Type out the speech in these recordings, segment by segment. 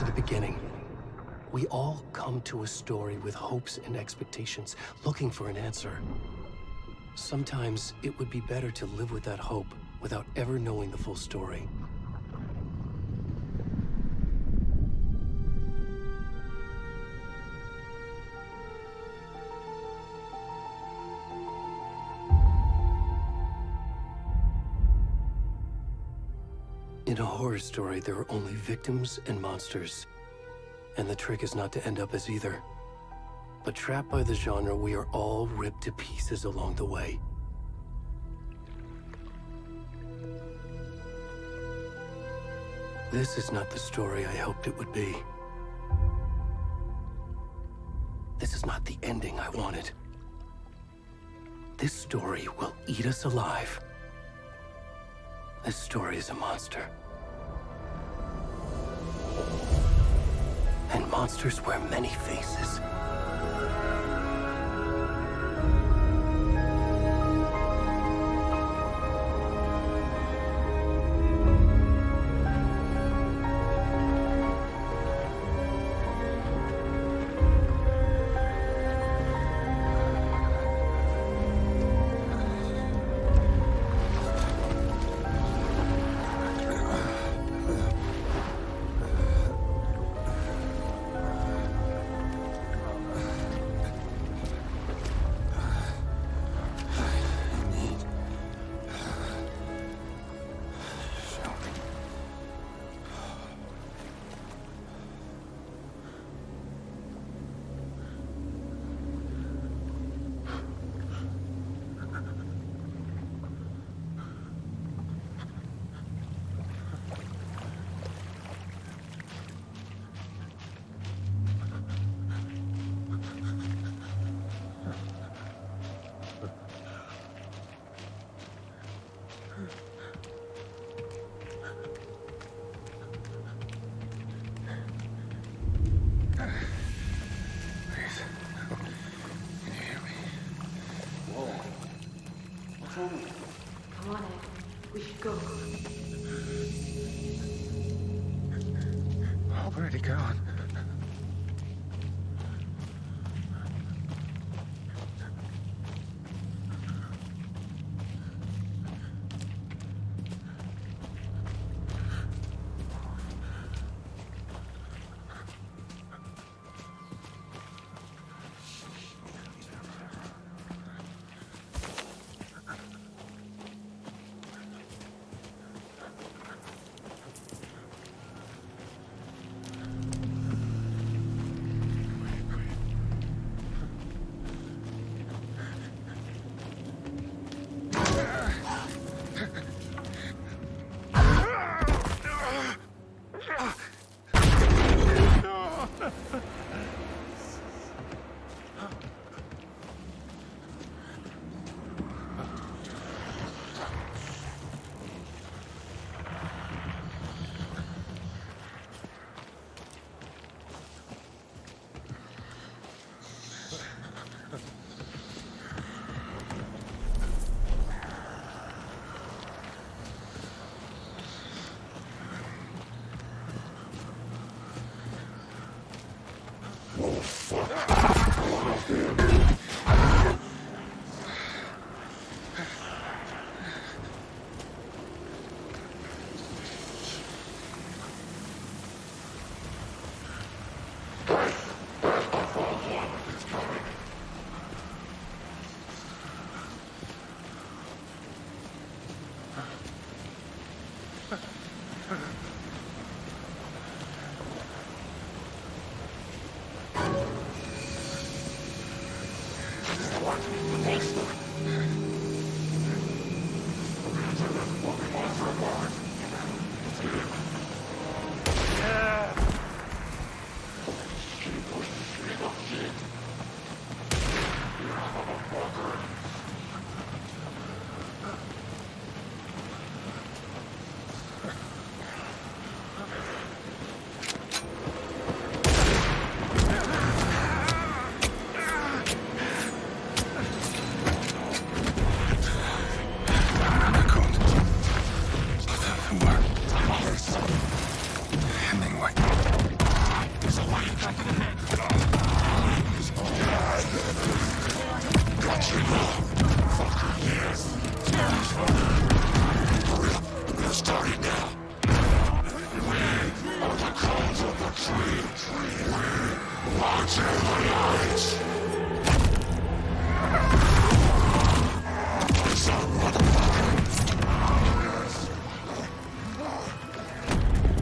to the beginning. We all come to a story with hopes and expectations, looking for an answer. Sometimes it would be better to live with that hope without ever knowing the full story. In a horror story, there are only victims and monsters. And the trick is not to end up as either. But trapped by the genre, we are all ripped to pieces along the way. This is not the story I hoped it would be. This is not the ending I wanted. This story will eat us alive. This story is a monster. And monsters wear many faces. Come on, Ed. We should go. Where'd he gone?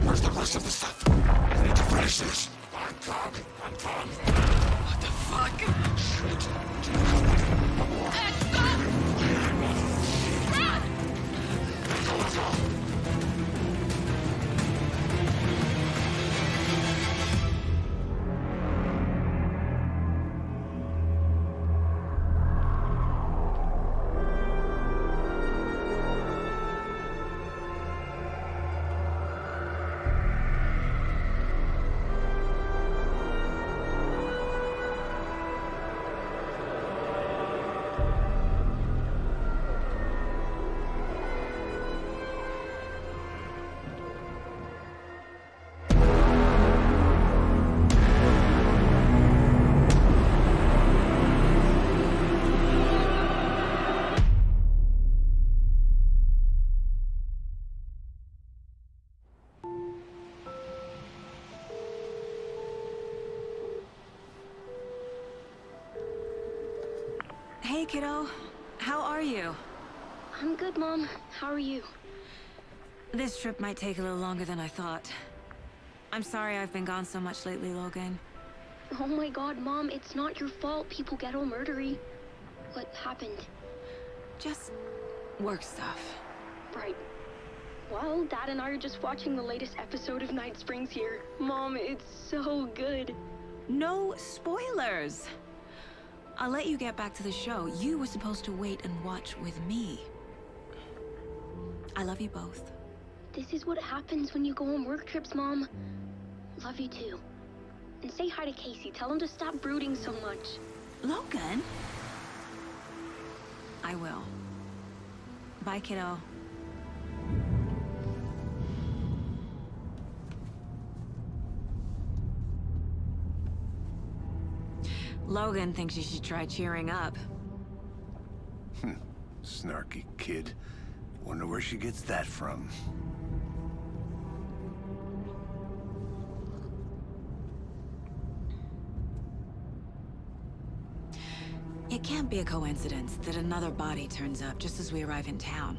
Where's the rest of the stuff? I need to finish this. I'm done. What the fuck? Shit. Hey, kiddo. How are you? I'm good, Mom. How are you? This trip might take a little longer than I thought. I'm sorry I've been gone so much lately, Logan. Oh my god, Mom, it's not your fault people get all murdery. What happened? Just work stuff. Right. Well, Dad and I are just watching the latest episode of Night Springs here. Mom, it's so good. No spoilers! I'll let you get back to the show. You were supposed to wait and watch with me. I love you both. This is what happens when you go on work trips, Mom. Love you too. And say hi to Casey. Tell him to stop brooding so much. Logan? I will. Bye, kiddo. Logan thinks you should try cheering up. Snarky kid. Wonder where she gets that from. It can't be a coincidence that another body turns up just as we arrive in town.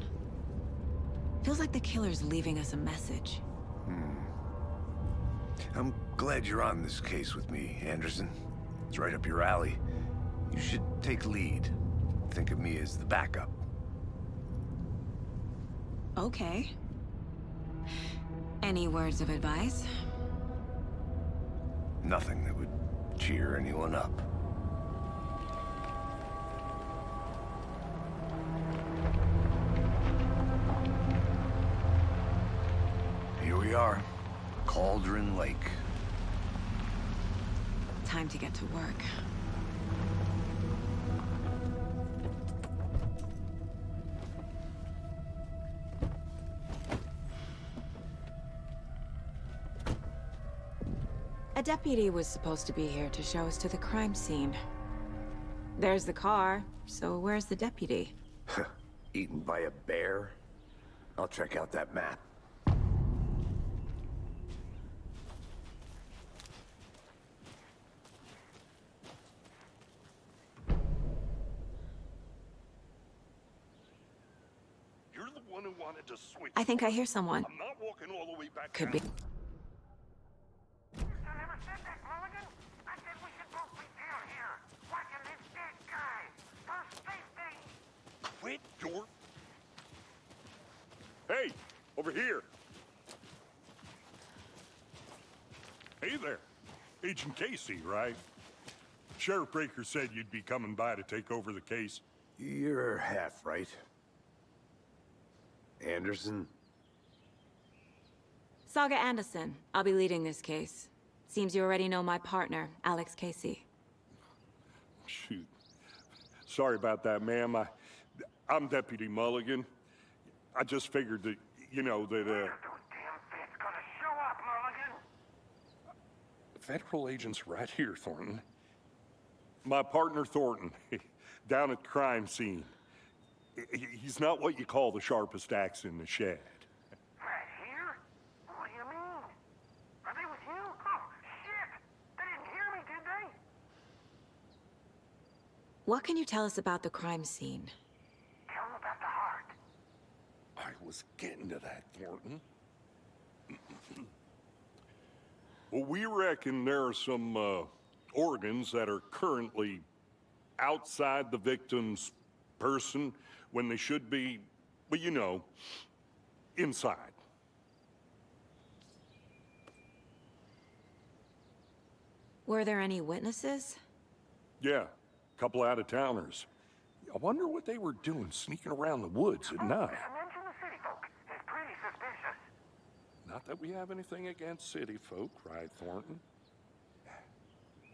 Feels like the killer's leaving us a message. I'm glad you're on this case with me, Anderson. It's right up your alley. You should take lead. Think of me as the backup. Okay. Any words of advice? Nothing that would cheer anyone up. Here we are. Cauldron Lake. Time to get to work. A deputy was supposed to be here to show us to the crime scene. There's the car, so where's the deputy? Eaten by a bear? I'll check out that map. You're the one who wanted to switch. I think I hear someone. I'm not walking all the way back. Could be. Quit your... Hey, over here. Hey there. Agent Casey, right? Sheriff Breaker said you'd be coming by to take over the case. You're half right. Anderson? Saga Anderson. I'll be leading this case. Seems you already know my partner, Alex Casey. Shoot. Sorry about that, ma'am. I'm Deputy Mulligan. I just figured that, you know, that, Federal agents right here, Thornton. My partner, Thornton, down at the crime scene. He's not what you call the sharpest axe in the shed. Right here? What do you mean? Are they with you? Oh, shit! They didn't hear me, did they? What can you tell us about the crime scene? Tell them about the heart. I was getting to that, Thornton. Well, we reckon there are some organs that are currently outside the victim's person when they should be, well, you know, inside. Were there any witnesses? Yeah, a couple out-of-towners. I wonder what they were doing sneaking around the woods at night. Mention the city folk. It's pretty suspicious. Not that we have anything against city folk, right, Thornton?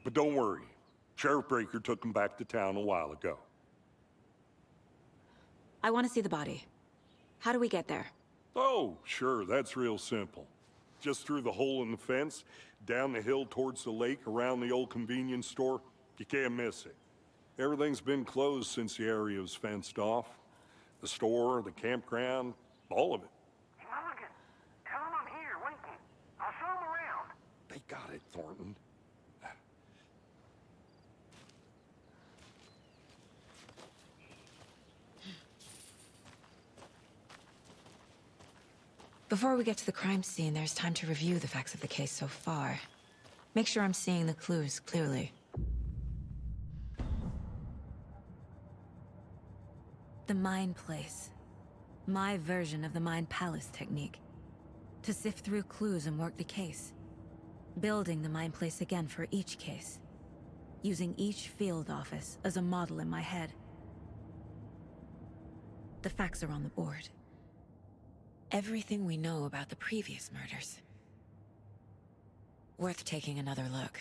But don't worry. Sheriff Breaker took them back to town a while ago. I want to see the body. How do we get there? Oh, sure, that's real simple. Just through the hole in the fence, down the hill towards the lake, around the old convenience store. You can't miss it. Everything's been closed since the area was fenced off. The store, the campground, all of it. Mulligan, tell them I'm here waiting. I'll show them around. They got it, Thornton. Before we get to the crime scene, there's time to review the facts of the case so far. Make sure I'm seeing the clues clearly. The Mind Place. My version of the Mind Palace technique. To sift through clues and work the case. Building the Mind Place again for each case. Using each field office as a model in my head. The facts are on the board. Everything we know about the previous murders. Worth taking another look.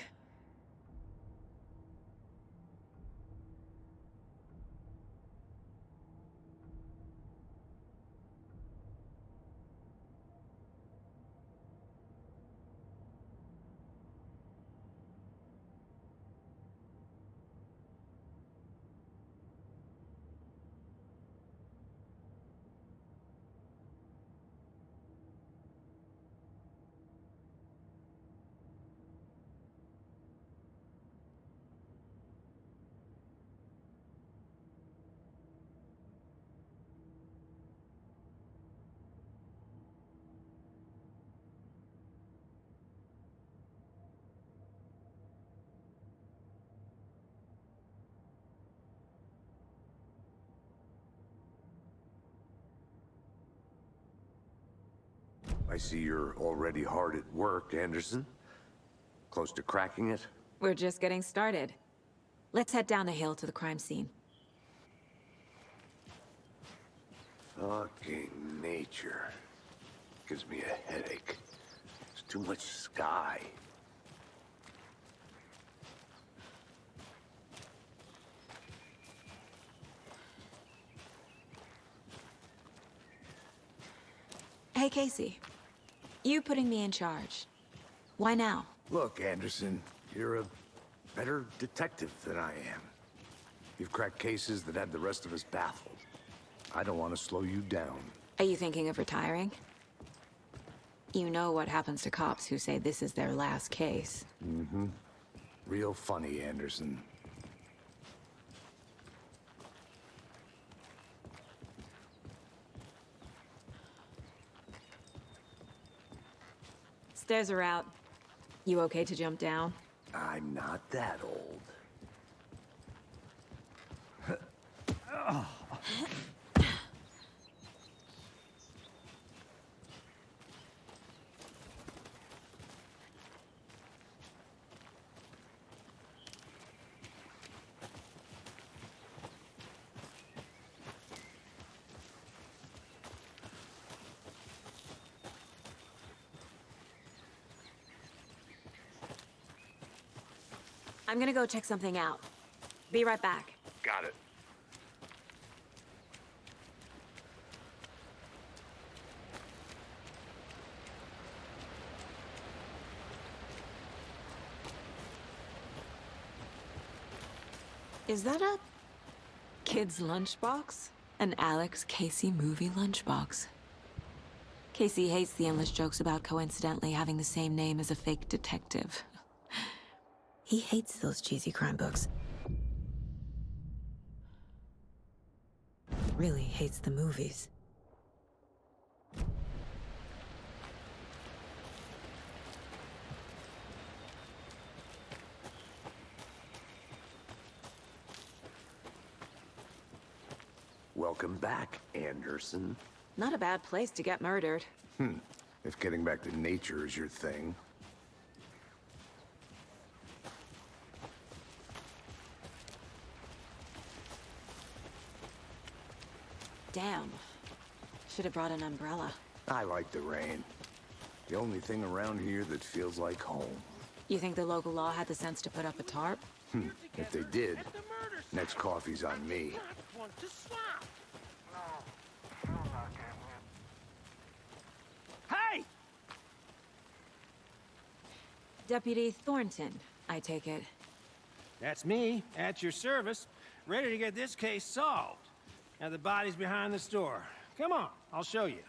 I see you're already hard at work, Anderson. Close to cracking it? We're just getting started. Let's head down the hill to the crime scene. Fucking nature. Gives me a headache. There's too much sky. Hey, Casey. You putting me in charge. Why now? Look, Anderson, you're a better detective than I am. You've cracked cases that had the rest of us baffled. I don't want to slow you down. Are you thinking of retiring? You know what happens to cops who say this is their last case. Mm-hmm. Real funny, Anderson. Stairs are out. You okay to jump down? I'm not that old. I'm gonna go check something out. Be right back. Got it. Is that a kid's lunchbox? An Alex Casey movie lunchbox. Casey hates the endless jokes about coincidentally having the same name as a fake detective. He hates those cheesy crime books. Really hates the movies. Welcome back, Anderson. Not a bad place to get murdered. If getting back to nature is your thing. Damn. Should have brought an umbrella. I like the rain. The only thing around here that feels like home. You think the local law had the sense to put up a tarp? If they did, next coffee's on me. Hey! Deputy Thornton, I take it. That's me, at your service, ready to get this case solved. Now the body's behind the store. Come on, I'll show you.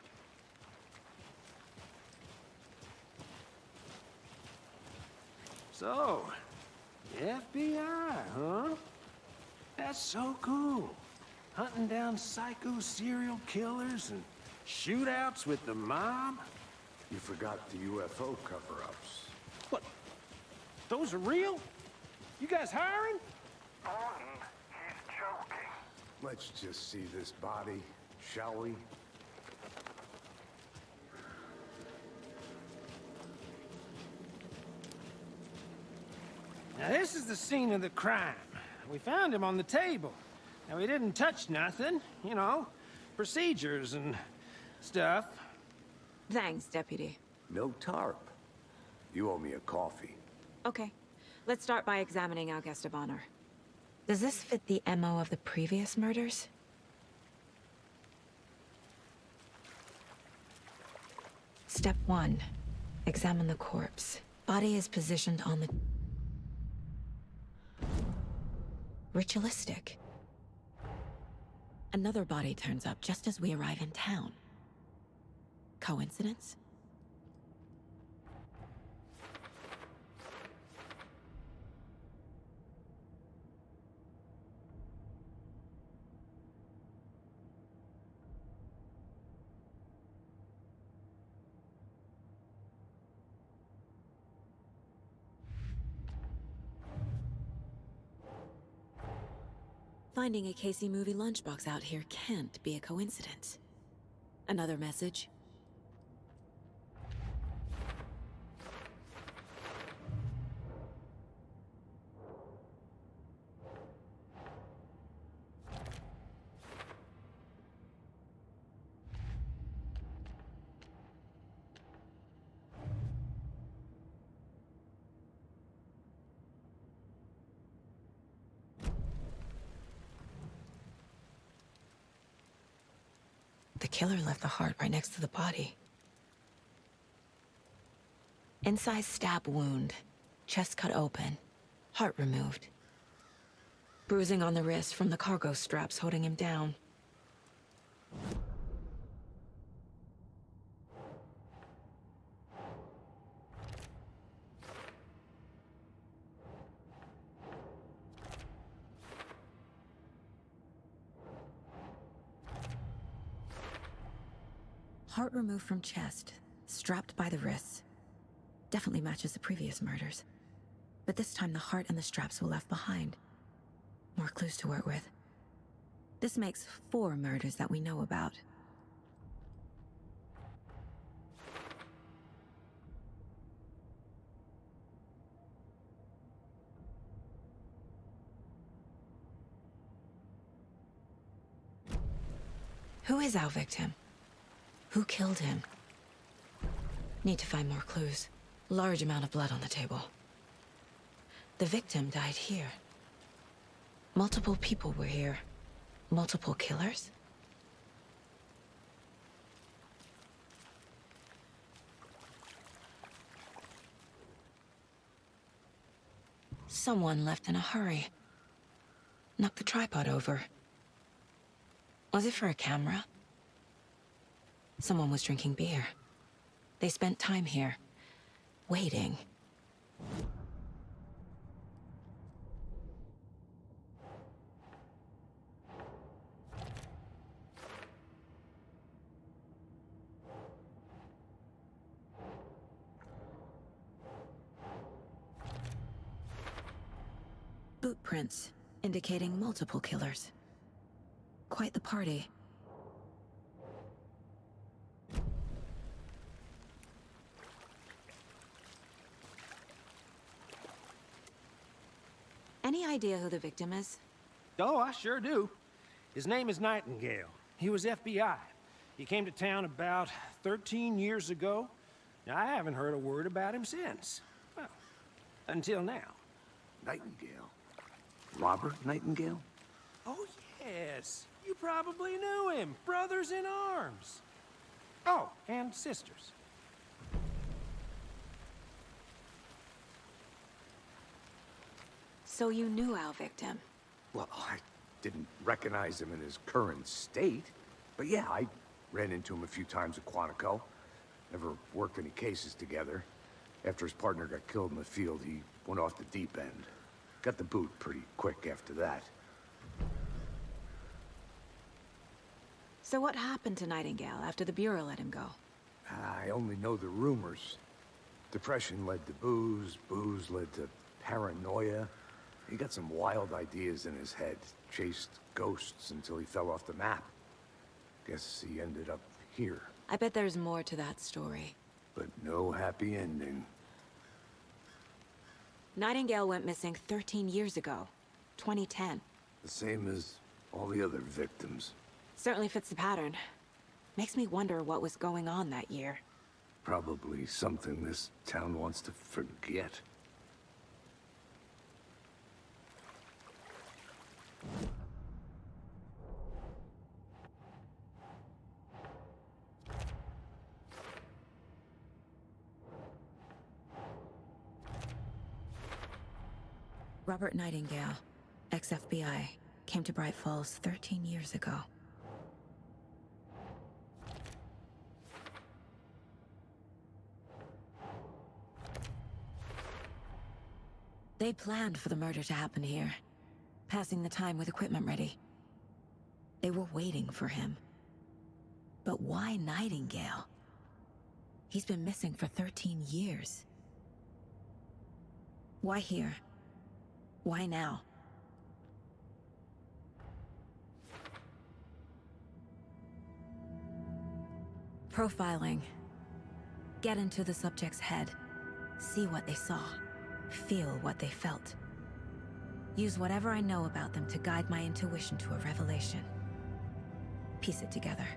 So, FBI, huh? That's so cool. Hunting down psycho serial killers and shootouts with the mob? You forgot the UFO cover-ups. What? Those are real? You guys hiring? Thornton, he's joking. Let's just see this body, shall we? Now this is the scene of the crime. We found him on the table. Now we didn't touch nothing, you know, procedures and stuff. Thanks, Deputy. No tarp. You owe me a coffee. Okay. Let's start by examining our guest of honor. Does this fit the MO of the previous murders? Step 1. Examine the corpse. Body is positioned on the... ritualistic. Another body turns up just as we arrive in town. Coincidence? Finding a Casey movie lunchbox out here can't be a coincidence. Another message? The killer left the heart right next to the body. Incise stab wound. Chest cut open. Heart removed. Bruising on the wrist from the cargo straps holding him down. Heart removed from chest, strapped by the wrists. Definitely matches the previous murders. But this time the heart and the straps were left behind. More clues to work with. This makes 4 murders that we know about. Who is our victim? Who killed him? Need to find more clues. Large amount of blood on the table. The victim died here. Multiple people were here. Multiple killers? Someone left in a hurry. knocked the tripod over. Was it for a camera? Someone was drinking beer. They spent time here, waiting. Boot prints, indicating multiple killers. Quite the party. Any idea who the victim is? Oh, I sure do. His name is Nightingale. He was FBI. He came to town about 13 years ago. Now, I haven't heard a word about him since. Well, until now. Nightingale? Robert Nightingale? Oh, yes. You probably knew him. Brothers in arms. Oh, and sisters. So you knew our victim? Well, I didn't recognize him in his current state. But yeah, I ran into him a few times at Quantico. Never worked any cases together. After his partner got killed in the field, he went off the deep end. Got the boot pretty quick after that. So what happened to Nightingale after the Bureau let him go? I only know the rumors. Depression led to booze, booze led to paranoia. He got some wild ideas in his head, chased ghosts until he fell off the map. Guess he ended up here. I bet there's more to that story. But no happy ending. Nightingale went missing 13 years ago, 2010. The same as all the other victims. Certainly fits the pattern. Makes me wonder what was going on that year. Probably something this town wants to forget. Robert Nightingale, ex-FBI, came to Bright Falls 13 years ago. They planned for the murder to happen here, passing the time with equipment ready. They were waiting for him. But why Nightingale? He's been missing for 13 years. Why here? Why now? Profiling. Get into the subject's head. See what they saw. Feel what they felt. Use whatever I know about them to guide my intuition to a revelation. Piece it together.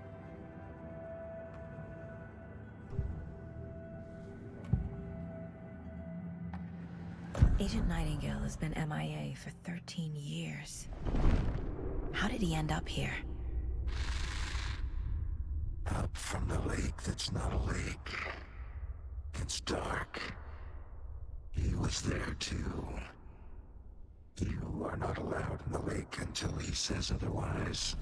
Agent Nightingale has been MIA for 13 years. How did he end up here? Up from the lake that's not a lake. It's dark. He was there too. You are not allowed in the lake until he says otherwise.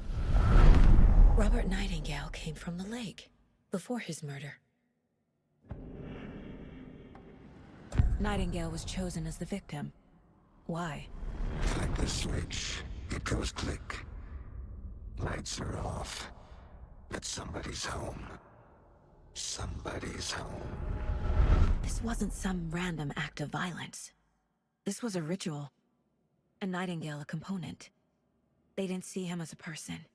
Robert Nightingale came from the lake, before his murder. Nightingale was chosen as the victim. Why? Like the switch, it goes click. Lights are off. But somebody's home. Somebody's home. This wasn't some random act of violence. This was a ritual. And Nightingale a component. They didn't see him as a person.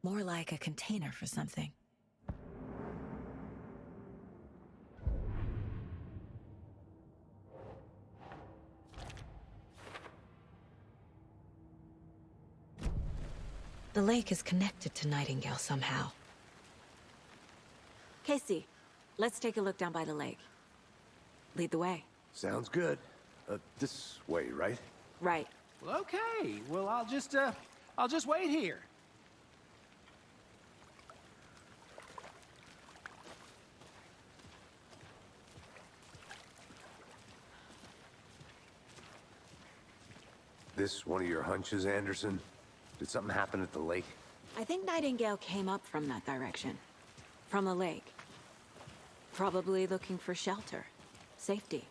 More like a container for something. The lake is connected to Nightingale somehow. Casey, let's take a look down by the lake. Lead the way. Sounds good. This way, right? Right. Well, okay. Well, I'll just wait here. This one of your hunches, Anderson? Did something happen at the lake? I think Nightingale came up from that direction. From the lake. Probably looking for shelter. Safety.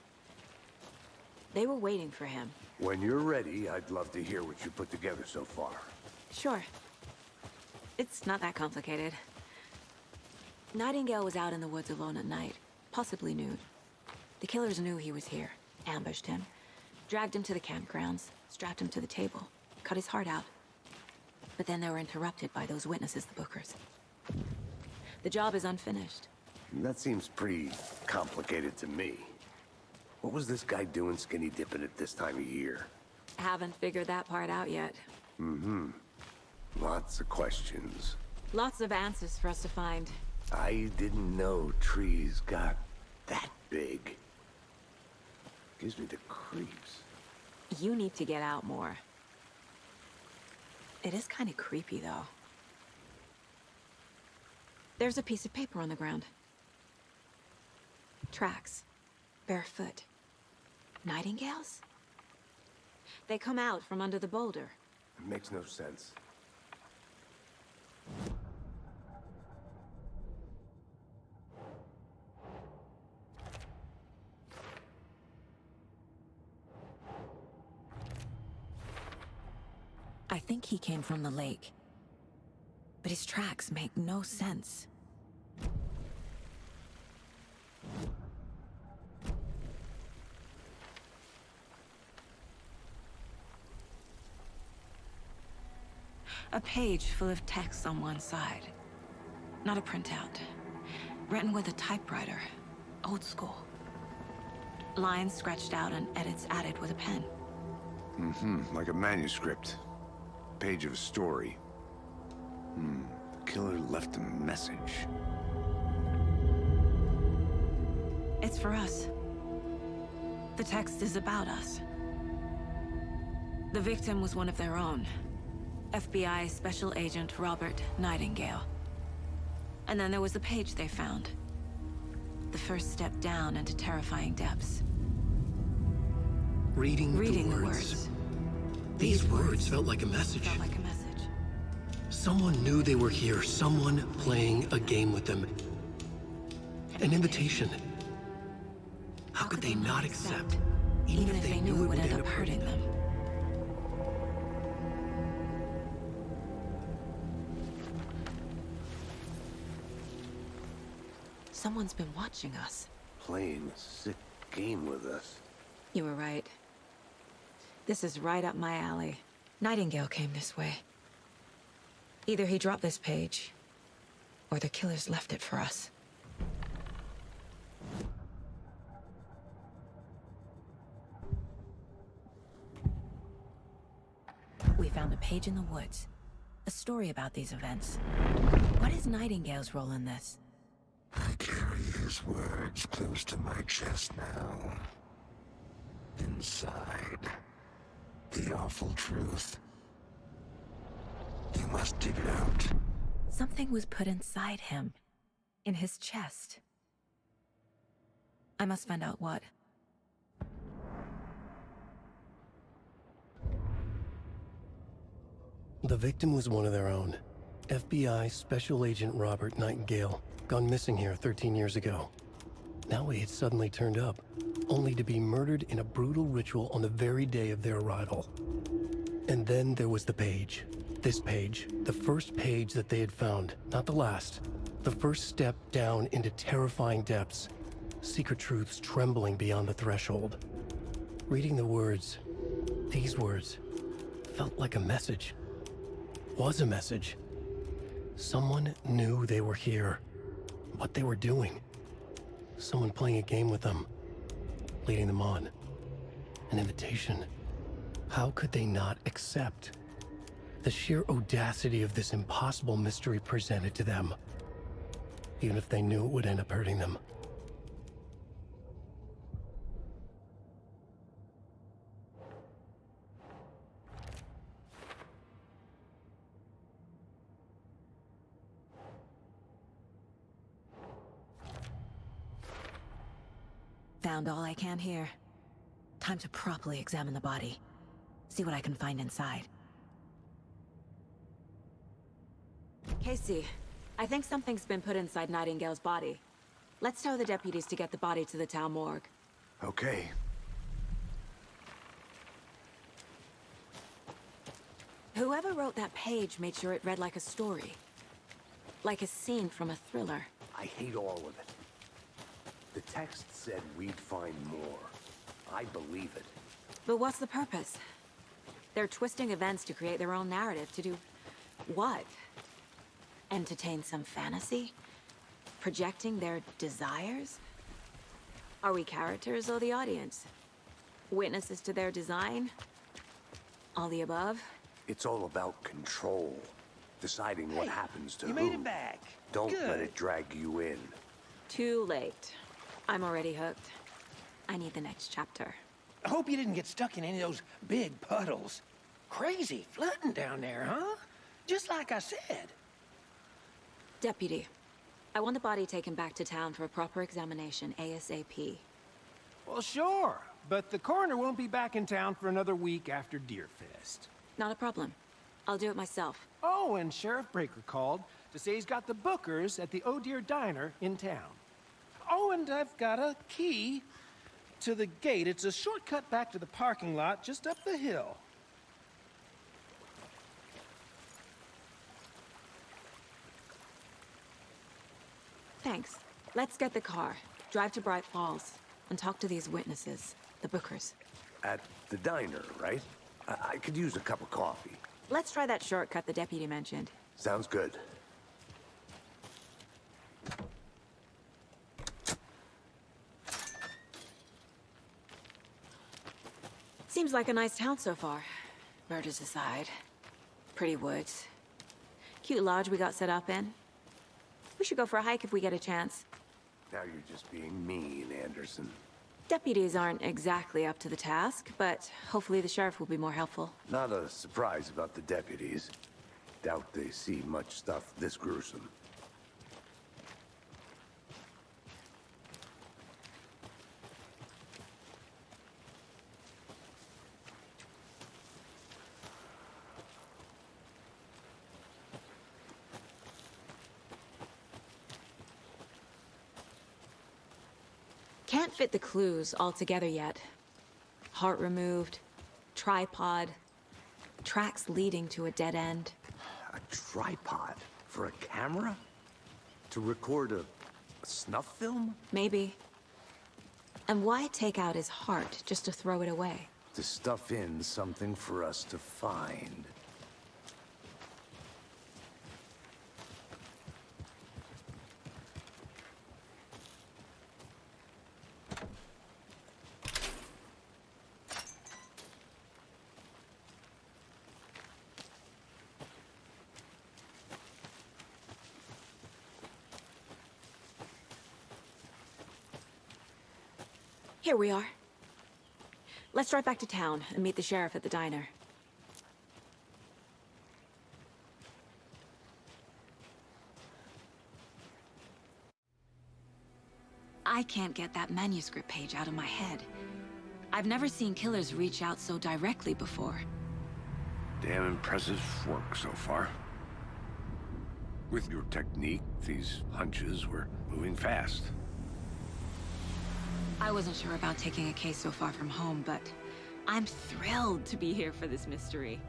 They were waiting for him. When you're ready, I'd love to hear what you put together so far. Sure. It's not that complicated. Nightingale was out in the woods alone at night, possibly nude. The killers knew he was here, ambushed him, dragged him to the campgrounds, strapped him to the table, cut his heart out. But then they were interrupted by those witnesses, the Bookers. The job is unfinished. That seems pretty complicated to me. What was this guy doing skinny dipping at this time of year? Haven't figured that part out yet. Mm-hmm. Lots of questions. Lots of answers for us to find. I didn't know trees got that big. Gives me the creeps. You need to get out more. It is kind of creepy, though. There's a piece of paper on the ground. Tracks. Barefoot. Nightingales? They come out from under the boulder. It makes no sense. I think he came from the lake. But his tracks make no sense. A page full of text on one side. Not a printout. Written with a typewriter. Old school. Lines scratched out and edits added with a pen. Mm-hmm, like a manuscript. Page of a story. The killer left a message. It's for us. The text is about us. The victim was one of their own. FBI Special Agent Robert Nightingale. And then there was the page they found. The first step down into terrifying depths. Reading the words. These words felt like a message. Felt like a message. Someone knew they were here, someone playing a game with them. An invitation. How could they not accept, even if they knew it would end up hurting them? Someone's been watching us. Playing a sick game with us. You were right. This is right up my alley. Nightingale came this way. Either he dropped this page, or the killers left it for us. We found a page in the woods. A story about these events. What is Nightingale's role in this? I carry his words close to my chest now. Inside, the awful truth. You must dig it out. Something was put inside him. In his chest. I must find out what. The victim was one of their own. FBI Special Agent Robert Nightingale, gone missing here 13 years ago. Now he had suddenly turned up, only to be murdered in a brutal ritual on the very day of their arrival. And then there was the page. This page, the first page that they had found, not the last. The first step down into terrifying depths. Secret truths trembling beyond the threshold. Reading the words, these words, felt like a message. Was a message. Someone knew they were here. What they were doing. Someone playing a game with them. Leading them on. An invitation. How could they not accept? The sheer audacity of this impossible mystery presented to them. Even if they knew it would end up hurting them. Found all I can here. Time to properly examine the body. See what I can find inside. Casey, I think something's been put inside Nightingale's body. Let's tell the deputies to get the body to the town morgue. Okay. Whoever wrote that page made sure it read like a story. Like a scene from a thriller. I hate all of it. The text said we'd find more. I believe it. But what's the purpose? They're twisting events to create their own narrative. To do what? Entertain some fantasy? Projecting their desires? Are we characters or the audience? Witnesses to their design? All the above? It's all about control. Deciding what happens to You who. made it back. Don't Good. let it drag you in. Too late. I'm already hooked. I need the next chapter. I hope you didn't get stuck in any of those big puddles. Crazy flooding down there, huh? Just like I said. Deputy, I want the body taken back to town for a proper examination ASAP. Well, sure. But the coroner won't be back in town for another week after Deerfest. Not a problem. I'll do it myself. Oh, and Sheriff Breaker called to say he's got the Bookers at the Oh Dear Diner in town. Oh, and I've got a key to the gate. It's a shortcut back to the parking lot just up the hill. Thanks. Let's get the car, drive to Bright Falls, and talk to these witnesses, the Bookers. At the diner, right? I could use a cup of coffee. Let's try that shortcut the deputy mentioned. Sounds good. Seems like a nice town so far. Murders aside. Pretty woods. Cute lodge we got set up in. We should go for a hike if we get a chance. Now you're just being mean, Anderson. Deputies aren't exactly up to the task, but hopefully the sheriff will be more helpful. Not a surprise about the deputies. Doubt they see much stuff this gruesome. Can't fit the clues all together yet. Heart removed, tripod, tracks leading to a dead end. A tripod? For a camera? To record a snuff film? Maybe. And why take out his heart just to throw it away? To stuff in something for us to find. Here we are. Let's drive back to town and meet the sheriff at the diner. I can't get that manuscript page out of my head. I've never seen killers reach out so directly before. Damn impressive work so far. With your technique, these hunches were moving fast. I wasn't sure about taking a case so far from home, but I'm thrilled to be here for this mystery.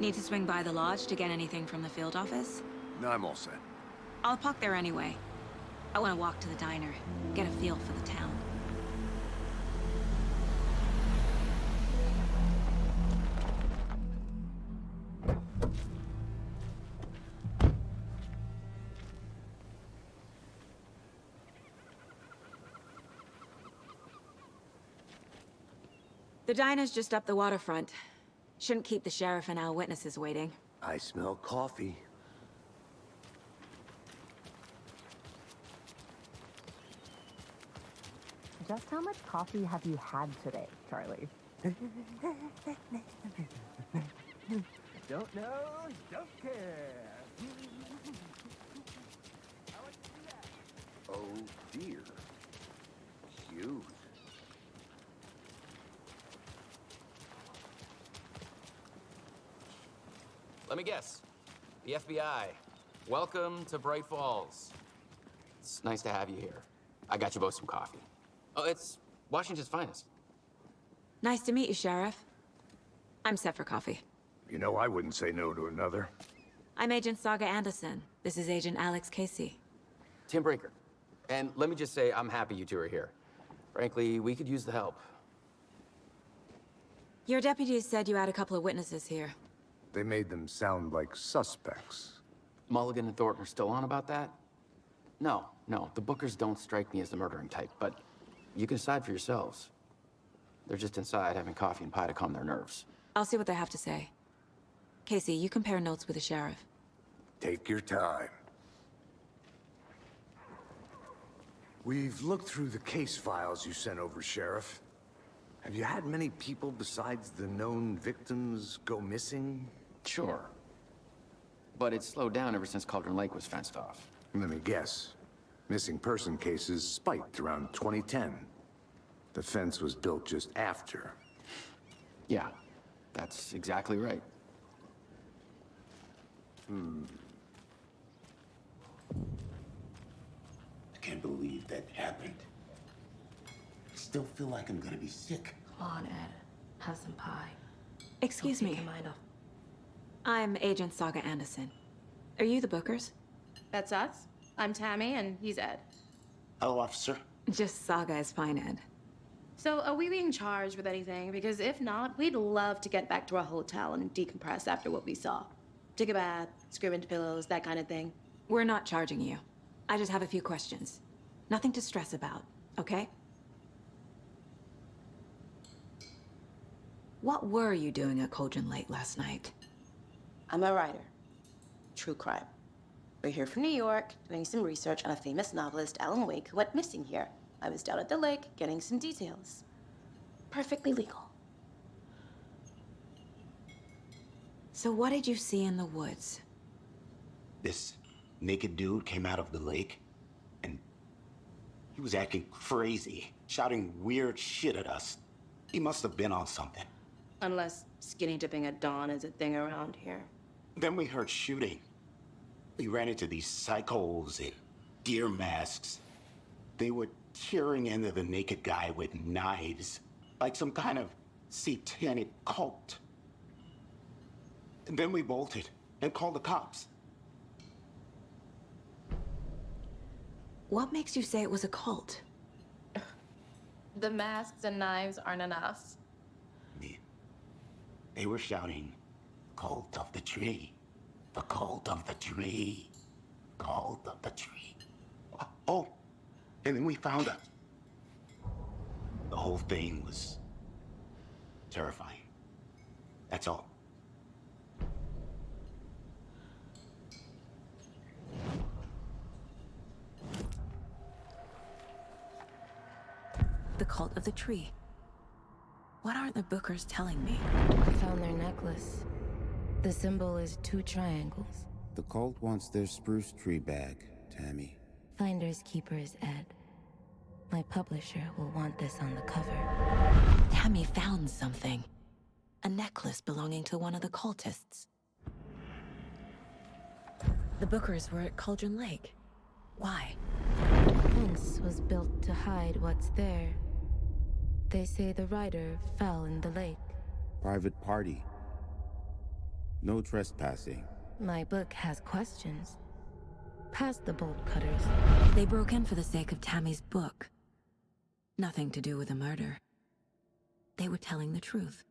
Need to swing by the lodge to get anything from the field office? No, I'm all set. I'll park there anyway. I want to walk to the diner, get a feel for the town. The diner's just up the waterfront. Shouldn't keep the sheriff and our witnesses waiting. I smell coffee. Just how much coffee have you had today, Charlie? Don't know, don't care. Oh dear. Cute. Let me guess. The FBI. Welcome to Bright Falls. It's nice to have you here. I got you both some coffee. Oh, it's Washington's finest. Nice to meet you, Sheriff. I'm set for coffee. You know, I wouldn't say no to another. I'm Agent Saga Anderson. This is Agent Alex Casey. Tim Breaker. And let me just say, I'm happy you two are here. Frankly, we could use the help. Your deputies said you had a couple of witnesses here. They made them sound like suspects. Mulligan and Thornton are still on about that? No, the Bookers don't strike me as the murdering type, but you can decide for yourselves. They're just inside having coffee and pie to calm their nerves. I'll see what they have to say. Casey, you compare notes with the sheriff. Take your time. We've looked through the case files you sent over, Sheriff. Have you had many people besides the known victims go missing? Sure. But it's slowed down ever since Cauldron Lake was fenced off. Let me guess. Missing person cases spiked around 2010. The fence was built just after. Yeah, that's exactly right. I can't believe that happened. I still feel like I'm gonna be sick. Come on, Ed. Have some pie. Excuse Don't take me. your mind off. I'm Agent Saga Anderson. Are you the Bookers? That's us. I'm Tammy, and he's Ed. Hello, officer. Just Saga is fine, Ed. So, are we being charged with anything? Because if not, we'd love to get back to our hotel and decompress after what we saw. Take a bath, scream into pillows, that kind of thing. We're not charging you. I just have a few questions. Nothing to stress about, okay? What were you doing at Cauldron Lake last night? I'm a writer. True crime. We're here from New York, doing some research on a famous novelist, Alan Wake, who went missing here. I was down at the lake, getting some details. Perfectly legal. So what did you see in the woods? This naked dude came out of the lake, and he was acting crazy, shouting weird shit at us. He must have been on something. Unless skinny dipping at dawn is a thing around here. Then we heard shooting. We ran into these psychos in deer masks. They were tearing into the naked guy with knives, like some kind of satanic cult. And then we bolted and called the cops. What makes you say it was a cult? The masks and knives aren't enough. They were shouting, "Cult of the tree, the cult of the tree, cult of the tree." Oh, and then we found out. The whole thing was terrifying. That's all. The cult of the tree. What aren't the Bookers telling me? I found their necklace. The symbol is 2 triangles. The cult wants their spruce tree back, Tammy. Finders keepers, Ed. My publisher will want this on the cover. Tammy found something. A necklace belonging to one of the cultists. The Bookers were at Cauldron Lake. Why? The fence was built to hide what's there. They say the rider fell in the lake. Private party. No trespassing. My book has questions. Past the bolt cutters. They broke in for the sake of Tammy's book. Nothing to do with a murder. They were telling the truth.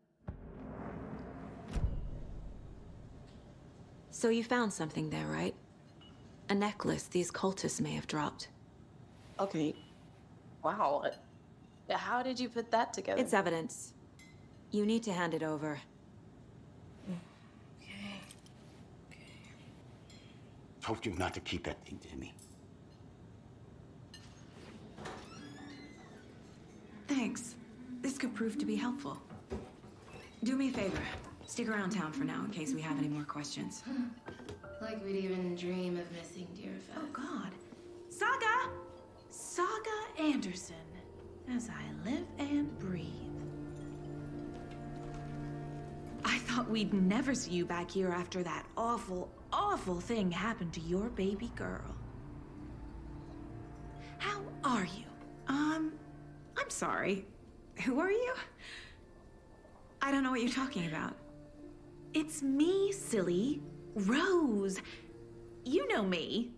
So you found something there, right? A necklace these cultists may have dropped. Okay. Wow. How did you put that together? It's evidence. You need to hand it over. Told you not to keep that thing to me. Thanks. This could prove to be helpful. Do me a favor. Stick around town for now in case we have any more questions. Like we'd even dream of missing dear Fat. Oh, God. Saga! Saga Anderson, as I live and breathe. I thought we'd never see you back here after that awful, awful thing happened to your baby girl. How are you? I'm sorry. Who are you? I don't know what you're talking about. It's me, silly. Rose. You know me.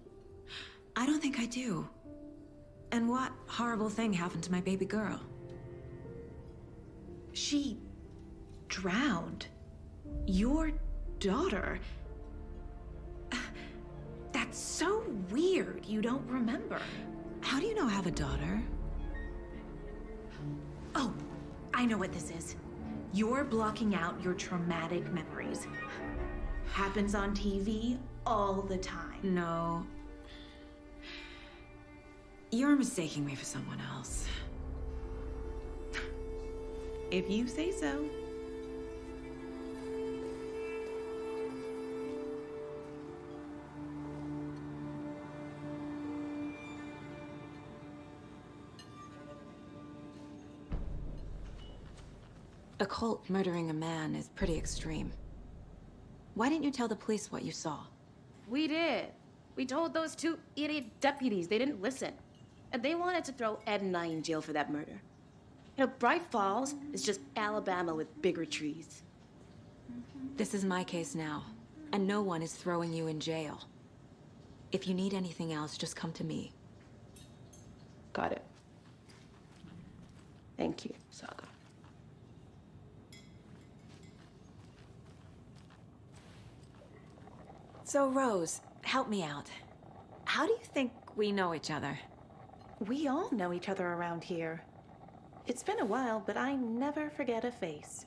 I don't think I do. And what horrible thing happened to my baby girl? She drowned. Your daughter. That's so weird you don't remember. How do you know I have a daughter? Oh, I know what this is. You're blocking out your traumatic memories. Happens on TV all the time. No. You're mistaking me for someone else. If you say so. A cult murdering a man is pretty extreme. Why didn't you tell the police what you saw? We did. We told those two idiot deputies. They didn't listen. And they wanted to throw Ed and I in jail for that murder. You know, Bright Falls is just Alabama with bigger trees. This is my case now, and no one is throwing you in jail. If you need anything else, just come to me. Got it. Thank you, Saga. So, Rose, help me out. How do you think we know each other? We all know each other around here. It's been a while, but I never forget a face.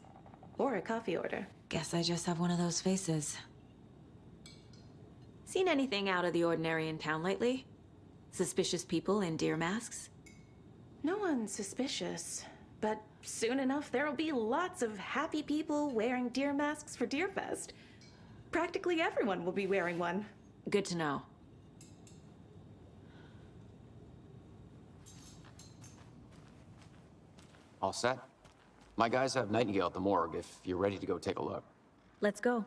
Or a coffee order. Guess I just have one of those faces. Seen anything out of the ordinary in town lately? Suspicious people in deer masks? No one's suspicious. But soon enough, there'll be lots of happy people wearing deer masks for Deerfest. Practically everyone will be wearing one. Good to know. All set? My guys have Nightingale at the morgue if you're ready to go take a look. Let's go.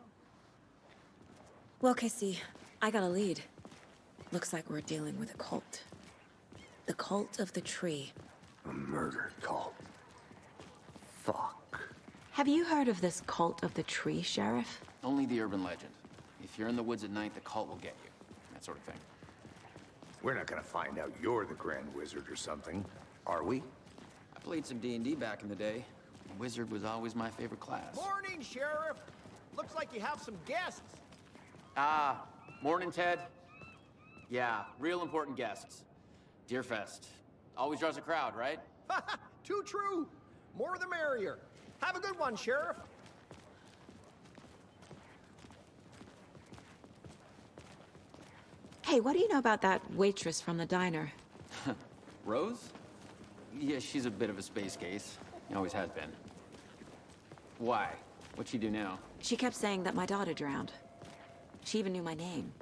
Well, Casey, I got a lead. Looks like we're dealing with a cult. The cult of the tree. A murder cult. Fuck. Have you heard of this cult of the tree, Sheriff? Only the urban legend. If you're in the woods at night, the cult will get you. That sort of thing. We're not gonna find out you're the Grand Wizard or something, are we? I played some D&D back in the day. Wizard was always my favorite class. Morning, Sheriff. Looks like you have some guests. Ah, morning, Ted. Yeah, real important guests. Deerfest. Always draws a crowd, right? Too true. More the merrier. Have a good one, Sheriff. Hey, what do you know about that waitress from the diner? Rose? Yeah, she's a bit of a space case. Always has been. Why? What'd she do now? She kept saying that my daughter drowned. She even knew my name.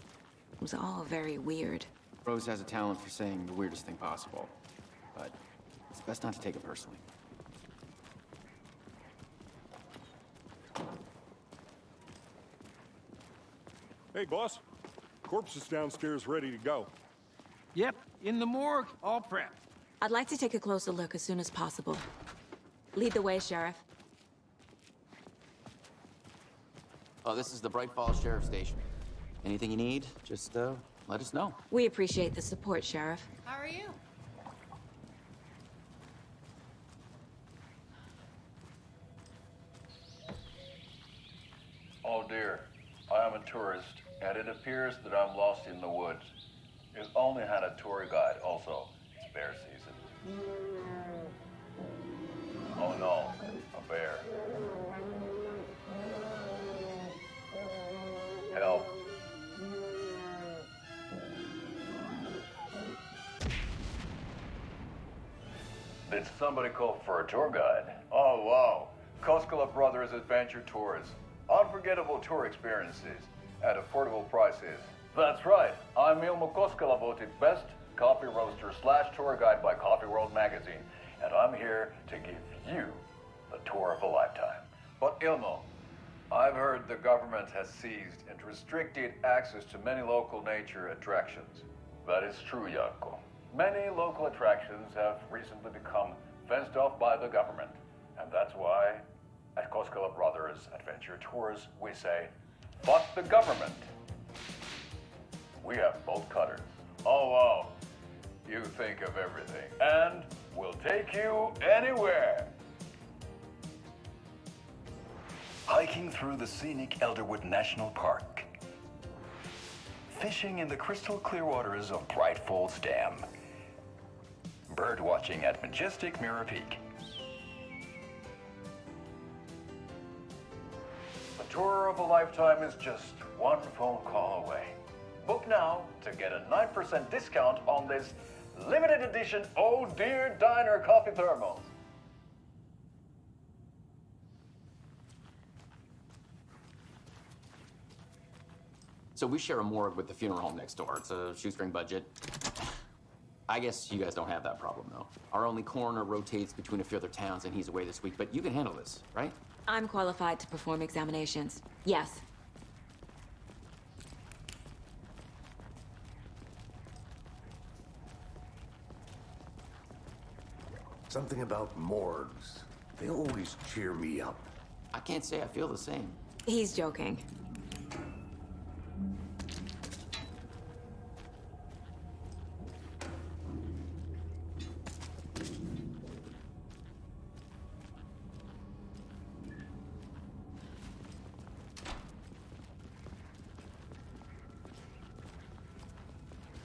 It was all very weird. Rose has a talent for saying the weirdest thing possible. But it's best not to take it personally. Hey, boss. Corpse is downstairs ready to go. Yep, in the morgue, all prepped. I'd like to take a closer look as soon as possible. Lead the way, Sheriff. Oh, this is the Bright Falls Sheriff Station. Anything you need, just let us know. We appreciate the support, Sheriff. How are you? Oh dear, I am a tourist, and it appears that I'm lost in the woods. We've only had a tour guide also. It's bear season. Oh no, a bear. Help. Did somebody call for a tour guide? Oh wow, Koskela Brothers Adventure Tours. Unforgettable tour experiences at affordable prices. That's right, I'm Ilmo Koskela voted best coffee roaster / tour guide by Coffee World magazine, and I'm here to give you the tour of a lifetime. But Ilmo, I've heard the government has seized and restricted access to many local nature attractions. That is true, Jaakko. Many local attractions have recently become fenced off by the government, and that's why at Koskela Brothers Adventure Tours we say, fuck the government. We have bolt cutters. Oh wow, you think of everything, and we'll take you anywhere. Hiking through the scenic Elderwood National Park. Fishing in the crystal clear waters of Bright Falls Dam. Bird watching at majestic Mirror Peak. A tour of a lifetime is just one phone call away. Book now to get a 9% discount on this limited edition Oh Dear Diner coffee thermos. So we share a morgue with the funeral home next door. It's a shoestring budget. I guess you guys don't have that problem, though. Our only coroner rotates between a few other towns, and he's away this week. But you can handle this, right? I'm qualified to perform examinations. Yes. Something about morgues. They always cheer me up. I can't say I feel the same. He's joking.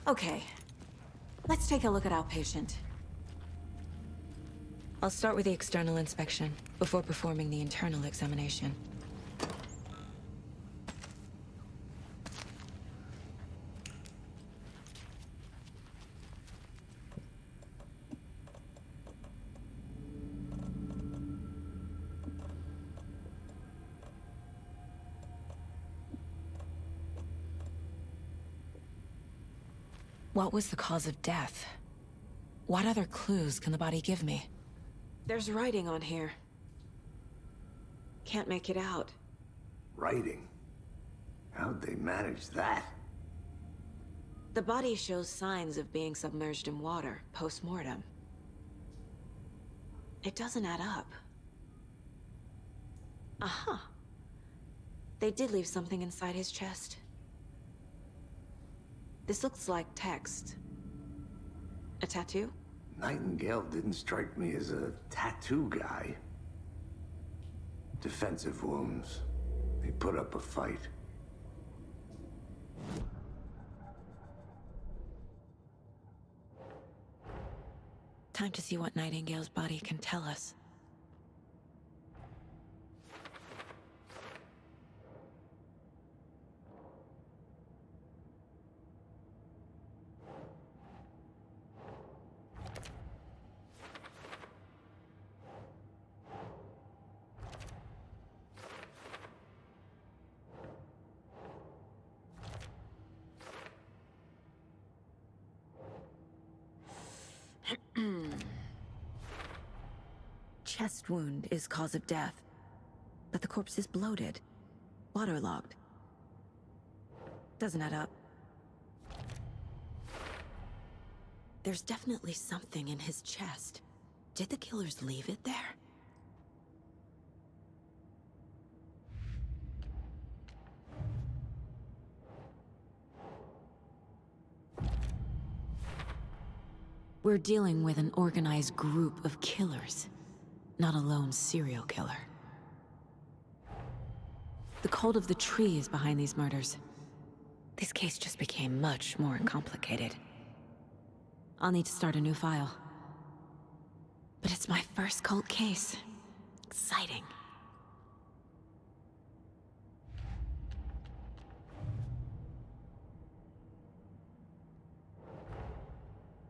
Okay, let's take a look at our patient. I'll start with the external inspection before performing the internal examination. What was the cause of death? What other clues can the body give me? There's writing on here. Can't make it out. Writing? How'd they manage that? The body shows signs of being submerged in water post-mortem. It doesn't add up. Aha. They did leave something inside his chest. This looks like text. A tattoo? Nightingale didn't strike me as a tattoo guy. Defensive wounds. He put up a fight. Time to see what Nightingale's body can tell us. Chest wound is cause of death, but the corpse is bloated, waterlogged. Doesn't add up. There's definitely something in his chest. Did the killers leave it there? We're dealing with an organized group of killers, not a lone serial killer. The cult of the tree is behind these murders. This case just became much more complicated. I'll need to start a new file. But it's my first cult case. Exciting.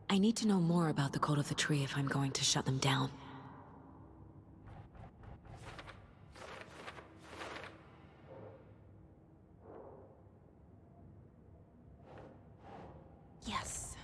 I need to know more about the cult of the tree if I'm going to shut them down. Yes.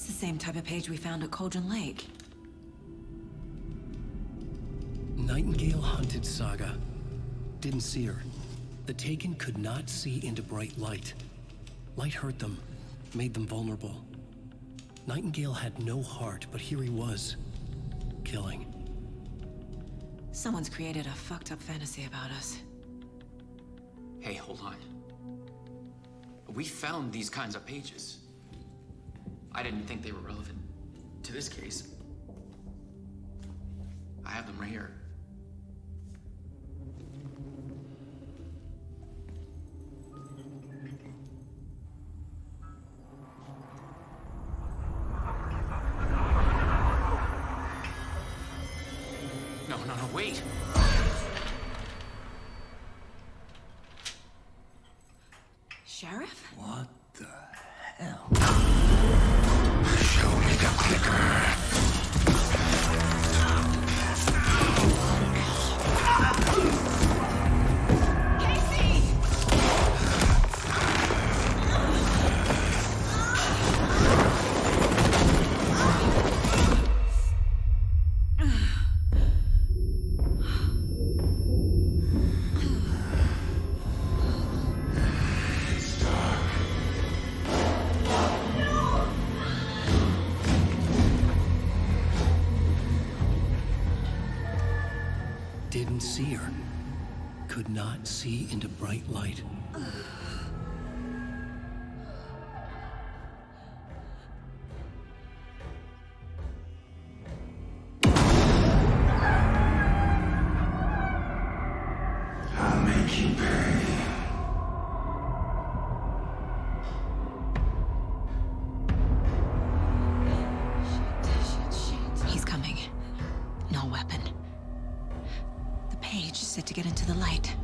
It's the same type of page we found at Cauldron Lake. Nightingale hunted Saga. Didn't see her. The Taken could not see into bright light. Light hurt them, made them vulnerable. Nightingale had no heart, but here he was, killing. Someone's created a fucked up fantasy about us. Hey, hold on. We found these kinds of pages. I didn't think they were relevant to this case. I have them right here. No, wait! Sheriff? What the hell? Show me the clicker. Didn't see her. Could not see into bright light. I'll make you pay. He's coming. No weapon. The page said to get into the light.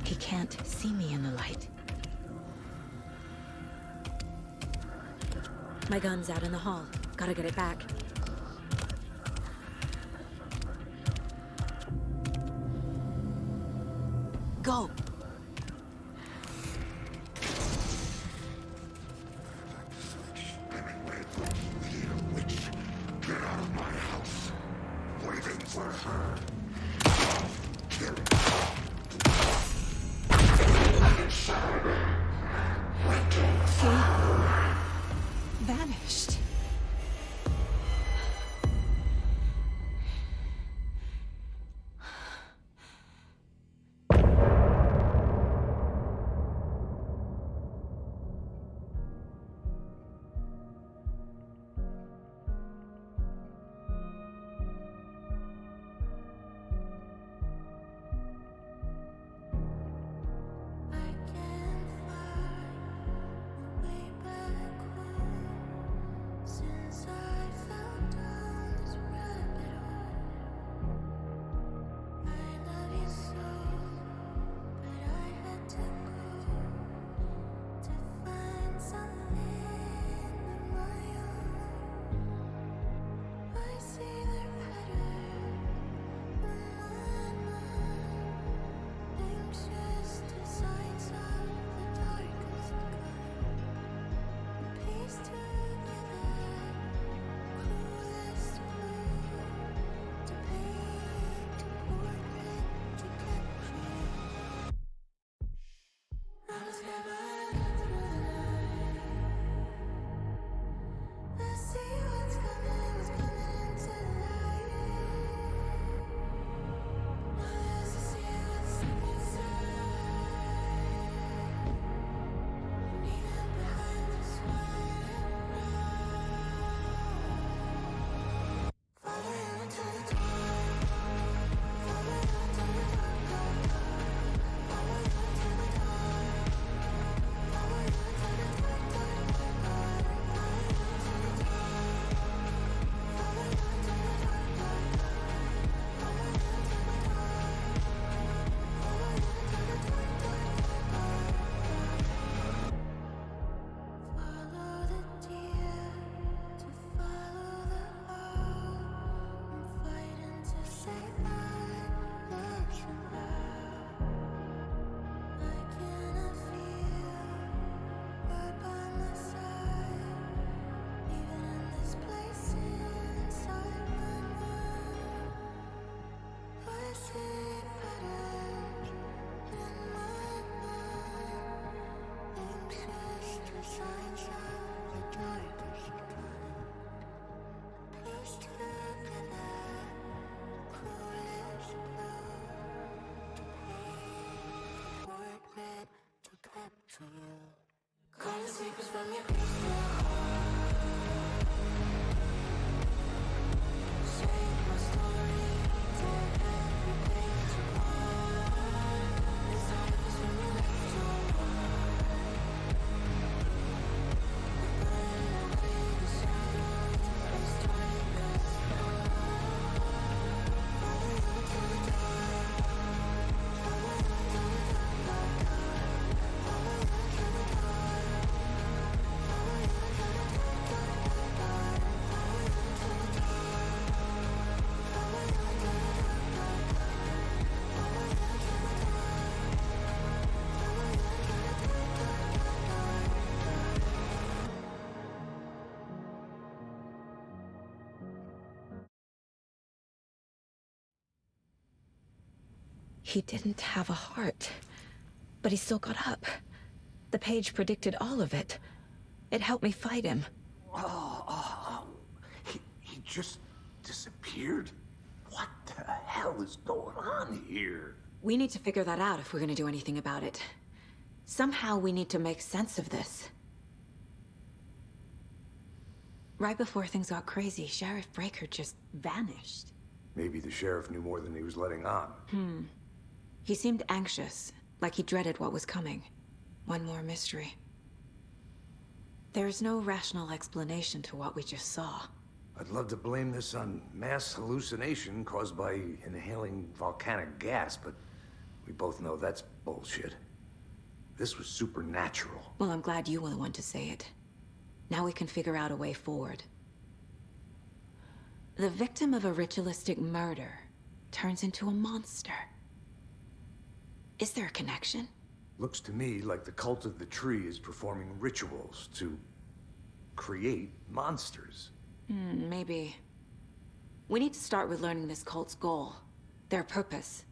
He can't see me in the light. My gun's out in the hall. Gotta get it back. Go! Get out of my house. Waiting for her. Kill her. Vanished. He didn't have a heart, but he still got up. The page predicted all of it. It helped me fight him. He just disappeared? What the hell is going on here? We need to figure that out if we're gonna do anything about it. Somehow we need to make sense of this. Right before things got crazy, Sheriff Breaker just vanished. Maybe the sheriff knew more than he was letting on. He seemed anxious, like he dreaded what was coming. One more mystery. There's no rational explanation to what we just saw. I'd love to blame this on mass hallucination caused by inhaling volcanic gas, but we both know that's bullshit. This was supernatural. Well, I'm glad you were the one to say it. Now we can figure out a way forward. The victim of a ritualistic murder turns into a monster. Is there a connection? Looks to me like the cult of the tree is performing rituals to create monsters. Maybe. We need to start with learning this cult's goal, their purpose.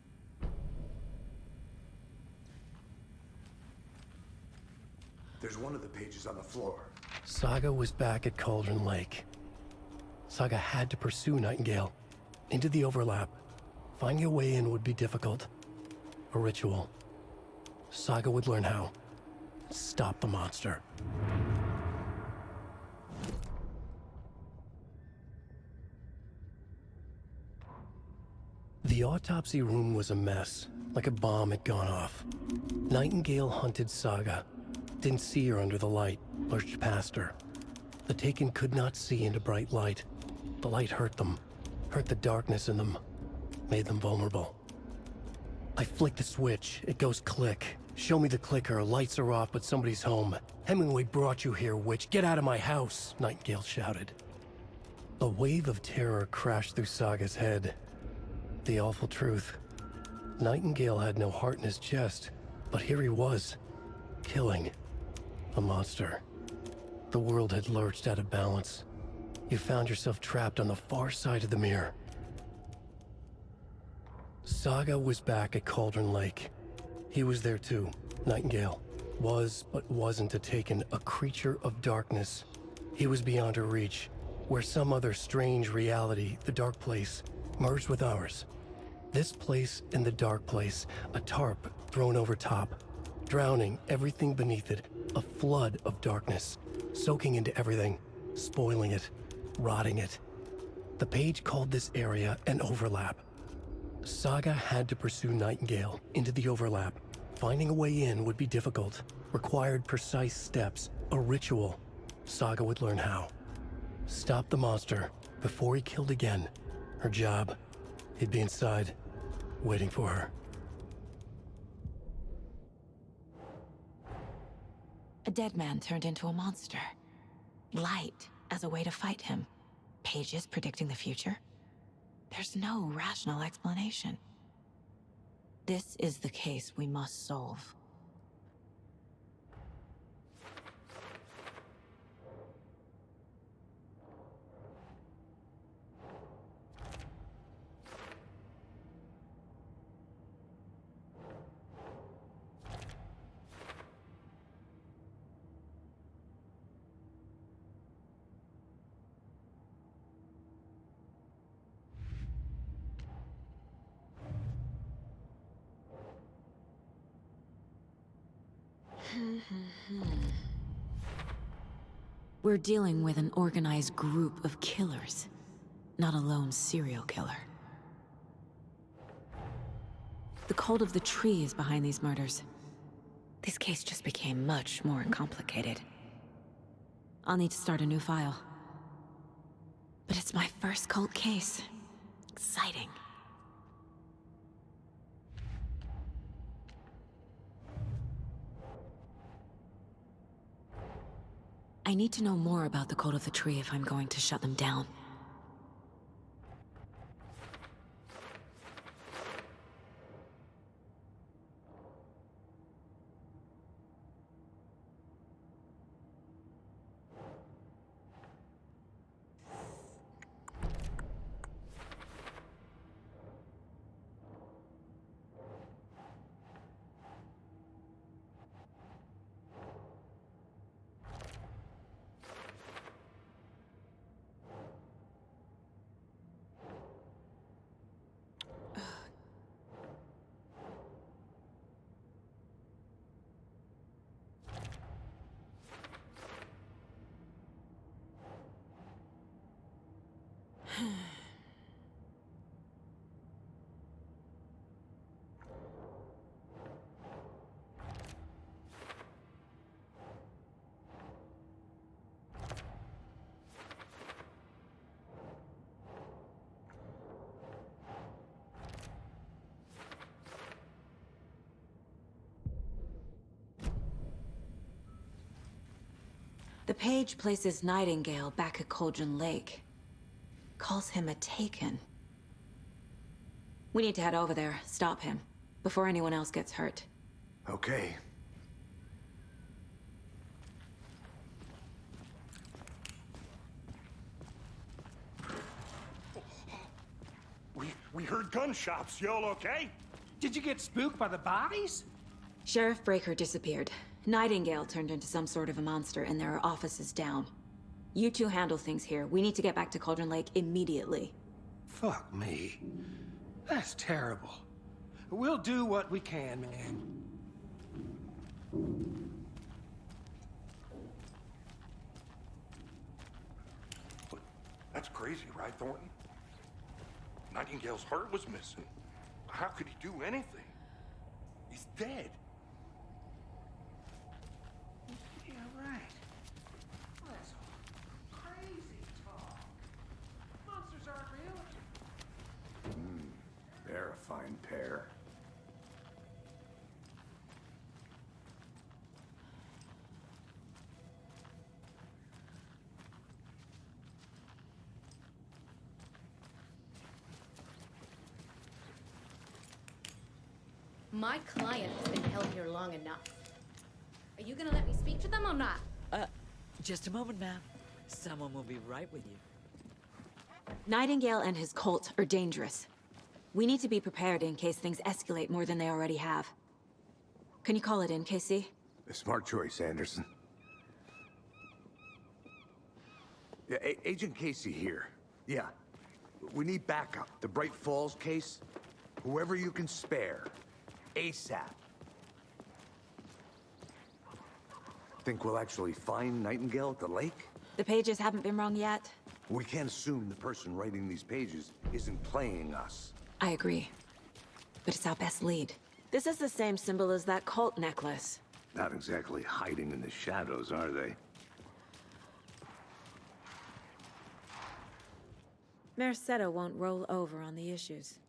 There's one of the pages on the floor. Saga was back at Cauldron Lake. Saga had to pursue Nightingale into the overlap. Finding a way in would be difficult. A ritual. Saga would learn how. Stop the monster. The autopsy room was a mess, like a bomb had gone off. Nightingale hunted Saga. Didn't see her under the light, lurched past her. The Taken could not see into bright light. The light hurt them, hurt the darkness in them, made them vulnerable. I flick the switch, it goes click. Show me the clicker, lights are off, but somebody's home. Hemingway brought you here, witch. Get out of my house, Nightingale shouted. A wave of terror crashed through Saga's head. The awful truth. Nightingale had no heart in his chest, but here he was, killing a monster. The world had lurched out of balance. You found yourself trapped on the far side of the mirror. Saga was back at Cauldron Lake. He was there too. Nightingale was, but wasn't a Taken, a creature of darkness. He was beyond her reach, where some other strange reality, the dark place, merged with ours. This place and the dark place, a tarp thrown over top, drowning everything beneath it, a flood of darkness, soaking into everything, spoiling it, rotting it. The page called this area an overlap. Saga had to pursue Nightingale into the overlap. Finding a way in would be difficult, required precise steps, a ritual. Saga would learn how. Stop the monster before he killed again. Her job, he'd be inside, waiting for her. A dead man turned into a monster. Light as a way to fight him. Pages predicting the future. There's no rational explanation. This is the case we must solve. We're dealing with an organized group of killers, not a lone serial killer. The cult of the tree is behind these murders. This case just became much more complicated. I'll need to start a new file. But it's my first cult case. Exciting. I need to know more about the cult of the tree if I'm going to shut them down. The page places Nightingale back at Cauldron Lake. Calls him a Taken. We need to head over there, stop him, before anyone else gets hurt. Okay. We heard gunshots. Y'all okay? Did you get spooked by the bodies? Sheriff Breaker disappeared. Nightingale turned into some sort of a monster, and there are offices down. You two handle things here. We need to get back to Cauldron Lake immediately. Fuck me. That's terrible. We'll do what we can, man. That's crazy, right, Thornton? Nightingale's heart was missing. How could he do anything? He's dead. Yeah, right. That's crazy talk. Monsters aren't real. They're a fine pair. My client has been held here long enough. Are you gonna let me speak to them or not? Just a moment, ma'am. Someone will be right with you. Nightingale and his cult are dangerous. We need to be prepared in case things escalate more than they already have. Can you call it in, KC? A smart choice, Anderson. Yeah, Agent Casey here. Yeah. We need backup. The Bright Falls case. Whoever you can spare. ASAP. Think we'll actually find Nightingale at the lake? The pages haven't been wrong yet. We can't assume the person writing these pages isn't playing us. I agree. But it's our best lead. This is the same symbol as that cult necklace. Not exactly hiding in the shadows, are they? Mercado won't roll over on the issues.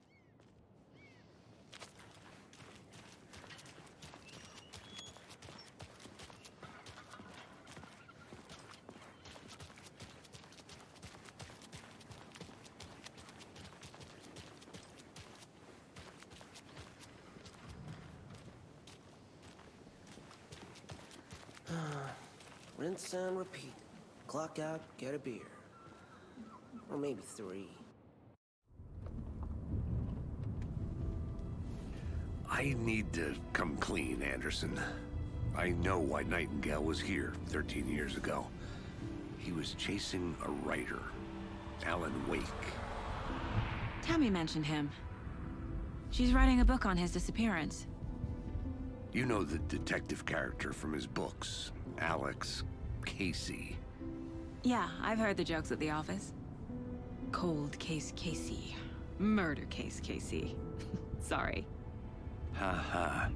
Rinse and repeat. Clock out, get a beer. Or maybe 3. I need to come clean, Anderson. I know why Nightingale was here 13 years ago. He was chasing a writer, Alan Wake. Tammy mentioned him. She's writing a book on his disappearance. You know the detective character from his books, Alex Casey. Yeah, I've heard the jokes at the office. Cold case Casey. Murder case Casey. Sorry. Ha.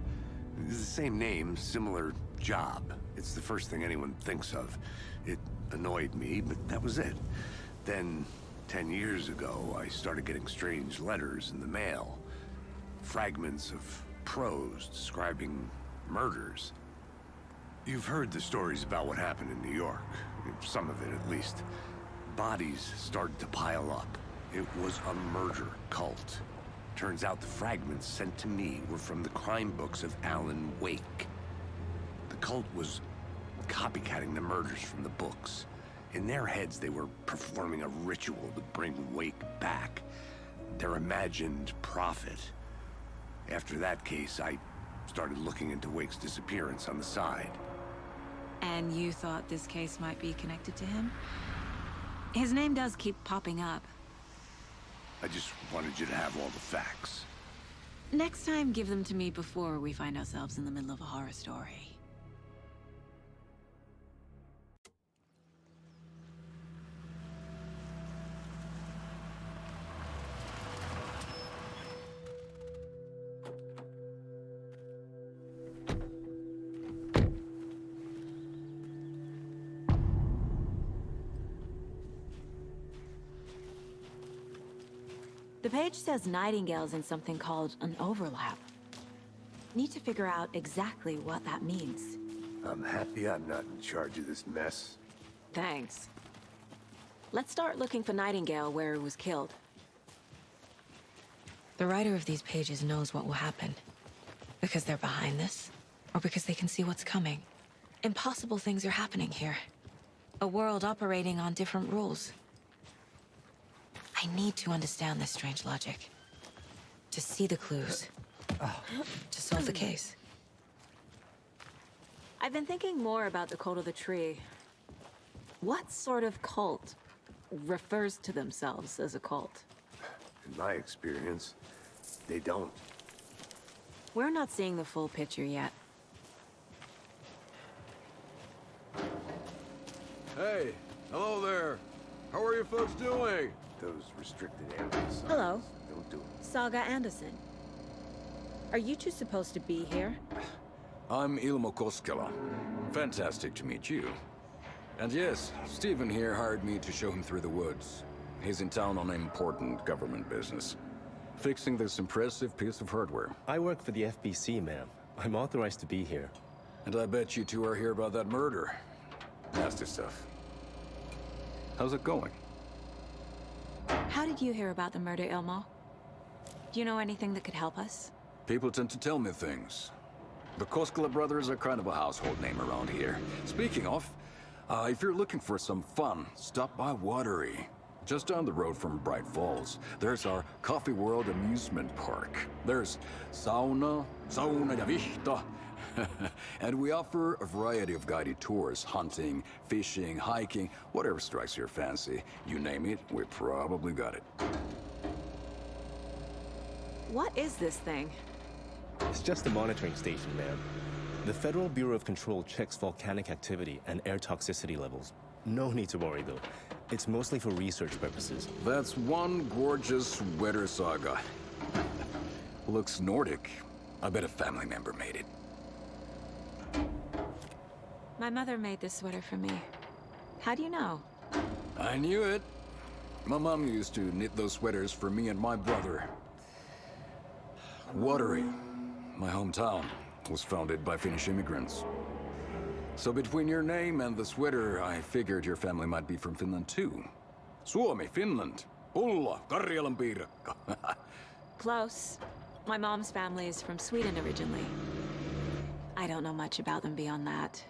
It's the same name, similar job. It's the first thing anyone thinks of. It annoyed me, but that was it. Then, 10 years ago, I started getting strange letters in the mail. Fragments of prose describing murders. You've heard the stories about what happened in New York. Some of it, at least. Bodies started to pile up. It was a murder cult. Turns out the fragments sent to me were from the crime books of Alan Wake. The cult was copycatting the murders from the books. In their heads, they were performing a ritual to bring Wake back. Their imagined prophet. After that case, I started looking into Wake's disappearance on the side. And you thought this case might be connected to him? His name does keep popping up. I just wanted you to have all the facts. Next time, give them to me before we find ourselves in the middle of a horror story. The page says Nightingale's in something called an overlap. Need to figure out exactly what that means. I'm happy I'm not in charge of this mess. Thanks. Let's start looking for Nightingale where he was killed. The writer of these pages knows what will happen. Because they're behind this, or because they can see what's coming. Impossible things are happening here. A world operating on different rules. I need to understand this strange logic. To see the clues. To solve the case. I've been thinking more about the cult of the tree. What sort of cult refers to themselves as a cult? In my experience, they don't. We're not seeing the full picture yet. Hey, hello there. How are you folks doing? Those restricted areas. Hello. Don't do it. Saga Anderson. Are you two supposed to be here? I'm Ilmo Koskela. Fantastic to meet you. And yes, Stephen here hired me to show him through the woods. He's in town on important government business. Fixing this impressive piece of hardware. I work for the FBC, ma'am. I'm authorized to be here. And I bet you two are here about that murder. Nasty stuff. How's it going? How did you hear about the murder, Ilmo? Do you know anything that could help us? People tend to tell me things. The Koskela brothers are kind of a household name around here. Speaking of, if you're looking for some fun, stop by Watery. Just down the road from Bright Falls, there's our Coffee World amusement park. There's sauna ja vihta. And we offer a variety of guided tours, hunting, fishing, hiking, whatever strikes your fancy. You name it, we probably got it. What is this thing? It's just a monitoring station, ma'am. The Federal Bureau of Control checks volcanic activity and air toxicity levels. No need to worry, though. It's mostly for research purposes. That's one gorgeous sweater, Saga. Looks Nordic. I bet a family member made it. My mother made this sweater for me. How do you know? I knew it. My mom used to knit those sweaters for me and my brother. Watery, my hometown, was founded by Finnish immigrants. So between your name and the sweater, I figured your family might be from Finland too. Suomi, Finland. Ulla, Karjalan piirakka. Close. My mom's family is from Sweden originally. I don't know much about them beyond that.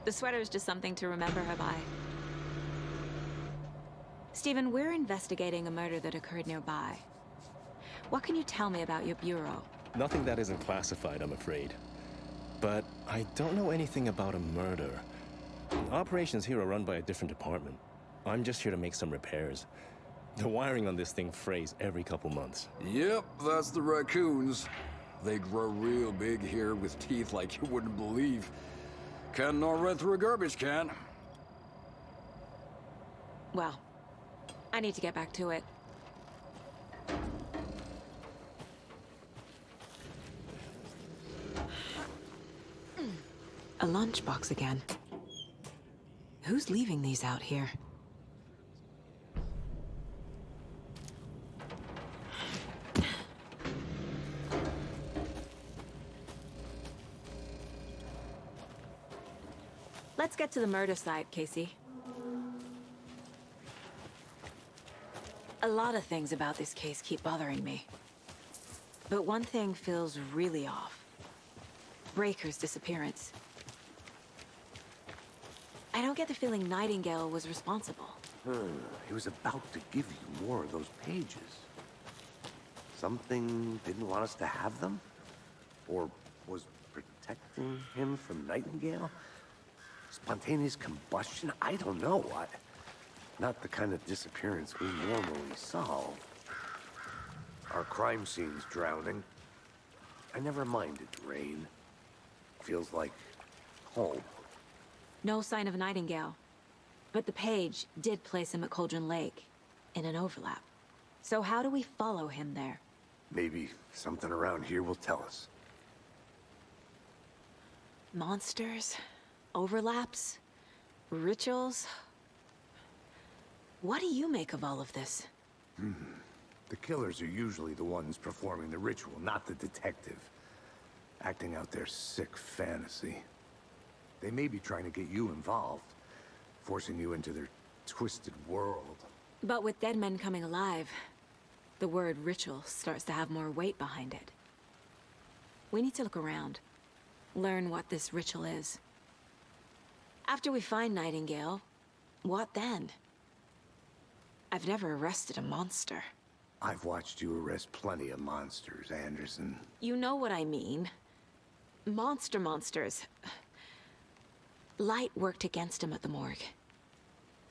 The sweater is just something to remember her by. Stephen, we're investigating a murder that occurred nearby. What can you tell me about your bureau? Nothing that isn't classified, I'm afraid. But I don't know anything about a murder. Operations here are run by a different department. I'm just here to make some repairs. The wiring on this thing frays every couple months. Yep, that's the raccoons. They grow real big here with teeth like you wouldn't believe. Can't gnaw right through a garbage can. Well, I need to get back to it. A lunchbox again. Who's leaving these out here? Let's get to the murder site, Casey. A lot of things about this case keep bothering me. But one thing feels really off. Breaker's disappearance. I don't get the feeling Nightingale was responsible. He was about to give you more of those pages. Something didn't want us to have them? Or was protecting him from Nightingale? Spontaneous combustion? I don't know. Not the kind of disappearance we normally solve. Our crime scene's drowning. I never minded rain. Feels like home. No sign of Nightingale. But the page did place him at Cauldron Lake, in an overlap. So how do we follow him there? Maybe something around here will tell us. Monsters? Overlaps? Rituals? What do you make of all of this? The killers are usually the ones performing the ritual, not the detective. Acting out their sick fantasy. They may be trying to get you involved, forcing you into their twisted world. But with dead men coming alive, the word ritual starts to have more weight behind it. We need to look around, learn what this ritual is. After we find Nightingale, what then? I've never arrested a monster. I've watched you arrest plenty of monsters, Anderson. You know what I mean. Monsters. Light worked against him at the morgue.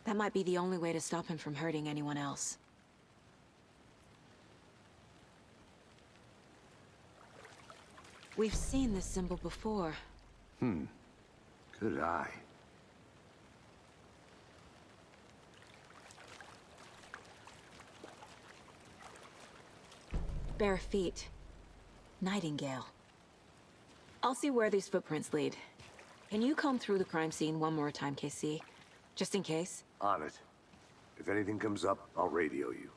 That might be the only way to stop him from hurting anyone else. We've seen this symbol before. Good eye. Bare feet. Nightingale. I'll see where these footprints lead. Can you comb through the crime scene one more time, KC? Just in case? On it. If anything comes up, I'll radio you.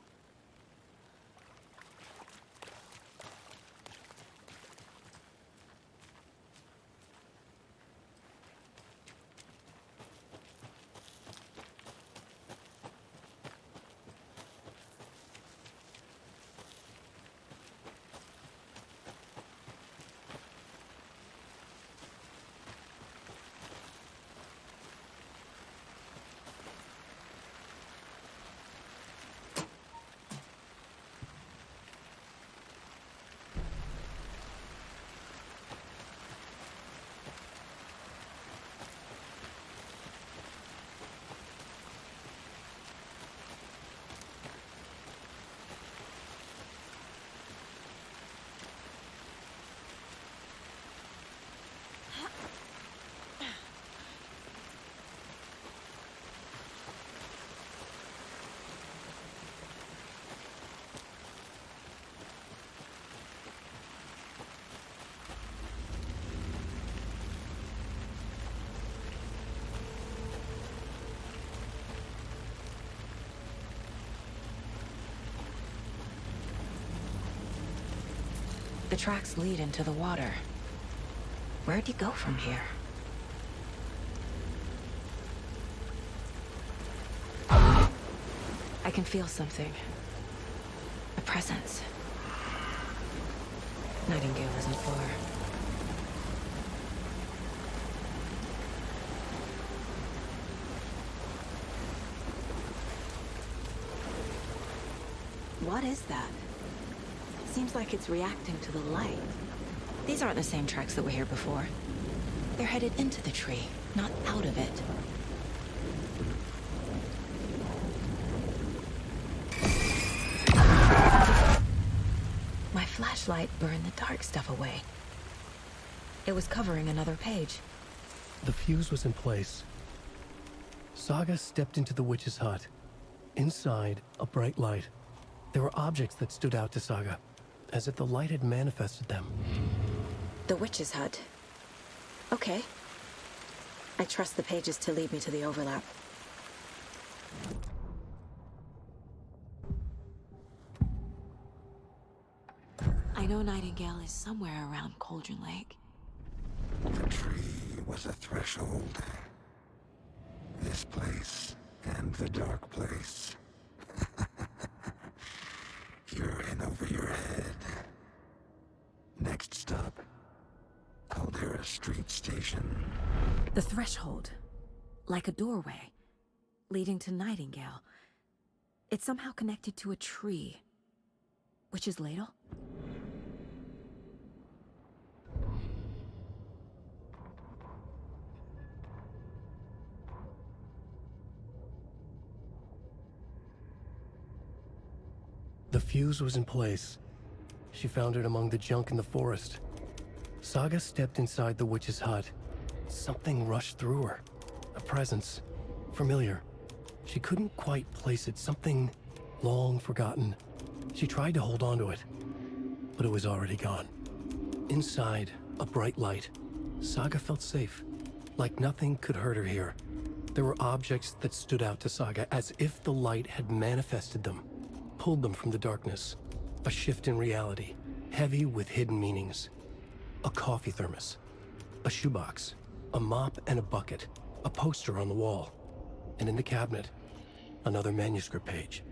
The tracks lead into the water. Where'd he go from here? I can feel something. A presence. Nightingale isn't far. What is that? Seems like it's reacting to the light. These aren't the same tracks that were here before. They're headed into the tree, not out of it. My flashlight burned the dark stuff away. It was covering another page. The fuse was in place. Saga stepped into the witch's hut. Inside, a bright light. There were objects that stood out to Saga, as if the light had manifested them. The witch's hut. Okay. I trust the pages to lead me to the overlap. I know Nightingale is somewhere around Cauldron Lake. The tree was a threshold. This place and the dark place. You're in over your head. Next stop, Caldera Street Station. The threshold. Like a doorway. Leading to Nightingale. It's somehow connected to a tree. Witch's ladle? The fuse was in place. She found it among the junk in the forest. Saga stepped inside the witch's hut. Something rushed through her. A presence. Familiar. She couldn't quite place it. Something long forgotten. She tried to hold on to it, but it was already gone. Inside, a bright light. Saga felt safe. Like nothing could hurt her here. There were objects that stood out to Saga as if the light had manifested them. Pulled them from the darkness. A shift in reality, heavy with hidden meanings. A coffee thermos, a shoebox, a mop and a bucket, a poster on the wall, and in the cabinet, another manuscript page.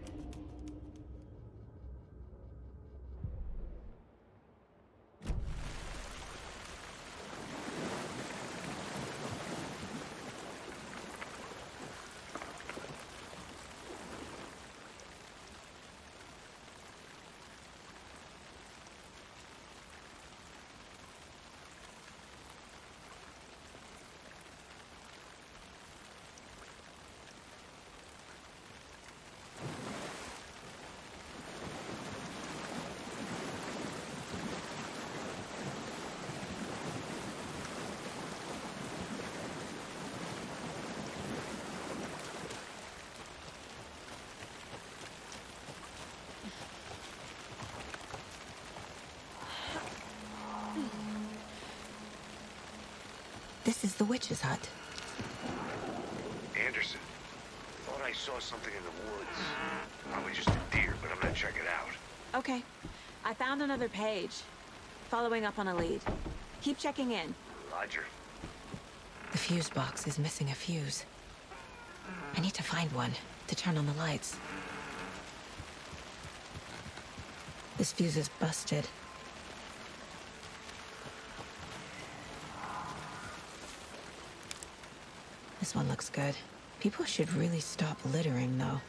This is the witch's hut. Anderson, thought I saw something in the woods. Probably just a deer, but I'm gonna check it out. Okay. I found another page. Following up on a lead. Keep checking in. Roger. The fuse box is missing a fuse. I need to find one to turn on the lights. This fuse is busted. This one looks good. People should really stop littering, though.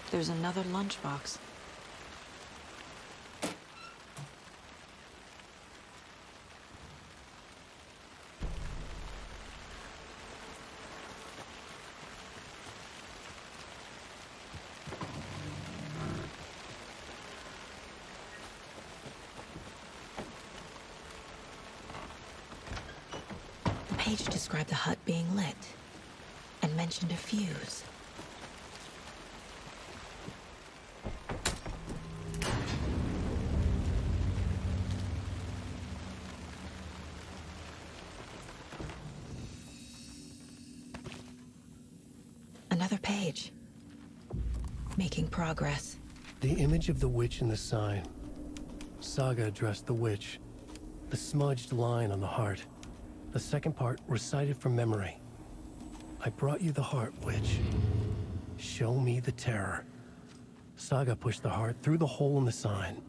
There's another lunchbox. The page described the hut being lit and mentioned a fuse. Another page. Making progress. The image of the witch in the sign. Saga addressed the witch. The smudged line on the heart. The second part recited from memory. I brought you the heart, witch. Show me the terror. Saga pushed the heart through the hole in the sign.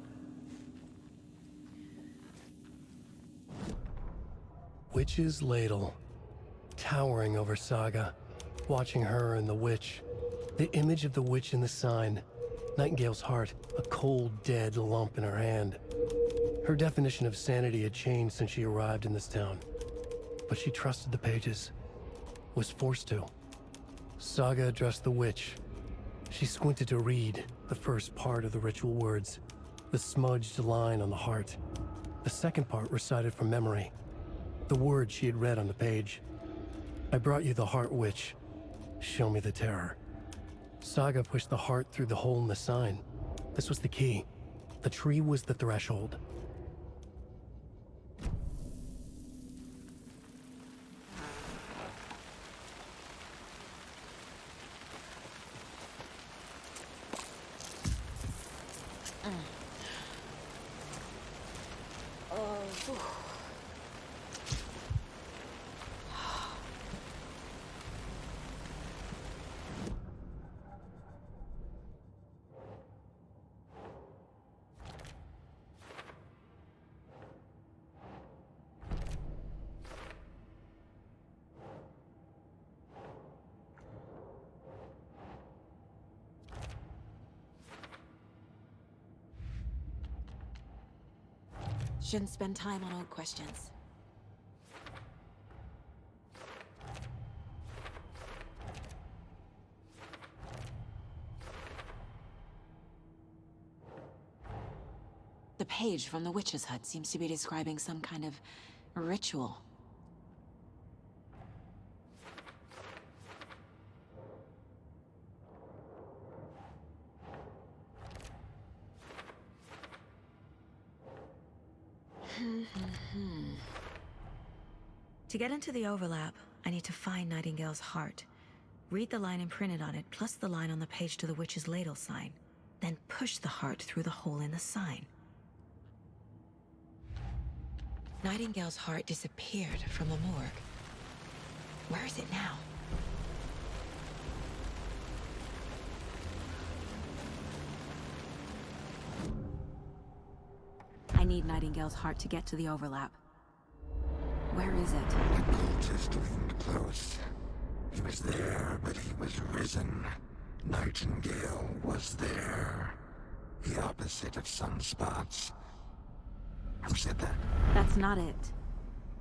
Witch's ladle. Towering over Saga. Watching her and the witch. The image of the witch in the sign. Nightingale's heart, a cold, dead lump in her hand. Her definition of sanity had changed since she arrived in this town. But she trusted the pages. Was forced to. Saga addressed the witch. She squinted to read the first part of the ritual words, the smudged line on the heart. The second part recited from memory, the words she had read on the page. I brought you the heart, witch. Show me the terror. Saga pushed the heart through the hole in the sign. This was the key. The tree was the threshold. Shouldn't spend time on old questions. The page from the witch's hut seems to be describing some kind of ritual. To get into the overlap, I need to find Nightingale's heart. Read the line imprinted on it, plus the line on the page to the witch's ladle sign. Then push the heart through the hole in the sign. Nightingale's heart disappeared from Lamoura. Where is it now? I need Nightingale's heart to get to the overlap. Where is it? The cultist leaned close. He was there, but he was risen. Nightingale was there. The opposite of sunspots. Who said that? That's not it.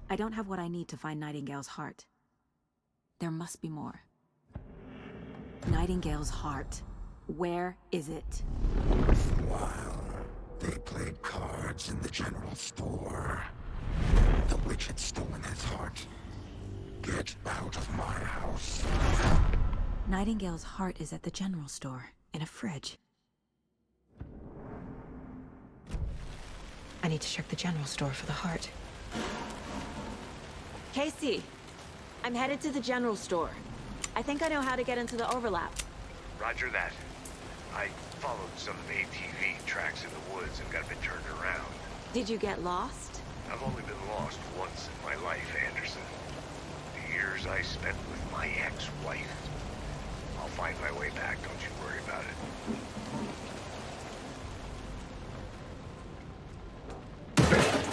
I don't have what I need to find Nightingale's heart. There must be more. Nightingale's heart. Where is it? While they played cards in the general store, the witch had stolen his heart. Get out of my house. Nightingale's heart is at the general store, in a fridge. I need to check the general store for the heart. Casey, I'm headed to the general store. I think I know how to get into the overlap. Roger that. I followed some ATV tracks in the woods and got a bit turned around. Did you get lost? I've only been lost once in my life, Anderson. The years I spent with my ex-wife. I'll find my way back, don't you worry about it.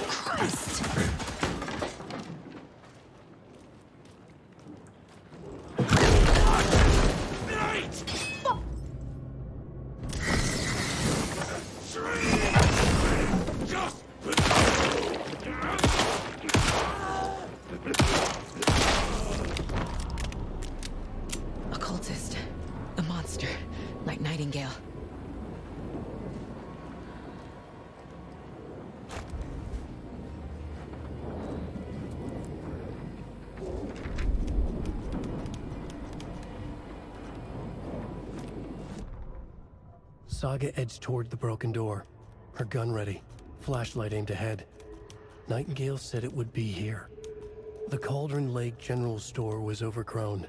Christ! Occultist. A monster. Like Nightingale. Saga edged toward the broken door, her gun ready, flashlight aimed ahead. Nightingale said it would be here. The Cauldron Lake General Store was overgrown,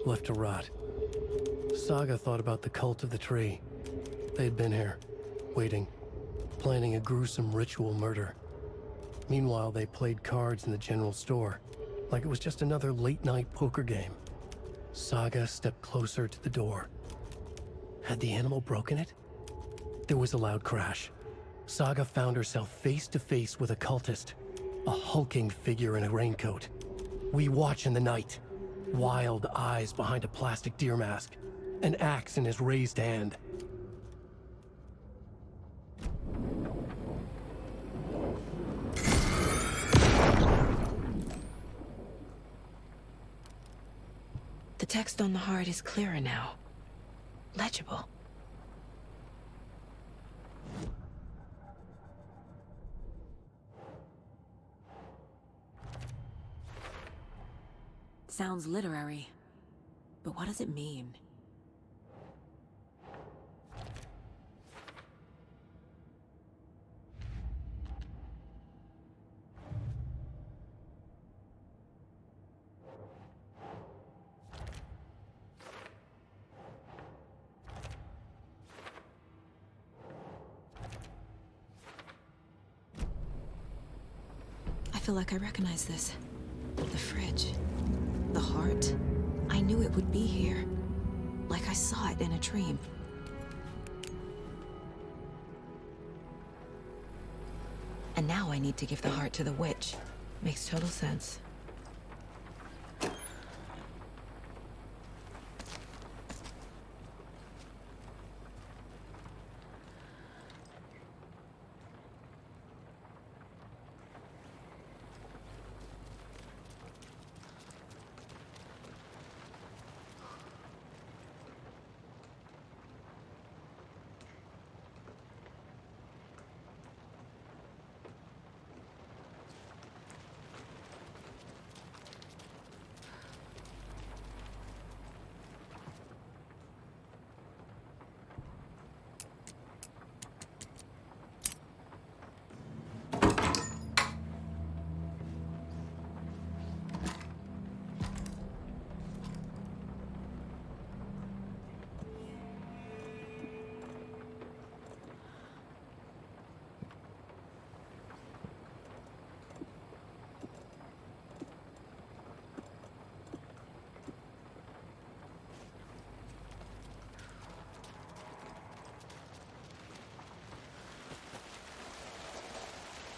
left to rot. Saga thought about the cult of the tree. They had been here, waiting, planning a gruesome ritual murder. Meanwhile, they played cards in the general store, like it was just another late-night poker game. Saga stepped closer to the door. Had the animal broken it? There was a loud crash. Saga found herself face to face with a cultist, a hulking figure in a raincoat. We watch in the night. Wild eyes behind a plastic deer mask, an axe in his raised hand. The text on the heart is clearer now. Legible. Sounds literary, but what does it mean? I feel like I recognize this. The fridge. The heart. I knew it would be here. Like I saw it in a dream. And now I need to give the heart to the witch. Makes total sense.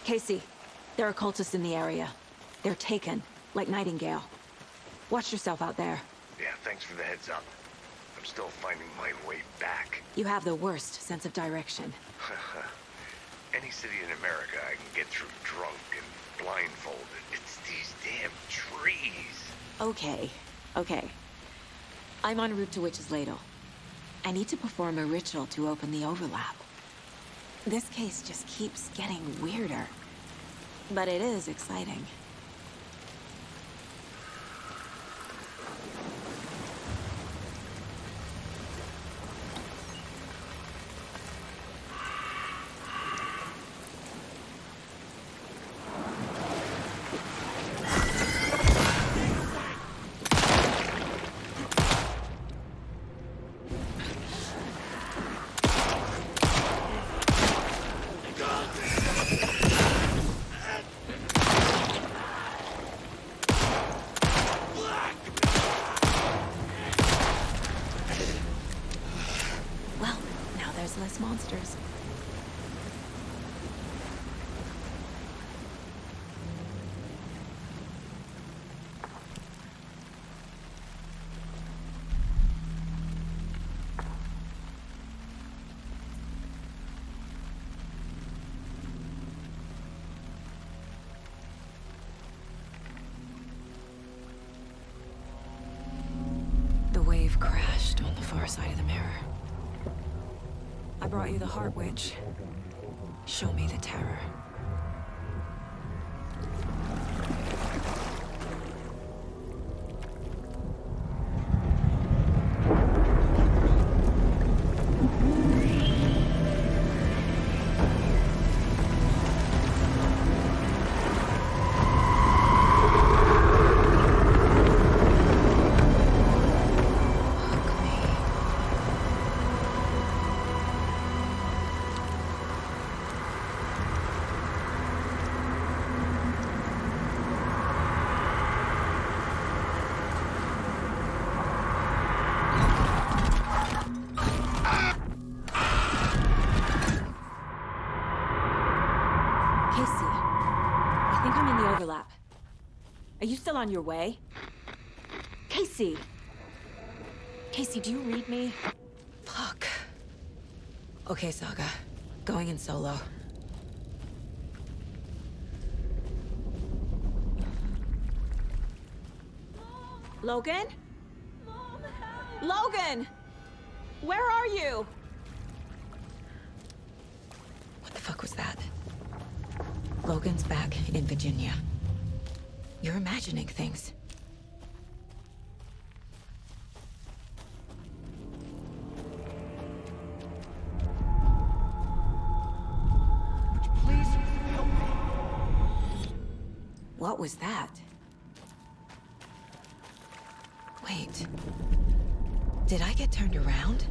Casey, there are cultists in the area. They're taken, like Nightingale. Watch yourself out there. Yeah, thanks for the heads up. I'm still finding my way back. You have the worst sense of direction. Any city in America I can get through drunk and blindfolded. It's these damn trees. Okay. I'm en route to Witch's Ladle. I need to perform a ritual to open the overlap. This case just keeps getting weirder. But it is exciting. Less monsters. The wave crashed on the far side of the mirror. I brought you the Heart Witch. Show me the terror. Are you still on your way? Casey! Casey, do you read me? Fuck. Okay, Saga. Going in solo. Logan? Logan! Where are you? What the fuck was that? Logan's back in Virginia. You're imagining things. Please help me. What was that? Wait. Did I get turned around?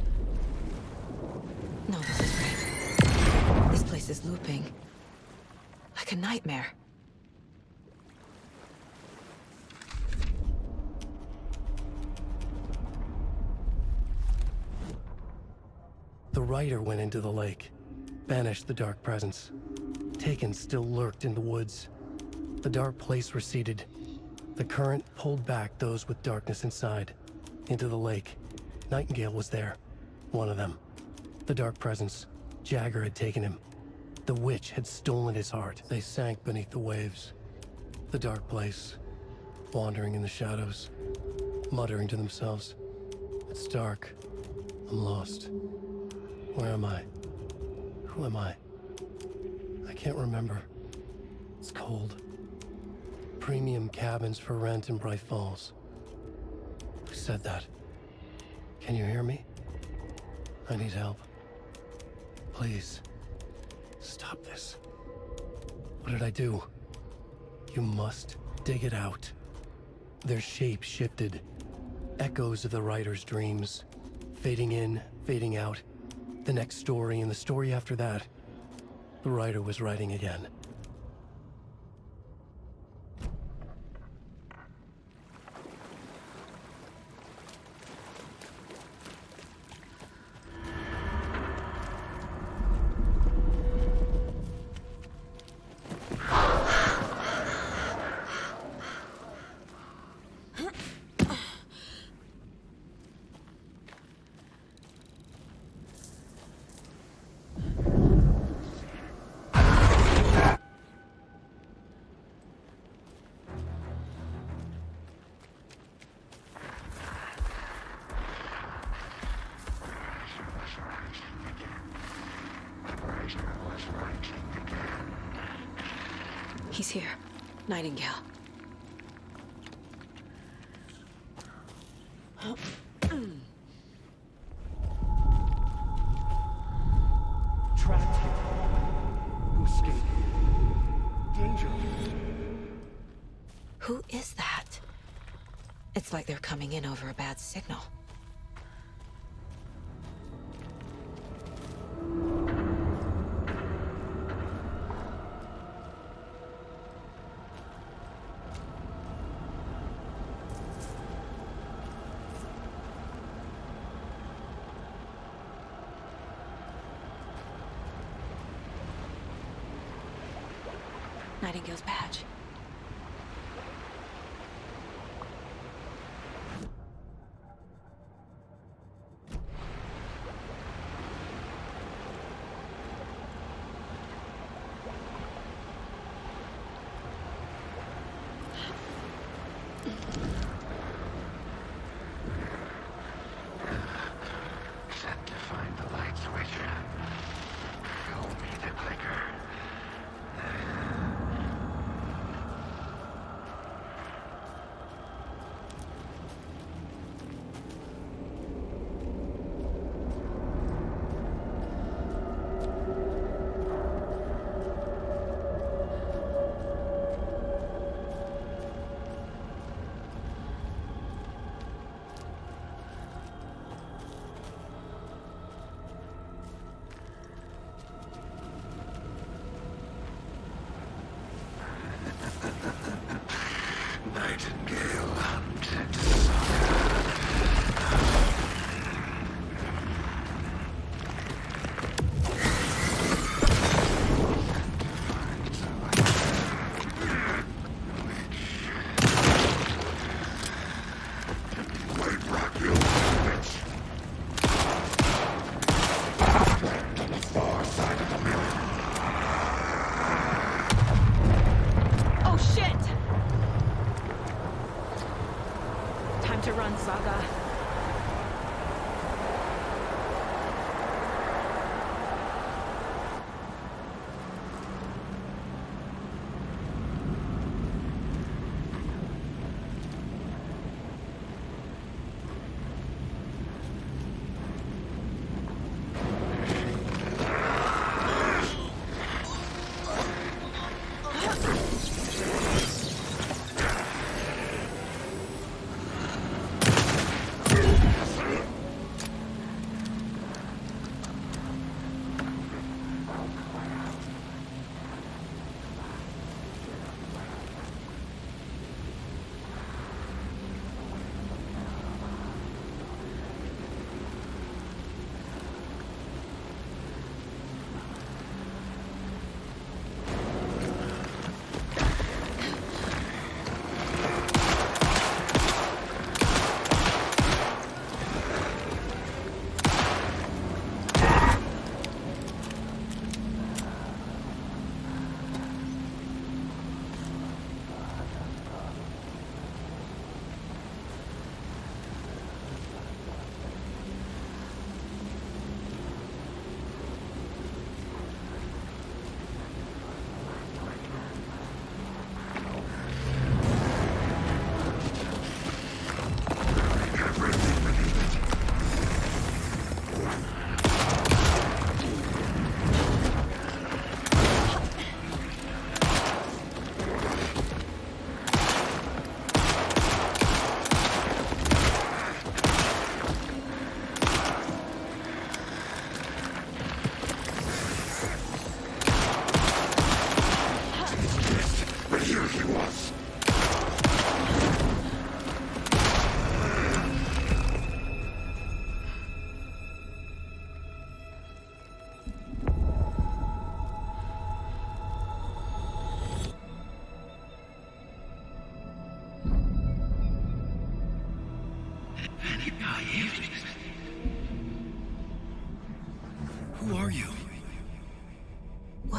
No, this is right. This place is looping. Like a nightmare. The rider went into the lake, banished the dark presence. Taken still lurked in the woods. The dark place receded. The current pulled back those with darkness inside, into the lake. Nightingale was there, one of them. The dark presence, Jagger had taken him. The witch had stolen his heart. They sank beneath the waves. The dark place, wandering in the shadows, muttering to themselves. It's dark. I'm lost. Where am I? Who am I? I can't remember. It's cold. Premium cabins for rent in Bright Falls. Who said that? Can you hear me? I need help. Please. Stop this. What did I do? You must dig it out. Their shape shifted. Echoes of the writer's dreams. Fading in, fading out. The next story and the story after that. The writer was writing again. He's here. Nightingale. Trapped here. You escaped. Danger. Who is that? It's like they're coming in over a bad signal. Nightingale's badge. Set to find the light switch. Show me the clicker.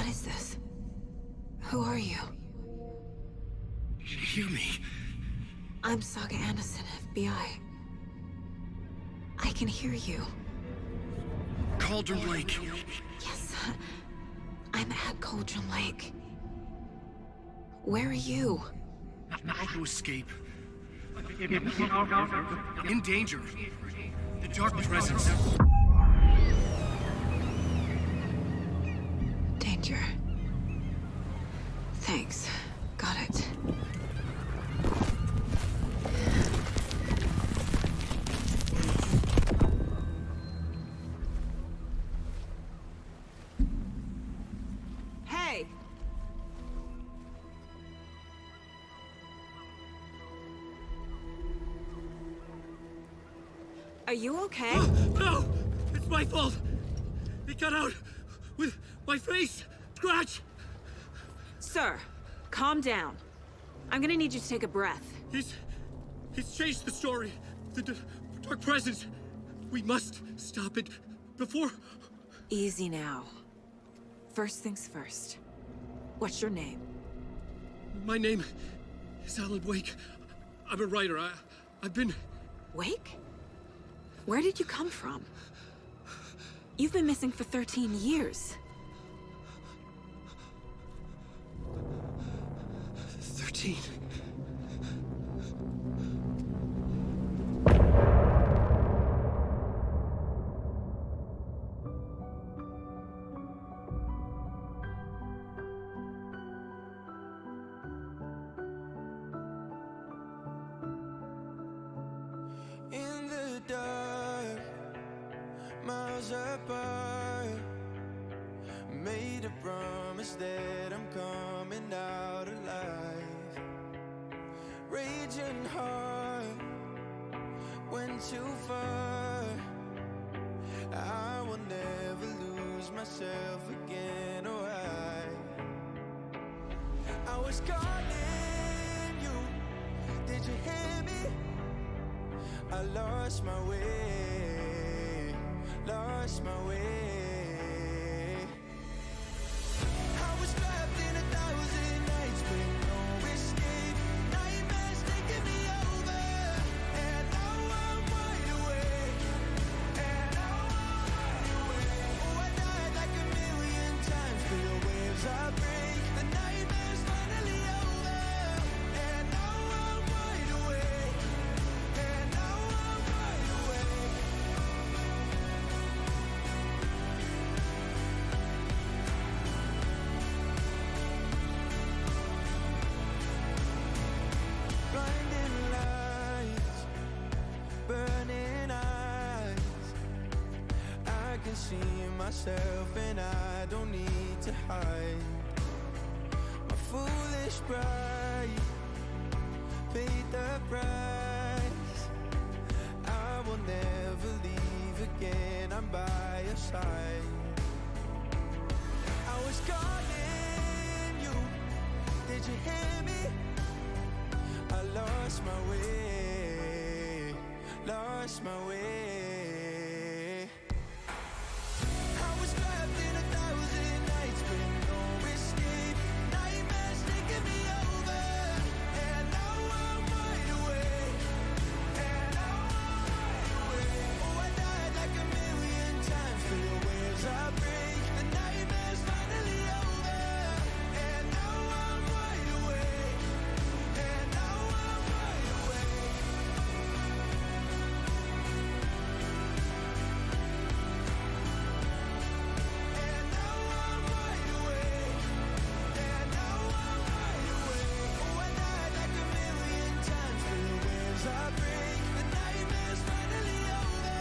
is this? Who are you? Hear me. I'm Saga Anderson, FBI. I can hear you. Cauldron Lake. Yes, I'm at Cauldron Lake. Where are you? How to escape. In danger. The dark presence. Danger. Thanks. Got it. Hey! Are you okay? No! It's my fault! It got out with my face! Scratch! Sir, calm down. I'm gonna need you to take a breath. He's changed the story. The dark presence. We must stop it before... Easy now. First things first. What's your name? My name is Alan Wake. I'm a writer. I've been... Wake? Where did you come from? You've been missing for 13 years. 13. In the dark, miles apart, made a promise that I'm coming out alive. Raging heart, went too far. I will never lose myself again, oh I was calling you, did you hear me? I lost my way, lost my way. I was trapped in 1,000 nights with no escape. Nightmares taking me over, and now I'm wide awake. And now I'm wide awake. Oh, I died like 1,000,000 times, feel the waves I break. The nightmare's finally over, and now I'm wide awake. And now I'm wide awake. Blinding lights, burning eyes. I can see myself and I don't need to hide. My foolish pride paid the price. I will never leave again, I'm by your side. I was calling you, did you hear me? I lost my way, lost my way. I was trapped in 1,000 nights with no escape. Nightmares taking me over, and now I'm wide awake. And now I'm wide awake. Oh, I died like 1,000,000 times, feel the waves I break. The nightmare's finally over, and now I'm wide awake. And now I'm wide awake. And now I'm wide awake. And now I'm wide awake. Oh, I died like 1,000,000 times, feel the waves I break. The nightmare's finally over,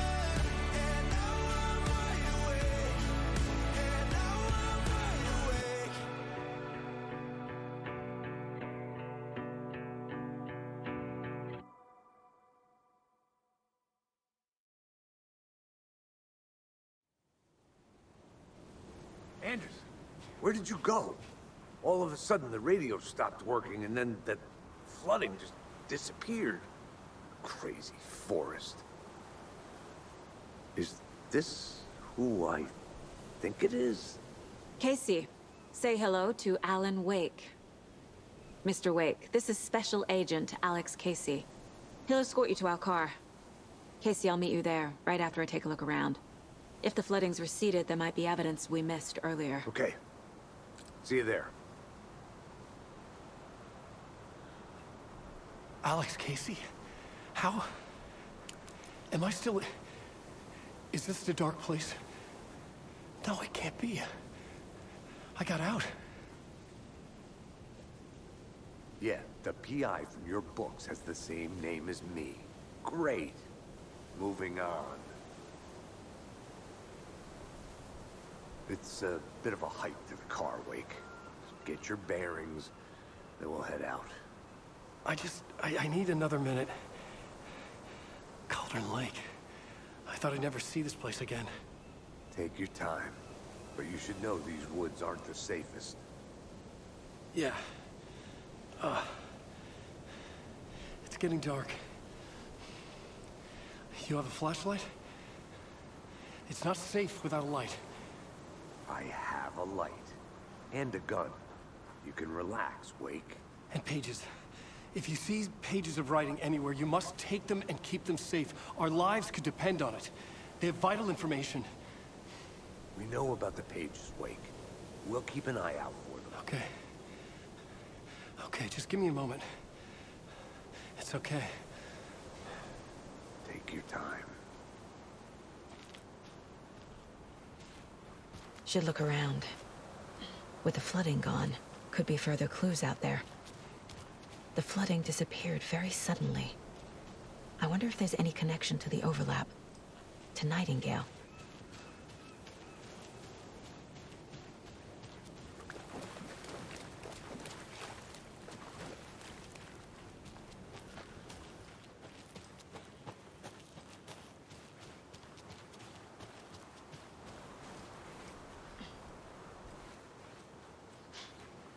and now I'm wide awake. And now I'm wide awake. Anderson, where did you go? All of a sudden, the radio stopped working, and then that flooding just disappeared. Crazy forest. Is this who I think it is? Casey, Say hello to Alan Wake. Mr. Wake, this is Special Agent Alex Casey. He'll escort you to our car. Casey, I'll meet you there, right after I take a look around. If the flooding's receded, there might be evidence we missed earlier. Okay. See you there. Alex Casey? How? Am I still... Is this the dark place? No, it can't be. I got out. Yeah, the PI from your books has the same name as me. Great. Moving on. It's a bit of a hike to the car, Wake. So get your bearings, then we'll head out. I need another minute. Cauldron Lake. I thought I'd never see this place again. Take your time. But you should know these woods aren't the safest. Yeah. It's getting dark. You have a flashlight? It's not safe without a light. I have a light. And a gun. You can relax, Wake. And pages. If you see pages of writing anywhere, you must take them and keep them safe. Our lives could depend on it. They have vital information. We know about the pages, Wake. We'll keep an eye out for them. Okay. Okay, just give me a moment. It's okay. Take your time. Should look around. With the flooding gone, could be further clues out there. The flooding disappeared very suddenly. I wonder if there's any connection to the overlap. To Nightingale.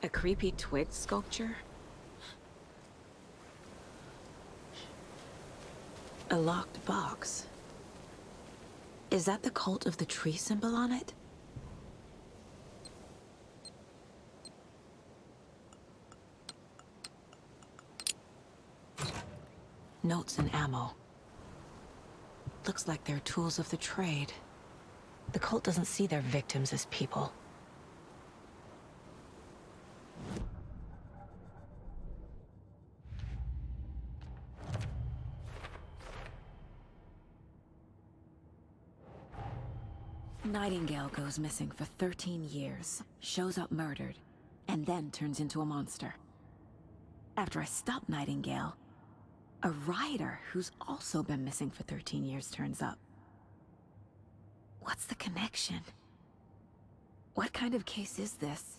A creepy twig sculpture? A locked box. Is that the cult of the tree symbol on it? Notes and ammo. Looks like they're tools of the trade. The cult doesn't see their victims as people. Nightingale goes missing for 13 years, shows up murdered, and then turns into a monster. After I stop Nightingale, a rider who's also been missing for 13 years turns up. What's the connection? What kind of case is this?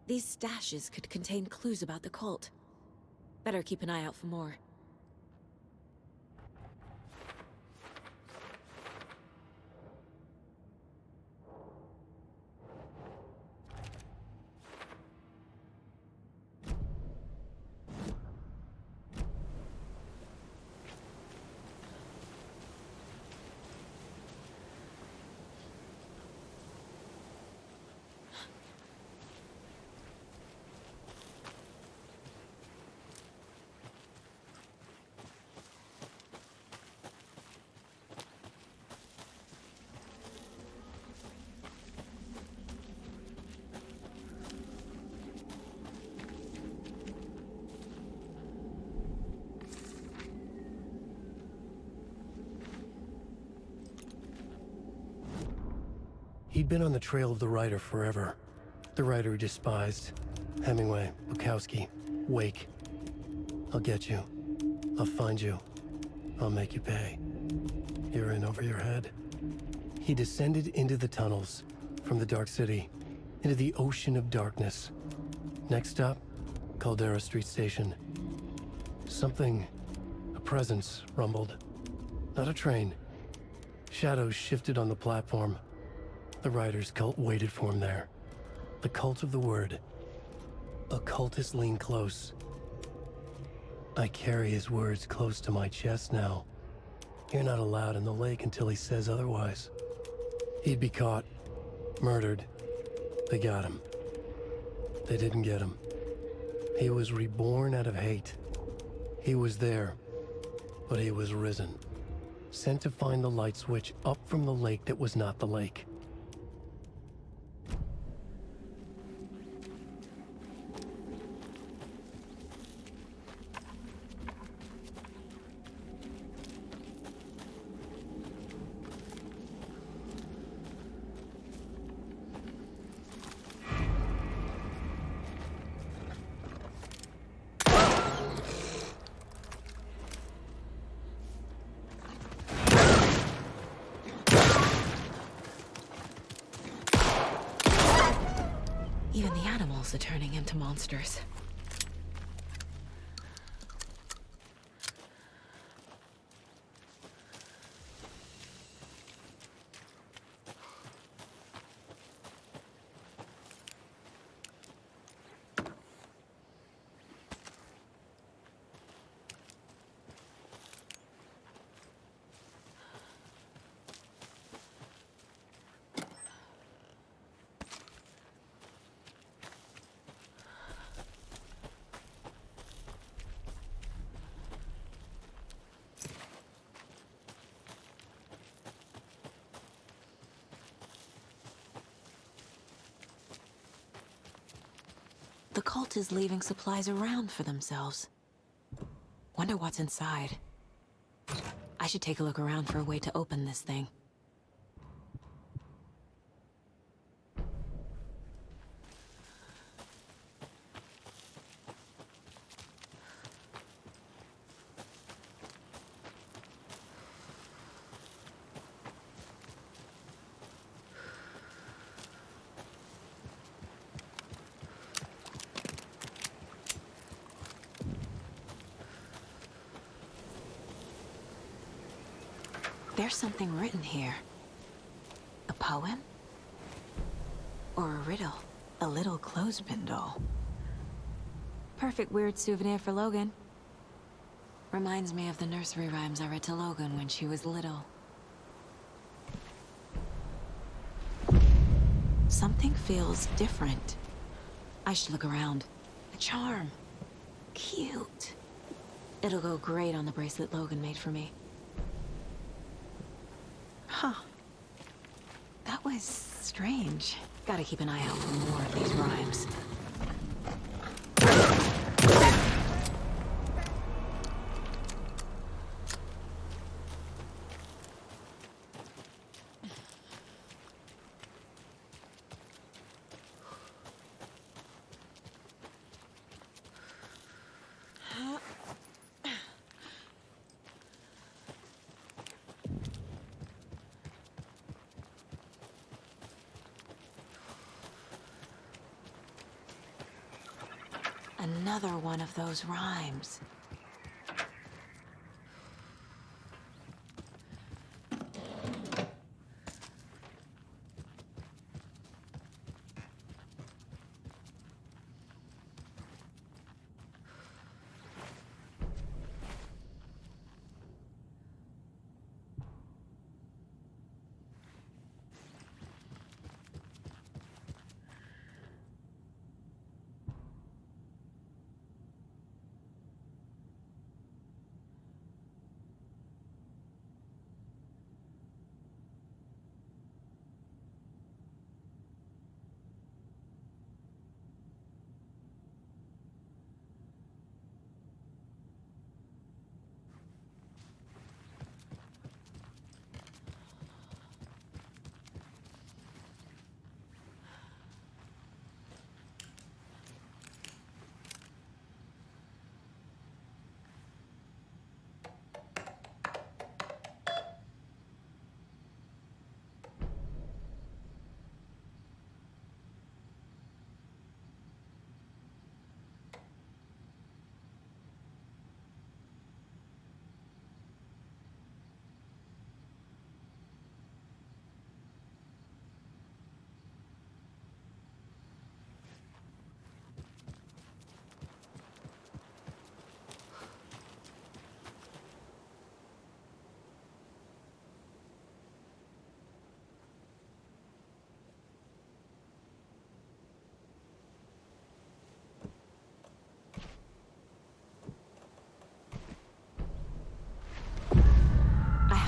These stashes could contain clues about the cult. Better keep an eye out for more. He'd been on the trail of the writer forever. The writer he despised. Hemingway, Bukowski, Wake. I'll get you. I'll find you. I'll make you pay. You're in over your head. He descended into the tunnels, from the Dark City, into the ocean of darkness. Next stop, Caldera Street Station. Something presence rumbled. Not a train. Shadows shifted on the platform. The rider's cult waited for him there. The cult of the word. Occultists lean close. I carry his words close to my chest now. You're not allowed in the lake until he says otherwise. He'd be caught, murdered. They got him. They didn't get him. He was reborn out of hate. He was there, but he was risen. Sent to find the light switch up from the lake that was not the lake. Even the animals are turning into monsters. The cult is leaving supplies around for themselves. Wonder what's inside. I should take a look around for a way to open this thing. There's something written here. A poem? Or a riddle? A little clothespin doll. Perfect weird souvenir for Logan. Reminds me of the nursery rhymes I read to Logan when she was little. Something feels different. I should look around. A charm. Cute. It'll go great on the bracelet Logan made for me. Huh. That was strange. Gotta keep an eye out for more of these rhymes. Another one of those rhymes.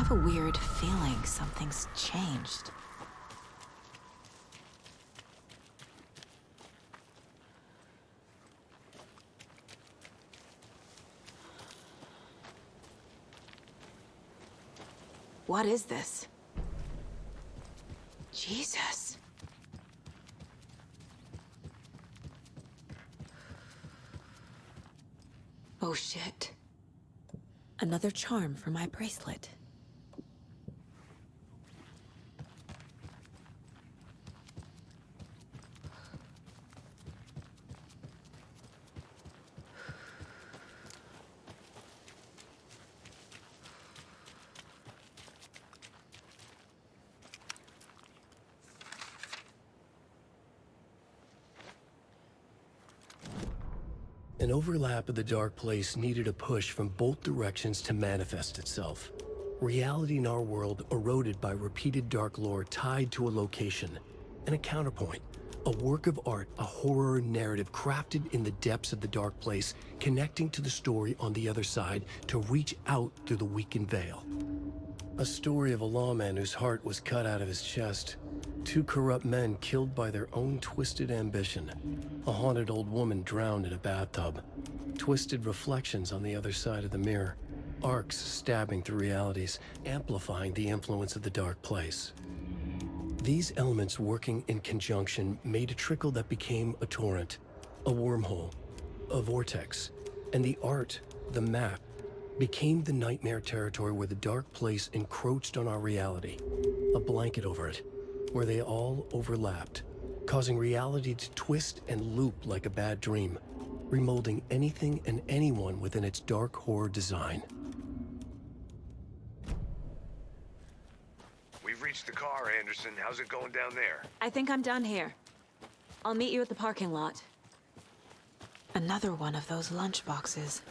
have a weird feeling something's changed. What is this? Jesus. Oh shit. Another charm for my bracelet. An overlap of the dark place needed a push from both directions to manifest itself. Reality in our world eroded by repeated dark lore tied to a location, and a counterpoint, a work of art, a horror narrative crafted in the depths of the dark place, connecting to the story on the other side to reach out through the weakened veil. A story of a lawman whose heart was cut out of his chest. Two corrupt men killed by their own twisted ambition. A haunted old woman drowned in a bathtub. Twisted reflections on the other side of the mirror. Arcs stabbing through realities, amplifying the influence of the dark place. These elements working in conjunction made a trickle that became a torrent, a wormhole, a vortex, and the art, the map, became the nightmare territory where the dark place encroached on our reality, a blanket over it, where they all overlapped, causing reality to twist and loop like a bad dream, remolding anything and anyone within its dark horror design. We've reached the car, Anderson. How's it going down there? I think I'm done here. I'll meet you at the parking lot. Another one of those lunch boxes.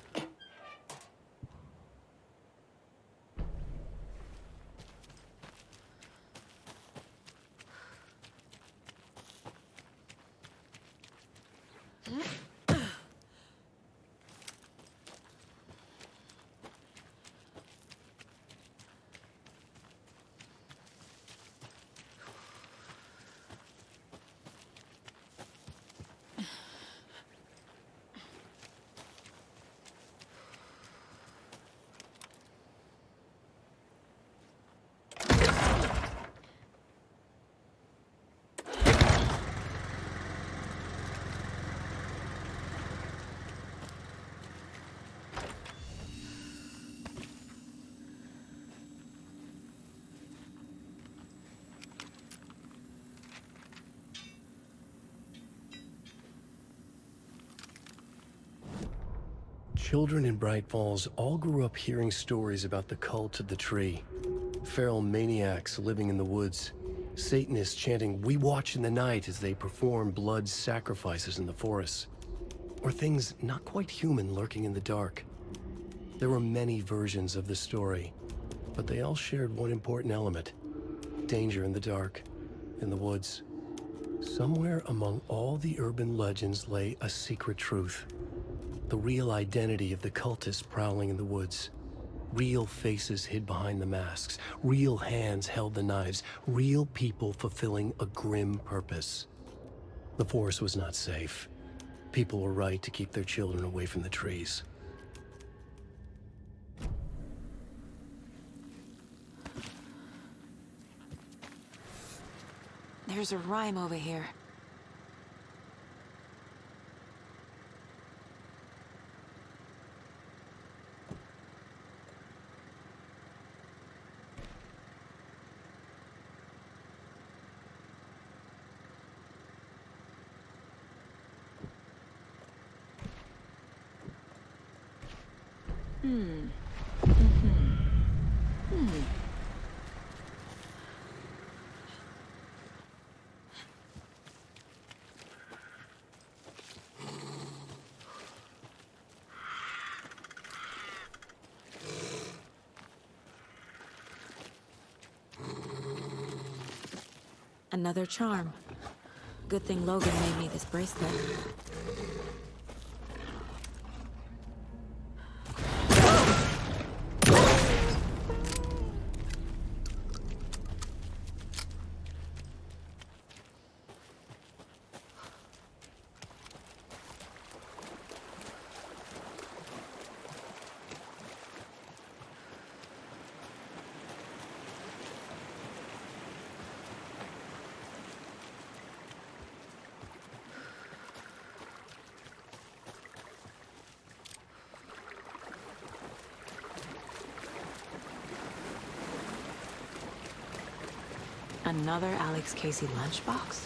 Children in Bright Falls all grew up hearing stories about the cult of the tree. Feral maniacs living in the woods. Satanists chanting, "We watch in the night," as they perform blood sacrifices in the forests. Or things not quite human lurking in the dark. There were many versions of the story, but they all shared one important element. Danger in the dark, in the woods. Somewhere among all the urban legends lay a secret truth. The real identity of the cultists prowling in the woods. Real faces hid behind the masks. Real hands held the knives. Real people fulfilling a grim purpose. The forest was not safe. People were right to keep their children away from the trees. There's a rhyme over here. Another charm. Good thing Logan made me this bracelet. Another Alex Casey lunchbox?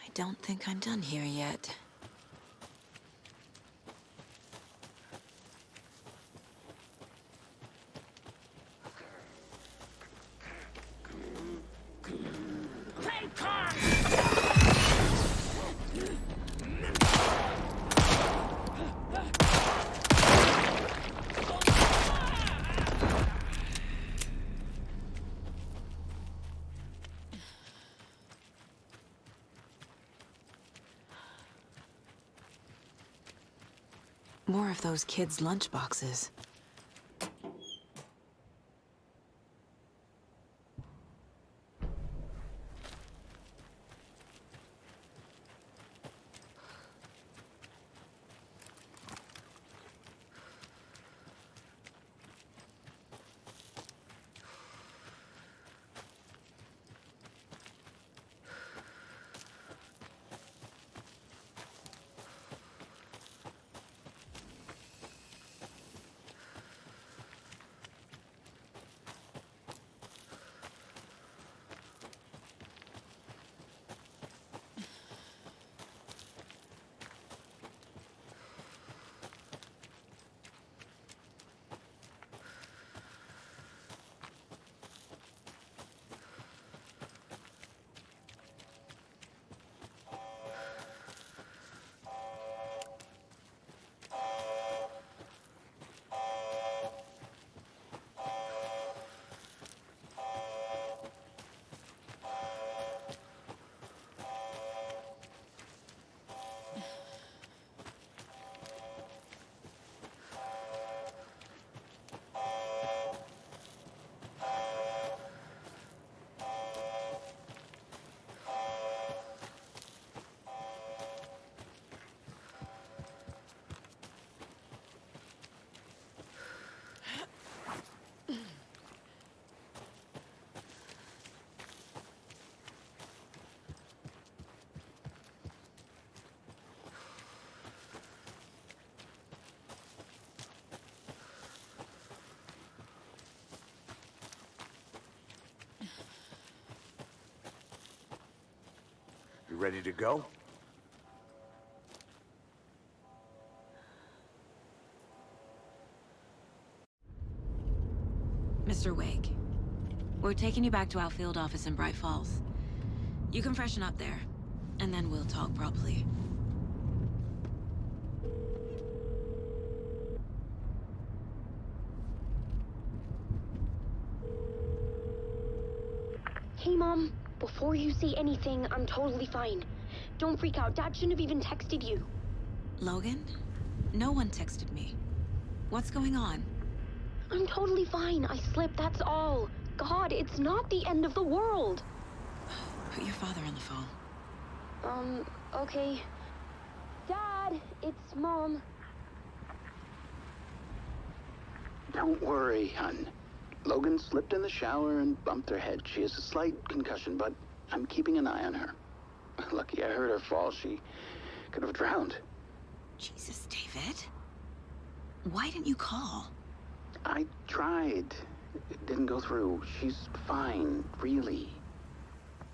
I don't think I'm done here yet. More of those kids' lunchboxes. You ready to go? Mr. Wake, we're taking you back to our field office in Bright Falls. You can freshen up there, and then we'll talk properly. Hey, Mom. Before you say anything, I'm totally fine. Don't freak out. Dad shouldn't have even texted you. Logan? No one texted me. What's going on? I'm totally fine. I slipped, that's all. God, it's not the end of the world. Put your father on the phone. Okay. Dad, it's Mom. Don't worry, hon. Logan slipped in the shower and bumped her head. She has a slight concussion, but I'm keeping an eye on her. Lucky I heard her fall. She could have drowned. Jesus, David. Why didn't you call? I tried. It didn't go through. She's fine, really.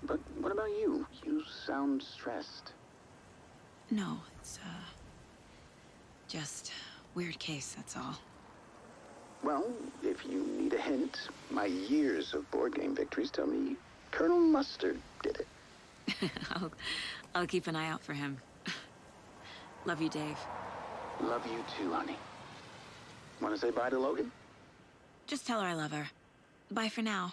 But what about you? You sound stressed. No, it's, just weird case, that's all. Well, if you need a hint, my years of board game victories tell me Colonel Mustard did it. I'll keep an eye out for him. Love you, Dave. Love you too, honey. Want to say bye to Logan? Just tell her I love her. Bye for now.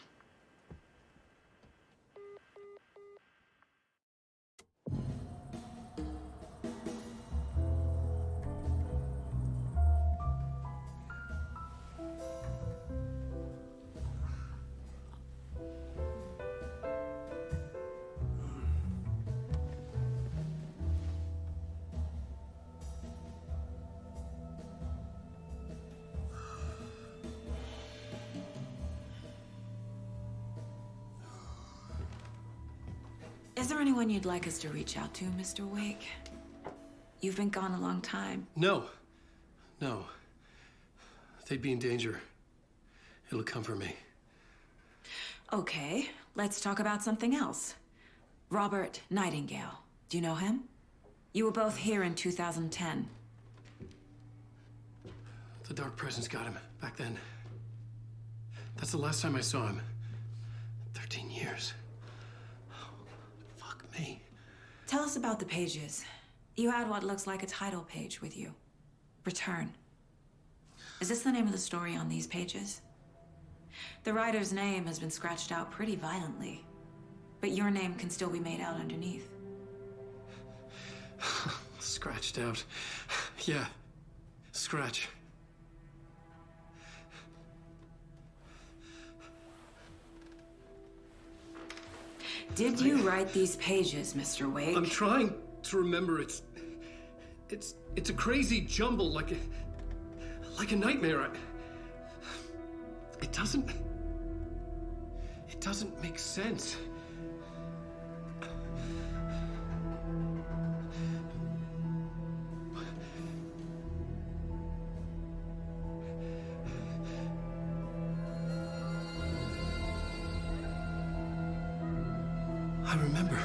Is there anyone you'd like us to reach out to, Mr. Wake? You've been gone a long time. No. No. They'd be in danger. It'll come for me. Okay, let's talk about something else. Robert Nightingale. Do you know him? You were both here in 2010. The Dark Presence got him back then. That's the last time I saw him. 13 years. Oh, fuck me. Tell us about the pages. You had what looks like a title page with you. Return. Is this the name of the story on these pages? The writer's name has been scratched out pretty violently, but your name can still be made out underneath. Scratched out. Yeah. Scratch. Did you write these pages, Mr. Wake? I'm trying to remember. It's a crazy jumble, like a nightmare. It doesn't make sense. I remember.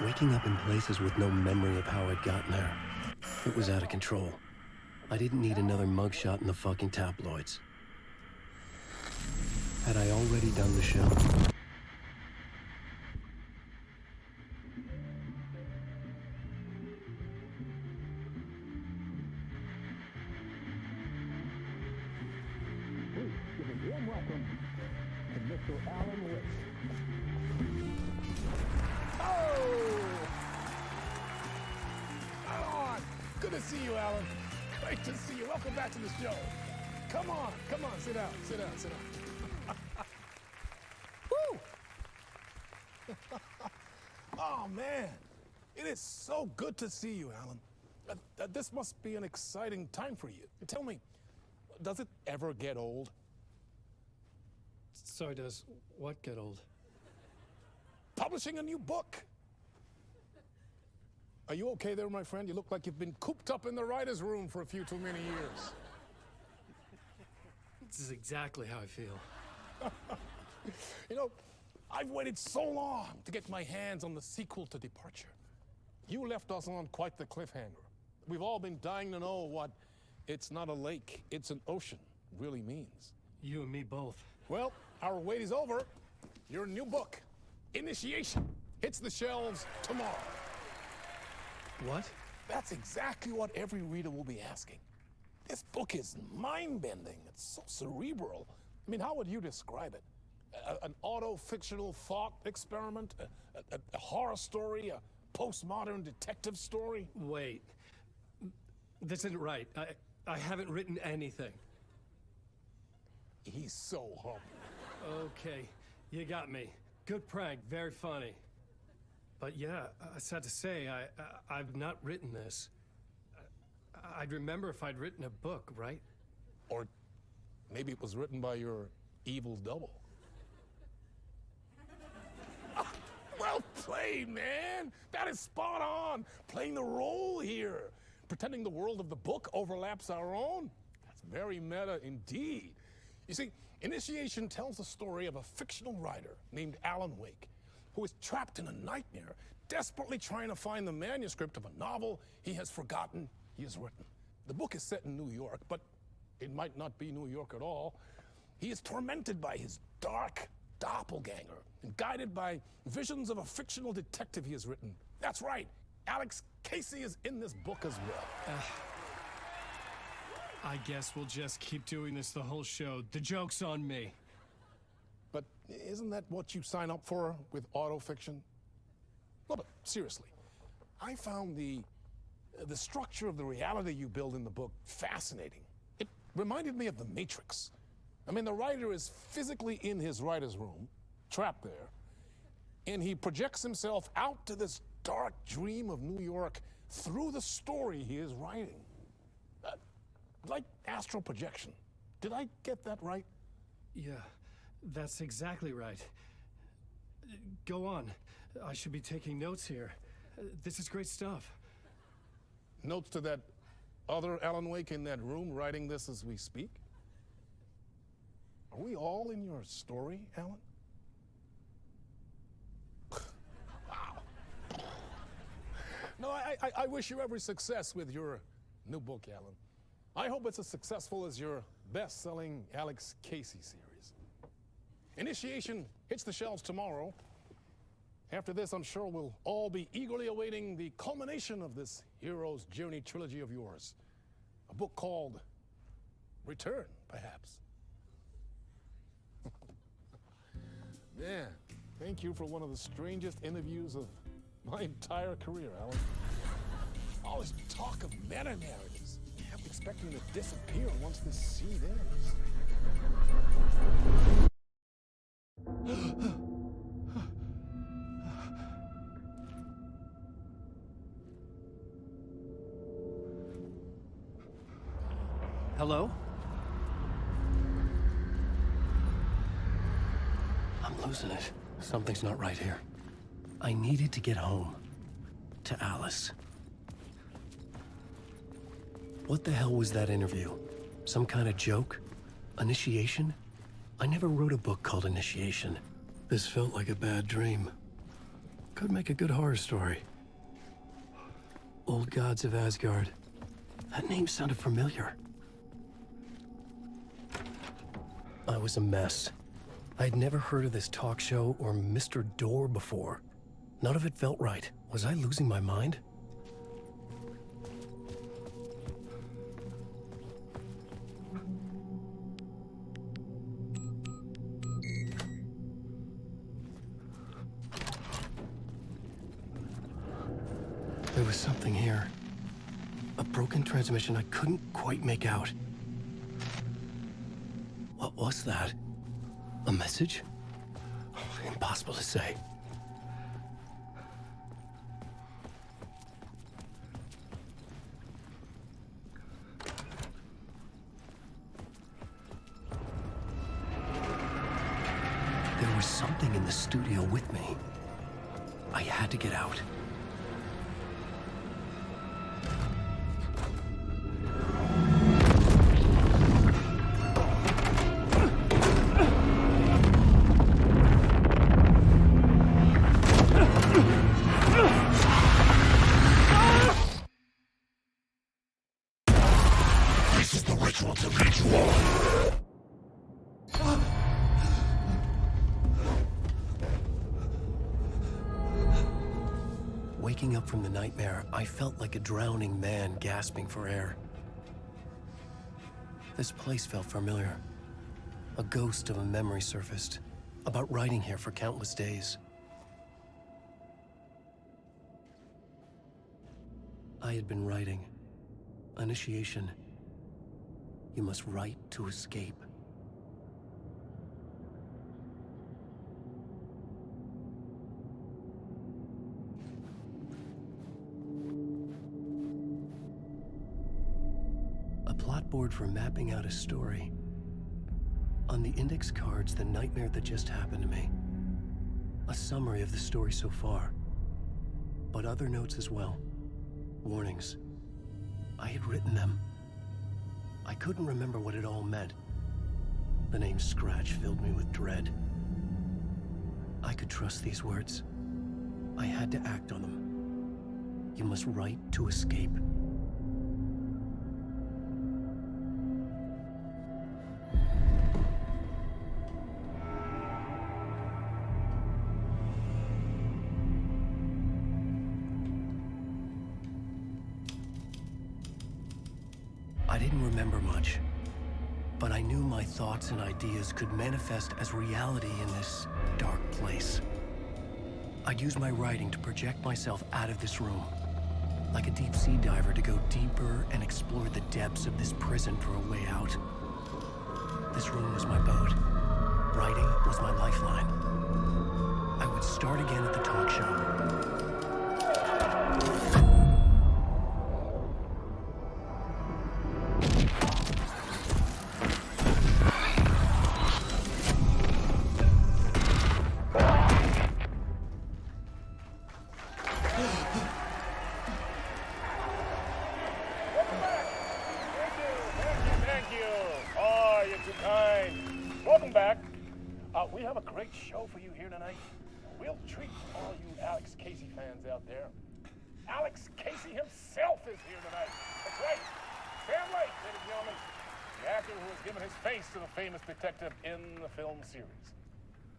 Waking up in places with no memory of how I'd gotten there. It was out of control. I didn't need another mugshot in the fucking tabloids. Had I already done the show? Please give a warm welcome to Mr. Alan Wake. Good to see you, Alan. Great to see you. Welcome back to the show. Come on, sit down, sit down. Woo! Oh, man. It is so good to see you, Alan. This must be an exciting time for you. Tell me, does it ever get old? Sorry, does what get old? Publishing a new book. Are you okay there, my friend? You look like you've been cooped up in the writer's room for a few too many years. This is exactly how I feel. You know, I've waited so long to get my hands on the sequel to Departure. You left us on quite the cliffhanger. We've all been dying to know what "it's not a lake, it's an ocean" really means. You and me both. Well, our wait is over. Your new book, Initiation, hits the shelves tomorrow. What? That's exactly what every reader will be asking. This book is mind-bending. It's so cerebral. I mean, how would you describe it? An auto-fictional thought experiment? A horror story? A postmodern detective story? Wait. This isn't right. I haven't written anything. He's so humble. Okay, you got me. Good prank, very funny. But yeah, sad to say, I've not written this. I'd remember if I'd written a book, right? Or maybe it was written by your evil double. Well played, man! That is spot on! Playing the role here. Pretending the world of the book overlaps our own. very meta indeed. You see, Initiation tells the story of a fictional writer named Alan Wake, who is trapped in a nightmare, desperately trying to find the manuscript of a novel he has forgotten he has written. The book is set in New York, but it might not be New York at all. He is tormented by his dark doppelganger and guided by visions of a fictional detective he has written. That's right, Alex Casey is in this book as well. I guess we'll just keep doing this the whole show. The joke's on me. But isn't that what you sign up for with autofiction? No, but seriously, I found the structure of the reality you build in the book fascinating. It reminded me of The Matrix. I mean, the writer is physically in his writer's room, trapped there, and he projects himself out to this dark dream of New York through the story he is writing. Like astral projection. Did I get that right? Yeah, that's exactly right. Go on. I should be taking notes here. This is great stuff. Notes to that other Alan Wake in that room writing this as we speak? Are we all in your story, Alan? Wow. No, I wish you every success with your new book, Alan. I hope it's as successful as your best-selling Alex Casey series. Initiation hits the shelves tomorrow. After this, I'm sure we'll all be eagerly awaiting the culmination of this hero's journey trilogy of yours. A book called Return, perhaps. Man, thank you for one of the strangest interviews of my entire career, Alan. All this talk of meta-narratives. I'm expecting to disappear once this scene ends. Hello? I'm losing it. Something's not right here. I needed to get home. To Alice. What the hell was that interview? Some kind of joke? Initiation? I never wrote a book called Initiation. This felt like a bad dream. Could make a good horror story. Old Gods of Asgard. That name sounded familiar. I was a mess. I'd never heard of this talk show or Mr. Door before. None of it felt right. Was I losing my mind? There was something here. A broken transmission I couldn't quite make out. What was that? A message? Impossible to say. There was something in the studio with me. I had to get out. This is the ritual to ritual. Waking up from the nightmare, I felt like a drowning man gasping for air. This place felt familiar. A ghost of a memory surfaced, about writing here for countless days. I had been writing. Initiation. You must write to escape. A plot board for mapping out a story. On the index cards, the nightmare that just happened to me. A summary of the story so far. But other notes as well. Warnings. I had written them. I couldn't remember what it all meant. The name Scratch filled me with dread. I could trust these words. I had to act on them. You must write to escape. I didn't remember much, but I knew my thoughts and ideas could manifest as reality in this dark place. I'd use my writing to project myself out of this room, like a deep sea diver to go deeper and explore the depths of this prison for a way out. This room was my boat. Writing was my lifeline. I would start again at the talk show. We have a great show for you here tonight. We'll treat all you Alex Casey fans out there. Alex Casey himself is here tonight. That's right. Sam Lake, ladies and gentlemen, the actor who has given his face to the famous detective in the film series.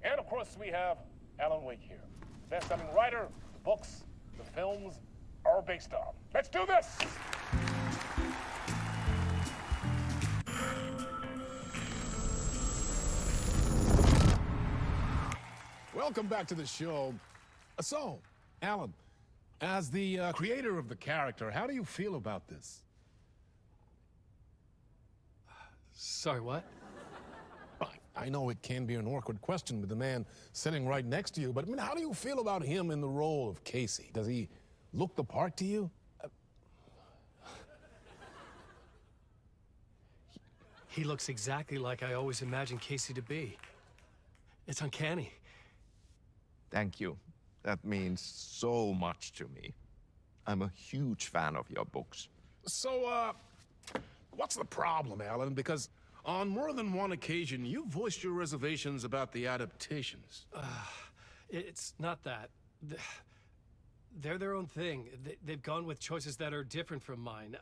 And of course, we have Alan Wake here, the best-selling writer, the books, the films are based on. Let's do this! Welcome back to the show. So, Alan, as the creator of the character, how do you feel about this? Sorry, what? I know it can be an awkward question with the man sitting right next to you, but I mean, how do you feel about him in the role of Casey? Does he look the part to you? He looks exactly like I always imagined Casey to be. It's uncanny. Thank you. That means so much to me. I'm a huge fan of your books. So, what's the problem, Alan? Because on more than one occasion, you voiced your reservations about the adaptations. It's not that. They're their own thing. They've gone with choices that are different from mine.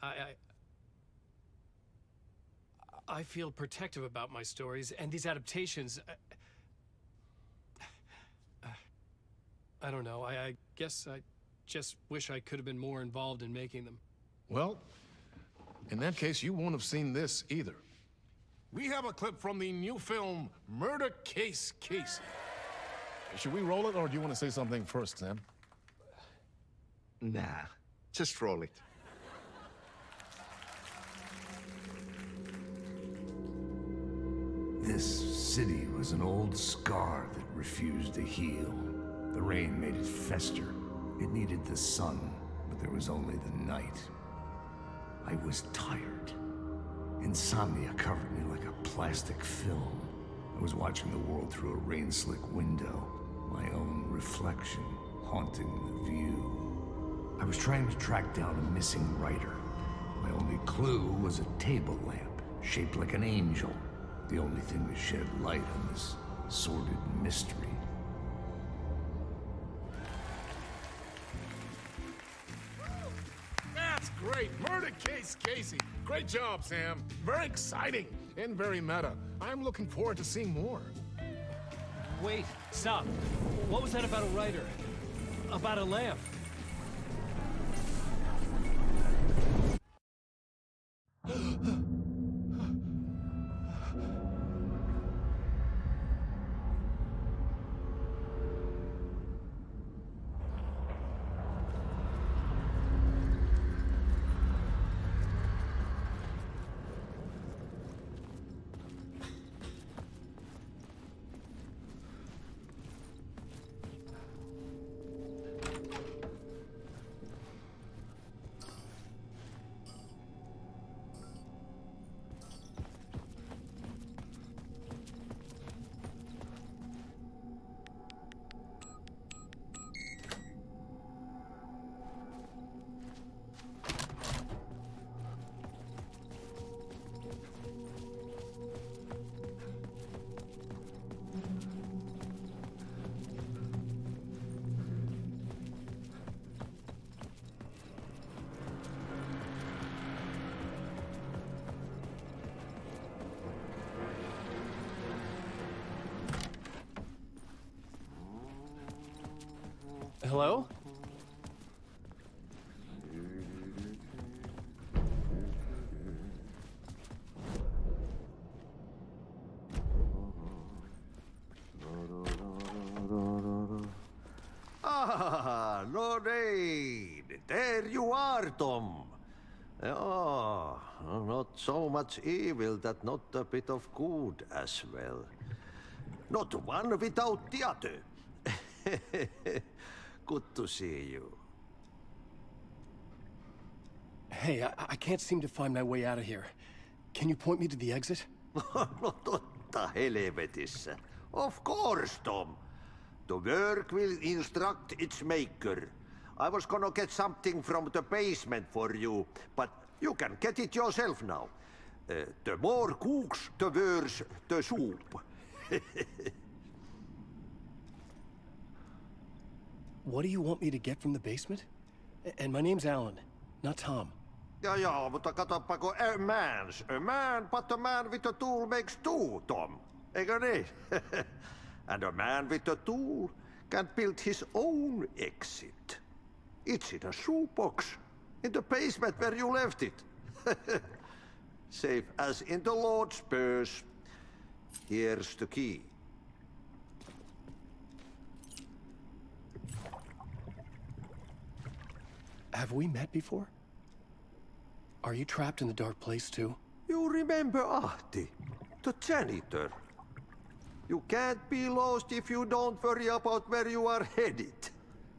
I feel protective about my stories, and these adaptations... I don't know. I guess I just wish I could have been more involved in making them. Well, in that case, you won't have seen this either. We have a clip from the new film, Murder Case Casey. Should we roll it, or do you want to say something first, Sam? Nah, just roll it. This city was an old scar that refused to heal. The rain made it fester. It needed the sun, but there was only the night. I was tired. Insomnia covered me like a plastic film. I was watching the world through a rain-slick window, my own reflection haunting the view. I was trying to track down a missing writer. My only clue was a table lamp, shaped like an angel, the only thing to shed light on this sordid mystery. That's great! Murder Case Casey! Great job, Sam. Very exciting and very meta. I'm looking forward to seeing more. Wait, stop. What was that about a writer? About a lamp? Hello? Ah, Lorraine! There you are, Tom. Oh, not so much evil that not a bit of good as well. Not one without the other. Good to see you. Hey, I can't seem to find my way out of here. Can you point me to the exit? No totta helvetissä. Of course, Tom. The work will instruct its maker. I was gonna get something from the basement for you, but you can get it yourself now. The more cooks, the worse the soup. What do you want me to get from the basement? And my name's Alan, not Tom. Ja, mutta katoppa kun a man, but a man with a tool makes two, Tom. Eikö niin? And a man with a tool can build his own exit. It's in a shoebox, in the basement where you left it. Safe as in the Lord's purse. Here's the key. Have we met before? Are you trapped in the dark place too? You remember Ahti, the janitor. You can't be lost if you don't worry about where you are headed.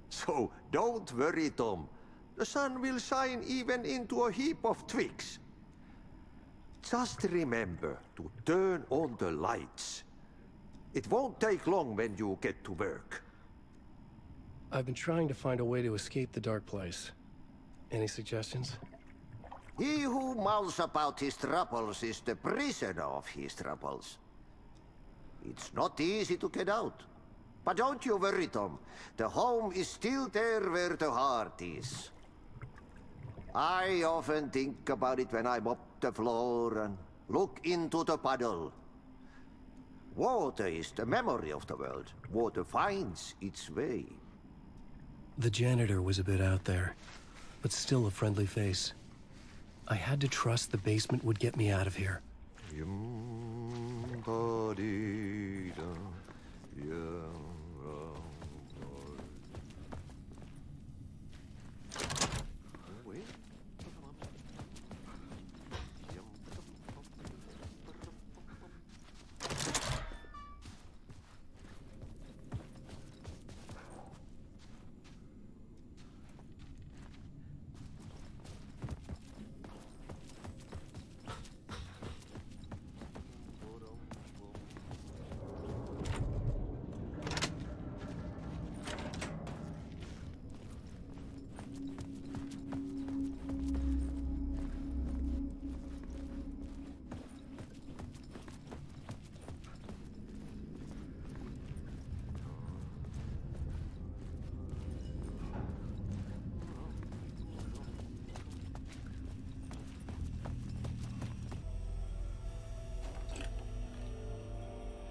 So don't worry, Tom. The sun will shine even into a heap of twigs. Just remember to turn on the lights. It won't take long when you get to work. I've been trying to find a way to escape the dark place. Any suggestions? He who mouths about his troubles is the prisoner of his troubles. It's not easy to get out. But don't you worry, Tom. The home is still there where the heart is. I often think about it when I mop the floor and look into the puddle. Water is the memory of the world. Water finds its way. The janitor was a bit out there, but still a friendly face. I had to trust the basement would get me out of here.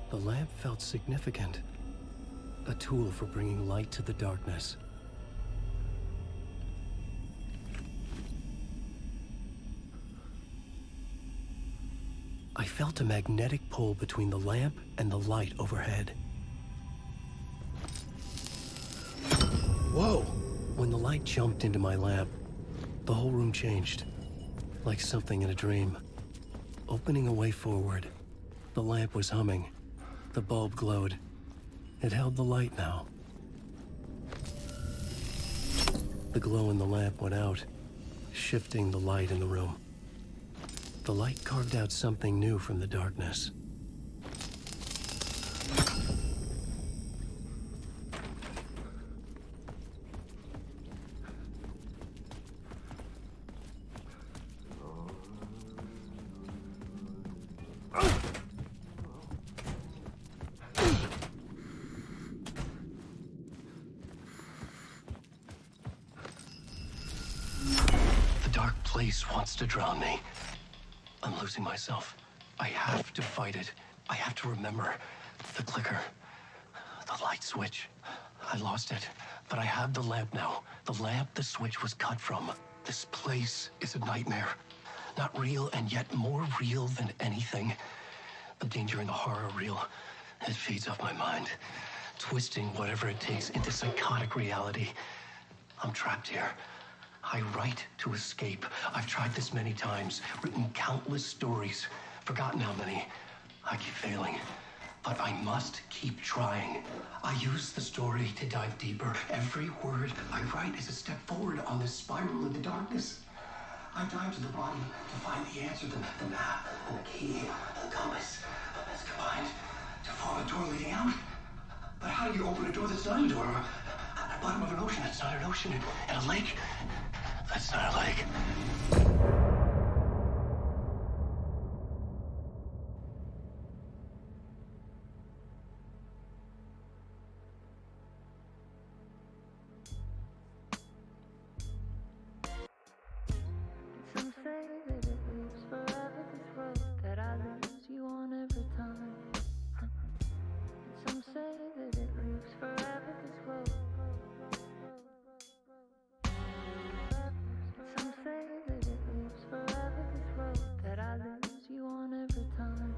The lamp felt significant. A tool for bringing light to the darkness. I felt a magnetic pull between the lamp and the light overhead. Whoa! When the light jumped into my lamp, the whole room changed. Like something in a dream. Opening a way forward, the lamp was humming. The bulb glowed. It held the light now. The glow in the lamp went out, shifting the light in the room. The light carved out something new from the darkness. Wants to drown me. I'm losing myself. I have to fight it. I have to remember. The clicker. The light switch. I lost it. But I have the lamp now. The lamp the switch was cut from. This place is a nightmare. Not real, and yet more real than anything. The danger and the horror real. It feeds off my mind, twisting whatever it takes into psychotic reality. I'm trapped here. I write to escape. I've tried this many times, written countless stories, forgotten how many. I keep failing, but I must keep trying. I use the story to dive deeper. Every word I write is a step forward on this spiral into darkness. I dive to the bottom to find the answer, the map, and the key, the compass. It's combined to form a door leading out. But how do you open a door that's not a door? At the bottom of an ocean that's not an ocean, and a lake that's not a lake. Some say that it lives forever, this road that I lose you on every time. Some say that it lives forever, this road. Some say that it lives forever, this road that I lose you on every time.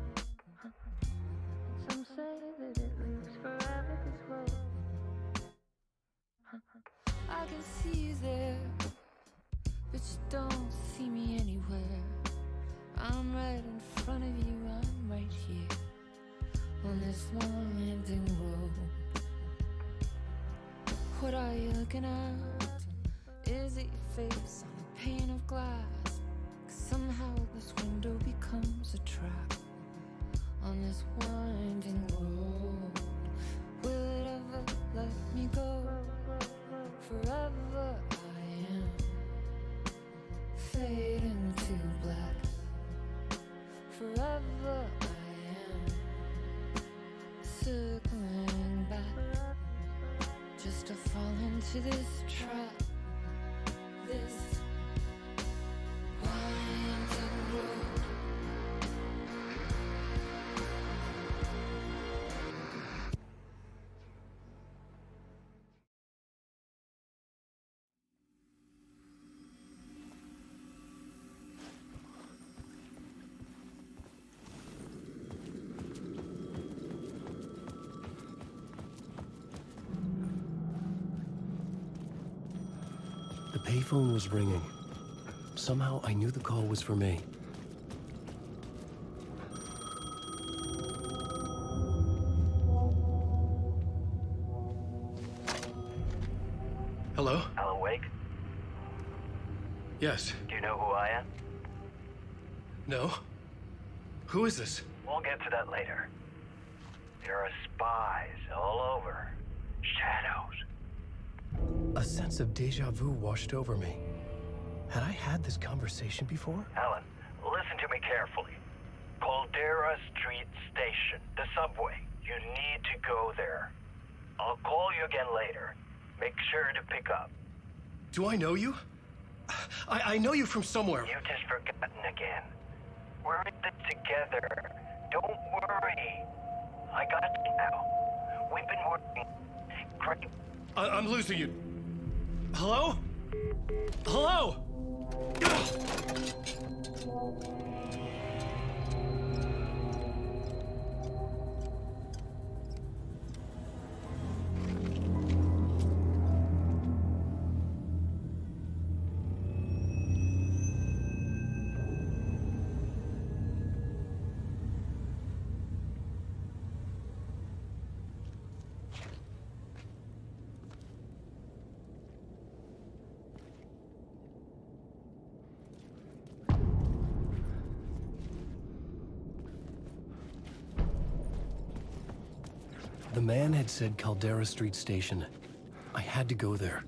Some say that it lives forever, this road. I can see you there, but you don't see me anywhere. I'm right in front of you, I'm right here on this winding road. What are you looking at? Is it your face on a pane of glass? 'Cause somehow this window becomes a trap on this winding road. Will it ever let me go? Forever I am fading to black. Forever I am circling back, just to fall into this trap. This winding road. The payphone was ringing. Somehow I knew the call was for me. Hello? Alan Wake? Yes. Do you know who I am? No? Who is this? We'll get to that later. There are spies all over. Shadows. A sense of deja vu washed over me. Had I had this conversation before? Alan, listen to me carefully. Caldera Street Station, the subway. You need to go there. I'll call you again later. Make sure to pick up. Do I know you? I know you from somewhere. You've just forgotten again. We're in this together. Don't worry. I got you now. We've been working great. I'm losing you. Hello? Hello? The man had said Caldera Street Station. I had to go there.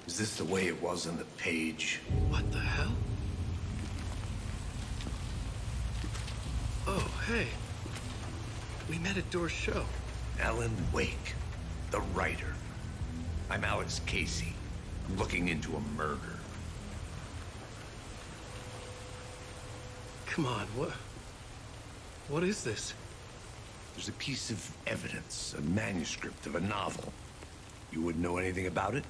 Is this the way it was on the page? What the hell? hey. We met at Door's show. Alan Wake, the writer. I'm Alex Casey. I'm looking into a murder. Come on, what is this? There's a piece of evidence, a manuscript of a novel. You wouldn't know anything about it?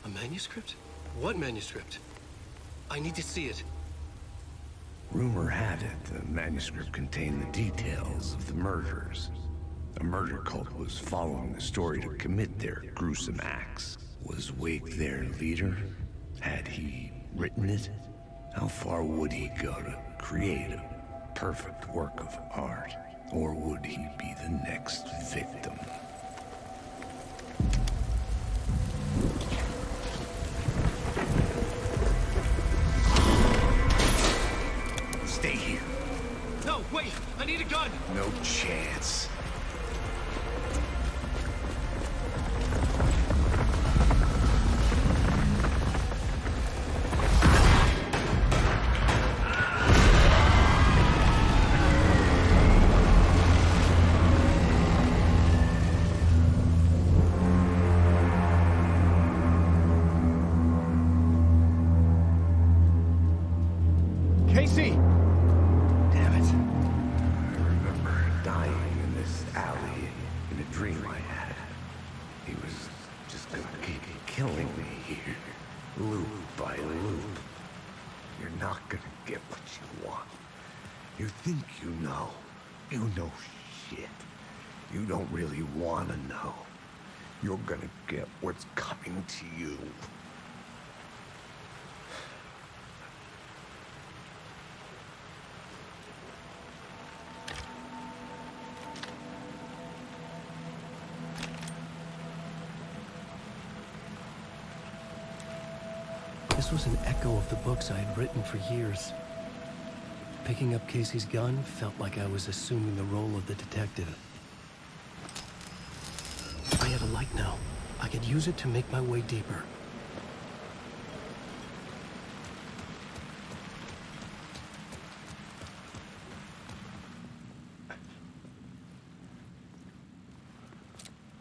A manuscript? What manuscript? I need to see it. Rumor had it the manuscript contained the details of the murders. A murder cult was following the story to commit their gruesome acts. Was Wake their leader? Had he written it? How far would he go to create a perfect work of art? Or would he be the next victim? Stay here. No, wait! I need a gun! No chance. Casey! Damn it. I remember dying in this alley in a dream I had. He was just gonna keep killing me here, loop by loop. You're not gonna get what you want. You think you know. You know shit. You don't really want to know. You're gonna get what's coming to you. This was an echo of the books I had written for years. Picking up Casey's gun felt like I was assuming the role of the detective. I had a light now. I could use it to make my way deeper.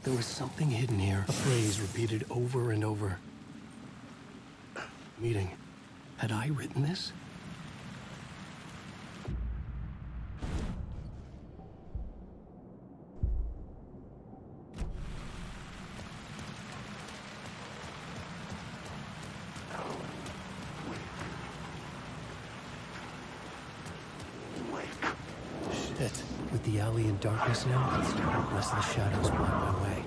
There was something hidden here, a phrase repeated over and over. Meeting. Had I written this? Shit. With the alley in darkness now, lest the shadows block my way.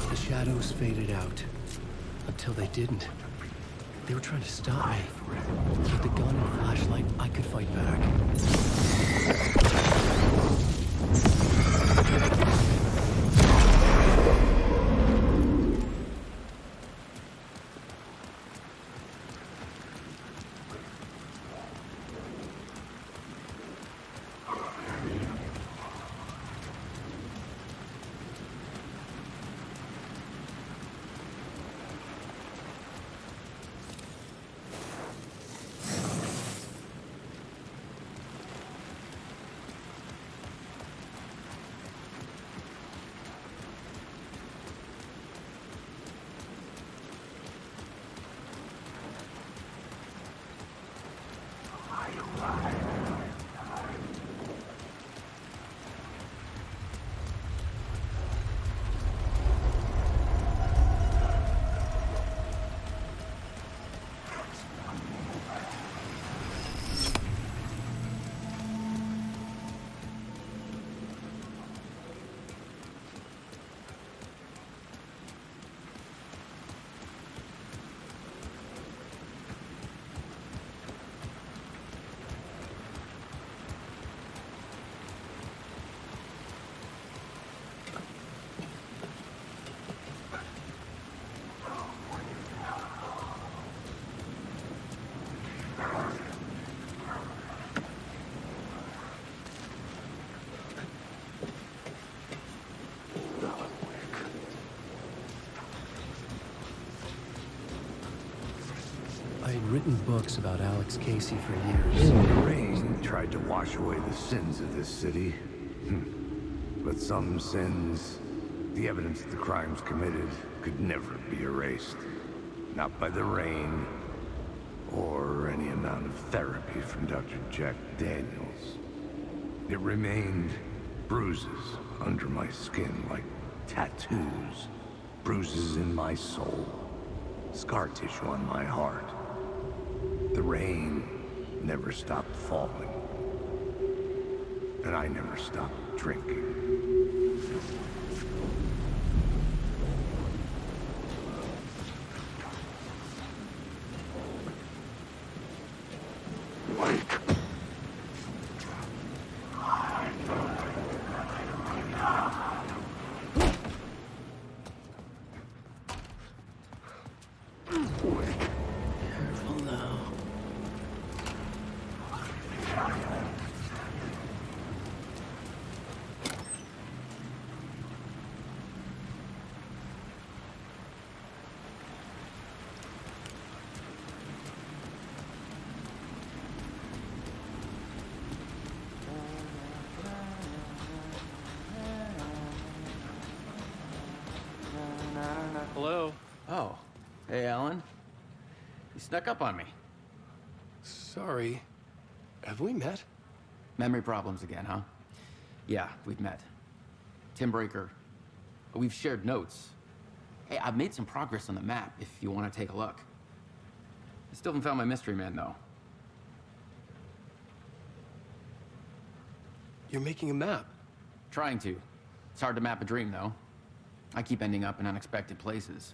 The shadows faded out. Until they didn't. They were trying to stop me. With the gun and flashlight, I could fight back. I had written books about Alex Casey for years. The rain tried to wash away the sins of this city. But some sins, the evidence of the crimes committed, could never be erased. Not by the rain, or any amount of therapy from Dr. Jack Daniels. It remained bruises under my skin, like tattoos. Bruises in my soul. Scar tissue on my heart. The rain never stopped falling. And I never stopped drinking. Careful now. Hello? Oh. Hey, Alan. You snuck up on me. Sorry. Have we met? Memory problems again, huh? Yeah, we've met. Tim Breaker. We've shared notes. Hey, I've made some progress on the map if you want to take a look. I still haven't found my mystery man, though. You're making a map. Trying to. It's hard to map a dream, though. I keep ending up in unexpected places.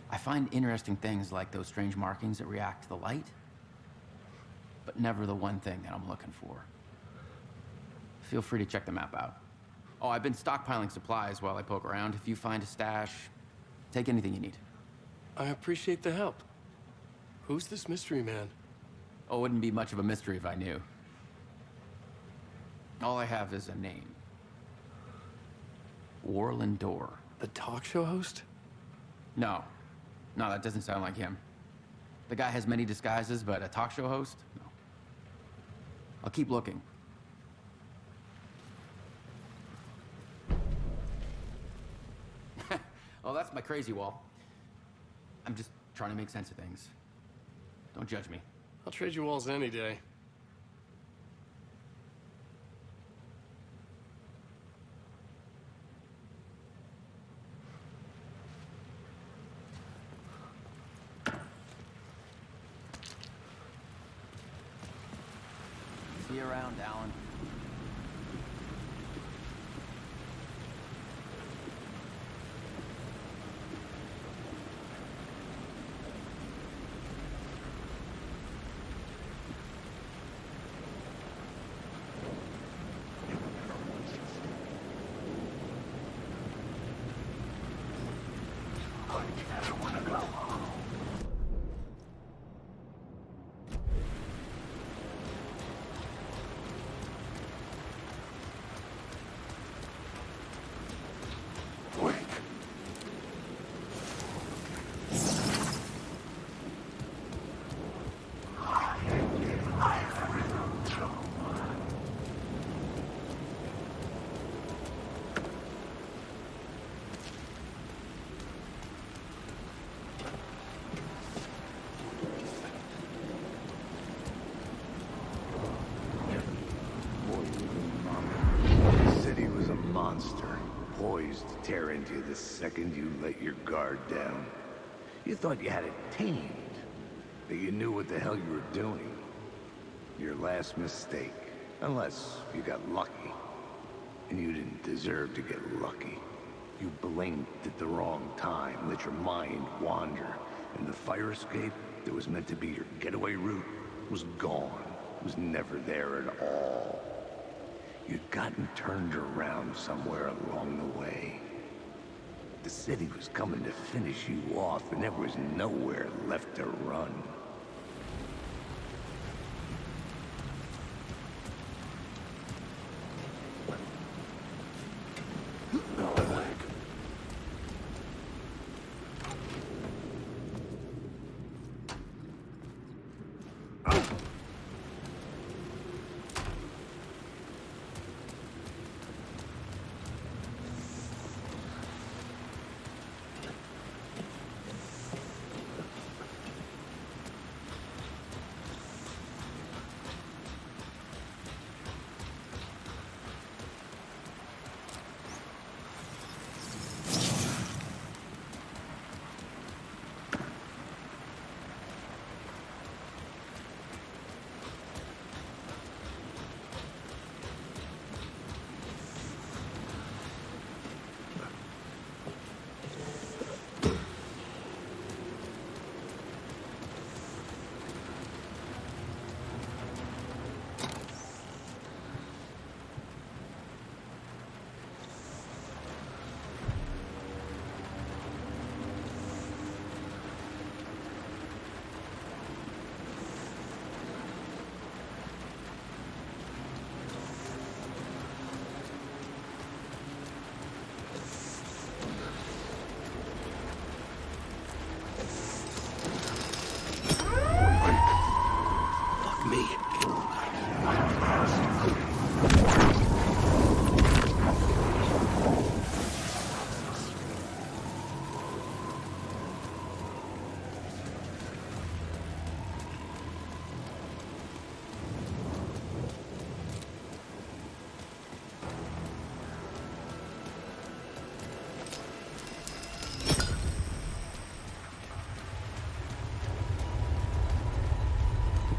I find interesting things like those strange markings that react to the light, but never the one thing that I'm looking for. Feel free to check the map out. Oh, I've been stockpiling supplies while I poke around. If you find a stash, take anything you need. I appreciate the help. Who's this mystery man? Oh, it wouldn't be much of a mystery if I knew. All I have is a name. Warland Dorr. The talk show host? No. No, that doesn't sound like him. The guy has many disguises, but a talk show host? No. I'll keep looking. Oh, that's my crazy wall. I'm just trying to make sense of things. Don't judge me. I'll trade you walls any day. See you around, Alan. Poised to tear into you the second you let your guard down. You thought you had it tamed, that you knew what the hell you were doing. Your last mistake, unless you got lucky. And you didn't deserve to get lucky. You blinked at the wrong time, let your mind wander, and the fire escape that was meant to be your getaway route was gone. It was never there at all. You'd gotten turned around somewhere along the way. The city was coming to finish you off, and there was nowhere left to run.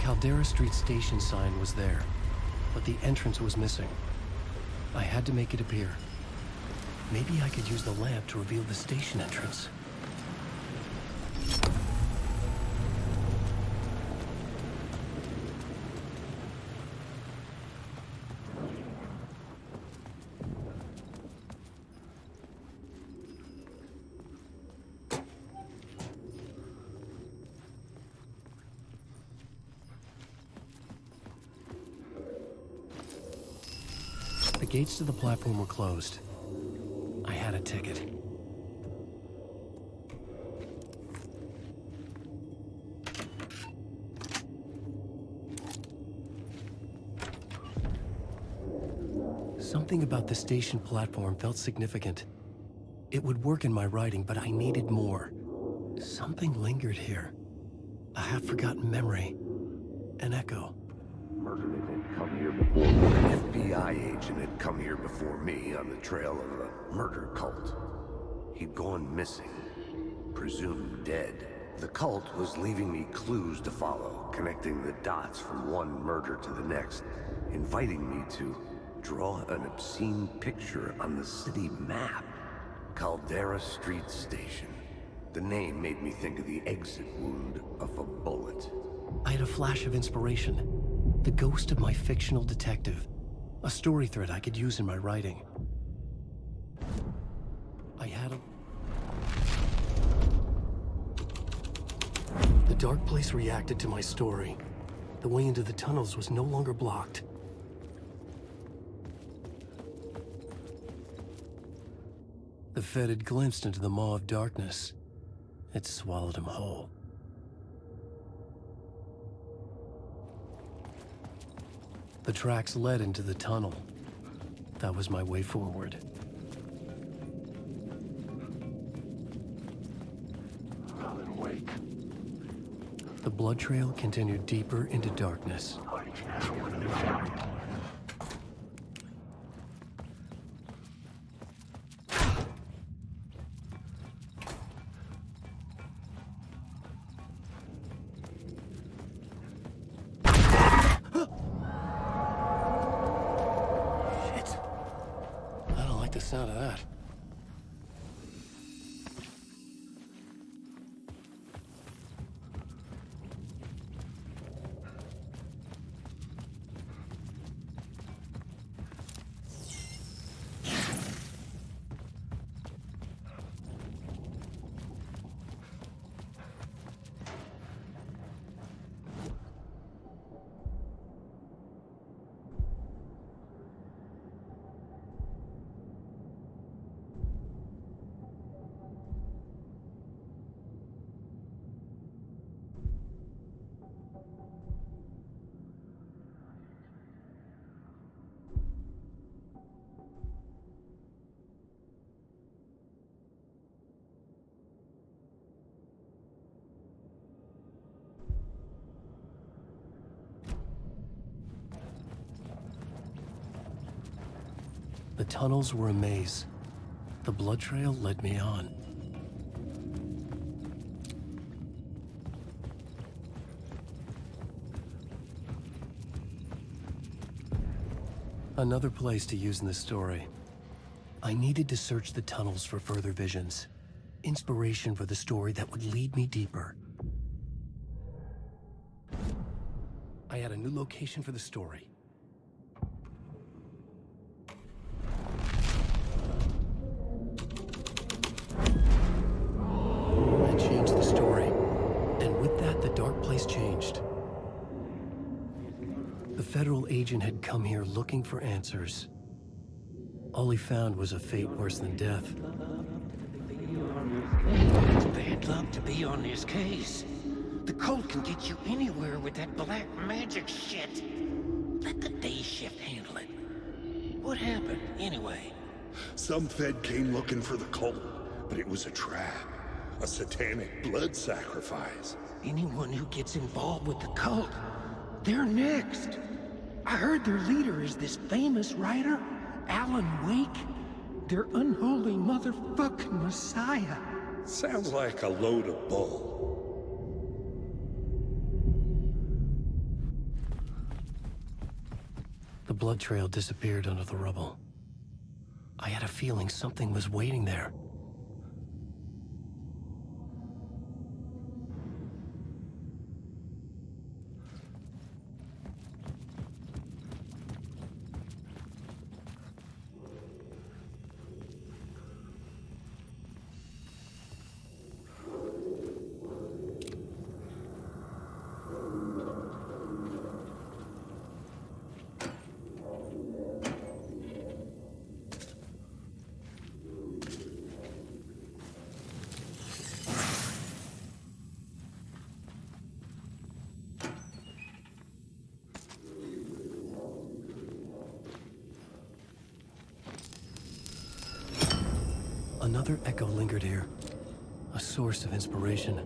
Caldera Street station sign was there, but the entrance was missing. I had to make it appear. Maybe I could use the lamp to reveal the station entrance. The gates to the platform were closed. I had a ticket. Something about the station platform felt significant. It would work in my writing, but I needed more. Something lingered here. A half-forgotten memory. An echo. Murderer had come here before me. An FBI agent had come here before me on the trail of a murder cult. He'd gone missing, presumed dead. The cult was leaving me clues to follow, connecting the dots from one murder to the next, inviting me to draw an obscene picture on the city map. Caldera Street Station. The name made me think of the exit wound of a bullet. I had a flash of inspiration. The ghost of my fictional detective. A story thread I could use in my writing. I had a... The dark place reacted to my story. The way into the tunnels was no longer blocked. The Fed had glimpsed into the maw of darkness. It swallowed him whole. The tracks led into the tunnel. That was my way forward. Alan, wake. The blood trail continued deeper into darkness. The sound of that. The tunnels were a maze. The blood trail led me on. Another place to use in this story. I needed to search the tunnels for further visions. Inspiration for the story that would lead me deeper. I had a new location for the story. I changed the story, and with that, the dark place changed. The federal agent had come here looking for answers. All he found was a fate worse than death. It's bad luck to be on this case. The cult can get you anywhere with that black magic shit. Let the day shift handle it. What happened, anyway? Some Fed came looking for the cult, but it was a trap. A satanic blood sacrifice. Anyone who gets involved with the cult, they're next. I heard their leader is this famous writer, Alan Wake. Their unholy motherfucking messiah. Sounds like a load of bull. The blood trail disappeared under the rubble. I had a feeling something was waiting there. Another echo lingered here, a source of inspiration.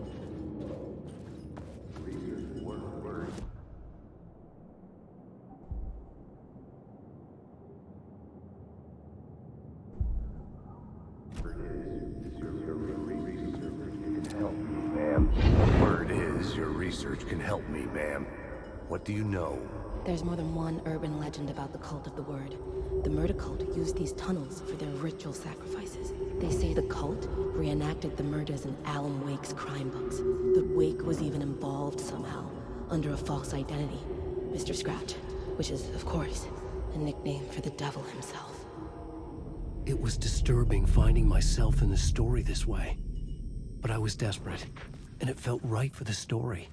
Word is, your research can help me, ma'am. What do you know? There's more than one urban legend about the Cult of the Word. The murder cult used these tunnels for their ritual sacrifices. They say the cult reenacted the murders in Alan Wake's crime books. That Wake was even involved somehow, under a false identity. Mr. Scratch, which is, of course, a nickname for the devil himself. It was disturbing finding myself in the story this way. But I was desperate, and it felt right for the story.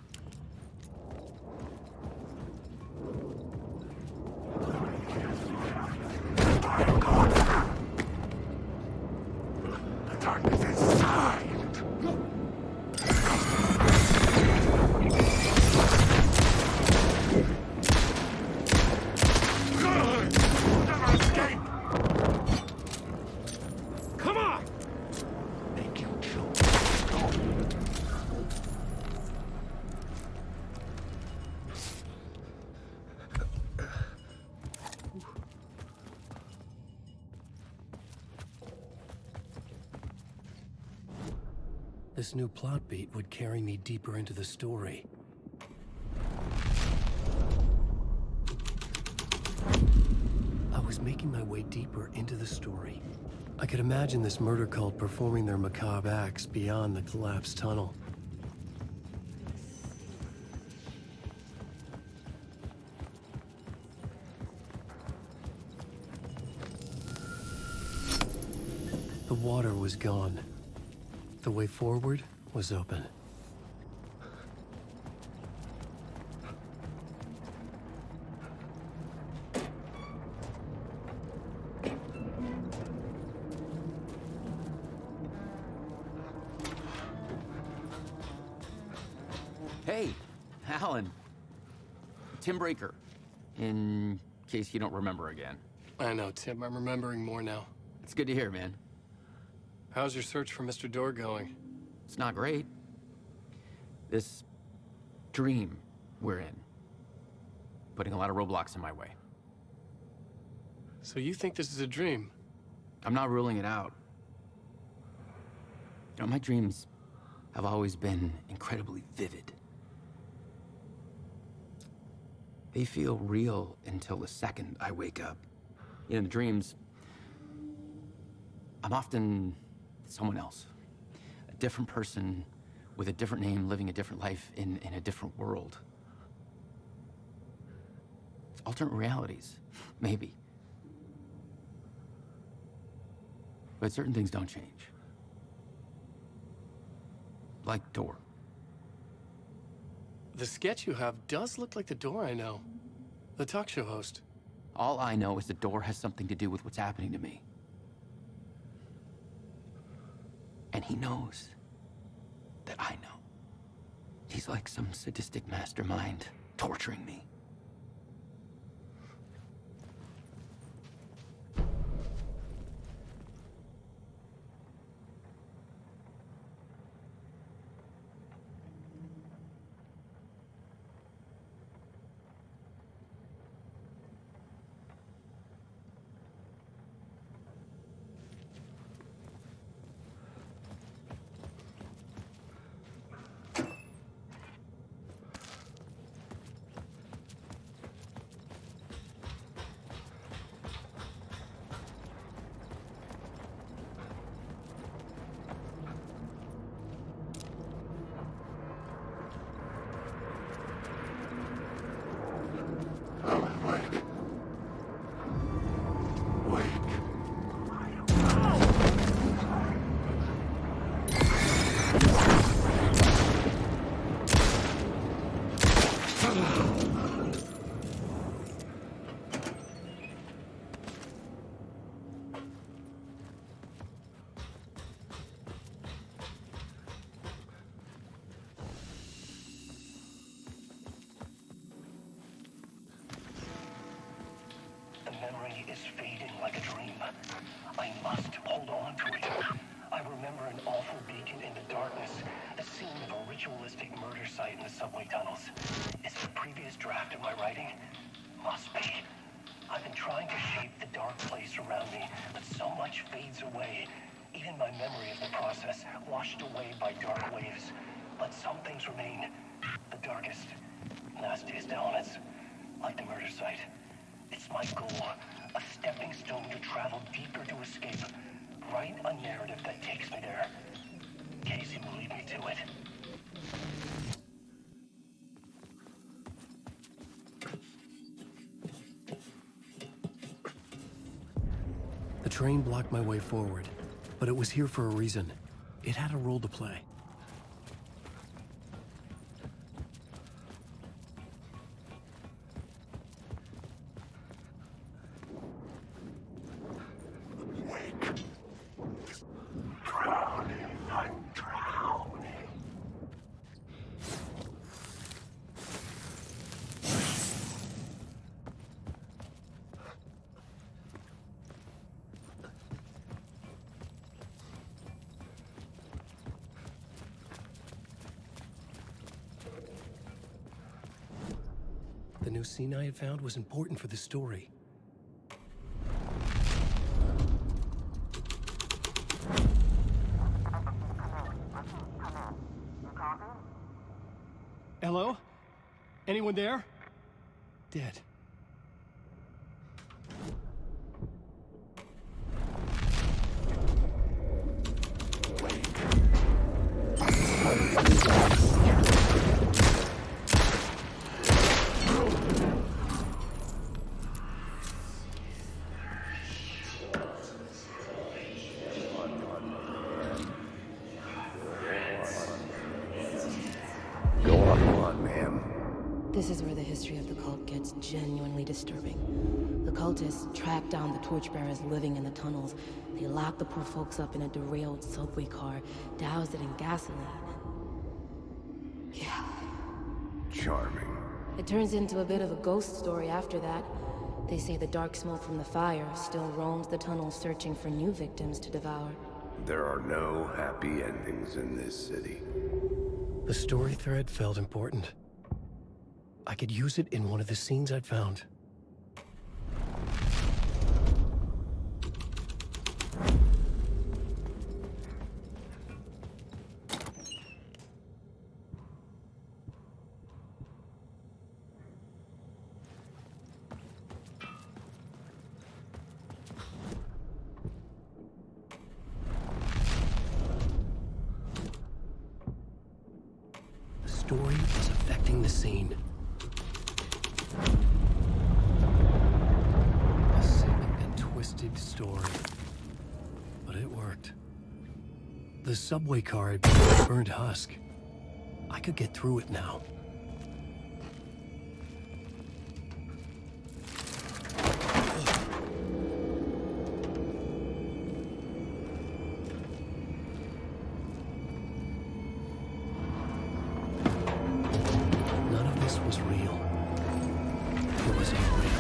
The darkness inside! Never escape! Come on! Make you choke. This new plot beat would carry me deeper into the story. I was making my way deeper into the story. I could imagine this murder cult performing their macabre acts beyond the collapsed tunnel. The water was gone. The way forward was open. Hey, Alan. Tim Breaker, in case you don't remember again. I know, Tim. I'm remembering more now. It's good to hear, man. How's your search for Mr. Door going? It's not great. This dream we're in, putting a lot of roadblocks in my way. So you think this is a dream? I'm not ruling it out. You know, my dreams have always been incredibly vivid. They feel real until the second I wake up. In the dreams, I'm often someone else. A different person with a different name, living a different life in a different world. It's alternate realities, maybe. But certain things don't change. Like Door. The sketch you have does look like the Door I know. The talk show host. All I know is the Door has something to do with what's happening to me. And he knows that I know. He's like some sadistic mastermind torturing me. site in the subway tunnels. Is it a previous draft of my writing? Must be. I've been trying to shape the dark place around me, but so much fades away. Even my memory of the process, washed away by dark waves. But some things remain. The darkest, nastiest elements, like the murder site. It's my goal, a stepping stone to travel deeper to escape. Write a narrative that takes me there. Casey will lead me to it. The train blocked my way forward, but it was here for a reason. It had a role to play. The new scene I had found was important for the story. Hello? Anyone there? Dead. This is where the history of the cult gets genuinely disturbing. The cultists tracked down the torchbearers living in the tunnels. They locked the poor folks up in a derailed subway car, doused it in gasoline. Yeah. Charming. It turns into a bit of a ghost story after that. They say the dark smoke from the fire still roams the tunnels searching for new victims to devour. There are no happy endings in this city. The story thread felt important. I could use it in one of the scenes I'd found. The story was affecting the scene. A sick and twisted story. But it worked. The subway car had been burned husk. I could get through it now. None of this was real. It was unreal.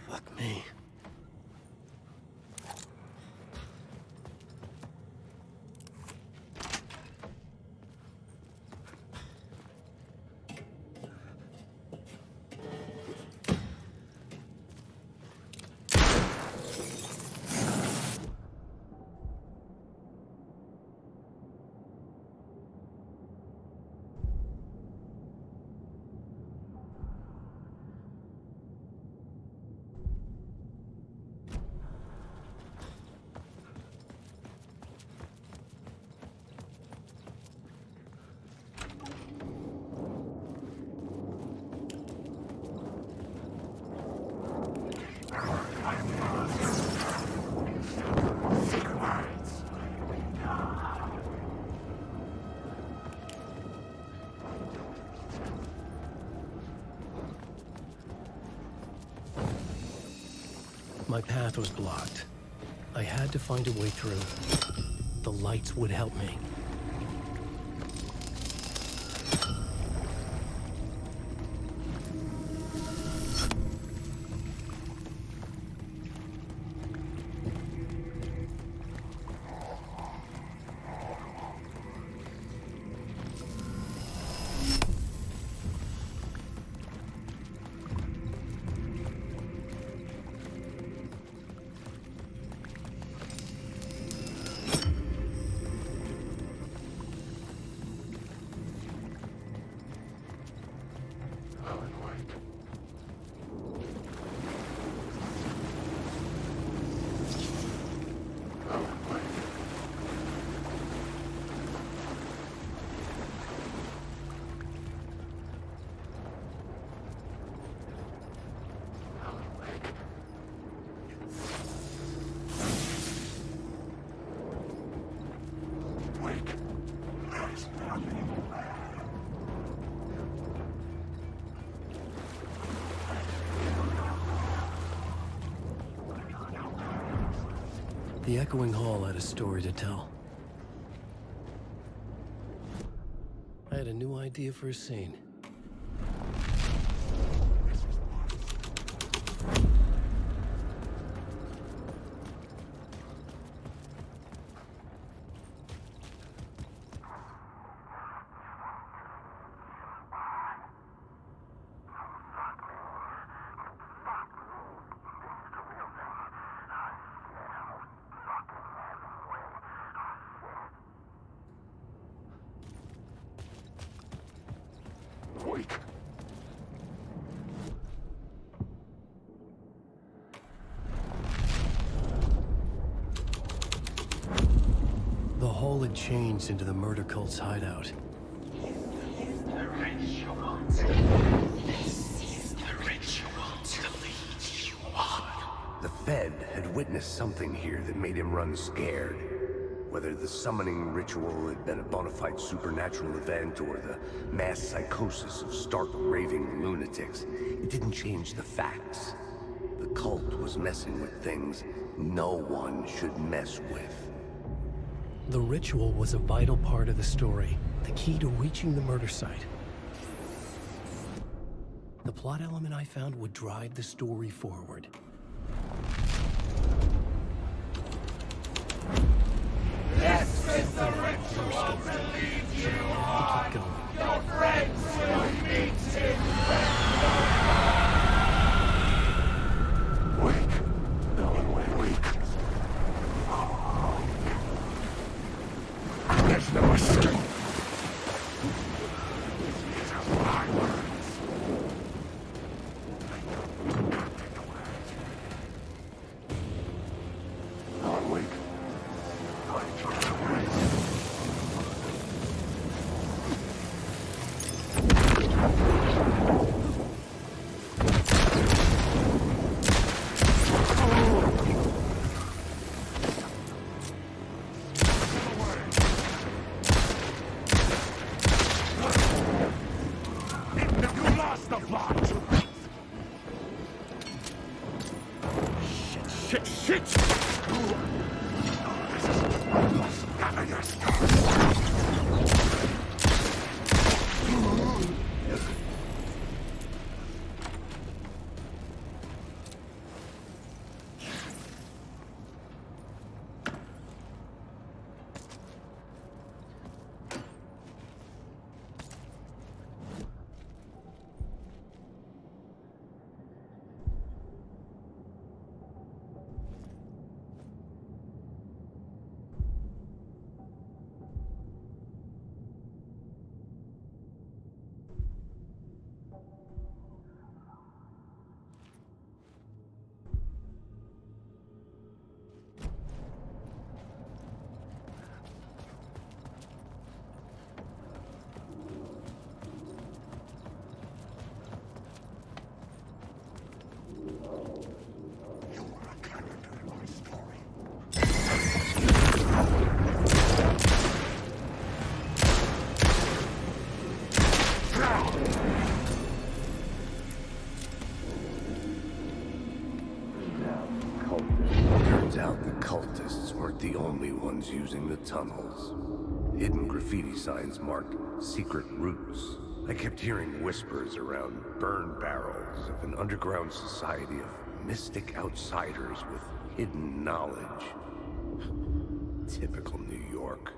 Fuck me. My path was blocked. I had to find a way through. The lights would help me. The echoing hall had a story to tell. I had a new idea for a scene. Wait. The hall had changed into the murder cult's hideout. The ritual. This is the ritual to lead you on. The Fed had witnessed something here that made him run scared. Whether the summoning ritual had been a bona fide supernatural event or the mass psychosis of stark raving lunatics, it didn't change the facts. The cult was messing with things no one should mess with. The ritual was a vital part of the story, the key to reaching the murder site. The plot element I found would drive the story forward. This is the ritual to lead you on. Your friends will meet in Wait. No, wait. There's no escape. These are my words. No, wait. Turns out the cultists weren't the only ones using the tunnels. Hidden graffiti signs marked secret routes. I kept hearing whispers around burn barrels of an underground society of mystic outsiders with hidden knowledge. Typical New York.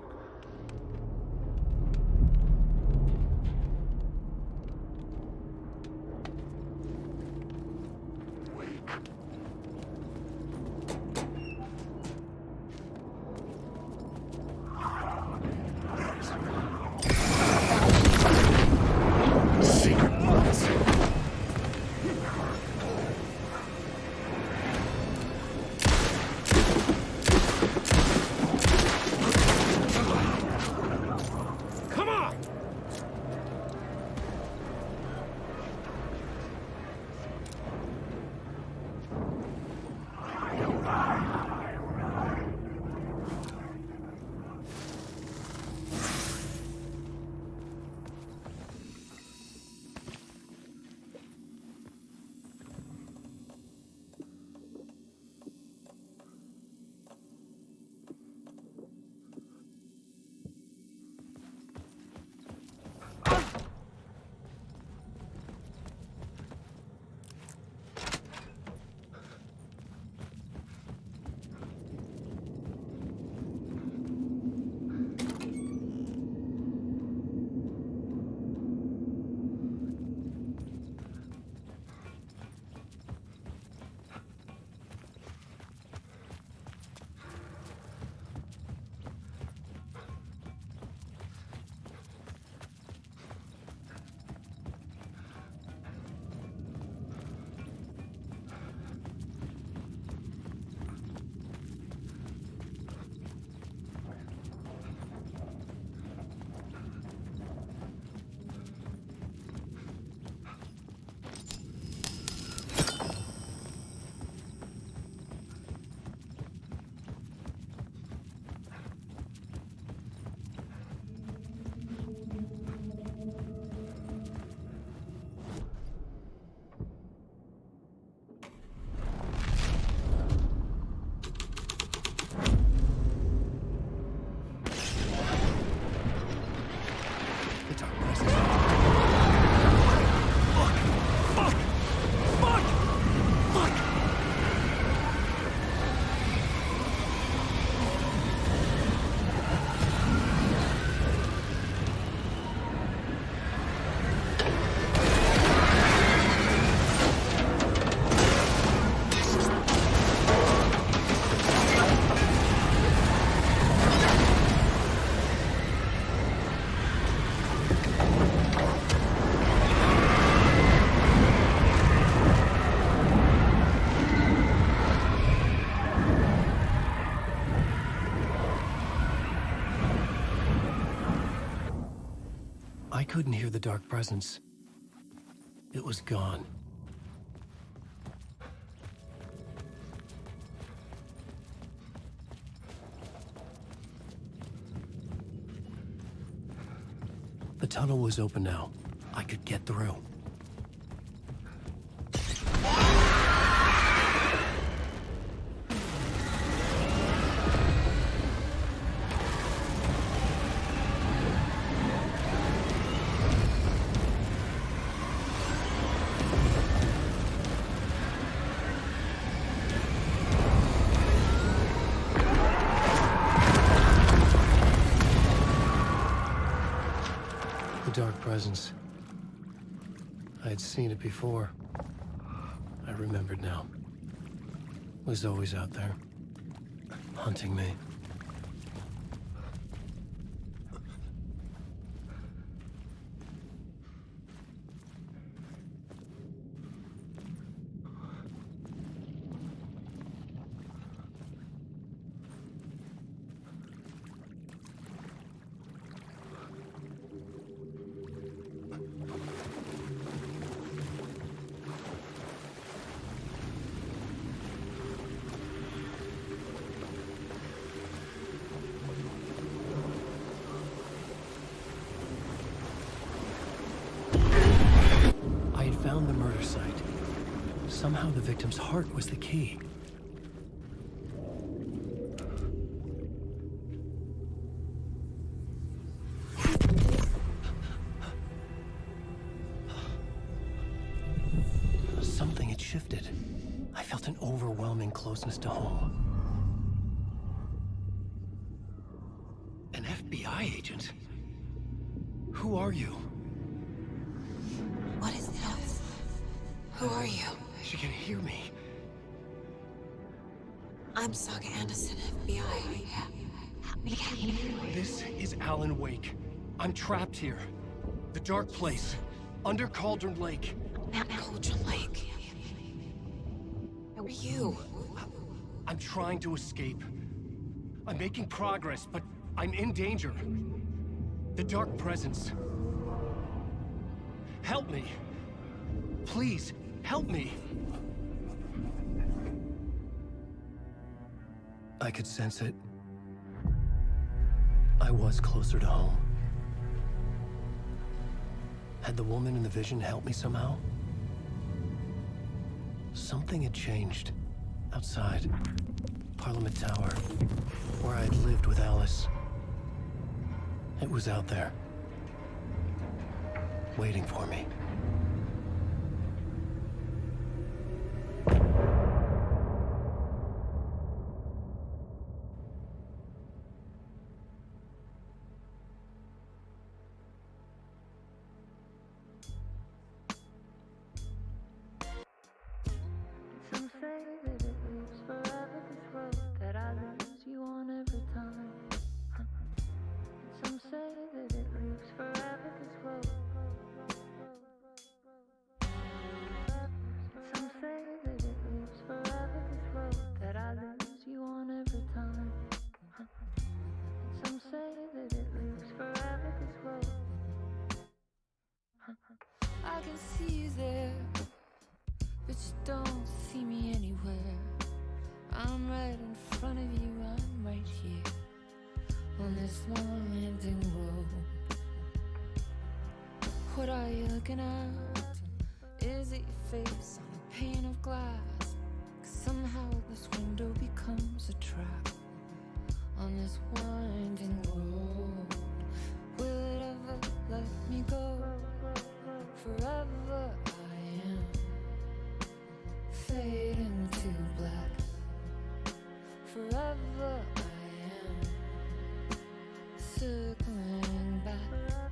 couldn't hear the dark presence. It was gone. The tunnel was open now. I could get through. The dark presence. I had seen it before. I remembered now. It was always out there, hunting me. Found the murder site. Somehow the victim's heart was the key. Something had shifted. I felt an overwhelming closeness to home. An FBI agent? Who are you? What is this? Who are you? She can hear me. I'm Saga Anderson, FBI. This is Alan Wake. I'm trapped here. The dark place. Under Cauldron Lake. Cauldron Lake. Who are you? I'm trying to escape. I'm making progress, but I'm in danger. The dark presence. Help me. Please, help me. I could sense it. I was closer to home. Had the woman in the vision helped me somehow? Something had changed. Outside. Parliament Tower. Where I had lived with Alice. It was out there. Waiting for me. Some say that it lives forever, this road that I lose you on every time. Some say that it lives forever, this road. Some say that it lives forever, this road that I lose you on every time. Some say that it lives forever, this road. I can see you there, but you don't see me anywhere. I'm right in front of you, I'm right here on this long winding road. What are you looking at? Is it your face on a pane of glass? 'Cause somehow this window becomes a trap on this winding road. Will it ever let me go? Forever I am fading to black. Forever I am circling back,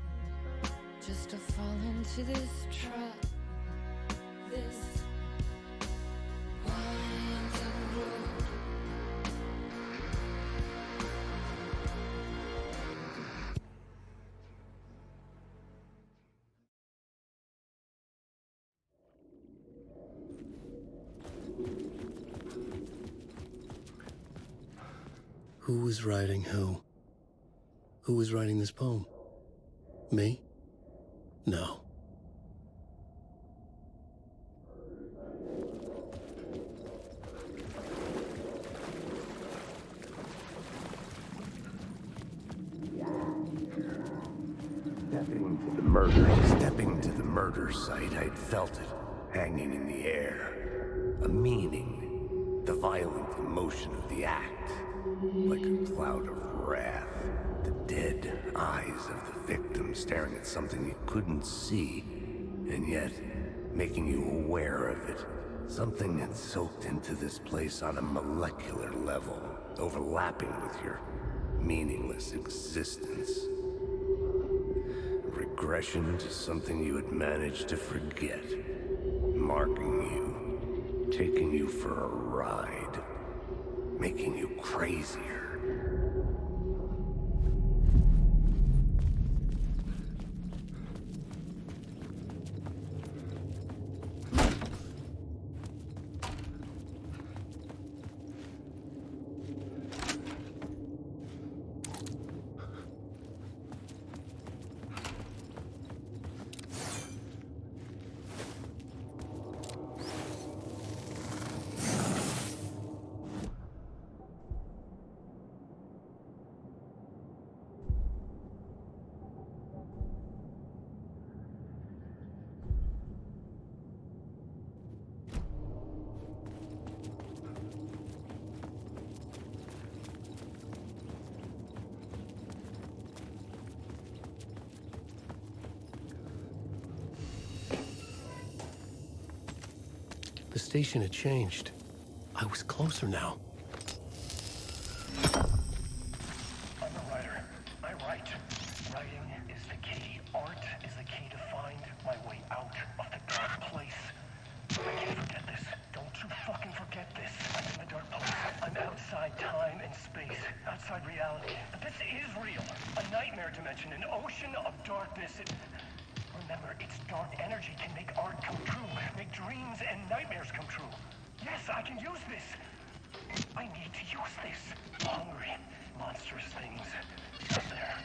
just to fall into this trap. This winding road. Who was writing who? Who was writing this poem? Me? No. Stepping to the murder site, I'd felt it, hanging in the air. A meaning, the violent emotion of the act, like a cloud of wrath. The dead eyes of the victim staring at something you couldn't see, and yet making you aware of it. Something had soaked into this place on a molecular level, overlapping with your meaningless existence. Regression to something you had managed to forget. Marking you, taking you for a ride, making you crazier. The station had changed. I was closer now. I'm a writer. I write. Writing is the key. Art is the key to find my way out of the dark place. I can't forget this. Don't you fucking forget this. I'm in the dark place. I'm outside time and space. Outside reality. But this is real. A nightmare dimension. An ocean of darkness. Remember, its dark energy can make art come true, make dreams and nightmares come true. Yes, I can use this. I need to use this. Hungry, monstrous things out there,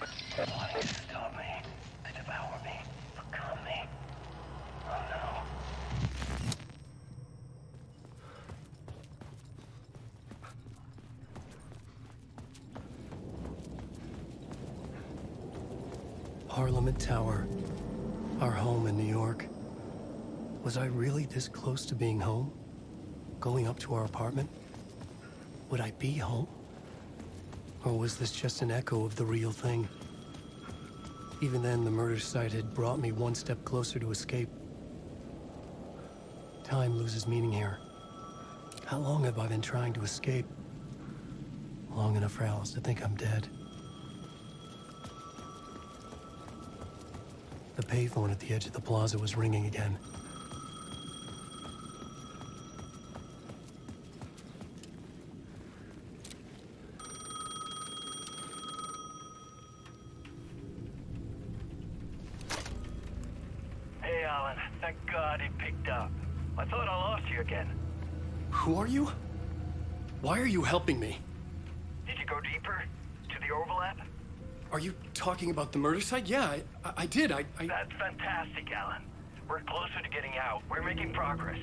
plotting to stop me, to devour me, become me. Oh no. Parliament Tower. Our home in New York. Was I really this close to being home? Going up to our apartment? Would I be home? Or was this just an echo of the real thing? Even then, the murder site had brought me one step closer to escape. Time loses meaning here. How long have I been trying to escape? Long enough for Alice to think I'm dead. The payphone at the edge of the plaza was ringing again. Hey, Alan. Thank God it picked up. I thought I lost you again. Who are you? Why are you helping me? Did you go deeper? To the overlap? Are you talking about the murder site? Yeah, I did. That's fantastic, Alan. We're closer to getting out. We're making progress.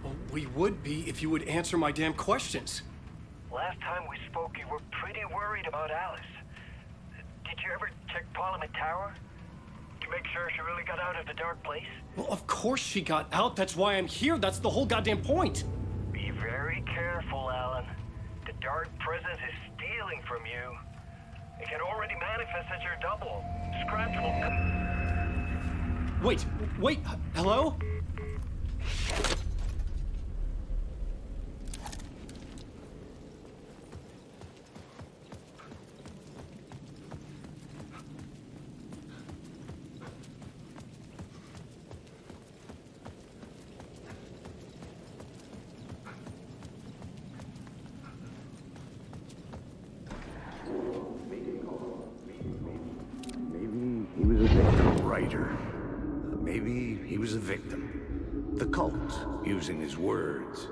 Well, we would be if you would answer my damn questions. Last time we spoke, you were pretty worried about Alice. Did you ever check Parliament Tower? To make sure she really got out of the dark place? Well, of course she got out. That's why I'm here. That's the whole goddamn point. Be very careful, Alan. The dark presence is stealing from you. It can already manifest as your double. Scratch will Wait, hello? He was a victim writer. Maybe he was a victim. The cult, using his words.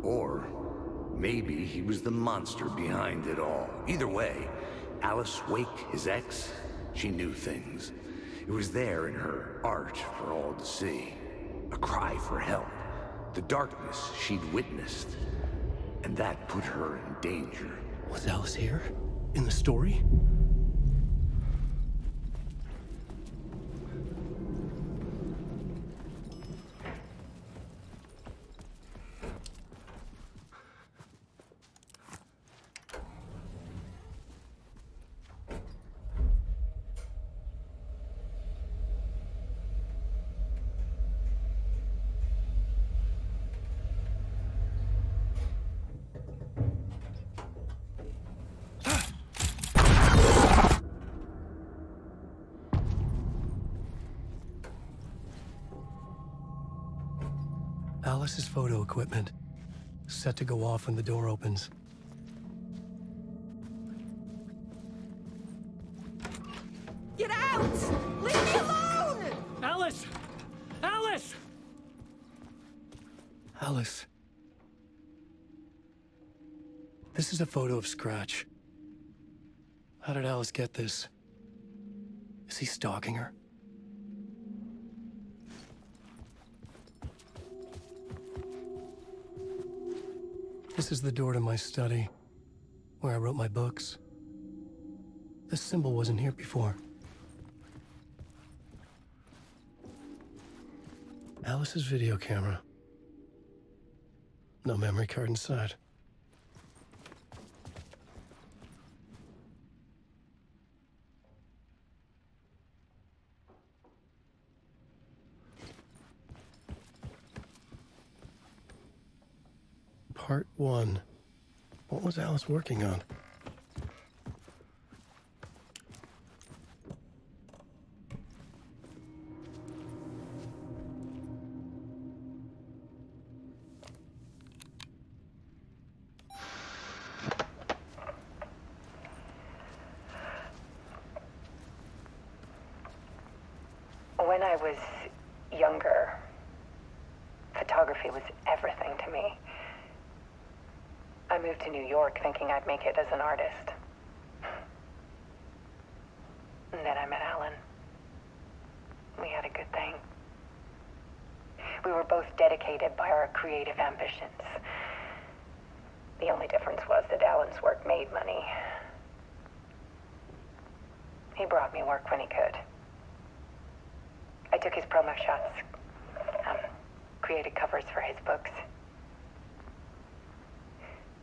Or maybe he was the monster behind it all. Either way, Alice Wake, his ex, she knew things. It was there in her art for all to see. A cry for help. The darkness she'd witnessed. And that put her in danger. Was Alice here? In the story? Alice's photo equipment, set to go off when the door opens. Get out! Leave me alone! Alice! Alice! Alice. This is a photo of Scratch. How did Alice get this? Is he stalking her? This is the door to my study, where I wrote my books. This symbol wasn't here before. Alice's video camera. No memory card inside. Part 1. What was Alice working on? When I was younger, photography was everything to me. I moved to New York thinking I'd make it as an artist. And then I met Alan. We had a good thing. We were both dedicated by our creative ambitions. The only difference was that Alan's work made money. He brought me work when he could. I took his promo shots, created covers for his books.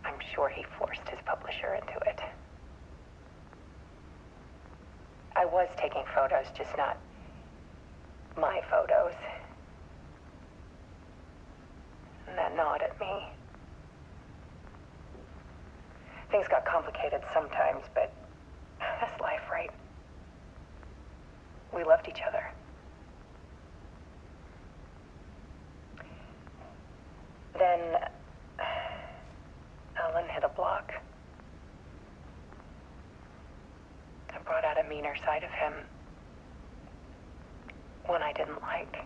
I'm sure he forced his publisher into it. I was taking photos, just not my photos. And that gnawed at me. Things got complicated sometimes, but that's life, right? We loved each other. Then Alan hit a block. I brought out a meaner side of him. One I didn't like.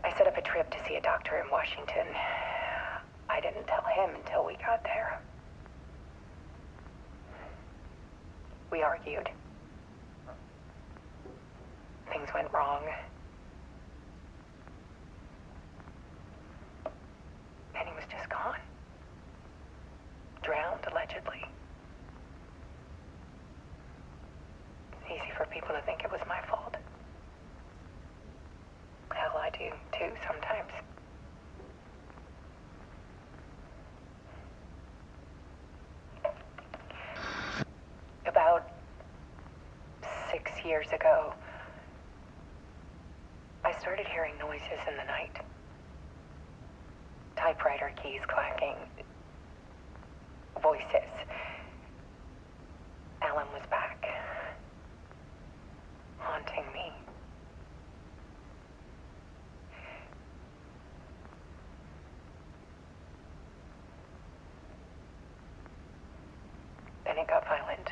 I set up a trip to see a doctor in Washington. I didn't tell him until we got there. We argued. Things went wrong. And he was just gone. Drowned, allegedly. It's easy for people to think it was my fault. Hell, I do, too, sometimes. About 6 years ago, I started hearing noises in the night. Typewriter keys clacking. Voices. Alan was back. Haunting me. Then it got violent.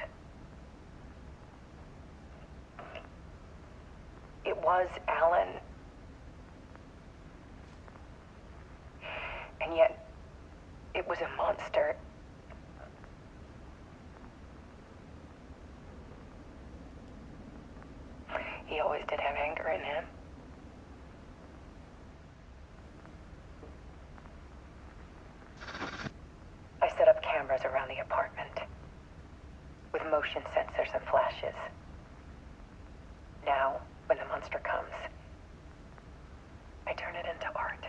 It was Alan. And yet, it was a monster. in him. I set up cameras around the apartment with motion sensors and flashes. Now, when the monster comes, I turn it into art.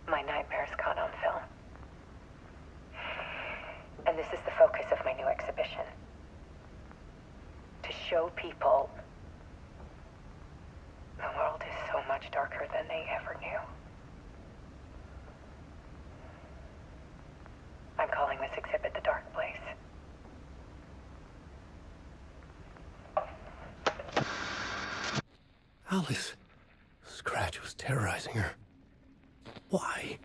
My nightmares caught on film. And this is the focus of my new exhibition. To show people the world is so much darker than they ever knew. I'm calling this exhibit The Dark Place. Alice. Scratch was terrorizing her. Why?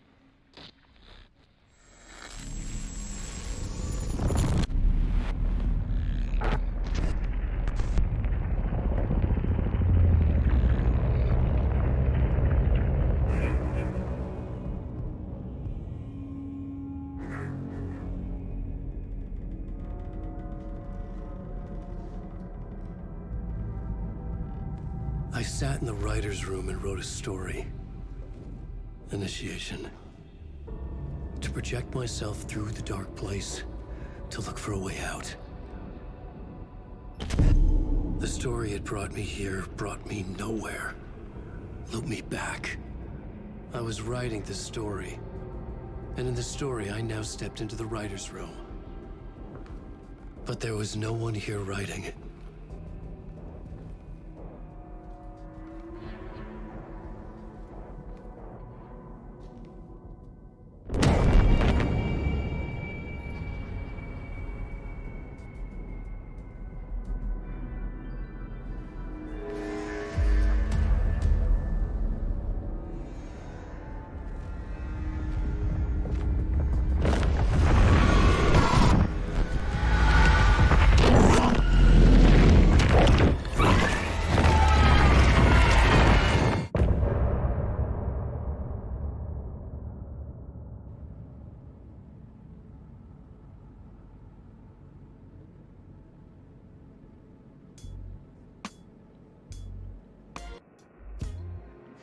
I sat in the writer's room and wrote a story. Initiation. To project myself through the dark place, to look for a way out. The story had brought me here, brought me nowhere. Looped me back. I was writing the story. And in the story, I now stepped into the writer's room. But there was no one here writing it.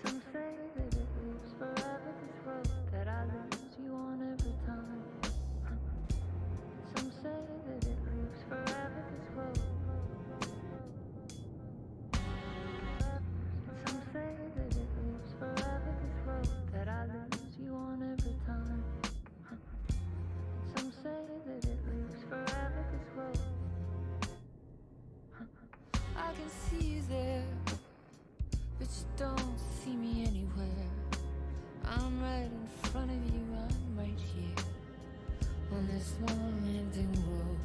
Some say that it lives forever, this road that I lose you on every time. Some say that it lives forever, this road. Some say that it lives forever, this road that I lose you on every time. Some say that it lives forever, this road. I can see you there, but you don't see me anywhere. I'm right in front of you, I'm right here on this winding road.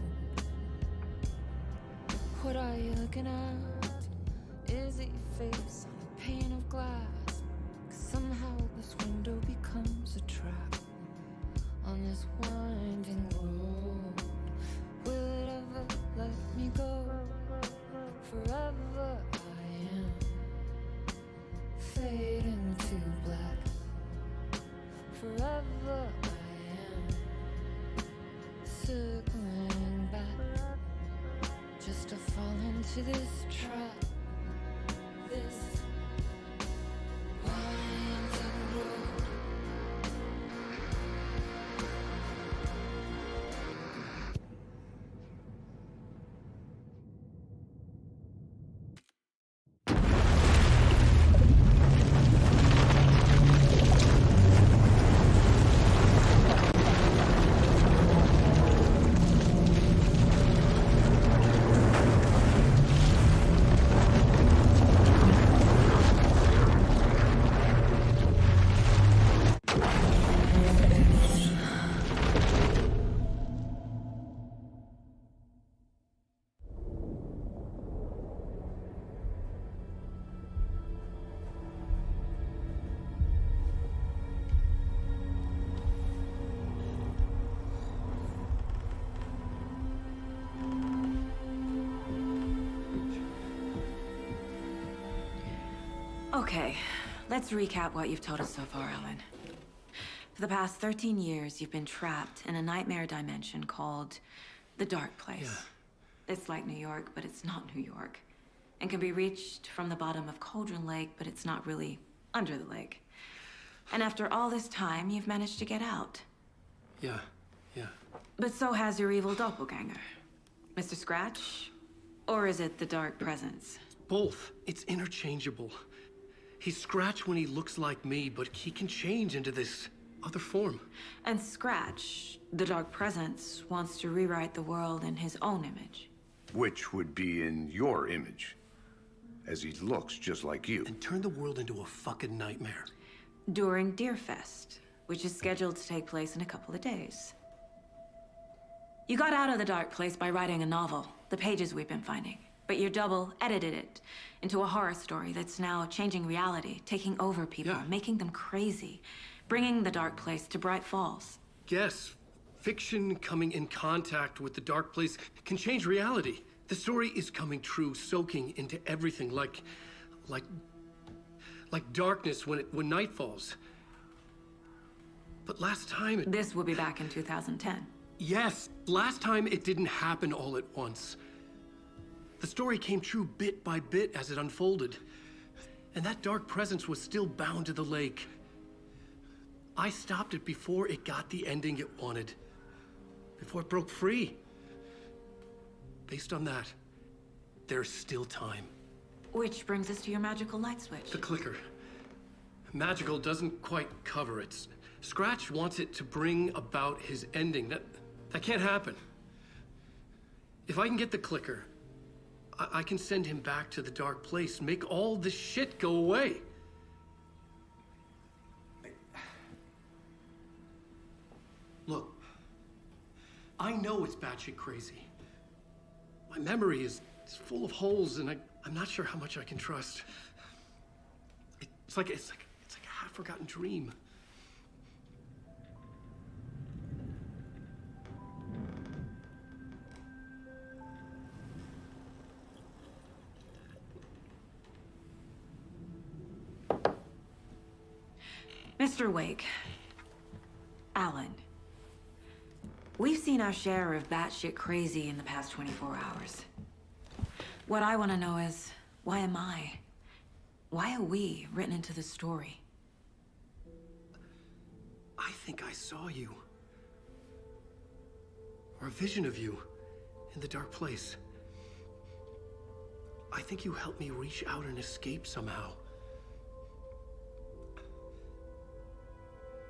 What are you looking at? Is it your face on a pane of glass? 'Cause somehow this window becomes a trap on this winding road. Will it ever let me go? Forever I am fading to black. Forever I am circling back, just to fall into this trap. This winding road. Okay, let's recap what you've told us so far, Ellen. For the past 13 years, you've been trapped in a nightmare dimension called the Dark Place. It's like New York, but it's not New York. and can be reached from the bottom of Cauldron Lake, but it's not really under the lake. And after all this time, you've managed to get out. Yeah. But so has your evil doppelganger. Mr. Scratch? Or is it the Dark Presence? Both. It's interchangeable. He's Scratch when he looks like me, but he can change into this other form. And Scratch, the Dark Presence, wants to rewrite the world in his own image. Which would be in your image, as he looks just like you. And turn the world into a fucking nightmare. During Deerfest, which is scheduled to take place in a couple of days. You got out of the dark place by writing a novel, the pages we've been finding. But your double edited it into a horror story that's now changing reality, taking over people, making them crazy, bringing the dark place to Bright Falls. Yes, fiction coming in contact with the dark place can change reality. The story is coming true, soaking into everything like darkness when night falls. But last time This will be back in 2010. Yes, last time it didn't happen all at once. The story came true bit by bit as it unfolded. And that dark presence was still bound to the lake. I stopped it before it got the ending it wanted. Before it broke free. Based on that, there's still time. Which brings us to your magical light switch. The clicker. Magical doesn't quite cover it. Scratch wants it to bring about his ending. That can't happen. If I can get the clicker, I can send him back to the dark place, make all this shit go away. Look, I know it's batshit crazy. My memory is full of holes, and I'm not sure how much I can trust. It's like a half-forgotten dream. Mr. Wake, Alan, we've seen our share of batshit crazy in the past 24 hours. What I want to know is, why am I? Why are we written into the story? I think I saw you. Or a vision of you in the dark place. I think you helped me reach out and escape somehow.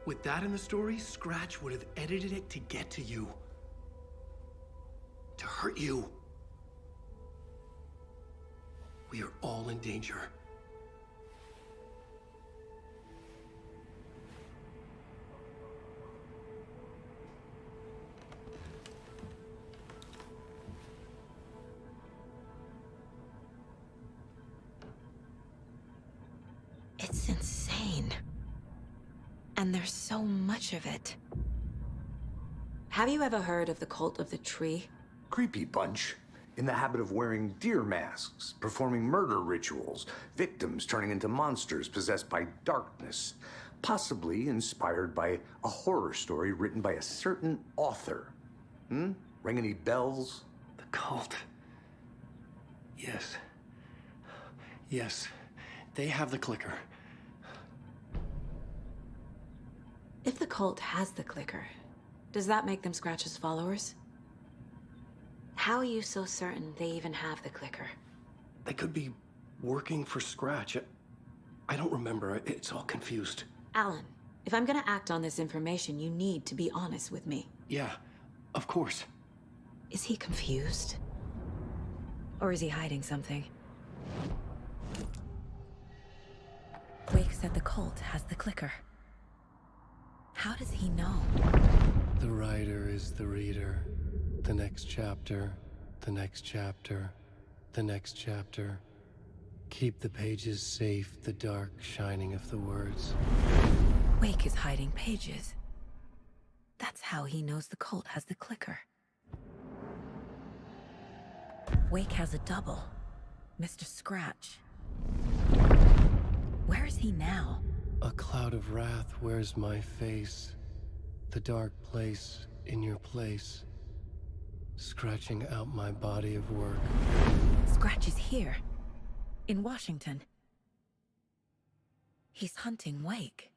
With that in the story, Scratch would have edited it to get to you. To hurt you. We are all in danger. It's insane. And there's so much of it. Have you ever heard of the cult of the tree? Creepy bunch. In the habit of wearing deer masks, performing murder rituals, victims turning into monsters possessed by darkness, possibly inspired by a horror story written by a certain author. Ring any bells? The cult. Yes. Yes. They have the clicker. If the cult has the clicker, does that make them Scratch's followers? How are you so certain they even have the clicker? They could be working for Scratch. I don't remember. It's all confused. Alan, if I'm gonna act on this information, you need to be honest with me. Yeah, of course. Is he confused? Or is he hiding something? Wake said the cult has the clicker. How does he know? The writer is the reader. The next chapter, the next chapter, the next chapter. Keep the pages safe, the dark shining of the words. Wake is hiding pages. That's how he knows the cult has the clicker. Wake has a double. Mr. Scratch. Where is he now? A cloud of wrath wears my face. The dark place in your place. Scratching out my body of work. Scratch is here. In Washington. He's hunting Wake.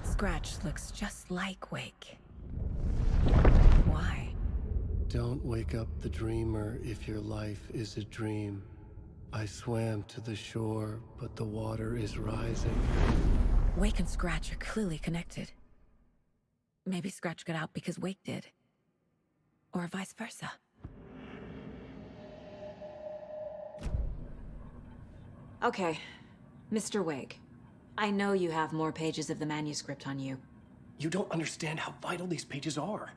Scratch looks just like Wake. Why? Don't wake up the dreamer if your life is a dream. I swam to the shore, but the water is rising. Wake and Scratch are clearly connected. Maybe Scratch got out because Wake did. Or vice versa. Okay, Mr. Wake. I know you have more pages of the manuscript on you. You don't understand how vital these pages are.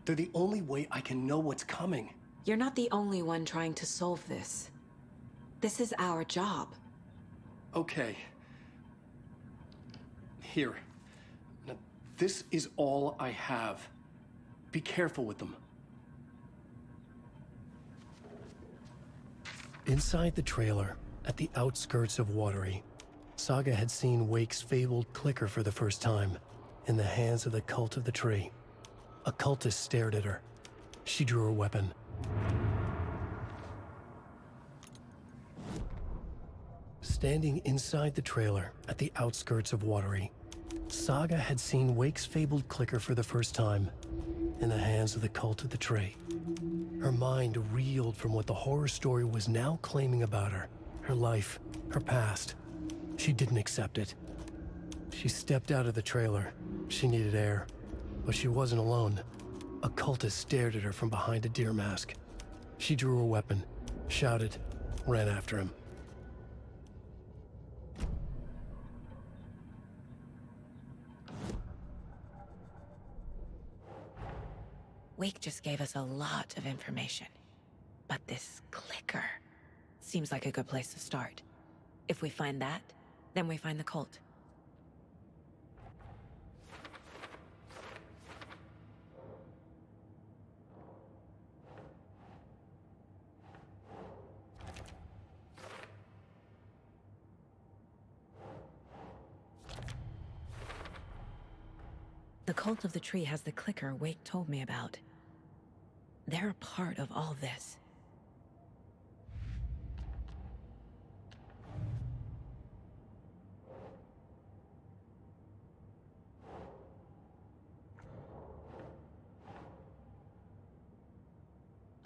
They're the only way I can know what's coming. You're not the only one trying to solve this. This is our job. Okay. Here. Now, this is all I have. Be careful with them. Inside the trailer, at the outskirts of Watery, Saga had seen Wake's fabled clicker for the first time, in the hands of the Cult of the Tree. A cultist stared at her. She drew her weapon. Standing inside the trailer, at the outskirts of Watery, Saga had seen Wake's fabled clicker for the first time, in the hands of the Cult of the Tree. Her mind reeled from what the horror story was now claiming about her. Her life, her past. She didn't accept it. She stepped out of the trailer. She needed air. But she wasn't alone. A cultist stared at her from behind a deer mask. She drew her weapon, shouted, ran after him. Wake just gave us a lot of information. But this clicker seems like a good place to start. If we find that, then we find the cult. The Cult of the Tree has the clicker Wake told me about. They're a part of all this.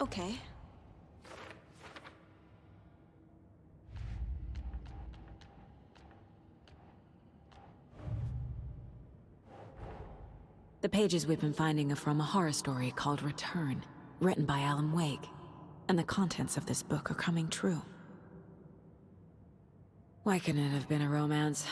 Okay. The pages we've been finding are from a horror story called Return, written by Alan Wake, and the contents of this book are coming true. Why couldn't it have been a romance?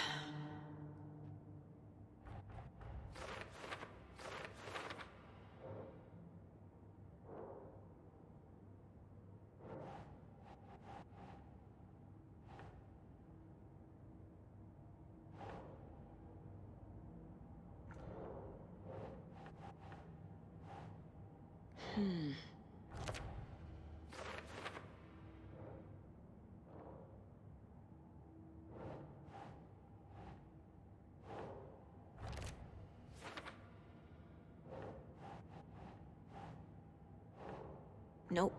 Nope.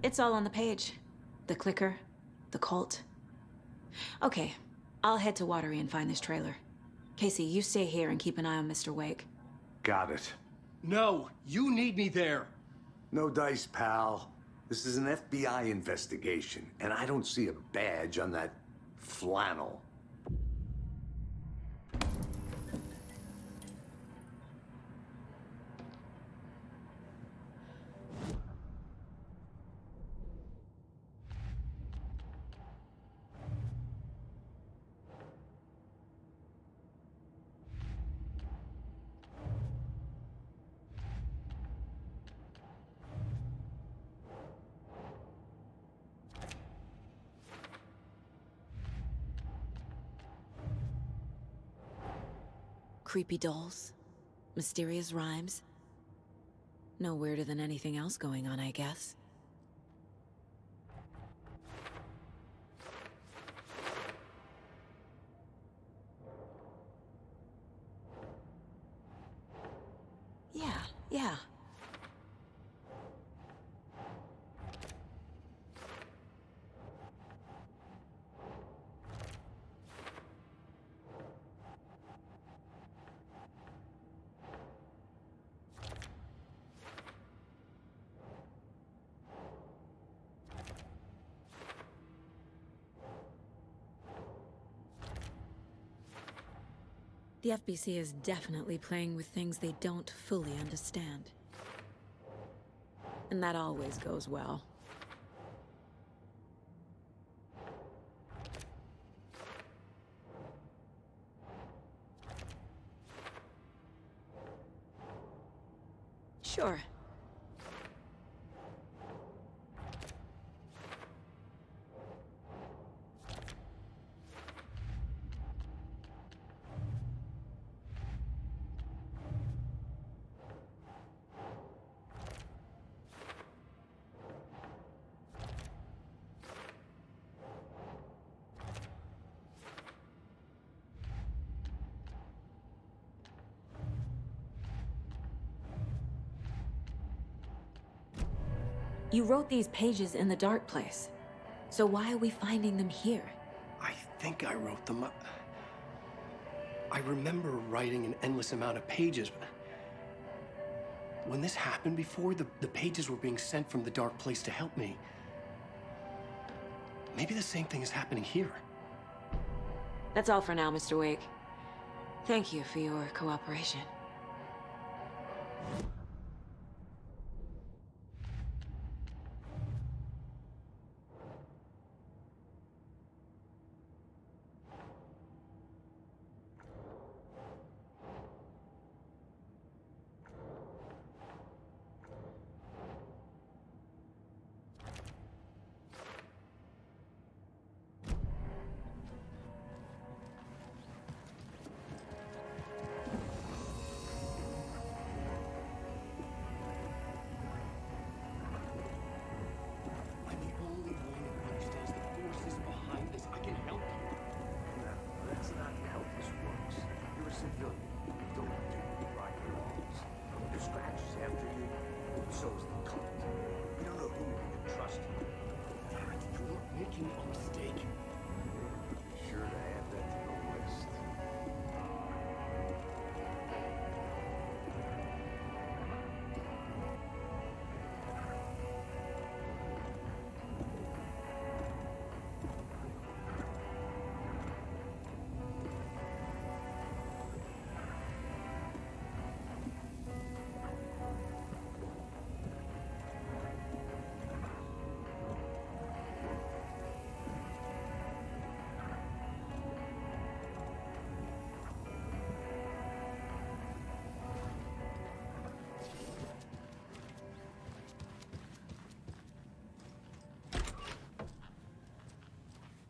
It's all on the page. The clicker? The cult? Okay, I'll head to Watery and find this trailer. Casey, you stay here and keep an eye on Mr. Wake. Got it. No, you need me there. No dice, pal. This is an FBI investigation, and I don't see a badge on that flannel. Creepy dolls, mysterious rhymes. No weirder than anything else going on, I guess. Yeah. The FBC is definitely playing with things they don't fully understand. And that always goes well. Sure. You wrote these pages in the dark place. So why are we finding them here? I think I wrote them up. I remember writing an endless amount of pages. When this happened before, the pages were being sent from the dark place to help me. Maybe the same thing is happening here. That's all for now, Mr. Wake. Thank you for your cooperation.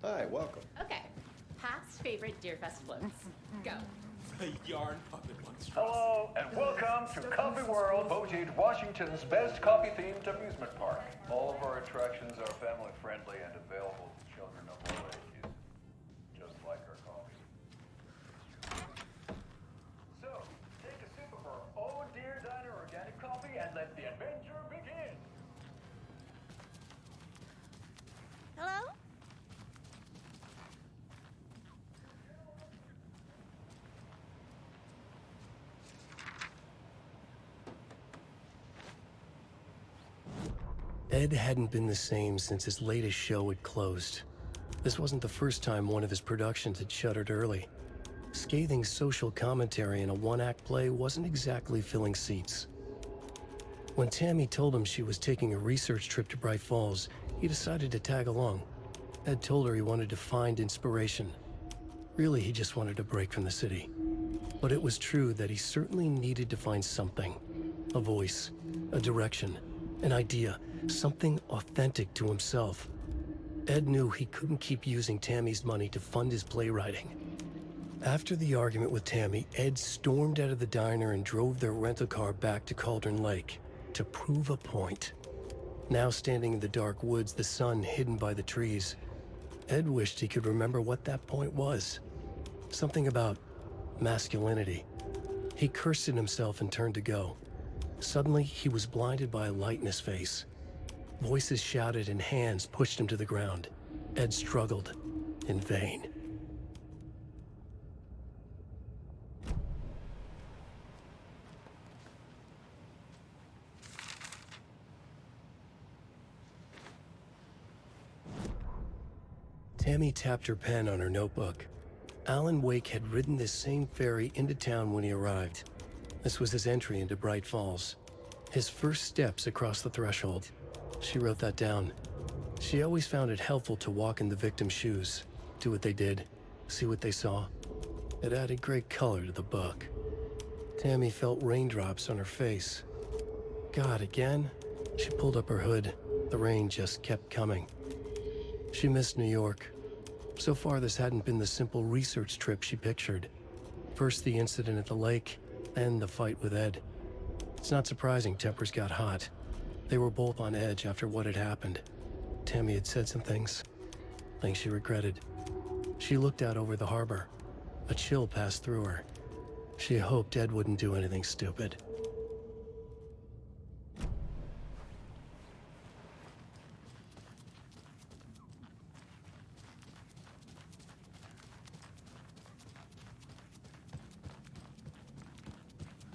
Hi, welcome. Okay. Past favorite Deerfest floats. Go. The yarn puppet monstrosity. Hello, and welcome to Coffee World, voted Washington's best coffee-themed amusement park. All of our attractions are family-friendly and available to children of all ages, just like our coffee. So, take a sip of our own Deer Diner organic coffee and let the adventure begin. Ed hadn't been the same since his latest show had closed. This wasn't the first time one of his productions had shuttered early. Scathing social commentary in a one-act play wasn't exactly filling seats. When Tammy told him she was taking a research trip to Bright Falls, he decided to tag along. Ed told her he wanted to find inspiration. Really, he just wanted a break from the city. But it was true that he certainly needed to find something. A voice, a direction, an idea, something authentic to himself. Ed knew he couldn't keep using Tammy's money to fund his playwriting. After the argument with Tammy, Ed stormed out of the diner and drove their rental car back to Cauldron Lake to prove a point. Now standing in the dark woods, the sun hidden by the trees, Ed wished he could remember what that point was. Something about masculinity. He cursed at himself and turned to go. Suddenly, he was blinded by a light in his face. Voices shouted and hands pushed him to the ground. Ed struggled, in vain. Tammy tapped her pen on her notebook. Alan Wake had ridden this same ferry into town when he arrived. This was his entry into Bright Falls. His first steps across the threshold. She wrote that down. She always found it helpful to walk in the victim's shoes, do what they did, see what they saw. It added great color to the book. Tammy felt raindrops on her face. God, again? She pulled up her hood. The rain just kept coming. She missed New York. So far, this hadn't been the simple research trip she pictured. First the incident at the lake, then the fight with Ed. It's not surprising tempers got hot. They were both on edge after what had happened. Tammy had said some things she regretted. She looked out over the harbor. A chill passed through her. She hoped Ed wouldn't do anything stupid.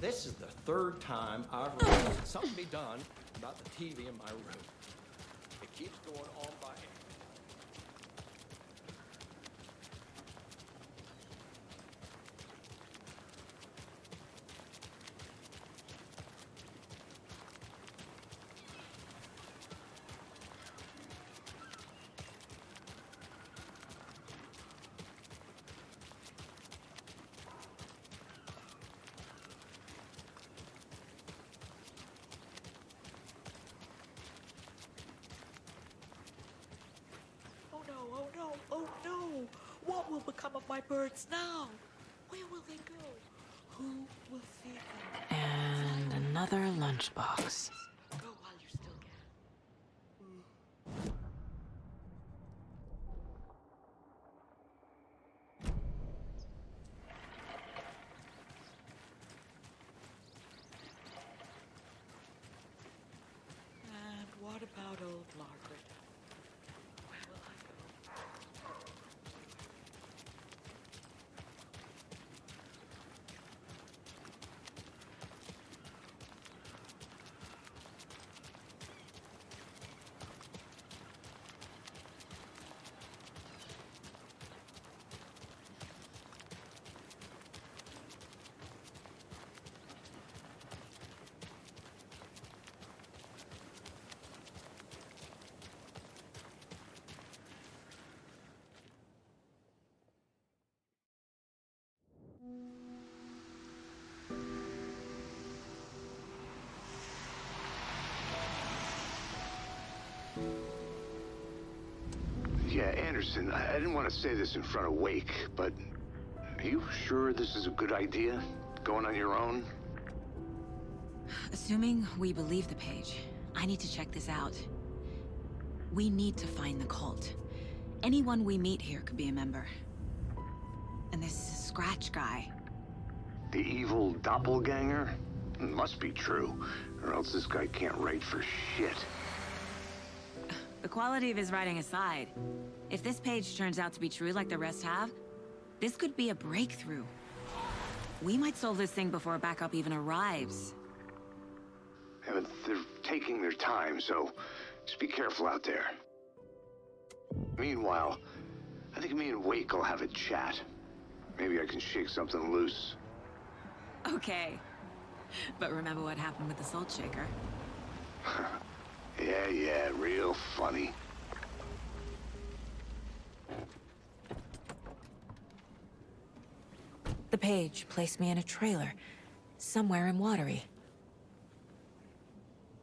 This is the third time I've requested something be done about the TV in my room. It keeps going on by hand. Oh no! What will become of my birds now? Where will they go? Who will feed them? And another lunchbox. Go while you still can. And what about old Margaret? Where will I go? Yeah, Anderson, I didn't want to say this in front of Wake, but are you sure this is a good idea? Going on your own? Assuming we believe the page, I need to check this out. We need to find the cult. Anyone we meet here could be a member. And this Scratch guy. The evil doppelganger? Must be true, or else this guy can't write for shit. The quality of his writing aside, if this page turns out to be true like the rest have, this could be a breakthrough. We might solve this thing before backup even arrives. Yeah, but they're taking their time, so Just be careful out there. Meanwhile, I think me and Wake will have a chat. Maybe I can shake something loose. Okay. But remember what happened with the salt shaker? Yeah, real funny. The page placed me in a trailer, somewhere in Watery.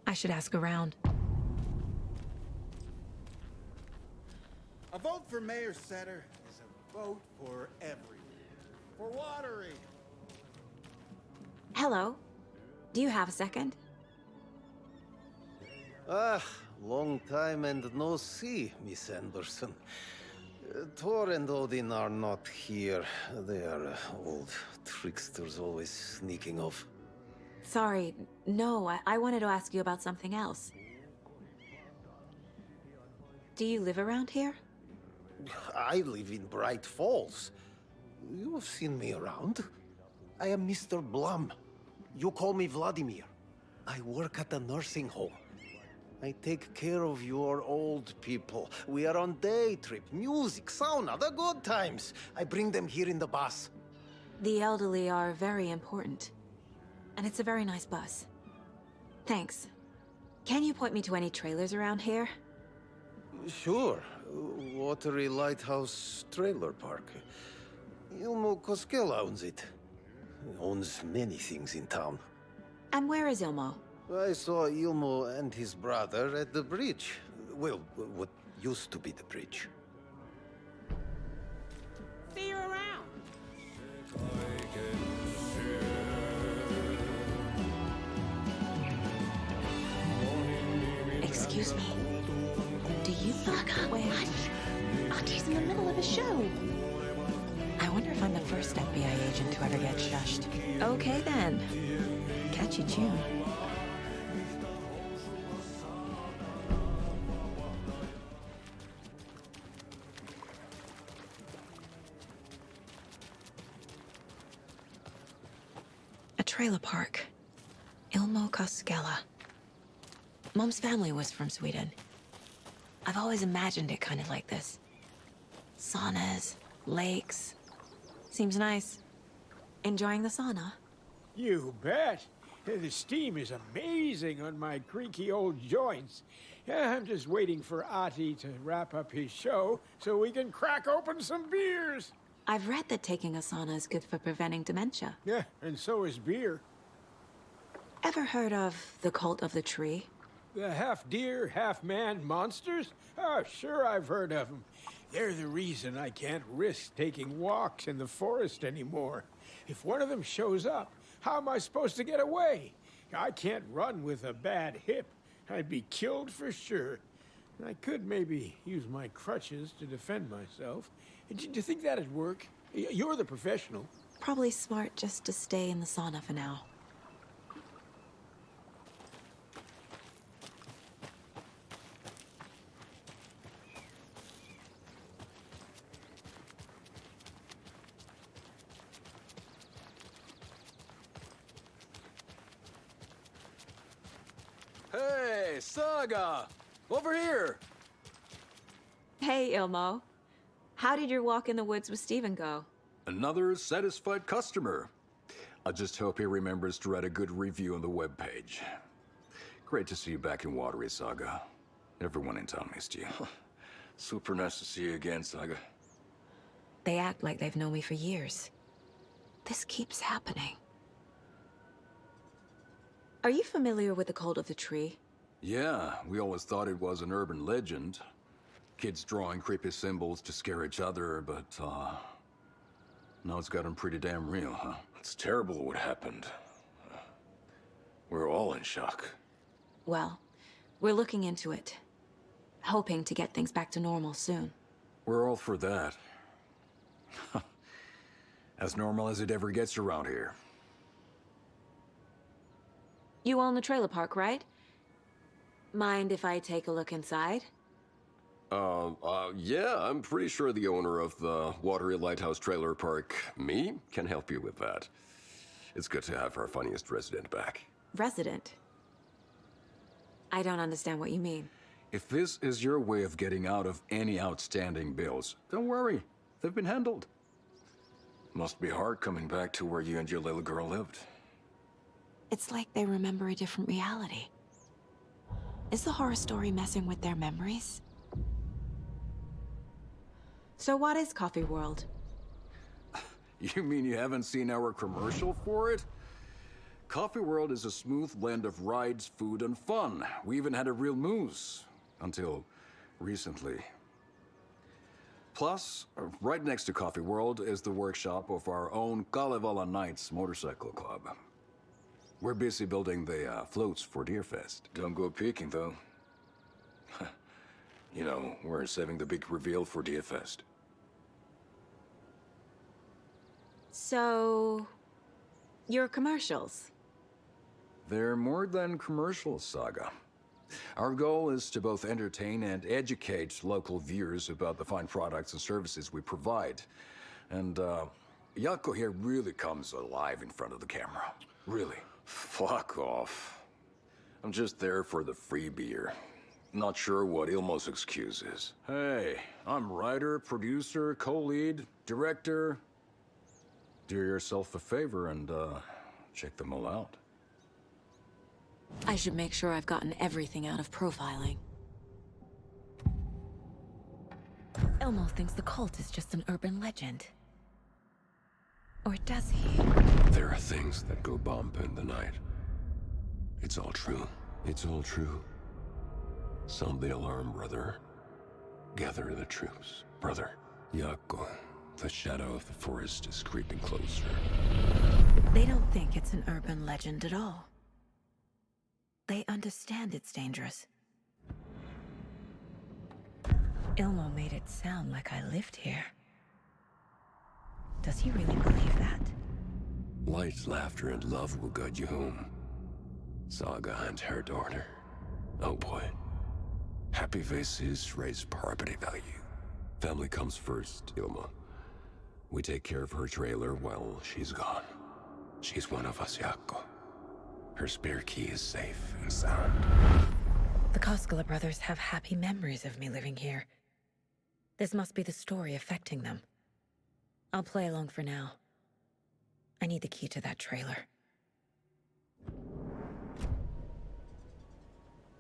I should ask around. A vote for Mayor Setter is a vote for everyone. For Watery. Hello. Do you have a second? Ah, long time and no see, Miss Anderson. Thor and Odin are not here. They are old tricksters always sneaking off. Sorry, no, I wanted to ask you about something else. Do you live around here? I live in Bright Falls. You have seen me around. I am Mr. Blum. You call me Vladimir. I work at a nursing home. I take care of your old people. We are on day trip, music, sauna, the good times. I bring them here in the bus. The elderly are very important. And it's a very nice bus. Thanks. Can you point me to any trailers around here? Sure. Watery Lighthouse Trailer Park. Ilmo Koskela owns it. He owns many things in town. And where is Ilmo? I saw Ilmo and his brother at the bridge. Well, what used to be the bridge. See you around. Excuse me. Do you Fuck up, wait? Artie's in the middle of a show. I wonder if I'm the first FBI agent to ever get shushed. Okay then. Catchy tune. A trailer park. Ilmo Koskela. Mom's family was from Sweden. I've always imagined it kind of like this. Saunas, lakes. Seems nice. Enjoying the sauna? You bet. The steam is amazing on my creaky old joints. I'm just waiting for Ati to wrap up his show so we can crack open some beers. I've read that taking a sauna is good for preventing dementia. Yeah, and so is beer. Ever heard of the Cult of the Tree? The half-deer, half-man monsters? Oh, sure I've heard of them. They're the reason I can't risk taking walks in the forest anymore. If one of them shows up, how am I supposed to get away? I can't run with a bad hip. I'd be killed for sure. I could maybe use my crutches to defend myself. Do you think that'd work? You're the professional. Probably smart just to stay in the sauna for now. Hey, Saga! Over here! Hey, Ilmo. How did your walk in the woods with Steven go? Another satisfied customer. I just hope he remembers to write a good review on the webpage. Great to see you back in Watery, Saga. Everyone in town missed you. Super nice to see you again, Saga. They act like they've known me for years. This keeps happening. Are you familiar with the Cult of the Tree? Yeah, we always thought it was an urban legend. Kids drawing creepy symbols to scare each other, but, now it's gotten pretty damn real, huh? It's terrible what happened. We're all in shock. Well, we're looking into it. Hoping to get things back to normal soon. We're all for that. As normal as it ever gets around here. You own the trailer park, right? Mind if I take a look inside? Yeah, I'm pretty sure the owner of the Watery Lighthouse Trailer Park, me, can help you with that. It's good to have our funniest resident back. Resident? I don't understand what you mean. If this is your way of getting out of any outstanding bills, don't worry. They've been handled. Must be hard coming back to where you and your little girl lived. It's like they remember a different reality. Is the horror story messing with their memories? So what is Coffee World? You mean you haven't seen our commercial for it? Coffee World is a smooth blend of rides, food, and fun. We even had a real moose. Until recently. Plus, right next to Coffee World is the workshop of our own Kalevala Knights motorcycle club. We're busy building the floats for Deerfest. Don't go peeking, though. You know, we're saving the big reveal for Deerfest. So... your commercials? They're more than commercials, Saga. Our goal is to both entertain and educate local viewers about the fine products and services we provide. And, Jaakko here really comes alive in front of the camera. Really. Fuck off. I'm just there for the free beer. Not sure what Ilmo's excuse is. Hey, I'm writer, producer, co-lead, director. Do yourself a favor and, check them all out. I should make sure I've gotten everything out of profiling. Ilmo thinks the cult is just an urban legend. Or does he? There are things that go bump in the night. It's all true. It's all true. Sound the alarm, brother. Gather the troops, brother. Jaakko, the shadow of the forest is creeping closer. They don't think it's an urban legend at all. They understand it's dangerous. Ilmo made it sound like I lived here. Does he really believe that? Light, laughter, and love will guide you home. Saga and her daughter. Oh boy. Happy faces raise property value. Family comes first, Ilma. We take care of her trailer while she's gone. She's one of us, Jaakko. Her spare key is safe and sound. The Koskela brothers have happy memories of me living here. This must be the story affecting them. I'll play along for now. I need the key to that trailer.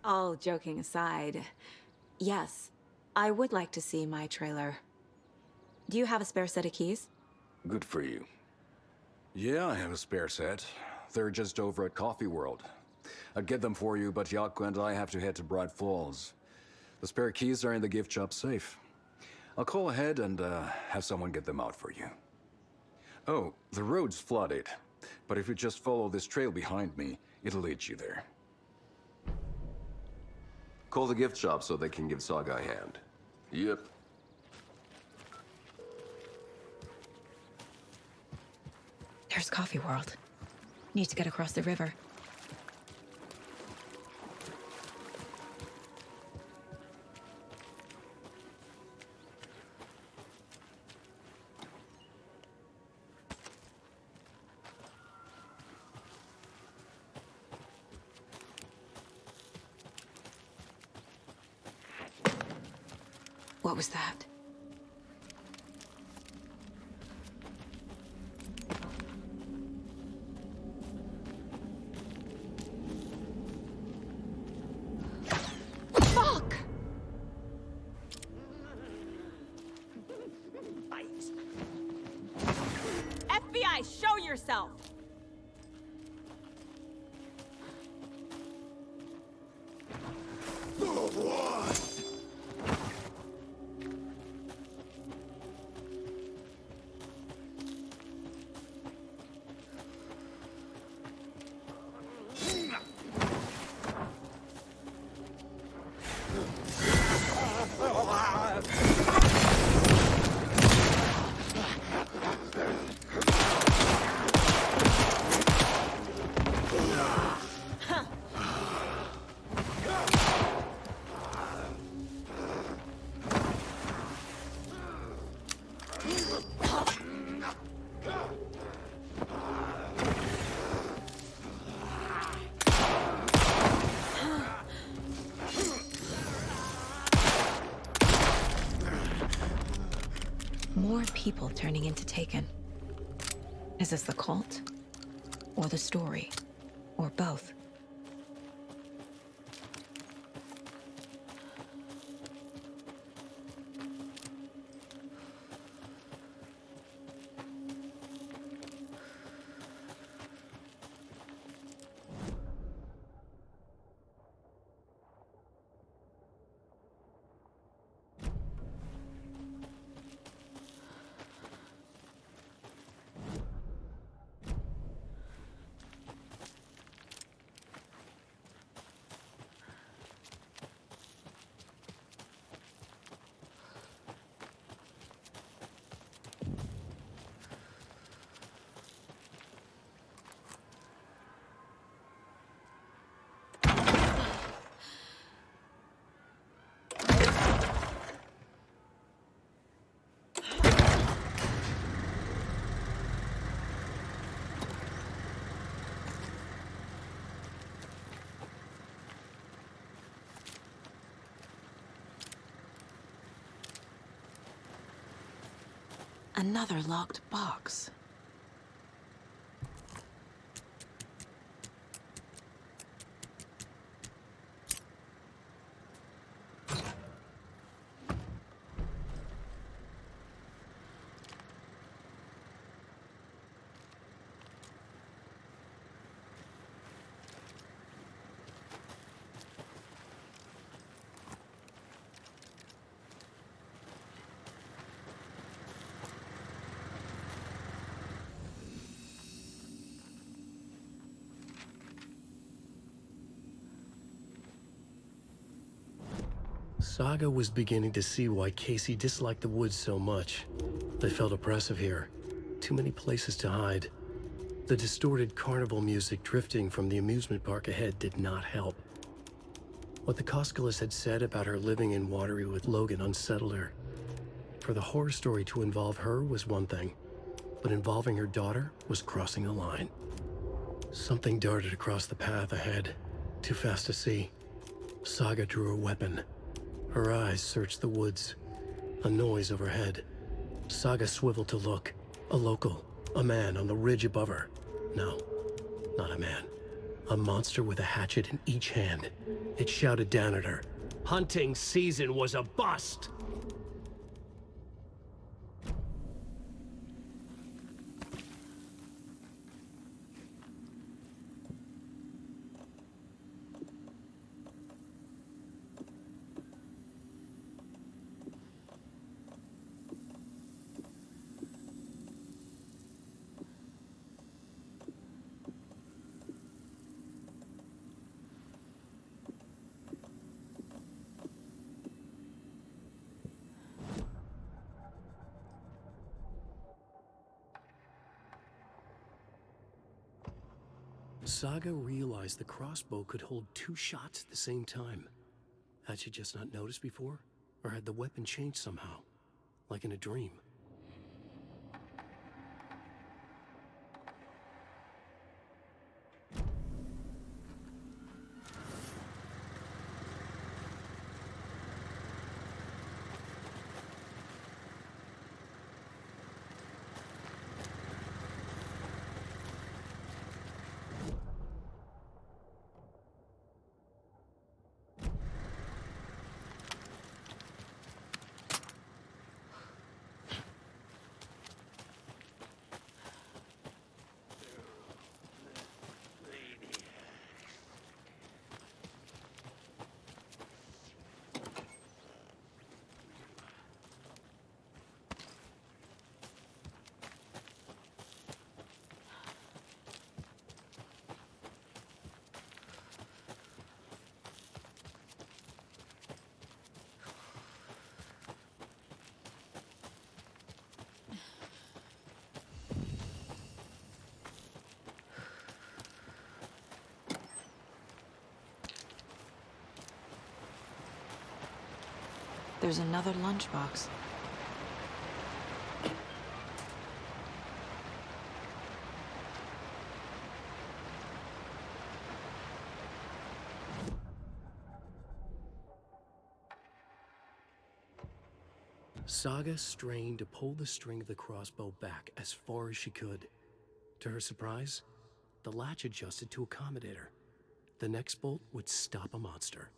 All joking aside, yes, I would like to see my trailer. Do you have a spare set of keys? Good for you. Yeah, I have a spare set. They're just over at Coffee World. I'd get them for you, but Jaakko and I have to head to Bright Falls. The spare keys are in the gift shop safe. I'll call ahead and have someone get them out for you. Oh, the road's flooded, but if you just follow this trail behind me, it'll lead you there. Call the gift shop so they can give Saga a hand. Yep. There's Coffee World. Need to get across the river. What was that? Fuck! FBI, show yourself! More people turning into Taken. Is this the cult? Or the story? Or both? Another locked box. Saga was beginning to see why Casey disliked the woods so much. They felt oppressive here. Too many places to hide. The distorted carnival music drifting from the amusement park ahead did not help. What the Koskulis had said about her living in Watery with Logan unsettled her. For the horror story to involve her was one thing, but involving her daughter was crossing the line. Something darted across the path ahead, too fast to see. Saga drew her weapon. Her eyes searched the woods. A noise overhead. Saga swiveled to look. A local. A man on the ridge above her. No, not a man. A monster with a hatchet in each hand. It shouted down at her. Hunting season was a bust! Saga realized the crossbow could hold 2 shots at the same time. Had she just not noticed before? Or had the weapon changed somehow? Like in a dream? There's another lunchbox. Saga strained to pull the string of the crossbow back as far as she could. To her surprise, the latch adjusted to accommodate her. The next bolt would stop a monster.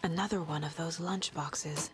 Another one of those lunchboxes.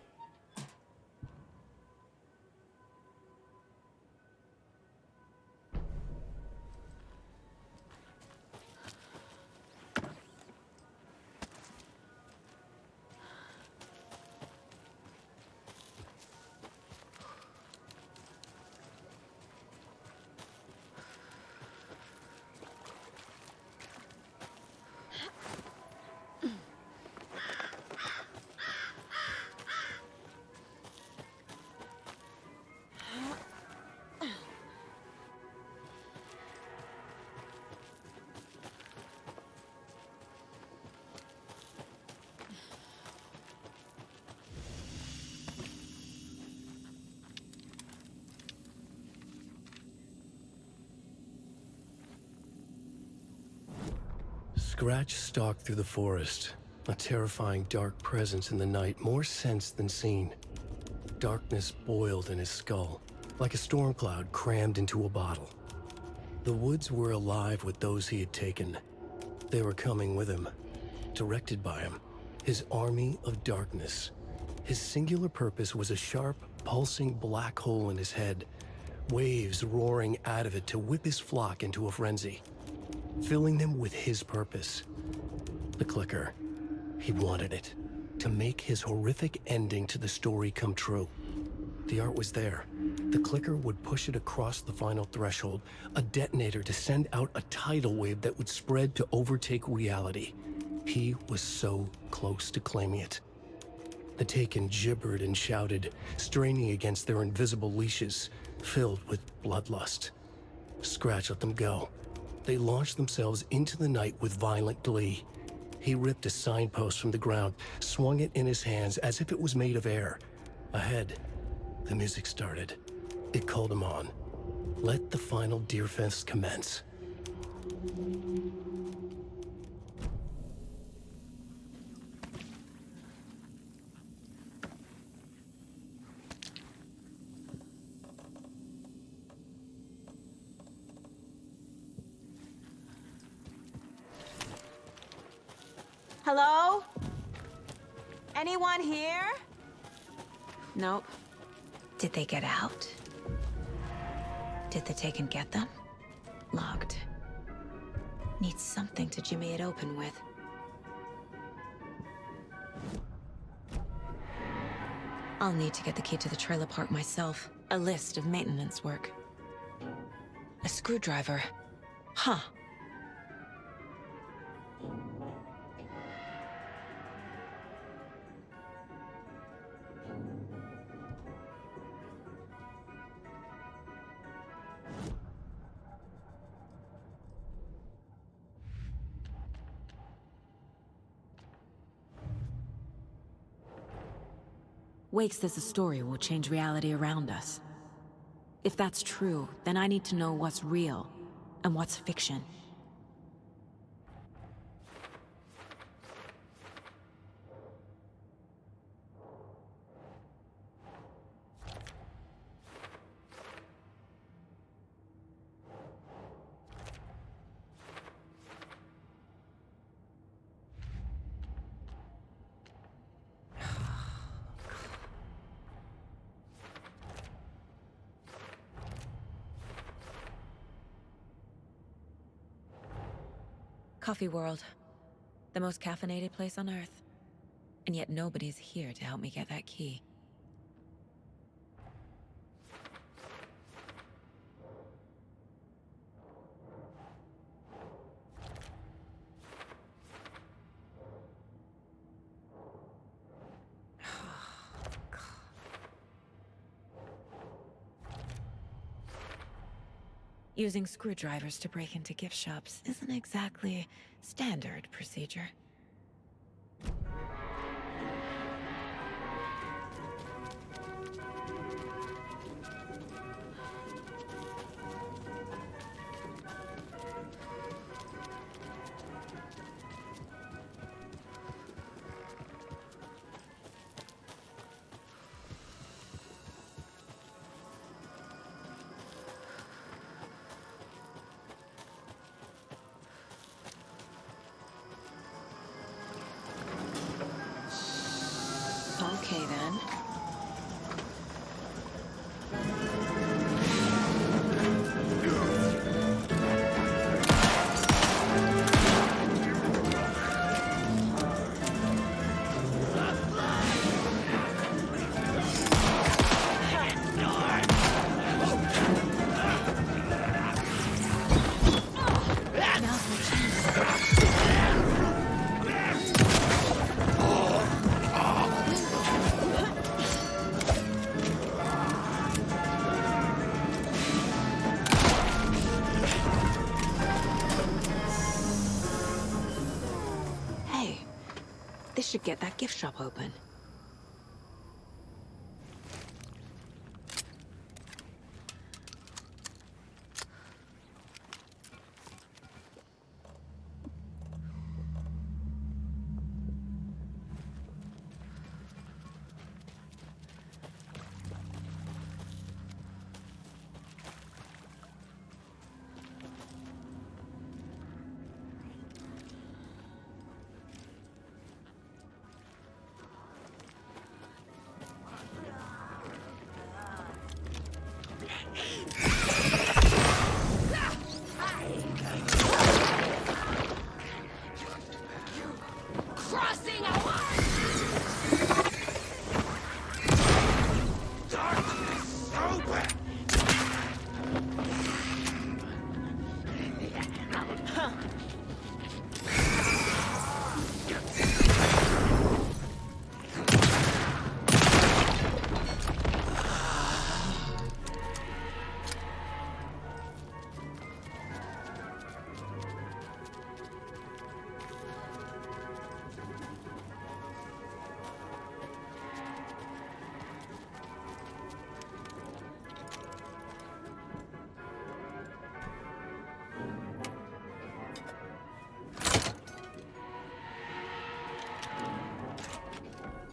Scratch stalked through the forest, a terrifying dark presence in the night, more sensed than seen. Darkness boiled in his skull, like a storm cloud crammed into a bottle. The woods were alive with those he had taken. They were coming with him, directed by him, his army of darkness. His singular purpose was a sharp, pulsing black hole in his head, waves roaring out of it to whip his flock into a frenzy, filling them with his purpose. The clicker. He wanted it, to make his horrific ending to the story come true. The art was there. The clicker would push it across the final threshold, a detonator to send out a tidal wave that would spread to overtake reality. He was so close to claiming it. The Taken gibbered and shouted, straining against their invisible leashes, filled with bloodlust. Scratch let them go. They launched themselves into the night with violent glee. He ripped a signpost from the ground, swung it in his hands as if it was made of air. Ahead, the music started. It called him on. Let the final Deer Fest commence. Hello? Anyone here? Nope. Did they get out? Did the Taken get them? Locked. Need something to jimmy it open with. I'll need to get the key to the trailer park myself. A list of maintenance work. A screwdriver. Huh. Wake says the story will change reality around us. If that's true, then I need to know what's real and what's fiction. Coffee World. The most caffeinated place on Earth. And yet nobody's here to help me get that key. Using screwdrivers to break into gift shops isn't exactly standard procedure. Okay, then. This should get that gift shop open.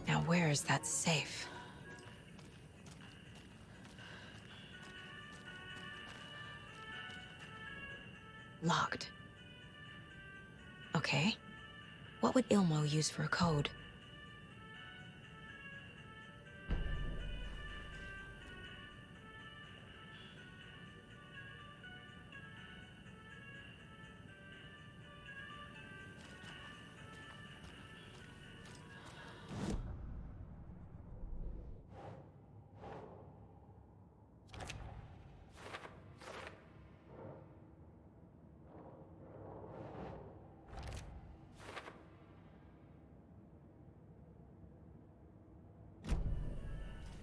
Now where is that safe? Locked. Okay. What would Ilmo use for a code?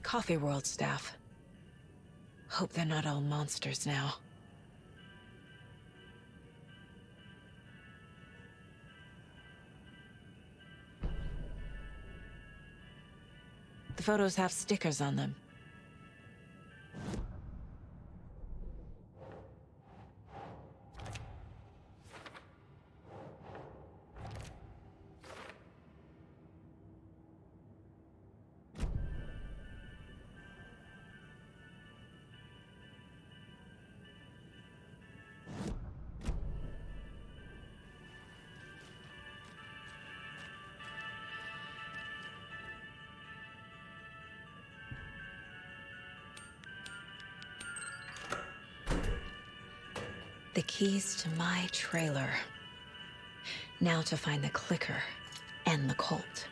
Coffee World staff. Hope they're not all monsters now. The photos have stickers on them. The keys to my trailer. Now to find the clicker and the cult.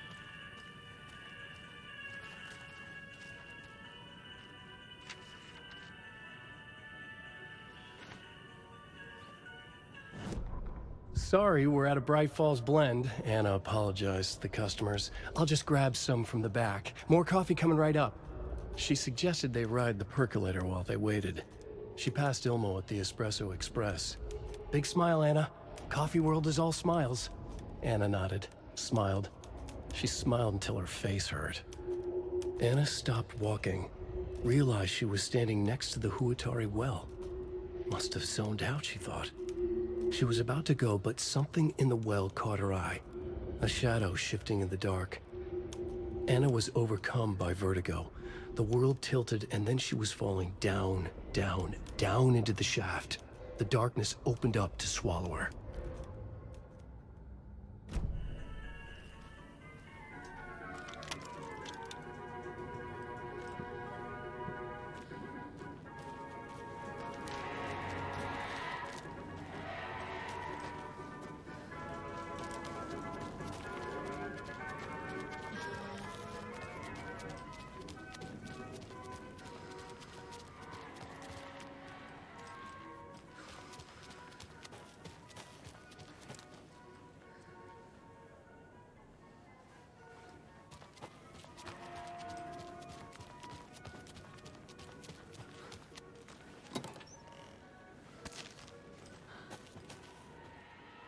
Sorry, we're at a Bright Falls blend. Anna apologized to the customers. I'll just grab some from the back. More coffee coming right up. She suggested they ride the percolator while they waited. She passed Ilmo at the Espresso Express. Big smile, Anna. Coffee world is all smiles. Anna nodded, smiled. She smiled until her face hurt. Anna stopped walking, realized she was standing next to the Huatari well. Must have zoned out, she thought. She was about to go, but something in the well caught her eye. A shadow shifting in the dark. Anna was overcome by vertigo. The world tilted, and then she was falling down, down, down into the shaft. The darkness opened up to swallow her.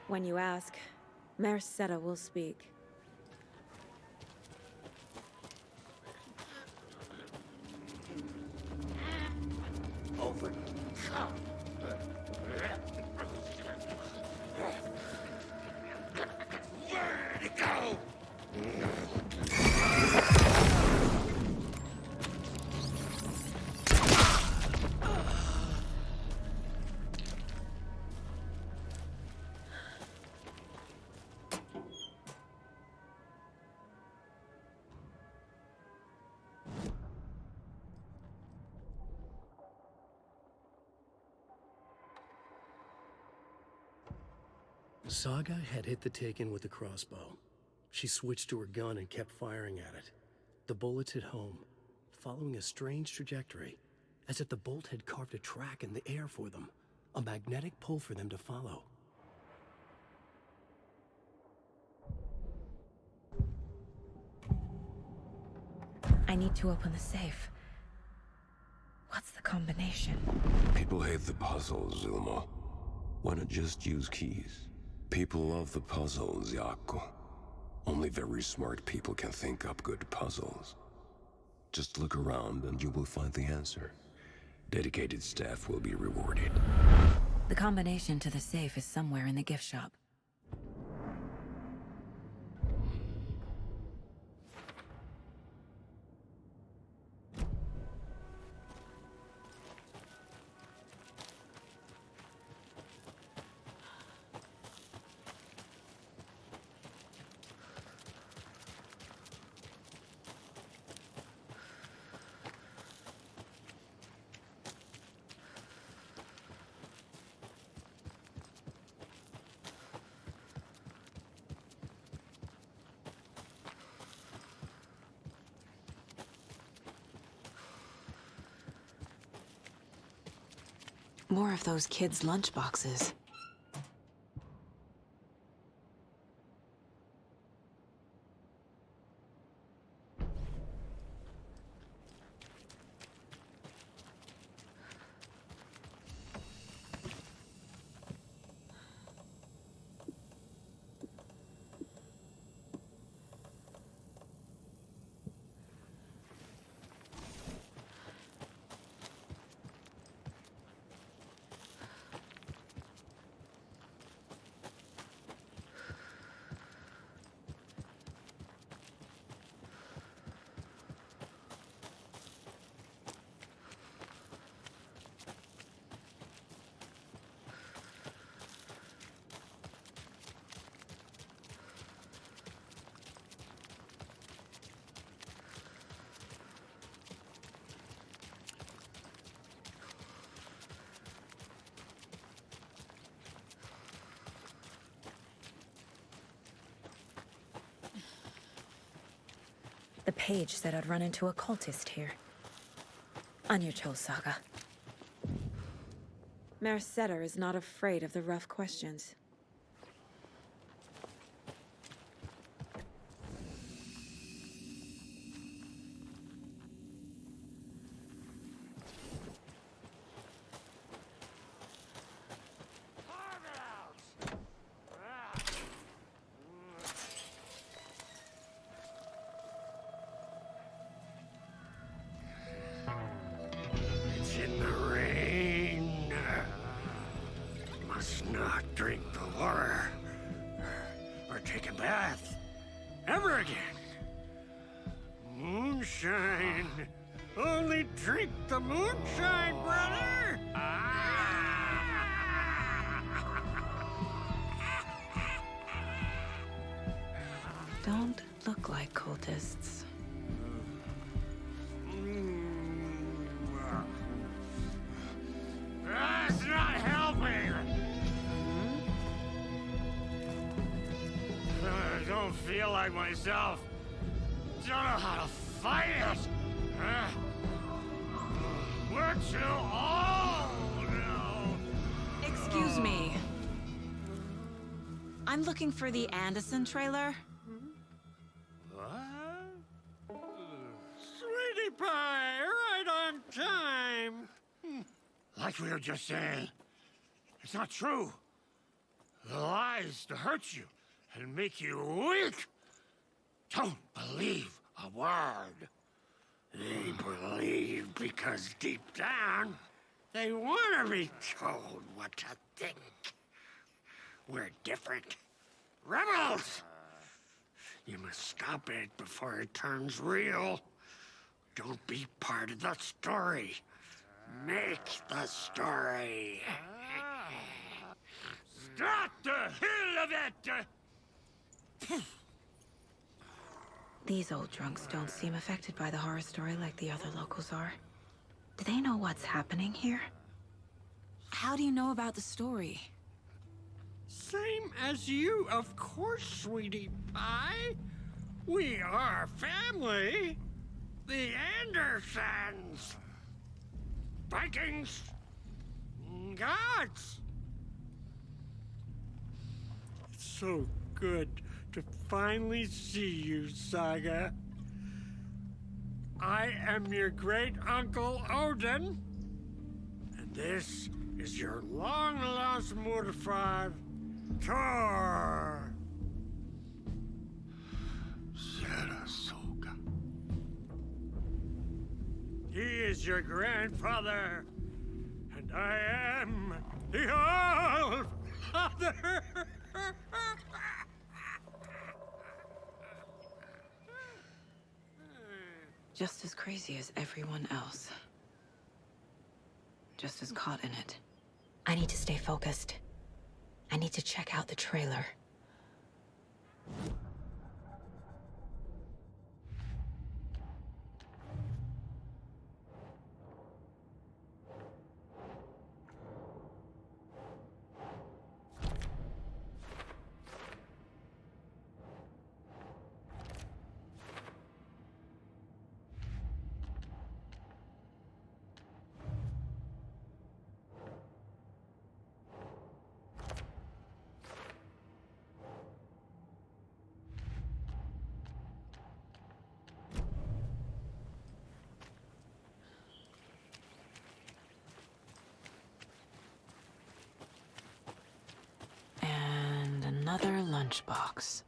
When you ask, Merceda will speak. Over. Vertigo! Saga had hit the Taken with a crossbow. She switched to her gun and kept firing at it. The bullets hit home, following a strange trajectory, as if the bolt had carved a track in the air for them, a magnetic pull for them to follow. I need to open the safe. What's the combination? People hate the puzzles, Ilmo. Why not just use keys? People love the puzzles, Jaakko. Only very smart people can think up good puzzles. Just look around and you will find the answer. Dedicated staff will be rewarded. The combination to the safe is somewhere in the gift shop. More of those kids' lunchboxes. page said I'd run into a cultist here. On your toes, Saga. Mayor Setter is not afraid of the rough questions. It's in the rain. Must not drink the water or take a bath ever again. Moonshine. Only drink the moonshine, brother. Don't look like cultists. That's not helping. I don't feel like myself. Don't know how to fight it. We're too old now. Excuse me. I'm looking for the Anderson trailer. What? Sweetie pie, right on time. Like we were just saying, it's not true. The lies to hurt you and make you weak. Don't believe a word. They believe because deep down, they want to be told what to think. We're different. Rebels! You must stop it before it turns real. Don't be part of the story. Make the story. Stop the hell of it! These old drunks don't seem affected by the horror story like the other locals are. Do they know what's happening here? How do you know about the story? Same as you, of course, sweetie pie. We are family. The Andersons. Vikings. Gods. It's so good to finally see you, Saga. I am your great-uncle Odin, and this is your long-lost mortified Thor. Sarasota. He is your grandfather, and I am the All-Father. Just as crazy as everyone else. Just as caught in it. I need to stay focused. I need to check out the trailer. Another lunchbox.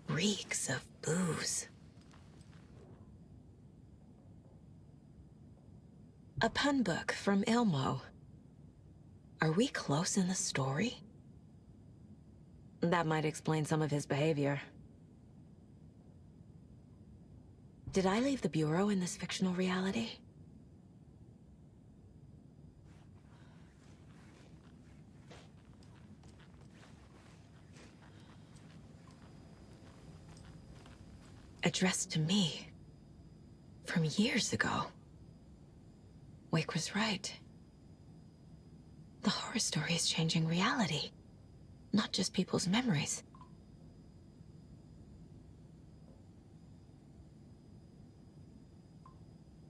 Reeks of booze. A pun book from Ilmo. Are we close in the story? That might explain some of his behavior. Did I leave the Bureau in this fictional reality? addressed to me. From years ago. Wake was right. The horror story is changing reality, not just people's memories.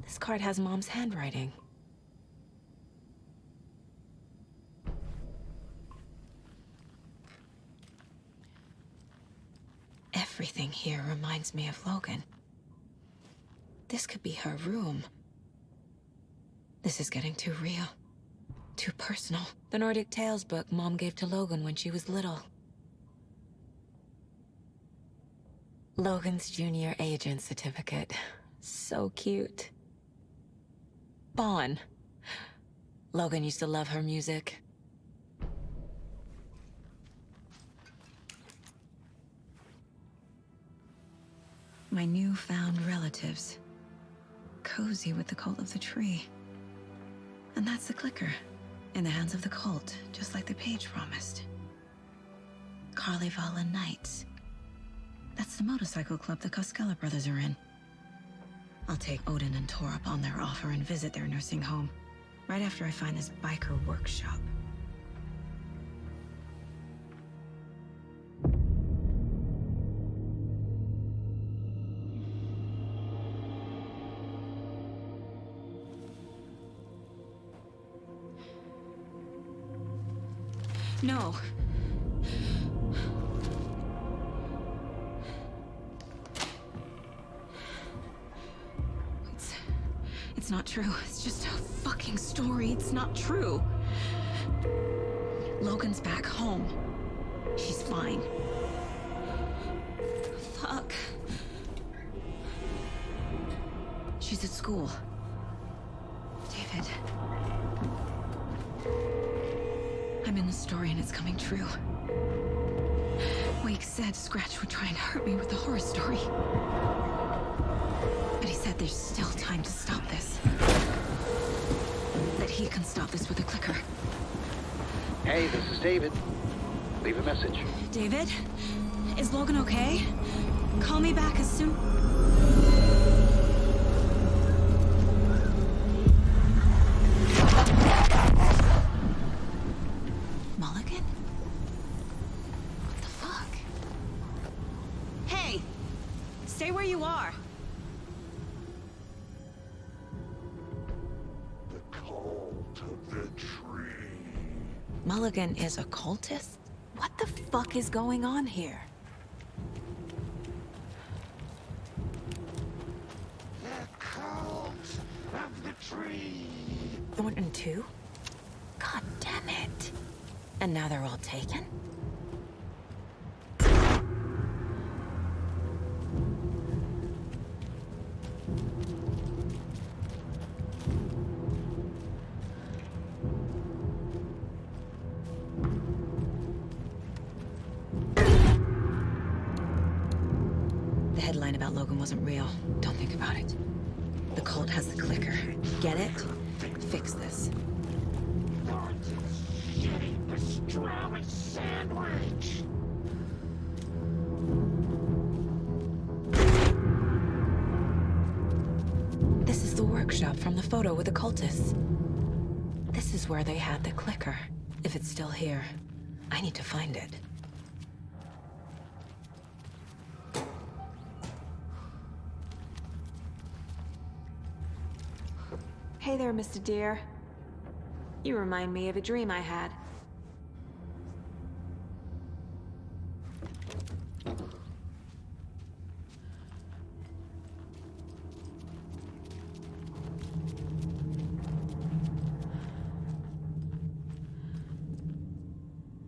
This card has Mom's handwriting. Everything here reminds me of Logan. This could be her room. This is getting too real. Too personal. The Nordic Tales book Mom gave to Logan when she was little. Logan's junior agent certificate. So cute. Bon. Logan used to love her music. My newfound relatives. Cozy with the cult of the tree. And that's the clicker. In the hands of the cult, just like the page promised. Carnival Knights. That's the motorcycle club the Koskela brothers are in. I'll take Odin and Tor up on their offer and visit their nursing home. Right after I find this biker workshop. No. It's not true. It's just a fucking story. It's not true. Logan's back home. She's fine. Fuck. She's at school. David. I'm in the story and it's coming true. Wake said Scratch would try and hurt me with the horror story. But he said there's still time to stop this. That he can stop this with a clicker. Hey, this is David. Leave a message. David? Is Logan okay? Call me back as soon... Mulligan? What the fuck? Hey! Stay where you are! Mulligan is a cultist? What the fuck is going on here? The cult of the tree. Thornton too? God damn it. And now they're all taken? The headline about Logan wasn't real. Don't think about it. The cult has the clicker. Get it? Fix this. Pastrami sandwich. This is the workshop from the photo with the cultists. This is where they had the clicker. If it's still here, I need to find it. Hey there, Mr. Deer. You remind me of a dream I had.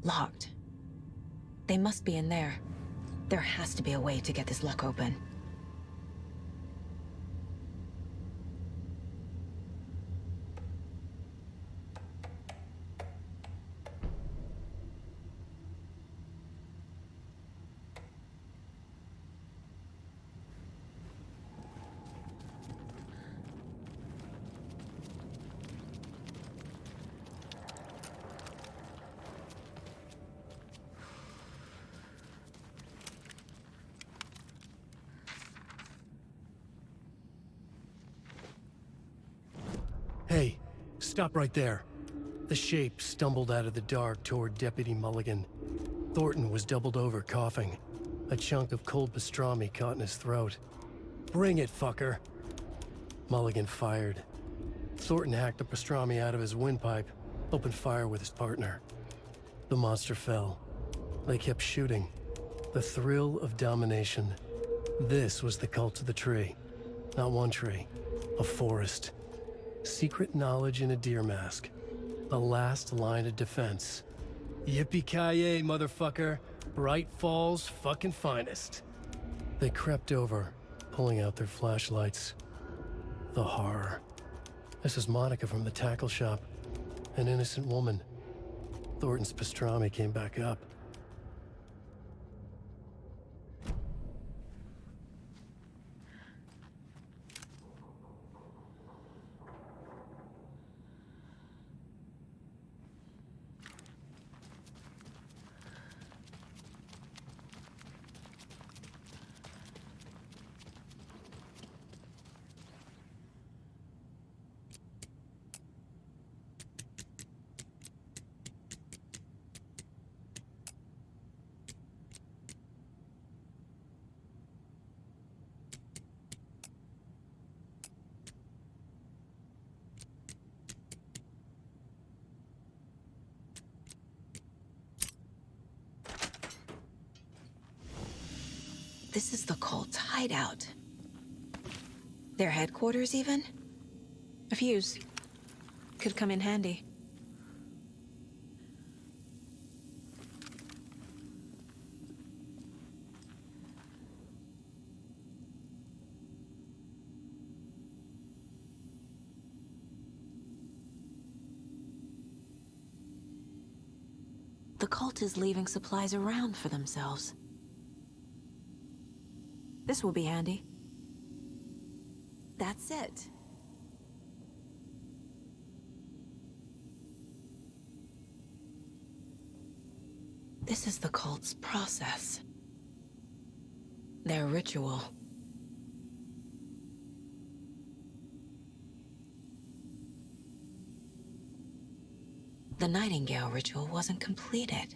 Locked. They must be in there. There has to be a way to get this lock open. Hey, stop right there. The shape stumbled out of the dark toward Deputy Mulligan. Thornton was doubled over, coughing. A chunk of cold pastrami caught in his throat. Bring it, fucker. Mulligan fired. Thornton hacked the pastrami out of his windpipe, opened fire with his partner. The monster fell. They kept shooting. The thrill of domination. This was the cult of the tree. Not one tree, a forest. Secret knowledge in a deer mask. The last line of defense. Yippee-ki-yay, motherfucker. Bright Falls' fucking finest. They crept over, pulling out their flashlights. The horror. This is Monica from the tackle shop. An innocent woman. Thornton's pastrami came back up. This is the cult's hideout. Their headquarters, even? A fuse. Could come in handy. The cult is leaving supplies around for themselves. This will be handy. That's it. This is the cult's process. Their ritual. The Nightingale ritual wasn't completed.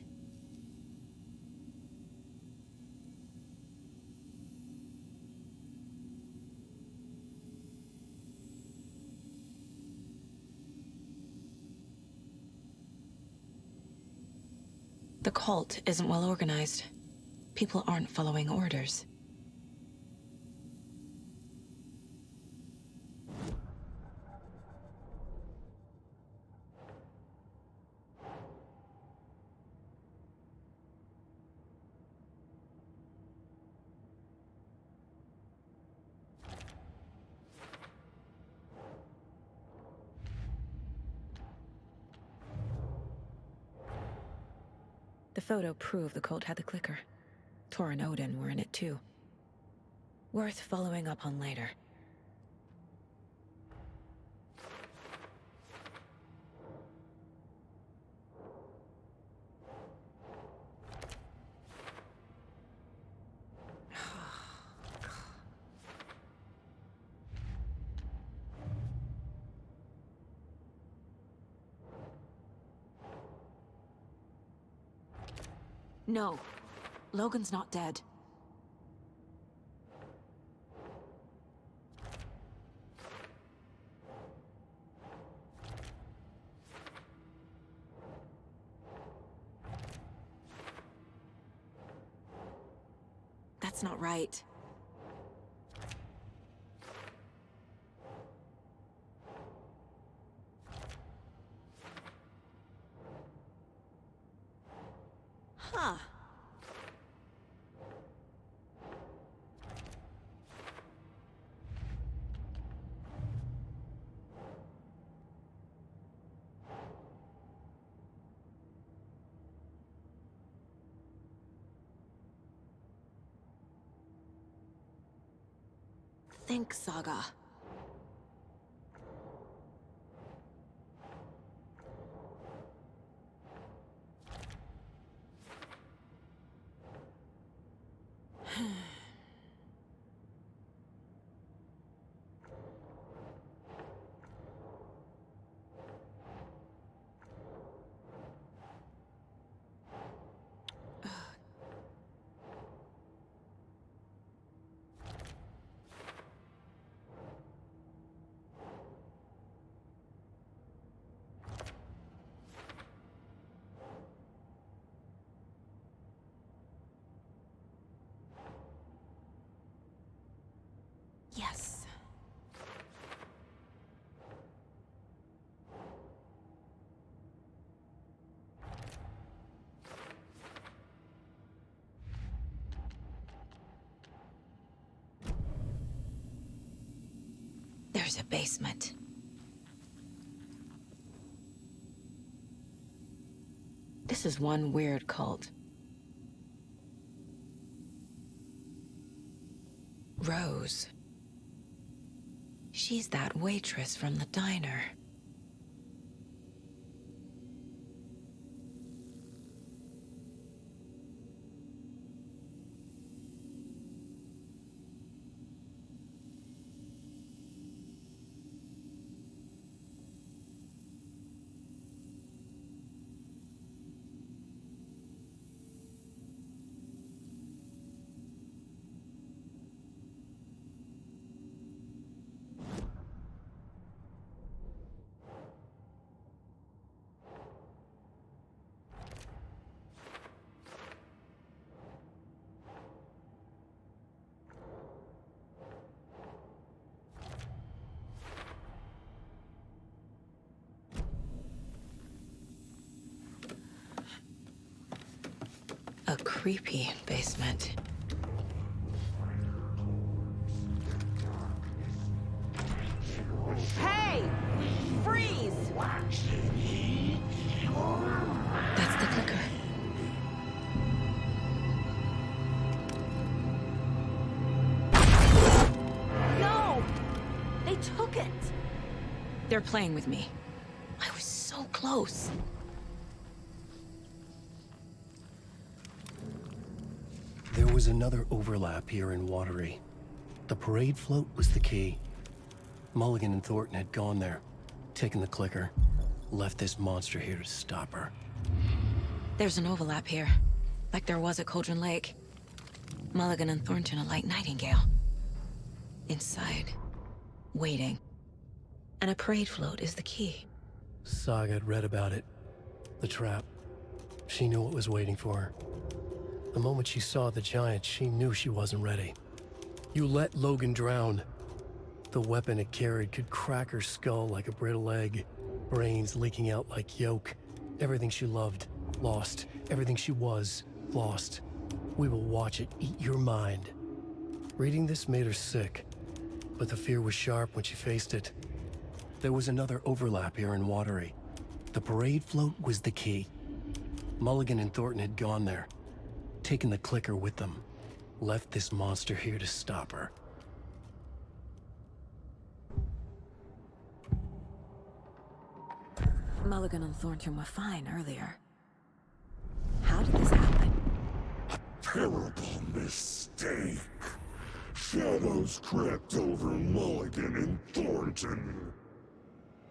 The cult isn't well organized. People aren't following orders. The photo proved the cult had the clicker. Tor and Odin were in it too. Worth following up on later. No. Logan's not dead. That's not right. Huh. Think, Saga. There's a basement. This is one weird cult. Rose. She's that waitress from the diner. A creepy basement. Hey! Freeze! That's the clicker. No! They took it! They're playing with me. I was so close. There was another overlap here in Watery. The parade float was the key. Mulligan and Thornton had gone there, taken the clicker, left this monster here to stop her. There's an overlap here, like there was at Cauldron Lake. Mulligan and Thornton are like Nightingale. Inside, waiting. And a parade float is the key. Saga had read about it. The trap. She knew what was waiting for her. The moment she saw the giant, she knew she wasn't ready. You let Logan drown. The weapon it carried could crack her skull like a brittle egg. Brains leaking out like yolk. Everything she loved, lost. Everything she was, lost. We will watch it eat your mind. Reading this made her sick, but the fear was sharp when she faced it. There was another overlap here in Watery. The parade float was the key. Mulligan and Thornton had gone there, taken the clicker with them, left this monster here to stop her. Mulligan and Thornton were fine earlier. How did this happen? Terrible mistake. Shadows crept over Mulligan and Thornton.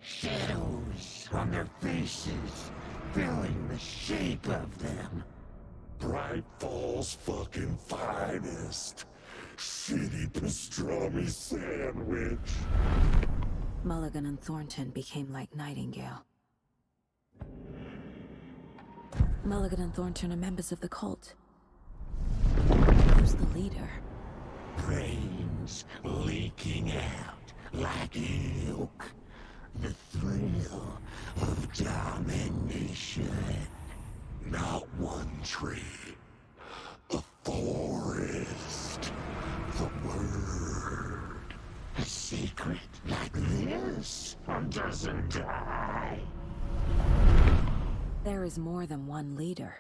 Shadows on their faces, filling the shape of them. Bright Falls fucking finest. Shitty pastrami sandwich. Mulligan and Thornton became like Nightingale. Mulligan and Thornton are members of the cult. Who's the leader? Brains leaking out like ilk. The thrill of domination. Not one tree. A forest. The word. A secret like this doesn't die. There is more than one leader.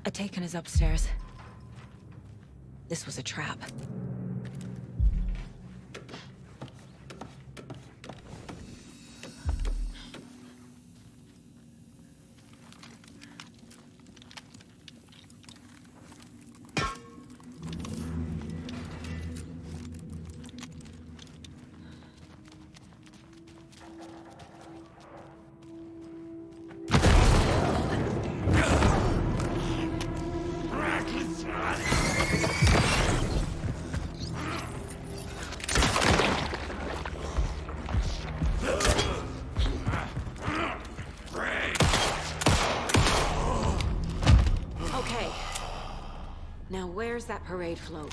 Atakan is upstairs. This was a trap. Now where's that parade float?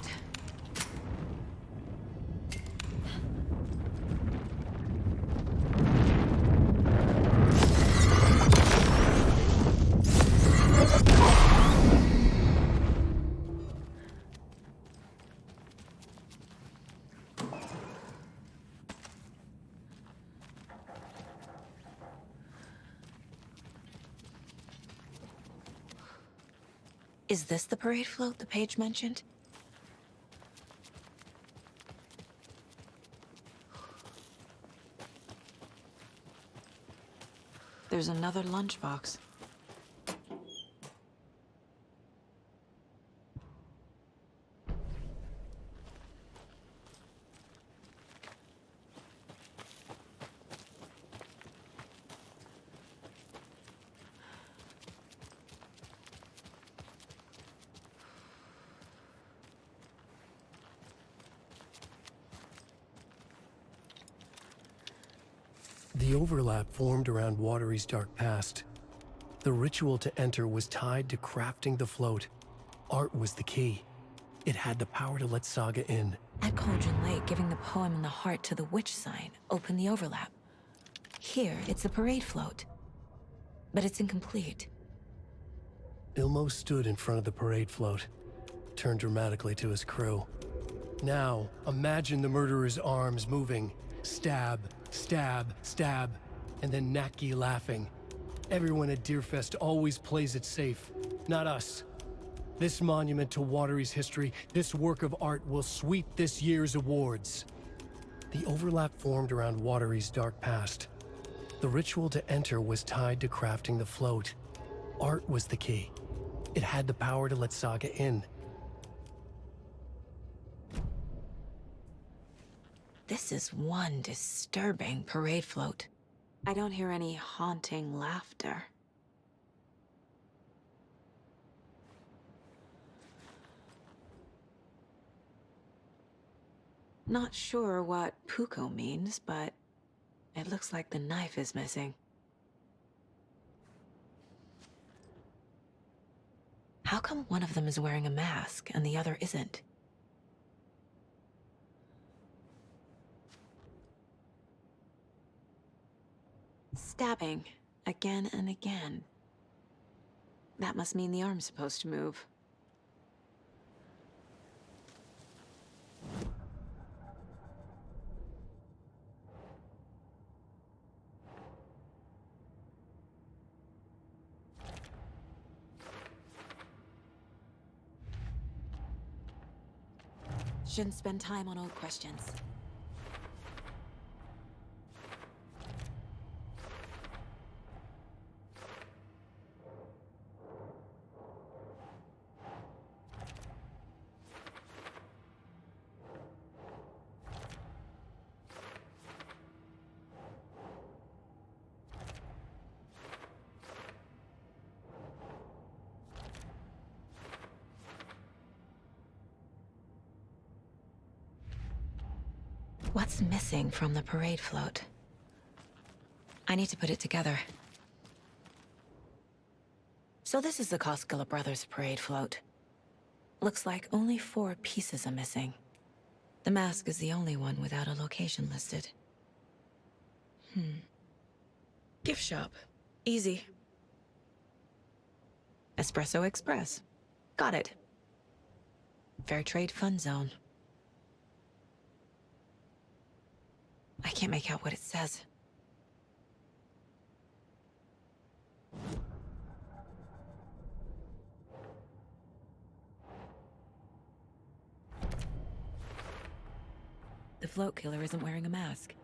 Is this the parade float the page mentioned? There's another lunchbox. The overlap formed around Watery's dark past. The ritual to enter was tied to crafting the float. Art was the key. It had the power to let Saga in. At Cauldron Lake, giving the poem and the heart to the witch sign opened the overlap. Here, it's the parade float. But it's incomplete. Ilmo stood in front of the parade float, turned dramatically to his crew. Now, imagine the murderer's arms moving. Stab, stab, stab, and then Naki laughing. Everyone at Deerfest always plays it safe, not us. This monument to Watery's history, this work of art will sweep this year's awards. The overlap formed around Watery's dark past. The ritual to enter was tied to crafting the float. Art was the key. It had the power to let Saga in. This is one disturbing parade float. I don't hear any haunting laughter. Not sure what Puko means, but it looks like the knife is missing. How come one of them is wearing a mask and the other isn't? Stabbing, again and again. That must mean the arm's supposed to move. Shouldn't spend time on old questions. What's missing from the parade float? I need to put it together. So this is the Koskela Brothers parade float. Looks like only 4 pieces are missing. The mask is the only one without a location listed. Gift shop. Easy. Espresso Express. Got it. Fair Trade Fun Zone. I can't make out what it says. The float killer isn't wearing a mask.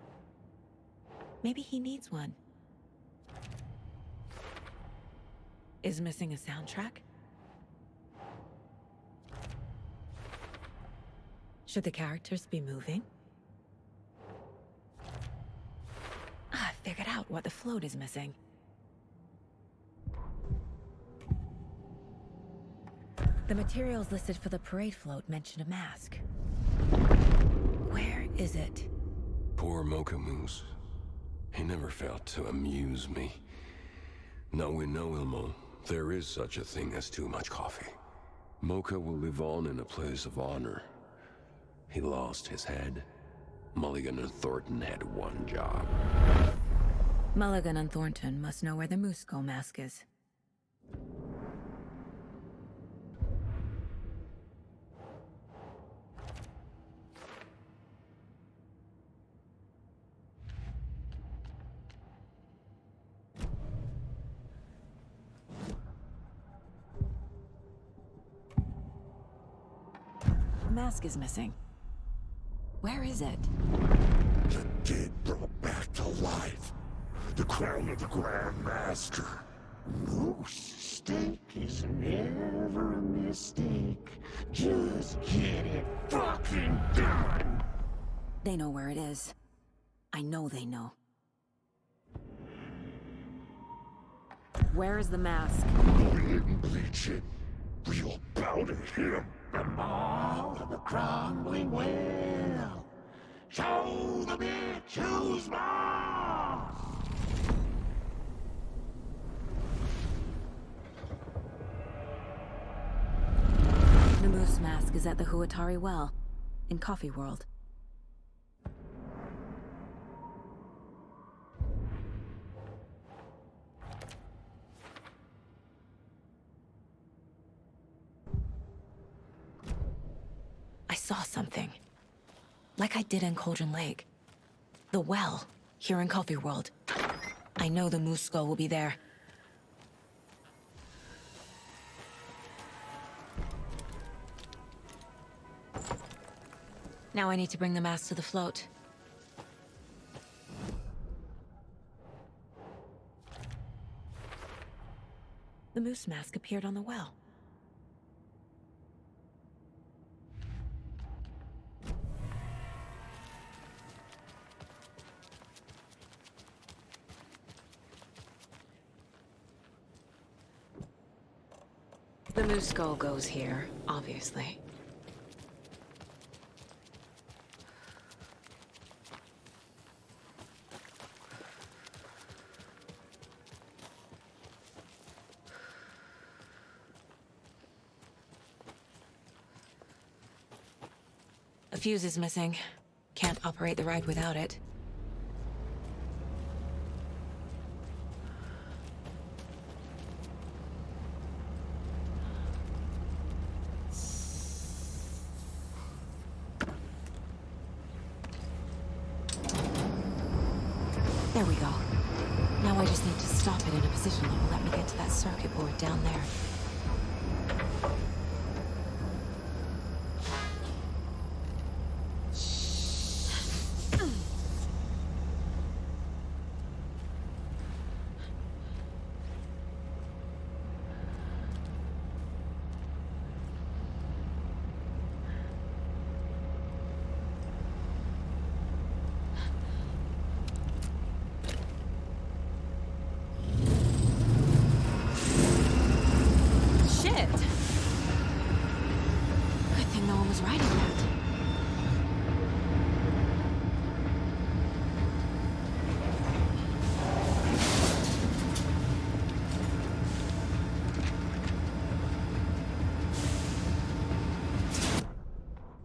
Maybe he needs one. Is missing a soundtrack? Should the characters be moving? I figured out what the float is missing. The materials listed for the parade float mention a mask. Where is it? Poor Mocha Moose. He never failed to amuse me. Now we know, Ilmo, there is such a thing as too much coffee. Mocha will live on in a place of honor. He lost his head. Mulligan and Thornton had one job. Mulligan and Thornton must know where the Moose Skull mask is. mask is missing. Where is it? The dead brought back to life. The crown of the Grand Master. Moose steak is never a mistake. Just get it fucking done! They know where it is. I know they know. Where is the mask? We didn't bleach it. We'll powder him. The maw of the crumbling well. Show the bitch who's boss! The moose mask is at the Huatari Well, in Coffee World. I saw something. Like I did in Cauldron Lake. The well, here in Coffee World. I know the moose skull will be there. Now I need to bring the mask to the float. The moose mask appeared on the well. The moose skull goes here, obviously. A fuse is missing. Can't operate the ride without it. There we go. Now I just need to stop it in a position that will let me get to that circuit board down there.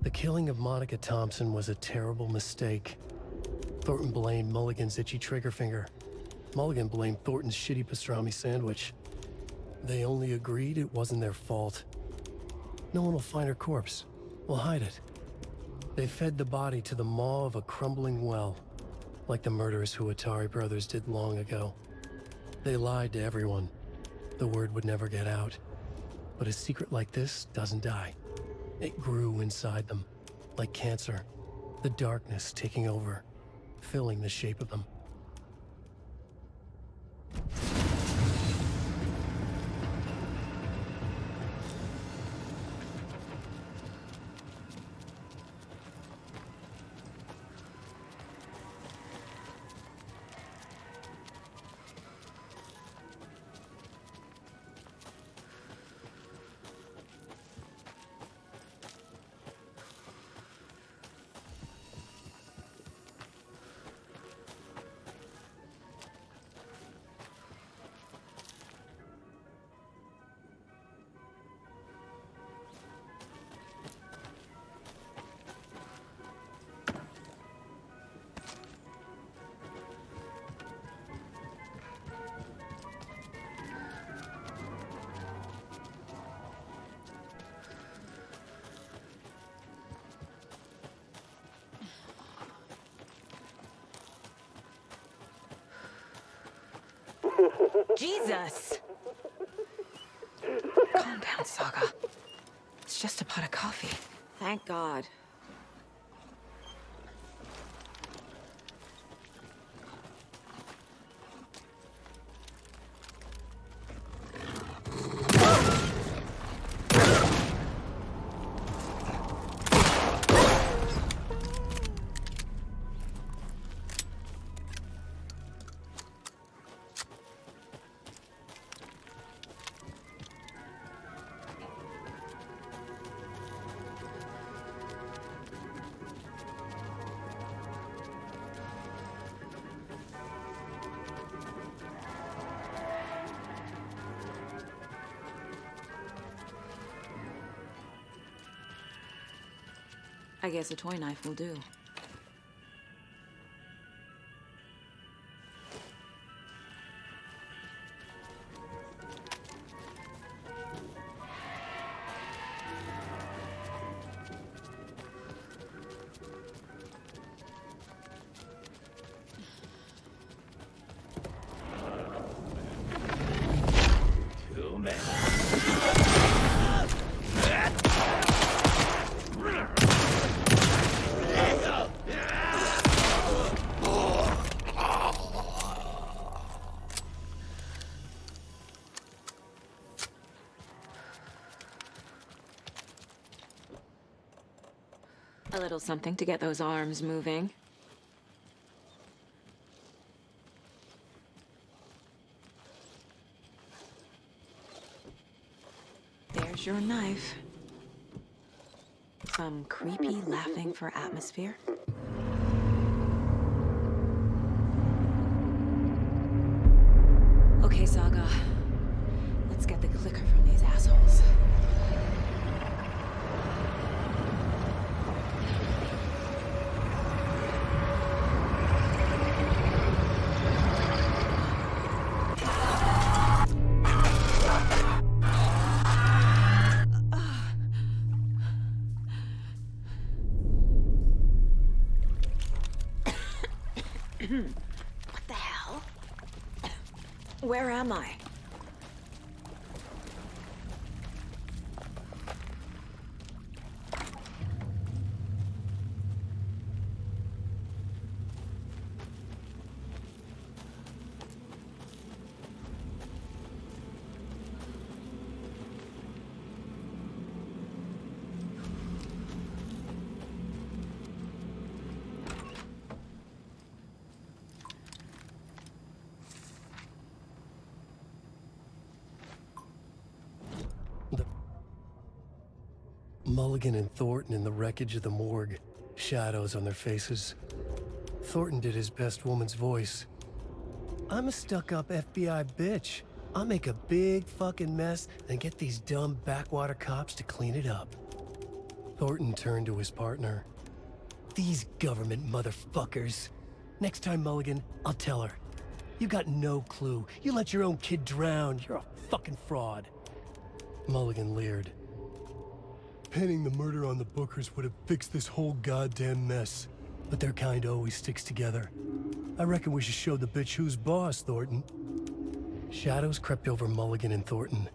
The killing of Monica Thompson was a terrible mistake. Thornton blamed Mulligan's itchy trigger finger. Mulligan blamed Thornton's shitty pastrami sandwich. They only agreed it wasn't their fault. No one will find her corpse. We'll hide it. They fed the body to the maw of a crumbling well, like the murderous Huatari brothers did long ago. They lied to everyone. The word would never get out. But a secret like this doesn't die. It grew inside them, like cancer, the darkness taking over, filling the shape of them. Jesus! Calm down, Saga. It's just a pot of coffee. Thank God. I guess a toy knife will do. A little something to get those arms moving. There's your knife. Some creepy laughing for atmosphere. Okay, Saga. Let's get the clicker from these assholes. What the hell? Where am I? Mulligan and Thornton in the wreckage of the morgue, shadows on their faces. Thornton did his best woman's voice. I'm a stuck-up FBI bitch. I'll make a big fucking mess and get these dumb backwater cops to clean it up. Thornton turned to his partner. These government motherfuckers. Next time, Mulligan, I'll tell her. You got no clue. You let your own kid drown. You're a fucking fraud. Mulligan leered. Pinning the murder on the Bookers would have fixed this whole goddamn mess. But their kind always sticks together. I reckon we should show the bitch who's boss, Thornton. Shadows crept over Mulligan and Thornton.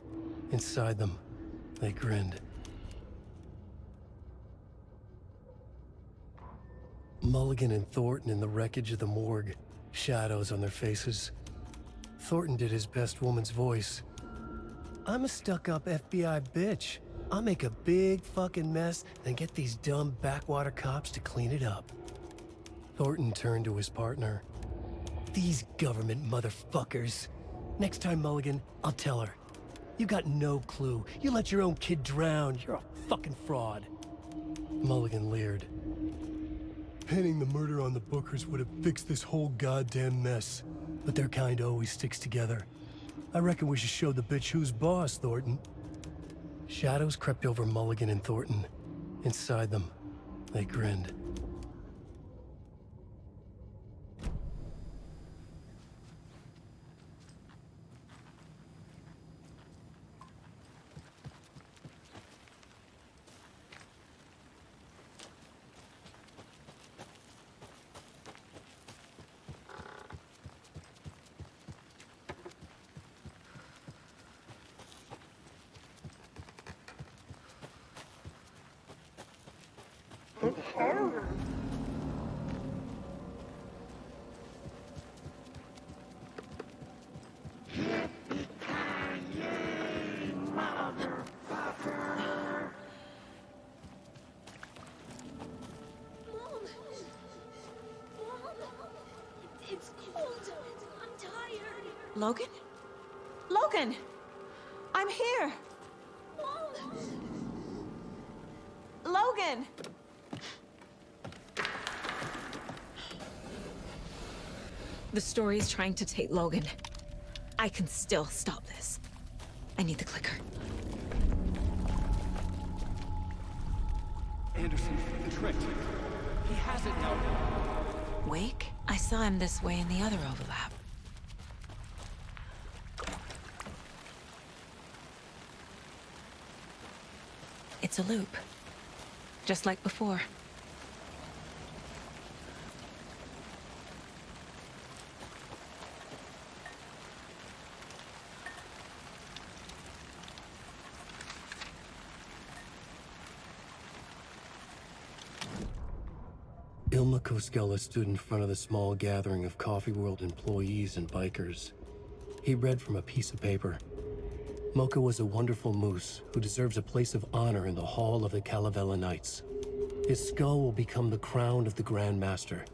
Inside them, they grinned. Mulligan and Thornton in the wreckage of the morgue, shadows on their faces. Thornton did his best woman's voice. I'm a stuck-up FBI bitch. I'll make a big fucking mess and get these dumb backwater cops to clean it up. Thornton turned to his partner. These government motherfuckers. Next time, Mulligan, I'll tell her. You got no clue. You let your own kid drown. You're a fucking fraud. Mulligan leered. Pinning the murder on the Bookers would have fixed this whole goddamn mess. But their kind always sticks together. I reckon we should show the bitch who's boss, Thornton. Shadows crept over Mulligan and Thornton. Inside them, they grinned. It's harder. Yippee-ki-yay, motherfucker! It's cold. I'm tired. Logan? Logan! I'm here! Mom! Logan! The story's trying to take Logan. I can still stop this. I need the clicker. Anderson, the trick. He has it now. Wake? I saw him this way in the other overlap. It's a loop. Just like before. Ilma Koskela stood in front of the small gathering of Coffee World employees and bikers. He read from a piece of paper. Mocha was a wonderful moose who deserves a place of honor in the Hall of the Calavella Knights. His skull will become the crown of the Grand Master,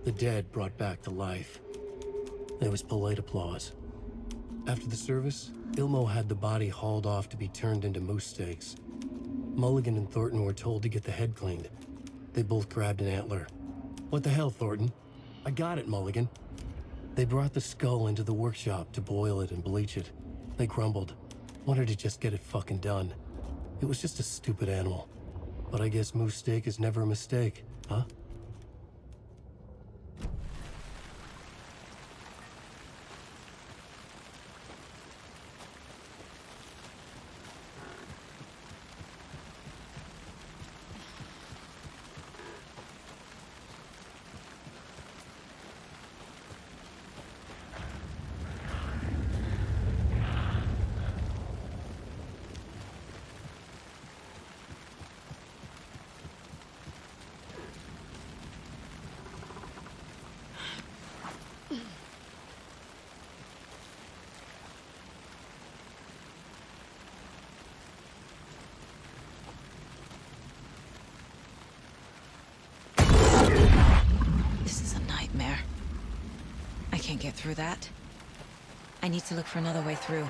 the dead brought back to life. There was polite applause. After the service, Ilmo had the body hauled off to be turned into moose steaks. Mulligan and Thornton were told to get the head cleaned. They both grabbed an antler. What the hell, Thornton? I got it, Mulligan. They brought the skull into the workshop to boil it and bleach it. They grumbled. Wanted to just get it fucking done. It was just a stupid animal. But I guess moose steak is never a mistake, huh? I can't get through that. I need to look for another way through.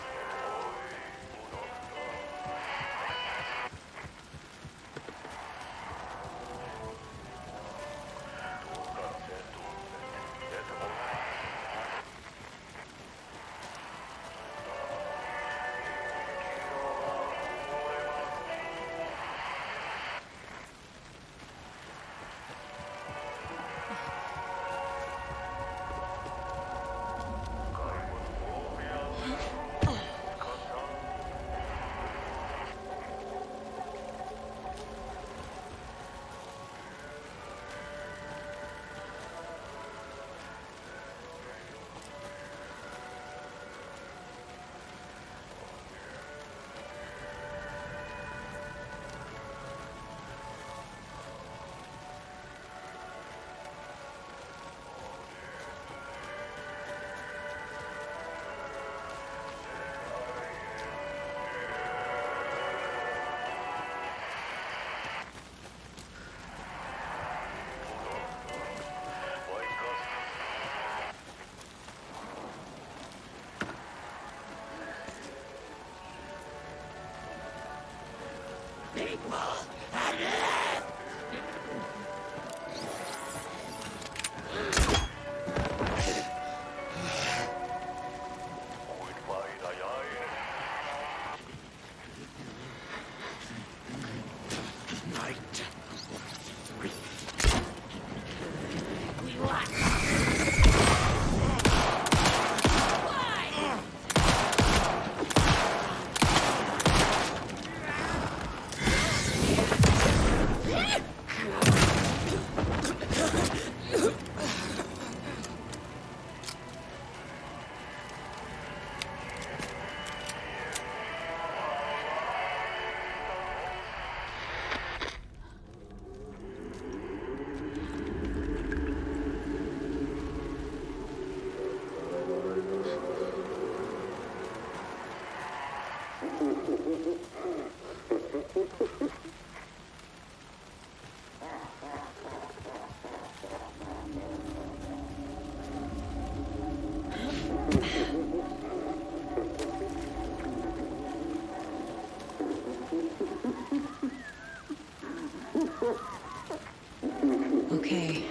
Okay.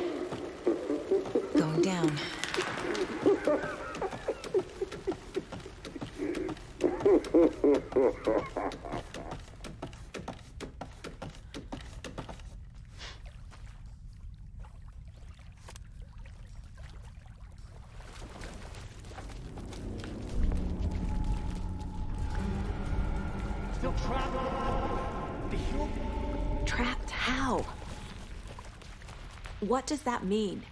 Going down. Still trapped. Trapped how? What does that mean?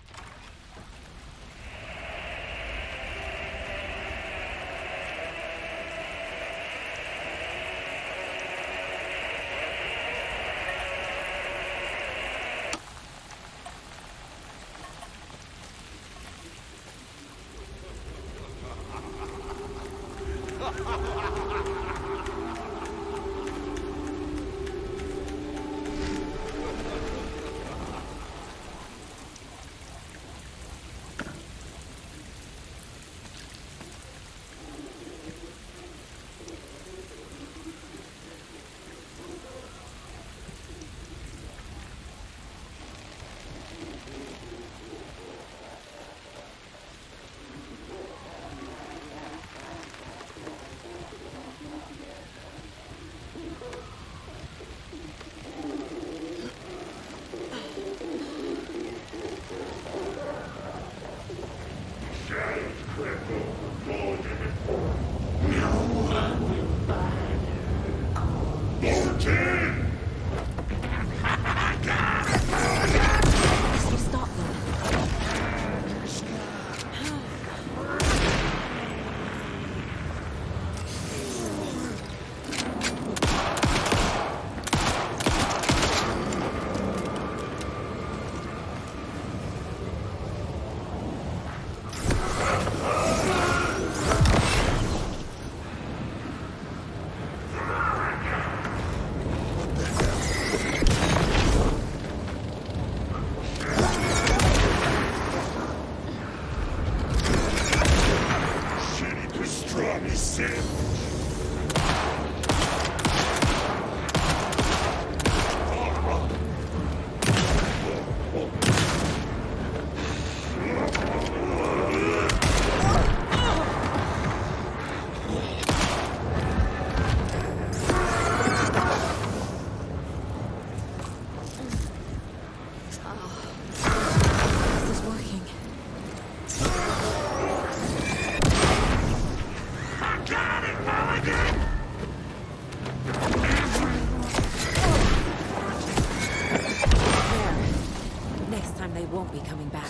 Won't be coming back.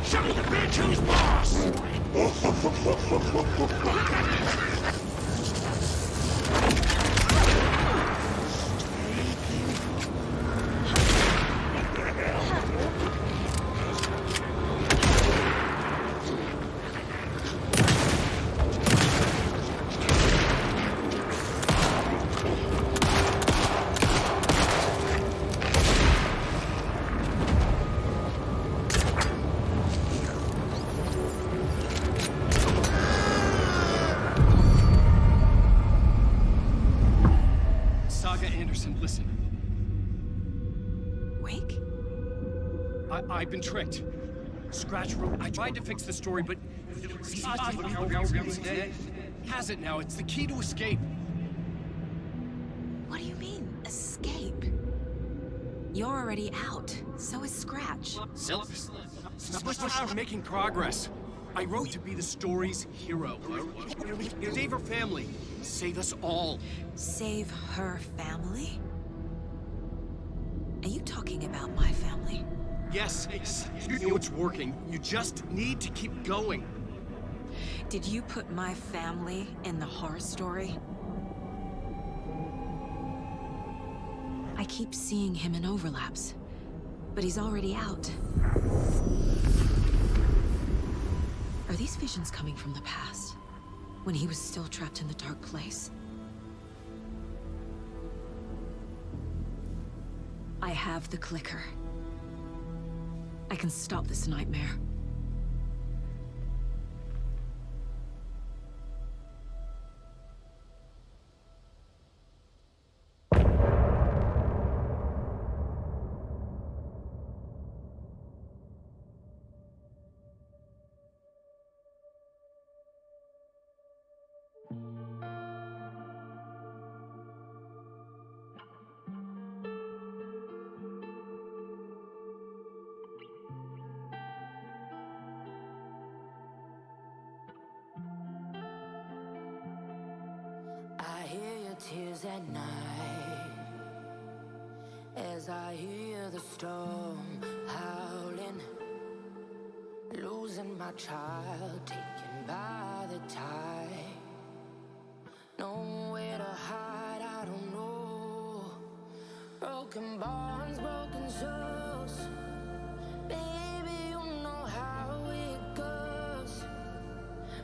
Show me the bitch who's boss! Listen. Wake? I've been tricked. Scratch wrote. I tried to fix the story, but has it now. It's the key to escape. What do you mean, escape? You're already out. So is Scratch. We're making progress. I wrote to be the story's hero. Save her family. Save us all. Save her family? Are you talking about my family? Yes, you know it's working. You just need to keep going. Did you put my family in the horror story? I keep seeing him in overlaps, but he's already out. Are these visions coming from the past? When he was still trapped in the dark place? I have the clicker. I can stop this nightmare. I hear your tears at night as I hear the storm howling, losing my child, taken by the tide. Nowhere to hide, I don't know. Broken bonds, broken souls. Baby, you know how it goes.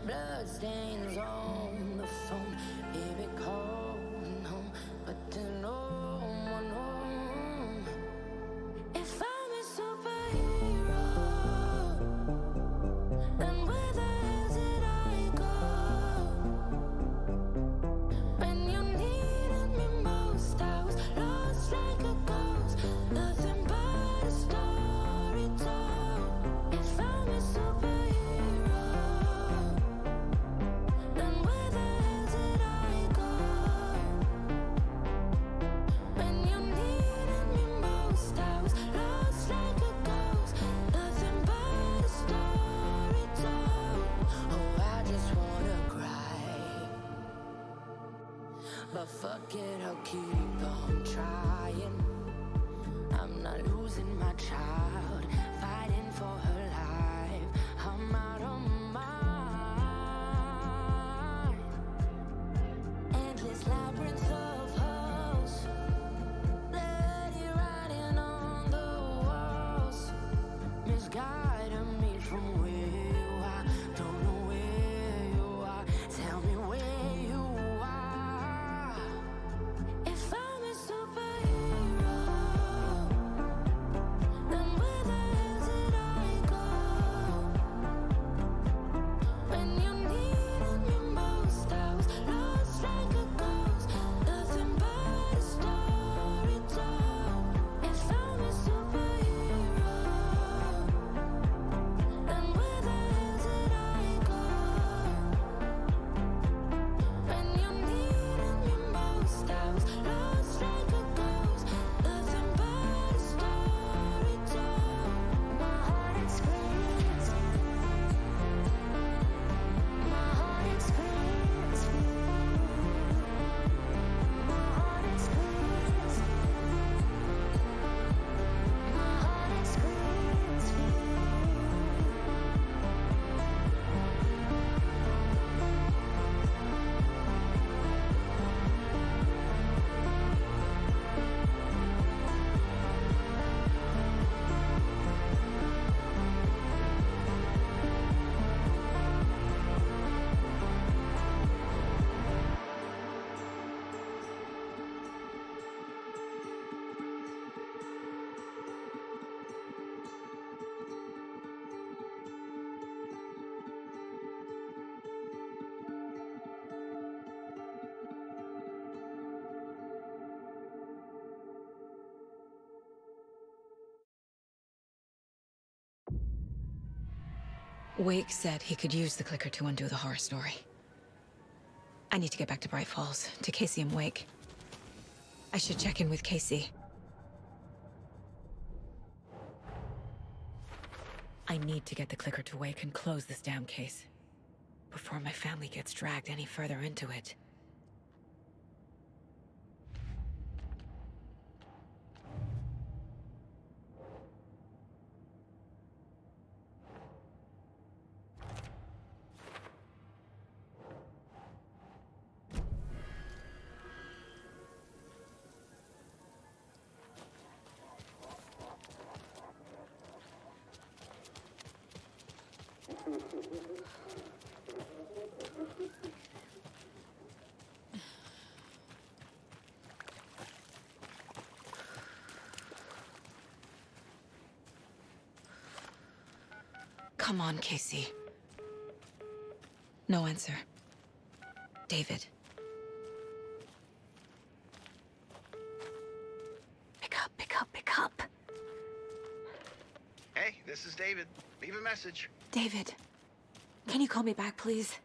Blood stains on the phone. Baby, calling home, but there's no one home. If I'm a superhero, then where the hell did I go? When you needed me most, I was lost like a ghost. Nothing but a story told. If I'm a superhero, then where the hell did I go? When you needed me most, I was lost like a ghost. Nothing but a story told. Oh, I just wanna cry, but fuck it, I'll keep on trying. I'm not losing my child, fighting for her life. I'm out of mind. Endless labyrinth of holes, bloody writing on the walls, misguiding me from where you are. Don't know where you are. Tell me where you are. If I'm a superhero, then where the hell did I go? When you needed me most, I was lost like a ghost. Nothing but a story told. If I'm a superhero, then where the hell did I go? When you needed me most, I was lost like a ghost. Nothing but a story told. My heart it screams. My heart it screams for you. My heart it screams. My heart it screams for you. Wake said he could use the clicker to undo the horror story. I need to get back to Bright Falls, to Casey and Wake. I should check in with Casey. I need to get the clicker to Wake and close this damn case before my family gets dragged any further into it. Come on, Casey. No answer. David. Pick up, pick up, pick up. Hey, this is David. Leave a message. David, can you call me back, please?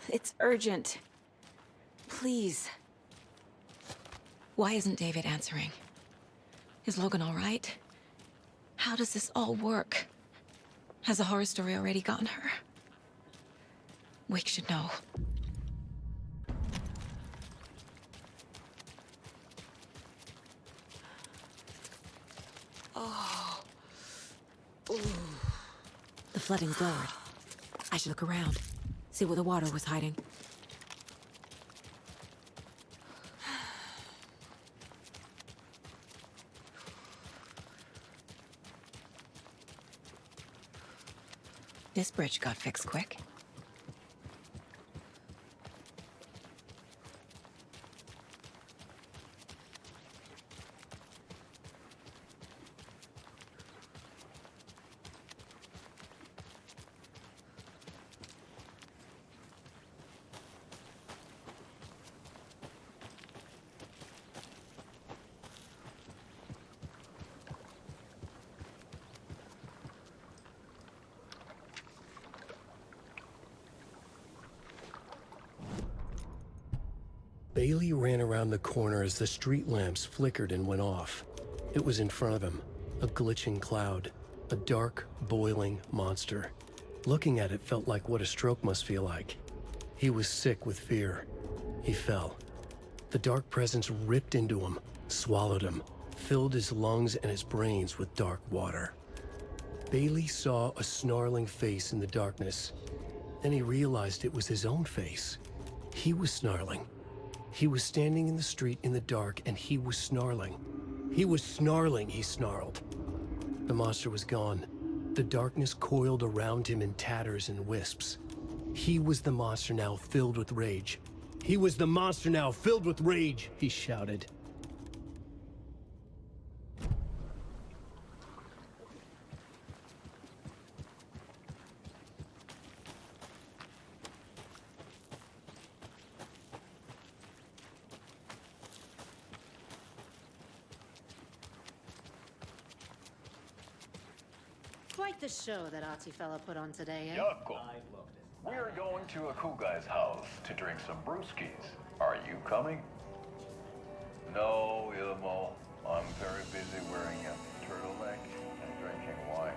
It's urgent. Please. Why isn't David answering? Is Logan all right? How does this all work? Has the horror story already gotten her? Wake should know. Oh. Ooh. The flooding's lowered. I should look around, see where the water was hiding. This bridge got fixed quick. Bailey ran around the corner as the street lamps flickered and went off. It was in front of him, a glitching cloud, a dark, boiling monster. Looking at it felt like what a stroke must feel like. He was sick with fear. He fell. The dark presence ripped into him, swallowed him, filled his lungs and his brains with dark water. Bailey saw a snarling face in the darkness. Then he realized it was his own face. He was snarling. He was standing in the street in the dark, and he was snarling. He was snarling, he snarled. The monster was gone. The darkness coiled around him in tatters and wisps. He was the monster now filled with rage. He was the monster now filled with rage, he shouted. Quite the show that artsy fella put on today, eh? Yucko. We're going to a cool guy's house to drink some brewskis. Are you coming? No, Ilmo. I'm very busy wearing a turtleneck and drinking wine.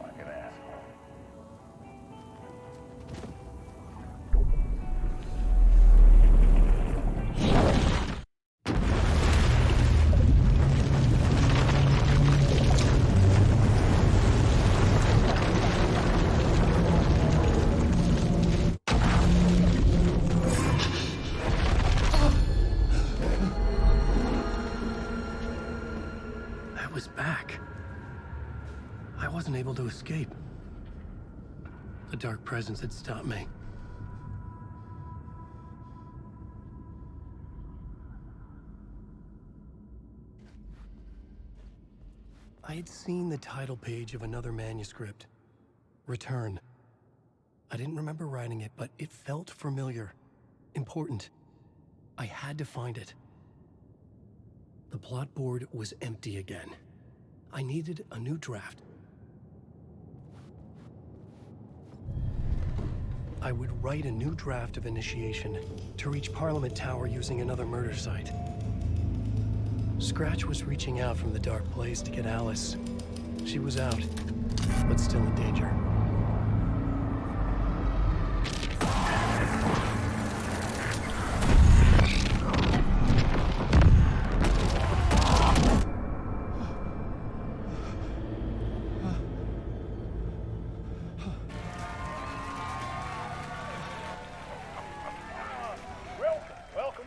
Like an asshole. Able to escape. The dark presence had stopped me. I had seen the title page of another manuscript, Return. I didn't remember writing it, but it felt familiar, important. I had to find it. The plot board was empty again. I needed a new draft. I would write a new draft of initiation to reach Parliament Tower using another murder site. Scratch was reaching out from the dark place to get Alice. She was out, but still in danger.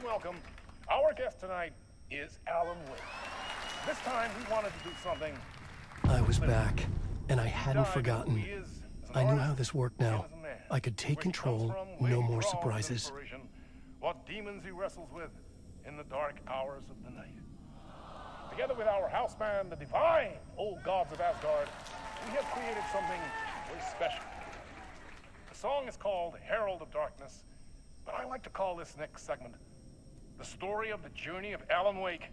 Welcome. Our guest tonight is Alan Wake. This time he wanted to do something. I was back, and I hadn't forgotten. Who he is as I knew how this worked now. I could take control, no more surprises. What demons he wrestles with in the dark hours of the night. Together with our house band, the divine old gods of Asgard, we have created something very special. The song is called Herald of Darkness, but I like to call this next segment the story of the journey of Alan Wake,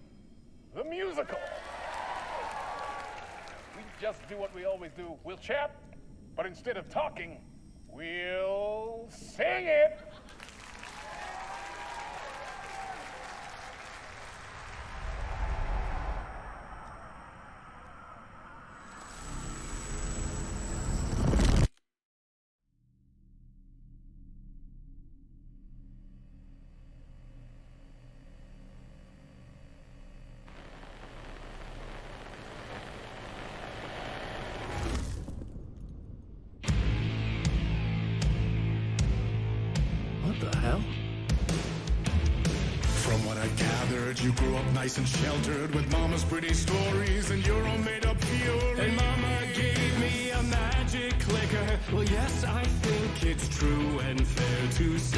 the musical. We just do what we always do. We'll chat, but instead of talking, we'll sing it. What the hell? From what I've gathered, you grew up nice and sheltered with mama's pretty stories and your own made-up fury. And mama gave me a magic clicker. Well, yes, I think it's true and fair to say.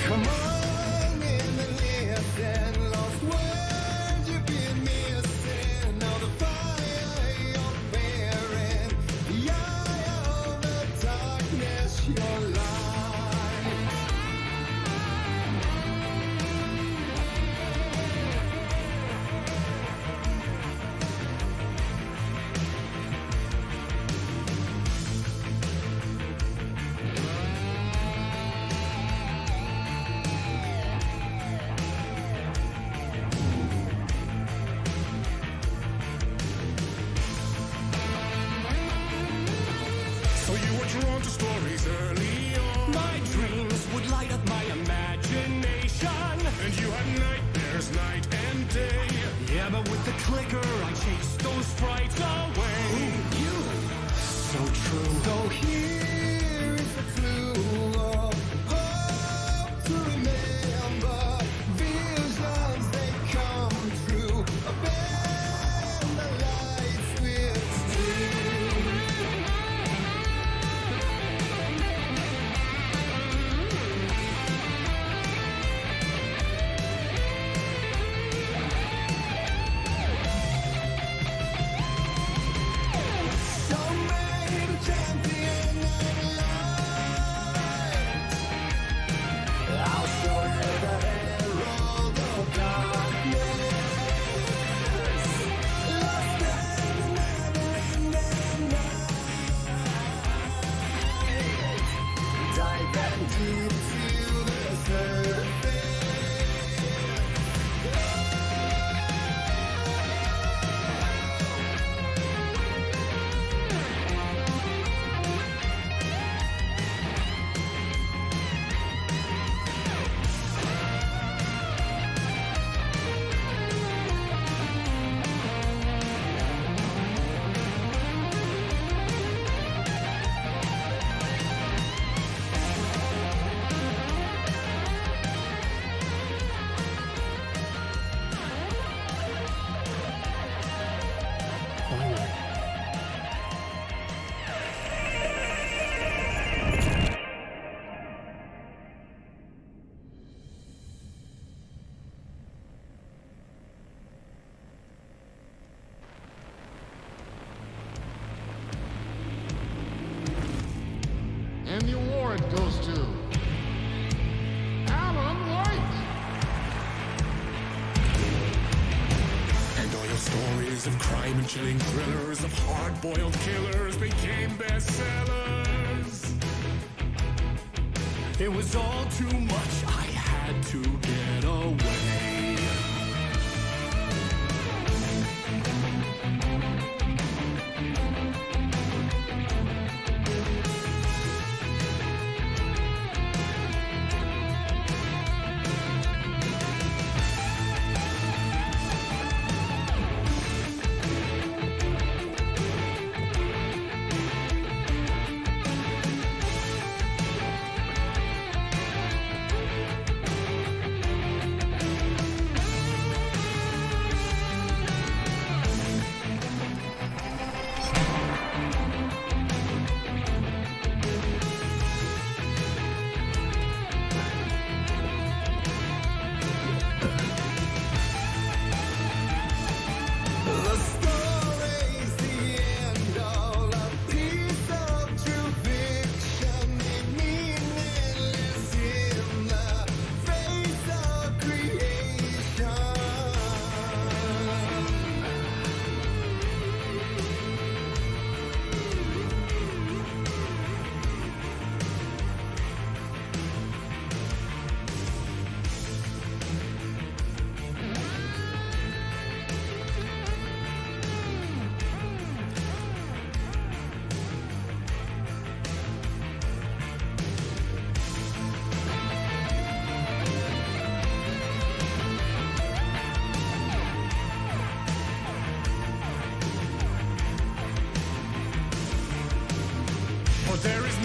Come on in the listen, lost words you've been missing. Now the fire you're bearing, the eye of the darkness, your light. So you were drawn to stories early on. My dreams would light up my imagination. And you had nightmares night and day. Yeah, but with the clicker, I chased those frights away. Ooh, you, so true. So here is the clue of hope to remember. Visions, they come true. Bend the lights with steel. Don't make a champion of light. I'll show you the herald of darkness. Lost in the never-ending night. Dive and deep to the surface. And the award goes to Alan White. And all your stories of crime and chilling thrillers of hard-boiled killers became bestsellers. It was all too much. I had to get away.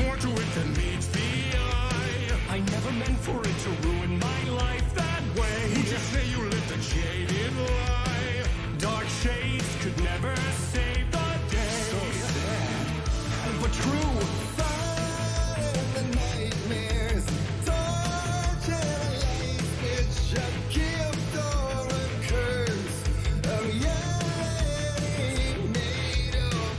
more to it than meets the eye. I never meant for it to ruin my life that way. Who just say you lived a jaded lie? Dark shades could never save the day. So sad, but true. Fighting the nightmares, torture life, which a gift or a curse. A reality made of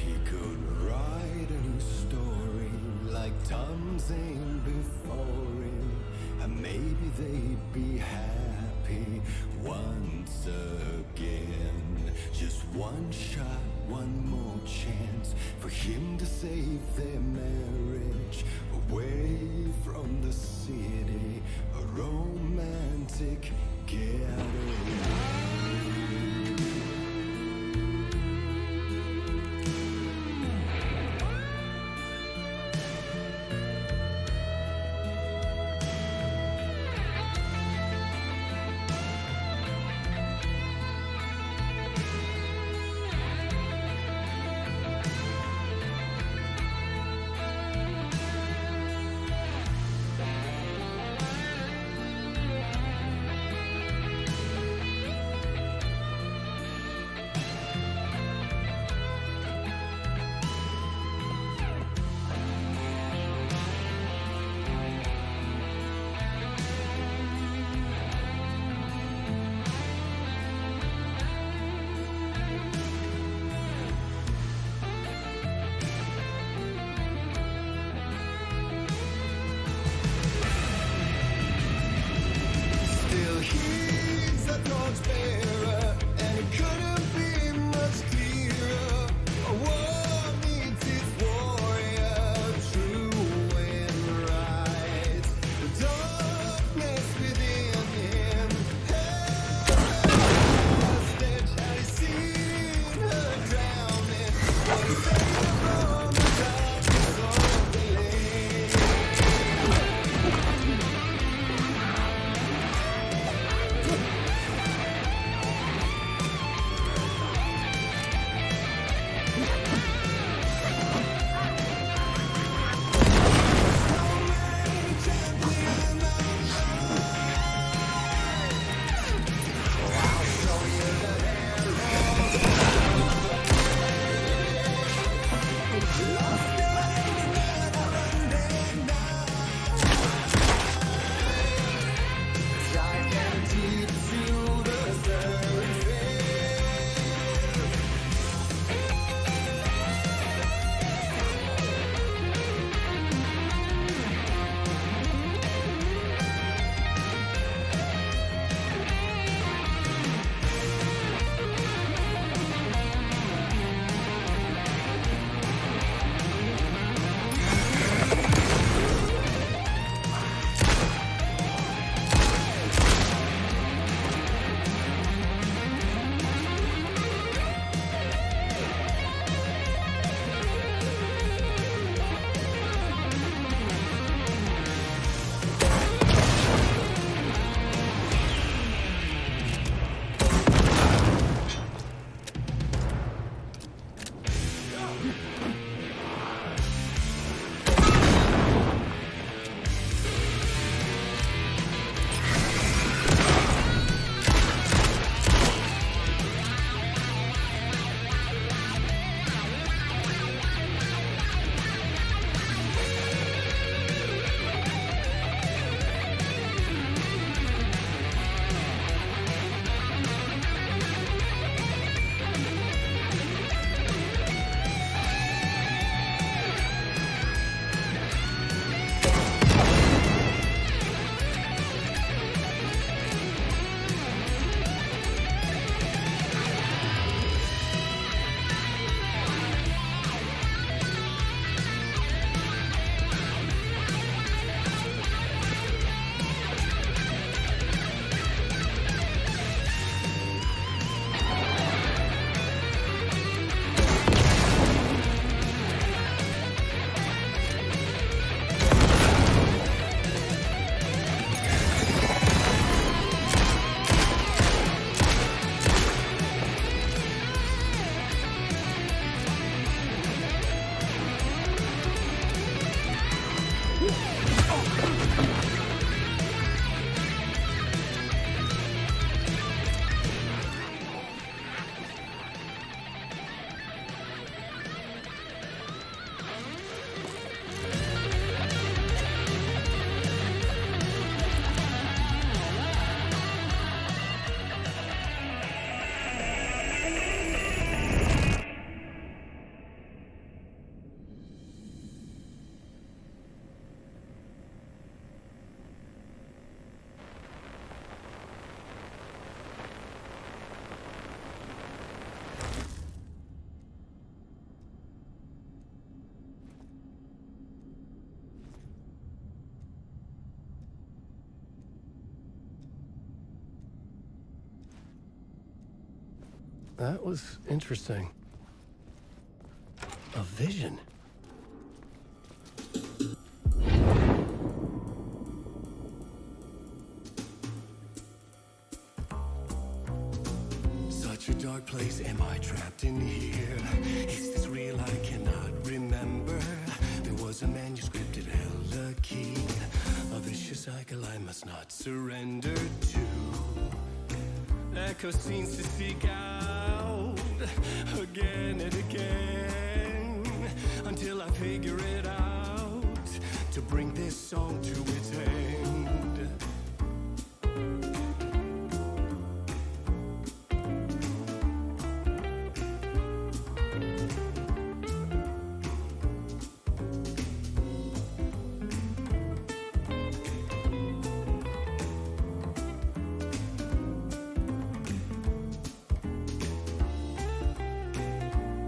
he could write a new story like Tom's ain't before him, and maybe they'd be happy once again. Just one shot, one more chance for him to save their marriage away from the city, a romantic getaway. That was interesting. A vision. Such a dark place, am I trapped in here? Is this real? I cannot remember. There was a manuscript, it held a key. A vicious cycle I must not surrender to. Echo scenes to seek out again and again until I figure it out to bring this song to its end.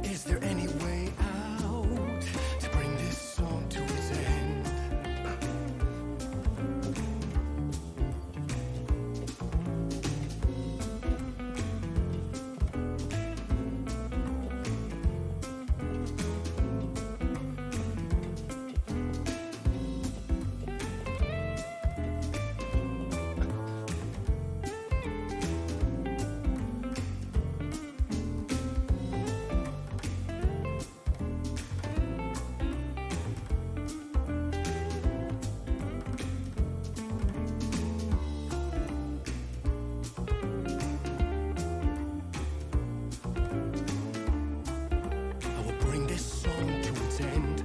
Is there any way out to bring this song to its end? I will bring this song to its end.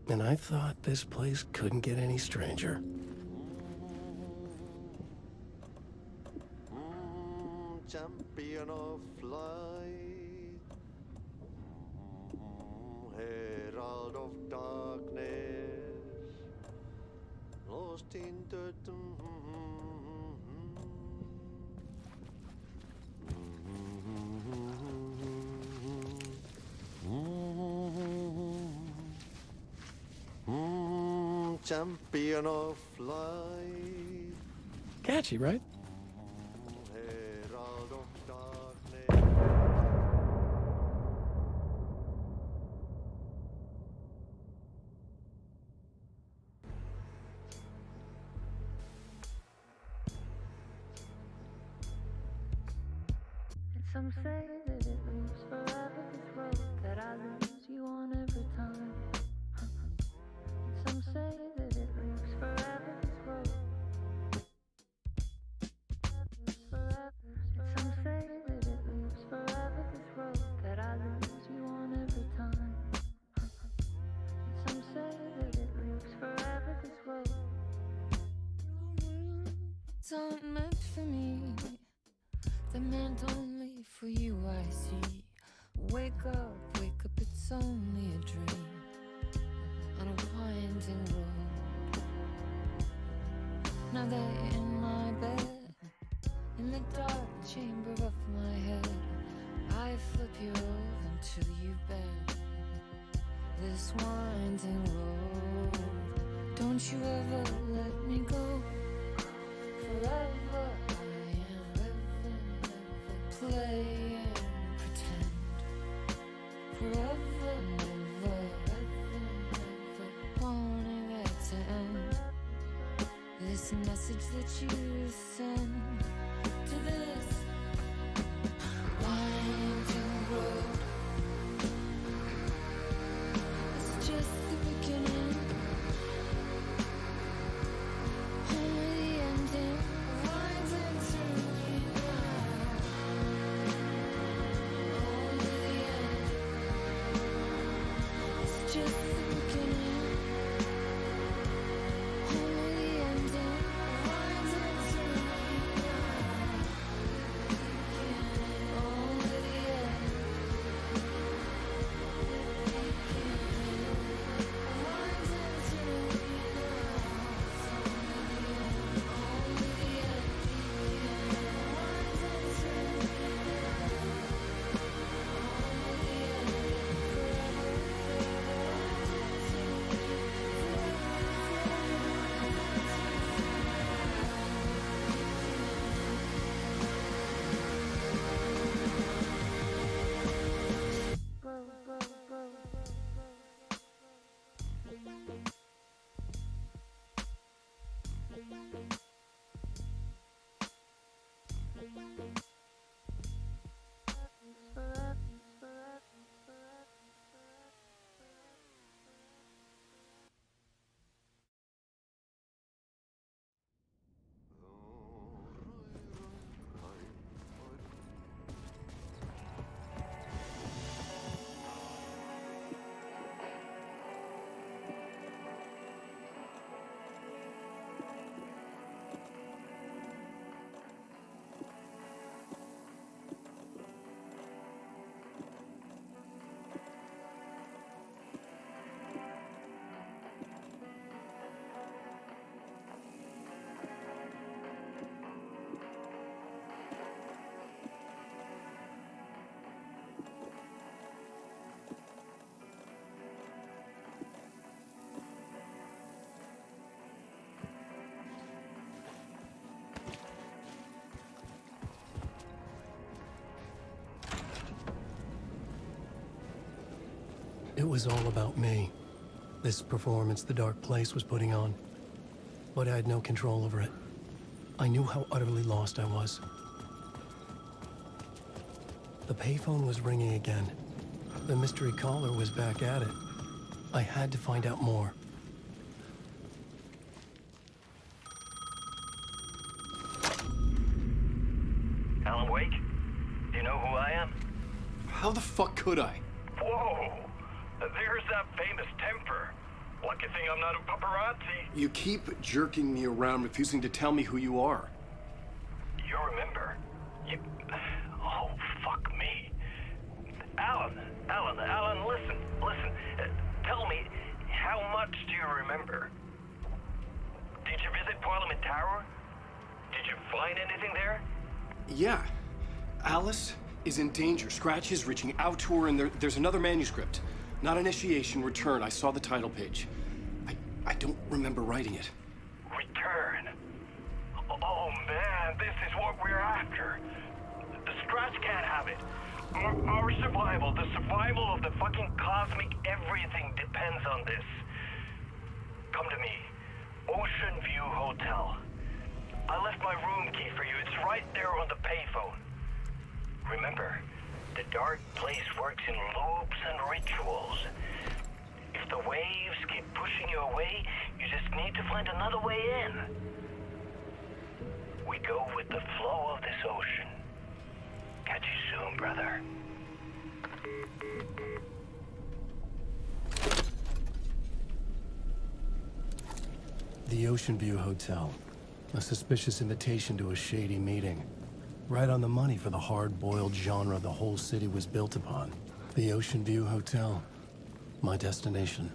And I thought this place couldn't get any stranger. Champion of light, herald of darkness, lost in the champion of light. Catchy, right? Herald of darkness. Some say that it lives forever, this road that I lose you on every time. Some say that it lives forever, this road. Some say that it lives forever, this road that I lose you on every time. Some say that it lives forever. words aren't meant for me. They're meant only for you, I see. Wake up, it's only a dream on a winding road. Now that you're in my bed, in the dark chamber of my head, I flip you over until you bend this winding road. Don't you ever let me go. Forever I am living, never play and pretend. Forever, never, wanting it to end. This message that you send to this winding road, it's just the beginning, only the ending. Winding through me now, only the end. It's just the beginning, only the ending. Winding through me now, only the end. Winding through me now, only the end. Winding through me It was all about me. This performance the dark place was putting on. But I had no control over it. I knew how utterly lost I was. The payphone was ringing again. The mystery caller was back at it. I had to find out more. Alan Wake? Do you know who I am? How the fuck could I? Whoa! There's that famous temper. Lucky thing I'm not a paparazzi. You keep jerking me around, refusing to tell me who you are. You remember? You... Oh, fuck me. Alan, listen. Tell me, how much do you remember? Did you visit Parliament Tower? Did you find anything there? Yeah. Alice is in danger. Scratch is reaching out to her, and there's another manuscript. Not initiation, return. I saw the title page. I don't remember writing it. Return? Oh, man, this is what we're after. The Scratch can't have it. Our survival, the survival of the fucking cosmic everything depends on this. Come to me. Ocean View Hotel. I left my room key for you. It's right there on the payphone. Remember, the dark place works in loops and rituals. If the waves keep pushing you away, you just need to find another way in. We go with the flow of this ocean. Catch you soon, brother. The Ocean View Hotel. A suspicious invitation to a shady meeting. Right on the money for the hard-boiled genre the whole city was built upon. The Ocean View Hotel. My destination.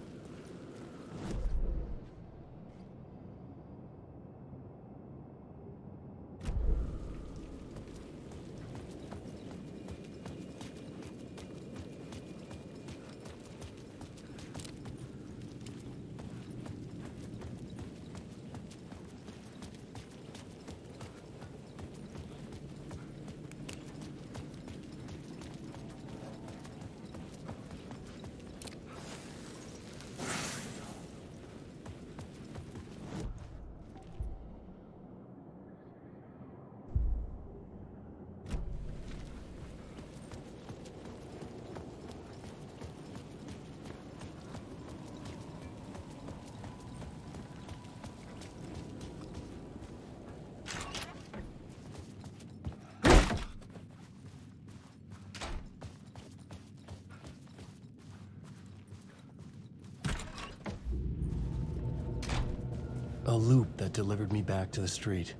A loop that delivered me back to the street.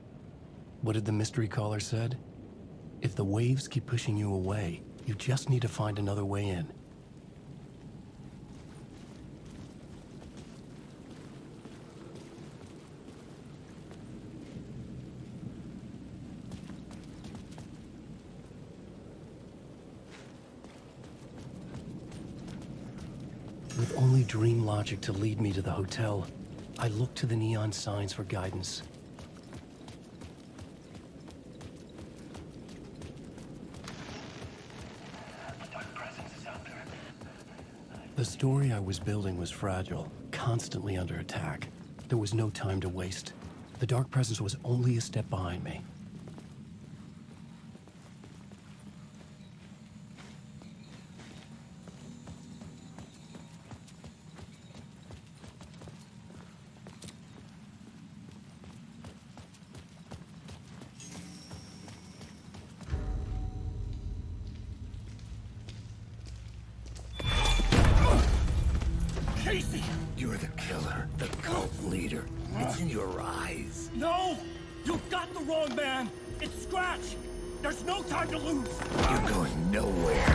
What did the mystery caller said? If the waves keep pushing you away, you just need to find another way in. With only dream logic to lead me to the hotel, I looked to the neon signs for guidance. The story I was building was fragile, constantly under attack. There was no time to waste. The dark presence was only a step behind me. You're the killer, the cult leader. It's in your eyes. No! You've got the wrong man! It's Scratch! There's no time to lose! You're going nowhere.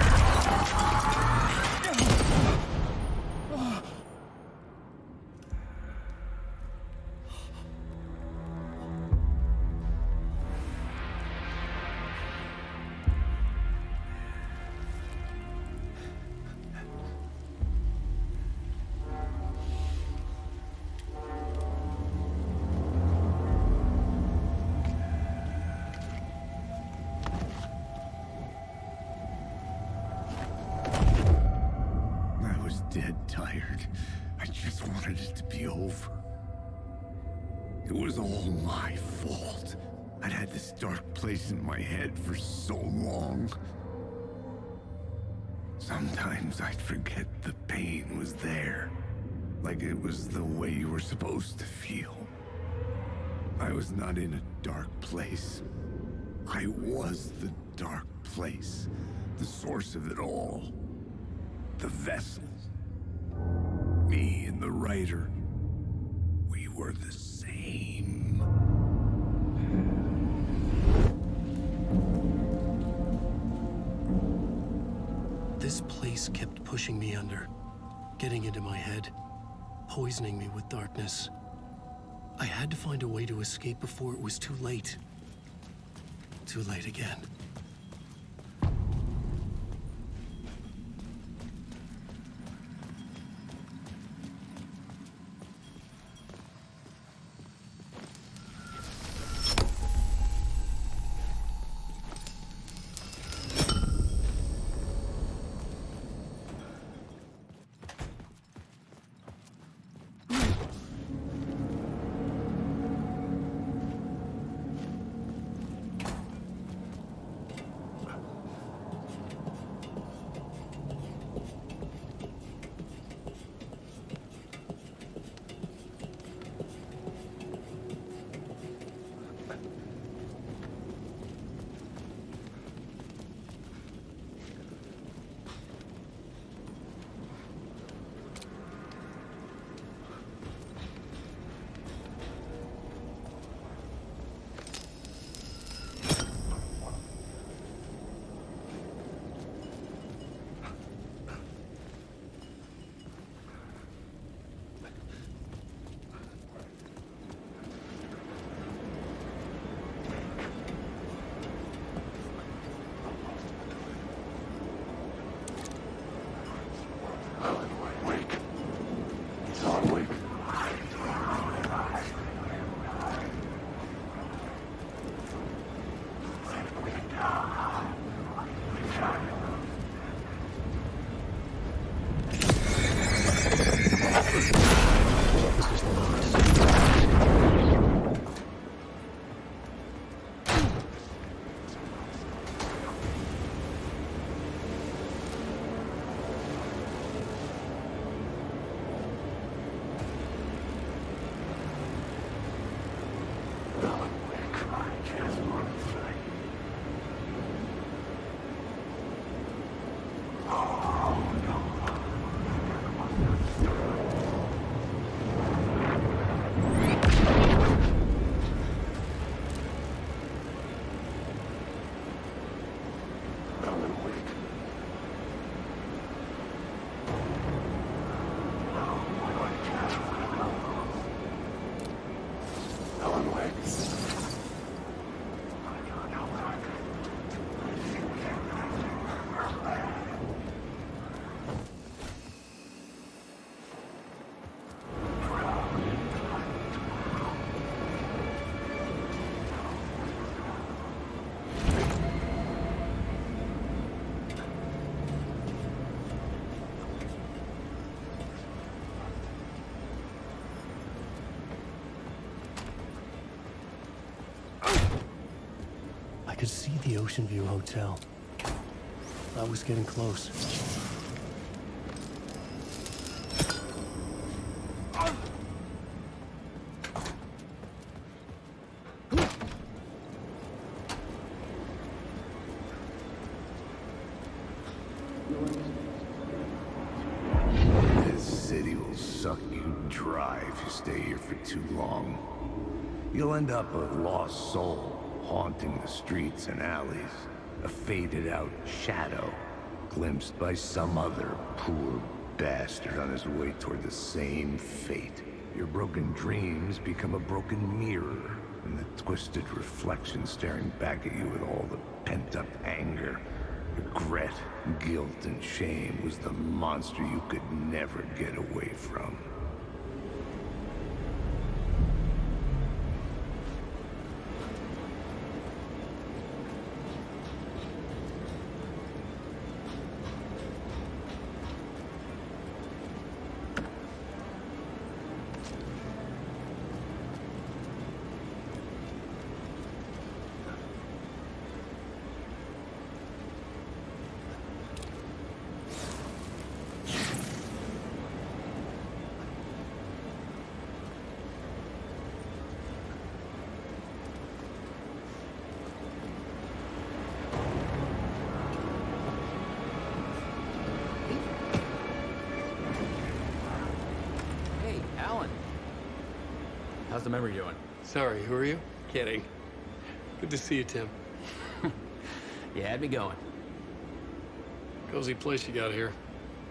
Dead tired. I just wanted it to be over. It was all my fault. I'd had this dark place in my head for so long. Sometimes I'd forget the pain was there. Like it was the way you were supposed to feel. I was not in a dark place. I was the dark place. The source of it all. The vessel. Me and the writer, we were the same. This place kept pushing me under, getting into my head, poisoning me with darkness. I had to find a way to escape before it was too late. Too late again. Officer's locked. I could see the Ocean View Hotel. I was getting close. This city will suck you dry if you stay here for too long. You'll end up a lost soul, haunting the streets and alleys. A faded-out shadow, glimpsed by some other poor bastard on his way toward the same fate. Your broken dreams become a broken mirror, and the twisted reflection staring back at you with all the pent-up anger, regret, guilt, and shame was the monster you could never get away from. How's the memory doing? Sorry, who are you? Kidding. Good to see you, Tim. You had me going. Cozy place you got here.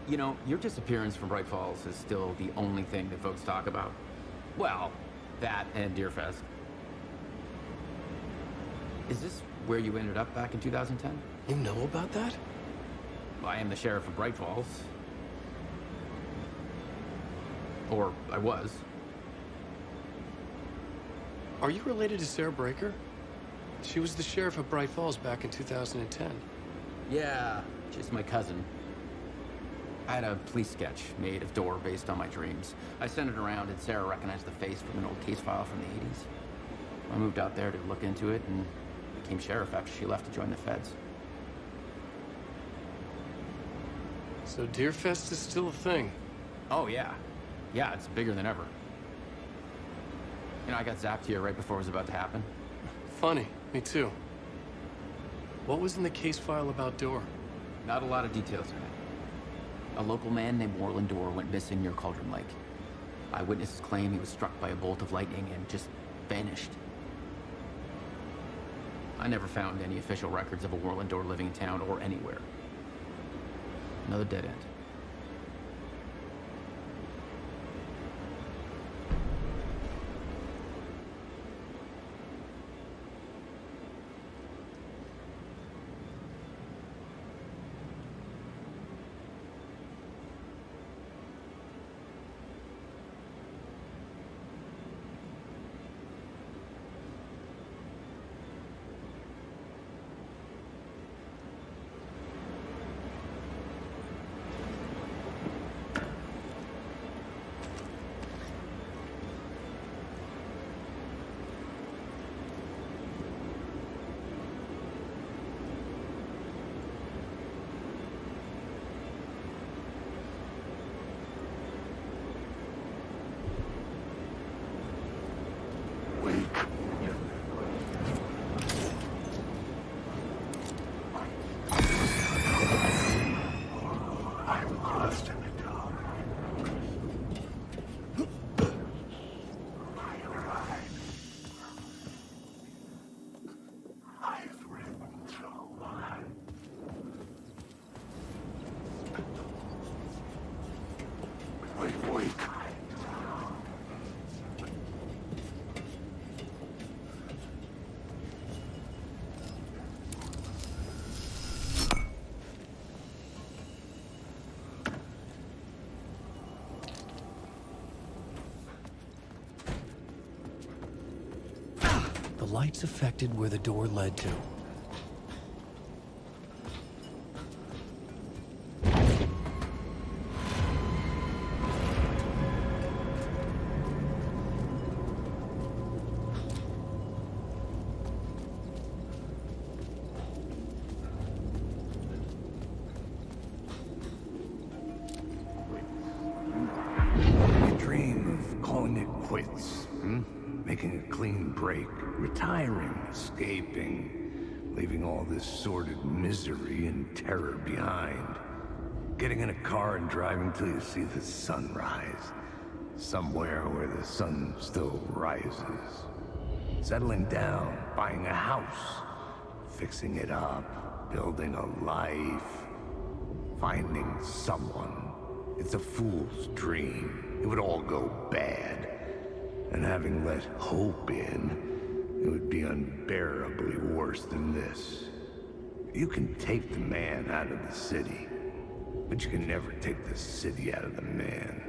You know, your disappearance from Bright Falls is still the only thing that folks talk about. Well, that and Deerfest. Is this where you ended up back in 2010? You know about that? Well, I am the sheriff of Bright Falls. Or I was. Are you related to Sarah Breaker? She was the sheriff of Bright Falls back in 2010. Yeah, she's my cousin. I had a police sketch made of Door based on my dreams. I sent it around and Sarah recognized the face from an old case file from the 80s. I moved out there to look into it and became sheriff after she left to join the feds. So Deerfest is still a thing? Oh, yeah. Yeah, it's bigger than ever. You know, I got zapped here right before it was about to happen. Funny, me too. What was in the case file about Door? Not a lot of details in it. A local man named Warland Door went missing near Cauldron Lake. Eyewitnesses claim he was struck by a bolt of lightning and just vanished. I never found any official records of a Warland Door living in town or anywhere. Another dead end. wake. I'm lost in the dark. I arrived. I've ridden through life. Wake. The lights affected where the door led to. You dream of calling it quits, making a clean break, retiring, escaping, leaving all this sordid misery and terror behind. Getting in a car and driving till you see the sun rise, somewhere where the sun still rises. Settling down, buying a house, fixing it up, building a life, finding someone. It's a fool's dream. It would all go bad. And having let hope in, it would be unbearably worse than this. You can take the man out of the city, but you can never take the city out of the man.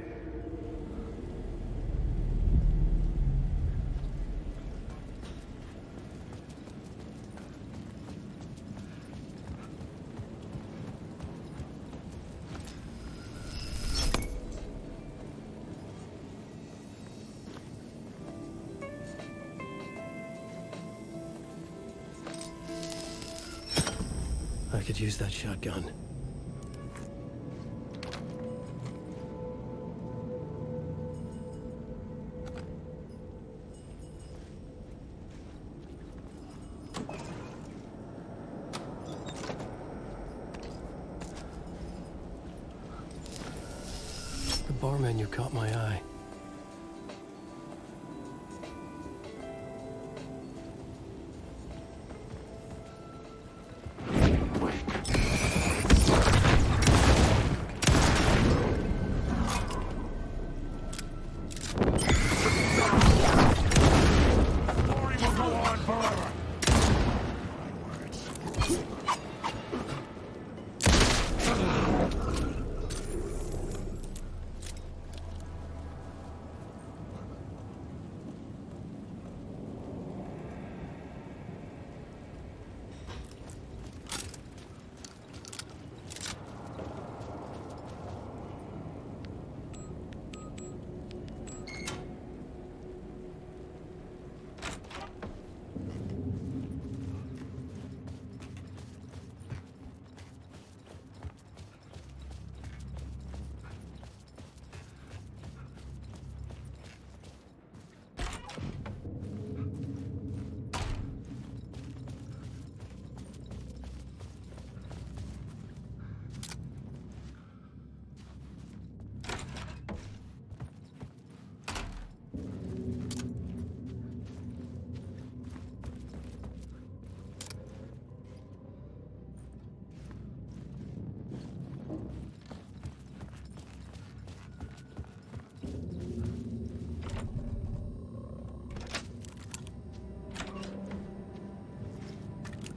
I could use that shotgun. The bar menu caught my eye.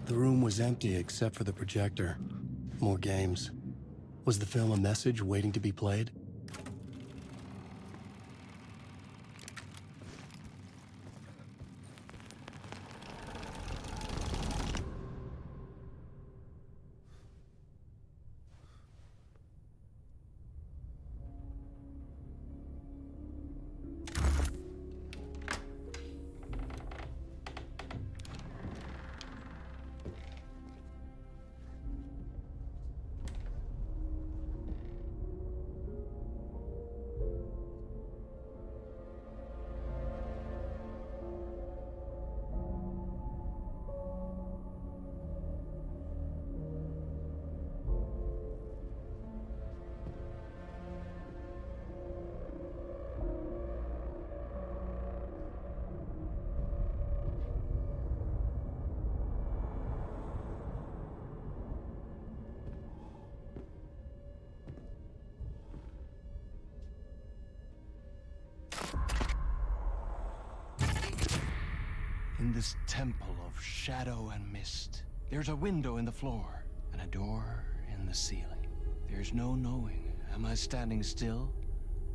The room was empty except for the projector. More games. Was the film a message waiting to be played? in this temple of shadow and mist. There's a window in the floor and a door in the ceiling. There's no knowing, am I standing still,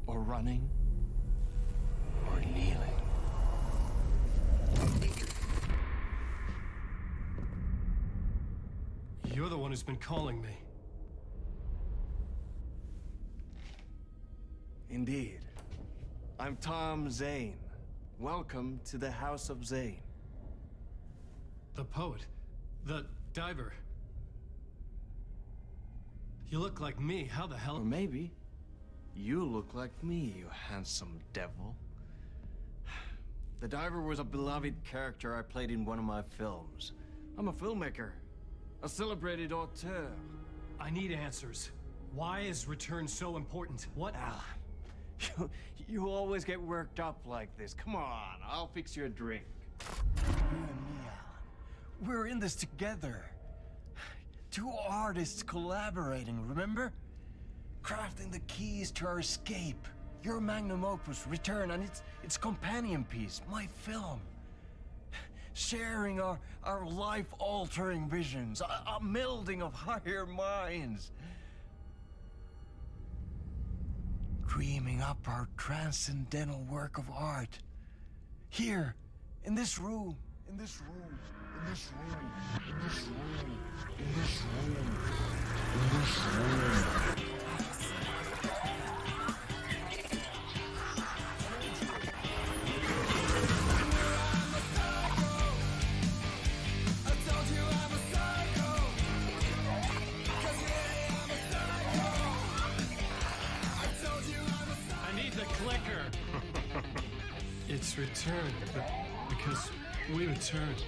or running, or kneeling? You're the one who's been calling me. Indeed. I'm Tom Zane. Welcome to the House of Zane. The poet. The diver. You look like me. How the hell? Or maybe you look like me, you handsome devil. The diver was a beloved character I played in one of my films. I'm a filmmaker, a celebrated auteur. I need answers. Why is Return so important? What? You always get worked up like this. Come on, I'll fix you a drink. You and me, Alan. We're in this together. Two artists collaborating, remember? Crafting the keys to our escape. Your magnum opus, Return, and its companion piece, my film. Sharing our life-altering visions, a melding of higher minds. Dreaming up our transcendental work of art. Here, in this room, in this room, in this room, in this room, in this room, in this room. It's Return, because we returned.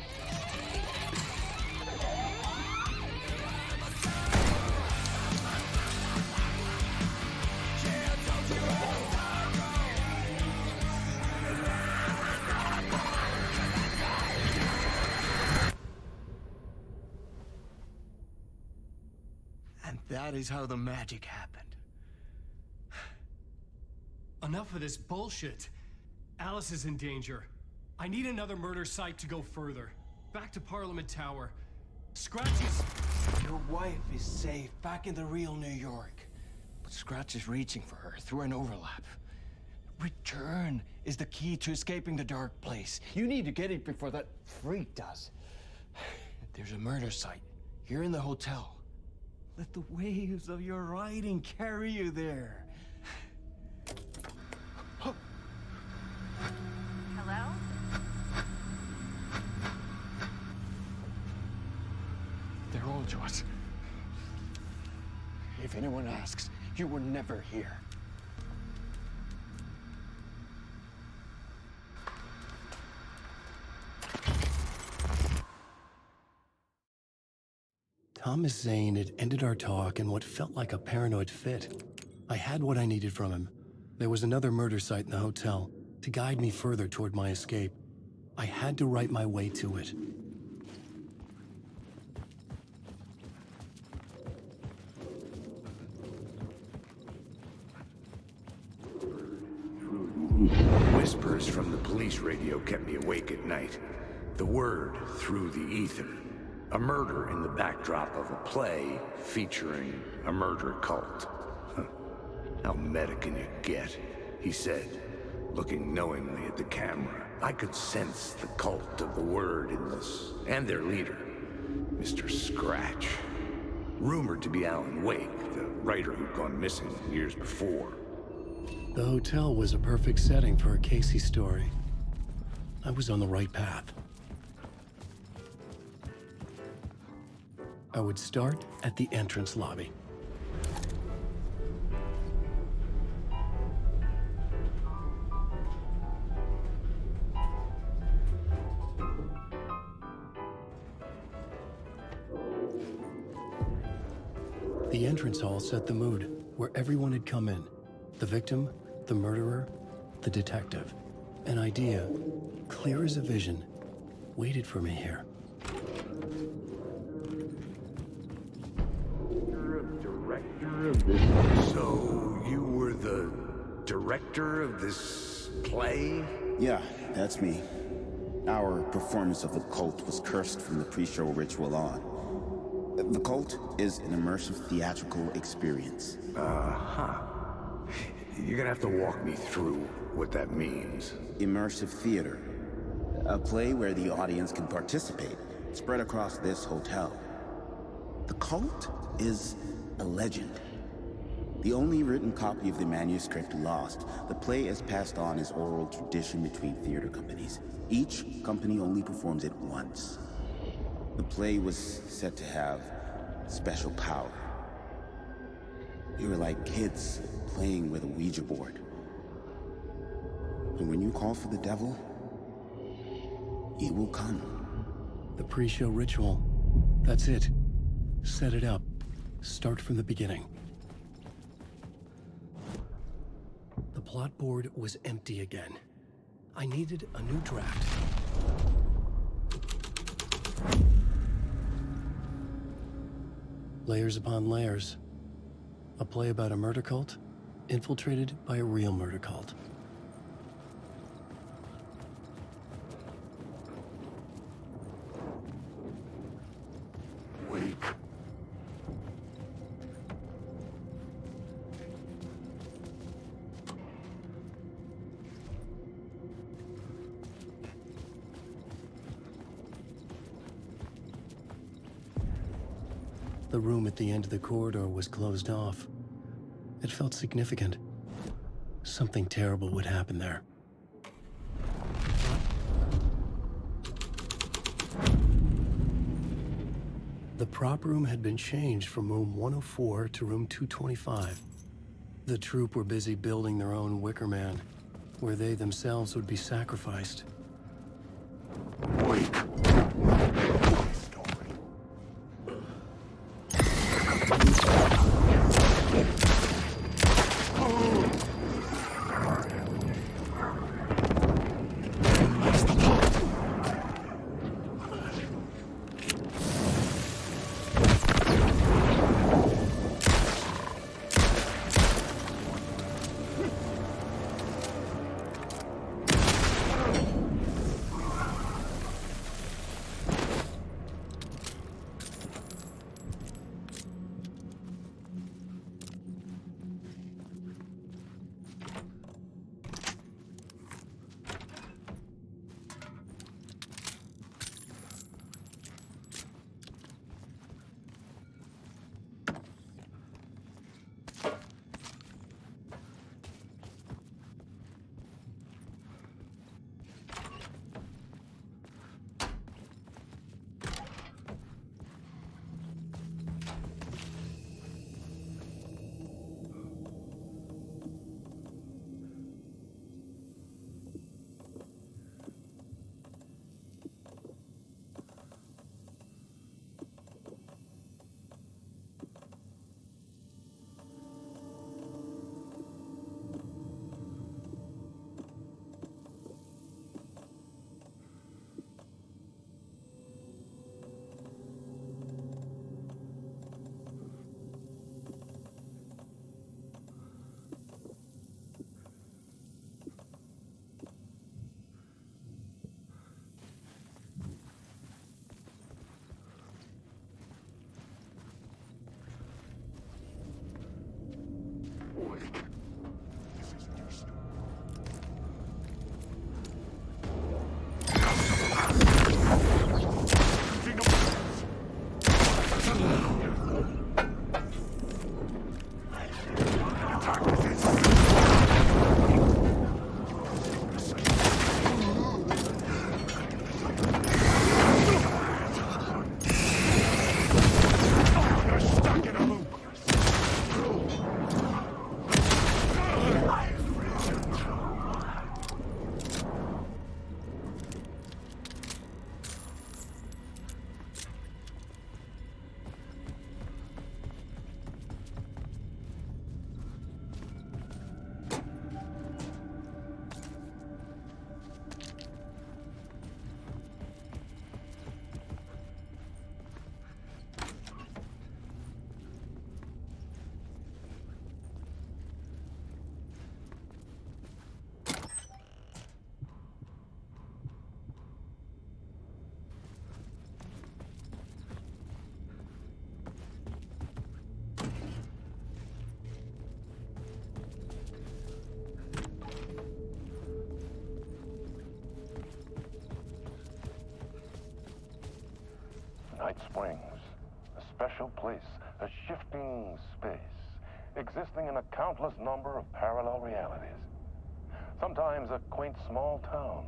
And that is how the magic happened. Enough of this bullshit. Alice is in danger. I need another murder site to go further. Back to Parliament Tower. Scratch is... Your wife is safe, back in the real New York. But Scratch is reaching for her through an overlap. Return is the key to escaping the dark place. You need to get it before that freak does. There's a murder site here in the hotel. Let the waves of your writing carry you there. Hello? They're all yours. If anyone asks, you were never here. Thomas Zane had ended our talk in what felt like a paranoid fit. I had what I needed from him. There was another murder site in the hotel to guide me further toward my escape. I had to write my way to it. Whispers from the police radio kept me awake at night. The word through the ether. A murder in the backdrop of a play featuring a murder cult. How meta can you get? He said, looking knowingly at the camera. I could sense the cult of the word in this, and their leader, Mr. Scratch. Rumored to be Alan Wake, the writer who'd gone missing years before. The hotel was a perfect setting for a Casey story. I was on the right path. I would start at the entrance lobby. The entrance hall set the mood, where everyone had come in. The victim, the murderer, the detective. An idea, clear as a vision, waited for me here. You're a director of this... So, you were the director of this play? Yeah, that's me. Our performance of the cult was cursed from the pre-show ritual on. The cult is an immersive theatrical experience. You're gonna have to walk me through what that means. Immersive theater. A play where the audience can participate, spread across this hotel. The cult is a legend. The only written copy of the manuscript lost, the play is passed on as oral tradition between theater companies. Each company only performs it once. The play was said to have special power. We were like kids playing with a Ouija board. And when you call for the devil, he will come. The pre-show ritual. That's it. Set it up. Start from the beginning. The plot board was empty again. I needed a new draft. Layers upon layers. A play about a murder cult, infiltrated by a real murder cult. Wake. The room at the end of the corridor was closed off. It felt significant. Something terrible would happen there. The prop room had been changed from room 104 to room 225. The troupe were busy building their own Wicker Man, where they themselves would be sacrificed. Wake. Night Springs, a special place, a shifting space, existing in a countless number of parallel realities. Sometimes a quaint small town,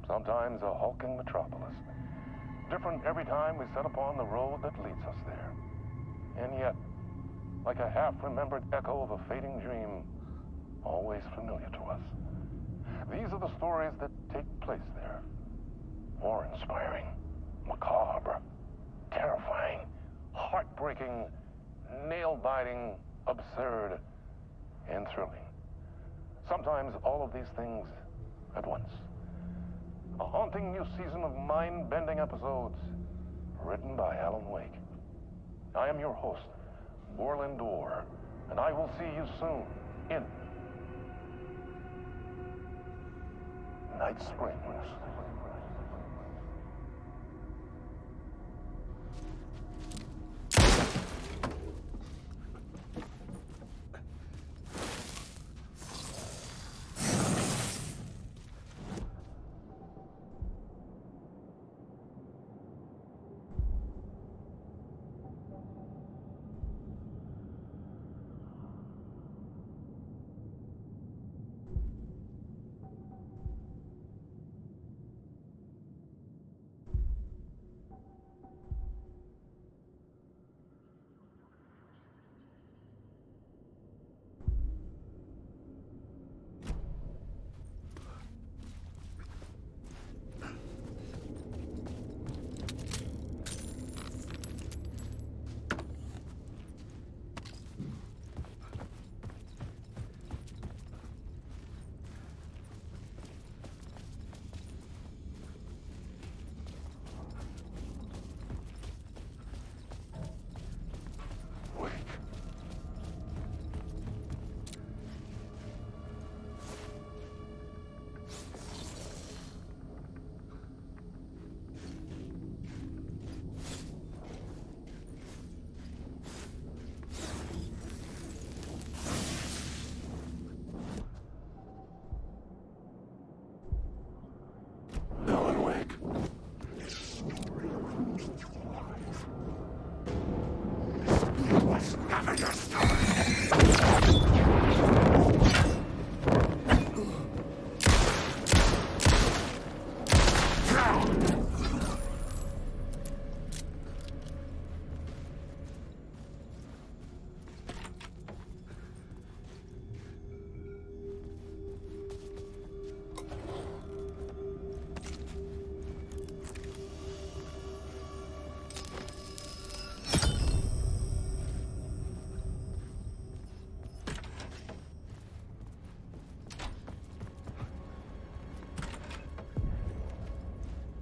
sometimes a hulking metropolis. Different every time we set upon the road that leads us there. And yet, like a half-remembered echo of a fading dream, always familiar to us. These are the stories that take place there. Awe-inspiring, macabre, terrifying, heartbreaking, nail-biting, absurd, and thrilling. Sometimes all of these things at once. A haunting new season of mind-bending episodes written by Alan Wake. I am your host, Orland Orr, and I will see you soon in Night Springs.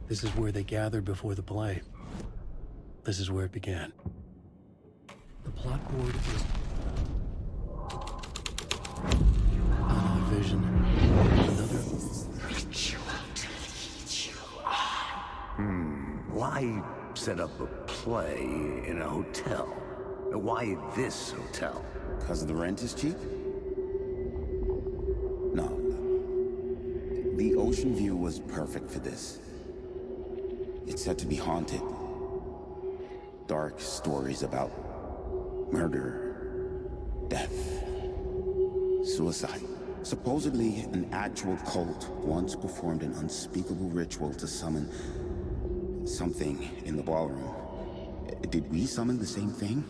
This is where they gathered before the play. This is where it began. The plot board was another vision, another ritual to lead you on. Why set up a play in a hotel? Why this hotel? Because the rent is cheap? No. The ocean view was perfect for this. It's said to be haunted. Dark stories about murder, death, suicide. Supposedly, an actual cult once performed an unspeakable ritual to summon something in the ballroom. Did we summon the same thing?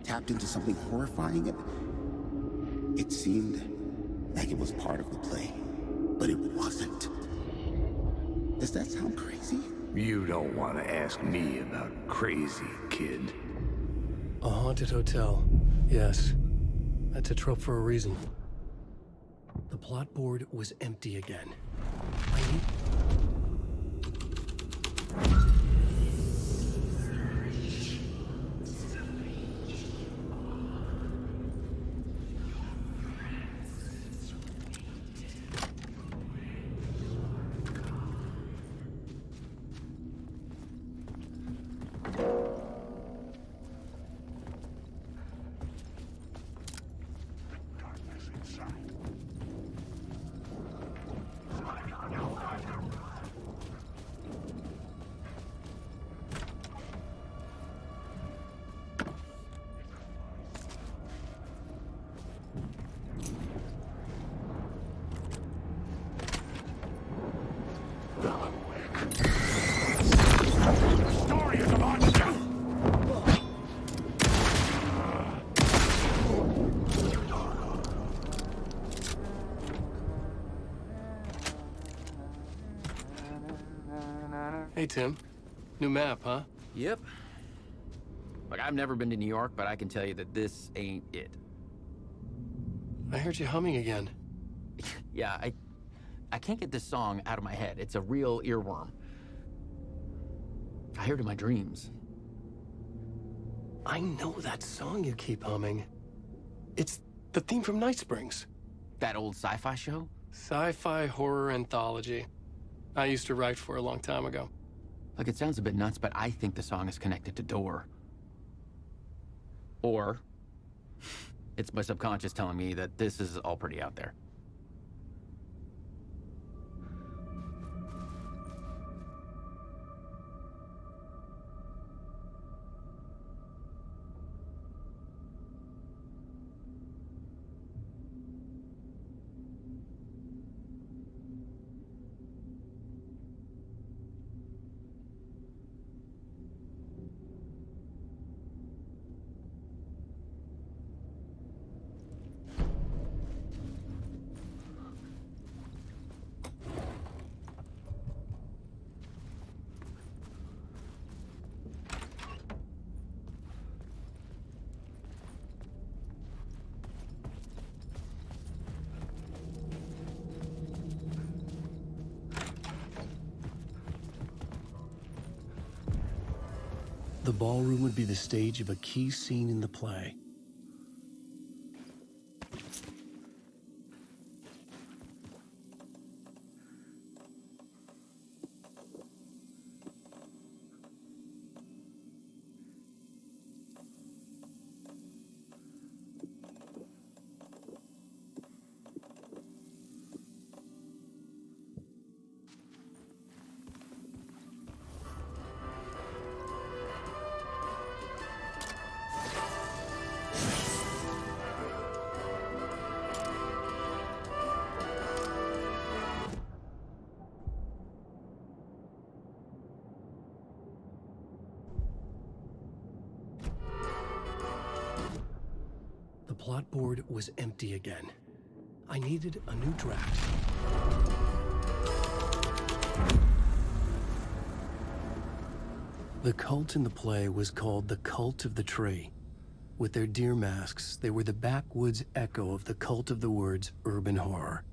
Tapped into something horrifying? It seemed like it was part of the play, but it wasn't. Does that sound crazy? You don't want to ask me about crazy, kid. a haunted hotel. Yes, that's a trope for a reason. The plot board was empty again. Hey, Tim. New map, huh? Yep. Look, I've never been to New York, but I can tell you that this ain't it. I heard you humming again. Yeah, I can't get this song out of my head. It's a real earworm. I hear it in my dreams. I know that song you keep humming. It's the theme from Night Springs. That old sci-fi show? Sci-fi horror anthology. I used to write for a long time ago. Look, it sounds a bit nuts, but I think the song is connected to Door. Or it's my subconscious telling me that this is all pretty out there. The ballroom would be the stage of a key scene in the play. The plot board was empty again. I needed a new draft. The cult in the play was called the Cult of the Tree. With their deer masks, they were the backwoods echo of the cult of the word's urban horror.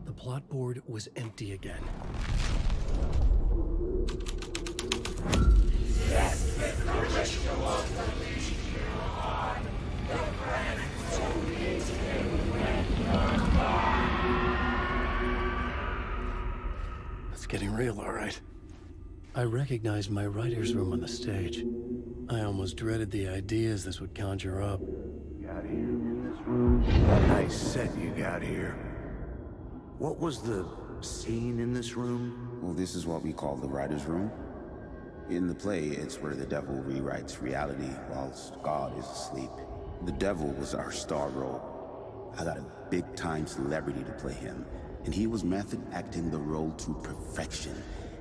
The plot board was empty again. Yes, with the ritual of the legion on, the grand to meet him when you're gone. It's getting real, all right. I recognized my writer's room on the stage. I almost dreaded the ideas this would conjure up. Got here in this room. Nice set you got here. What was the scene in this room? Well, this is what we call the writer's room. In the play, it's where the devil rewrites reality whilst God is asleep. The devil was our star role. I got a big-time celebrity to play him, and he was method acting the role to perfection.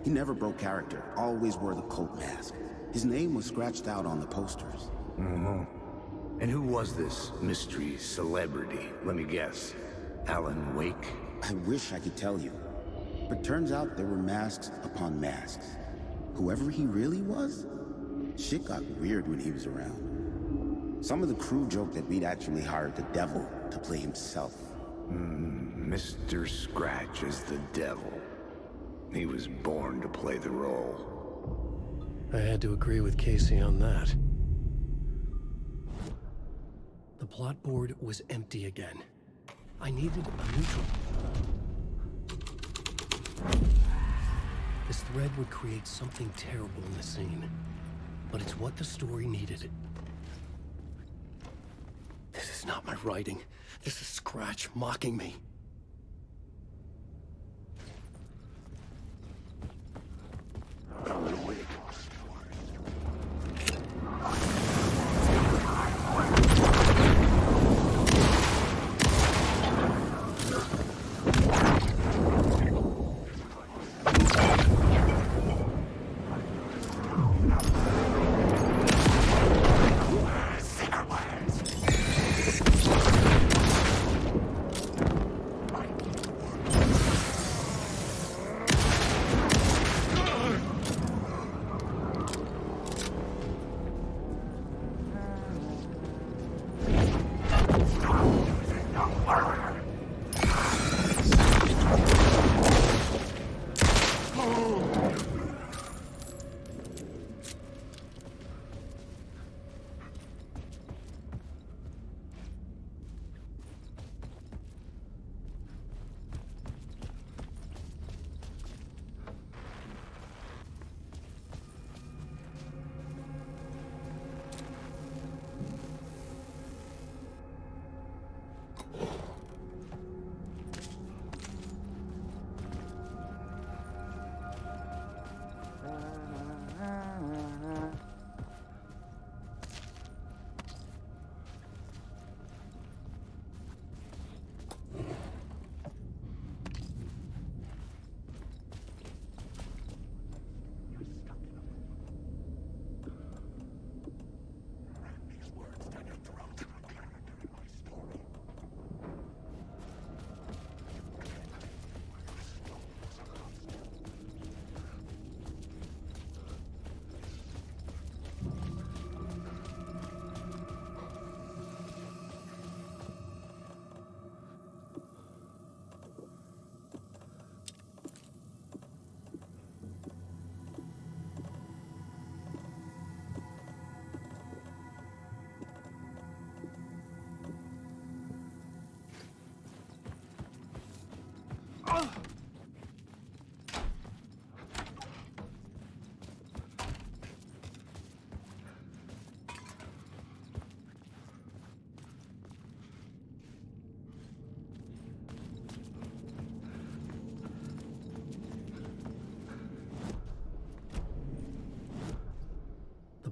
He never broke character, always wore the cult mask. His name was scratched out on the posters. Mm-hmm. And who was this mystery celebrity? Let me guess. Alan Wake? I wish I could tell you. But turns out there were masks upon masks. Whoever he really was, shit got weird when he was around. Some of the crew joked that we'd actually hired the devil to play himself. Mr. Scratch is the devil. He was born to play the role. I had to agree with Casey on that. The plot board was empty again. I needed a neutral. This thread would create something terrible in the scene, but it's what the story needed. This is not my writing. This is Scratch mocking me. Alan Wake.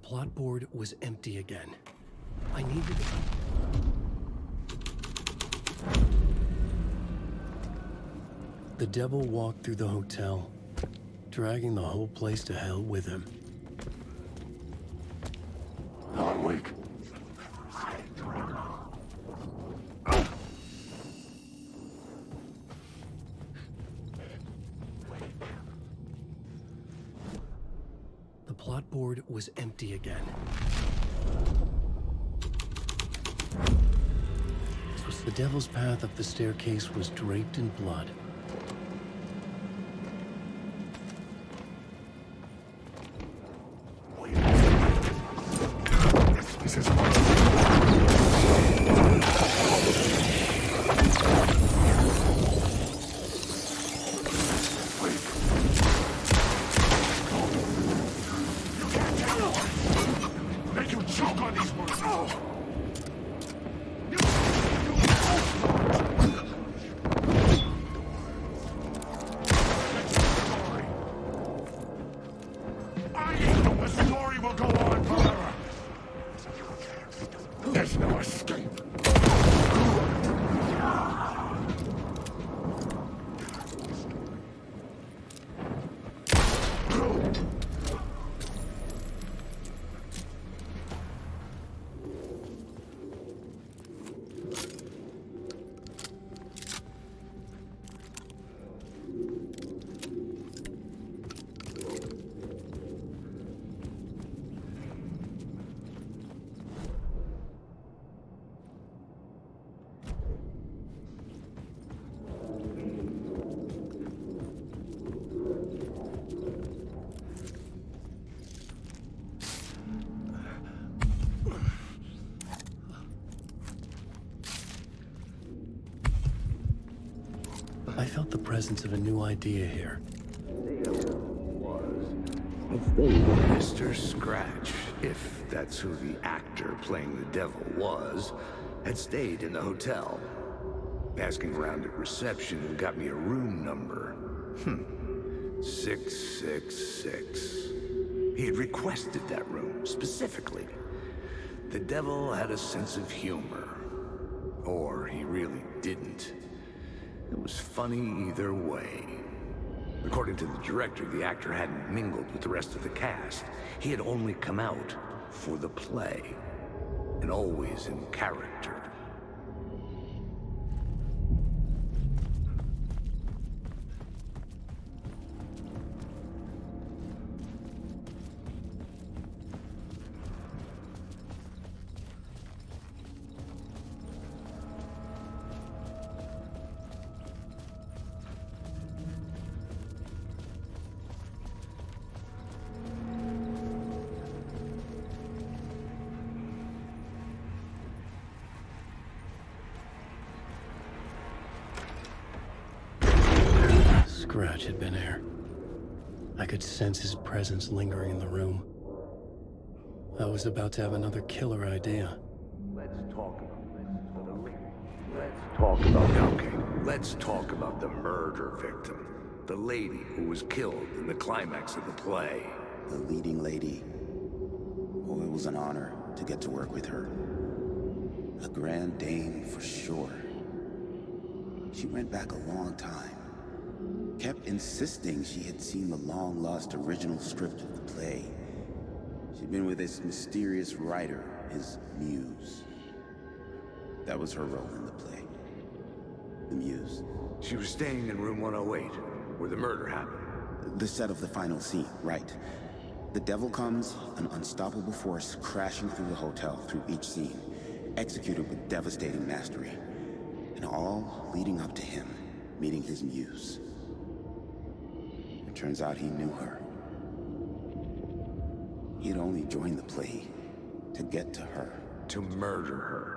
plot board was empty again. I needed... The devil walked through the hotel, dragging the whole place to hell with him. Not awake. The plot board was empty again. The devil's path up the staircase was draped in blood. This is make you choke on these words. The story will go on forever. There's no escape. I felt the presence of a new idea here. Mr. Scratch, if that's who the actor playing the devil was, had stayed in the hotel. Asking around at reception got me a room number. 666. He had requested that room, specifically. The devil had a sense of humor. Or he really didn't. It was funny either way. According to the director, the actor hadn't mingled with the rest of the cast. He had only come out for the play, and always in character. Scratch had been here. I could sense his presence lingering in the room. I was about to have another killer idea. Let's talk about the murder victim. The lady who was killed in the climax of the play. The leading lady. Oh, it was an honor to get to work with her. A grand dame for sure. She went back a long time. Kept insisting she had seen the long-lost original script of the play. She'd been with this mysterious writer, his muse. That was her role in the play. The muse. She was staying in room 108, where the murder happened. The set of the final scene, right. The devil comes, an unstoppable force crashing through the hotel through each scene, executed with devastating mastery. And all leading up to him meeting his muse. It turns out he knew her. He had only joined the play to get to her. To murder her.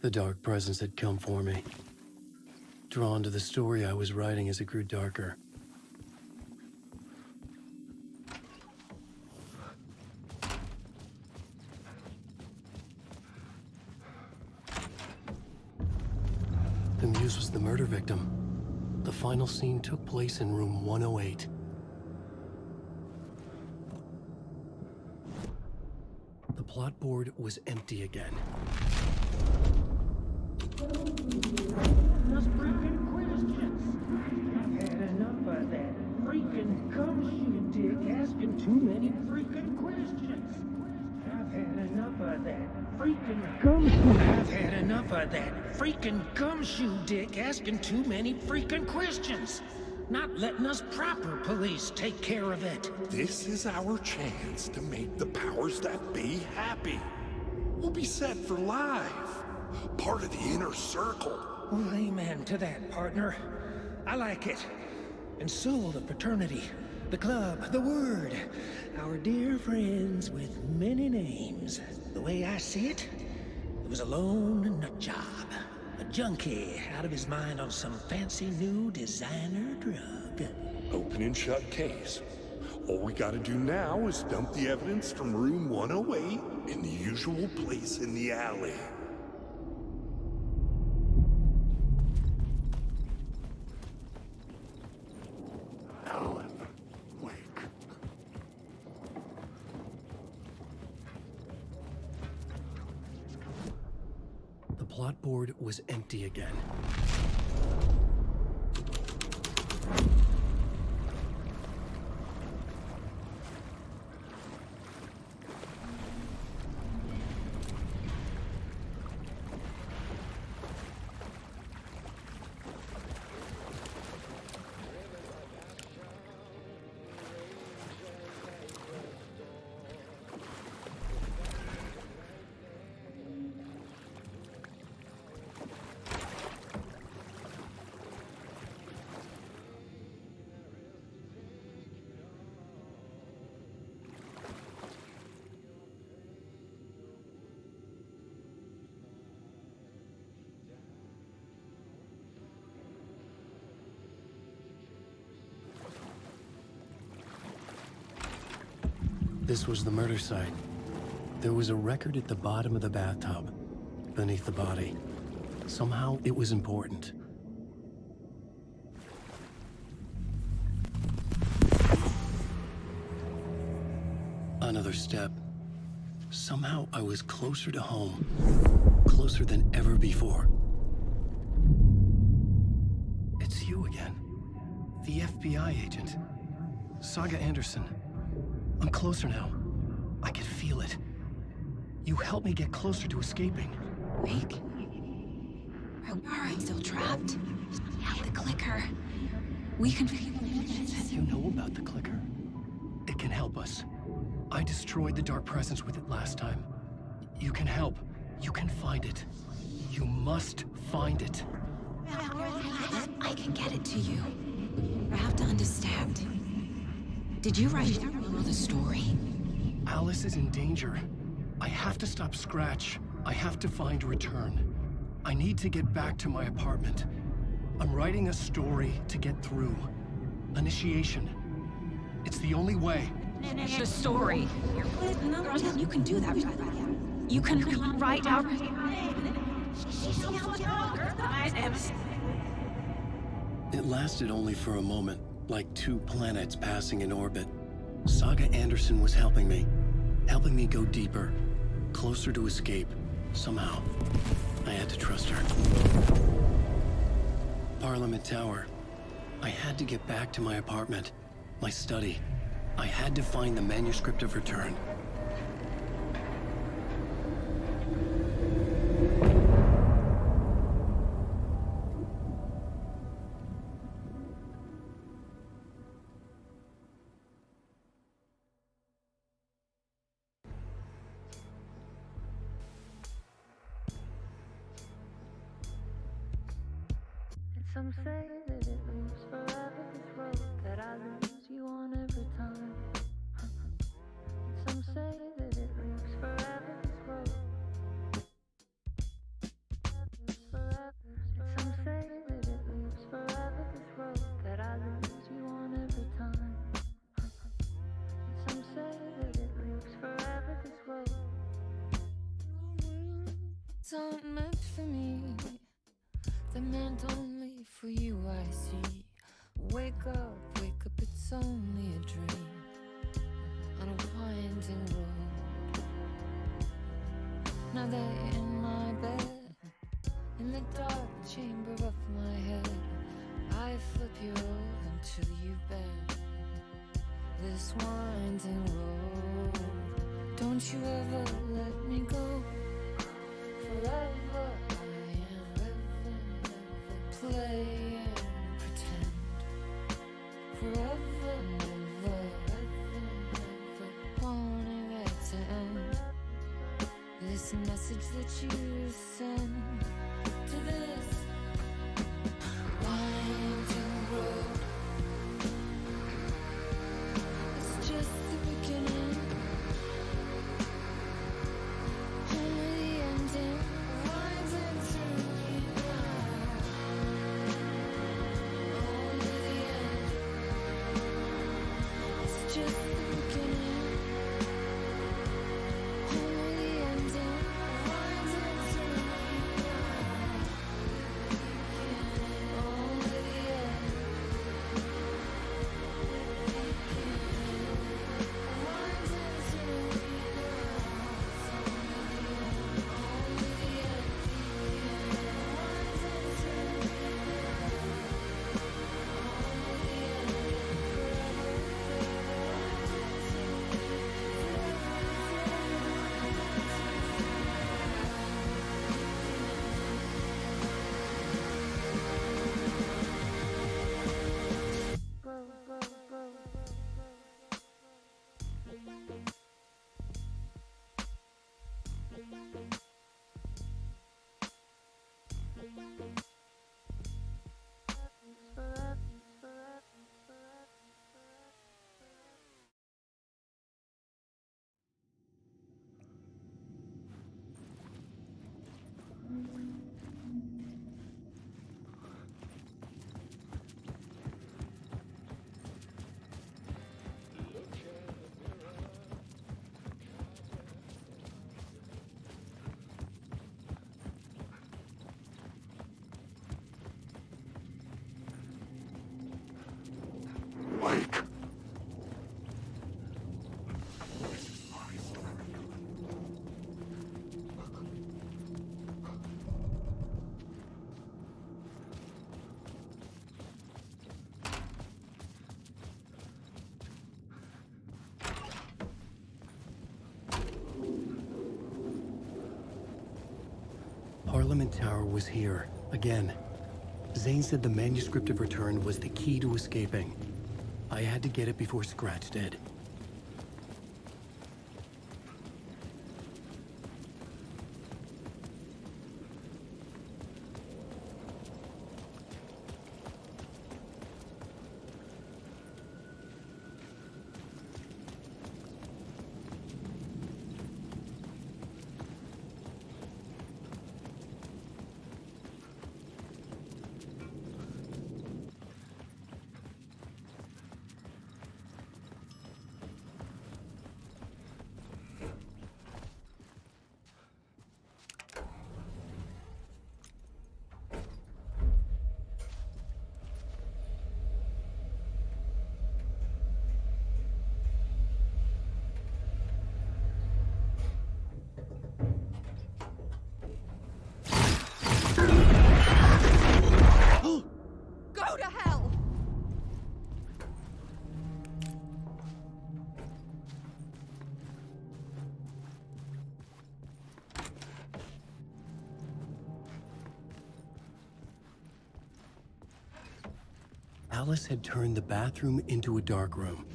The dark presence had come for me, drawn to the story I was writing as it grew darker. The muse was the murder victim. The final scene took place in room 108. The plot board was empty again. Those freaking questions. I've had enough of that freaking cum dick asking too many freaking questions. I've had enough of that freaking cum. I've had enough of that freaking gumshoe dick asking too many freaking questions. Not letting us proper police take care of it. This is our chance to make the powers that be happy. We'll be set for life. Part of the inner circle. Well, amen to that, partner. I like it. And so will the fraternity, the club, the word. Our dear friends with many names. The way I see it, it was a lone nut job. A junkie out of his mind on some fancy new designer drug. Open and shut case. All we gotta do now is dump the evidence from room 108 in the usual place in the alley. Alan, wake. The plot board was empty again. This was the murder site. There was a record at the bottom of the bathtub, beneath the body. Somehow, it was important. Another step. Somehow, I was closer to home. Closer than ever before. It's you again. The FBI agent. Saga Anderson. I'm closer now. I can feel it. You helped me get closer to escaping. Wake? Are I still trapped? Have the clicker. We can... You know about the clicker. It can help us. I destroyed the dark presence with it last time. You can help. You can find it. You must find it. I can get it to you. I have to understand. Did you write the story? Alice is in danger. I have to stop Scratch. I have to find Return. I need to get back to my apartment. I'm writing a story to get through. Initiation. It's the only way. The story. You can do that. You can write out... It lasted only for a moment, like two planets passing in orbit. Saga Anderson was helping me go deeper, closer to escape, somehow. I had to trust her. Parliament Tower. I had to get back to my apartment, my study. I had to find the manuscript of Return. Some say that it moves forever, this road that I lose you on every time. Some say that it moves forever, this road. These aren't meant for me. They're meant only for you, I see. Wake up, it's only a dream on a winding road. Now they're in my bed, in the dark chamber of my head. I flip you over until you bend this winding road. Don't you ever let me go. Forever I am living, never play and pretend. Forever, never, wanting it to end. This message that you send to this winding road. It's just the beginning, only the ending. Winding through me now, only the end. It's just the beginning, only the ending. Winding through me now, only the end. Parliament Tower was here, again. Zane said the manuscript of return was the key to escaping. I had to get it before Scratch did. Go to hell! Alice had turned the bathroom into a dark room.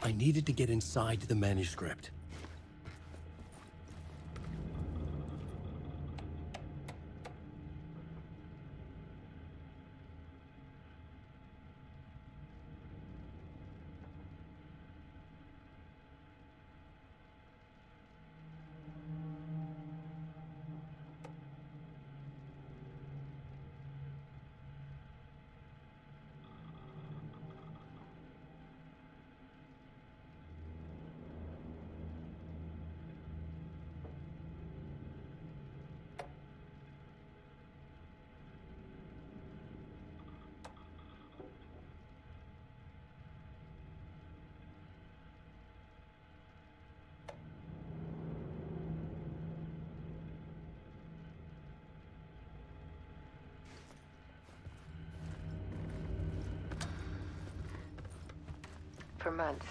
I needed to get inside the manuscript. For months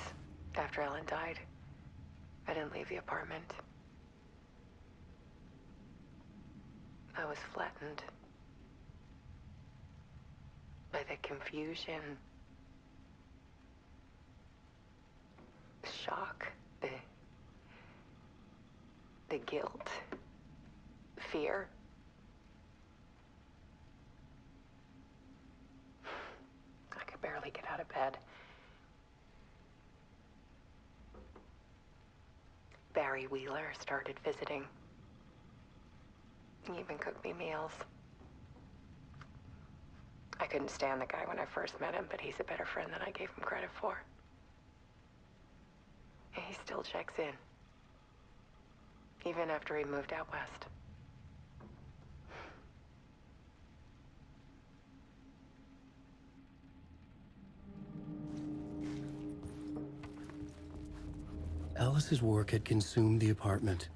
after Ellen died, I didn't leave the apartment. I was flattened by the confusion, the shock, the guilt, fear. I could barely get out of bed. Barry Wheeler started visiting. He even cooked me meals. I couldn't stand the guy when I first met him, but he's a better friend than I gave him credit for. And he still checks in, even after he moved out west. Alice's work had consumed the apartment.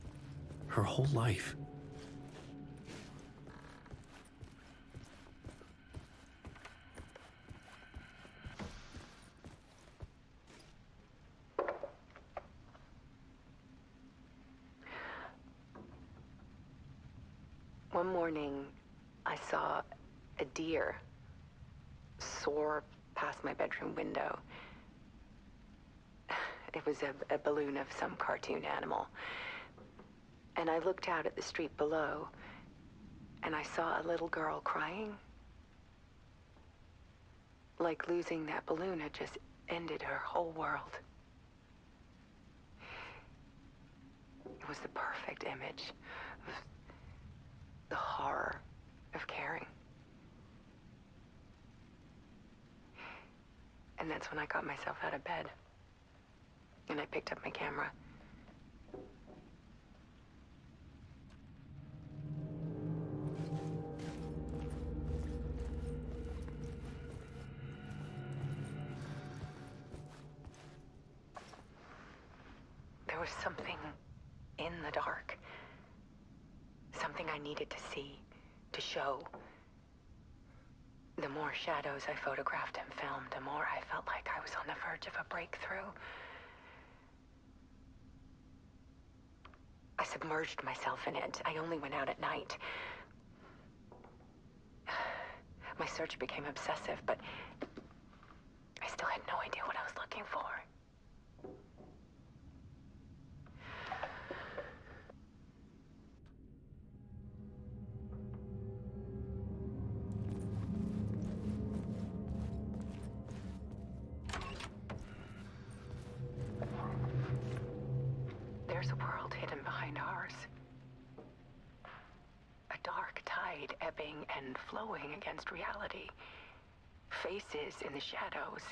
Her whole life. One morning, I saw a deer soar past my bedroom window. It was a balloon of some cartoon animal. And I looked out at the street below, and I saw a little girl crying. Like losing that balloon had just ended her whole world. It was the perfect image of the horror of caring. And that's when I got myself out of bed. And I picked up my camera. There was something in the dark. Something I needed to see, to show. The more shadows I photographed and filmed, the more I felt like I was on the verge of a breakthrough. I submerged myself in it. I only went out at night. My search became obsessive, but I still had no idea what I was looking for. There's a world hidden behind ours. A dark tide ebbing and flowing against reality. Faces in the shadows.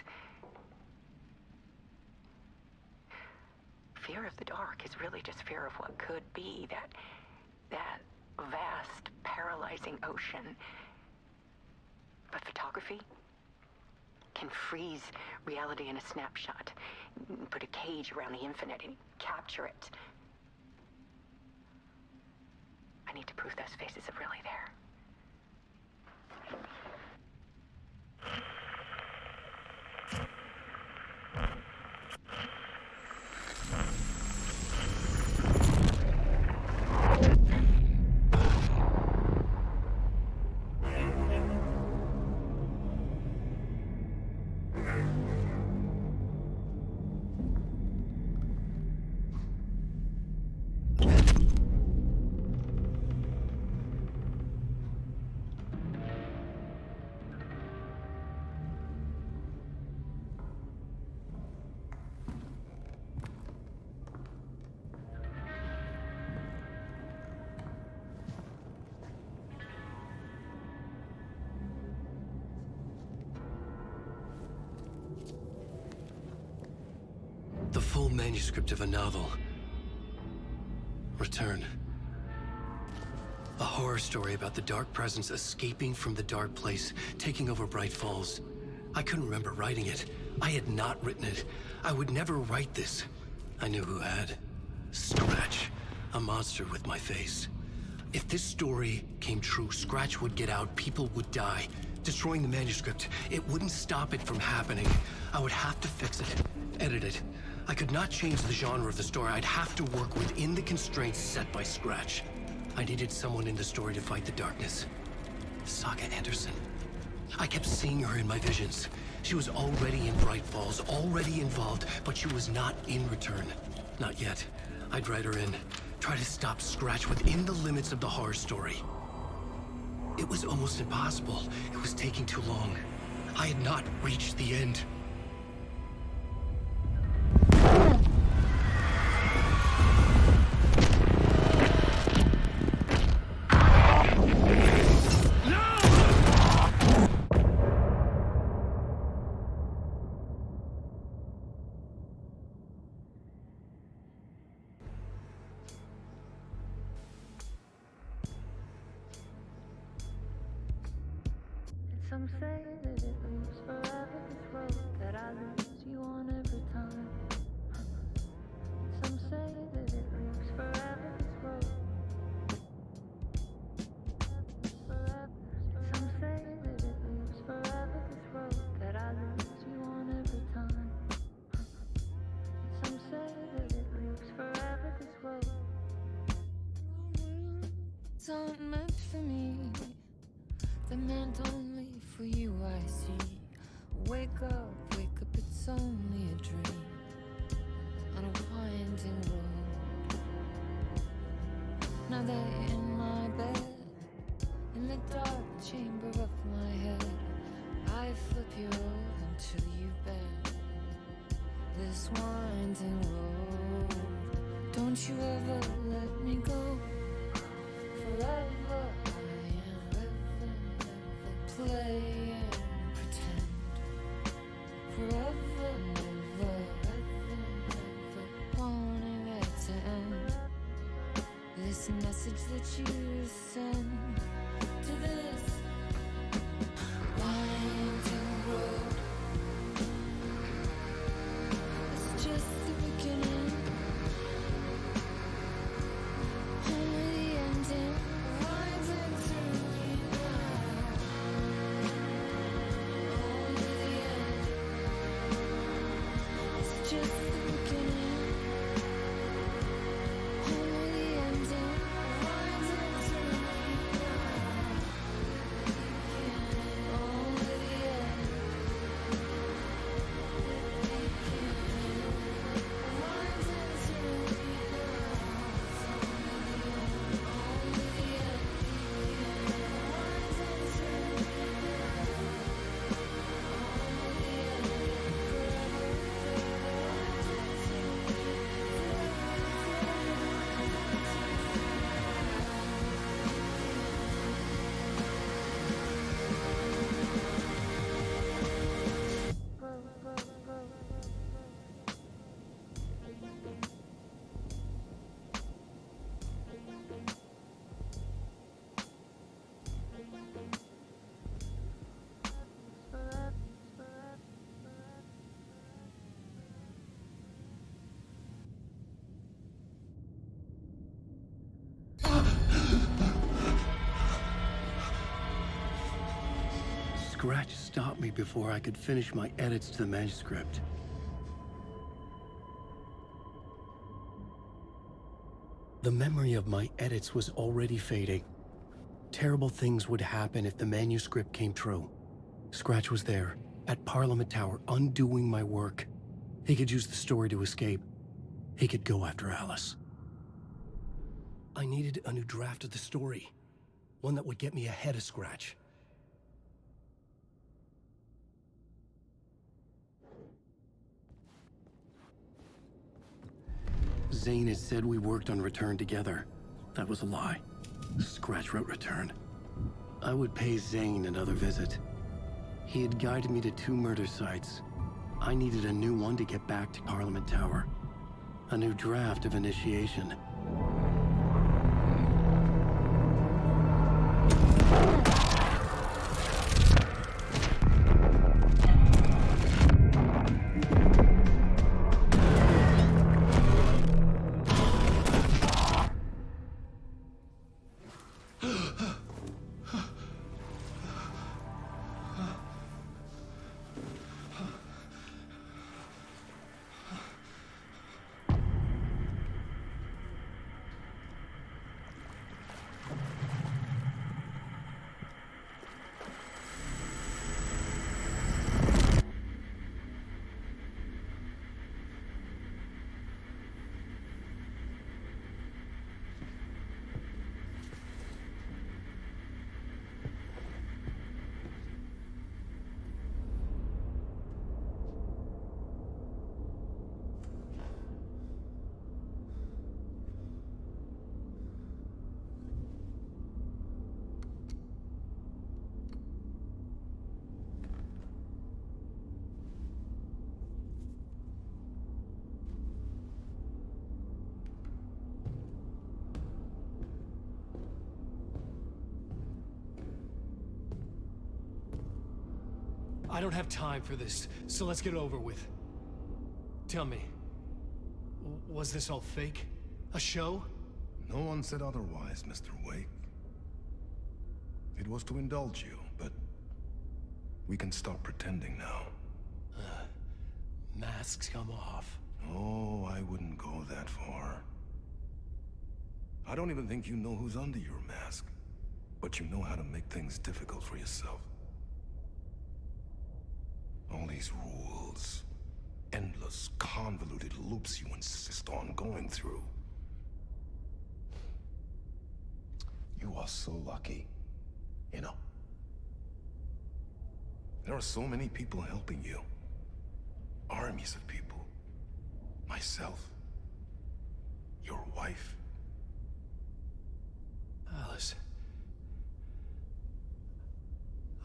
Fear of the dark is really just fear of what could be, that vast, paralyzing ocean. But photography can freeze reality in a snapshot, put a cage around the infinite and capture it. I need to prove those faces are really there. The full manuscript of a novel. Return. A horror story about the dark presence escaping from the dark place, taking over Bright Falls. I couldn't remember writing it. I had not written it. I would never write this. I knew who had. Scratch. A monster with my face. If this story came true, Scratch would get out, people would die. Destroying the manuscript, it wouldn't stop it from happening. I would have to fix it, edit it. I could not change the genre of the story. I'd have to work within the constraints set by Scratch. I needed someone in the story to fight the darkness. Saga Anderson. I kept seeing her in my visions. She was already in Bright Falls, already involved, but she was not in Return. Not yet. I'd write her in. Try to stop Scratch within the limits of the horror story. It was almost impossible. It was taking too long. I had not reached the end. Some say that it moves forever, this road that I lose you on every time. Some say that it moves forever, this road. Some say that it moves forever, this road that I lose you on every time. Some say that it moves forever, this road. It's not meant for me. They're meant only for you, I see. Wake up, it's only a dream on a winding road. Now they're in my bed, in the dark chamber of my head. I flip you over until you bend this winding road. Don't you ever let me go. Forever play and pretend. Forever, never, wanting it to end. This message that you send to this winding road. It's just the beginning. Only the ending. Winding through me now. Just the beginning, only the ending. Winding through me now. Only the end. Winding through me now. Only the end. Winding through me Scratch stopped me before I could finish my edits to the manuscript. The memory of my edits was already fading. Terrible things would happen if the manuscript came true. Scratch was there, at Parliament Tower, undoing my work. He could use the story to escape. He could go after Alice. I needed a new draft of the story. One that would get me ahead of Scratch. Zane had said we worked on Return together. That was a lie. Scratch wrote Return. I would pay Zane another visit. He had guided me to 2 murder sites. I needed a new one to get back to Parliament Tower. A new draft of Initiation. I don't have time for this, so let's get it over with. Tell me, was this all fake? A show? No one said otherwise, Mr. Wake. It was to indulge you, but we can stop pretending now. Masks come off. Oh, I wouldn't go that far. I don't even think you know who's under your mask, but you know how to make things difficult for yourself. All these rules, endless, convoluted loops you insist on going through. You are so lucky, you know. There are so many people helping you. Armies of people. Myself. Your wife. Alice.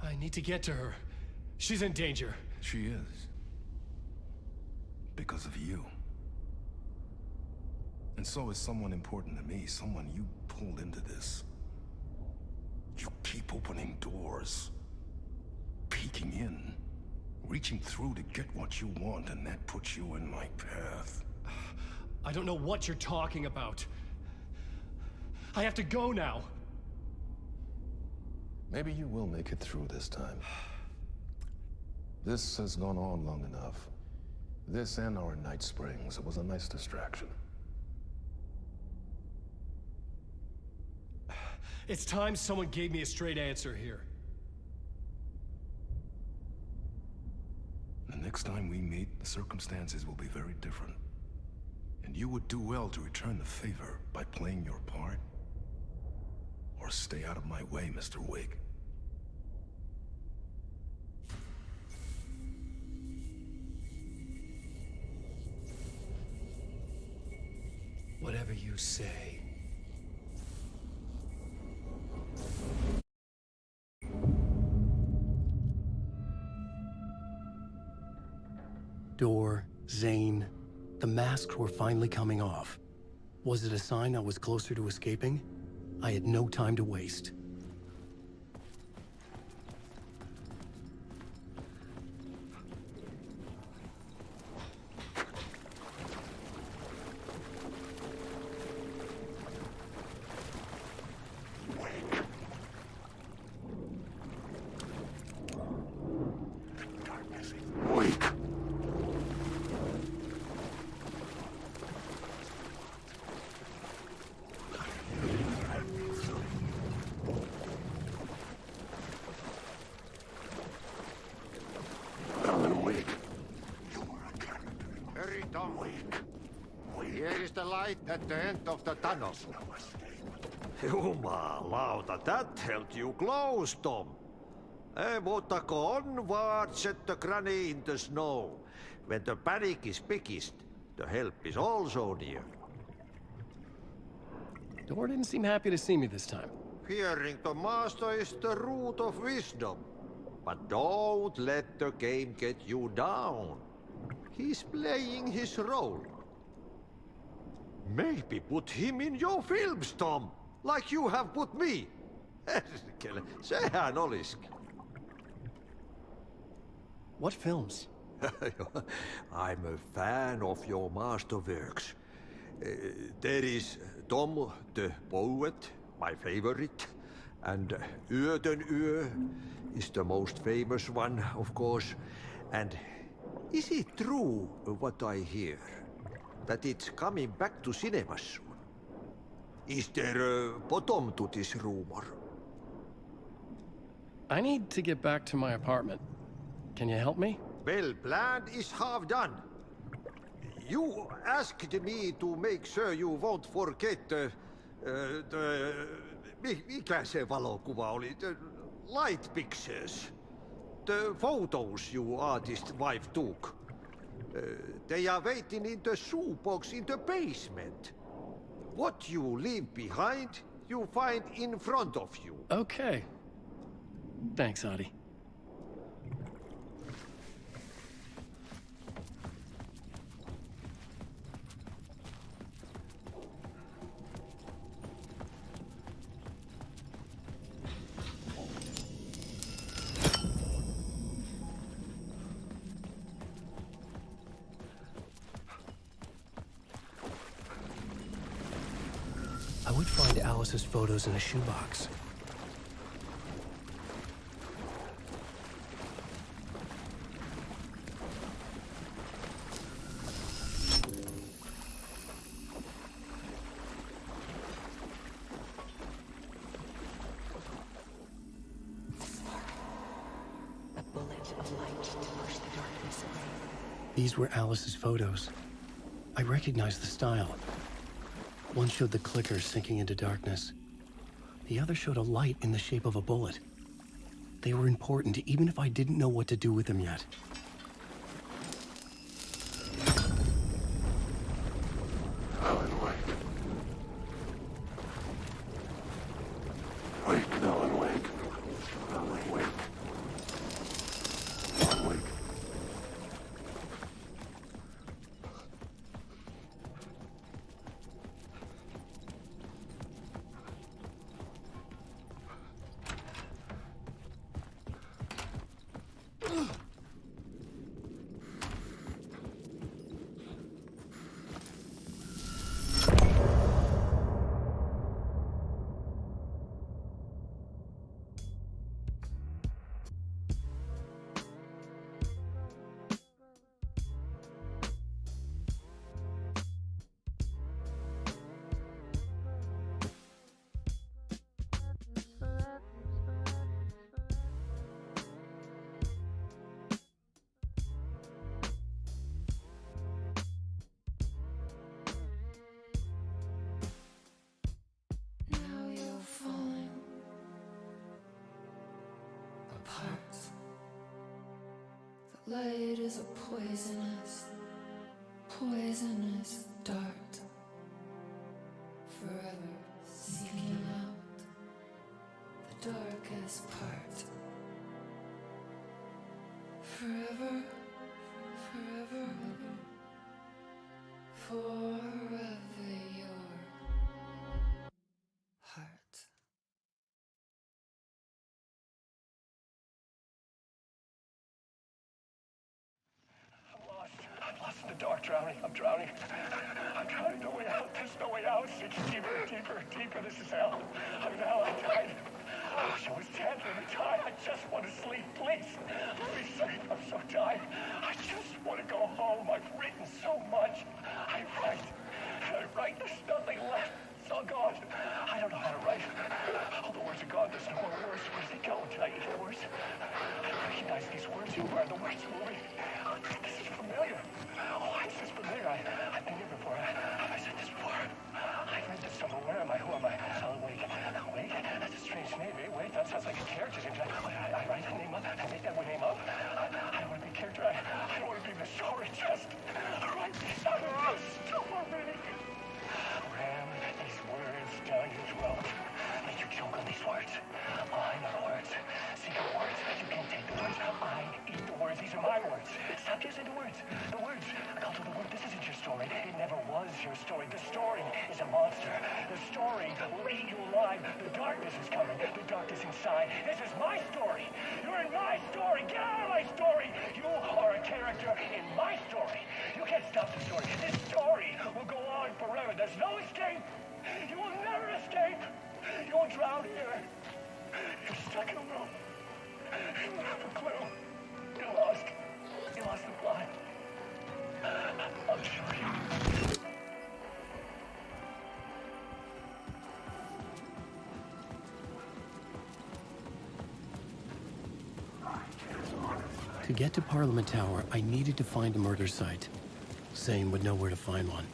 I need to get to her. She's in danger. She is. Because of you. And so is someone important to me, someone you pulled into this. You keep opening doors. Peeking in. Reaching through to get what you want, and that puts you in my path. I don't know what you're talking about. I have to go now. Maybe you will make it through this time. This has gone on long enough. This and our night springs. It was a nice distraction. It's time someone gave me a straight answer here. The next time we meet, the circumstances will be very different. And you would do well to return the favor by playing your part. Or stay out of my way, Mr. Wake. Whatever you say. Door, Zane, the masks were finally coming off. Was it a sign I was closer to escaping? I had no time to waste. Hurry, Tom. Here is the light at the end of the tunnel. Jumalauta, that held you close, Tom. Mutta go onward, set the granny in the snow. When the panic is biggest, the help is also near. Door didn't seem happy to see me this time. Fearing the master is the root of wisdom. But don't let the game get you down. He's playing his role. Maybe put him in your films, Tom, like you have put me. Sehän olisikin. What films? I'm a fan of your masterworks. There is Tom the Poet, my favorite, and Öden Ö is the most famous one, of course. And is it true what I hear? That it's coming back to cinemas soon? Is there a bottom to this rumor? I need to get back to my apartment. Can you help me? Well, plan is half done. You asked me to make sure you won't forget mikä se valokuva oli? The light pictures. The photos you artist wife took. They are waiting in the shoebox in the basement. What you leave behind, you find in front of you. Okay. Thanks, Adi. Alice's photos in a shoebox. A bullet of light to push the darkness away. These were Alice's photos. I recognized the style. One showed the clicker sinking into darkness. The other showed a light in the shape of a bullet. They were important, even if I didn't know what to do with them yet. Alan, wake. Wake, Alan, wake. Alan, wake. Alan, wake. Now you're falling apart. The light is a poisonous, poisonous dart, forever seeking out the darkest part. Forever, forever, forever your heart. I'm lost in the dark, drowning. I'm drowning. I'm drowning. No way out. There's no way out. It's deeper, deeper, deeper. This is hell. I'm in hell. I'm tired. Oh, she was dead. Let me die. I just want to sleep. Please. Let me sleep. I'm so tired. I just want to go home. I've written so much. I write. There's nothing left. It's all gone. I don't know how to write. All the words are gone. There's no more words. Where did they go? Did I eat the words? I recognize these words. Who are the words moving? Oh, this is familiar. Oh, this is familiar. I've been here before. Have I said this before? I've read this somewhere. Where am I? Who am I? Wake. Wake? That's a strange name, eh? Wake? That sounds like a character's name. I write a name up. I make that name up. I don't want to be a character. I don't want to be the story. Just write these out of this story. Ram these words down your throat. Let you choke on these words. I'm the words. Secret words. You can't take the words. I eat the words. These are my words. Stop using the words. The words. Culture the word. This isn't your story. It never was your story. The story is a monster. The story will eat you alive. The darkness is coming. The darkness inside. This is my story. You're in my story. Get out of my story. You are a character in my story. You can't stop the story. This story will go on forever. There's no escape. You will never escape. You will drown here. You're stuck in a room. You don't have a clue. You're lost. You lost the plot. I'll show you. To get to Parliament Tower, I needed to find a murder site. Zane would know where to find one.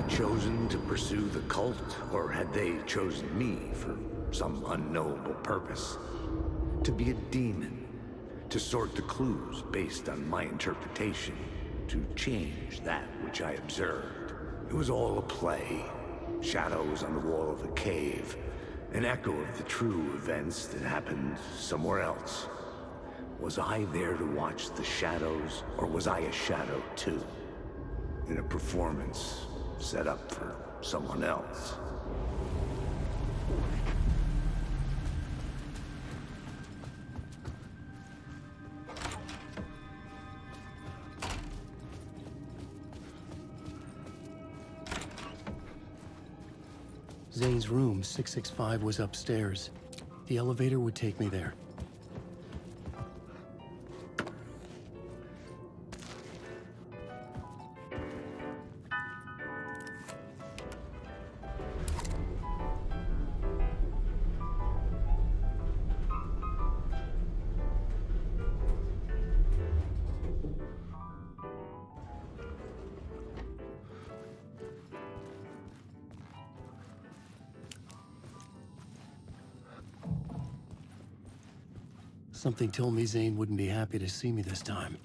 Chosen to pursue the cult, or had they chosen me for some unknowable purpose? To be a demon, to sort the clues based on my interpretation, to change that which I observed. It was all a play. Shadows on the wall of the cave. An echo of the true events that happened somewhere else. Was I there to watch the shadows, or was I a shadow too? In a performance set up for someone else. Zane's room, 665, was upstairs. The elevator would take me there. Something told me Zane wouldn't be happy to see me this time.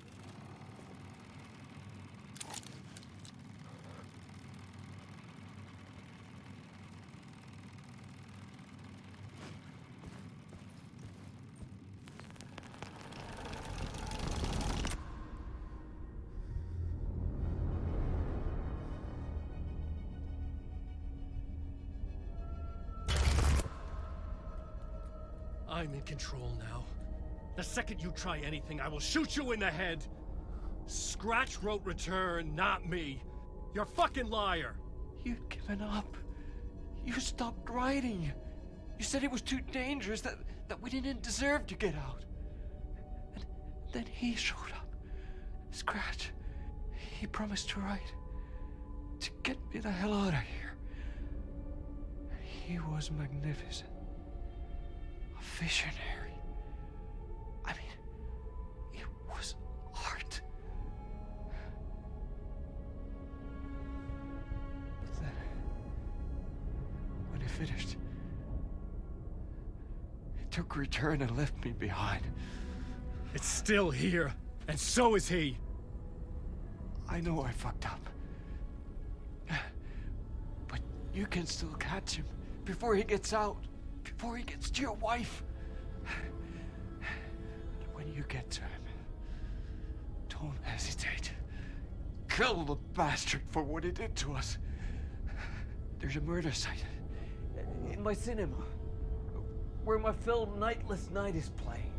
I'm in control now. The second you try anything, I will shoot you in the head. Scratch wrote return, not me. You're a fucking liar. You'd given up. You stopped writing. You said it was too dangerous, that we didn't deserve to get out. And then he showed up. Scratch. He promised to write. To get me the hell out of here. He was magnificent. A visionary. I mean, it was art. But then, when he finished, he took return and left me behind. It's still here, and so is he. I know I fucked up. But you can still catch him before he gets out, before he gets to your wife. When you get to him, don't hesitate. Kill the bastard for what he did to us. There's a murder site in my cinema where my film Nightless Night is playing.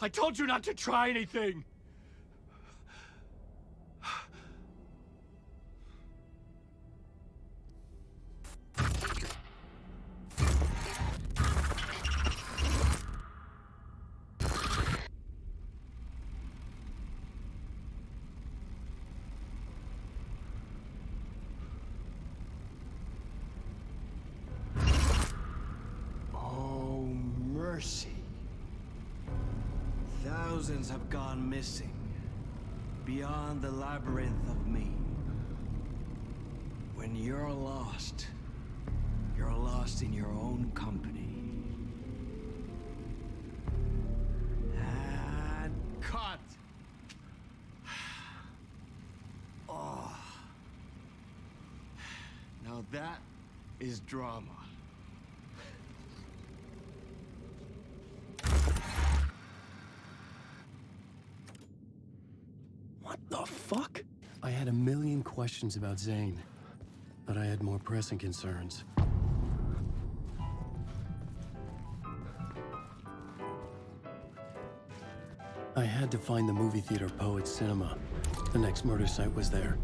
I told you not to try anything! Oh, mercy. Thousands have gone missing, beyond the labyrinth of me. When you're lost in your own company. And cut! Oh. Now that is drama. What the fuck? I had a million questions about Zane, but I had more pressing concerns. I had to find the movie theater Poets Cinema. The next murder site was there.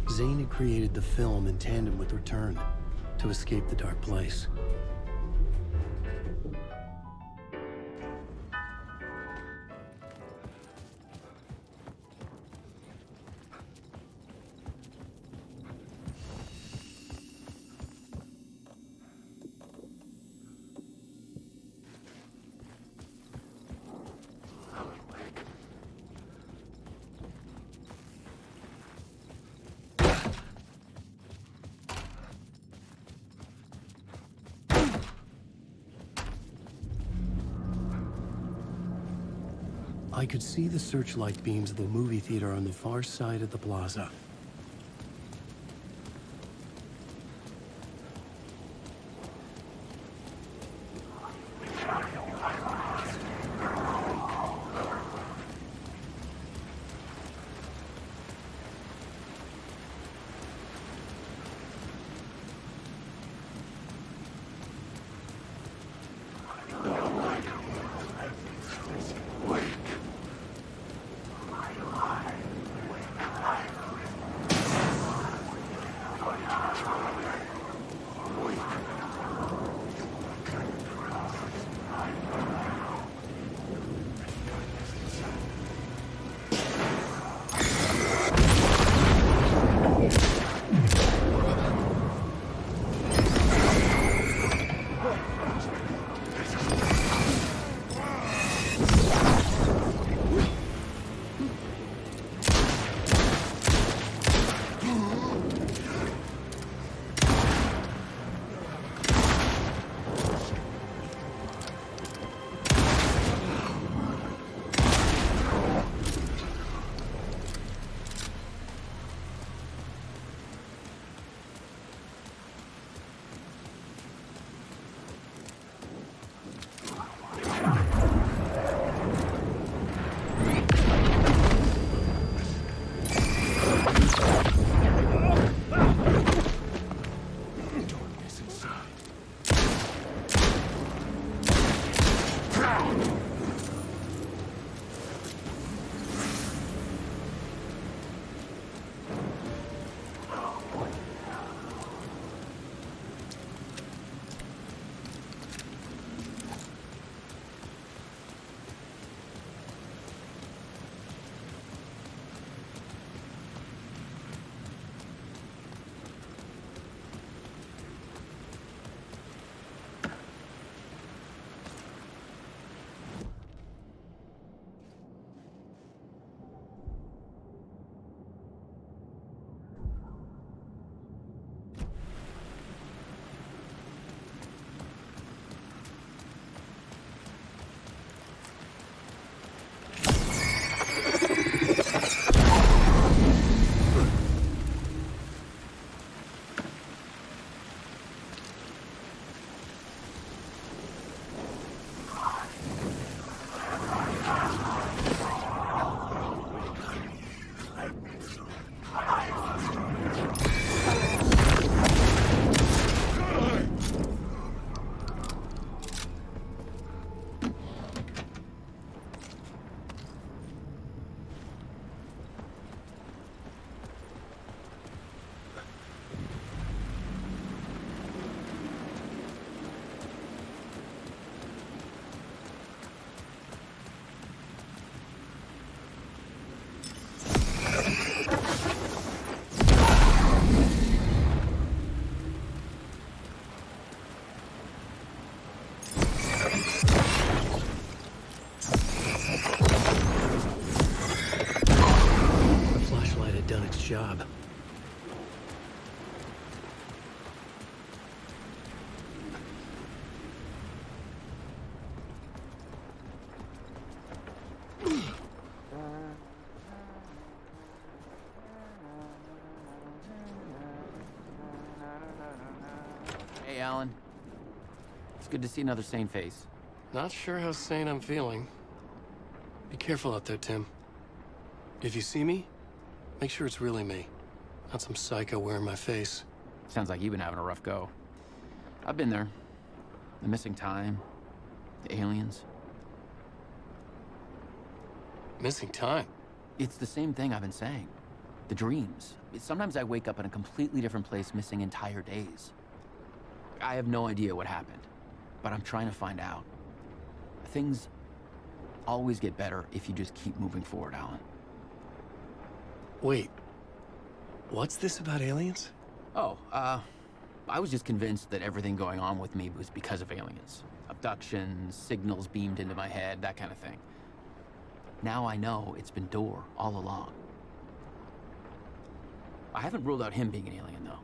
Zane had created the film in tandem with Return to escape the dark place. I could see the searchlight beams of the movie theater on the far side of the plaza. Job. Hey, Alan. It's good to see another sane face. Not sure how sane I'm feeling. Be careful out there, Tim. If you see me, make sure it's really me, not some psycho wearing my face. Sounds like you've been having a rough go. I've been there. The missing time, the aliens. Missing time? It's the same thing I've been saying. The dreams. Sometimes I wake up in a completely different place, missing entire days. I have no idea what happened, but I'm trying to find out. Things always get better if you just keep moving forward, Alan. Wait, what's this about aliens? Oh, I was just convinced that everything going on with me was because of aliens. Abductions, signals beamed into my head, that kind of thing. Now I know it's been Door all along. I haven't ruled out him being an alien, though.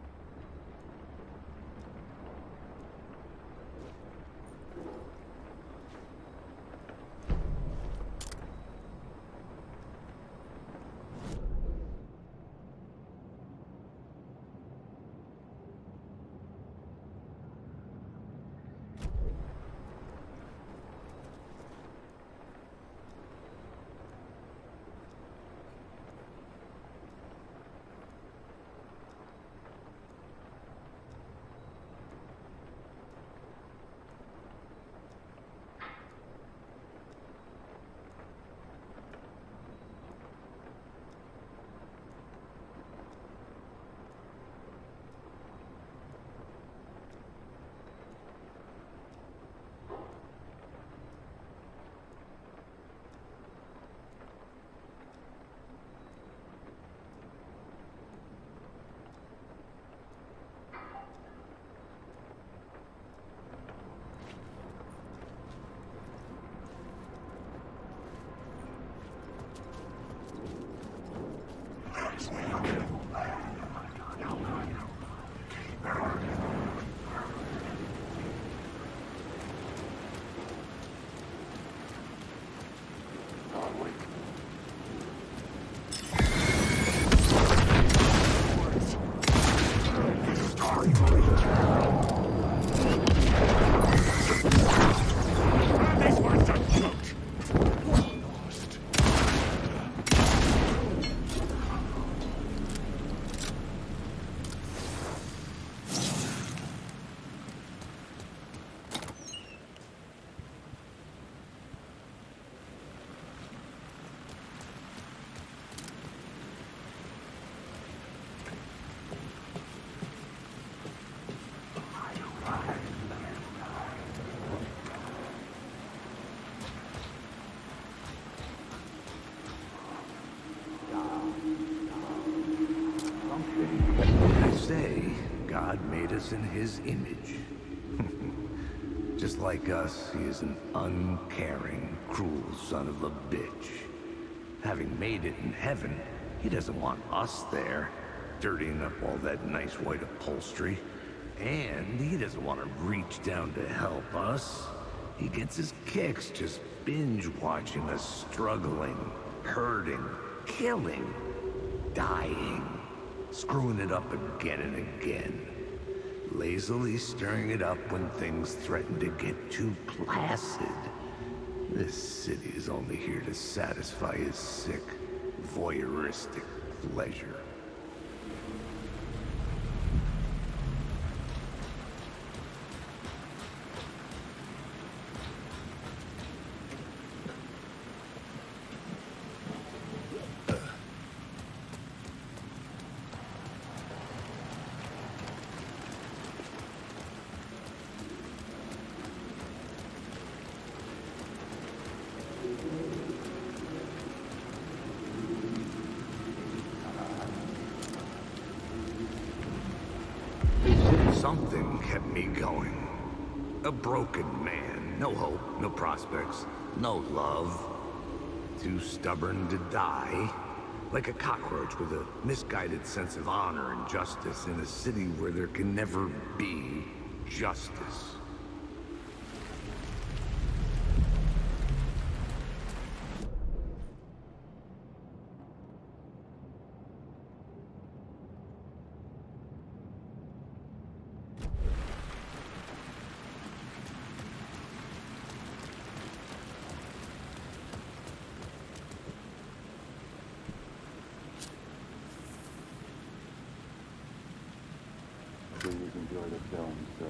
God made us in his image. Just like us, he is an uncaring, cruel son of a bitch. Having made it in heaven, he doesn't want us there, dirtying up all that nice white upholstery. And he doesn't want to reach down to help us. He gets his kicks just binge-watching us struggling, hurting, killing, dying, screwing it up again and again. Lazily stirring it up when things threaten to get too placid. This city is only here to satisfy his sick, voyeuristic pleasure. Something kept me going. A broken man. No hope, no prospects, no love. Too stubborn to die. Like a cockroach with a misguided sense of honor and justice in a city where there can never be justice. Please enjoy the film, sir.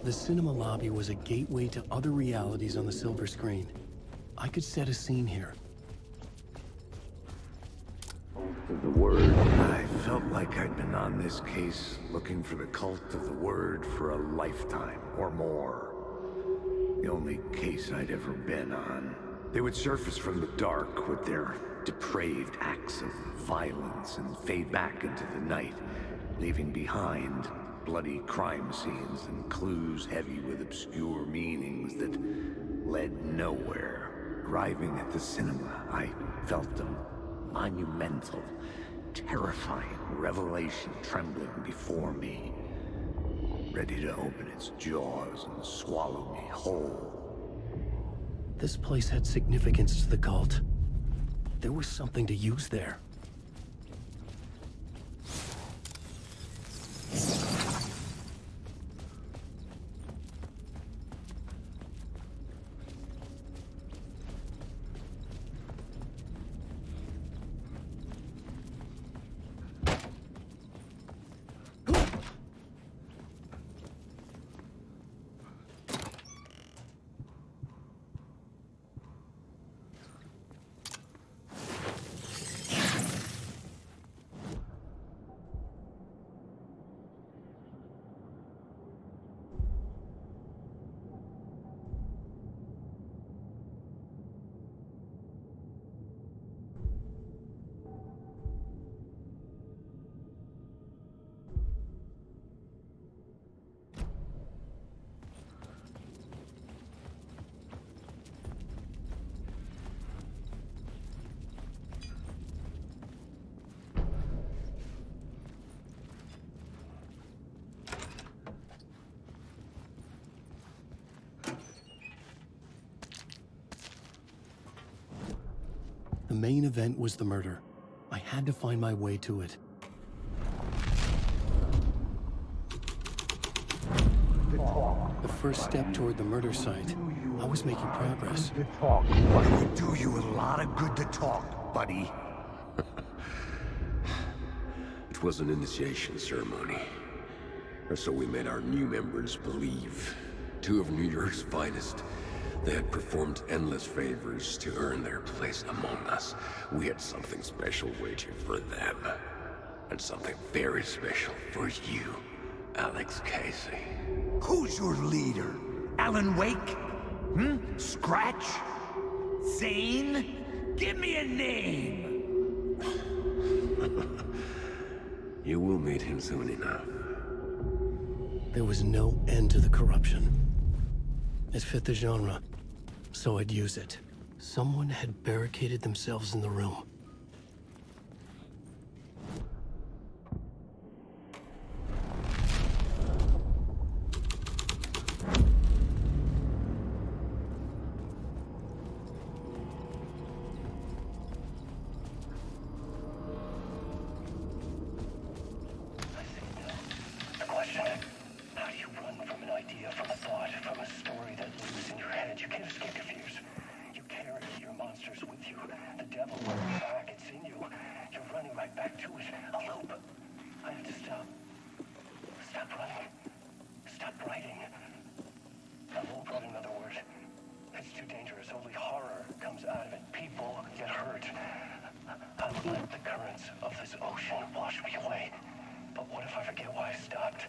The cinema lobby was a gateway to other realities on the silver screen. I could set a scene here. The Word. I felt like I'd been on this case looking for the cult of the Word for a lifetime or more. The only case I'd ever been on. They would surface from the dark with their depraved acts of violence and fade back into the night, leaving behind bloody crime scenes and clues heavy with obscure meanings that led nowhere. Arriving at the cinema, I felt a monumental, terrifying revelation trembling before me, ready to open its jaws and swallow me whole. This place had significance to the cult. There was something to use there. The main event was the murder. I had to find my way to it. The first step toward the murder site. I was making progress. It would do you a lot of good to talk, buddy. It was an initiation ceremony. Or so we made our new members believe. Two of New York's finest. They had performed endless favors to earn their place among us. We had something special waiting for them. And something very special for you, Alex Casey. Who's your leader? Alan Wake? Scratch? Zane? Give me a name! You will meet him soon enough. There was no end to the corruption. It fit the genre, so I'd use it. Someone had barricaded themselves in the room. The question, how do you run from an idea, from a thought, from a story that lives in your head? You can't escape your fears. You carry your monsters with you. The devil is back, it's in you. You're running right back to it. A loop. I have to stop. Stop running. Stop writing. I won't write another word. It's too dangerous. Only horror comes out of it. People get hurt. I'll let the currents of this ocean wash me away. But what if I forget why I stopped?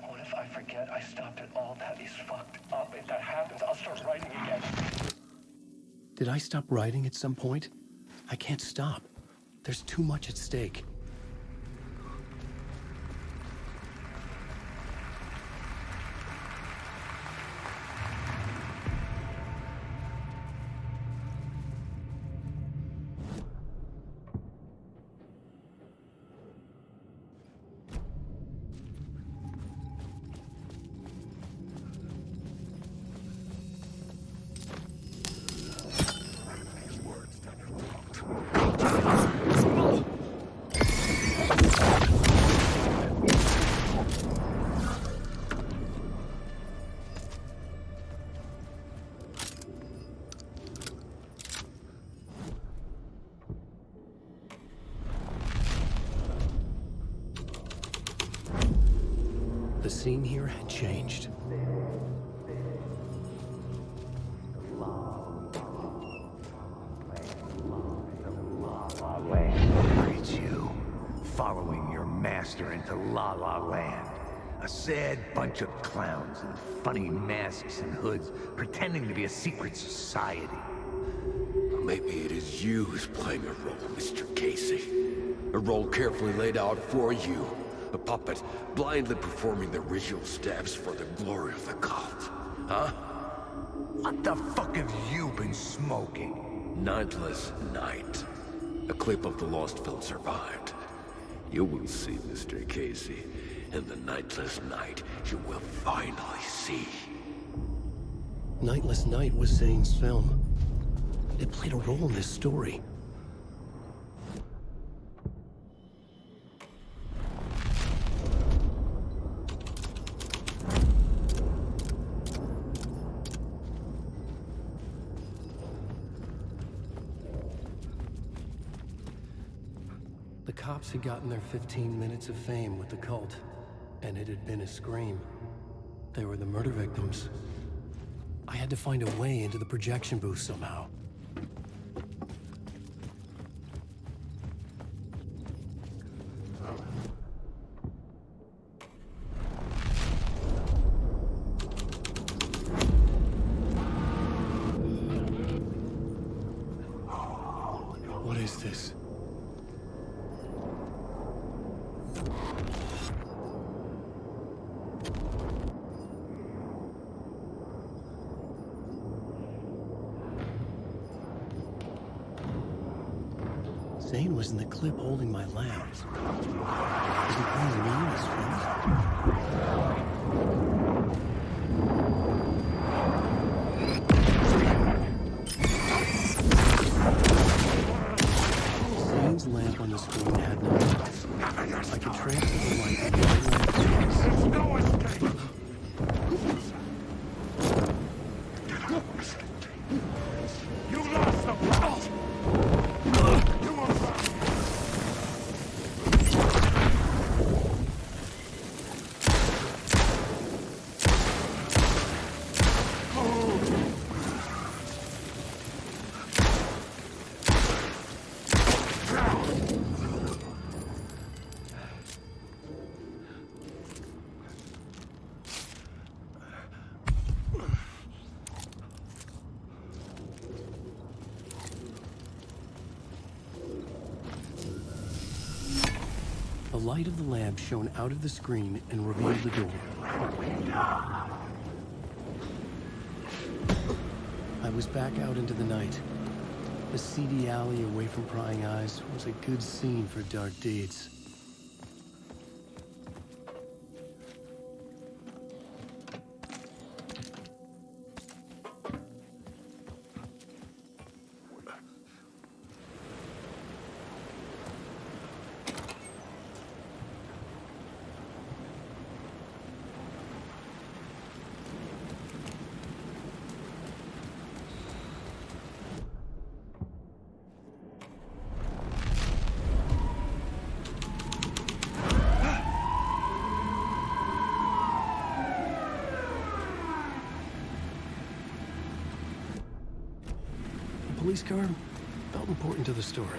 What if I forget I stopped at all? That is fucked up. If that happens, I'll start writing again. Did I stop writing at some point? I can't stop. There's too much at stake. The scene here had changed. It's you, following your master into La La Land. A sad bunch of clowns in funny masks and hoods, pretending to be a secret society. Maybe it is you who's playing a role, Mr. Casey. A role carefully laid out for you. A puppet, blindly performing the ritual steps for the glory of the cult. Huh? What the fuck have you been smoking? Nightless Night. A clip of the lost film survived. You will see, Mr. Casey. In the Nightless Night, you will finally see. Nightless Night was Zane's film. It played a role in this story. The cops had gotten their 15 minutes of fame with the cult, and it had been a scream. They were the murder victims. I had to find a way into the projection booth somehow. What is this? Zane was in the clip holding my lamp. Is he playing me in his face? Zane's lamp on the screen had no light. I could transfer the light from my lamp. There's no escape! You lost the plot! light of the lamp shone out of the screen and revealed the door. I was back out into the night. The seedy alley away from prying eyes was a good scene for dark deeds. Police car felt important to the story.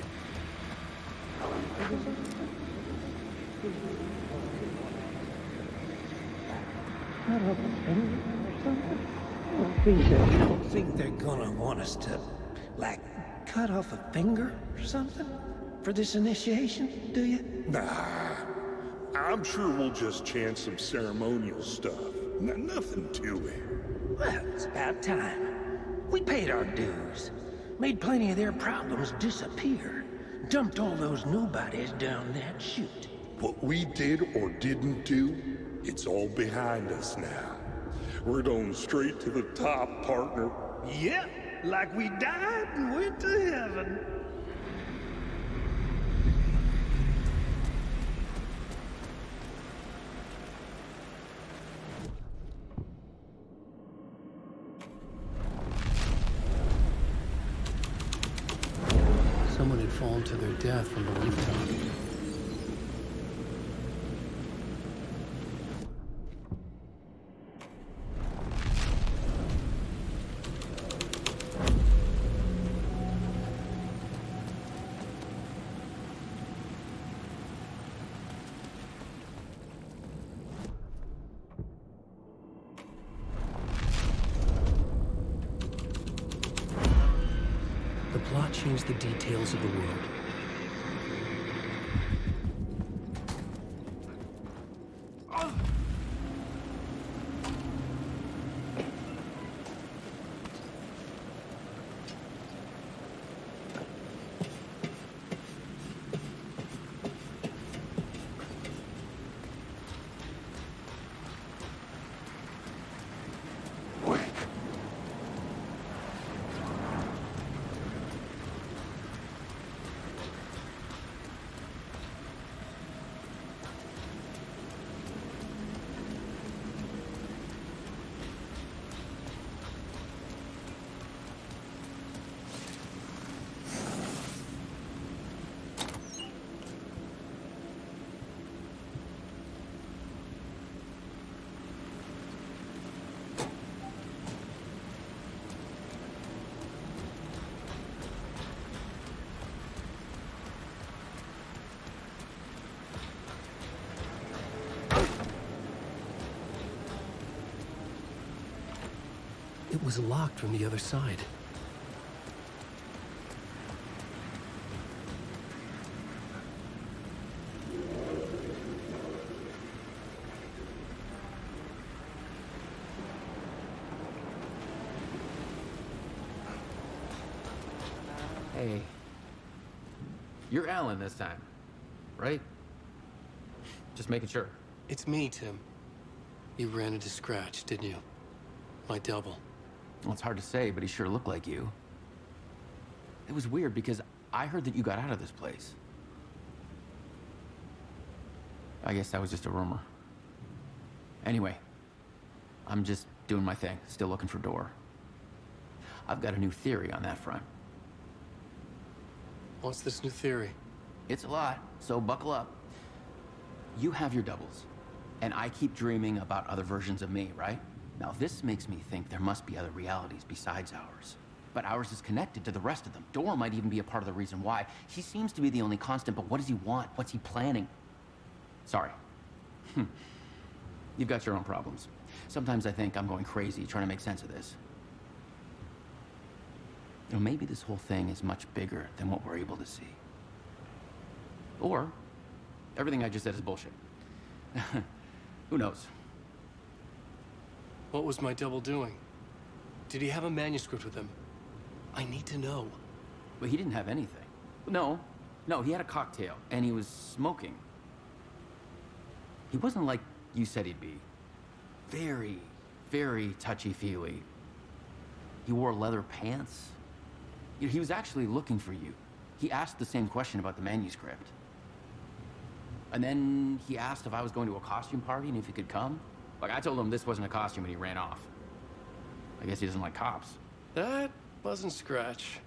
You don't think they're gonna want us to, like, cut off a finger or something for this initiation, do you? Nah, I'm sure we'll just chant some ceremonial stuff. Nothing to it. Well, it's about time. We paid our dues. Made plenty of their problems disappear. Dumped all those nobodies down that chute. What we did or didn't do, it's all behind us now. We're going straight to the top, partner. Yep, like we died and went to heaven. Someone had fallen to their death from the rooftop. The plot changed the details of the world. It was locked from the other side. Hey. You're Alan this time, right? Just making sure. It's me, Tim. You ran into Scratch, didn't you? My double. Well, it's hard to say, but he sure looked like you. It was weird because I heard that you got out of this place. I guess that was just a rumor. Anyway, I'm just doing my thing, still looking for Door. I've got a new theory on that front. What's this new theory? It's a lot, so buckle up. You have your doubles, and I keep dreaming about other versions of me, right? Now, this makes me think there must be other realities besides ours. But ours is connected to the rest of them. Door might even be a part of the reason why. He seems to be the only constant, but what does he want? What's he planning? Sorry. You've got your own problems. Sometimes I think I'm going crazy trying to make sense of this. You know, maybe this whole thing is much bigger than what we're able to see. Or Everything I just said is bullshit. Who knows? What was my double doing? Did he have a manuscript with him? I need to know. Well, he didn't have anything. No, he had a cocktail, and he was smoking. He wasn't like you said he'd be. Very, very touchy-feely. He wore leather pants. He was actually looking for you. He asked the same question about the manuscript. And then he asked if I was going to a costume party and if he could come. Like, I told him this wasn't a costume and he ran off. I guess he doesn't like cops. That wasn't Scratch.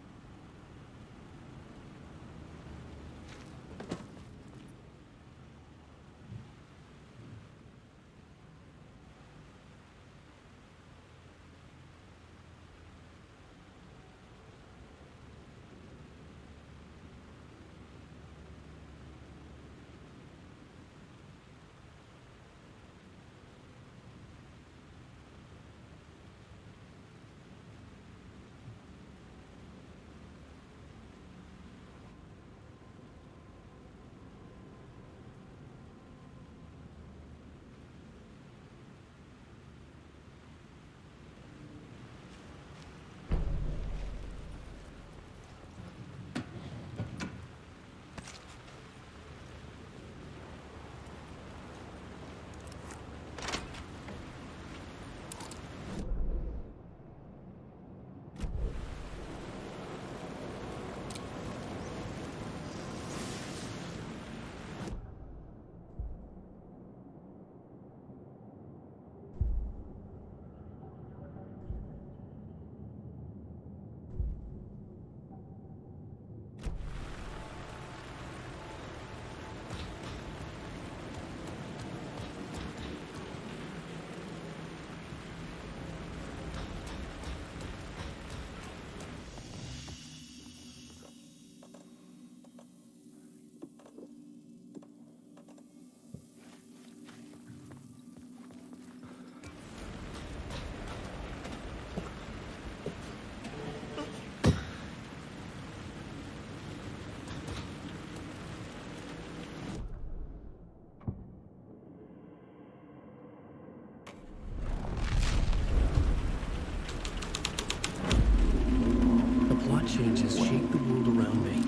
Changes shape the world around me.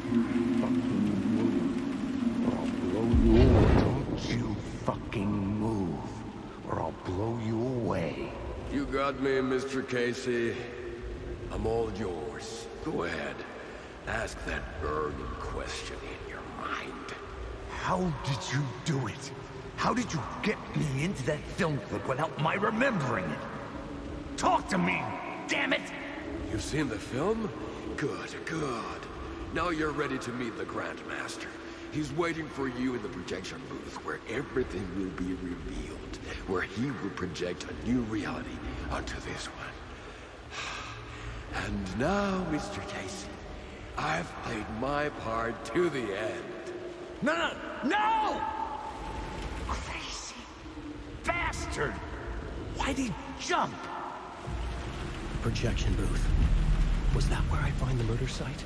Don't you fucking move, or I'll blow you away. You got me, Mr. Casey. I'm all yours. Go ahead. Ask that burning question in your mind. How did you do it? How did you get me into that film clip without my remembering it? Talk to me, damn it! You've seen the film? Good, good. Now you're ready to meet the Grandmaster. He's waiting for you in the projection booth where everything will be revealed, where he will project a new reality onto this one. And now, Mr. Casey, I've played my part to the end. No! Crazy bastard! Why'd he jump? Projection booth. Was that where I find the murder site?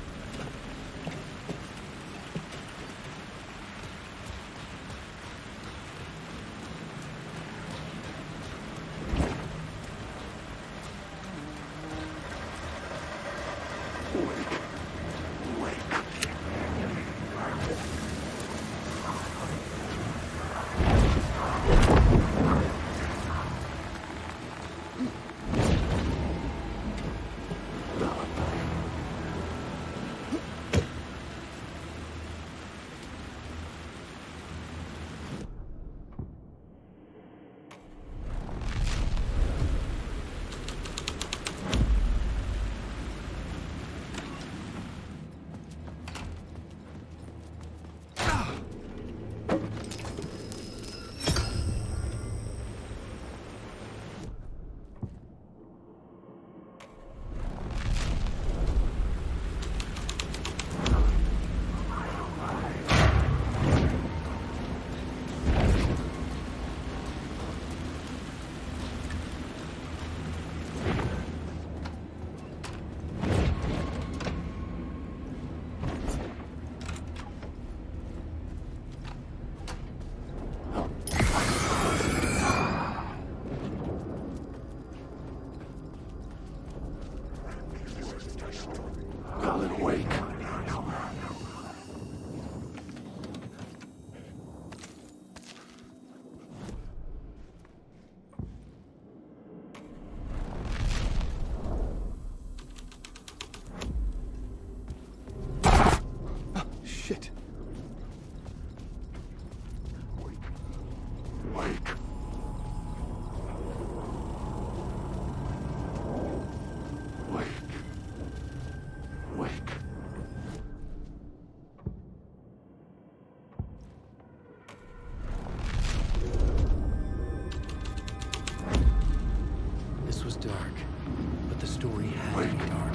very dark.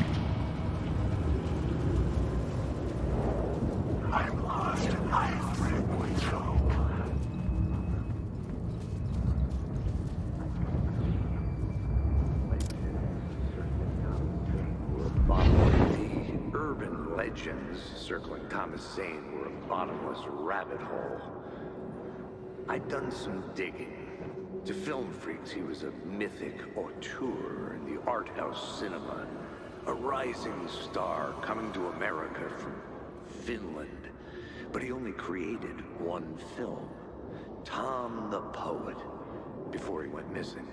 I'm lost and I'm afraid with hope. The urban legends circling Thomas Zane were a bottomless rabbit hole. I'd done some digging. To film freaks, he was a mythic auteur in the art house cinema, a rising star coming to America from Finland. But he only created one film, Tom the Poet, before he went missing,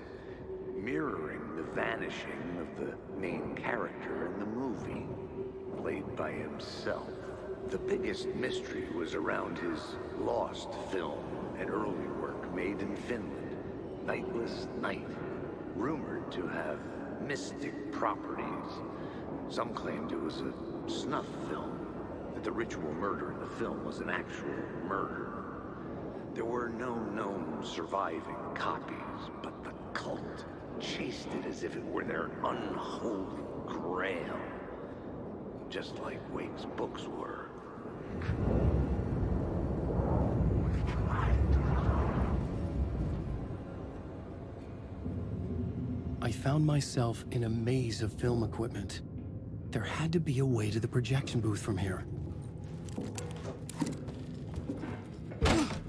mirroring the vanishing of the main character in the movie, played by himself. The biggest mystery was around his lost film, an early work made in Finland, Nightless Night, rumored to have mystic properties. Some claimed it was a snuff film, that the ritual murder in the film was an actual murder. There were no known surviving copies, but the cult chased it as if it were their unholy grail, just like Wake's books were. I found myself in a maze of film equipment. There had to be a way to the projection booth from here.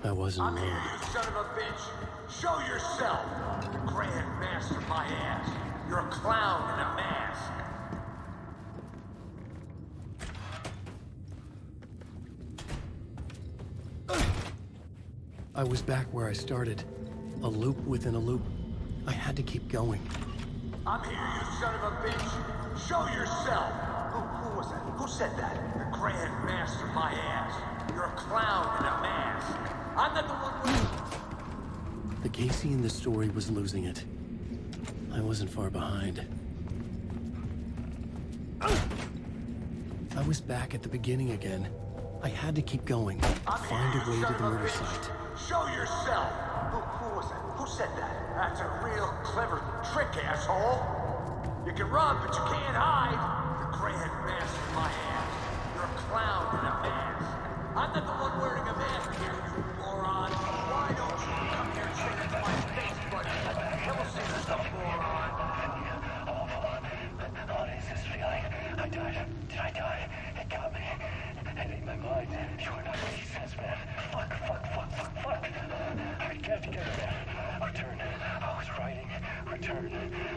I wasn't alone. You son of a bitch! Show yourself! The Grand Master, my ass! You're a clown in a mask! I was back where I started. A loop within a loop. I had to keep going. I'm here, you son of a bitch! Show yourself! Who was that? Who said that? The Grand Master, my ass! You're a clown in a mask! I'm not the one with... The Casey in the story was losing it. I wasn't far behind. I was back at the beginning again. I had to keep going. Find a way to the murder site. Show yourself! Who was that? Who said that? That's a real clever trick, asshole! You can run, but you can't hide! The Grand Master, my ass! You're a clown in a mask! I'm not the one wearing a mask here, you moron! Why don't you come here and say that to my face, buddy? Never say that's a moron! What is this feeling? I died. Did I die? It got me. It ate my mind. You are not making sense, man. Fuck. I can't get it, man. Return. I was writing. Return.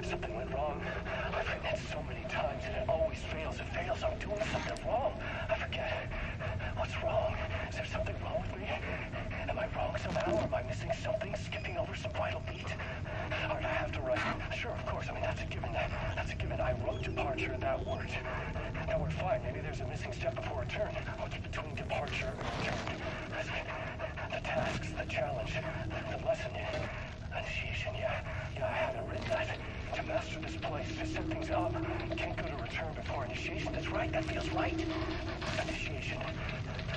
Something went wrong. I've written it so many times and it always fails. It fails. I'm doing something wrong. I forget. What's wrong? Is there something wrong with me? Am I wrong somehow? Or am I missing something? Skipping over some vital beat? Alright, I have to write. Sure, of course. I mean, that's a given. That's a given. I wrote departure and that worked. Now we're fine. Maybe there's a missing step before return. What's between departure and return? The tasks, the challenge, the lesson, initiation, yeah, I haven't written that. To master this place, to set things up, can't go to return before initiation. That's right, that feels right. Initiation.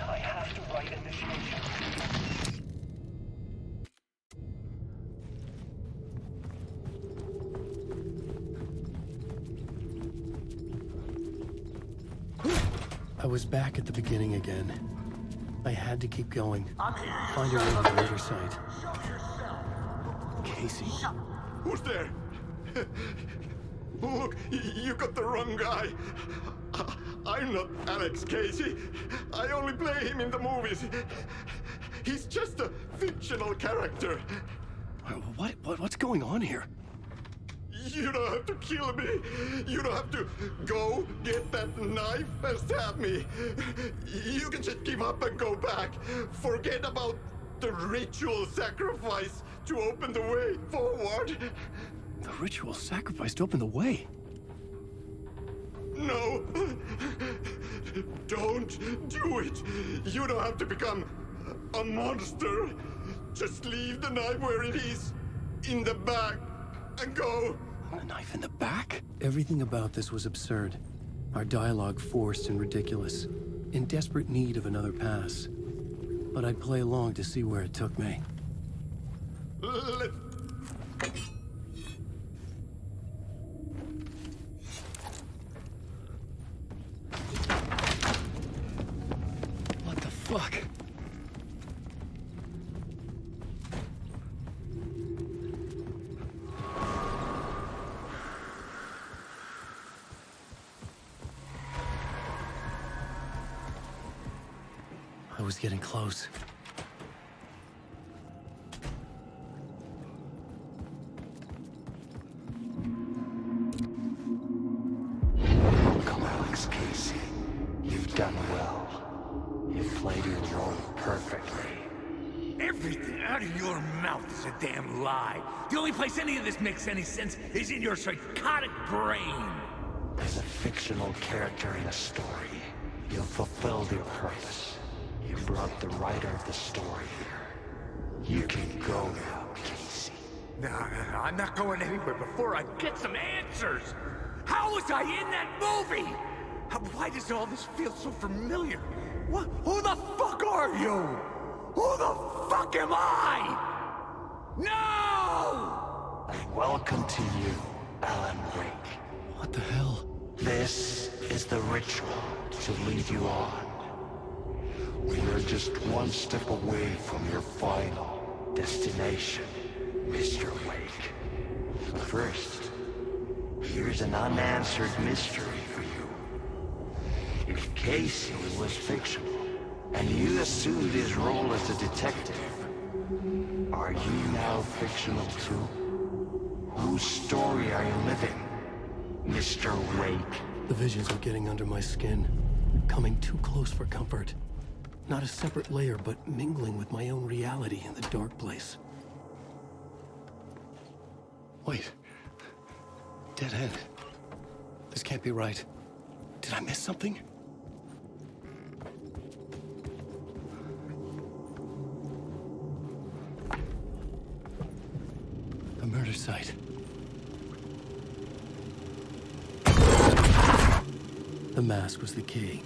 I have to write initiation. I was back at the beginning again. I had to keep going. I'm here, you Find a way to the murder site. Show yourself! Casey. Who's there? Look, you got the wrong guy. I'm not Alex Casey. I only play him in the movies. He's just a fictional character. What's going on here? You don't have to kill me. You don't have to go get that knife and stab me. You can just give up and go back. Forget about the ritual sacrifice to open the way forward. The ritual sacrifice to open the way? No. Don't do it. You don't have to become a monster. Just leave the knife where it is, in the back, and go. A knife in the back? Everything about this was absurd. Our dialogue forced and ridiculous. In desperate need of another pass. But I'd play along to see where it took me. Fuck. I was getting close. Welcome, Alex Casey. You've done well. You've played your role perfectly. Everything out of your mouth is a damn lie. The only place any of this makes any sense is in your psychotic brain. As a fictional character in a story, you've fulfilled your purpose. You brought the writer of the story here. You can go now, Casey. No, I'm not going anywhere before I get some answers. How was I in that movie? Why does all this feel so familiar? What? Who the fuck are you? Who the fuck am I? No! And welcome to you, Alan Wake. What the hell? This is the ritual to lead you on. We're just one step away from your final destination, Mr. Wake. But first, here's an unanswered mystery for you. If Casey was fictional, and you assumed his role as a detective, are you now fictional too? Whose story are you living, Mr. Wake? The visions were getting under my skin, coming too close for comfort. Not a separate layer, but mingling with my own reality in the dark place. Wait. Dead end. This can't be right. Did I miss something? The murder site. The mask was the key.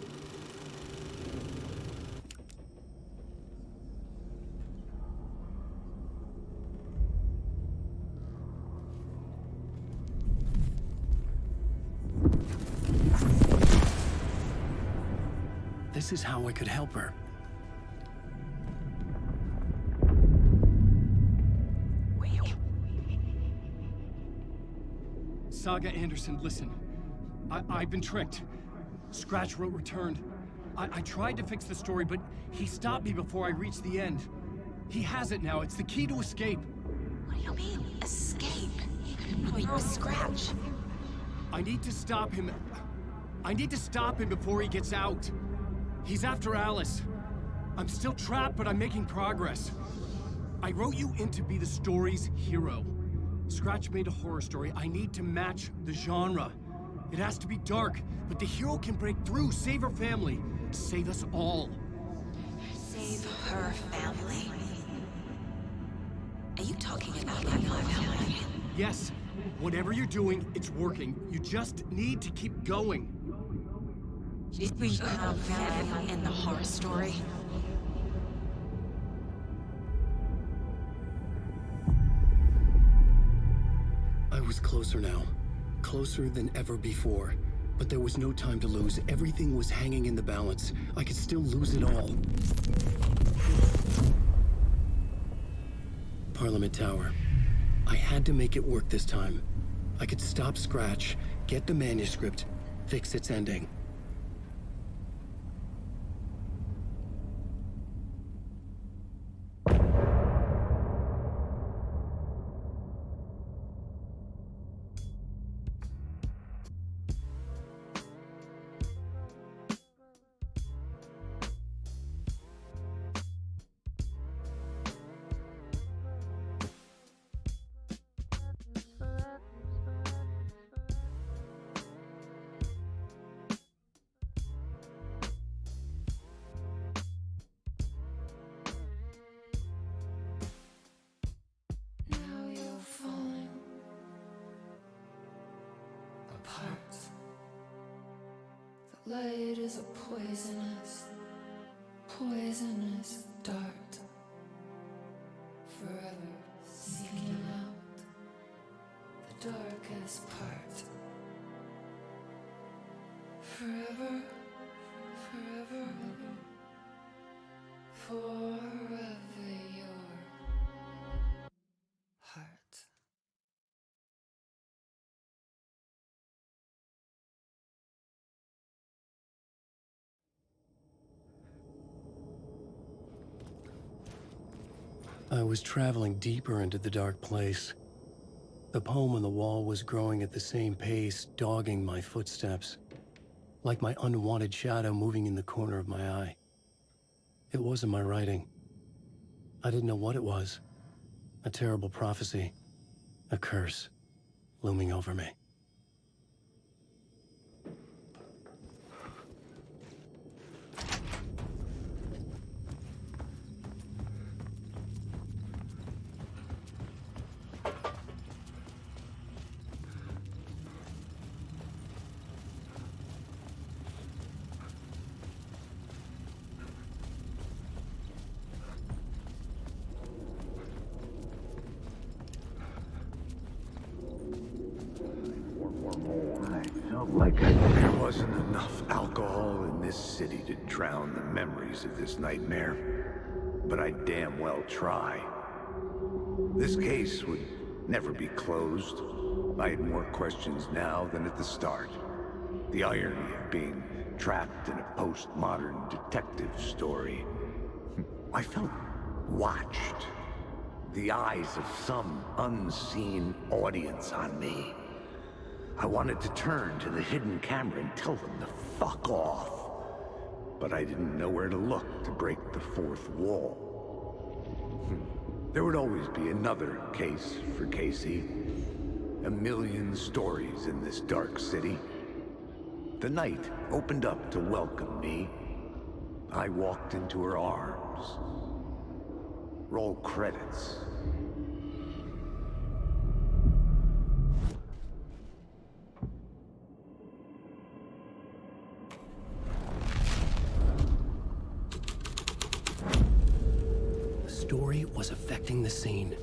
This is how I could help her. Saga Anderson, listen. I've been tricked. Scratch wrote returned. I tried to fix the story, but he stopped me before I reached the end. He has it now. It's the key to escape. What do you mean, escape? Oh, you're a Scratch. I need to stop him. I need to stop him before he gets out. He's after Alice. I'm still trapped, but I'm making progress. I wrote you in to be the story's hero. Scratch made a horror story. I need to match the genre. It has to be dark, but the hero can break through, save her family, save us all. Save her family? Are you talking about my family? Yes. Whatever you're doing, it's working. You just need to keep going. You have family in the horror story? I was closer now. Closer than ever before. But there was no time to lose. Everything was hanging in the balance. I could still lose it all. Parliament Tower. I had to make it work this time. I could stop Scratch, get the manuscript, fix its ending. Light is a poisonous, poisonous dart, forever seeking out the darkest part. Forever, forever, forever your heart. I was traveling deeper into the dark place. The poem on the wall was growing at the same pace, dogging my footsteps, like my unwanted shadow moving in the corner of my eye. It wasn't my writing. I didn't know what it was. A terrible prophecy, a curse, looming over me. Like there wasn't enough alcohol in this city to drown the memories of this nightmare. But I damn well try. This case would never be closed. I had more questions now than at the start. The irony of being trapped in a postmodern detective story. I felt watched. The eyes of some unseen audience on me. I wanted to turn to the hidden camera and tell them to fuck off. But I didn't know where to look to break the fourth wall. There would always be another case for Casey. A million stories in this dark city. The night opened up to welcome me. I walked into her arms. Roll credits. The story was affecting the scene.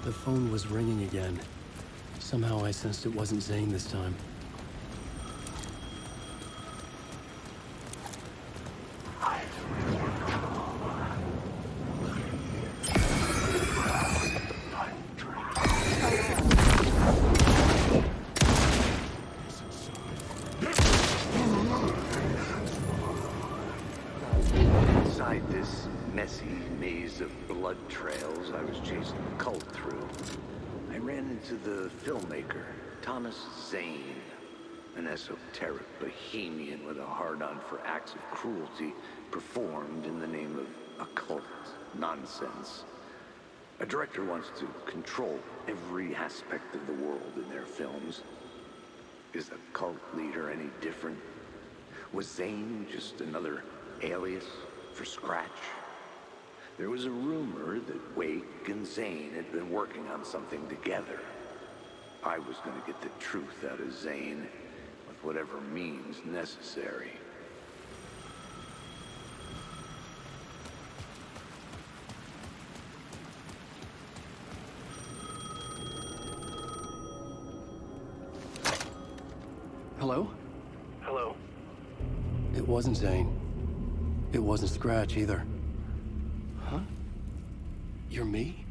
The phone was ringing again. Somehow I sensed it wasn't Zane this time. Inside this messy maze of blood trails I was chasing the cult through, I ran into the filmmaker, Thomas Zane, an esoteric bohemian with a hard-on for acts of cruelty performed in the name of occult nonsense. A director wants to control every aspect of the world in their films. Is a cult leader any different? Was Zane just another alias for Scratch? There was a rumor that Wake and Zane had been working on something together. I was going to get the truth out of Zane with whatever means necessary. Hello? Hello? It wasn't Zane. It wasn't Scratch either. Huh? You're me?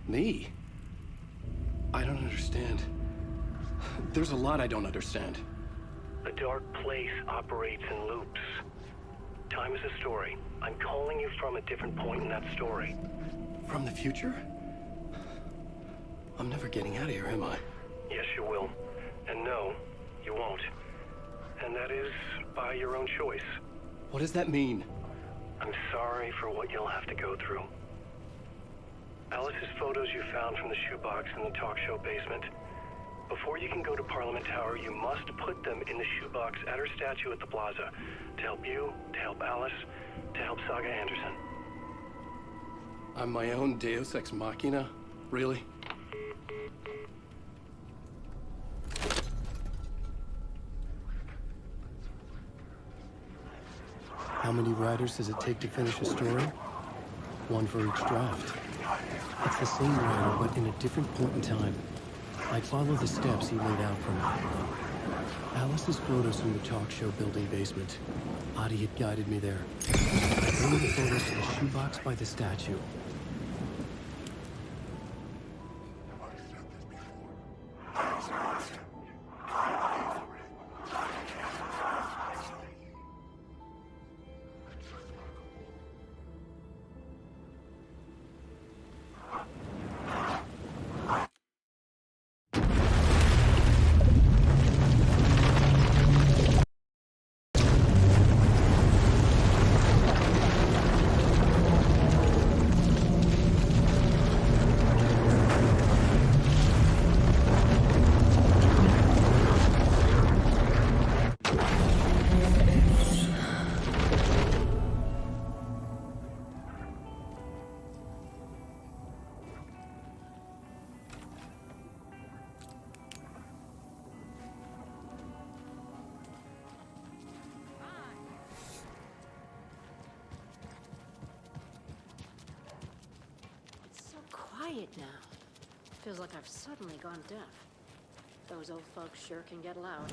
Me? I don't understand. There's a lot I don't understand. The dark place operates in loops. Time is a story. I'm calling you from a different point in that story. From the future? I'm never getting out of here, am I? Yes, you will. And no, you won't. And that is by your own choice. What does that mean? I'm sorry for what you'll have to go through. Alice's photos you found from the shoebox in the talk show basement. Before you can go to Parliament Tower, you must put them in the shoebox at her statue at the plaza. To help you, to help Alice, to help Saga Anderson. I'm my own Deus Ex Machina? Really? How many writers does it take to finish a story? One for each draft. It's the same writer, but in a different point in time. I follow the steps he laid out for me. Alice's photos from the talk show building basement. Adi had guided me there. I bring the photos to the shoebox by the statue. Quiet now. Feels like I've suddenly gone deaf. Those old folks sure can get loud.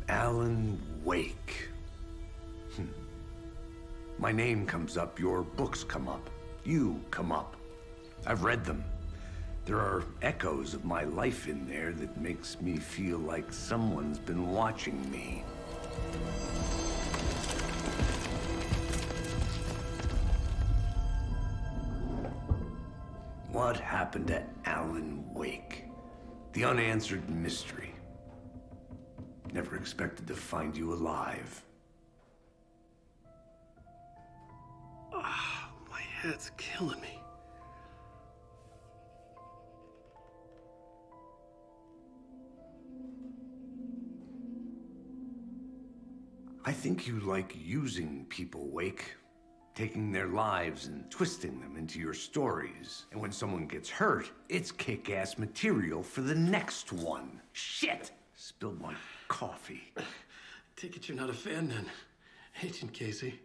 Alan Wake. My name comes up, your books come up, you come up. I've read them. There are echoes of my life in there that makes me feel like someone's been watching me. What happened to Alan Wake? The unanswered mystery. Never expected to find you alive. My head's killing me. I think you like using people, Wake. Taking their lives and twisting them into your stories. And when someone gets hurt, it's kick-ass material for the next one. Shit! Spilled my coffee. Take it you're not a fan then, Agent Casey.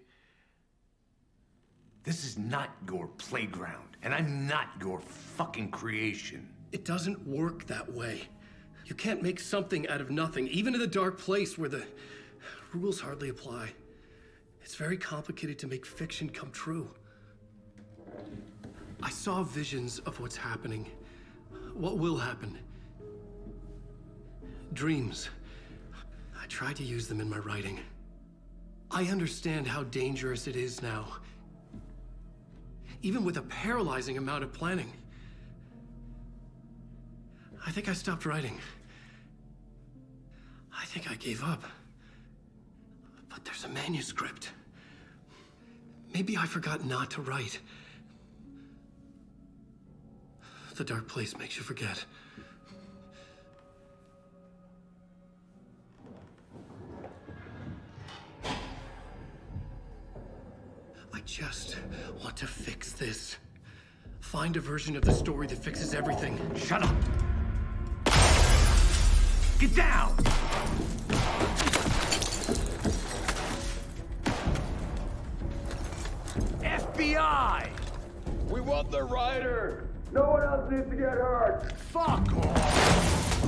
This is not your playground, and I'm not your fucking creation. It doesn't work that way. You can't make something out of nothing, even in the dark place where the rules hardly apply. It's very complicated to make fiction come true. I saw visions of what's happening, what will happen. Dreams. I tried to use them in my writing. I understand how dangerous it is now. Even with a paralyzing amount of planning. I think I stopped writing. I think I gave up. But there's a manuscript. Maybe I forgot not to write. The dark place makes you forget. I just want to fix this. Find a version of the story that fixes everything. Shut up! Get down! FBI! We want the writer! No one else needs to get hurt. Fuck off!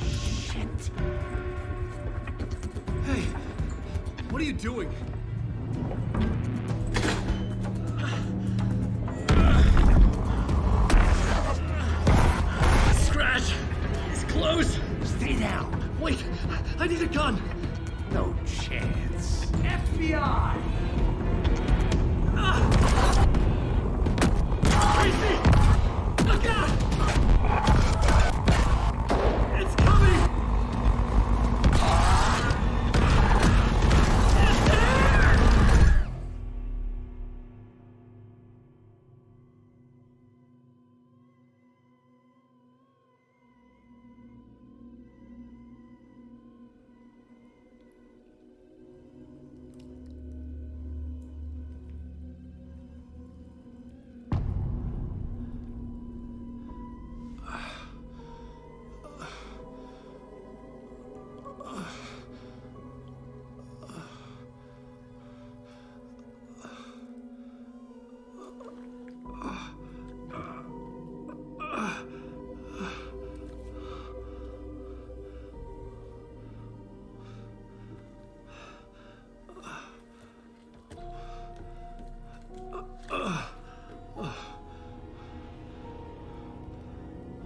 Shit. Hey, what are you doing? Scratch! He's close! Stay down. Wait, I need a gun! No chance. FBI! Tracy! Look out! It's coming! It's there!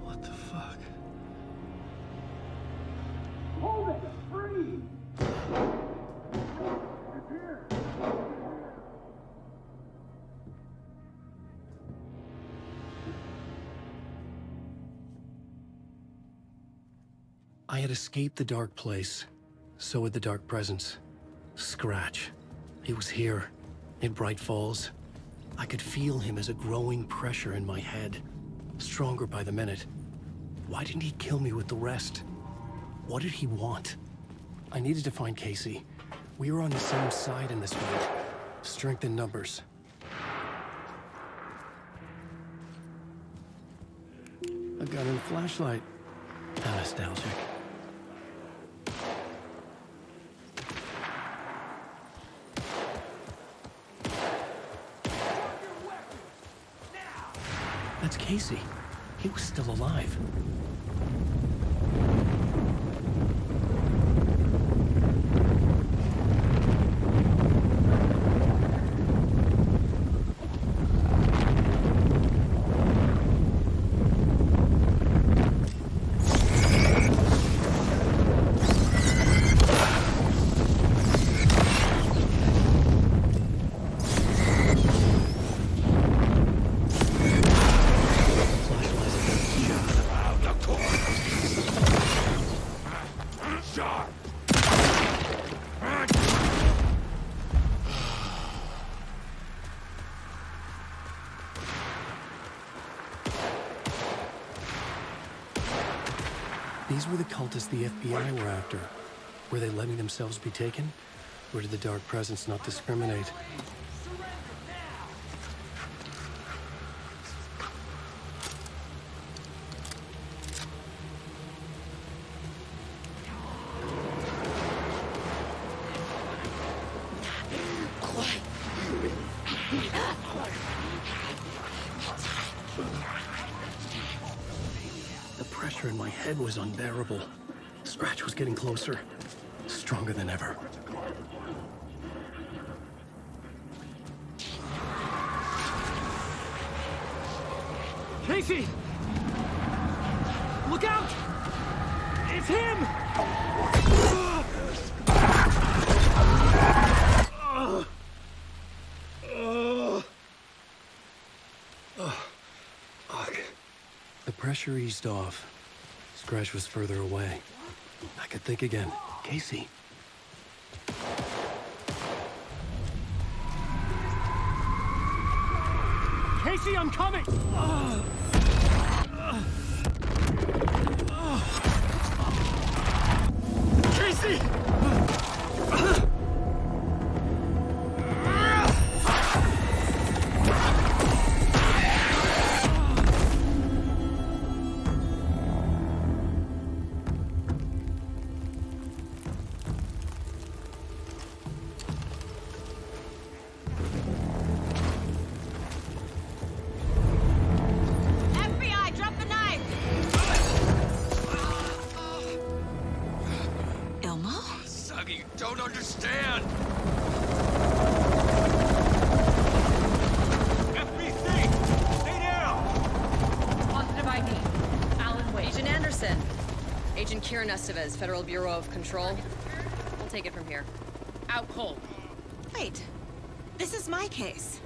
What the fuck? Hold it! Freeze! It's here! I had escaped the dark place. So had the dark presence. Scratch. He was here, in Bright Falls. I could feel him as a growing pressure in my head. Stronger by the minute. Why didn't he kill me with the rest? What did he want? I needed to find Casey. We were on the same side in this fight. Strength in numbers. A gun and flashlight. How nostalgic. That's Casey. He was still alive. These were the cultists the FBI were after. Were they letting themselves be taken? Or did the dark presence not discriminate? The pressure in my head was unbearable. Scratch was getting closer, stronger than ever. Casey! Look out! It's him! The pressure eased off. Scratch was further away. I could think again. Casey. Casey, I'm coming! Casey! understand. Stay down! Positive ID. Alan Wade. Agent Anderson. Agent Kieran Estevez, Federal Bureau of Control. We'll take it from here. Out cold. Wait. This is my case.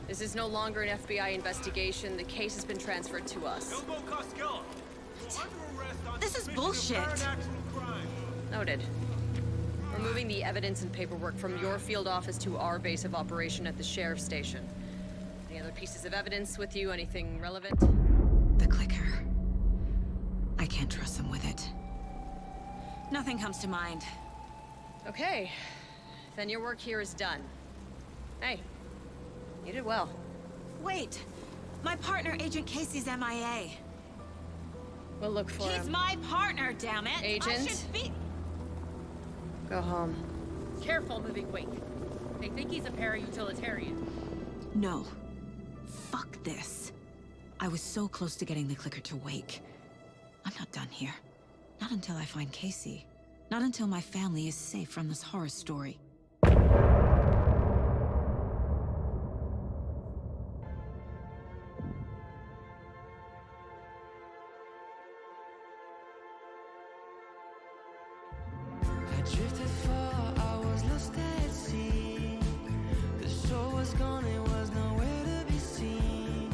This is no longer an FBI investigation. The case has been transferred to us. This is bullshit. Noted. We're moving the evidence and paperwork from your field office to our base of operation at the sheriff's station. Any other pieces of evidence with you? Anything relevant? The clicker. I can't trust them with it. Nothing comes to mind. Okay. Then your work here is done. Hey, you did well. Wait. My partner, Agent Casey's MIA. We'll look for him. He's my partner, damn it! Agent? I should be... Go home. Careful moving Wake. They think he's a para-utilitarian. No. Fuck this. I was so close to getting the clicker to Wake. I'm not done here. Not until I find Casey. Not until my family is safe from this horror story. Drifted far, I was lost at sea. The shore was gone, it was nowhere to be seen.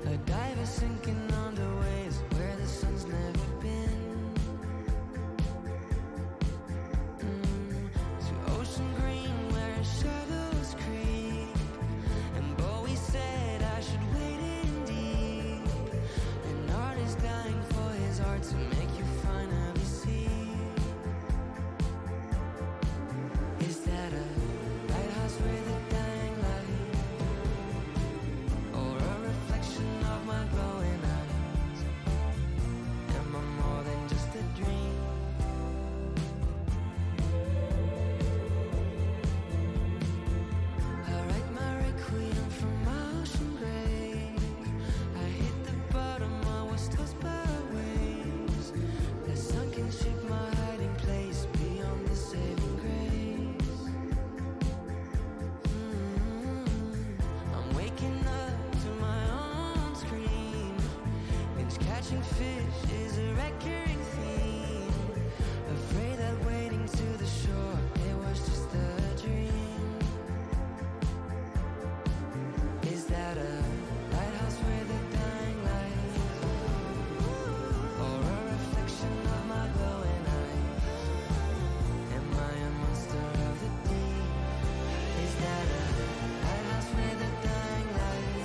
A diver sinking under waves where the sun's never been. To ocean green where shadows creep. And Bowie said I should wait in deep. An artist dying for his art to make you finally see. Is that a lighthouse with a dying light? Or a reflection of my glowing eyes? Am I more than just a dream? I write my requiem from my ocean grave. I hit the bottom, I was tossed by waves. The sunken ship, my hiding place beyond the saving grace. I'm waking up to my own scream. Binge catching fish is a recurring theme. Afraid that wading to the shore, it was just a dream. Is that a lighthouse with a dying light? Or a reflection of my glowing eyes? Am I a monster of the deep? Is that a lighthouse with a dying light?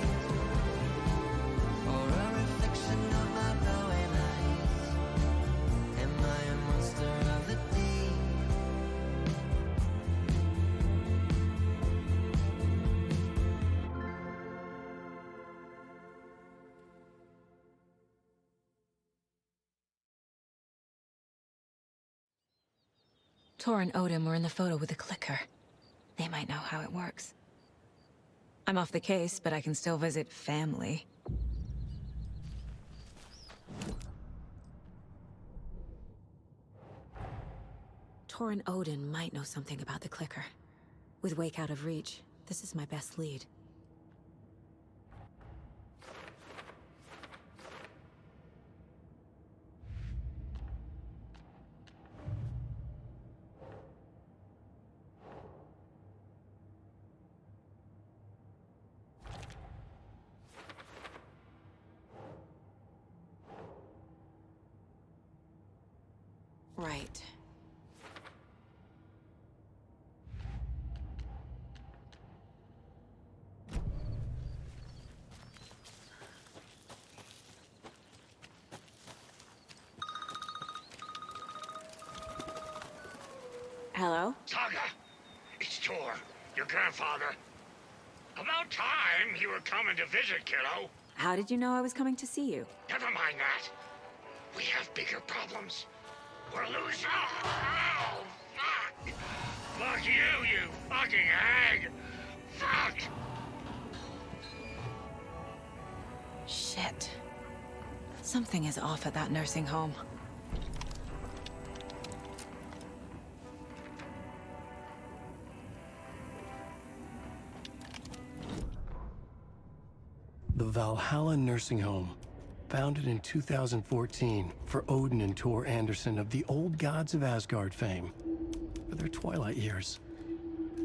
Or a reflection of my glowing eyes? Am I a monster of the deep? Tor and Odin were in the photo with a clicker. They might know how it works. I'm off the case, but I can still visit family. Tor and Odin might know something about the clicker. With Wake out of reach, this is my best lead. Right. Hello? Saga, it's Tor, your grandfather. About time you were coming to visit, kiddo. How did you know I was coming to see you? Never mind that. We have bigger problems. We're losing. Oh, fuck! Fuck you, you fucking hag! Fuck! Shit. Something is off at that nursing home. Valhalla nursing home, founded in 2014 for Odin and Tor Anderson of the Old Gods of Asgard fame, for their twilight years.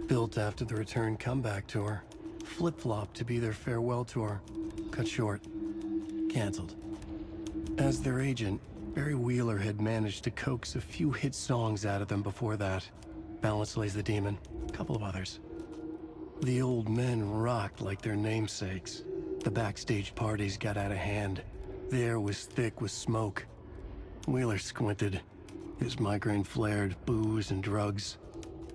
Built after the return comeback tour, flip-flopped to be their farewell tour, cut short, canceled. As their agent, Barry Wheeler had managed to coax a few hit songs out of them before that. Balance Lays the Demon, a couple of others. The old men rocked like their namesakes. The backstage parties got out of hand. The air was thick with smoke. Wheeler squinted. His migraine flared, booze and drugs.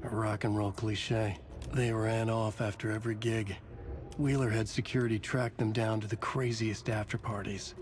A rock and roll cliche. They ran off after every gig. Wheeler had security track them down to the craziest after parties.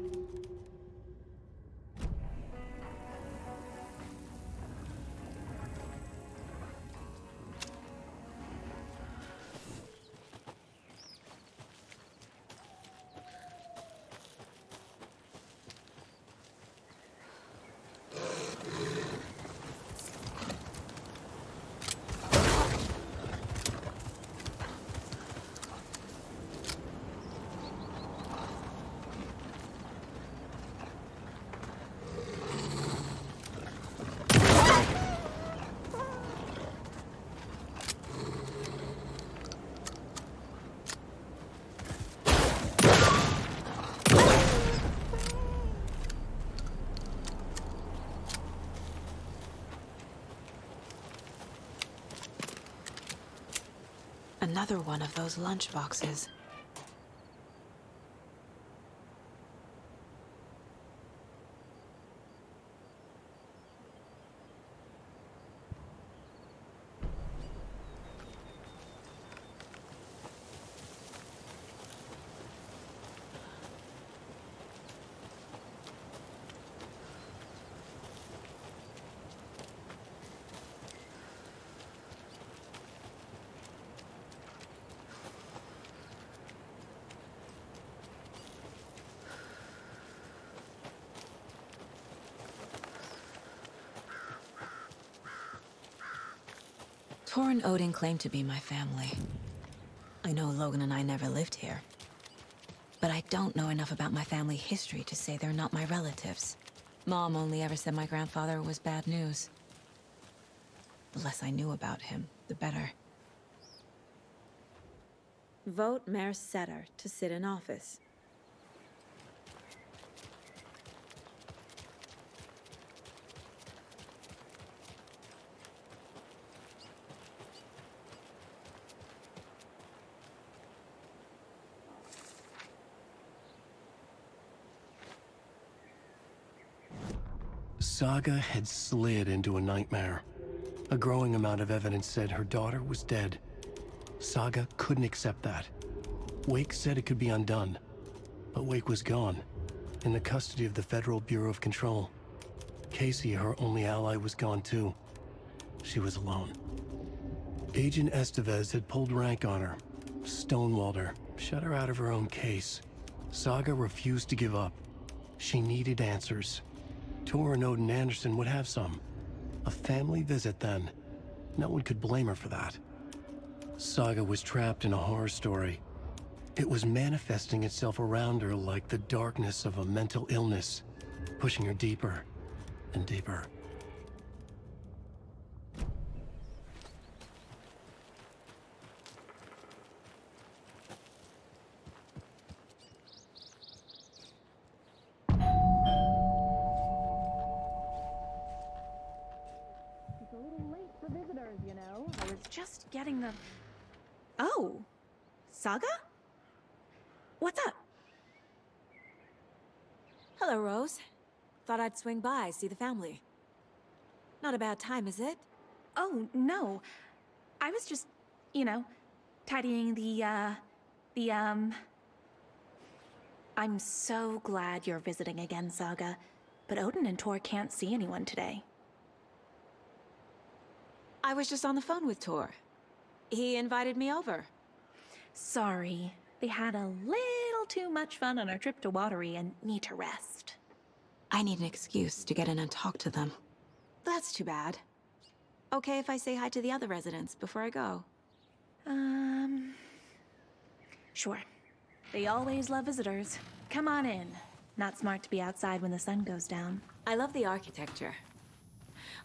Another one of those lunch boxes. Tor and Odin claim to be my family. I know Logan and I never lived here. But I don't know enough about my family history to say they're not my relatives. Mom only ever said my grandfather was bad news. The less I knew about him, the better. Vote Mayor Setter to sit in office. Saga had slid into a nightmare. A growing amount of evidence said her daughter was dead. Saga couldn't accept that. Wake said it could be undone. But Wake was gone, in the custody of the Federal Bureau of Control. Casey, her only ally, was gone too. She was alone. Agent Estevez had pulled rank on her, stonewalled her, shut her out of her own case. Saga refused to give up. She needed answers. Tor and Odin Anderson would have some. A family visit, then. No one could blame her for that. Saga was trapped in a horror story. It was manifesting itself around her like the darkness of a mental illness, pushing her deeper and deeper. Just getting the... Oh, Saga? What's up? Hello, Rose. Thought I'd swing by, see the family. Not a bad time, is it? Oh, no. I was just, you know, tidying I'm so glad you're visiting again, Saga. But Odin and Tor can't see anyone today. I was just on the phone with Tor. He invited me over. Sorry. They had a little too much fun on our trip to Watery and need to rest. I need an excuse to get in and talk to them. That's too bad. Okay if I say hi to the other residents before I go? Sure. They always love visitors. Come on in. Not smart to be outside when the sun goes down. I love the architecture.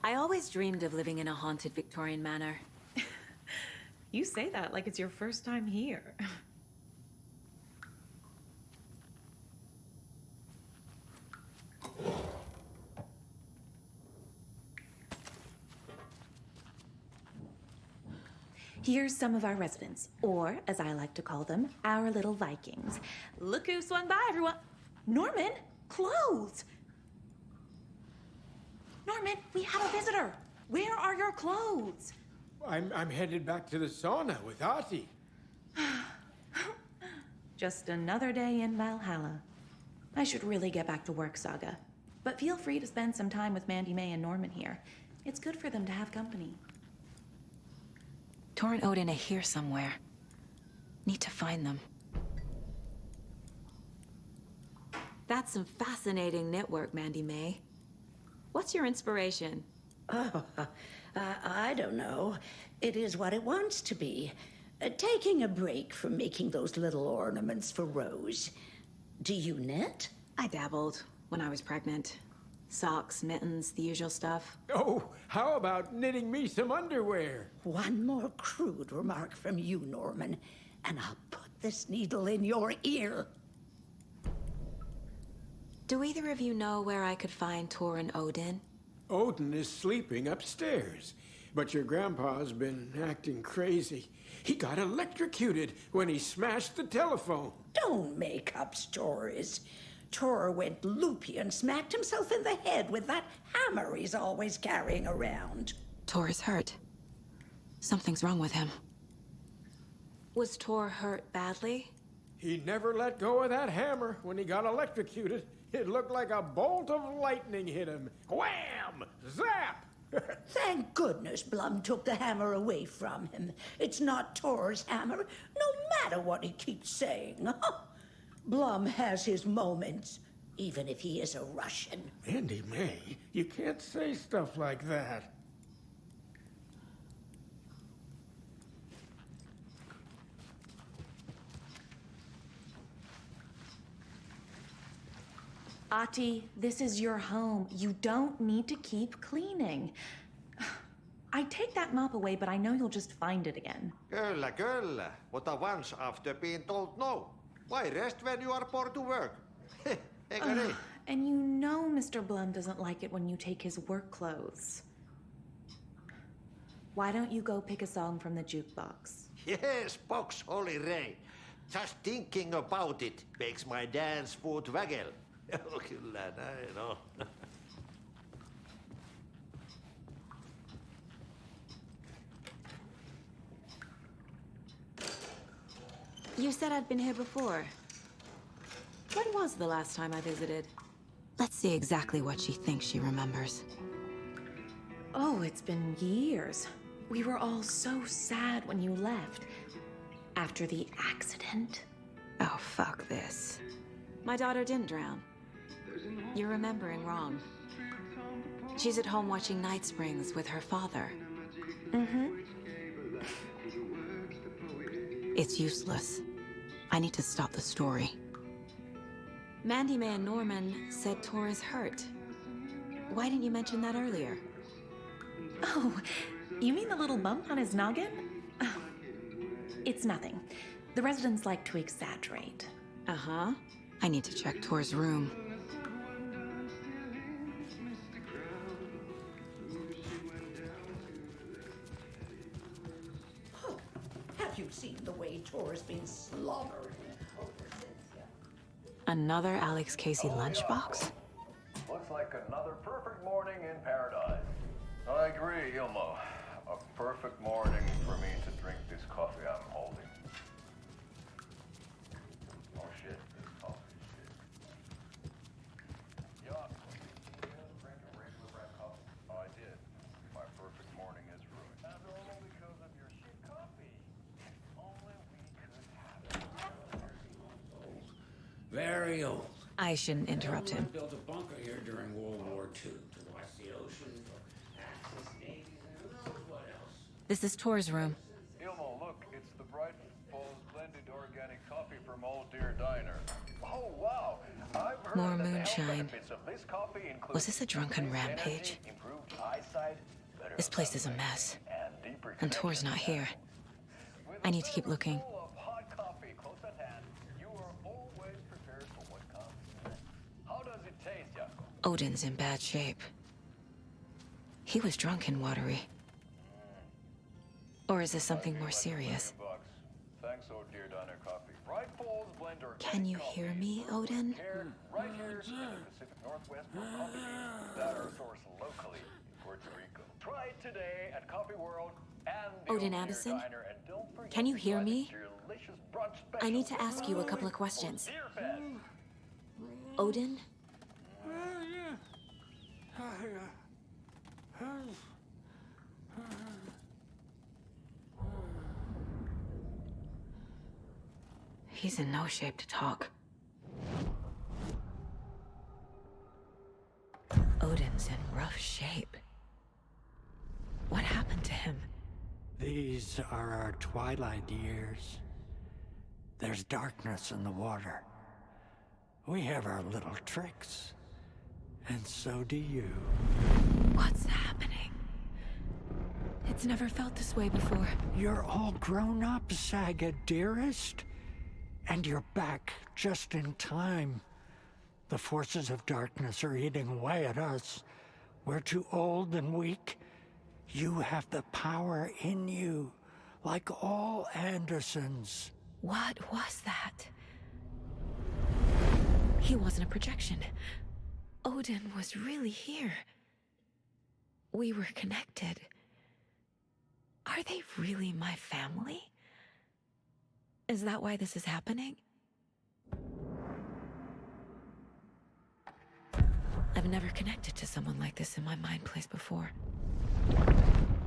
I always dreamed of living in a haunted Victorian manor. You say that like it's your first time here. Here's some of our residents, or as I like to call them, our little Vikings. Look who swung by, everyone. Norman, clothes. Norman, we have a visitor. Where are your clothes? I'm headed back to the sauna with Artie. Just another day in Valhalla. I should really get back to work, Saga. But feel free to spend some time with Mandy May and Norman here. It's good for them to have company. Tor and Odin are here somewhere. Need to find them. That's some fascinating network, Mandy May. What's your inspiration? Oh, I don't know. It is what it wants to be. Taking a break from making those little ornaments for Rose. Do you knit? I dabbled when I was pregnant. Socks, mittens, the usual stuff. Oh, how about knitting me some underwear? One more crude remark from you, Norman, and I'll put this needle in your ear. Do either of you know where I could find Tor and Odin? Odin is sleeping upstairs, but your grandpa's been acting crazy. He got electrocuted when he smashed the telephone. Don't make up stories. Tor went loopy and smacked himself in the head with that hammer he's always carrying around. Tor is hurt. Something's wrong with him. Was Tor hurt badly? He never let go of that hammer when he got electrocuted. It looked like a bolt of lightning hit him. Wham! Zap! Thank goodness Blum took the hammer away from him. It's not Tor's hammer, no matter what he keeps saying. Blum has his moments, even if he is a Russian. Mandy May, you can't say stuff like that. Ati, this is your home. You don't need to keep cleaning. I'd take that mop away, but I know you'll just find it again. Girl, what a once after being told no. Why rest when you are bored to work? And you know Mr. Blum doesn't like it when you take his work clothes. Why don't you go pick a song from the jukebox? Yes, box Holy Ray. Just thinking about it makes my dance foot waggle. Oh, kyllä näin on. You said I'd been here before. When was the last time I visited? Let's see exactly what she thinks she remembers. Oh, it's been years. We were all so sad when you left. After the accident. Oh, fuck this. My daughter didn't drown. You're remembering wrong. She's at home watching Night Springs with her father. Mm-hmm. It's useless. I need to stop the story. Mandy May and Norman said Tor is hurt. Why didn't you mention that earlier? Oh, you mean the little bump on his noggin? Oh, it's nothing. The residents like to exaggerate. Uh-huh. I need to check Tor's room. Oh, have you seen the way Tor's been slobbering over Cynthia? Another Alex Casey lunchbox? Looks like another perfect morning in paradise. I agree, Ilmo. A perfect morning for me to drink this coffee I'm holding. Oh shit, this coffee shit. Yeah, drink a regular black coffee. Oh, I did. My perfect morning is ruined. And all because of your shit coffee. Only we could have it. Very old. I shouldn't interrupt him. Built a bunker here during World War II to watch the ocean for Axis navies and who knows what else. This is Tor's room. Ilmo, look, it's the bright, full, blended organic coffee from Old Deer Diner. Oh, wow. I've heard More that the health moonshine. benefits of this coffee include Was this a drunken increased rampage? energy, improved eyesight, better This place is a mess. and deeper And Tor's not here. I need to keep looking. of hot coffee close at hand. You are always prepared for what comes next. How does it taste, Jakob? Odin's in bad shape. He was drunk and watery. Or is this something more serious? Thanks, Old Deer Diner Coffee. Bright Falls blend organic Can you hear me, Odin? care right here in the Pacific Northwest for companies that are sourced locally in Puerto Rico. Try it today at Coffee World and the Odin Old Deer Addison? Diner, and don't forget Can you to hear try me? the delicious brunch I need special. to ask you a couple of questions. Deer Fest. Odin? He's in no shape to talk. Odin's in rough shape. What happened to him? These are our twilight years. There's darkness in the water. We have our little tricks. And so do you. What's happening? It's never felt this way before. You're all grown up, Saga, dearest. And you're back just in time. The forces of darkness are eating away at us. We're too old and weak. You have the power in you, like all Andersons. What was that? He wasn't a projection. Odin was really here. We were connected. Are they really my family? Is that why this is happening? I've never connected to someone like this in my mind place before.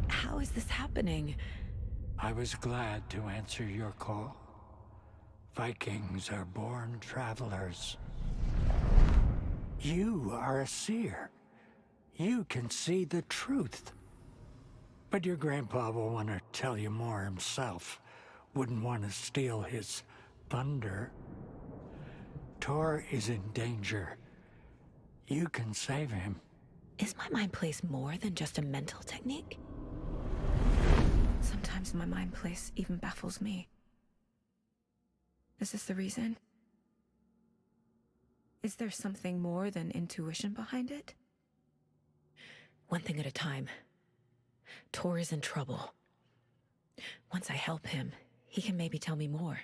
How is this happening? I was glad to answer your call. Vikings are born travelers. You are a seer. You can see the truth. But your grandpa will want to tell you more himself. Wouldn't want to steal his thunder. Tor is in danger. You can save him. Is my mind place more than just a mental technique? Sometimes my mind place even baffles me. Is this the reason? Is there something more than intuition behind it? One thing at a time. Tor is in trouble. Once I help him, he can maybe tell me more.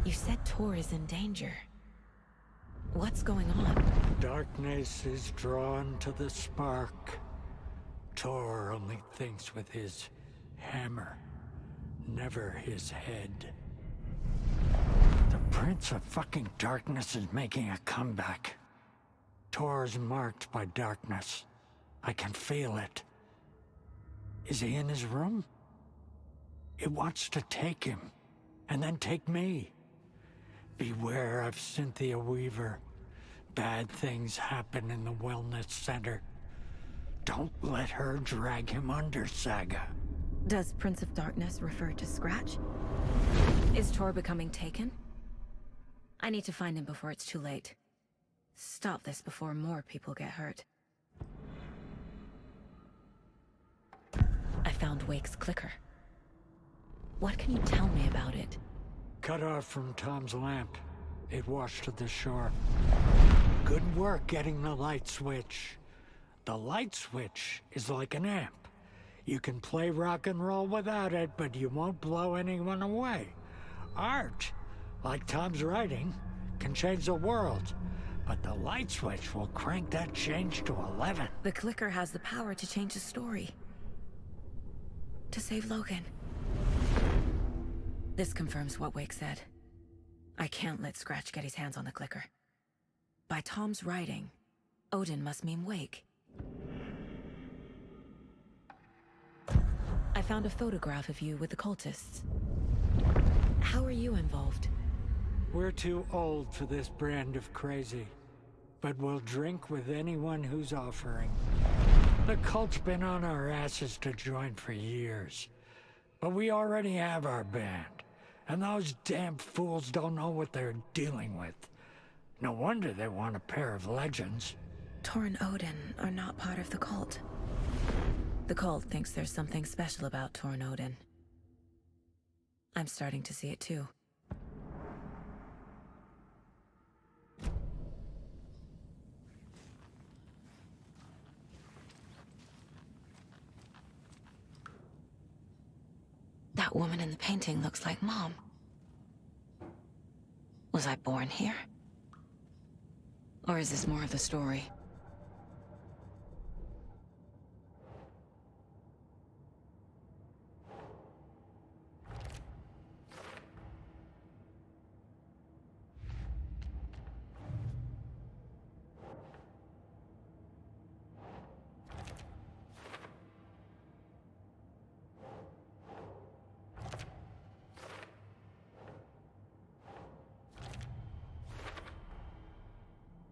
You said Tor is in danger. What's going on? Darkness is drawn to the spark. Tor only thinks with his hammer, never his head. The Prince of fucking Darkness is making a comeback. Tor's marked by darkness. I can feel it. Is he in his room? It wants to take him, and then take me. Beware of Cynthia Weaver. Bad things happen in the wellness center. Don't let her drag him under, Saga. Does Prince of Darkness refer to Scratch? Is Tor becoming taken? I need to find him before it's too late. Stop this before more people get hurt. I found Wake's clicker. What can you tell me about it? Cut off from Tom's lamp. It washed to the shore. Good work getting the light switch. The light switch is like an amp. You can play rock and roll without it, but you won't blow anyone away. Art, like Tom's writing, can change the world. But the light switch will crank that change to 11. The clicker has the power to change the story. To save Logan. This confirms what Wake said. I can't let Scratch get his hands on the clicker. By Tom's writing, Odin must mean Wake. I found a photograph of you with the cultists. How are you involved? We're too old for this brand of crazy, but we'll drink with anyone who's offering. The cult's been on our asses to join for years. But we already have our band. And those damn fools don't know what they're dealing with. No wonder they want a pair of legends. Tor and Odin are not part of the cult. The cult thinks there's something special about Tor and Odin. I'm starting to see it too. That woman in the painting looks like Mom. Was I born here? Or is this more of the story?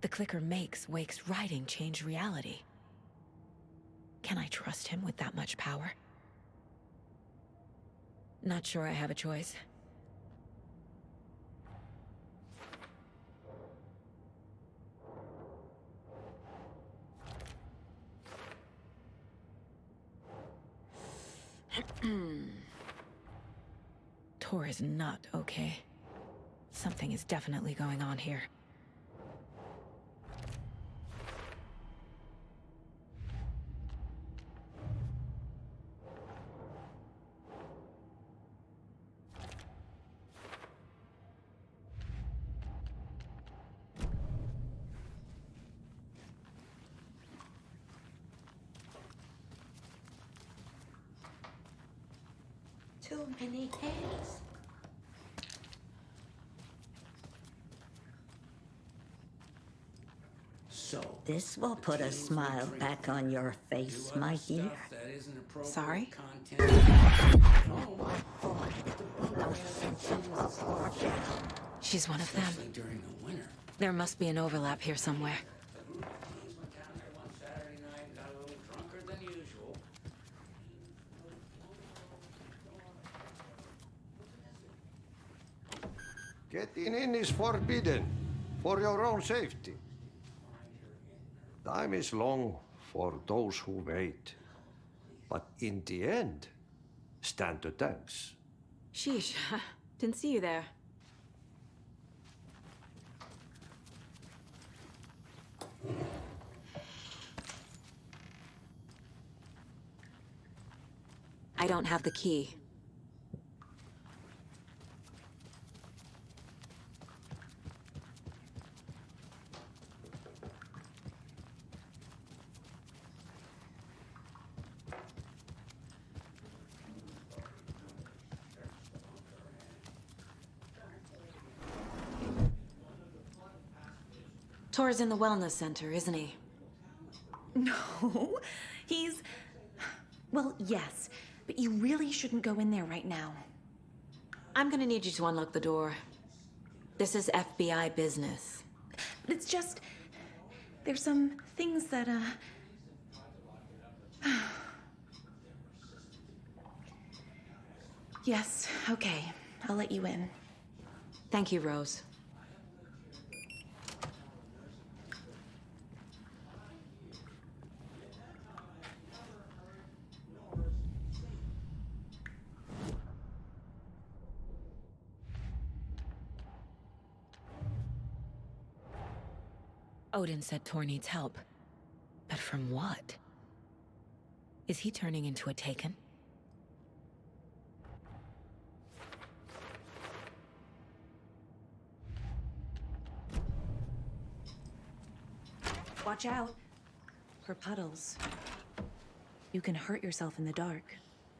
The clicker makes Wake's writing change reality. Can I trust him with that much power? Not sure I have a choice. Tor is not okay. Something is definitely going on here. Too many hands. So, this will put a smile back on your face, my dear. Sorry? She's one of them. There must be an overlap here somewhere. Getting in is forbidden, for your own safety. Time is long for those who wait. But in the end, stand the thanks. Sheesh, didn't see you there. I don't have the key. Tor's in the wellness center, isn't he? No, he's... Well, yes, but you really shouldn't go in there right now. I'm gonna need you to unlock the door. This is FBI business. It's just... There's some things that, Yes, okay. I'll let you in. Thank you, Rose. Odin said Tor needs help. But from what? Is he turning into a Taken? Watch out. For puddles. You can hurt yourself in the dark.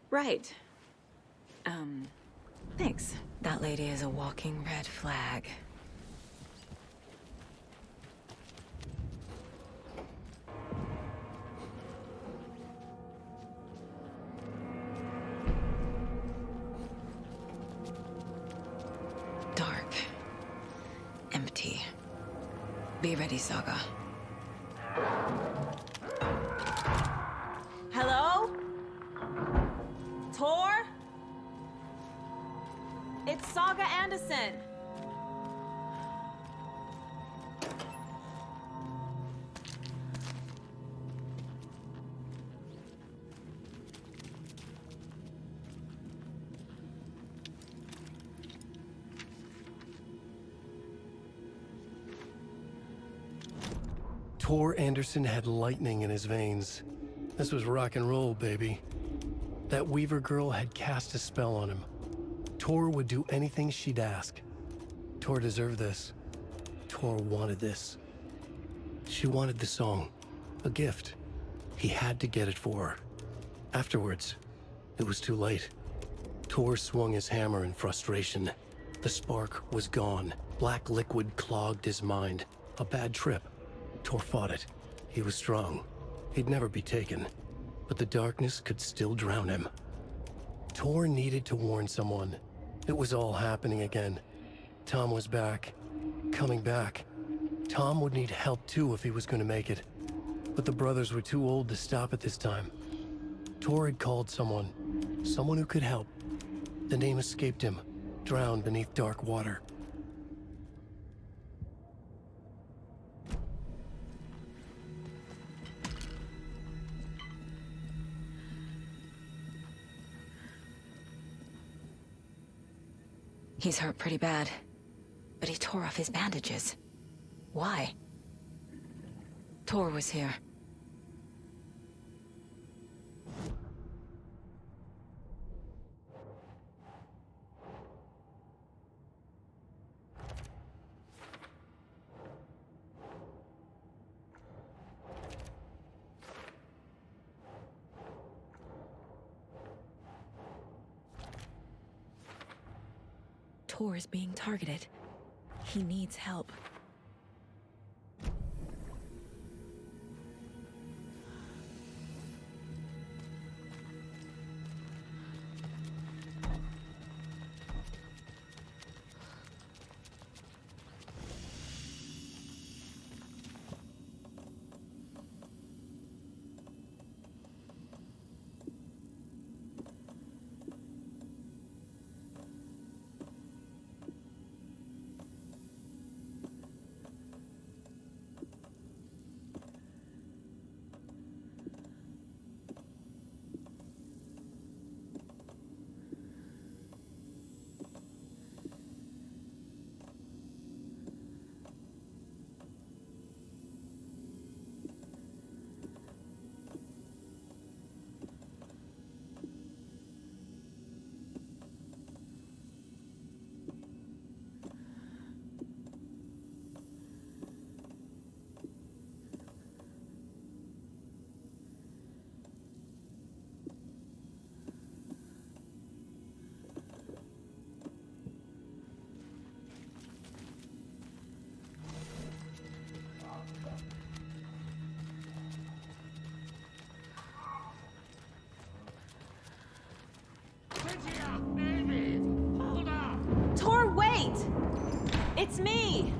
Right. Thanks. That lady is a walking red flag. Dark. Empty. Be ready, Saga. Hello? Tor? Saga Anderson. Tor Anderson had lightning in his veins. This was rock and roll, baby. That Weaver girl had cast a spell on him. Tor would do anything she'd ask. Tor deserved this. Tor wanted this. She wanted the song, a gift. He had to get it for her. Afterwards, it was too late. Tor swung his hammer in frustration. The spark was gone. Black liquid clogged his mind. A bad trip. Tor fought it. He was strong. He'd never be taken. But the darkness could still drown him. Tor needed to warn someone. It was all happening again. Tom was back. Coming back. Tom would need help too if he was going to make it. But the brothers were too old to stop it this time. Tor had called someone. Someone who could help. The name escaped him. Drowned beneath dark water. He's hurt pretty bad, but he tore off his bandages. Why? Tor was here. Tor is being targeted. He needs help. Tor, wait! It's me!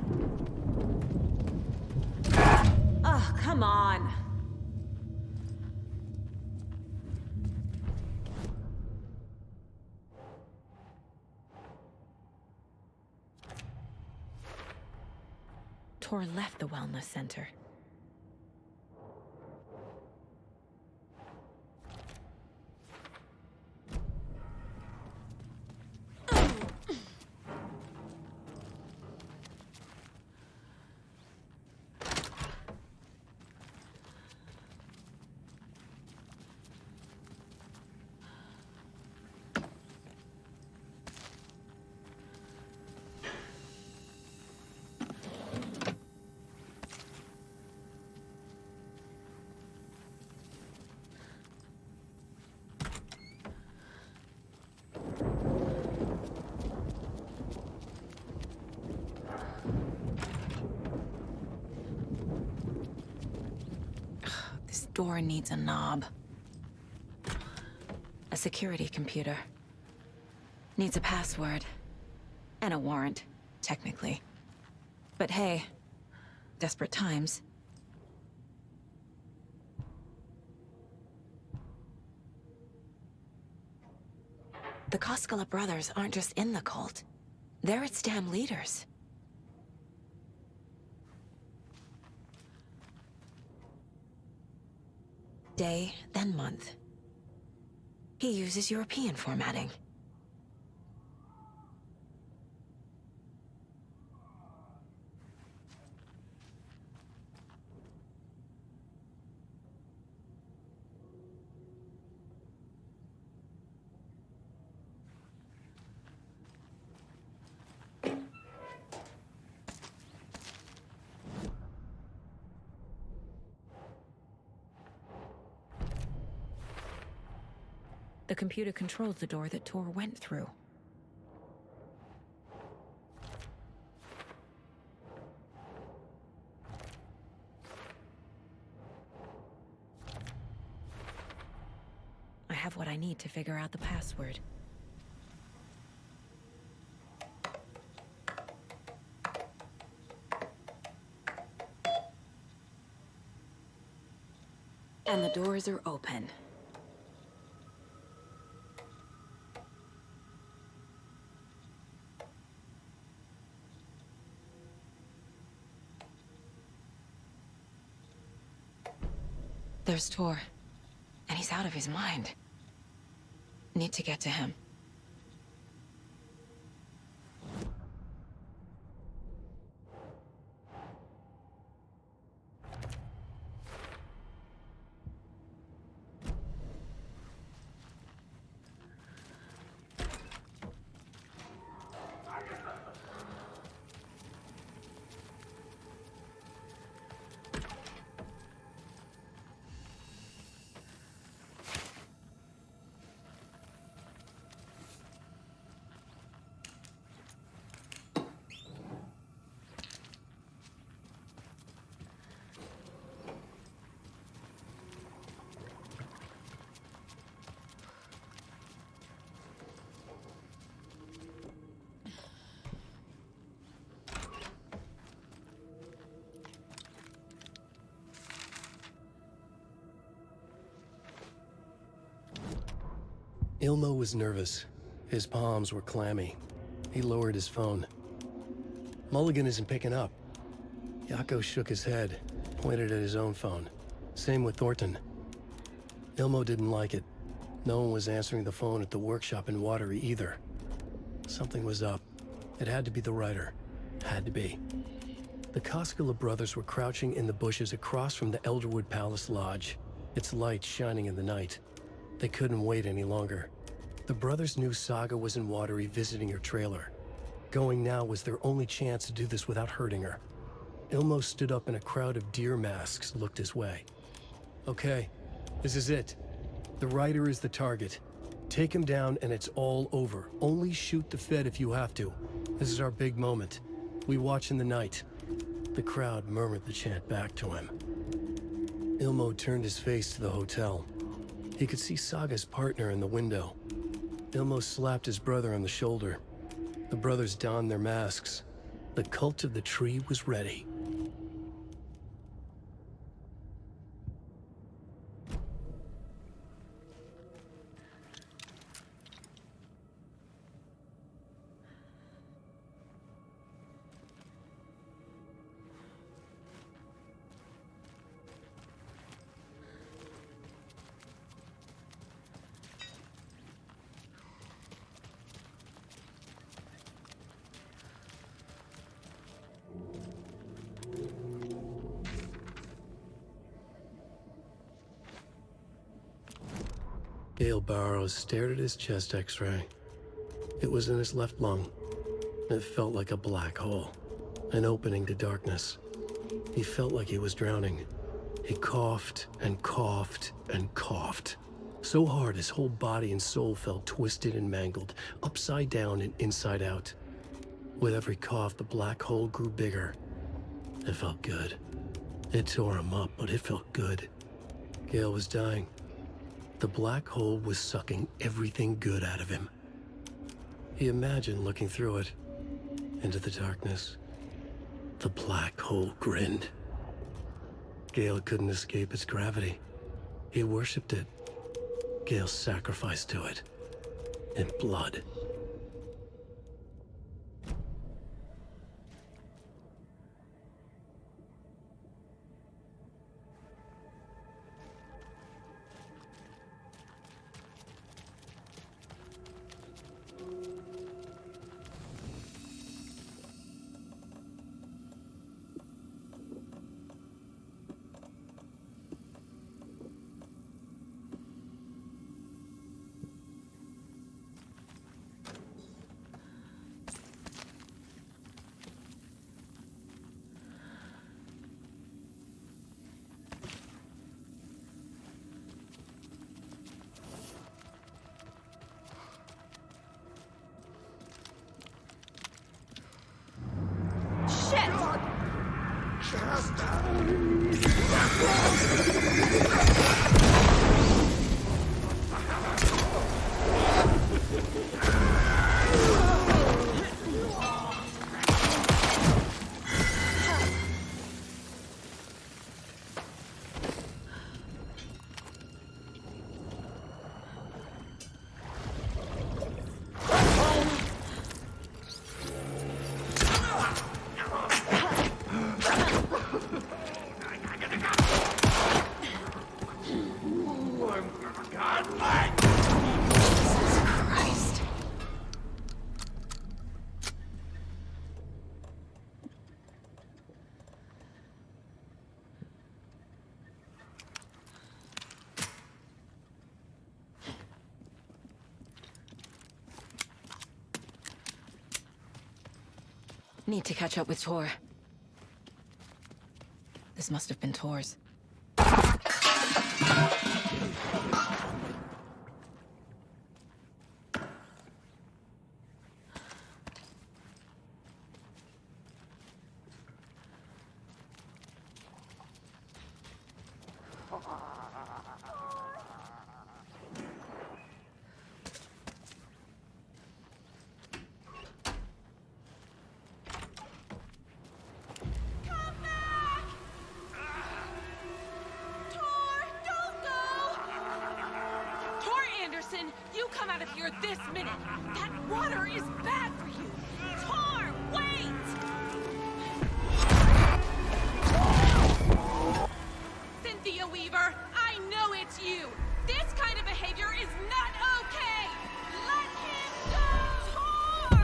Ugh, come on. Tor left the wellness center. This door needs a knob. A security computer. Needs a password. And a warrant, technically. But hey, desperate times. The Koskela brothers aren't just in the cult. They're its damn leaders. Day, then month. He uses European formatting. The computer controls the door that Tor went through. I have what I need to figure out the password. And the doors are open. There's Tor, and he's out of his mind. Need to get to him. Ilmo was nervous. His palms were clammy. He lowered his phone. Mulligan isn't picking up. Yako shook his head, pointed at his own phone. Same with Thornton. Ilmo didn't like it. No one was answering the phone at the workshop in Watery either. Something was up. It had to be the writer. Had to be. The Koskela brothers were crouching in the bushes across from the Elderwood Palace Lodge, its lights shining in the night. They couldn't wait any longer. The brothers knew Saga was in Watery visiting her trailer. Going now was their only chance to do this without hurting her. Ilmo stood up and a crowd of deer masks looked his way. Okay, this is it. The writer is the target. Take him down and it's all over. Only shoot the Fed if you have to. This is our big moment. We watch in the night. The crowd murmured the chant back to him. Ilmo turned his face to the hotel. He could see Saga's partner in the window. Ilmo slapped his brother on the shoulder. The brothers donned their masks. The cult of the tree was ready. Gale Barrows stared at his chest x-ray. It was in his left lung. It felt like a black hole, an opening to darkness. He felt like he was drowning. He coughed and coughed and coughed. So hard his whole body and soul felt twisted and mangled, upside down and inside out. With every cough, the black hole grew bigger. It felt good. It tore him up, but it felt good. Gale was dying. The black hole was sucking everything good out of him. He imagined looking through it, into the darkness. The black hole grinned. Gale couldn't escape its gravity. He worshipped it. Gale sacrificed to it. In blood. Need to catch up with Tor. This must have been Tor's. You come out of here this minute! That water is bad for you! Tor, wait! Cynthia Weaver, I know it's you! This kind of behavior is not okay! Let him go! Tor!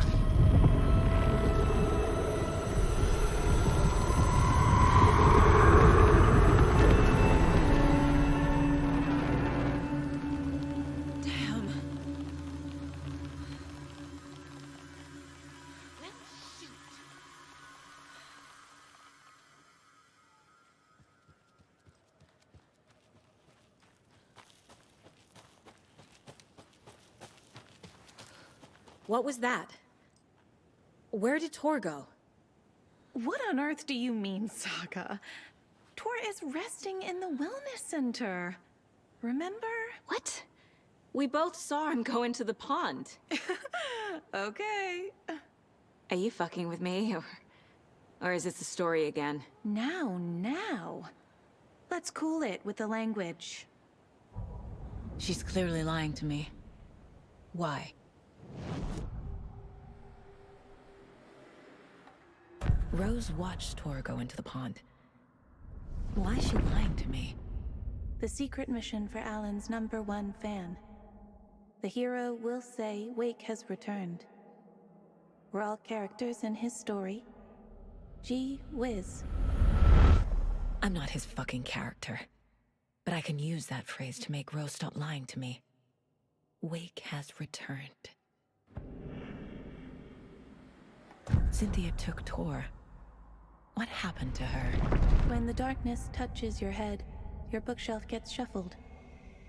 What was that? Where did Tor go? What on earth do you mean, Saga? Tor is resting in the wellness center. Remember? What? We both saw him go into the pond. Okay. Are you fucking with me, or is this the story again? Now. Let's cool it with the language. She's clearly lying to me. Why? Rose watched Tor go into the pond. Why is she lying to me? The secret mission for Alan's #1 fan. The hero will say Wake has returned. We're all characters in his story. Gee whiz. I'm not his fucking character. But I can use that phrase to make Rose stop lying to me. Wake has returned. Cynthia took Tor. What happened to her? When the darkness touches your head, your bookshelf gets shuffled.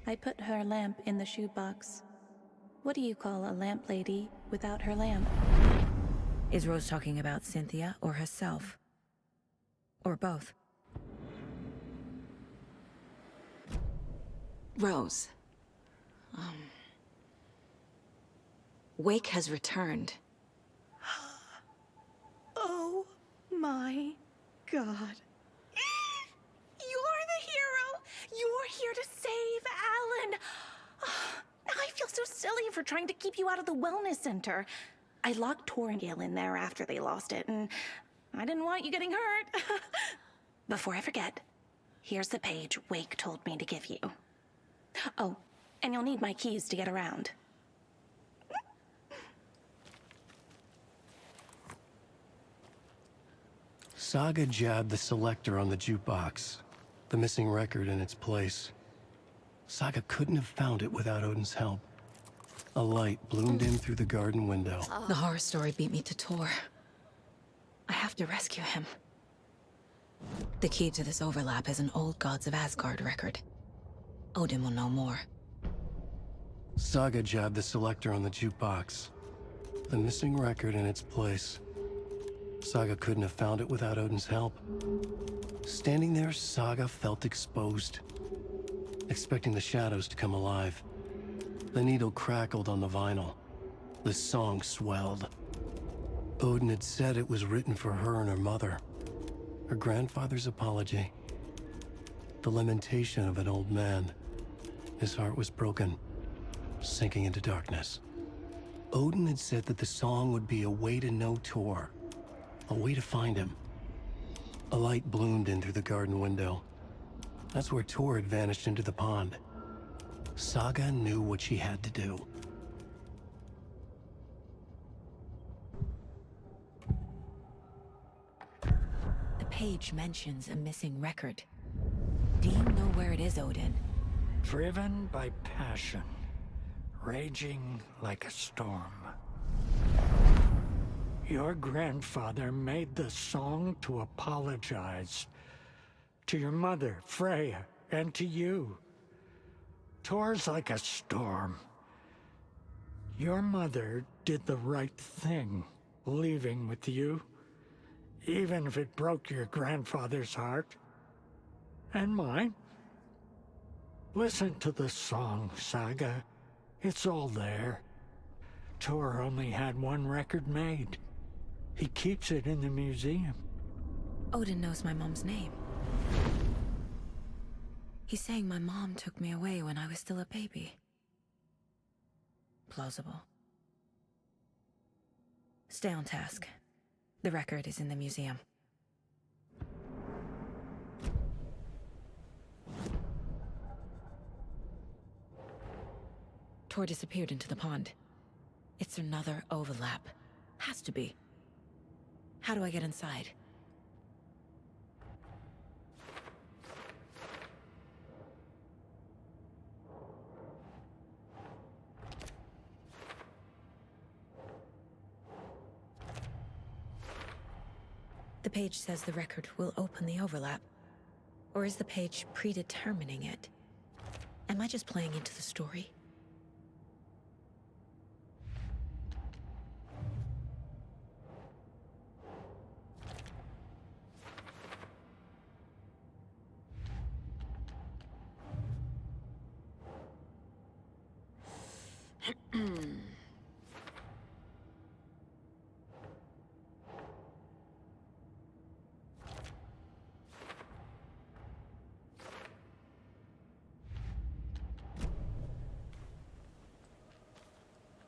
I put her lamp in the shoebox. What do you call a lamp lady without her lamp? Is Rose talking about Cynthia or herself? Or both? Rose. Wake has returned. Oh my God. You're the hero! You're here to save Alan! I feel so silly for trying to keep you out of the wellness center. I locked Tor and Gale in there after they lost it, and I didn't want you getting hurt. Before I forget, here's the page Wake told me to give you. Oh, and you'll need my keys to get around. Saga jabbed the selector on the jukebox, the missing record in its place. Saga couldn't have found it without Odin's help. A light bloomed in through the garden window. The horror story beat me to Tor. I have to rescue him. The key to this overlap is an old Gods of Asgard record. Odin will know more. Saga jabbed the selector on the jukebox, the missing record in its place. Saga couldn't have found it without Odin's help. Standing there, Saga felt exposed, expecting the shadows to come alive. The needle crackled on the vinyl. The song swelled. Odin had said it was written for her and her mother. Her grandfather's apology. The lamentation of an old man. His heart was broken, sinking into darkness. Odin had said that the song would be a way to know Tor, a way to find him. A light bloomed in through the garden window. That's where Tor had vanished into the pond. Saga knew what she had to do. The page mentions a missing record. Do you know where it is, Odin? Driven by passion, raging like a storm. Your grandfather made the song to apologize. To your mother, Freya, and to you. Tor's like a storm. Your mother did the right thing, leaving with you. Even if it broke your grandfather's heart. And mine. Listen to the song, Saga. It's all there. Tor only had one record made. He keeps it in the museum. Odin knows my mom's name. He's saying my mom took me away when I was still a baby. Plausible. Stay on task. The record is in the museum. Tor disappeared into the pond. It's another overlap. Has to be. How do I get inside? The page says the record will open the overlap. Or is the page predetermining it? Am I just playing into the story?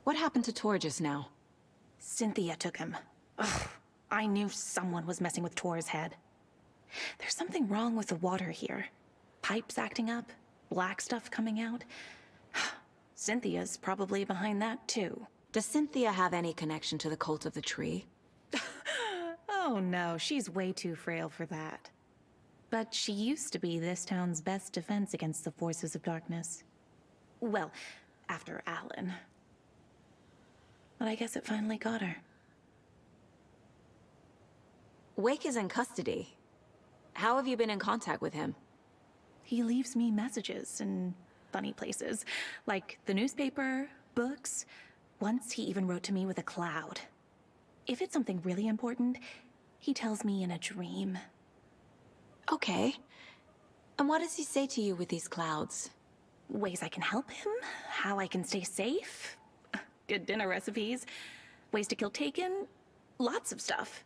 What happened to Tor just now? Cynthia took him. Ugh, I knew someone was messing with Tor's head. There's something wrong with the water here. Pipes acting up, black stuff coming out. Cynthia's probably behind that too. Does Cynthia have any connection to the cult of the tree? Oh no, she's way too frail for that. But she used to be this town's best defense against the forces of darkness. Well, after Alan. But I guess it finally got her. Wake is in custody. How have you been in contact with him? He leaves me messages in funny places, like the newspaper, books. Once he even wrote to me with a cloud. If it's something really important, he tells me in a dream. Okay. And what does he say to you with these clouds? Ways I can help him, how I can stay safe, good dinner recipes, ways to kill Taken, lots of stuff.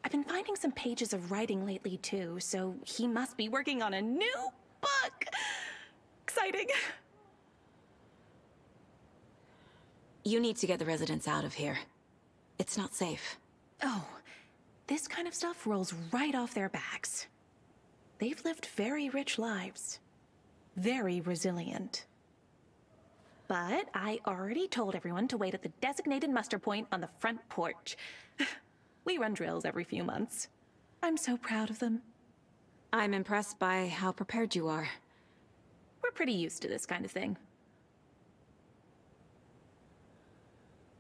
I've been finding some pages of writing lately too, so he must be working on a new book. Exciting. You need to get the residents out of here. It's not safe. Oh, this kind of stuff rolls right off their backs. They've lived very rich lives. Very resilient. But I already told everyone to wait at the designated muster point on the front porch. We run drills every few months. I'm so proud of them. I'm impressed by how prepared you are. We're pretty used to this kind of thing.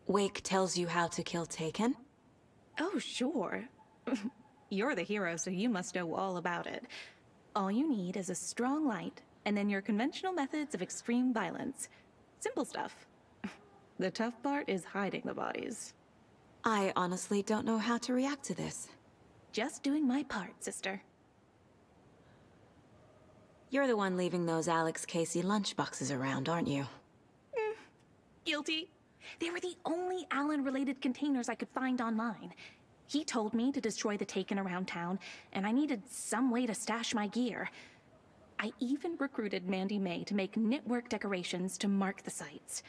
Wake tells you how to kill Taken? Oh, sure. You're the hero, so you must know all about it. All you need is a strong light, and then your conventional methods of extreme violence. Simple stuff. The tough part is hiding the bodies. I honestly don't know how to react to this. Just doing my part, sister. You're the one leaving those Alex Casey lunchboxes around, aren't you? Guilty. They were the only Alan-related containers I could find online. He told me to destroy the Taken around town, and I needed some way to stash my gear. I even recruited Mandy May to make knitwork decorations to mark the sites.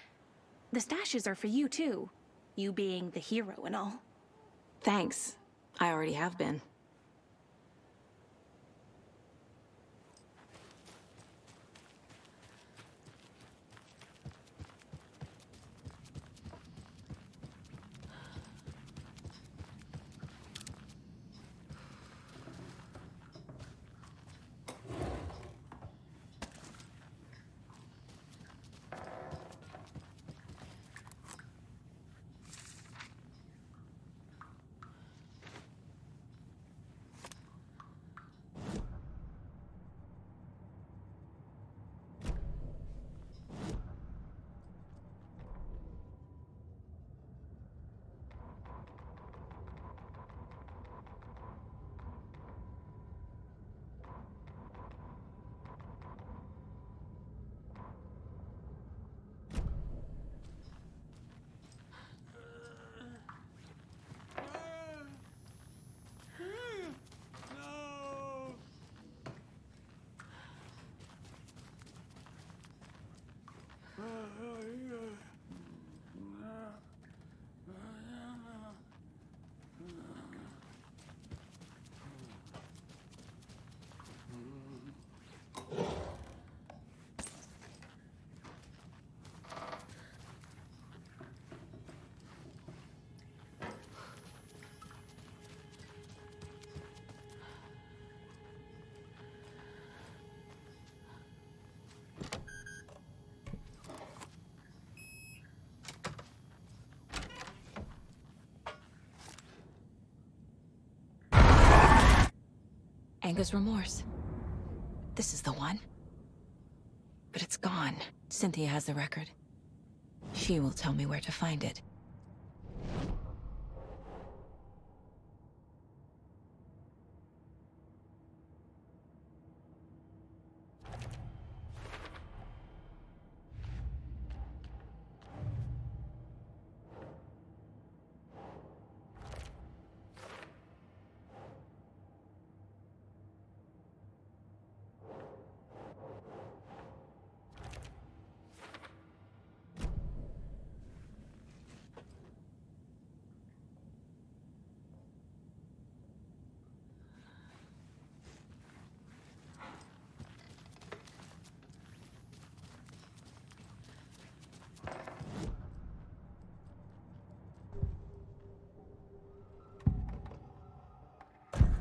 The stashes are for you, too. You being the hero and all. Thanks. I already have been. Anger's remorse. This is the one. But it's gone. Cynthia has the record. She will tell me where to find it.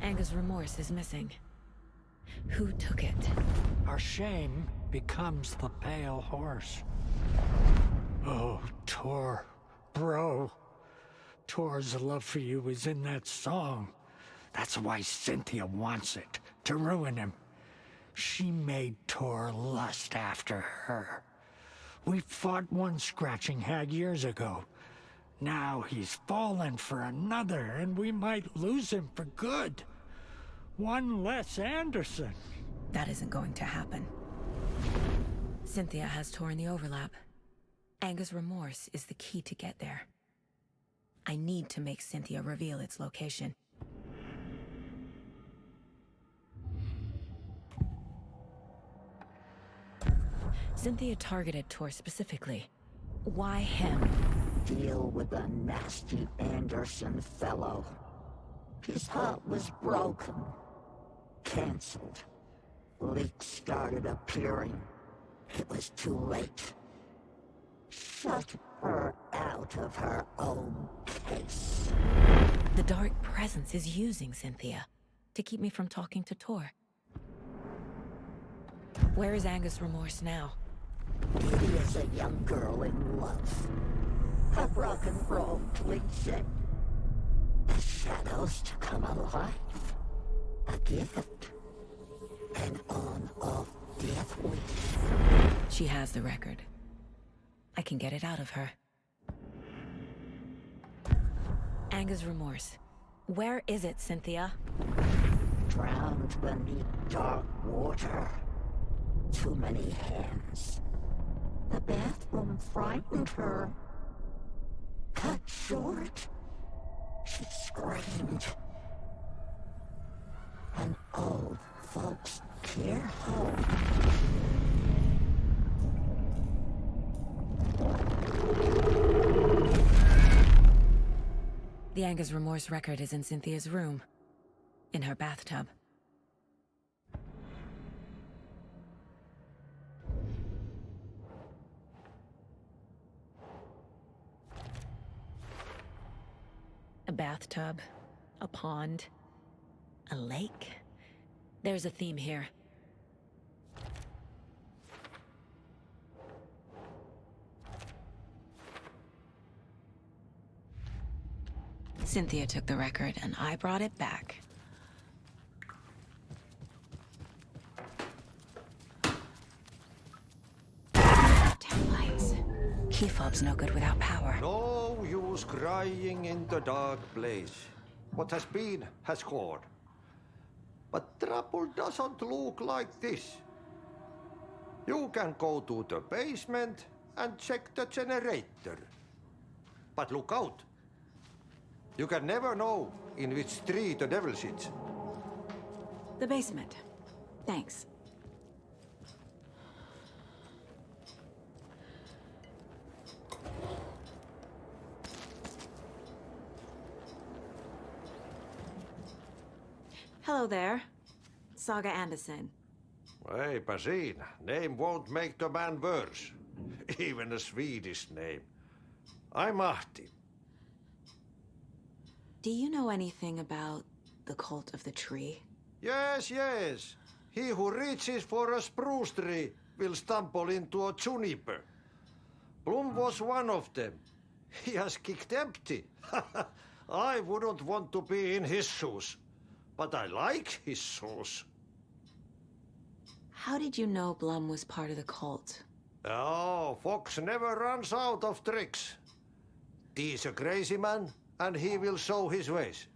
Anger's remorse is missing. Who took it? Our shame becomes the pale horse. Oh, Tor. Bro. Tor's love for you is in that song. That's why Cynthia wants it, to ruin him. She made Tor lust after her. We fought one scratching hag years ago. Now he's fallen for another, and we might lose him for good. One less Anderson. That isn't going to happen. Cynthia has Tor in the overlap. Anger's remorse is the key to get there. I need to make Cynthia reveal its location. Cynthia targeted Tor specifically. Why him? Deal with the nasty Anderson fellow. His heart was broken. Cancelled. Leaks started appearing. It was too late. Shut her out of her own case. The Dark Presence is using Cynthia to keep me from talking to Tor. Where is Anger's remorse now? Diddy is a young girl in love. A rock and roll cliche. The shadows to come alive. A gift. An on-off death wish. She has the record. I can get it out of her. Anger's remorse. Where is it, Cynthia? Drowned beneath dark water. Too many hands. The bathroom frightened her. Cut short. She screamed. An old folks care home. The Anger's remorse record is in Cynthia's room. In her bathtub. A bathtub, a pond, a lake. There's a theme here. Cynthia took the record, and I brought it back. Taillights. Key fob's no good without power. No use crying in the dark place. What has been has gone. But trouble doesn't look like this. You can go to the basement and check the generator. But look out. You can never know in which tree the devil sits. The basement. Thanks. Hello there. Saga Anderson. Hey, Basin, name won't make the man worse. Even a Swedish name. I'm Ahti. Do you know anything about the cult of the tree? Yes, yes. He who reaches for a spruce tree will stumble into a juniper. Blum was one of them. He has kicked empty. I wouldn't want to be in his shoes. But I like his shoes. How did you know Blum was part of the cult? Oh, Fox never runs out of tricks. He's a crazy man, and he will show his ways.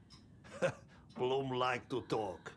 Blum like to talk.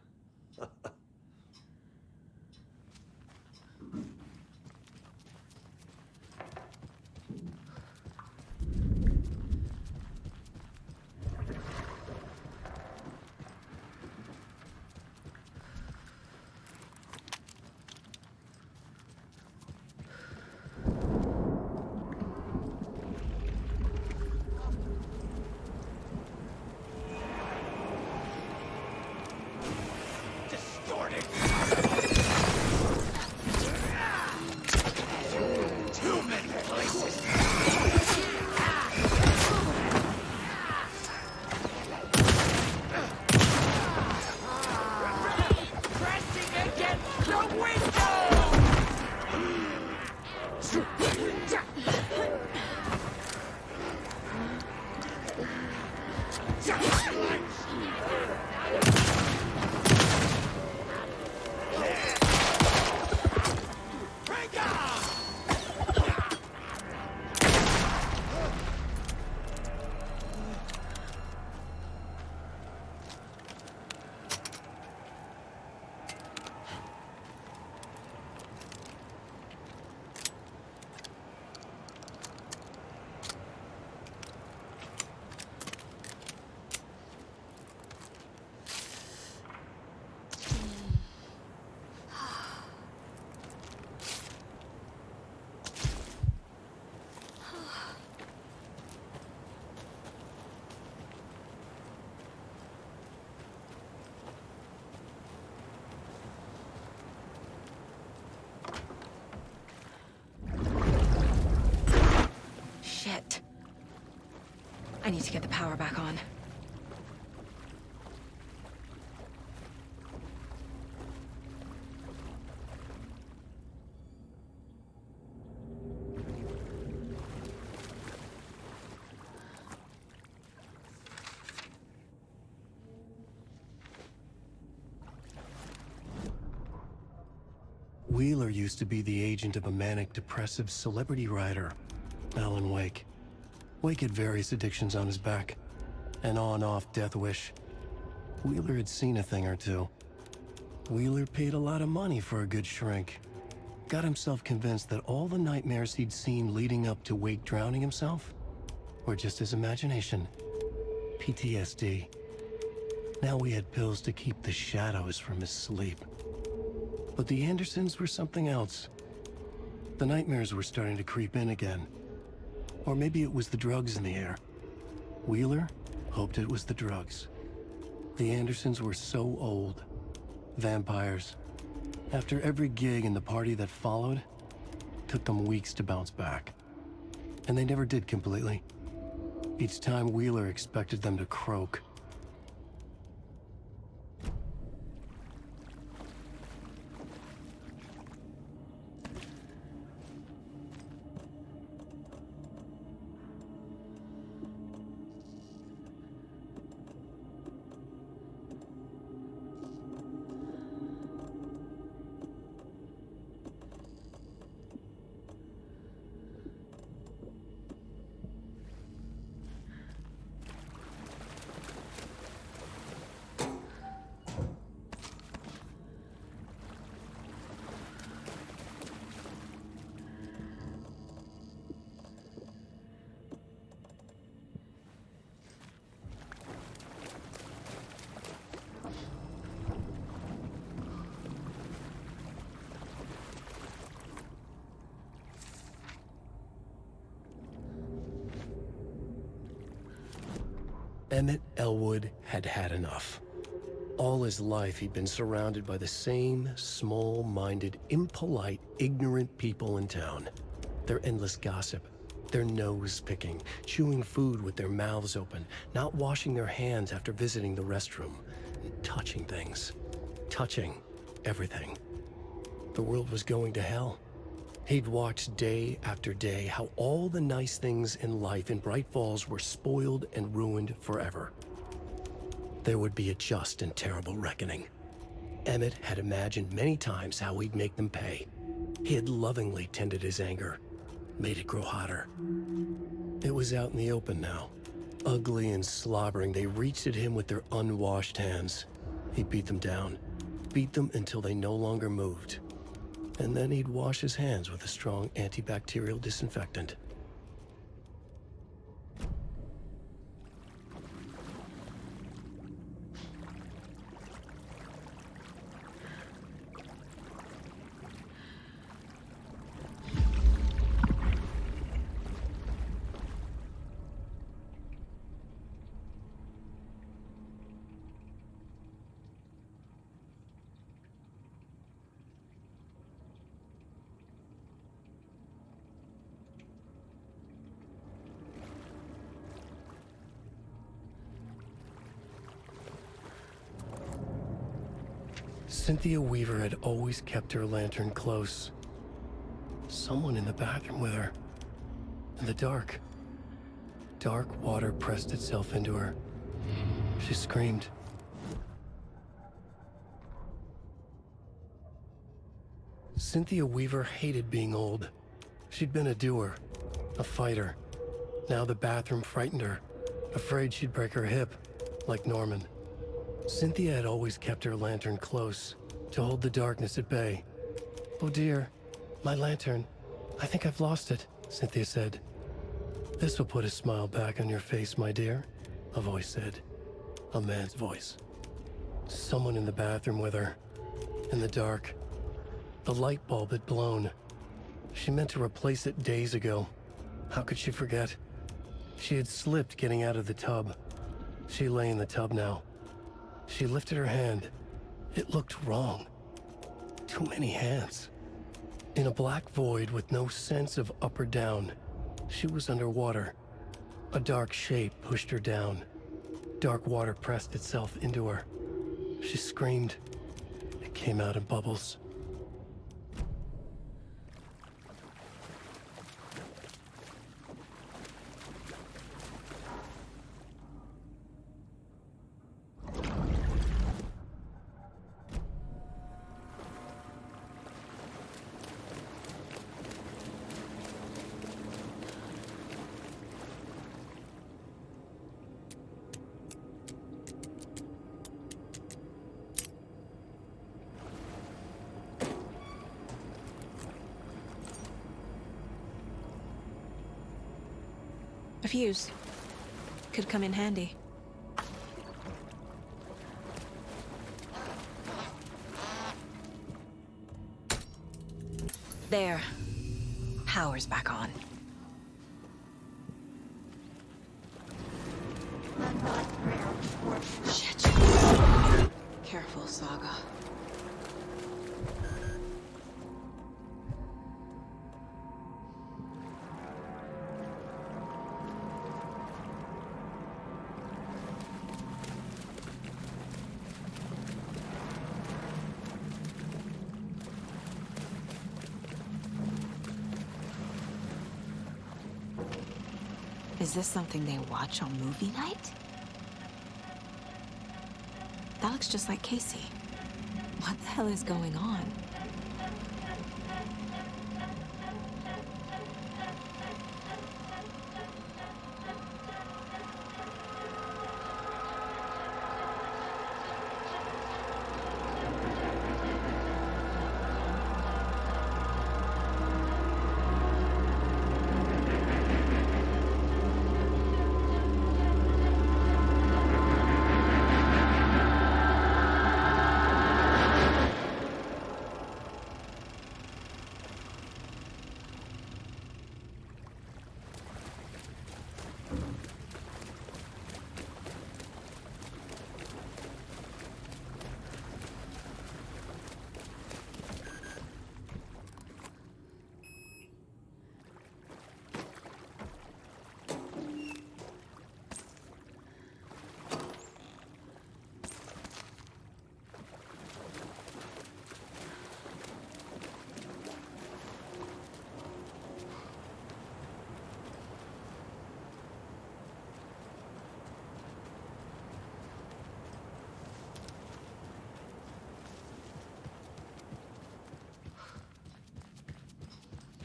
Shit. I need to get the power back on. Wheeler used to be the agent of a manic-depressive celebrity writer, Alan Wake. Wake had various addictions on his back. An on-off death wish. Wheeler had seen a thing or two. Wheeler paid a lot of money for a good shrink. Got himself convinced that all the nightmares he'd seen leading up to Wake drowning himself were just his imagination. PTSD. Now he had pills to keep the shadows from his sleep. But the Andersons were something else. The nightmares were starting to creep in again. Or maybe it was the drugs in the air. Wheeler hoped it was the drugs. The Andersons were so old. Vampires. After every gig and the party that followed, took them weeks to bounce back. And they never did completely. Each time Wheeler expected them to croak. Emmett Elwood had had enough. All his life, he'd been surrounded by the same small-minded, impolite, ignorant people in town. Their endless gossip, their nose-picking, chewing food with their mouths open, not washing their hands after visiting the restroom, and touching things. Touching everything. The world was going to hell. He'd watched day after day how all the nice things in life in Bright Falls were spoiled and ruined forever. There would be a just and terrible reckoning. Emmett had imagined many times how he'd make them pay. He had lovingly tended his anger, made it grow hotter. It was out in the open now. Ugly and slobbering, they reached at him with their unwashed hands. He beat them down, beat them until they no longer moved. And then he'd wash his hands with a strong antibacterial disinfectant. Cynthia Weaver had always kept her lantern close. Someone in the bathroom with her. In the dark. Dark water pressed itself into her. She screamed. Cynthia Weaver hated being old. She'd been a doer, a fighter. Now the bathroom frightened her, afraid she'd break her hip, like Norman. Cynthia had always kept her lantern close, to hold the darkness at bay. "Oh dear, my lantern. I think I've lost it," Cynthia said. "This will put a smile back on your face, my dear," a voice said. A man's voice. Someone in the bathroom with her. In the dark. The light bulb had blown. She meant to replace it days ago. How could she forget? She had slipped getting out of the tub. She lay in the tub now. She lifted her hand. It looked wrong. Too many hands. In a black void with no sense of up or down, she was underwater. A dark shape pushed her down. Dark water pressed itself into her. She screamed. It came out in bubbles. A fuse. Could come in handy. There. Power's back on. Shit. Careful, Saga. Is this something they watch on movie night? That looks just like Casey. What the hell is going on?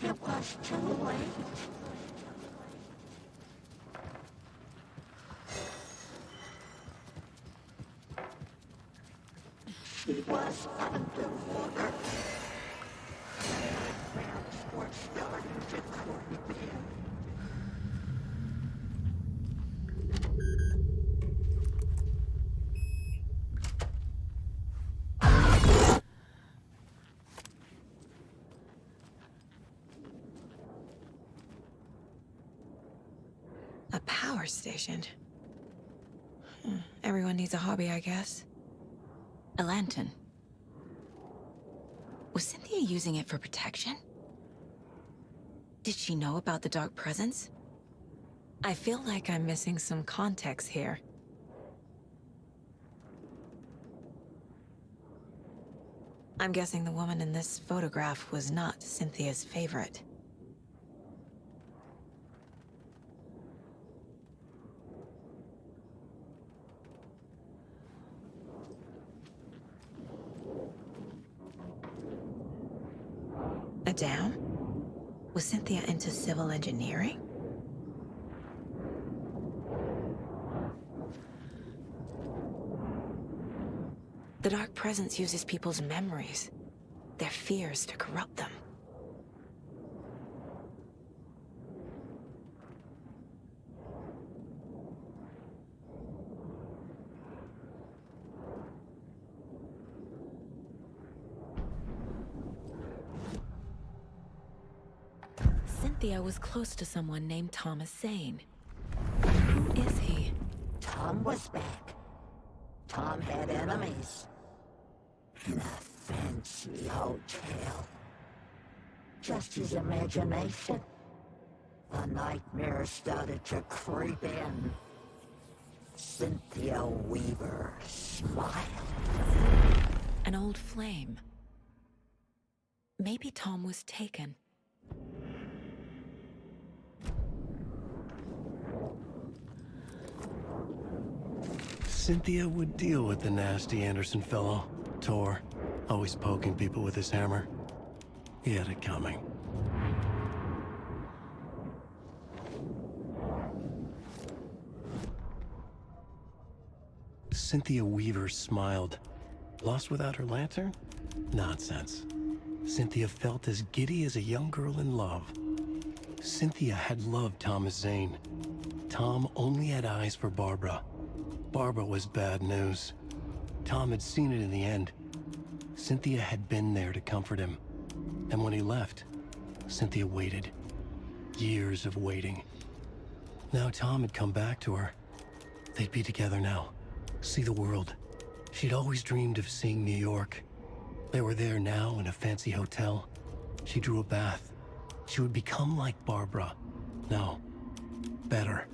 It was too late. She was underwater. Nightmares were starting to creep in. A power station. Everyone needs a hobby, I guess. A lantern. Was Cynthia using it for protection? Did she know about the dark presence? I feel like I'm missing some context here. I'm guessing the woman in this photograph was not Cynthia's favorite. A dam? Was Cynthia into civil engineering? The dark presence uses people's memories, their fears to corrupt them. Cynthia was close to someone named Thomas Zane. Who is he? Tom was back. Tom had enemies. In a fancy hotel. Just his imagination. The nightmare started to creep in. Cynthia Weaver smiled. An old flame. Maybe Tom was taken. Cynthia would deal with the nasty Anderson fellow. Tor, always poking people with his hammer. He had it coming. Cynthia Weaver smiled. Lost without her lantern? Nonsense. Cynthia felt as giddy as a young girl in love. Cynthia had loved Thomas Zane. Tom only had eyes for Barbara. Barbara was bad news. Tom had seen it in the end. Cynthia had been there to comfort him. And when he left, Cynthia waited. Years of waiting. Now Tom had come back to her. They'd be together now. See the world. She'd always dreamed of seeing New York. They were there now in a fancy hotel. She drew a bath. She would become like Barbara. No, better.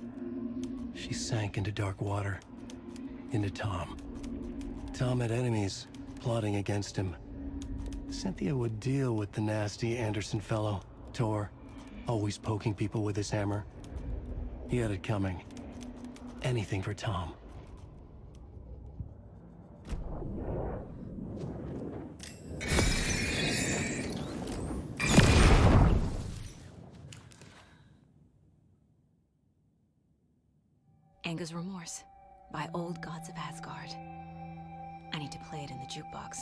She sank into dark water. Into Tom. Tom had enemies plotting against him. Cynthia would deal with the nasty Anderson fellow, Tor, always poking people with his hammer. He had it coming. Anything for Tom. Anger's Remorse by Old Gods of Asgard. I need to play it in the jukebox.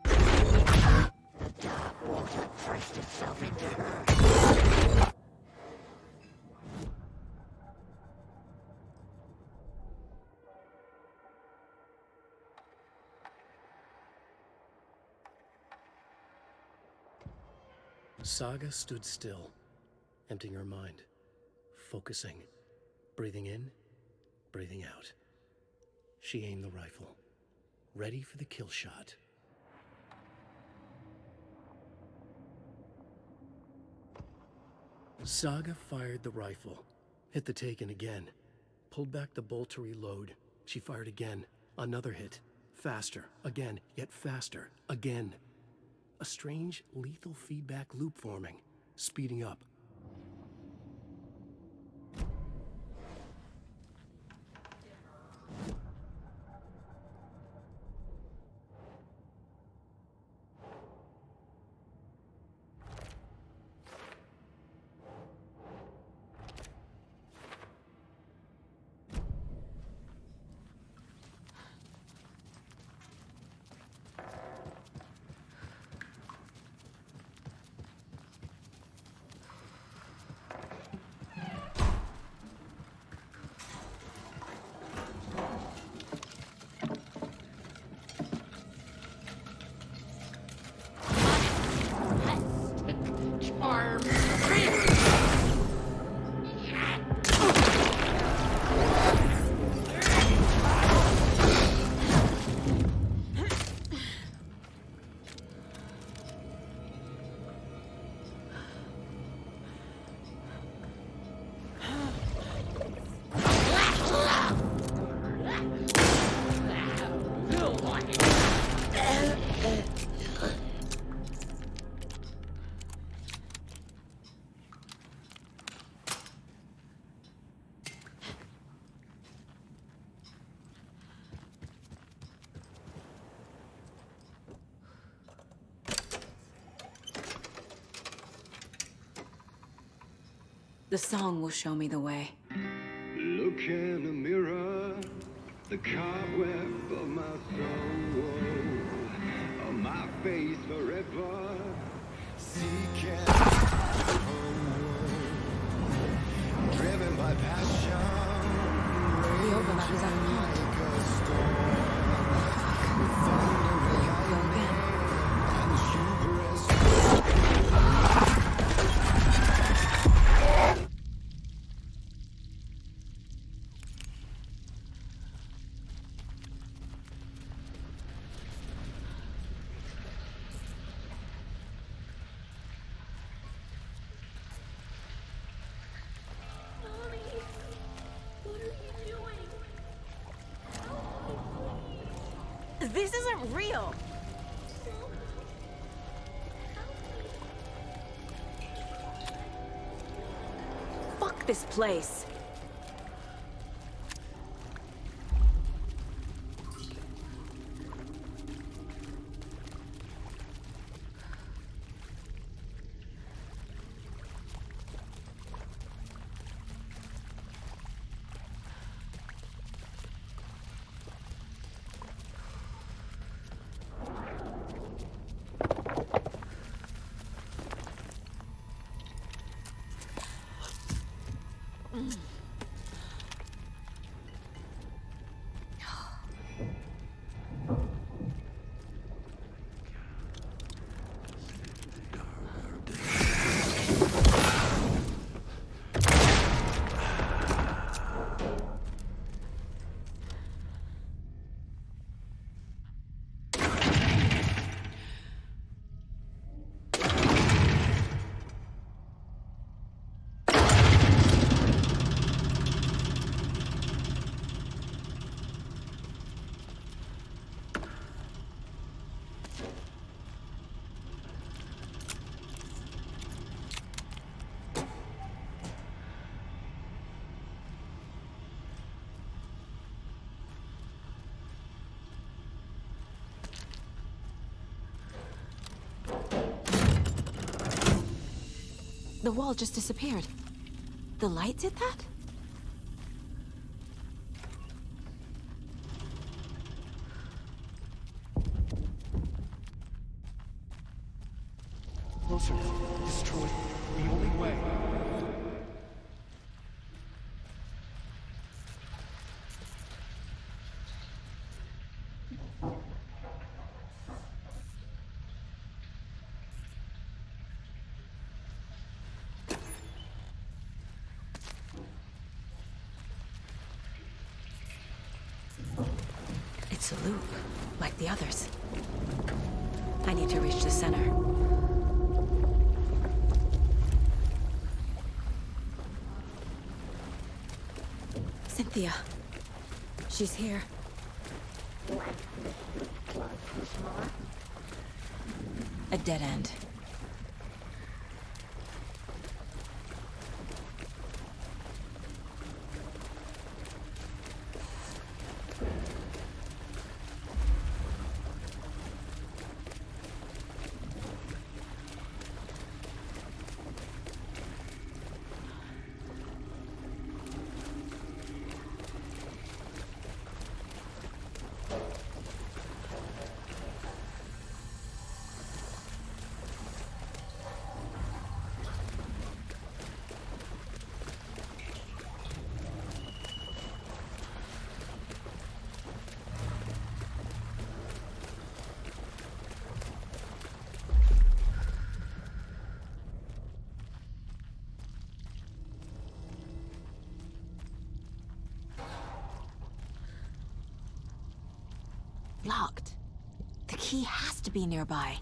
The dark water thrust itself into her. Saga stood still, emptying her mind, focusing, breathing in, breathing out. She aimed the rifle, ready for the kill shot. Saga fired the rifle, hit the Taken again, pulled back the bolt to reload. She fired again, another hit, faster, again, yet faster, again. A strange, lethal feedback loop forming, speeding up. The song will show me the way. Look in the mirror, the cobweb of my soul, of my face forever, seeking driven by passion. The overlap is unlocked. Go again. This isn't real! Fuck this place! The wall just disappeared. The light did that? Closer. Destroy. The only way. It's a loop, like the others. I need to reach the center. Cynthia. She's here. A dead end. Locked. The key has to be nearby.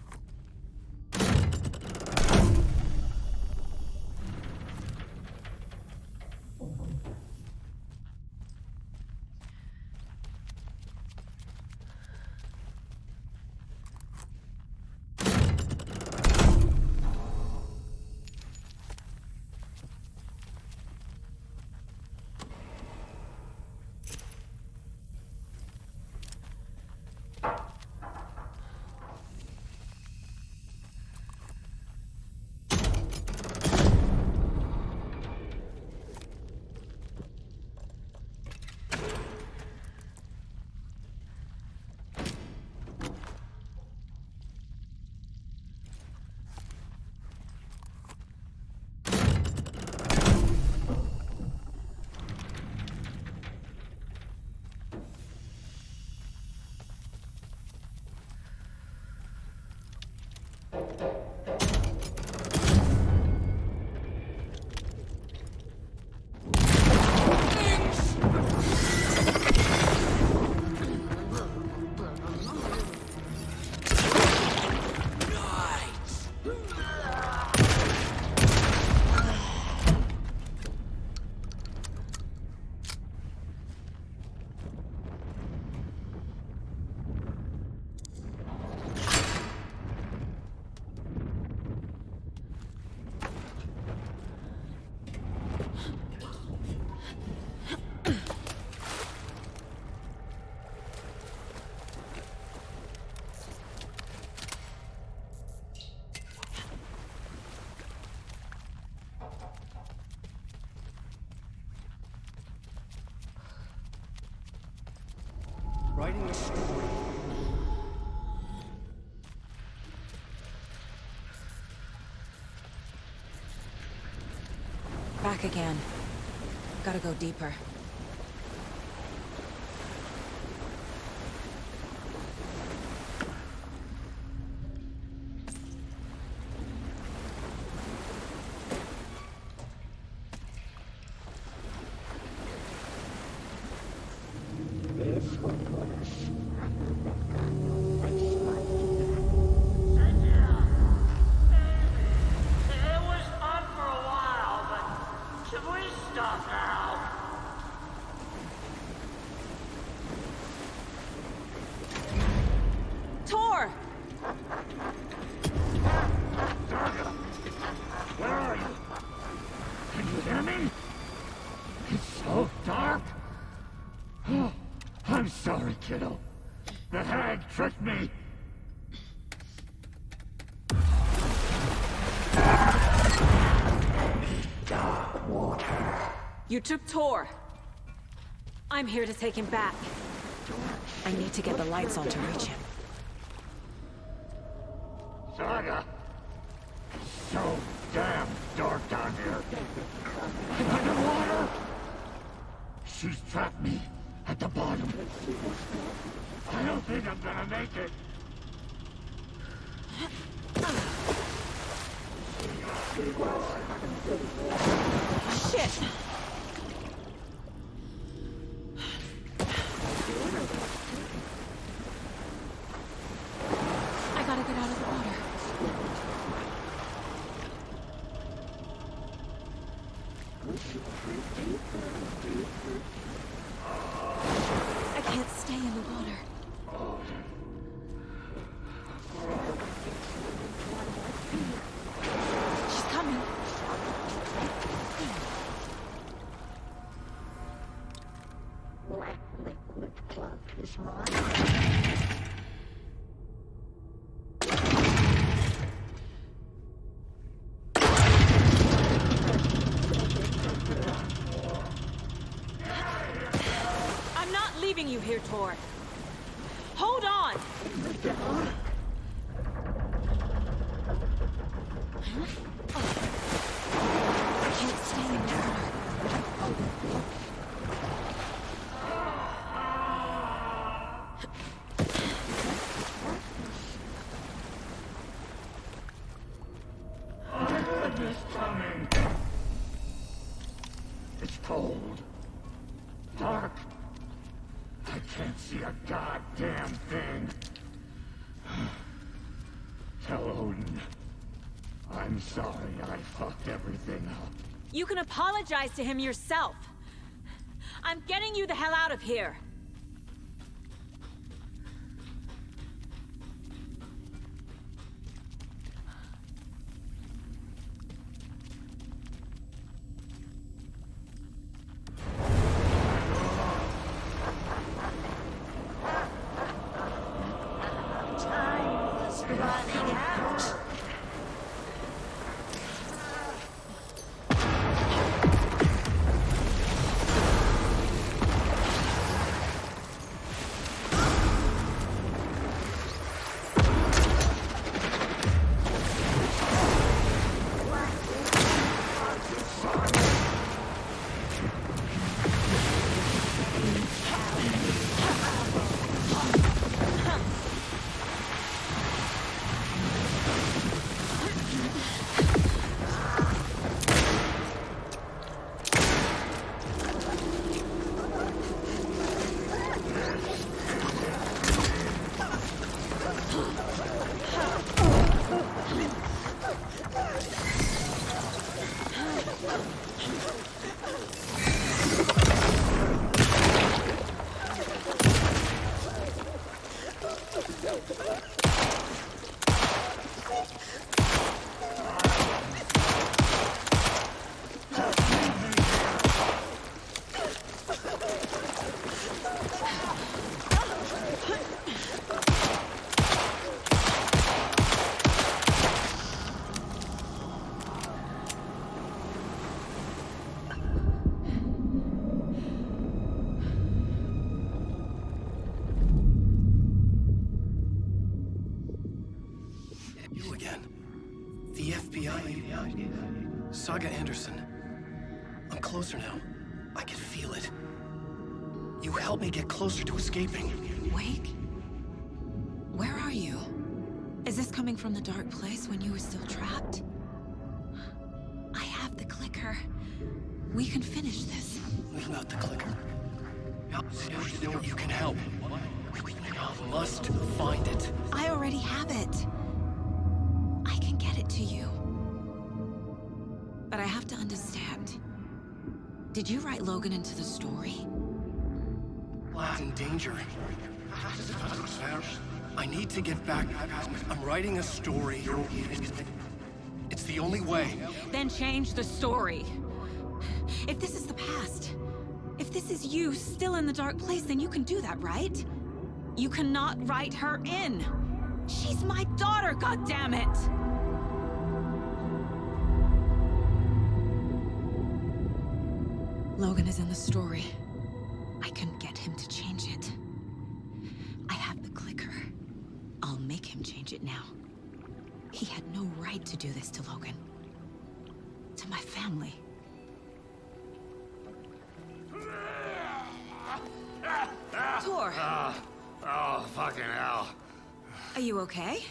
Writing a story. Back again. Gotta go deeper. I'm sorry, kiddo. The hag tricked me. You took Tor. I'm here to take him back. I need to get the lights on to reach him. Saga! So damn dark down here. Underwater! She's trapped me at the bottom. I don't think I'm gonna make it. Shit! I gotta get out of the water. I can't stay in the water. She's coming. I'm not leaving you here, Tor. Hold on! I can't stay in the water. Goodness coming. It's cold. Dark. I can't see a goddamn thing. Tell Odin. I'm sorry I fucked everything up. You can apologize to him yourself. I'm getting you the hell out of here. Time was running out. You again. The FBI. Saga Anderson. I'm closer now. I can feel it. You helped me get closer to escaping. Wake? Where are you? Is this coming from the dark place when you were still trapped? I have the clicker. We can finish this. Without the clicker. You can help. I must find it. I already have it. I can get it to you. But I have to understand. Did you write Logan into the story? In danger. I need to get back. I'm writing a story. It's the only way. Then change the story. If this is the past, if this is you still in the dark place, then you can do that, right? You cannot write her in. She's my daughter, goddammit! Logan is in the story. I couldn't get him to change it. I have the clicker. I'll make him change it now. He had no right to do this to Logan. To my family. Tor! Oh, fucking hell. Are you okay?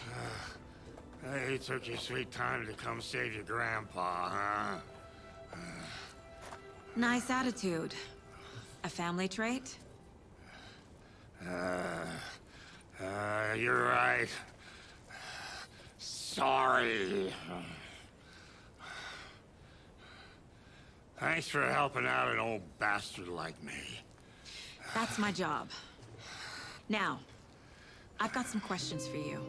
You took your sweet time to come save your grandpa, huh? Nice attitude. A family trait? You're right. Sorry. Thanks for helping out an old bastard like me. That's my job. Now, I've got some questions for you.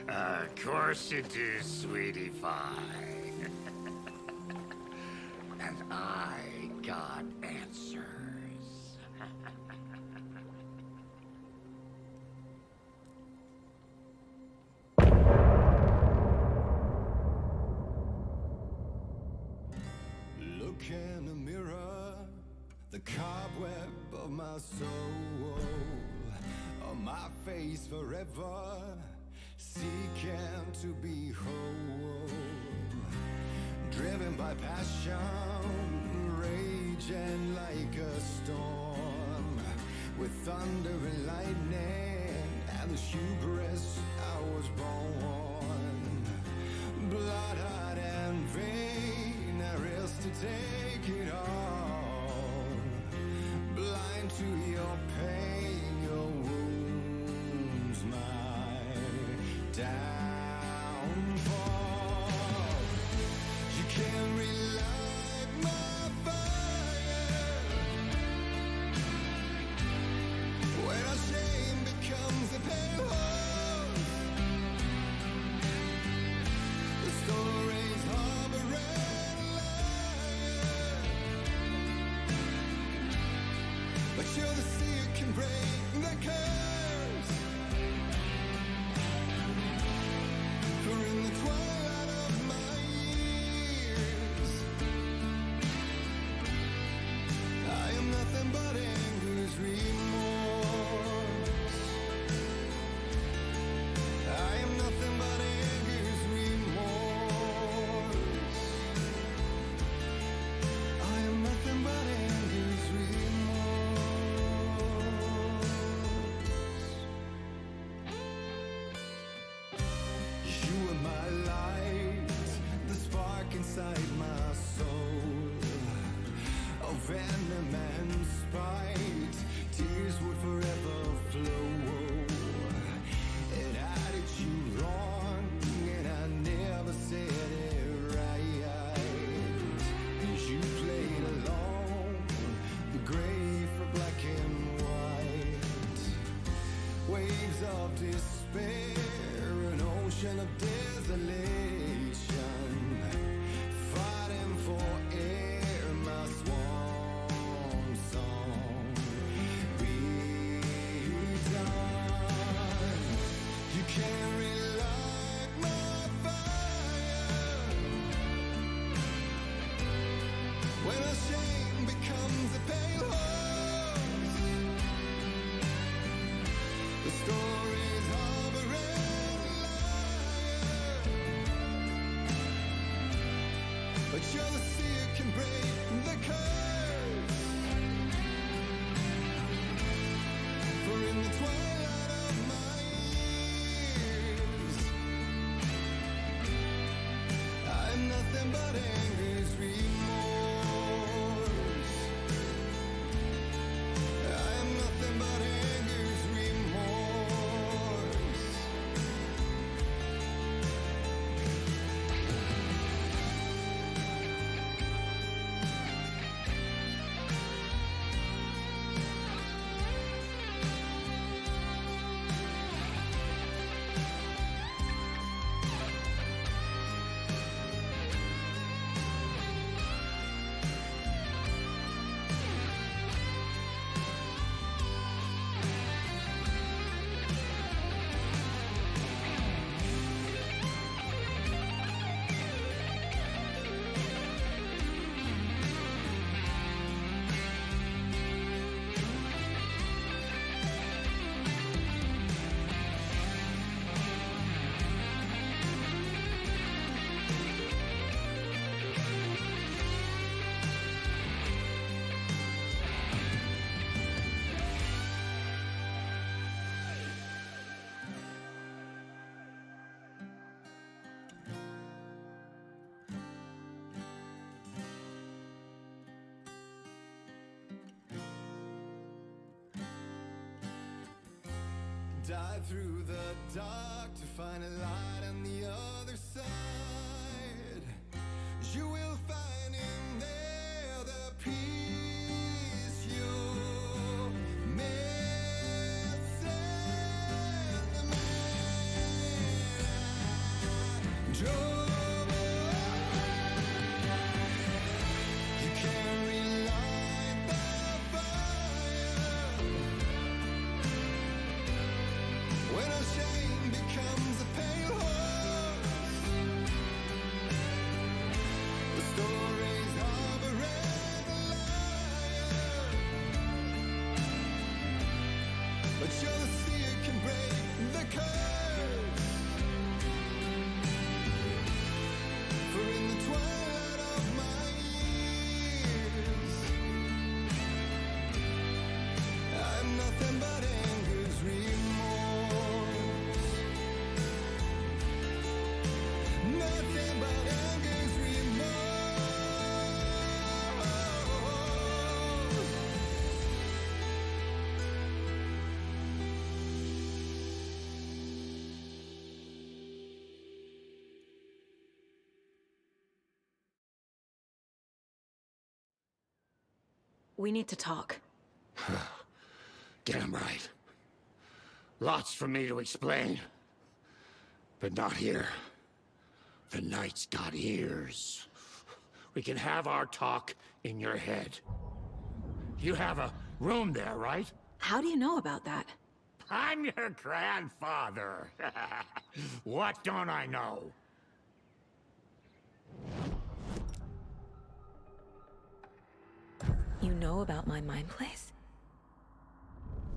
Of course you do, sweetie pie. And I got answers. Look in the mirror, the cobweb of my soul, on my face forever, seeking to be whole, driven by passion, raging like a storm, with thunder and lightning, and the hubris I was born, blood-hot and vain, I risk to take it all, blind to your pain, your wounds, my downfall. You can't relight my fire when our shame becomes a pale horse. The stories harboring a liar, but you're the sea that can break the curse. For in the twilight of my years, I am nothing but anger's remorse. I am nothing but anger's remorse. I am nothing but anger's remorse. You are my light, the spark inside my soul, of venom and spite, tears would forever flow. And I did you wrong, and I never said it right. You played along, the gray for black and white, waves of despair, an ocean of desolation, fighting for air, my swan song redone. You can't relight my fire when our shame becomes a pale horse. The stories harboring a liar, but you're the sea that can break the curse. For in the twilight of my years, I am nothing but anger's remorse. I am nothing but anger's remorse. dive through the dark to find a light on the other side. You will find in there the peace you're missing. The man I drove you can relight the fire when our shame becomes a pale horse. The stories of a red liar, but you're the seer can break the curse. For in the twilight of my years, I'm nothing but anger's remorse. Nothing but anger's remorse. We need to talk. Get him right. Lots for me to explain. But not here. The night's got ears. We can have our talk in your head. You have a room there, right? How do you know about that? I'm your grandfather. What don't I know? You know about my mind place?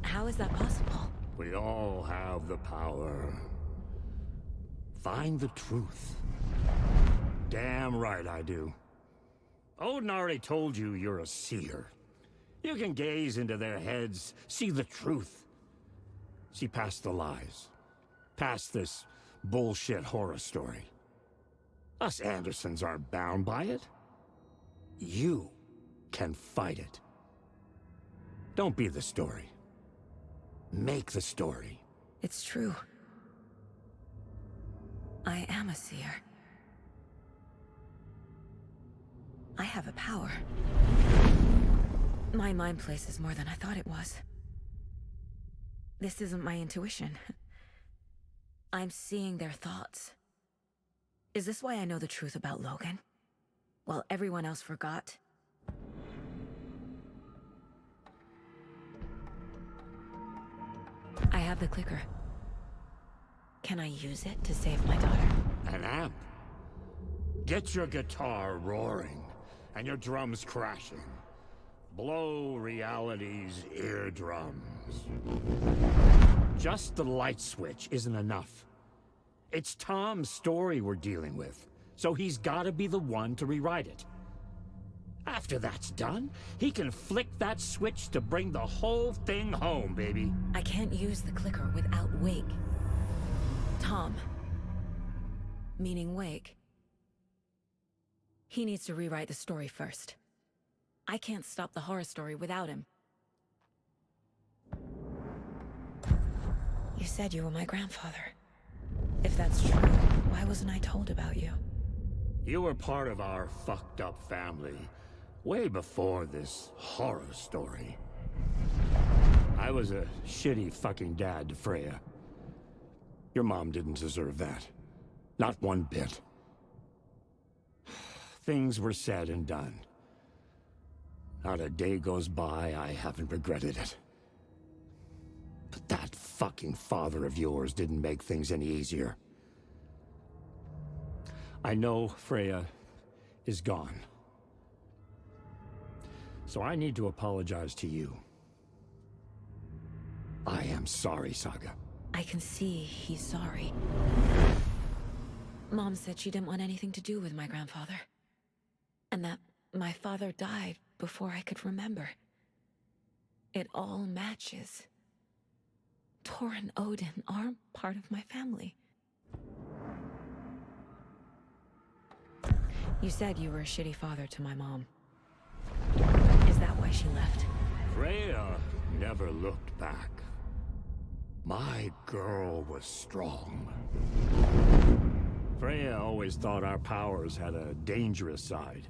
How is that possible? We all have the power. Find the truth. Damn right I do. Odin already told you you're a seer. You can gaze into their heads, see the truth. See past the lies. Past this bullshit horror story. Us Andersons aren't bound by it. You can fight it. Don't be the story. Make the story. It's true. I am a seer. I have a power. My mind place is more than I thought it was. This isn't my intuition. I'm seeing their thoughts. Is this why I know the truth about Logan? While everyone else forgot? I have the clicker. Can I use it to save my daughter? An amp. Get your guitar roaring and your drums crashing. Blow reality's eardrums. Just the light switch isn't enough. It's Tom's story we're dealing with, so he's gotta be the one to rewrite it. After that's done, he can flick that switch to bring the whole thing home, baby. I can't use the clicker without Wake. Tom. Meaning Wake. He needs to rewrite the story first. I can't stop the horror story without him. You said you were my grandfather. If that's true, why wasn't I told about you? You were part of our fucked up family, way before this horror story. I was a shitty fucking dad to Freya. Your mom didn't deserve that. Not one bit. Things were said and done. Not a day goes by I haven't regretted it. But that fucking father of yours didn't make things any easier. I know Freya is gone. So I need to apologize to you. I am sorry, Saga. I can see he's sorry. Mom said she didn't want anything to do with my grandfather. And that my father died before I could remember. It all matches. Tor and Odin aren't part of my family. You said you were a shitty father to my mom. Is that why she left? Freya never looked back. My girl was strong. Freya always thought our powers had a dangerous side.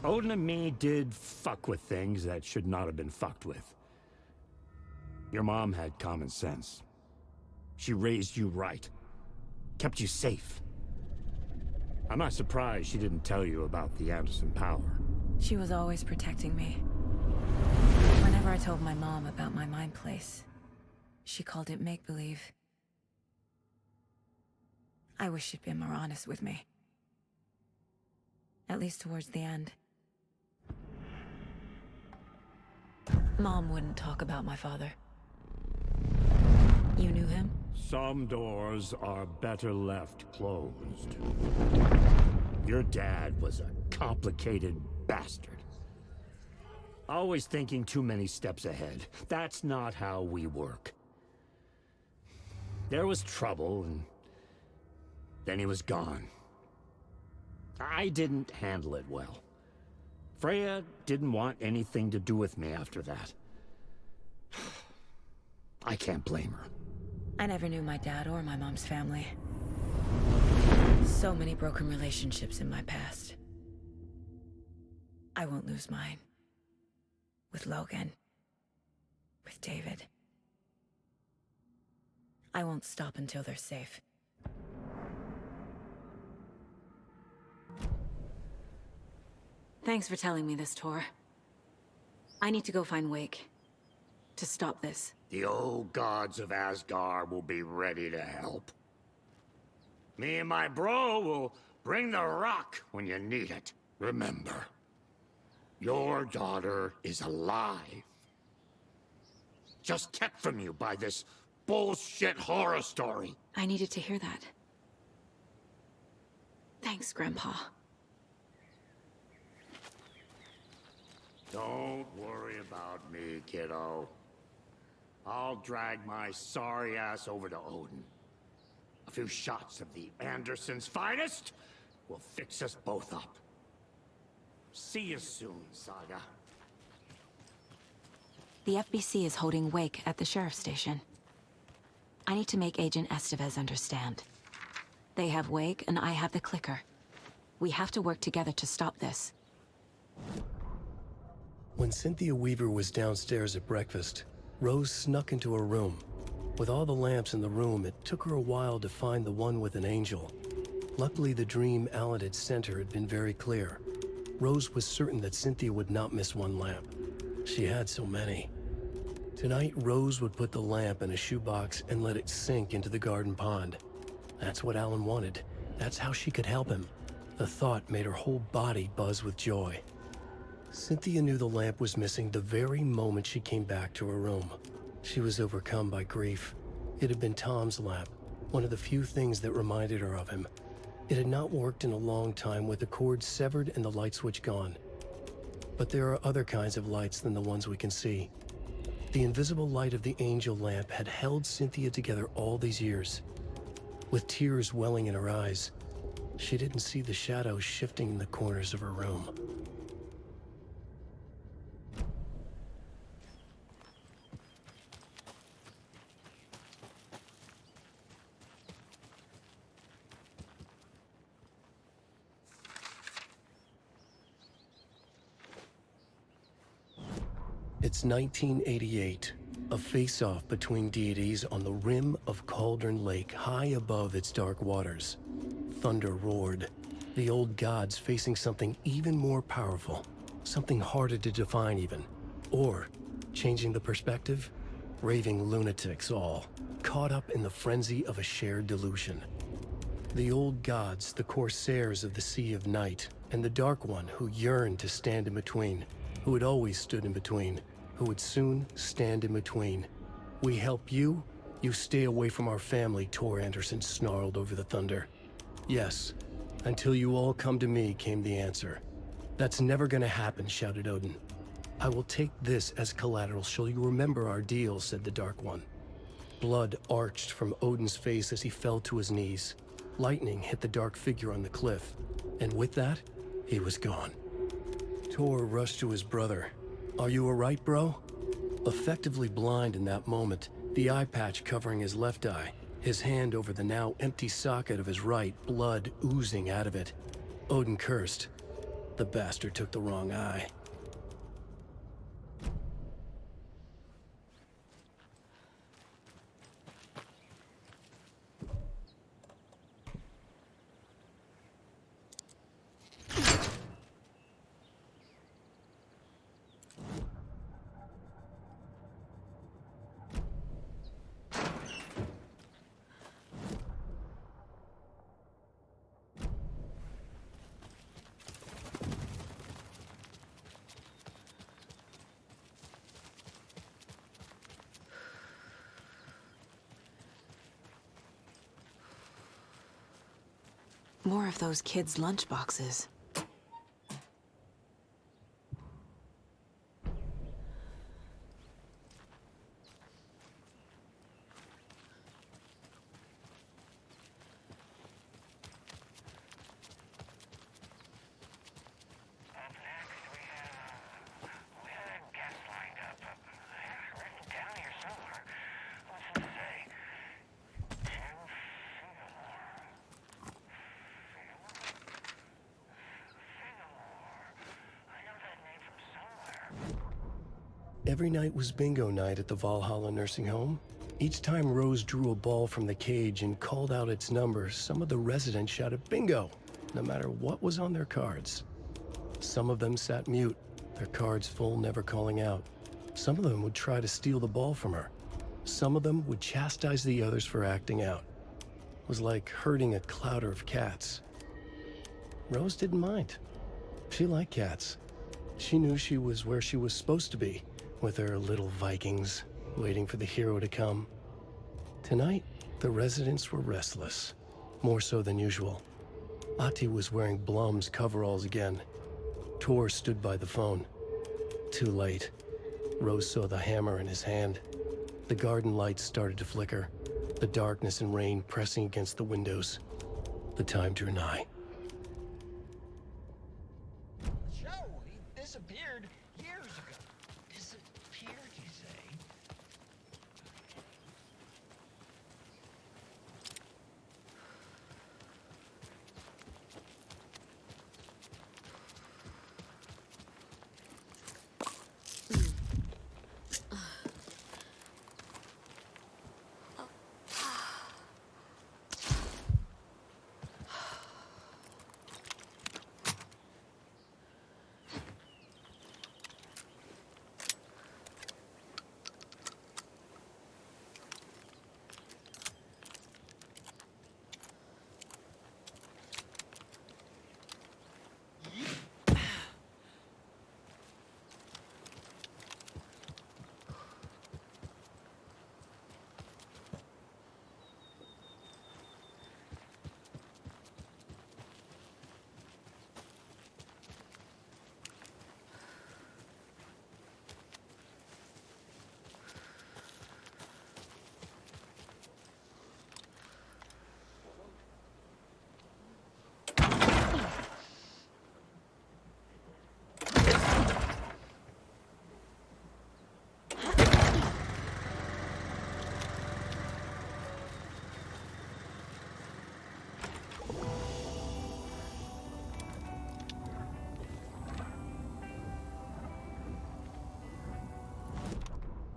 Odin and me did fuck with things that should not have been fucked with. Your mom had common sense. She raised you right. Kept you safe. I'm not surprised she didn't tell you about the Anderson power. She was always protecting me. Whenever I told my mom about my mind place, she called it make-believe. I wish she'd been more honest with me. At least towards the end. Mom wouldn't talk about my father. You knew him? Some doors are better left closed. Your dad was a complicated bastard. Always thinking too many steps ahead. That's not how we work. There was trouble, and then he was gone. I didn't handle it well. Freya didn't want anything to do with me after that. I can't blame her. I never knew my dad or my mom's family. So many broken relationships in my past. I won't lose mine. With Logan. With David. I won't stop until they're safe. Thanks for telling me this, Tor. I need to go find Wake. To stop this. The old gods of Asgard will be ready to help. Me and my bro will bring the rock when you need it. Remember, your daughter is alive. Just kept from you by this bullshit horror story. I needed to hear that. Thanks, Grandpa. Don't worry about me, kiddo. I'll drag my sorry ass over to Odin. A few shots of the Andersons' finest will fix us both up. See you soon, Saga. The FBC is holding Wake at the sheriff's station. I need to make Agent Estevez understand. They have Wake and I have the clicker. We have to work together to stop this. When Cynthia Weaver was downstairs at breakfast, Rose snuck into her room. With all the lamps in the room, it took her a while to find the one with an angel. Luckily, the dream Alan had sent her had been very clear. Rose was certain that Cynthia would not miss one lamp. She had so many. Tonight, Rose would put the lamp in a shoebox and let it sink into the garden pond. That's what Alan wanted. That's how she could help him. The thought made her whole body buzz with joy. Cynthia knew the lamp was missing the very moment she came back to her room. She was overcome by grief. It had been Tom's lamp, one of the few things that reminded her of him. It had not worked in a long time with the cord severed and the light switch gone. But there are other kinds of lights than the ones we can see. The invisible light of the angel lamp had held Cynthia together all these years. With tears welling in her eyes, she didn't see the shadows shifting in the corners of her room. It's 1988, a face-off between deities on the rim of Cauldron Lake, high above its dark waters. Thunder roared, the old gods facing something even more powerful, something harder to define even. Or, changing the perspective, raving lunatics all, caught up in the frenzy of a shared delusion. The old gods, the corsairs of the Sea of Night, and the Dark One who yearned to stand in between, who had always stood in between, who would soon stand in between. We help you, you stay away from our family, Tor Anderson snarled over the thunder. Yes, until you all come to me, came the answer. That's never gonna happen, shouted Odin. I will take this as collateral, shall you remember our deal, said the Dark One. Blood arched from Odin's face as he fell to his knees. Lightning hit the dark figure on the cliff, and with that, he was gone. Tor rushed to his brother. Are you alright, bro? Effectively blind in that moment, The eye patch covering his left eye, his hand over the now empty socket of his right, blood oozing out of it. Odin cursed. The bastard took the wrong eye. More of those kids' lunchboxes. Every night was bingo night at the Valhalla nursing home. Each time Rose drew a ball from the cage and called out its number, some of the residents shouted bingo, no matter what was on their cards. Some of them sat mute, their cards full, never calling out. Some of them would try to steal the ball from her. Some of them would chastise the others for acting out. It was like herding a clouder of cats. Rose didn't mind. She liked cats. She knew she was where she was supposed to be, with her little Vikings, waiting for the hero to come. Tonight, the residents were restless, more so than usual. Ahti was wearing Blum's coveralls again. Tor stood by the phone. Too late. Rose saw the hammer in his hand. The garden lights started to flicker, the darkness and rain pressing against the windows. The time drew nigh. Joe, he disappeared years ago. Disappeared, you say?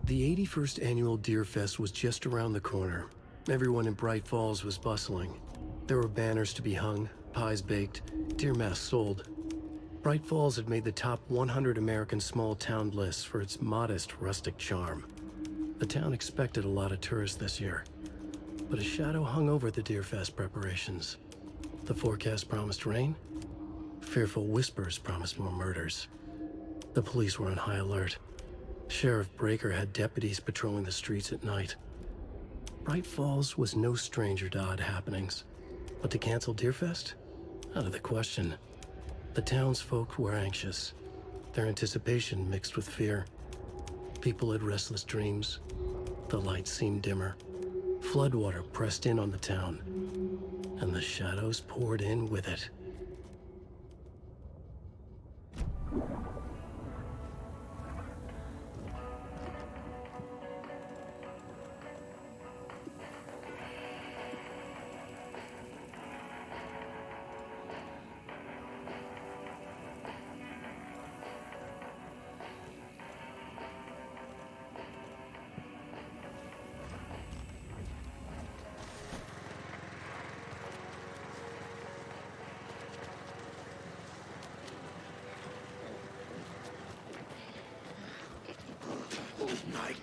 The 81st annual Deer Fest was just around the corner. Everyone in Bright Falls was bustling. There were banners to be hung, pies baked, deer masks sold. Bright Falls had made the top 100 American small town lists for its modest rustic charm. The town expected a lot of tourists this year, but a shadow hung over the Deer Fest preparations. The forecast promised rain. Fearful whispers promised more murders. The police were on high alert. Sheriff Breaker had deputies patrolling the streets at night. Bright Falls was no stranger to odd happenings, but to cancel Deerfest? Out of the question. The townsfolk were anxious, their anticipation mixed with fear. People had restless dreams. The lights seemed dimmer. Floodwater pressed in on the town, and the shadows poured in with it. night.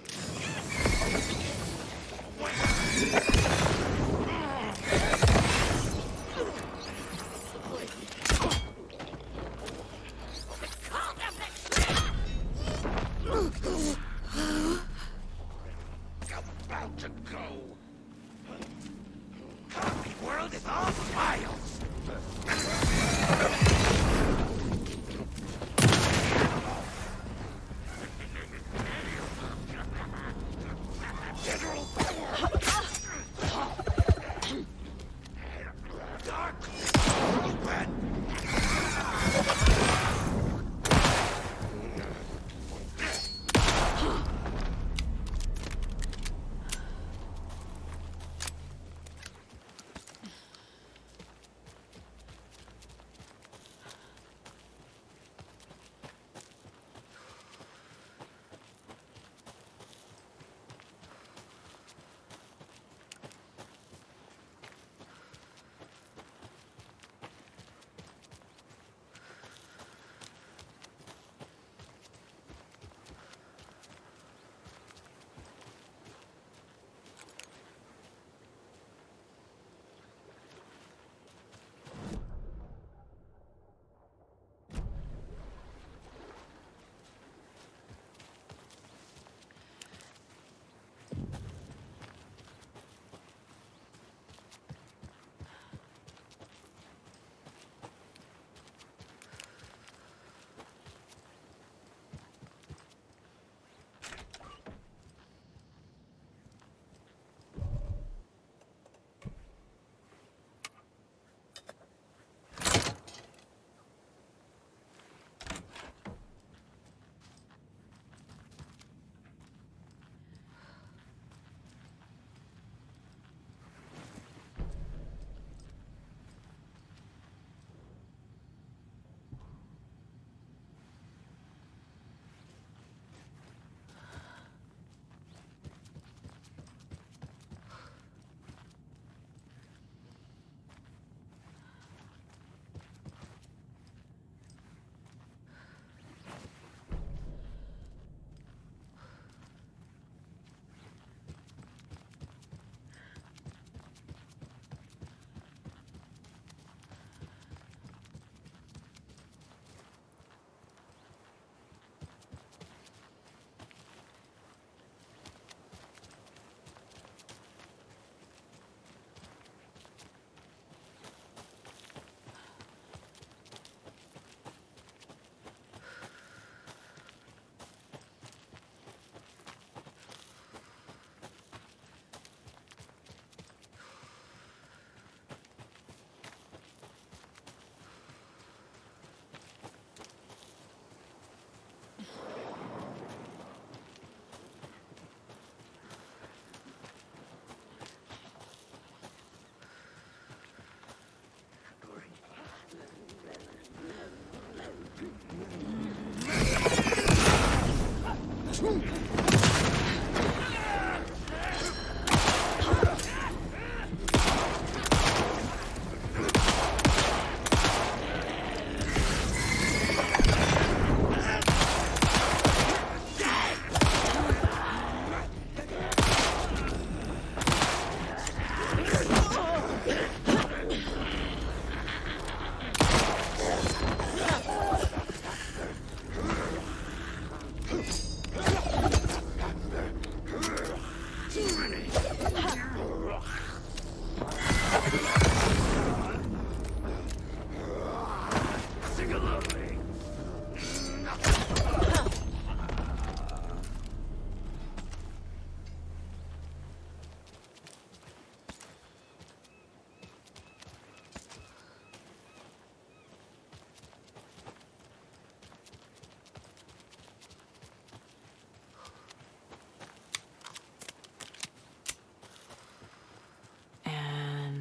About to go. The world is all smiles. General power. Dark open.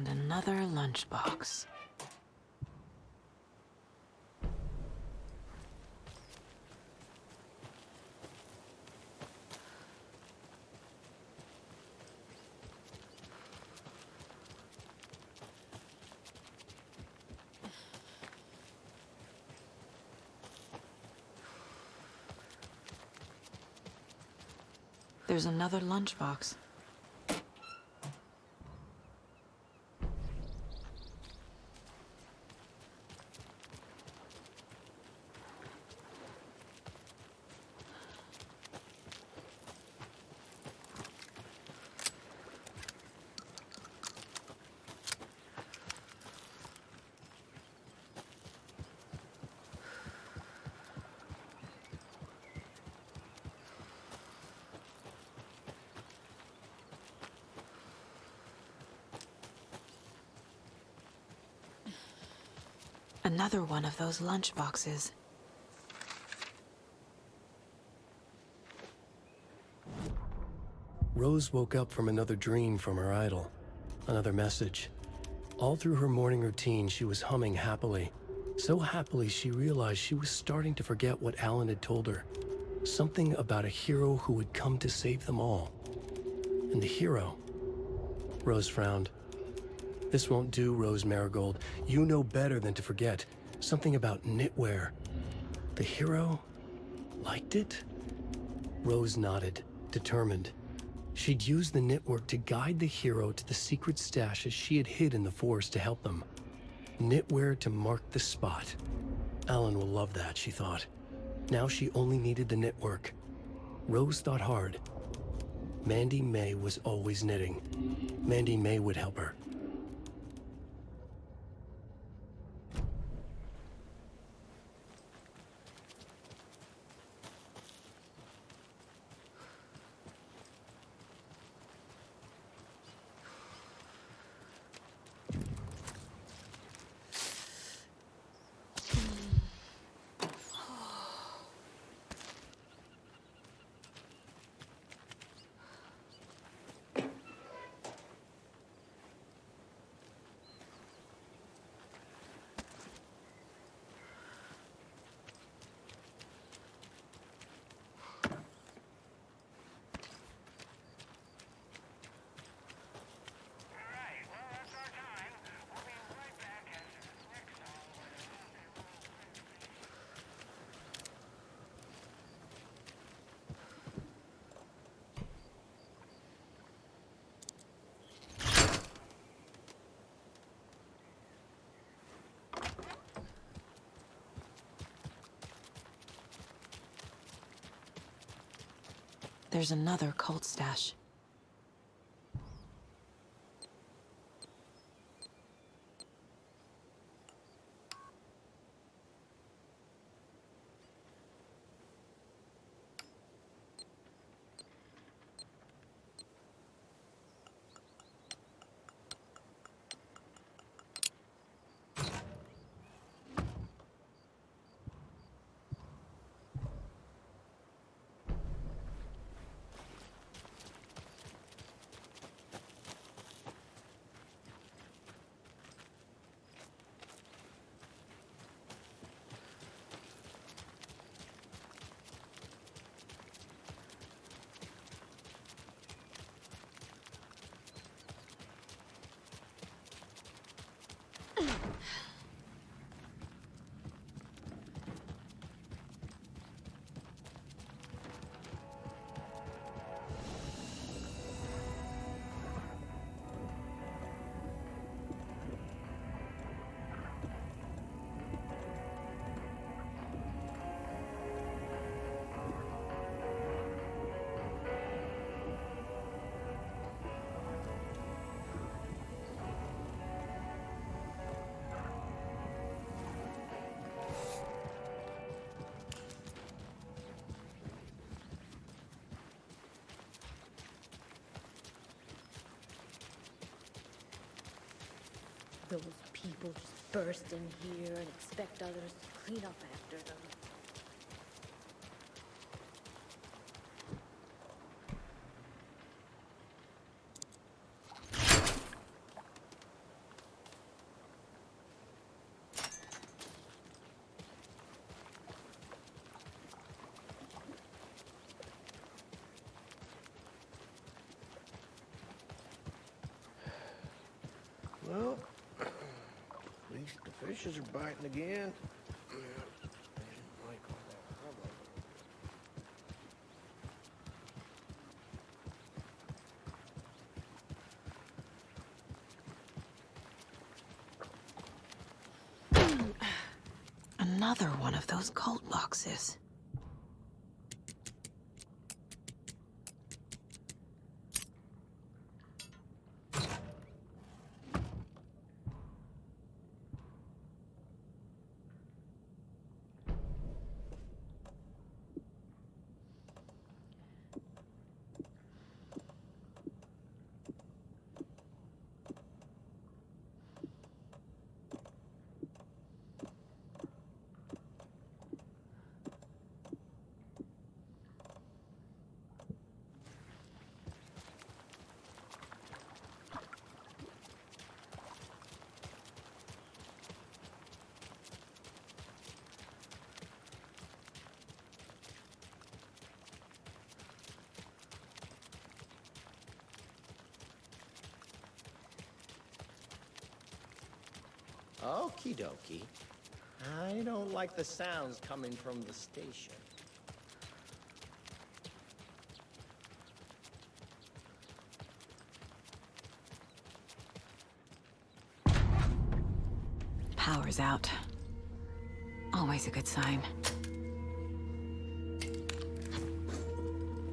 Another lunchbox. There's another lunchbox. Another one of those lunchboxes. Rose woke up from another dream from her idol. Another message. All through her morning routine, she was humming happily. So happily, she realized she was starting to forget what Alan had told her. Something about a hero who would come to save them all. And the hero... Rose frowned. This won't do, Rose Marigold. You know better than to forget. Something about knitwear. The hero liked it? Rose nodded, determined. She'd use the knitwork to guide the hero to the secret stashes she had hid in the forest to help them. Knitwear to mark the spot. Alan will love that, she thought. Now she only needed the knitwork. Rose thought hard. Mandy May was always knitting. Mandy May would help her. There's another cult stash. Those people just burst in here and expect others to clean up after them. Well, at least the fishes are biting again. another one of those cult boxes. Okie dokie. I don't like the sounds coming from the station. Power's out. Always a good sign.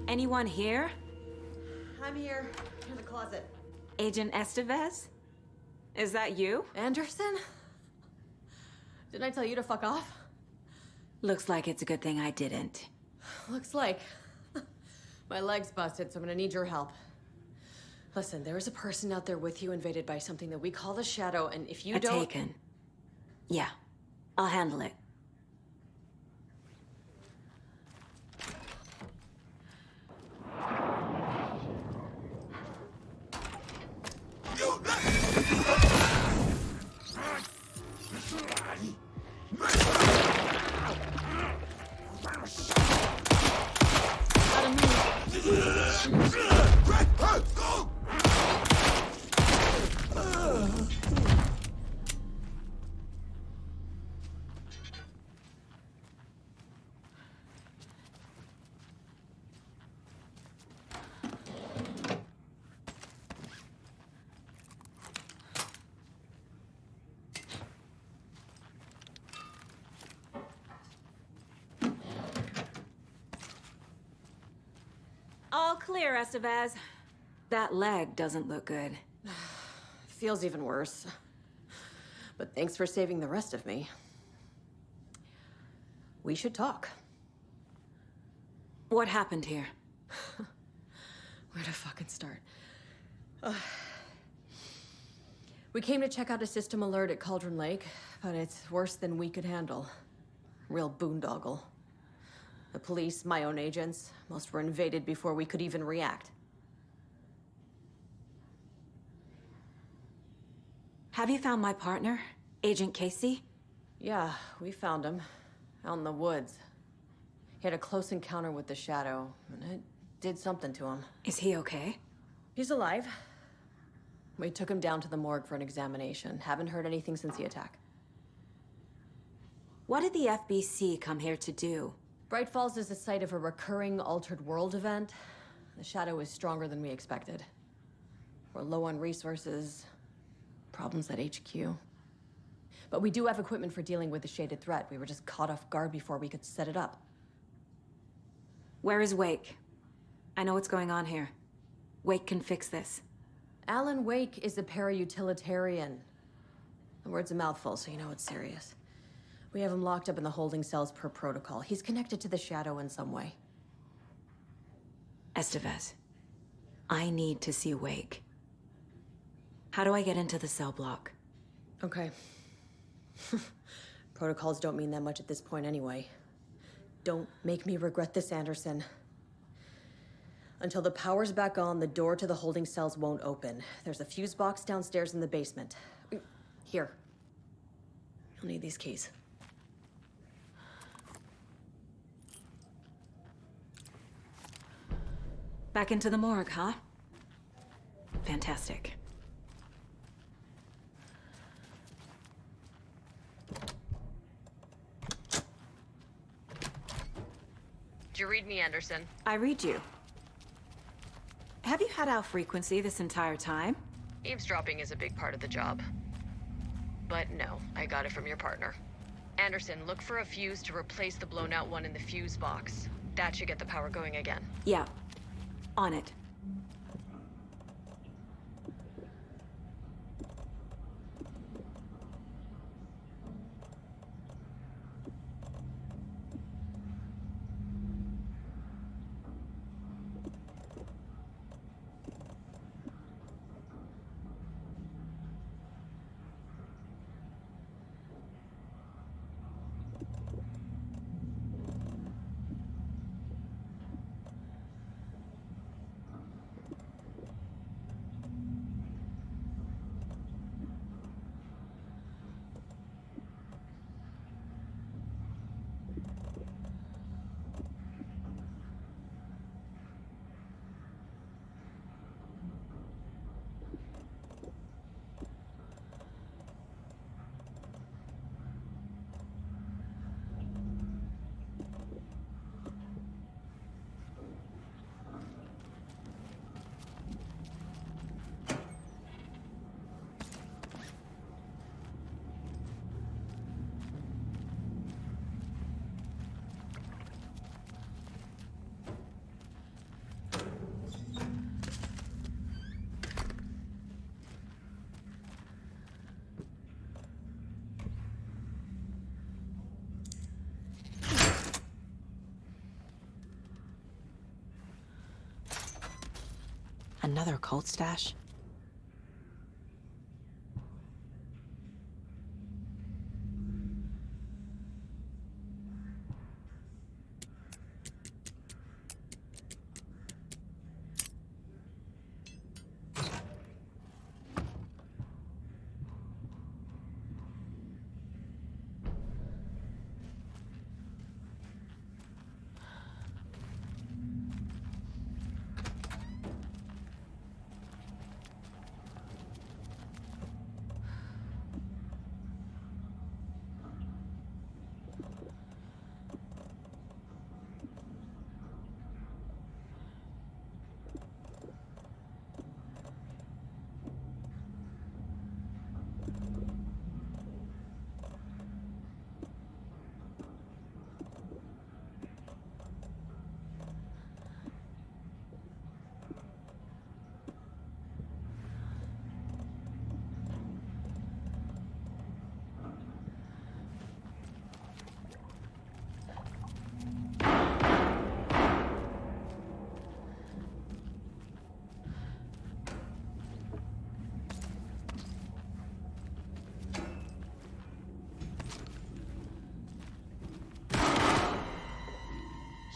Anyone here? I'm here, in the closet. Agent Estevez? Is that you? Anderson? Didn't I tell you to fuck off? Looks like it's a good thing I didn't. Looks like. My leg's busted, so I'm gonna need your help. Listen, there is a person out there with you invaded by something that we call the Shadow, and if you don't... Taken. Yeah, I'll handle it. All clear, Estevez. That leg doesn't look good. Feels even worse. But thanks for saving the rest of me. We should talk. What happened here? Where to fucking start? We came to check out a system alert at Cauldron Lake, but it's worse than we could handle. Real boondoggle. The police, my own agents, most were invaded before we could even react. Have you found my partner, Agent Casey? Yeah, we found him. Out in the woods. He had a close encounter with the Shadow, and it did something to him. Is he okay? He's alive. We took him down to the morgue for an examination. Haven't heard anything since the attack. What did the FBC come here to do? Bright Falls is the site of a recurring altered world event. The Shadow is stronger than we expected. We're low on resources, problems at HQ. But we do have equipment for dealing with the shaded threat. We were just caught off guard before we could set it up. Where is Wake? I know what's going on here. Wake can fix this. Alan Wake is a para-utilitarian. The word's a mouthful, so you know it's serious. We have him locked up in the holding cells per protocol. He's connected to the Shadow in some way. Estevez, I need to see Wake. How do I get into the cell block? Okay. Protocols don't mean that much at this point anyway. Don't make me regret this, Anderson. Until the power's back on, the door to the holding cells won't open. There's a fuse box downstairs in the basement. Here. You'll need these keys. Back into the morgue, huh? Fantastic. Did you read me, Anderson? I read you. Have you had our frequency this entire time? Eavesdropping is a big part of the job. But no, I got it from your partner. Anderson, look for a fuse to replace the blown out one in the fuse box. That should get the power going again. Yeah. On it. Another cult stash?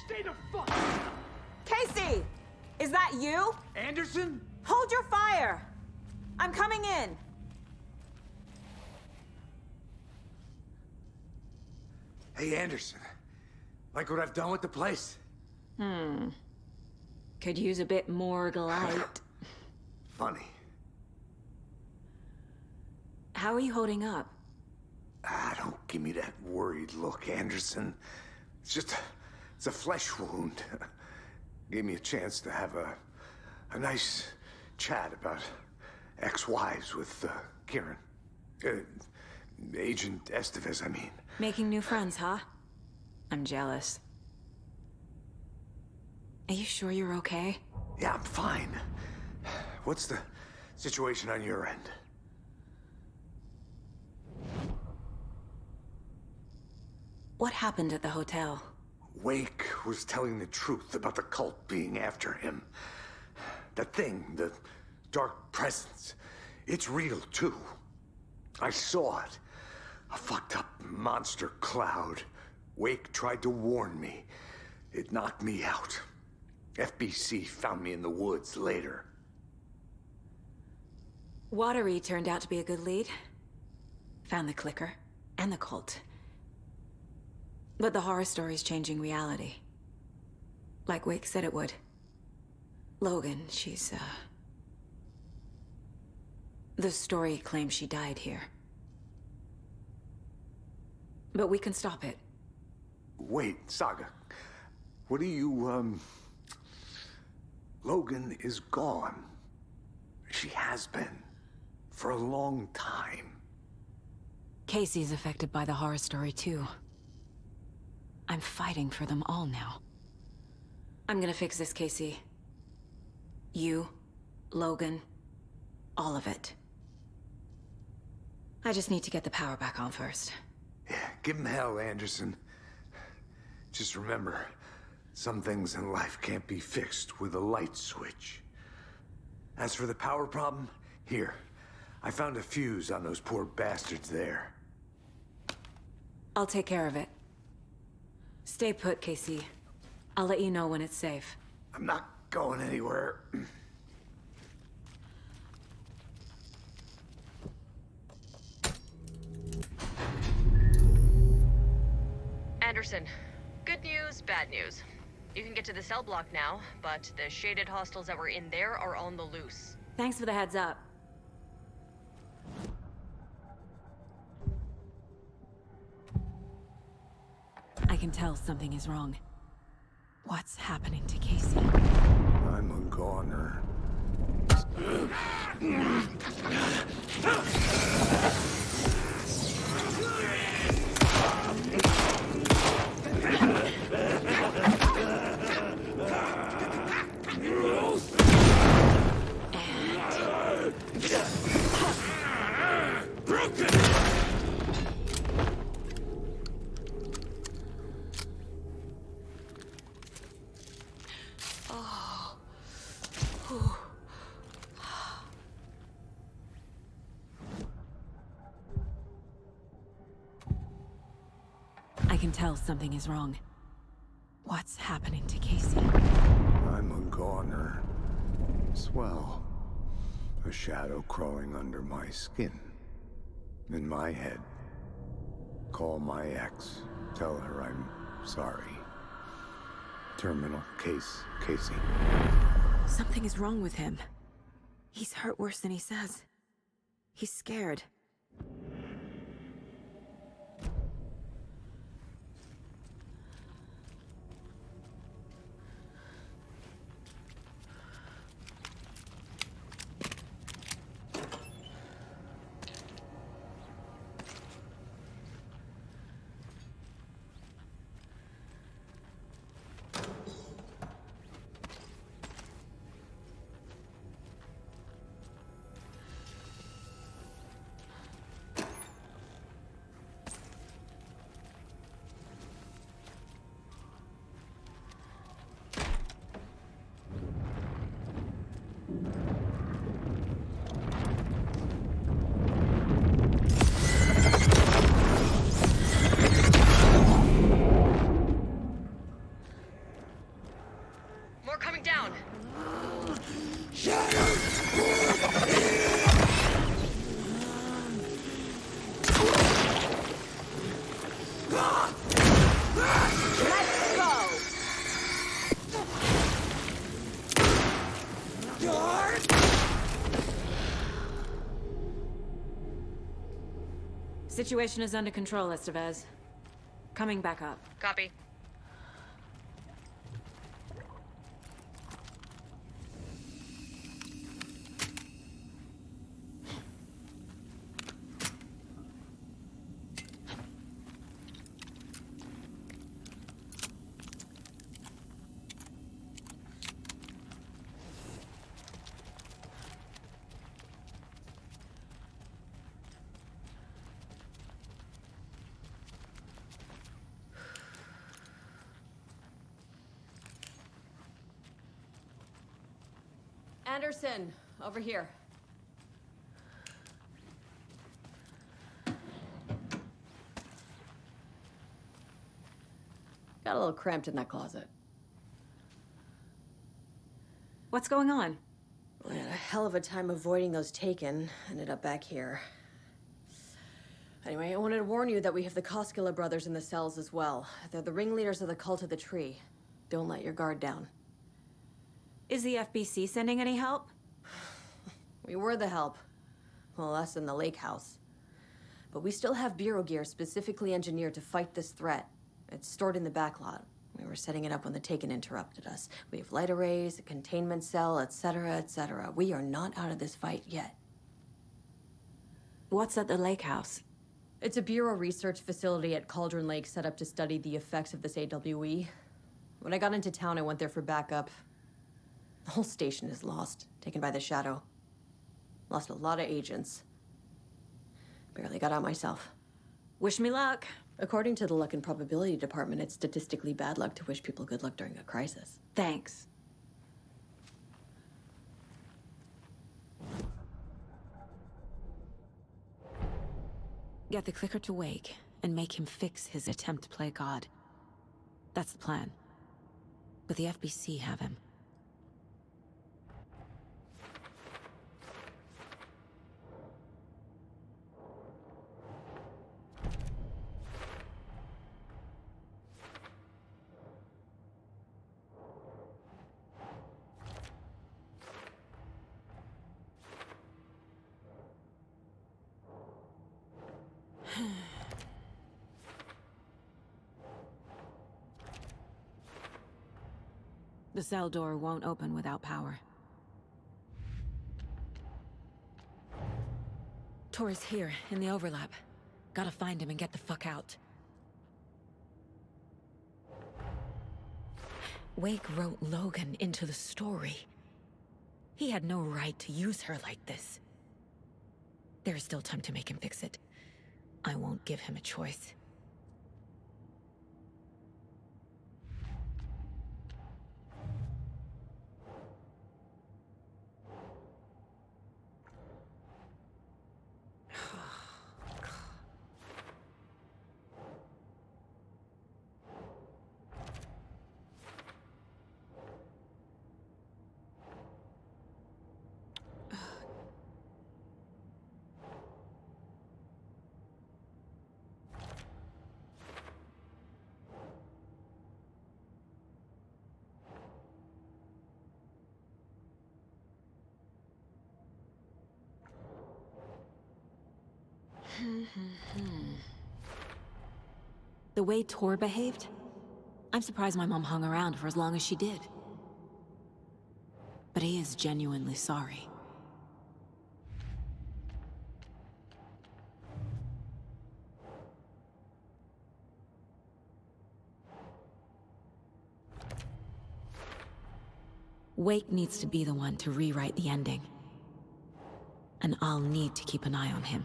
Stay the fuck! Casey! Is that you? Anderson? Hold your fire! I'm coming in. Hey, Anderson. Like what I've done with the place? Could use a bit more light. Funny. How are you holding up? Don't give me that worried look, Anderson. It's a flesh wound. Gave me a chance to have a nice chat about ex-wives with Kieran. Agent Estevez, I mean. Making new friends, huh? I'm jealous. Are you sure you're okay? Yeah, I'm fine. What's the situation on your end? What happened at the hotel? Wake was telling the truth about the cult being after him. That thing, the dark presence, it's real too. I saw it. A fucked up monster cloud. Wake tried to warn me. It knocked me out. FBC found me in the woods later. Watery turned out to be a good lead. Found the clicker and the cult. But the horror story's changing reality. Like Wake said it would. Logan, she's, the story claims she died here. But we can stop it. Wait, Saga. What do you, Logan is gone. She has been. For a long time. Casey's affected by the horror story too. I'm fighting for them all now. I'm gonna fix this, Casey. You, Logan, all of it. I just need to get the power back on first. Yeah, give him hell, Anderson. Just remember, some things in life can't be fixed with a light switch. As for the power problem, here. I found a fuse on those poor bastards there. I'll take care of it. Stay put, Casey. I'll let you know when it's safe. I'm not going anywhere. Anderson, good news, bad news. You can get to the cell block now, but the shaded hostiles that were in there are on the loose. Thanks for the heads up. I can tell something is wrong. What's happening to Casey? I'm a goner. I can tell something is wrong. What's happening to Casey? I'm a goner. Swell. A shadow crawling under my skin. In my head. Call my ex. Tell her I'm sorry. Terminal case, Casey. Something is wrong with him. He's hurt worse than he says. He's scared. Situation is under control, Estevez. Coming back up. Copy. Anderson, over here. Got a little cramped in that closet. What's going on? We had a hell of a time avoiding those taken. Ended up back here. Anyway, I wanted to warn you that we have the Koskela brothers in the cells as well. They're the ringleaders of the Cult of the Tree. Don't let your guard down. Is the FBC sending any help? We were the help. Well, us in the lake house. But we still have Bureau gear specifically engineered to fight this threat. It's stored in the backlot. We were setting it up when the Taken interrupted us. We have light arrays, a containment cell, etc., etc. We are not out of this fight yet. What's at the lake house? It's a Bureau research facility at Cauldron Lake set up to study the effects of this AWE. When I got into town, I went there for backup. The whole station is lost, taken by the Shadow. Lost a lot of agents. Barely got out myself. Wish me luck. According to the luck and probability department, it's statistically bad luck to wish people good luck during a crisis. Thanks. Get the clicker to Wake and make him fix his attempt to play God. That's the plan. But the FBC have him. The cell door won't open without power. Tor is here, in the overlap. Gotta find him and get the fuck out. Wake wrote Logan into the story. He had no right to use her like this. There is still time to make him fix it. I won't give him a choice. The way Tor behaved? I'm surprised my mom hung around for as long as she did. But he is genuinely sorry. Wake needs to be the one to rewrite the ending. And I'll need to keep an eye on him.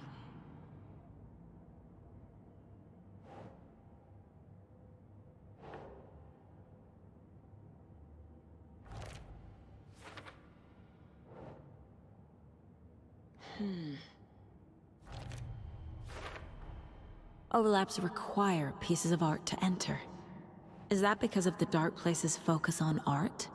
Overlaps require pieces of art to enter. Is that because of the Dark Place's focus on art?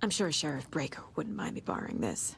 I'm sure Sheriff Breaker wouldn't mind me borrowing this.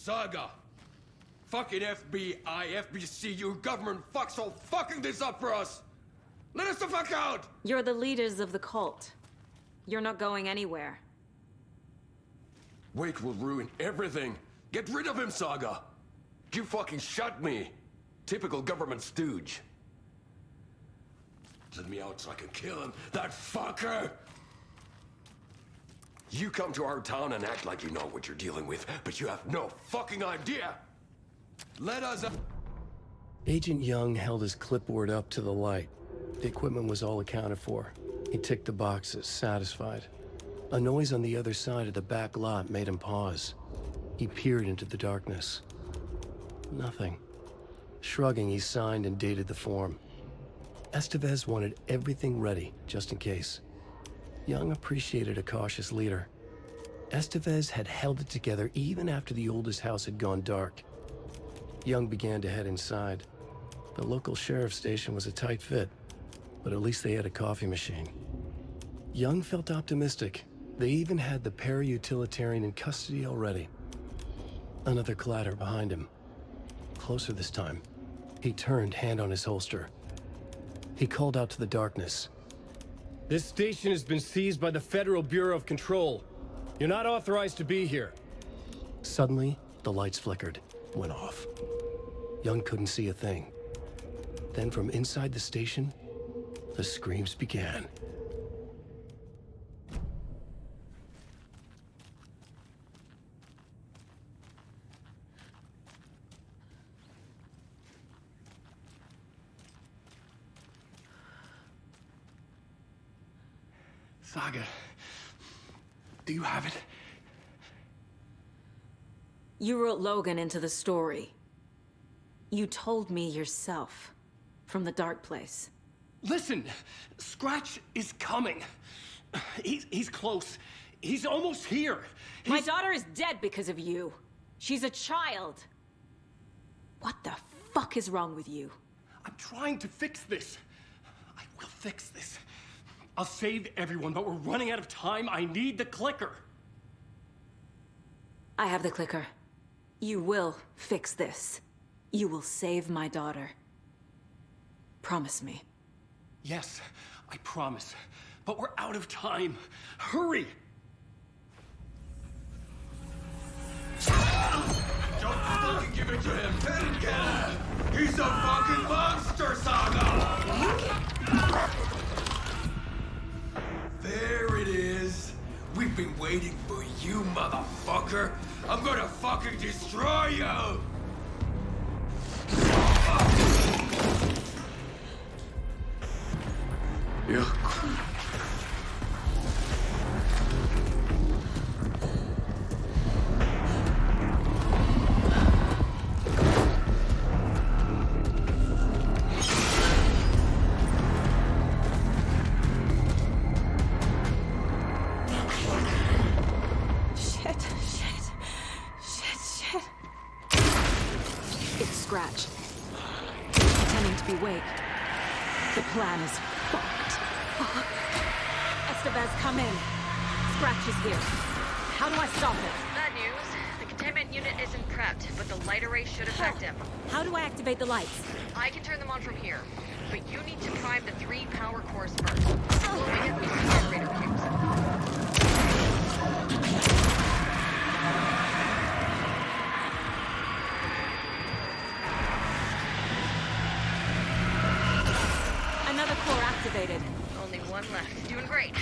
Saga! Fucking FBI, FBC, you government fucks all fucking this up for us! Let us the fuck out! You're the leaders of the cult. You're not going anywhere. Wake will ruin everything. Get rid of him, Saga! You fucking shot me! Typical government stooge. Let me out so I can kill him, that fucker! You come to our town and act like you know what you're dealing with, but you have no fucking idea! Let us... Agent Young held his clipboard up to the light. The equipment was all accounted for. He ticked the boxes, satisfied. A noise on the other side of the back lot made him pause. He peered into the darkness. Nothing. Shrugging, he signed and dated the form. Estevez wanted everything ready, just in case. Young appreciated a cautious leader. Estevez had held it together even after the oldest house had gone dark. Young began to head inside. The local sheriff's station was a tight fit, but at least they had a coffee machine. Young felt optimistic. They even had the para-utilitarian in custody already. Another clatter behind him. Closer this time. He turned, hand on his holster. He called out to the darkness. This station has been seized by the Federal Bureau of Control. You're not authorized to be here. Suddenly, the lights flickered, went off. Young couldn't see a thing. Then from inside the station, the screams began. Saga, do you have it? You wrote Logan into the story. You told me yourself, from the dark place. Listen, Scratch is coming. He's close. He's almost here. My daughter is dead because of you. She's a child. What the fuck is wrong with you? I'm trying to fix this. I will fix this. I'll save everyone, but we're running out of time. I need the clicker. I have the clicker. You will fix this. You will save my daughter. Promise me. Yes, I promise. But we're out of time. Hurry! Don't fucking give it to him! He's a fucking monster, Saga! There it is. We've been waiting for you, motherfucker. I'm gonna fucking destroy you! Yeah. Scratch. Pretending to be awake. The plan is fucked. Estevez, come in. Scratch is here. How do I stop it? Bad news. The containment unit isn't prepped, but the light array should affect him. How do I activate the lights? I can turn them on from here, but you need to prime the 3 power cores first. Blowing it makes the generator cubes. Another core activated. Only one left. Doing great.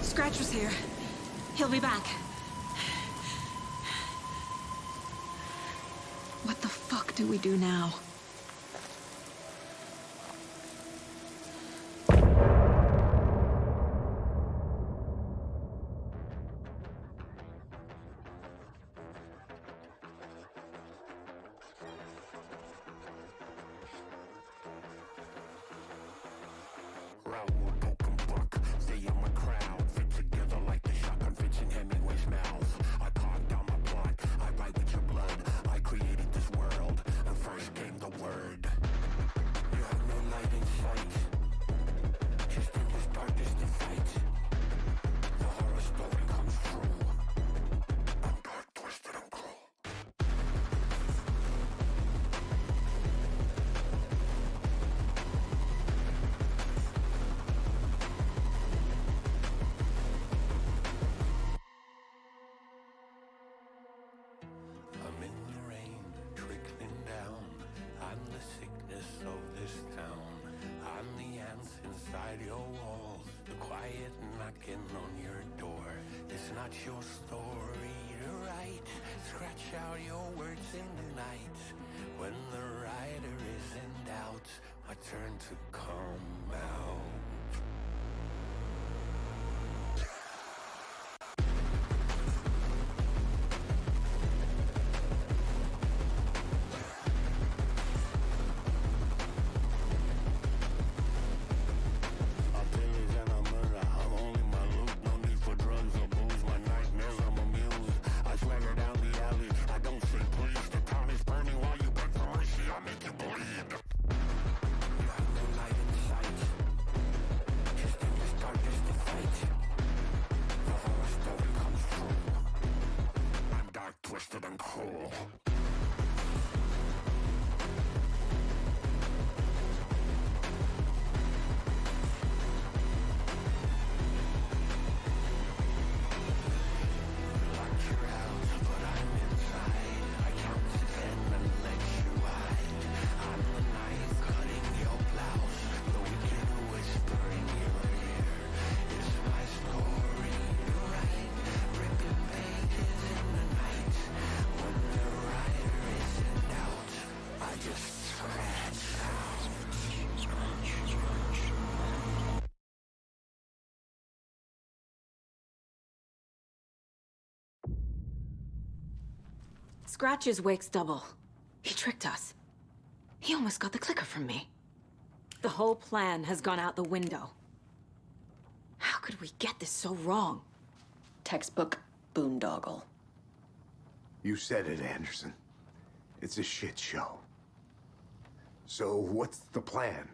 Scratch was here. He'll be back. do we do now? I'm in the rain, trickling down. I'm the sickness of this town. I'm the ants inside your walls, the quiet knocking on your door. It's not your story to write. Scratch out your words in the night. When the writer is in doubt, I turn to come out. Twisted and cool. Scratch's wake's double. He tricked us. He almost got the clicker from me. The whole plan has gone out the window. How could we get this so wrong? Textbook boondoggle. You said it, Anderson. It's a shit show. So what's the plan?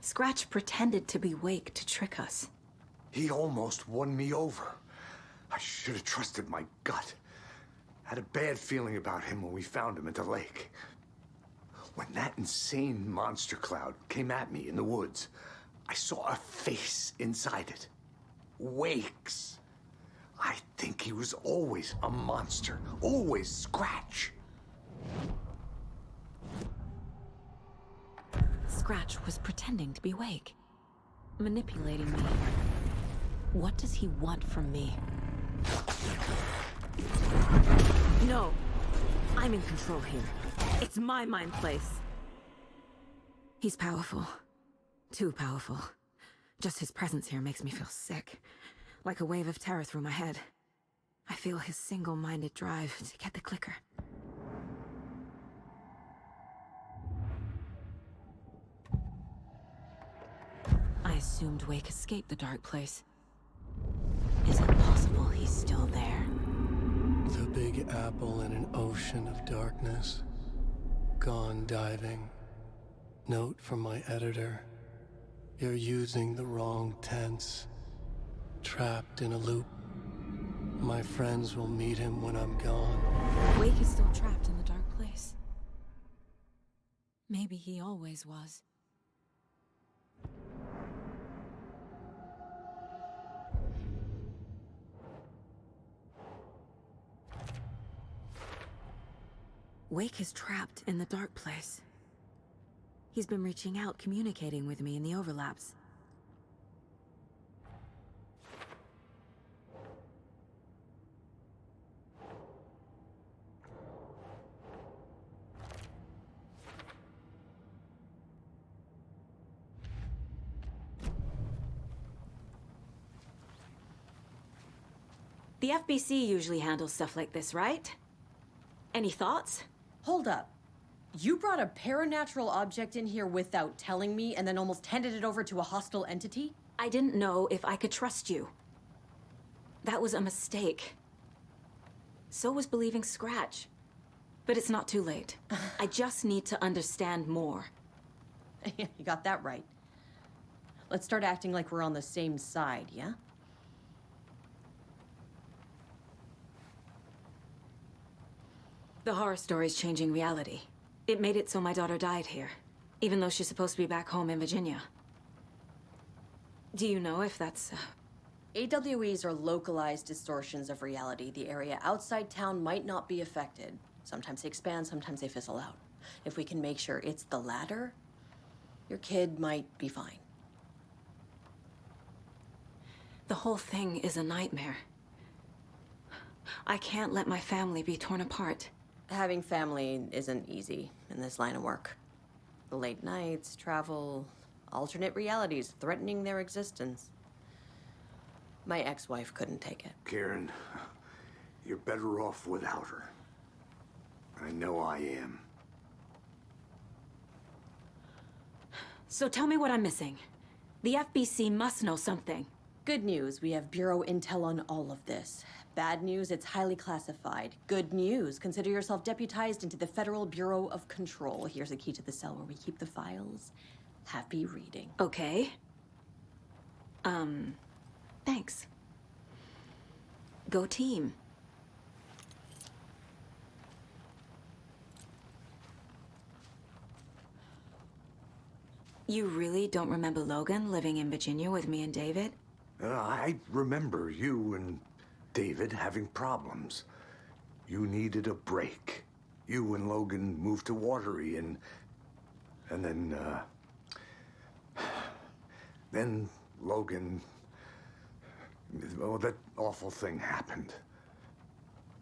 Scratch pretended to be Wake to trick us. He almost won me over. I should have trusted my gut. Had a bad feeling about him when we found him at the lake. When that insane monster cloud came at me in the woods, I saw a face inside it. Wake's. I think he was always a monster. Always Scratch. Scratch was pretending to be Wake. Manipulating me. What does he want from me? No! I'm in control here. It's my mind place. He's powerful. Too powerful. Just his presence here makes me feel sick. Like a wave of terror through my head. I feel his single-minded drive to get the clicker. I assumed Wake escaped the dark place. Is it possible he's still there? The Big Apple in an ocean of darkness. Gone diving. Note from my editor. You're using the wrong tense. Trapped in a loop. My friends will meet him when I'm gone. Wake is still trapped in the dark place. Maybe he always was. Wake is trapped in the dark place. He's been reaching out, communicating with me in the overlaps. The FBC usually handles stuff like this, right? Any thoughts? Hold up. You brought a paranatural object in here without telling me and then almost handed it over to a hostile entity? I didn't know if I could trust you. That was a mistake. So was believing Scratch. But it's not too late. I just need to understand more. You got that right. Let's start acting like we're on the same side, yeah? The horror story's changing reality. It made it so my daughter died here, even though she's supposed to be back home in Virginia. Do you know if that's... AWEs are localized distortions of reality. The area outside town might not be affected. Sometimes they expand, sometimes they fizzle out. If we can make sure it's the latter, your kid might be fine. The whole thing is a nightmare. I can't let my family be torn apart. Having family isn't easy in this line of work. The late nights, travel, alternate realities threatening their existence. My ex-wife couldn't take it. Karen, you're better off without her. I know I am. So tell me what I'm missing. The FBC must know something. Good news, we have Bureau intel on all of this. Bad news, it's highly classified. Good news, consider yourself deputized into the Federal Bureau of Control. Here's a key to the cell where we keep the files. Happy reading. Okay. Thanks. Go team. You really don't remember Logan living in Virginia with me and David? I remember you and David having problems. You needed a break. You and Logan moved to Watery and then Logan, oh, that awful thing happened.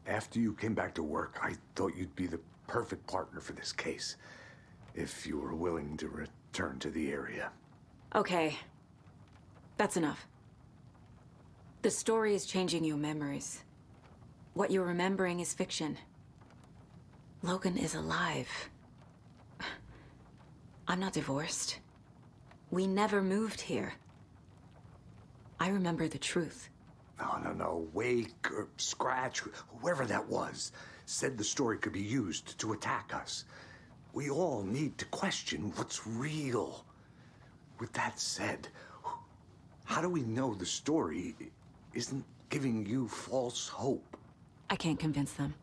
After you came back to work, I thought you'd be the perfect partner for this case, if you were willing to return to the area. Okay. That's enough. The story is changing your memories. What you're remembering is fiction. Logan is alive. I'm not divorced. We never moved here. I remember the truth. No. Wake or Scratch, whoever that was, said the story could be used to attack us. We all need to question what's real. With that said, how do we know the story isn't giving you false hope? I can't convince them.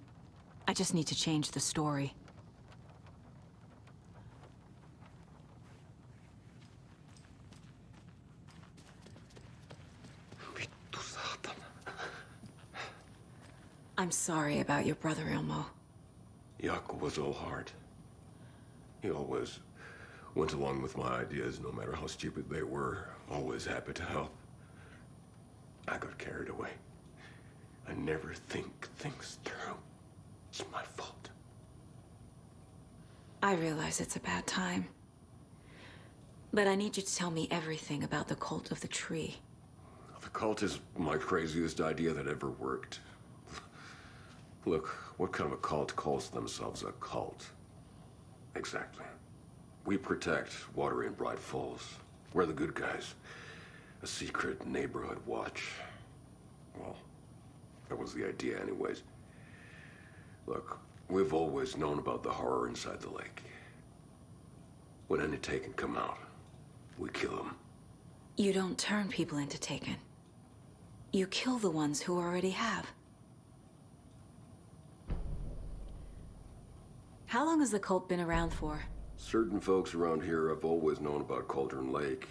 I just need to change the story. I'm sorry about your brother, Ilmo. Jaakko was all heart. He always went along with my ideas, no matter how stupid they were. Always happy to help. I got carried away. I never think things through. It's my fault. I realize it's a bad time. But I need you to tell me everything about the cult of the tree. The cult is my craziest idea that ever worked. Look, what kind of a cult calls themselves a cult? Exactly. We protect Watery and Bright Falls. We're the good guys. A secret neighborhood watch. Well, that was the idea anyways. Look, we've always known about the horror inside the lake. When any Taken come out, we kill them. You don't turn people into Taken. You kill the ones who already have. How long has the cult been around for? Certain folks around here have always known about Cauldron Lake.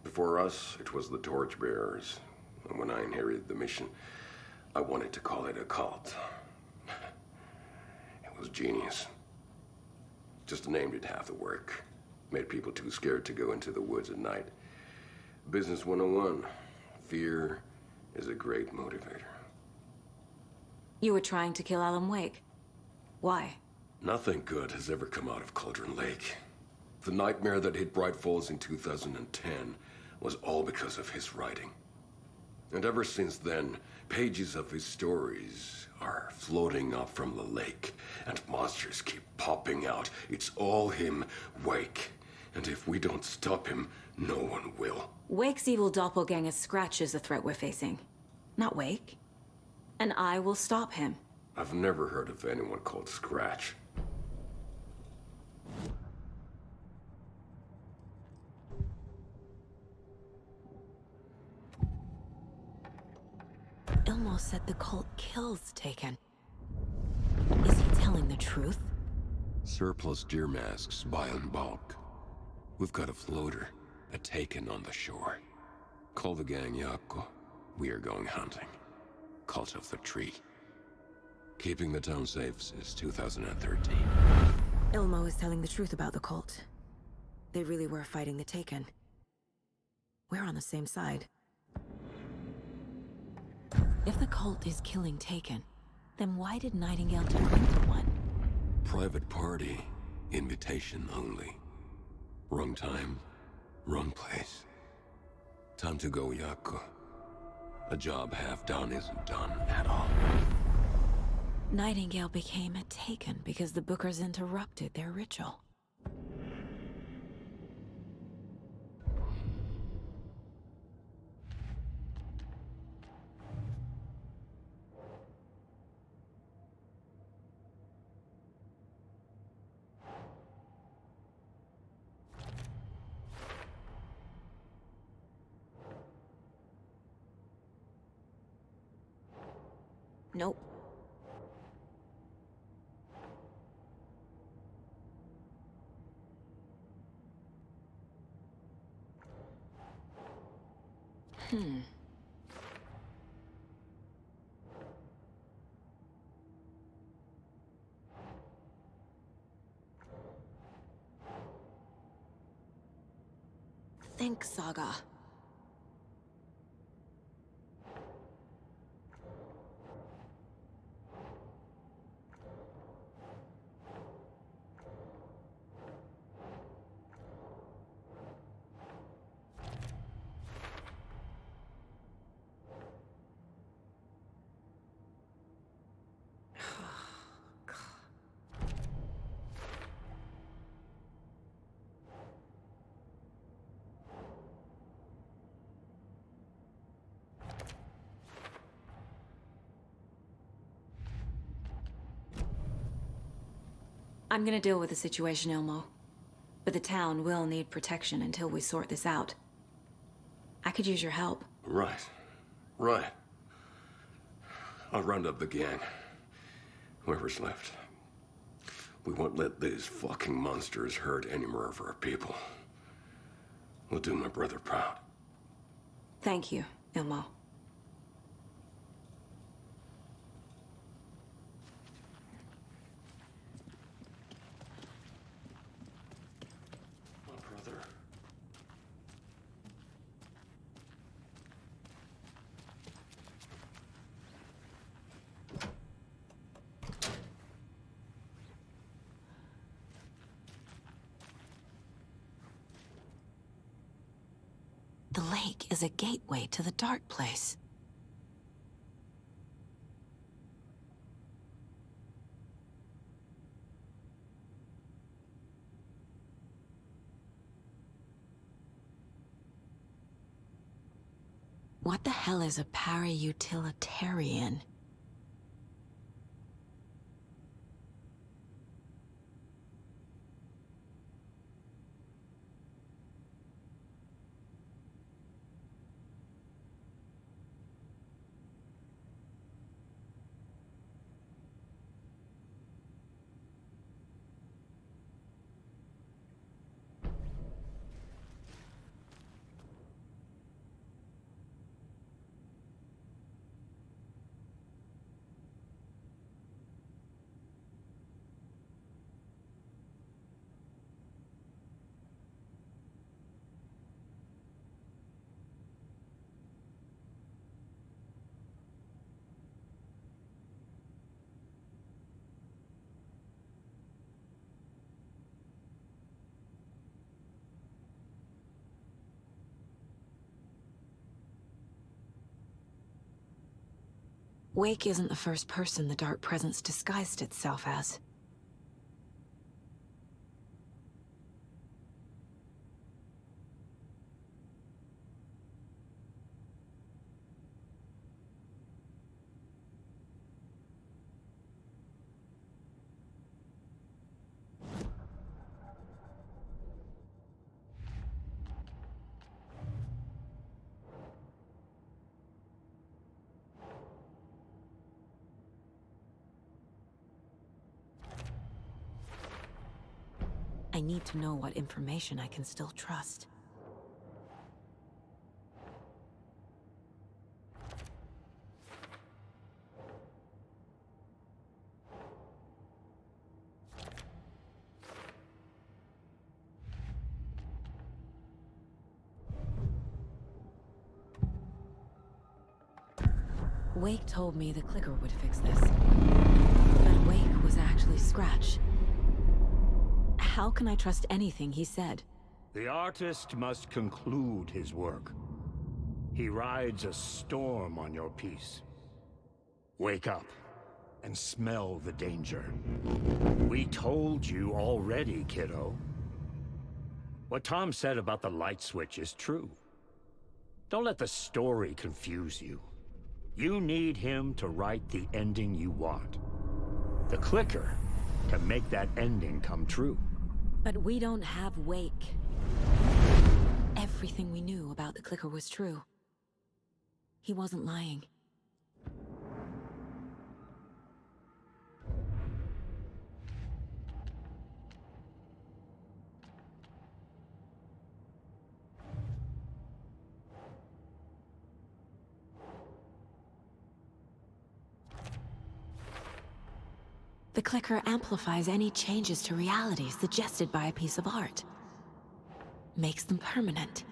Before us, it was the Torchbearers. And when I inherited the mission, I wanted to call it a cult. It was genius. Just named it half the work. Made people too scared to go into the woods at night. Business 101. Fear is a great motivator. You were trying to kill Alan Wake. Why? Nothing good has ever come out of Cauldron Lake. The nightmare that hit Bright Falls in 2010 was all because of his writing. And ever since then, pages of his stories are floating up from the lake, and monsters keep popping out. It's all him, Wake. And if we don't stop him, no one will. Wake's evil doppelganger Scratch is the threat we're facing, not Wake. And I will stop him. I've never heard of anyone called Scratch. Ilmo said the cult kills Taken. Is he telling the truth? Surplus deer masks buy in bulk. We've got a floater, a Taken on the shore. Call the gang Yako. We are going hunting. Cult of the Tree. Keeping the town safe since 2013. Ilmo is telling the truth about the cult. They really were fighting the Taken. We're on the same side. If the cult is killing Taken, then why did Nightingale turn into one? Private party. Invitation only. Wrong time, wrong place. Time to go, Yako. A job half done isn't done at all. Nightingale became a Taken because the Bookers interrupted their ritual. Nope. Think, Saga. I'm gonna deal with the situation, Ilmo. But the town will need protection until we sort this out. I could use your help. Right. Right. I'll round up the gang. Whoever's left. We won't let these fucking monsters hurt any more of our people. We'll do my brother proud. Thank you, Ilmo. The lake is a gateway to the dark place. What the hell is a para-utilitarian? Wake isn't the first person the Dark Presence disguised itself as. I need to know what information I can still trust. Wake told me the clicker would fix this. But Wake was actually Scratch. How can I trust anything he said? The artist must conclude his work. He rides a storm on your piece. Wake up and smell the danger. We told you already, kiddo. What Tom said about the light switch is true. Don't let the story confuse you. You need him to write the ending you want. The clicker can make that ending come true. But we don't have Wake. Everything we knew about the clicker was true. He wasn't lying. The clicker amplifies any changes to reality suggested by a piece of art. Makes them permanent.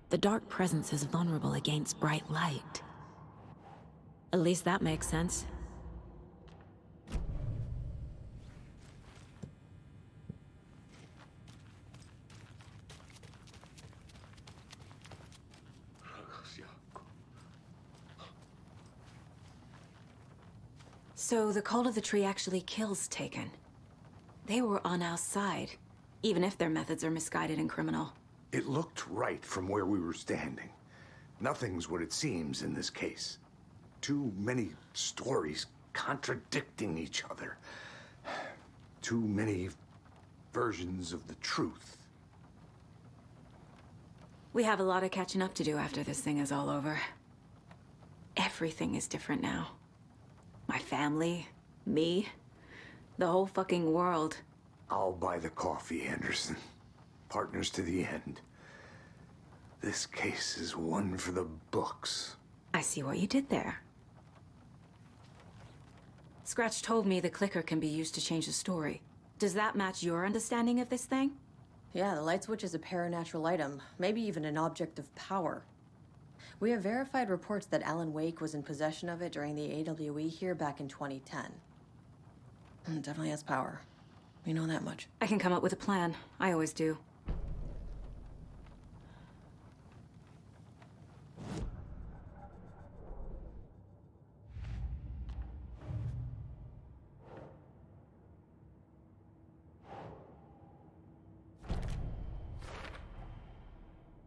The Dark Presence is vulnerable against bright light. At least that makes sense. So the Cult of the Tree actually kills Taken. They were on our side, even if their methods are misguided and criminal. It looked right from where we were standing. Nothing's what it seems in this case. Too many stories contradicting each other. Too many versions of the truth. We have a lot of catching up to do after this thing is all over. Everything is different now. My family, me, the whole fucking world. I'll buy the coffee, Anderson. Partners to the end. This case is one for the books. I see what you did there. Scratch told me the clicker can be used to change the story. Does that match your understanding of this thing? Yeah, the light switch is a paranatural item, maybe even an object of power. We have verified reports that Alan Wake was in possession of it during the AWE here back in 2010. It definitely has power. We know that much. I can come up with a plan. I always do.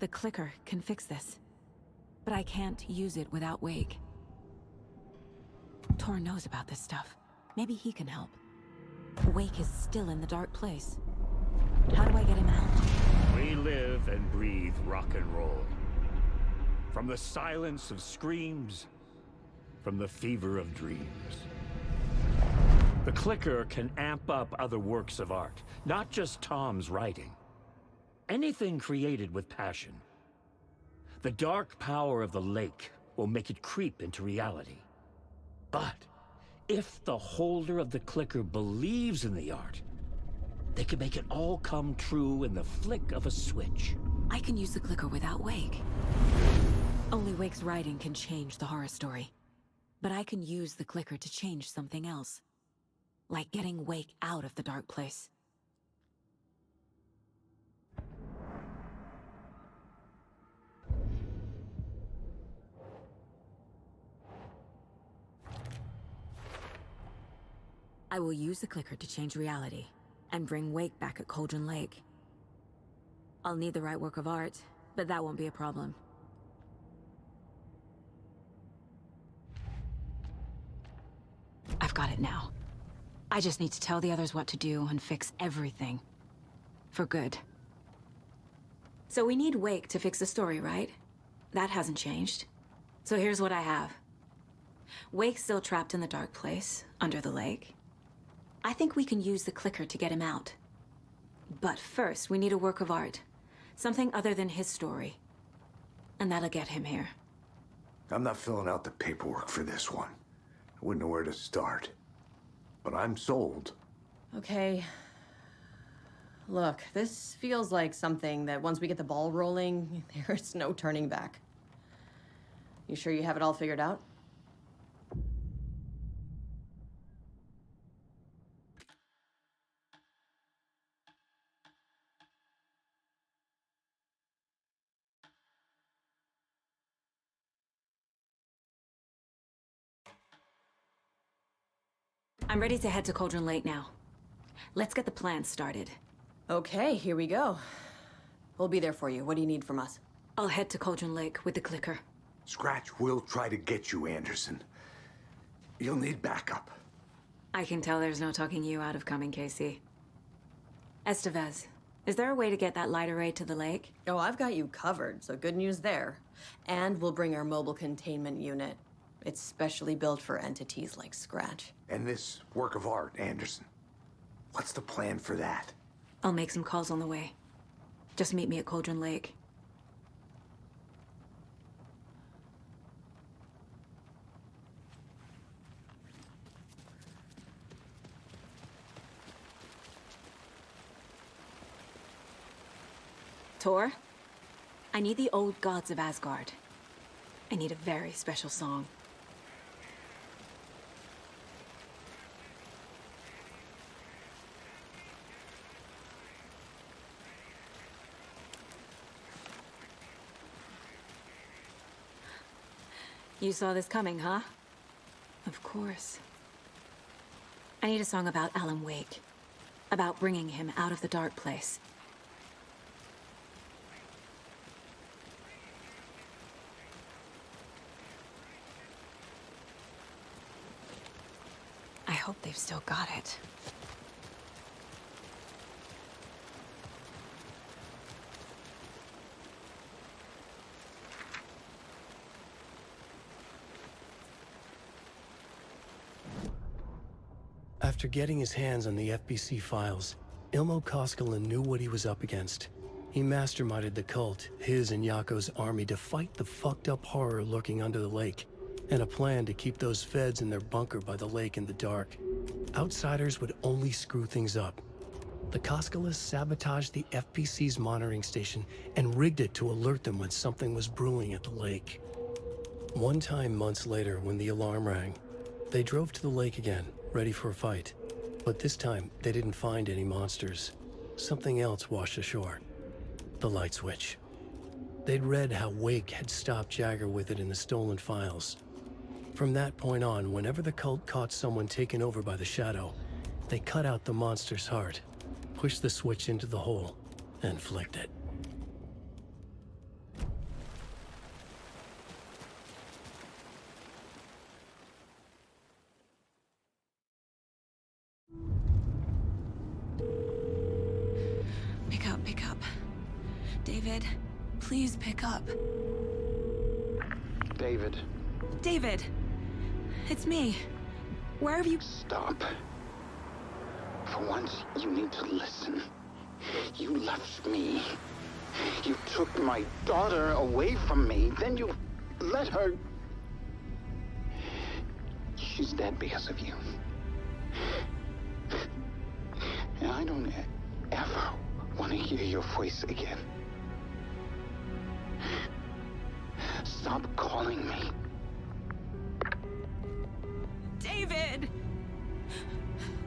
The clicker can fix this. But I can't use it without Wake. Tor knows about this stuff. Maybe he can help. Wake is still in the dark place. How do I get him out? We live and breathe rock and roll. From the silence of screams, from the fever of dreams. The clicker can amp up other works of art, not just Tom's writing. Anything created with passion. The dark power of the lake will make it creep into reality. But if the holder of the clicker believes in the art, they can make it all come true in the flick of a switch. I can use the clicker without Wake. Only Wake's writing can change the horror story. But I can use the clicker to change something else. Like getting Wake out of the dark place. I will use the clicker to change reality and bring Wake back at Cauldron Lake. I'll need the right work of art, but that won't be a problem. I've got it now. I just need to tell the others what to do and fix everything. For good. So we need Wake to fix the story, right? That hasn't changed. So here's what I have. Wake's still trapped in the dark place, under the lake. I think we can use the clicker to get him out. But first, we need a work of art. Something other than his story. And that'll get him here. I'm not filling out the paperwork for this one. I wouldn't know where to start. But I'm sold. Okay. Look, this feels like something that once we get the ball rolling, there's no turning back. You sure you have it all figured out? I'm ready to head to Cauldron Lake now. Let's get the plan started. Okay, here we go. We'll be there for you. What do you need from us? I'll head to Cauldron Lake with the clicker. Scratch will try to get you, Anderson. You'll need backup. I can tell there's no talking you out of coming, Casey. Estevez, is there a way to get that light array to the lake? Oh, I've got you covered, so good news there. And we'll bring our mobile containment unit. It's specially built for entities like Scratch. And this work of art, Anderson. What's the plan for that? I'll make some calls on the way. Just meet me at Cauldron Lake. Tor, I need the old gods of Asgard. I need a very special song. You saw this coming, huh? Of course. I need a song about Alan Wake. About bringing him out of the dark place. I hope they've still got it. After getting his hands on the FBC files, Ilmo Koskinen knew what he was up against. He masterminded the cult, his and Yako's army, to fight the fucked up horror lurking under the lake, and a plan to keep those feds in their bunker by the lake in the dark. Outsiders would only screw things up. The Koskinen sabotaged the FBC's monitoring station and rigged it to alert them when something was brewing at the lake. One time months later, when the alarm rang, they drove to the lake again, ready for a fight. But this time, they didn't find any monsters. Something else washed ashore. The light switch. They'd read how Wake had stopped Jagger with it in the stolen files. From that point on, whenever the cult caught someone taken over by the Shadow, they cut out the monster's heart, pushed the switch into the hole, and flicked it. Pick up. David, please pick up. David. David! It's me. Where have you... Stop. For once, you need to listen. You left me. You took my daughter away from me. Then you let her... She's dead because of you. And I don't ever want to hear your voice again. Stop calling me. David!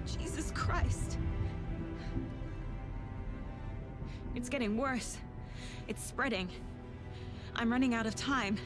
Jesus Christ. It's getting worse. It's spreading. I'm running out of time.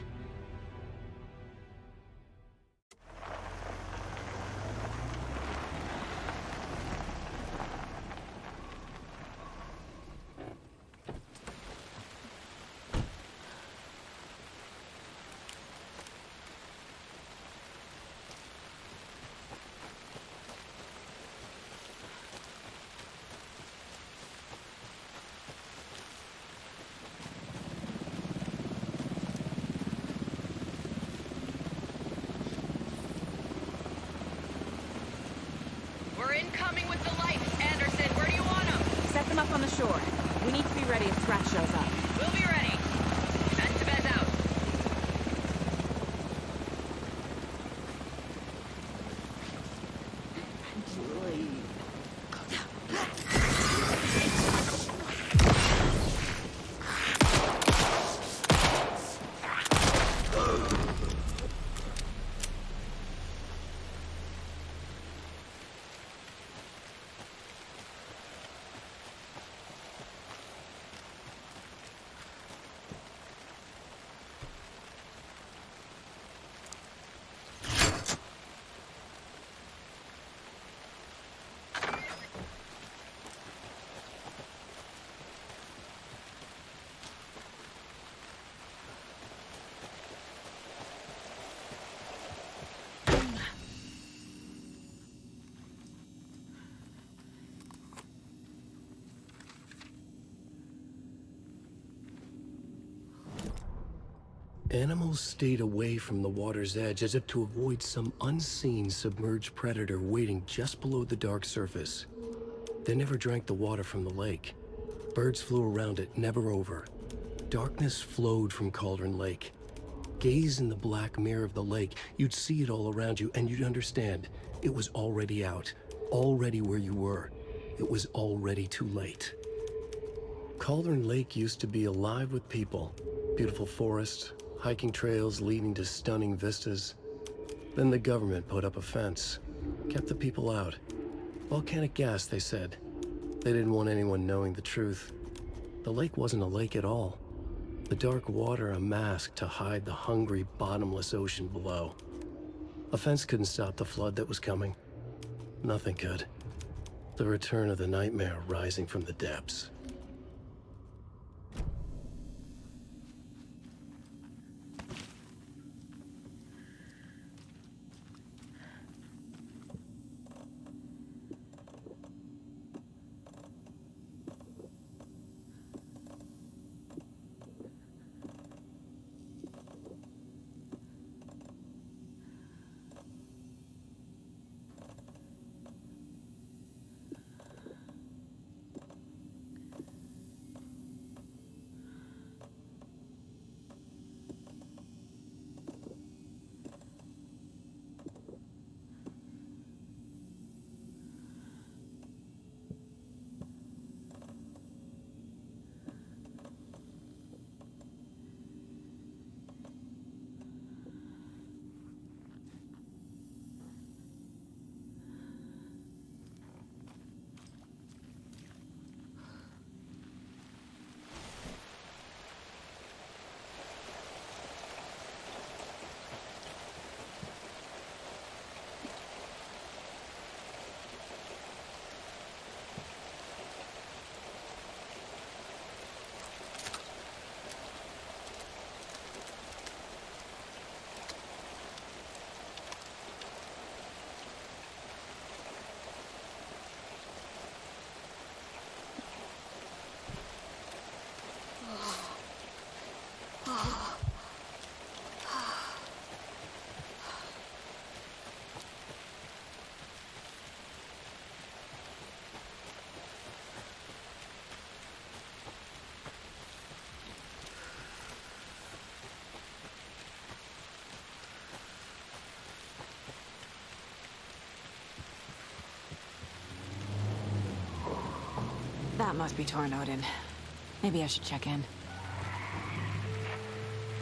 him up on the shore. We need to be ready if Scratch shows up. We'll be ready. Estevez out. Animals stayed away from the water's edge as if to avoid some unseen submerged predator waiting just below the dark surface. They never drank the water from the lake. Birds flew around it, never over. Darkness flowed from Cauldron Lake. Gaze in the black mirror of the lake, you'd see it all around you, and you'd understand. It was already out, already where you were. It was already too late. Cauldron Lake used to be alive with people. Beautiful forests, hiking trails leading to stunning vistas. Then the government put up a fence, kept the people out. Volcanic gas, they said. They didn't want anyone knowing the truth. The lake wasn't a lake at all. The dark water a mask to hide the hungry, bottomless ocean below. A fence couldn't stop the flood that was coming. Nothing could. The return of the nightmare rising from the depths. That must be Tornodin. Maybe I should check in.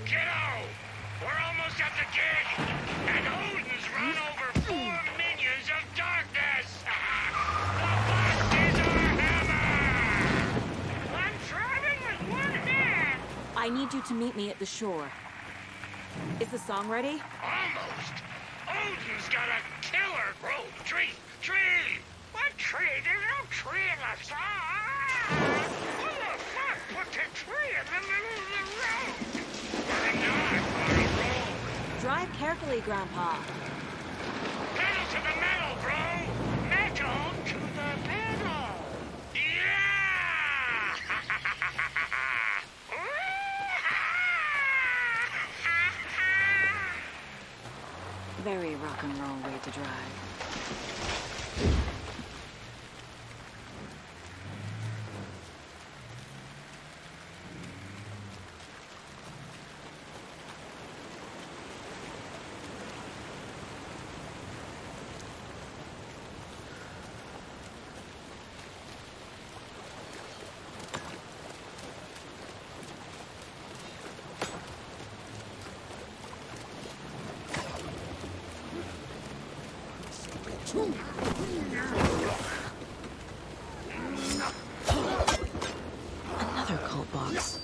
Kiddo! We're almost at the gate! And Odin's run over 4 minions of darkness! The boss is our hammer! I'm driving with one hand! I need you to meet me at the shore. Is the song ready? Almost! Odin's got a killer rope! Tree! What tree? There's no tree in the song! Who the fuck put the tree in the middle of the road? We're not on a road! Drive carefully, Grandpa. Pedal to the metal, bro! Metal to the pedal! Yeah! Very rock and roll way to drive. Another cult box.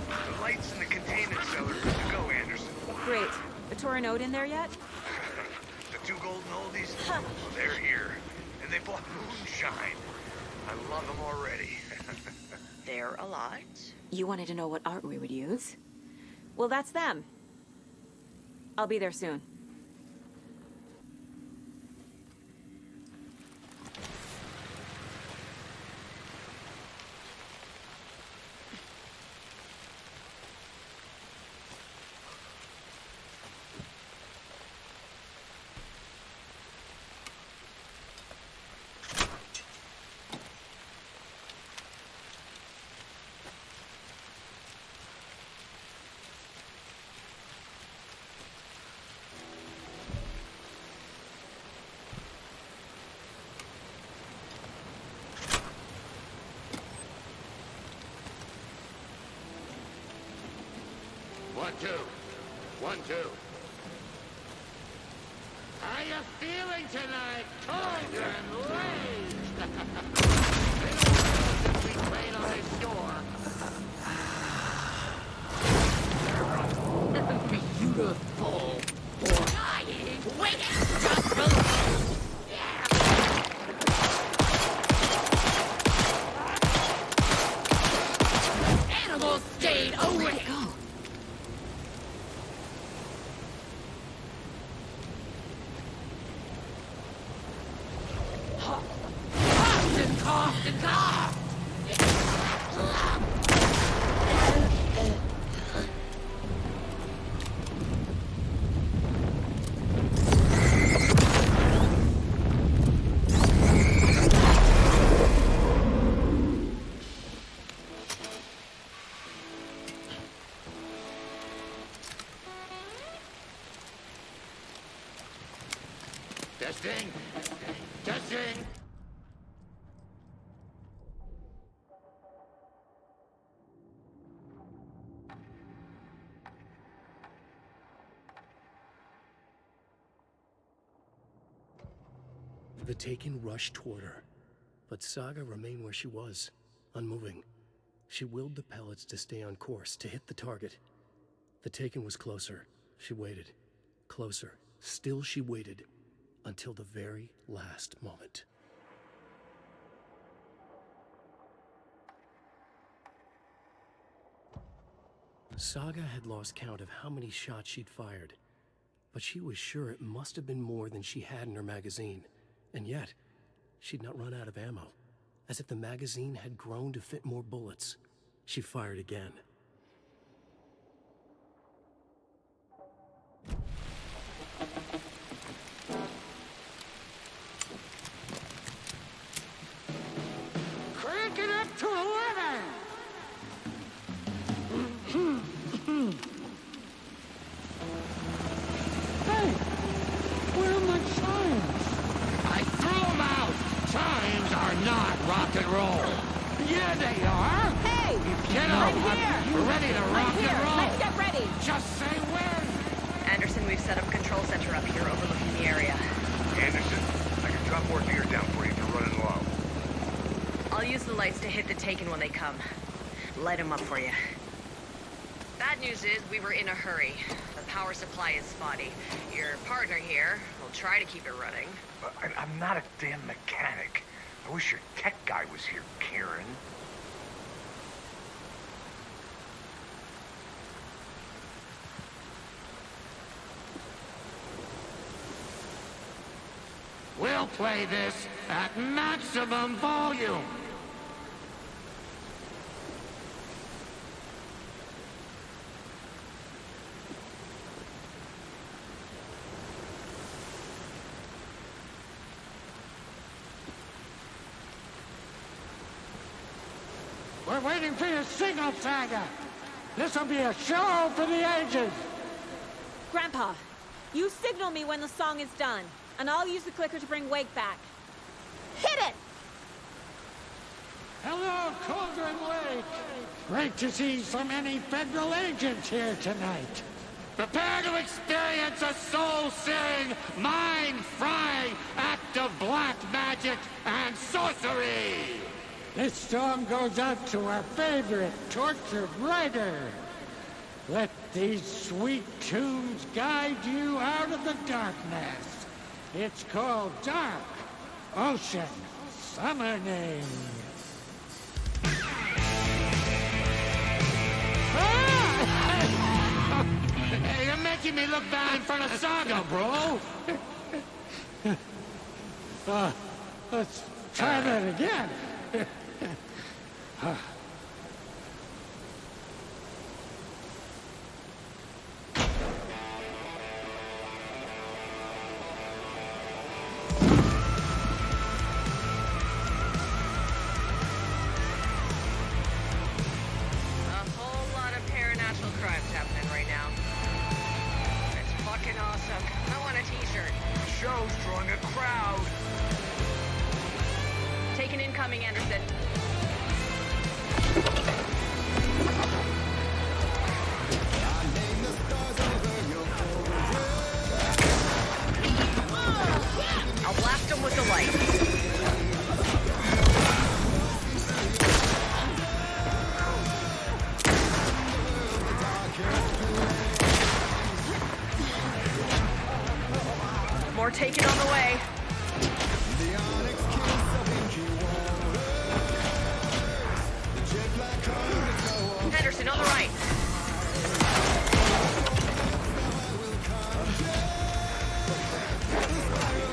The lights in the containment cellar are good to go, Anderson. Great. The Torin Ode in there yet? The two golden oldies? They're here. And they bought moonshine. I love them already. They're a lot. You wanted to know what art we would use? Well, that's them. I'll be there soon. One, two. 1, 2. How you feeling tonight, cauldron rage? Been a while since we played on this shore. Beautiful. Dying. Wait. Just below. Animals stayed away. Testing. Testing. The Taken rushed toward her, but Saga remained where she was, unmoving. She willed the pellets to stay on course, to hit the target. The Taken was closer. She waited. Closer. Still she waited, until the very last moment. Saga had lost count of how many shots she'd fired, but she was sure it must have been more than she had in her magazine. And yet, she'd not run out of ammo. As if the magazine had grown to fit more bullets. She fired again. Crank it up to 11! Hey, where are my chimes? I threw them out! Chimes are not rock and roll! Yeah, they are! Hey! Get I'm up! here! We're ready to rock I'm here. and roll! Let's get ready! Just say when! Anderson, we've set up a control center up here overlooking the area. Anderson, I can drop more gear down for you if you're running low. I'll use the lights to hit the Taken when they come. Light them up for you. Bad news is we were in a hurry. The power supply is spotty. Your partner here will try to keep it running. I'm not a damn mechanic. I wish your tech guy was here, Karen. We'll play this at maximum volume! We're waiting for your signal, Saga! This'll be a show for the ages! Grandpa, you signal me when the song is done, and I'll use the clicker to bring Wake back. Hit it! Hello, Cauldron Lake. Great to see so many federal agents here tonight. Prepare to experience a soul-searing, mind-frying act of black magic and sorcery. This song goes out to our favorite tortured writer. Let these sweet tunes guide you out of the darkness. It's called Dark Ocean Summoning. Hey, you're making me look bad in front of Saga, bro. Let's try that again. Show's drawing a crowd. Taken incoming, Anderson. I'll blast him with the light. More taken on the way. Henderson on the right.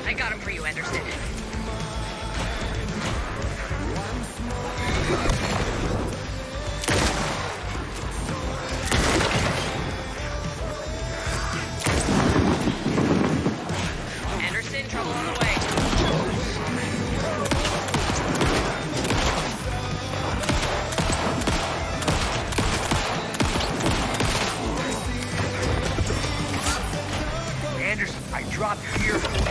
I got him for you, Henderson. Trouble on the way. Anderson, I dropped gear for you.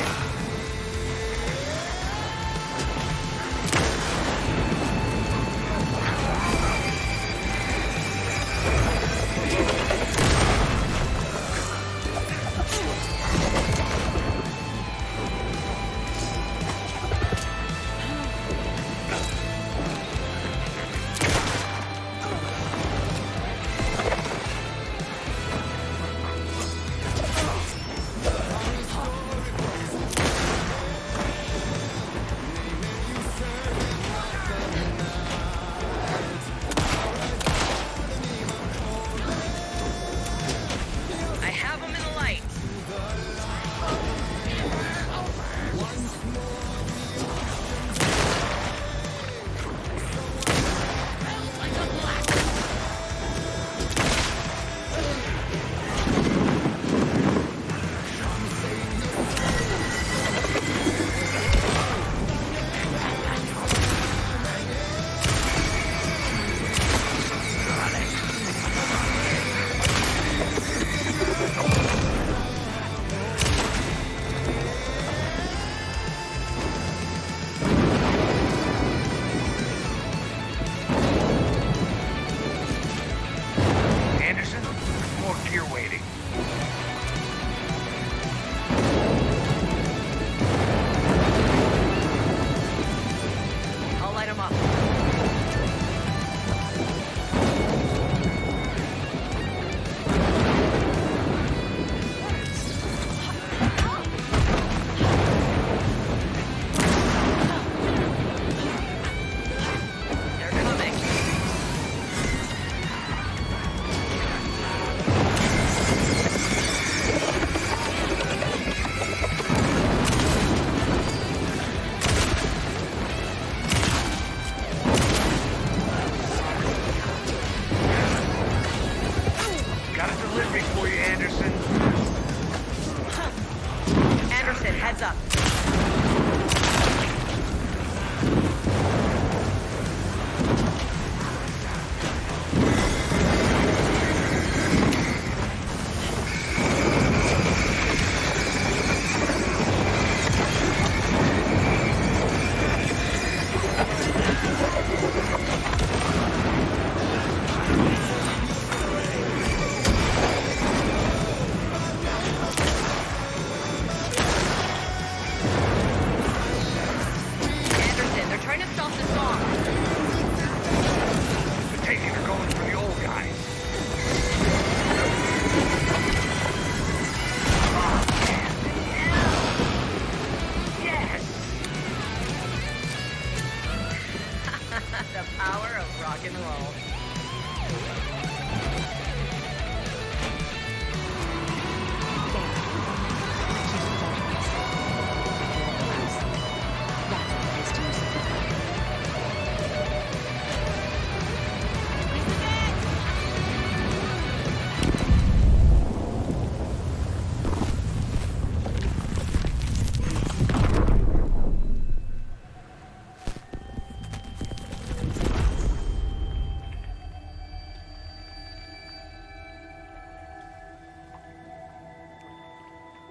rock and roll.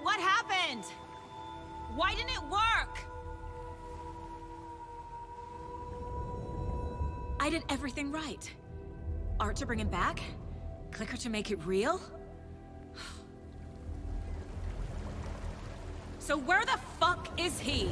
What happened? Why didn't it work? I did everything right. Art to bring him back? Clicker to make it real? So where the fuck is he?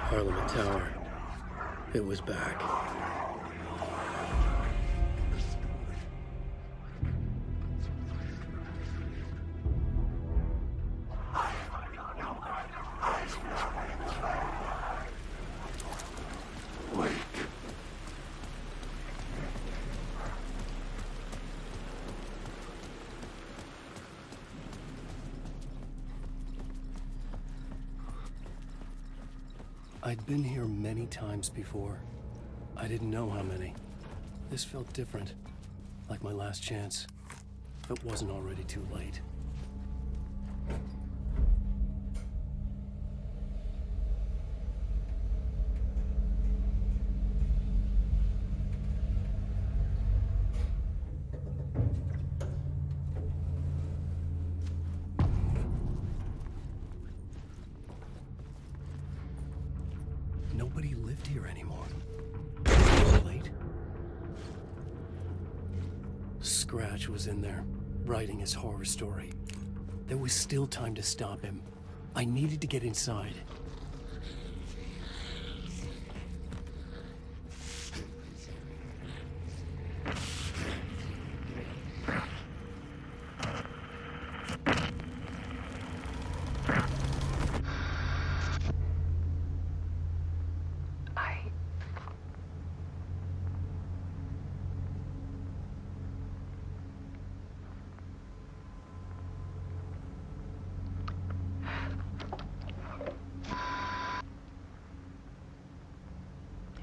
Parliament Tower. It was back. I'd been here many times before. I didn't know how many. This felt different, like my last chance. If it wasn't already too late. Nobody lived here anymore. Too late. Scratch was in there, writing his horror story. There was still time to stop him. I needed to get inside.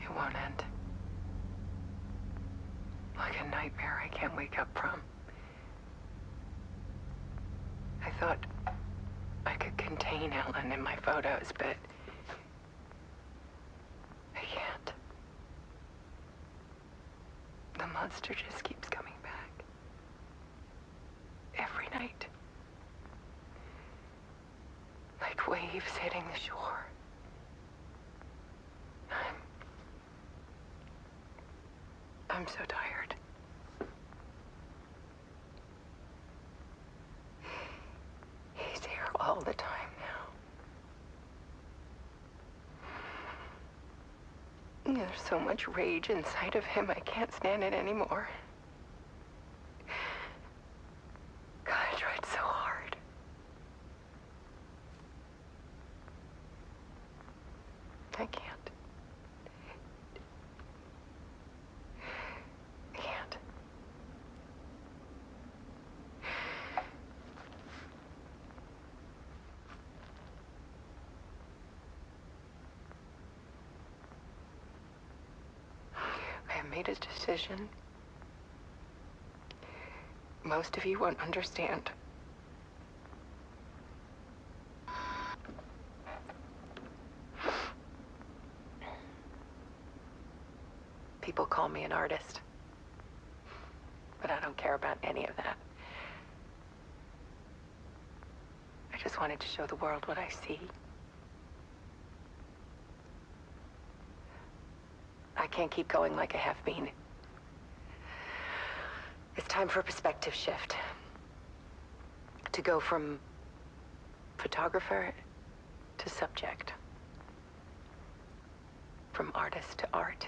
It won't end. Like a nightmare I can't wake up from. I thought I could contain Ellen in my photos, but I can't. The monster just keeps coming back. Every night. Like waves hitting the shore. I'm so tired. He's here all the time now. There's so much rage inside of him, I can't stand it anymore. God, I tried so hard. I can't. I have made a decision. Most of you won't understand. People call me an artist, but I don't care about any of that. I just wanted to show the world what I see. I can't keep going like I have been. It's time for a perspective shift. To go from Photographer to subject. From artist to art.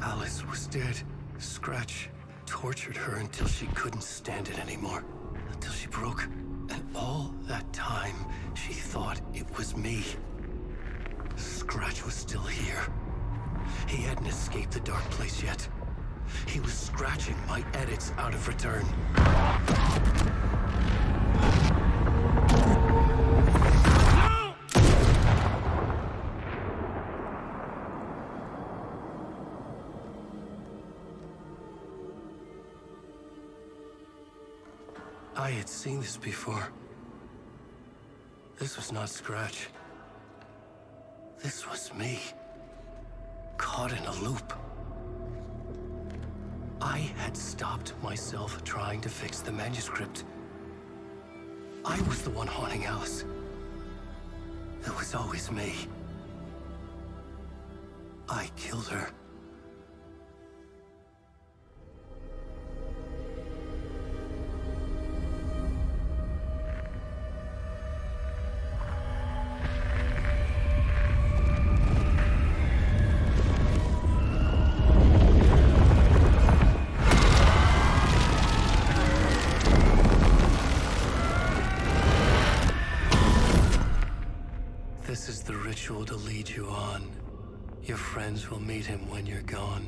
Alice was dead. Scratch tortured her until she couldn't stand it anymore. Until she broke. And all that time, she thought it was me. Scratch was still here. He hadn't escaped the dark place yet. He was scratching my edits out of return. I had seen this before. This was not Scratch. This was me. Caught in a loop. I had stopped myself trying to fix the manuscript. I was the one haunting Alice. It was always me. I killed her. This is the ritual to lead you on. Your friends will meet him when you're gone.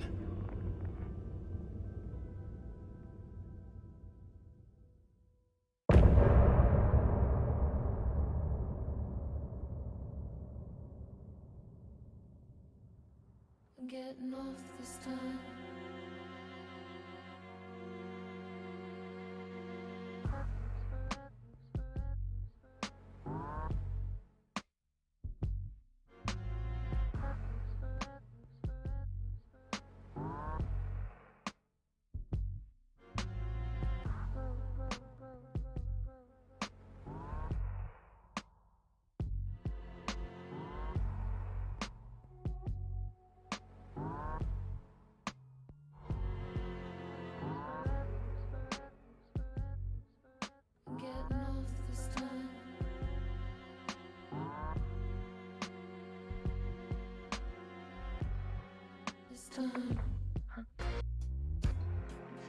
Getting off this time. Getting off this time. This time.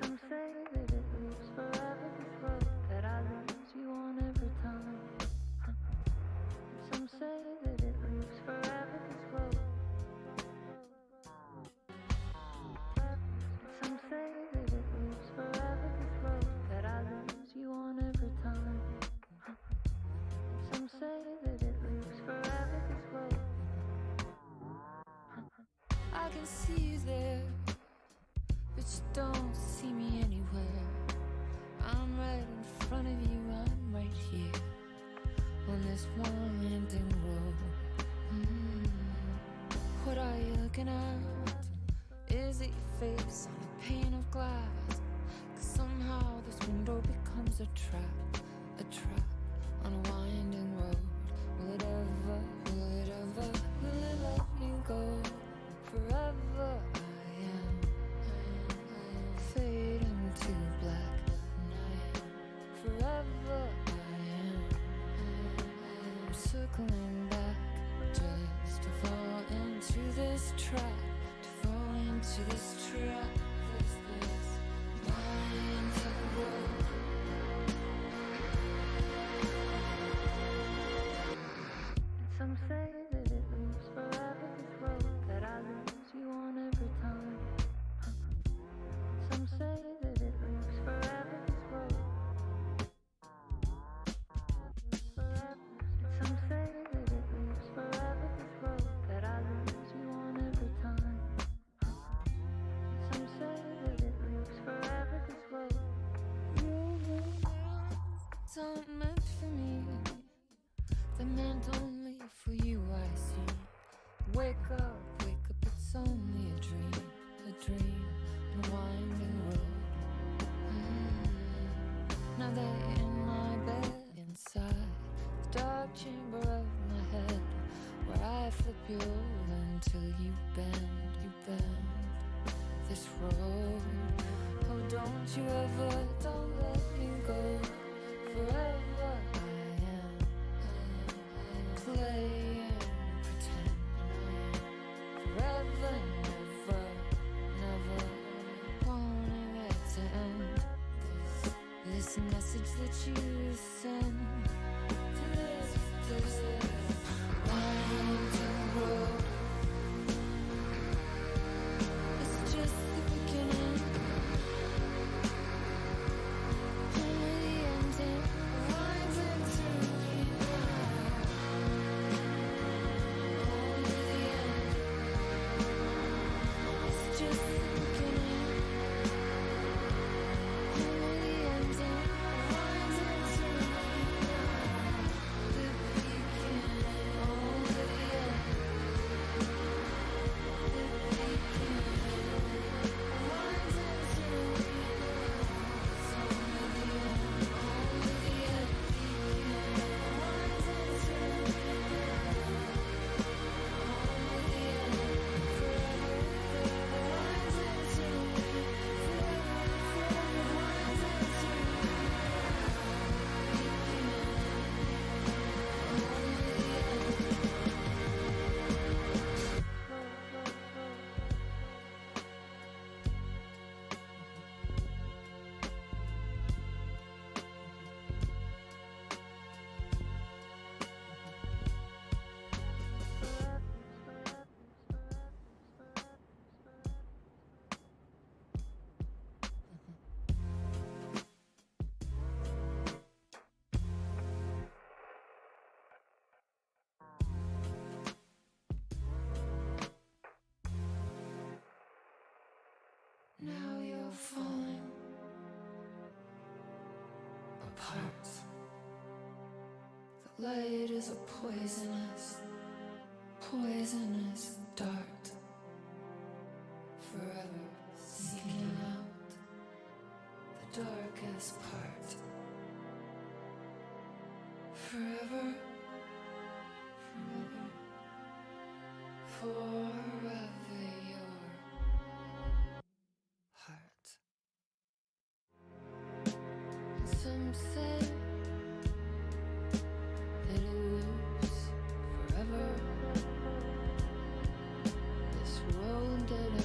Some say that it lives forever, this road that I lose you on every time. Some say that it lives forever, this road. Some say that it lives forever, this road that I lose you on every time. Some say that it lives forever, this road. I can see you there, but you don't see me anywhere. I'm right in front of you, I'm right here on this winding road. What are you looking at? Is it your face on a pane of glass? 'Cause somehow this window becomes a trap on a winding road. Will it ever, will it let me go? Forever I am fading to black night. Forever I am circling back just to fall into this this trap, to fall into this trap. This mind of the road. Some say that it loops forever, this road that I lose you on every time. Some say that it loops forever, this road. Some say that it loops forever, this road that I lose you on every time. Some say that it loops forever, this road. It's not meant for me. They're meant only for you, I see. Wake up, it's only a dream, a winding road. Now they're in my bed, inside the dark chamber of my head, where I flip you over until you bend this road. Oh, don't you ever, don't let me go forever. Play and pretend forever, never wanting it to end. This message that you send to this winding road. It's just the beginning, only the ending winds into me now. Now you're falling apart. The light is a poisonous dart, forever seeking out the darkest part. Forever, forever your heart. Some say that it lives forever. This road that I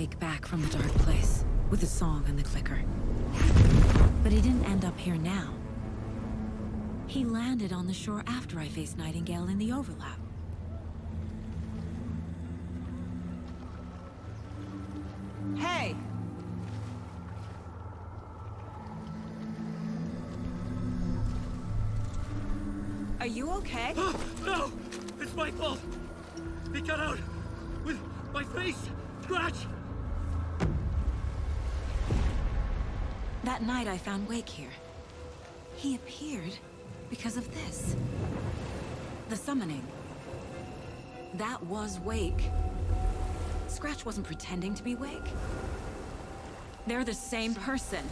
Wake back from the dark place with the song and the clicker. But he didn't end up here now. He landed on the shore after I faced Nightingale in the overlap. Hey! Are you okay? No! It's my fault! He got out with my face! Scratch! That night I found Wake here. He appeared because of this. The summoning. That was Wake. Scratch wasn't pretending to be Wake. They're the same person.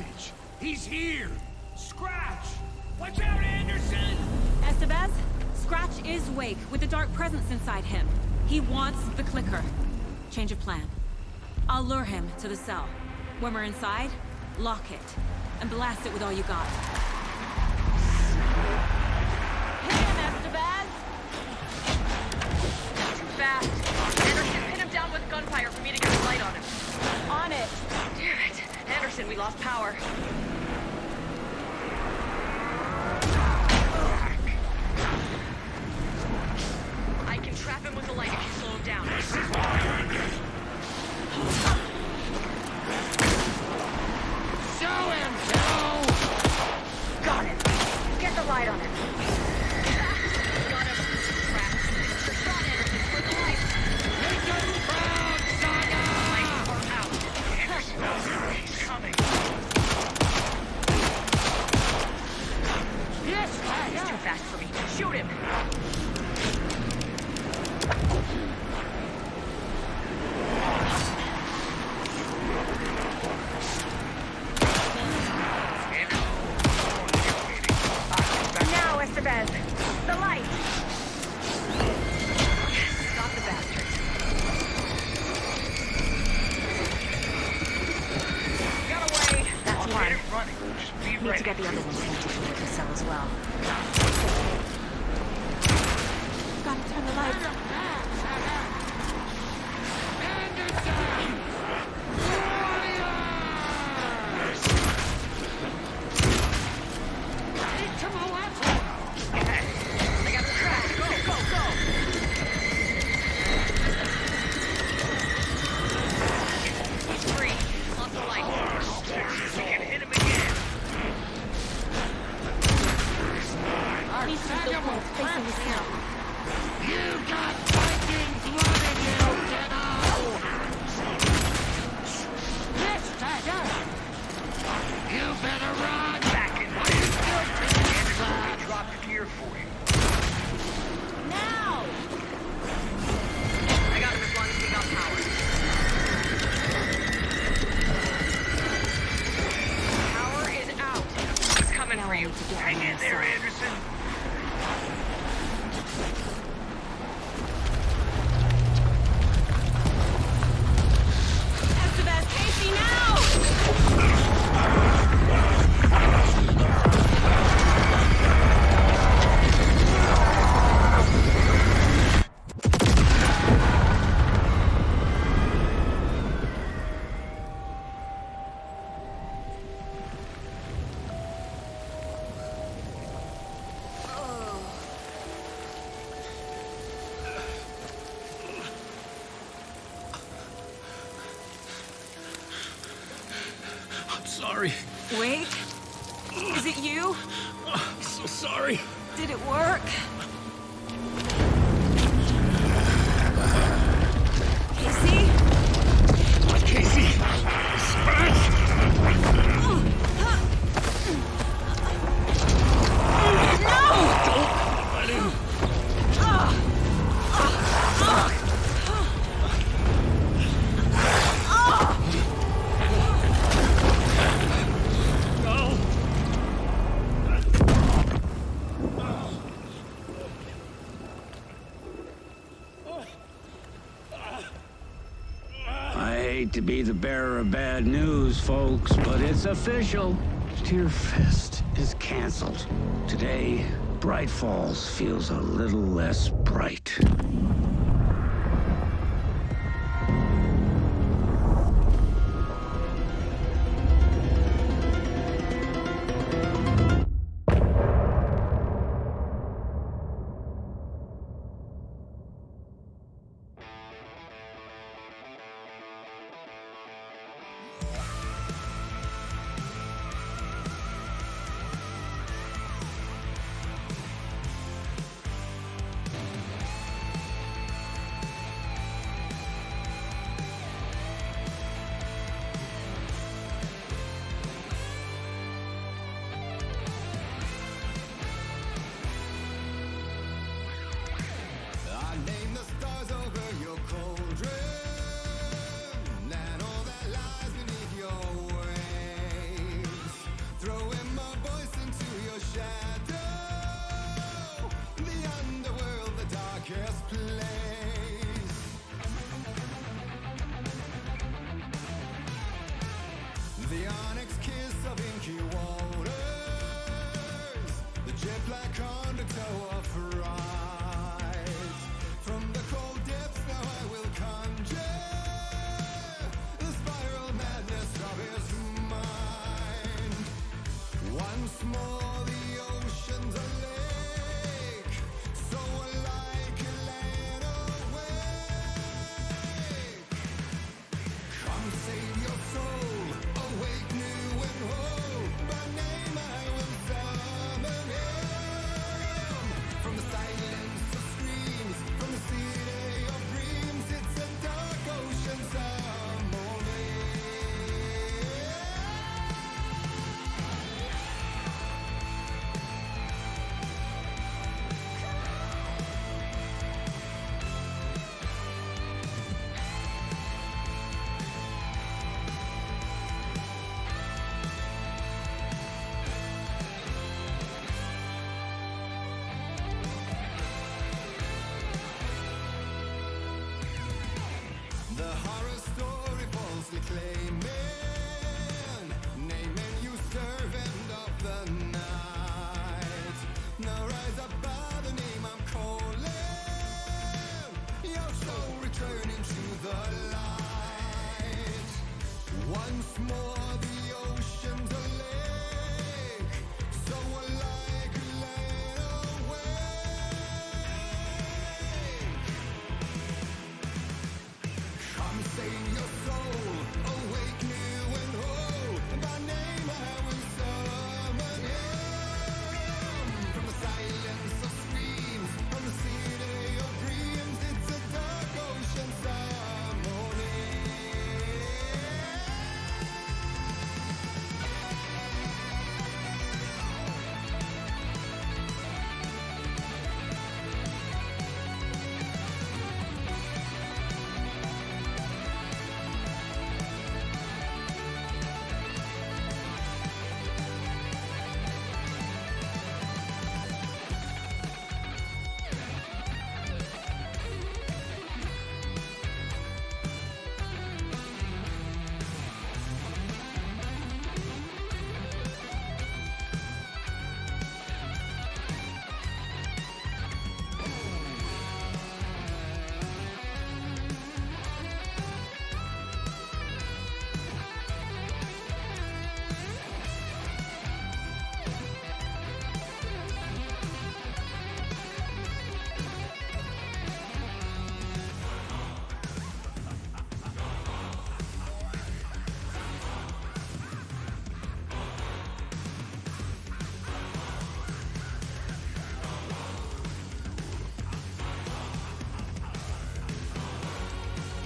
He's here! Scratch! Watch out, Anderson! Estevez, Scratch is Wake with the dark presence inside him. He wants the clicker. Change of plan. I'll lure him to the cell. When we're inside, lock it, and blast it with all you got. Hit him, Estevez! Too fast. Anderson, pin him down with gunfire for me to get a light on him. On it! Damn it. Anderson, we lost power. I can trap him with the light if you slow him down. Show him, Joe! Got it. Get the light on him. Got him. Trapped. Your shot, Anderson. For the light. Make him proud, Saga! Lights are out. Anderson, he's coming. Yes, He's too fast for me. Shoot him. Now, Estevez. The light. Yes, got the bastard. Got away. That's I'll one. get it running. Just be Need ready. to get the other one pointed toward the cell as well. Gotta turn the lights. I got the track. Go, go, go. He's free. Lost the light. We can hit him again. Needs to be the one facing the cell. You got Viking blood in you, kiddo! Yes, Tiger! You better run! Back in there. We dropped gear for you. Now! I got him as long as we got power. Power is out. He's coming for you. Hang in there, Anderson. Estevez, Casey, now! I'm sorry. Wait. Is it you? I'm so sorry. Did it work? Casey? Casey! Scratch! Don't let him. No! I hate to be the bearer of bad news, folks, but it's official. Tear Fest is canceled. Today, Bright Falls feels a little less bright. claiming, naming you servant of the night. Now rise above the name I'm calling, your soul returning to the light. Once more the ocean's a lake, so alike laid awake. Come save your soul, awake new and whole. By name I will summon him. From the silence of screams, from the city of dreams, it's a dark ocean ceremony.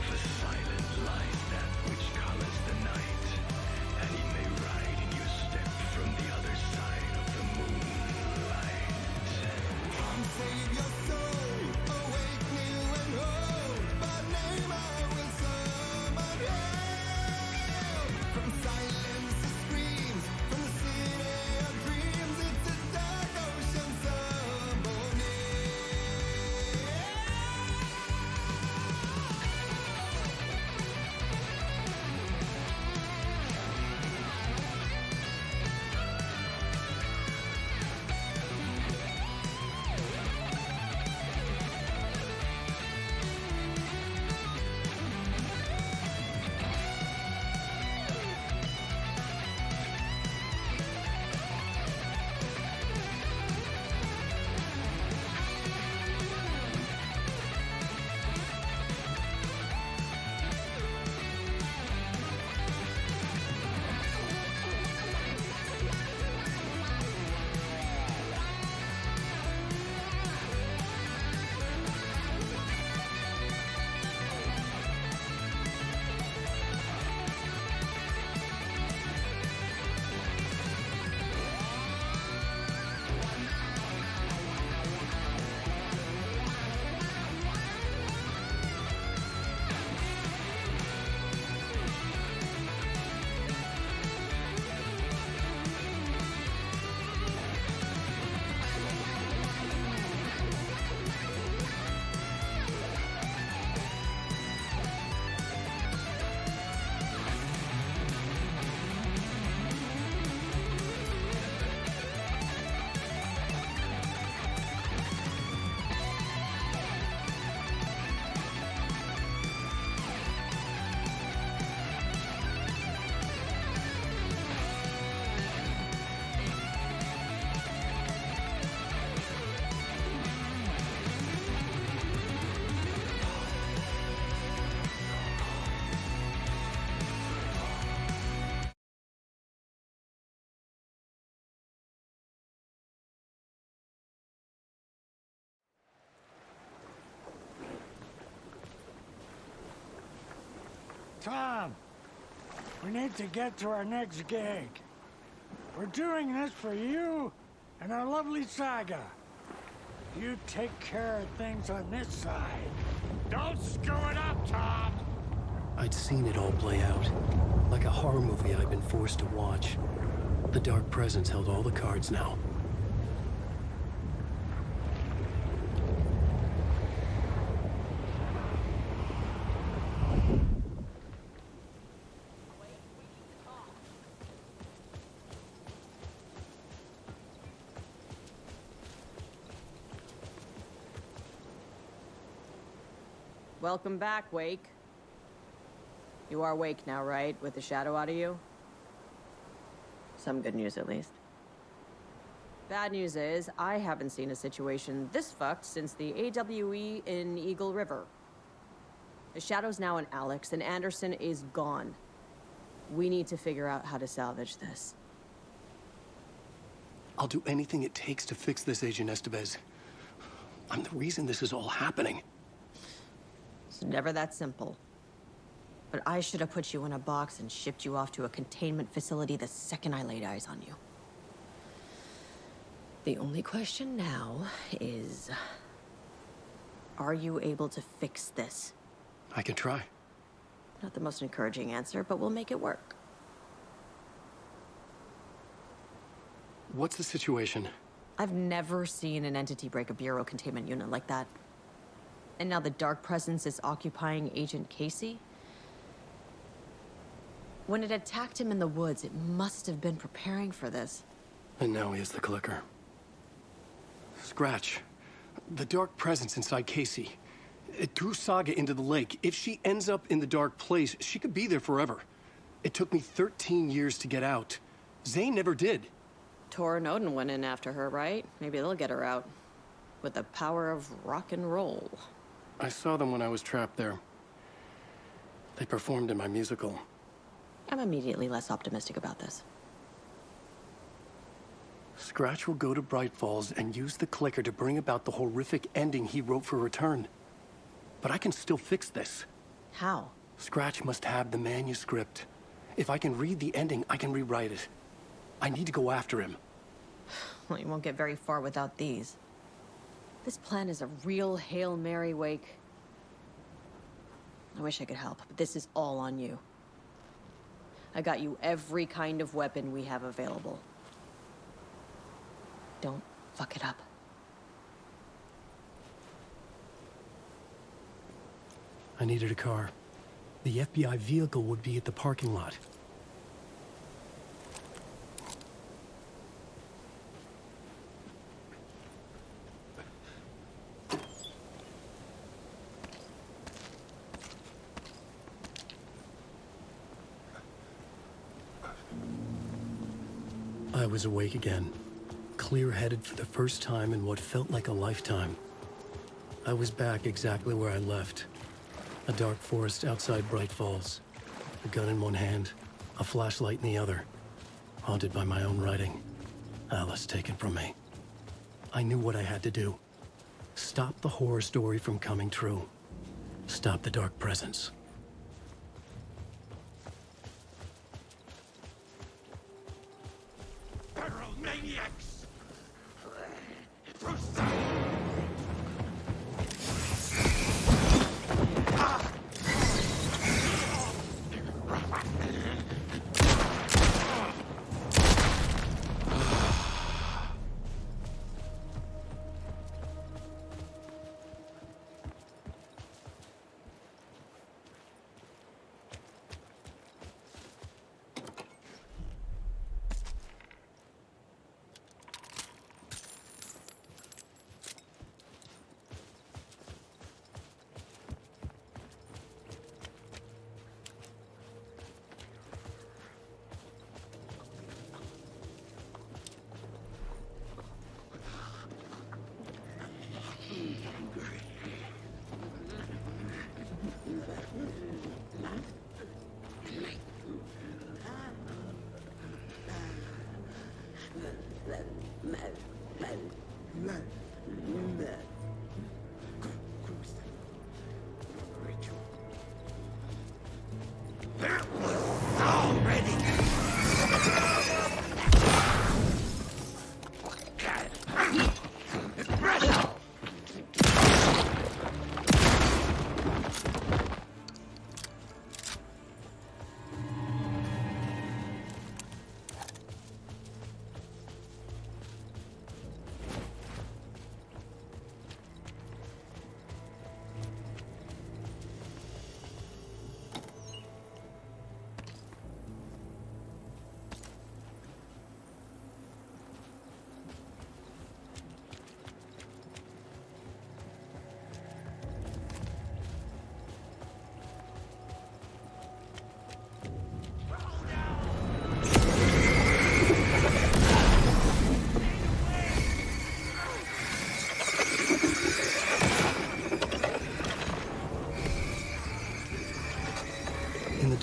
The silent lies that which colors the night, and he may ride in your step from the other side of the moonlight. Come save your soul, awake new and whole. By name I will summon him. From silence to screams, from the city of dreams, it's a dark ocean ceremony. Tom, we need to get to our next gig. We're doing this for you and our lovely saga. You take care of things on this side. Don't screw it up, Tom! I'd seen it all play out. Like a horror movie I'd been forced to watch. The Dark Presence held all the cards now. Welcome back, Wake. You are Wake now, right? With the shadow out of you? Some good news, at least. Bad news is, I haven't seen a situation this fucked since the AWE in Eagle River. The shadow's now in Alex, and Anderson is gone. We need to figure out how to salvage this. I'll do anything it takes to fix this, Agent Estevez. I'm the reason this is all happening. It's never that simple. But I should have put you in a box and shipped you off to a containment facility the second I laid eyes on you. The only question now is... are you able to fix this? I can try. Not the most encouraging answer, but we'll make it work. What's the situation? I've never seen an entity break a Bureau containment unit like that. And now the Dark Presence is occupying Agent Casey? When it attacked him in the woods, it must have been preparing for this. And now he has the clicker. Scratch. The Dark Presence inside Casey. It threw Saga into the lake. If she ends up in the Dark Place, she could be there forever. It took me 13 years to get out. Zane never did. Tor and Odin went in after her, right? Maybe they'll get her out. With the power of rock and roll. I saw them when I was trapped there. They performed in my musical. I'm immediately less optimistic about this. Scratch will go to Bright Falls and use the clicker to bring about the horrific ending he wrote for Return. But I can still fix this. How? Scratch must have the manuscript. If I can read the ending, I can rewrite it. I need to go after him. Well, you won't get very far without these. This plan is a real Hail Mary, Wake. I wish I could help, but this is all on you. I got you every kind of weapon we have available. Don't fuck it up. I needed a car. The FBI vehicle would be at the parking lot. I was awake again, clear-headed for the first time in what felt like a lifetime. I was back exactly where I left. A dark forest outside Bright Falls. A gun in one hand, a flashlight in the other. Haunted by my own writing. Alice taken from me. I knew what I had to do. Stop the horror story from coming true. Stop the Dark Presence. Federal maniacs!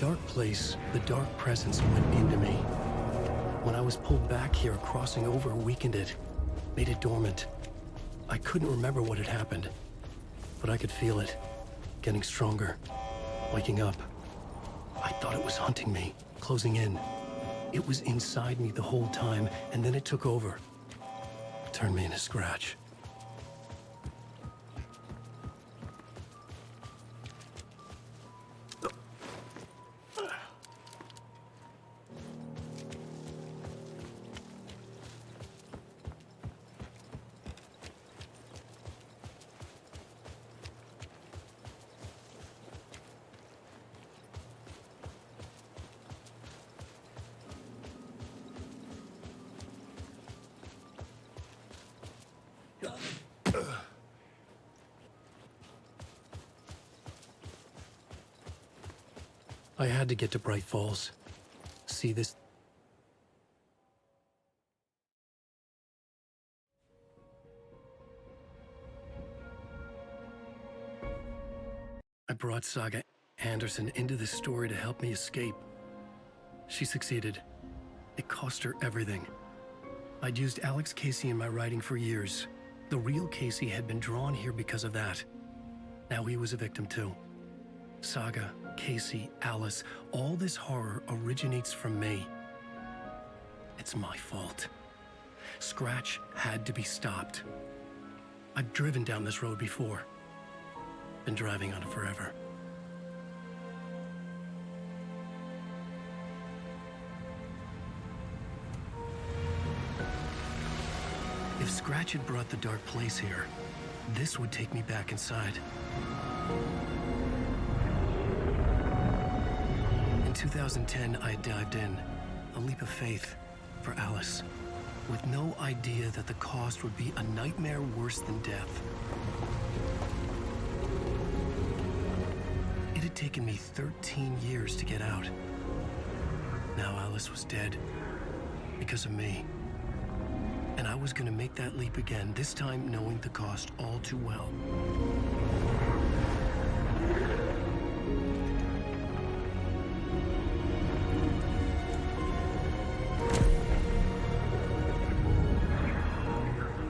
dark place, the dark presence went into me. When I was pulled back here, crossing over weakened it, made it dormant. I couldn't remember what had happened, but I could feel it, getting stronger, waking up. I thought it was hunting me, closing in. It was inside me the whole time, and then it took over. Turned me into scratch. I had to get to Bright Falls. See this? I brought Saga Anderson into this story to help me escape. She succeeded. It cost her everything. I'd used Alex Casey in my writing for years. The real Casey had been drawn here because of that. Now he was a victim too. Saga, Casey, Alice, all this horror originates from me. It's my fault. Scratch had to be stopped. I've driven down this road before. Been driving on it forever. If Scratch had brought the dark place here, this would take me back inside. In 2010, I dived in, a leap of faith for Alice, with no idea that the cost would be a nightmare worse than death. It had taken me 13 years to get out. Now Alice was dead, because of me. And I was gonna make that leap again, this time knowing the cost all too well.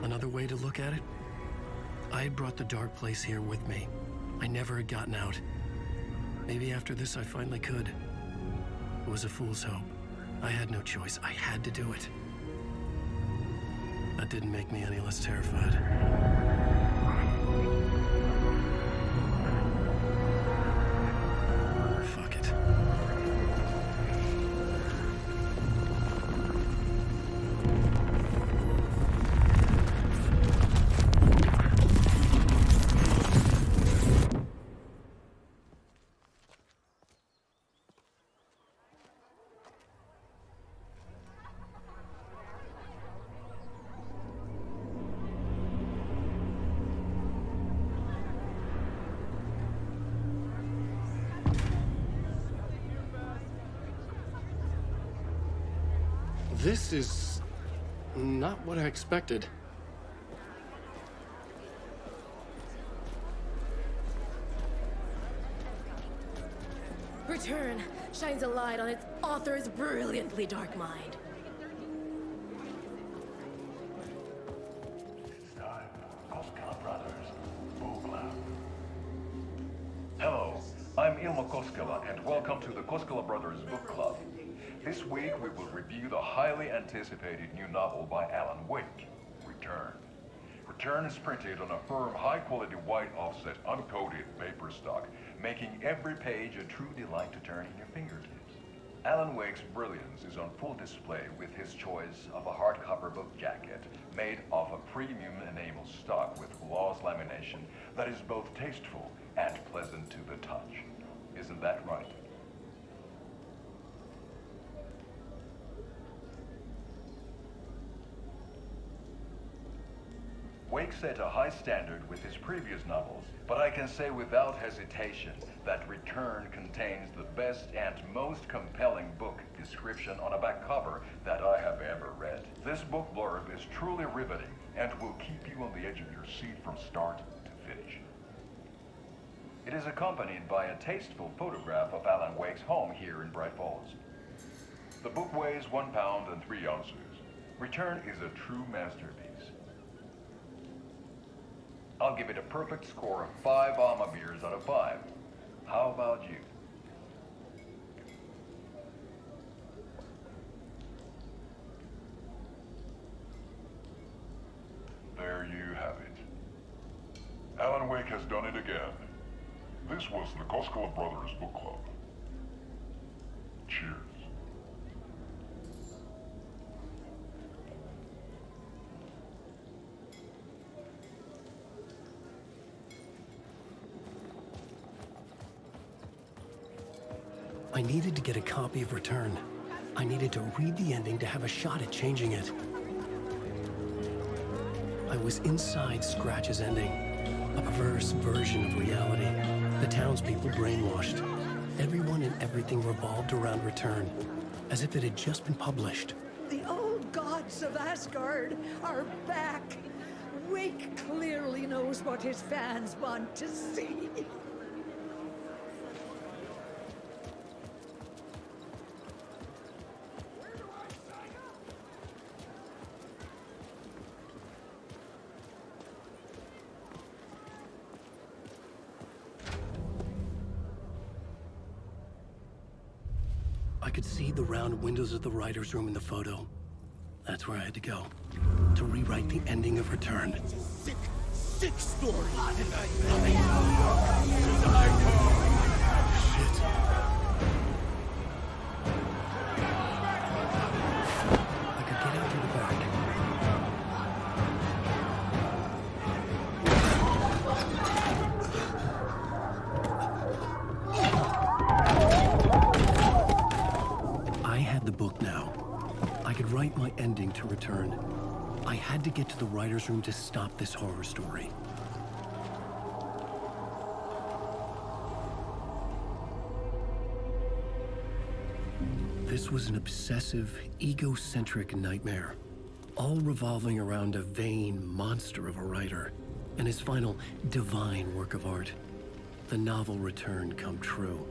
Another way to look at it, I had brought the dark place here with me. I never had gotten out. Maybe after this I finally could. It was a fool's hope. I had no choice. I had to do it. That didn't make me any less terrified. Fuck it. This is not what I expected. Return shines a light on its author's brilliantly dark mind. Hello, I'm Ilmo Koskela, and welcome to the Koskela Brothers Book Club. This week we will review the highly anticipated new novel by Alan Wake, Return. Return is printed on a firm, high-quality white offset, uncoated paper stock, making every page a true delight to turn in your fingertips. Alan Wake's brilliance is on full display with his choice of a hardcover book jacket made of a premium enamel stock with gloss lamination that is both tasteful and pleasant to the touch. Isn't that right? Wake set a high standard with his previous novels, but I can say without hesitation that Return contains the best and most compelling book description on a back cover that I have ever read. This book blurb is truly riveting and will keep you on the edge of your seat from start to finish. It is accompanied by a tasteful photograph of Alan Wake's home here in Bright Falls. The book weighs 1 pound and 3 ounces. Return is a true masterpiece. I'll give it a perfect score of 5 Alma beers out of 5. How about you? There you have it. Alan Wake has done it again. This was the Koskela Brothers Book Club. Cheers. I needed to get a copy of Return. I needed to read the ending to have a shot at changing it. I was inside Scratch's ending, a perverse version of reality. The townspeople brainwashed. Everyone and everything revolved around Return, as if it had just been published. The old gods of Asgard are back. Wake clearly knows what his fans want to see. I could see the round windows of the writer's room in the photo. That's where I had to go, to rewrite the ending of Return. Sick story. Shit. I could get out through the back. I had the book now. I could write my ending to Return. I had to get to the writer's room to stop this horror story. This was an obsessive, egocentric nightmare, all revolving around a vain monster of a writer and his final divine work of art, the novel Return come true.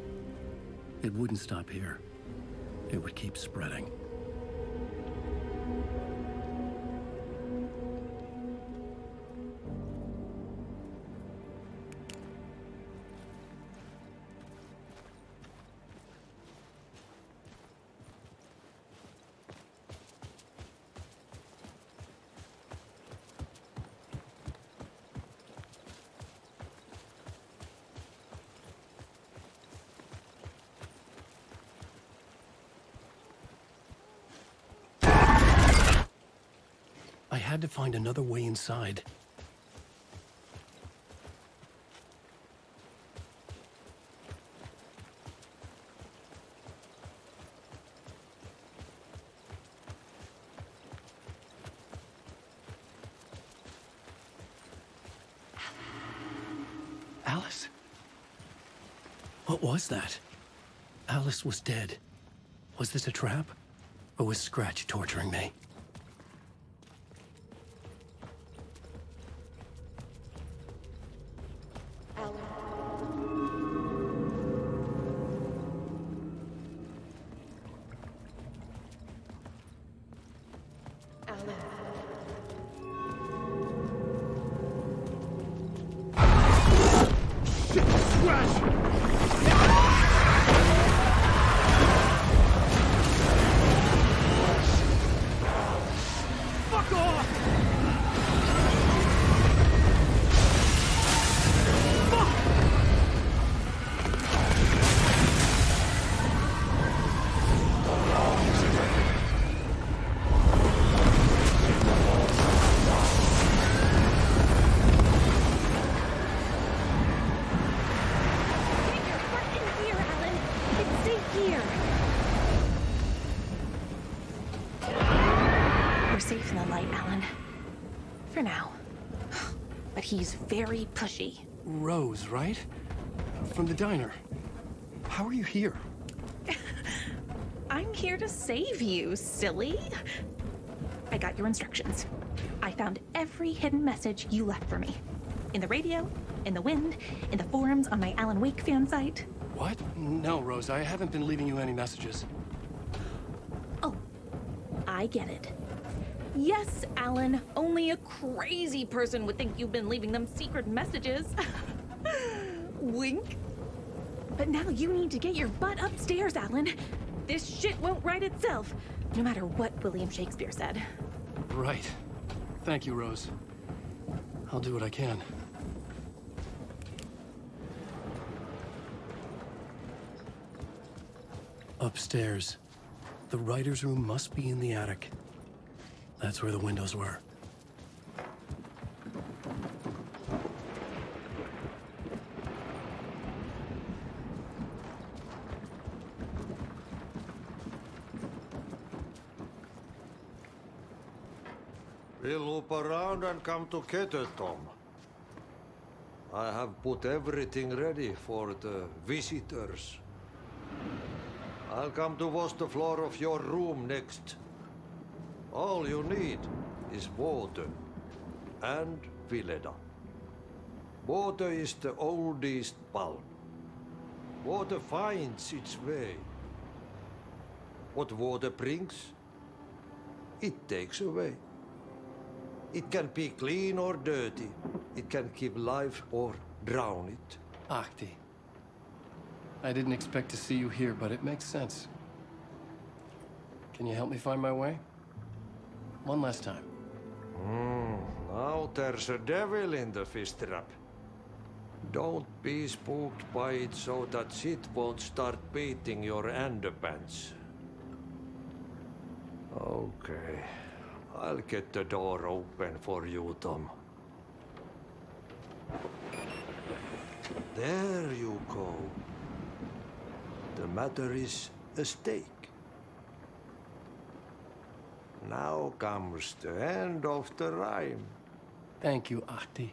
It wouldn't stop here. It would keep spreading. I had to find another way inside. Alice? What was that? Alice was dead. Was this a trap? Or was Scratch torturing me? He's very pushy. Rose, right? From the diner. How are you here? I'm here to save you, silly. I got your instructions. I found every hidden message you left for me. In the radio, in the wind, in the forums on my Alan Wake fan site. What? No, Rose, I haven't been leaving you any messages. Oh, I get it. Yes, Alan, only a crazy person would think you've been leaving them secret messages. Wink. But now you need to get your butt upstairs, Alan. This shit won't right itself, no matter what William Shakespeare said. Right. Thank you, Rose. I'll do what I can. Upstairs. The writer's room must be in the attic. That's where the windows were. We'll loop around and come together, Tom. I have put everything ready for the visitors. I'll come to wash the floor of your room next. All you need is water and Vileda. Water is the oldest bulb. Water finds its way. What water brings, it takes away. It can be clean or dirty. It can give life or drown it. Ahti. I didn't expect to see you here, but it makes sense. Can you help me find my way? One last time. Now there's a devil in the fish trap. Don't be spooked by it so that shit won't start beating your underpants. Okay. I'll get the door open for you, Tom. There you go. The matter is a stake. Now comes the end of the rhyme. Thank you, Ahti.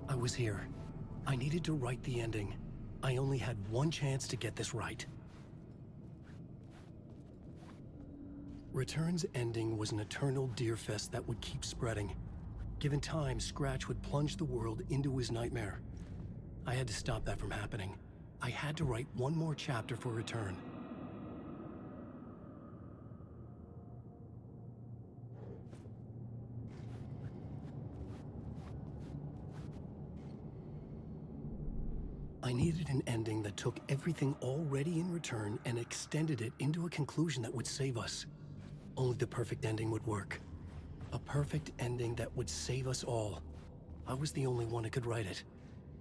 I was here. I needed to write the ending. I only had one chance to get this right. Return's ending was an eternal deerfest that would keep spreading. Given time, Scratch would plunge the world into his nightmare. I had to stop that from happening. I had to write one more chapter for Return. I needed an ending that took everything already in Return and extended it into a conclusion that would save us. Only the perfect ending would work. A perfect ending that would save us all. I was the only one who could write it.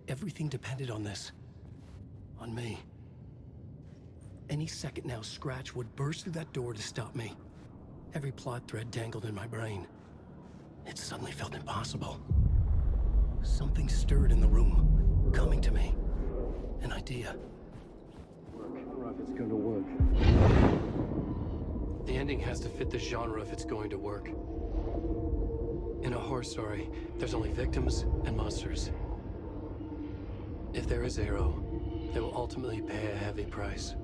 Everything depended on this. On me. Any second now, Scratch would burst through that door to stop me. Every plot thread dangled in my brain. It suddenly felt impossible. Something stirred in the room, coming to me. An idea. I don't know if it's going to work. The ending has to fit the genre if it's going to work. In a horror story, there's only victims and monsters. If there is Arrow, they will ultimately pay a heavy price.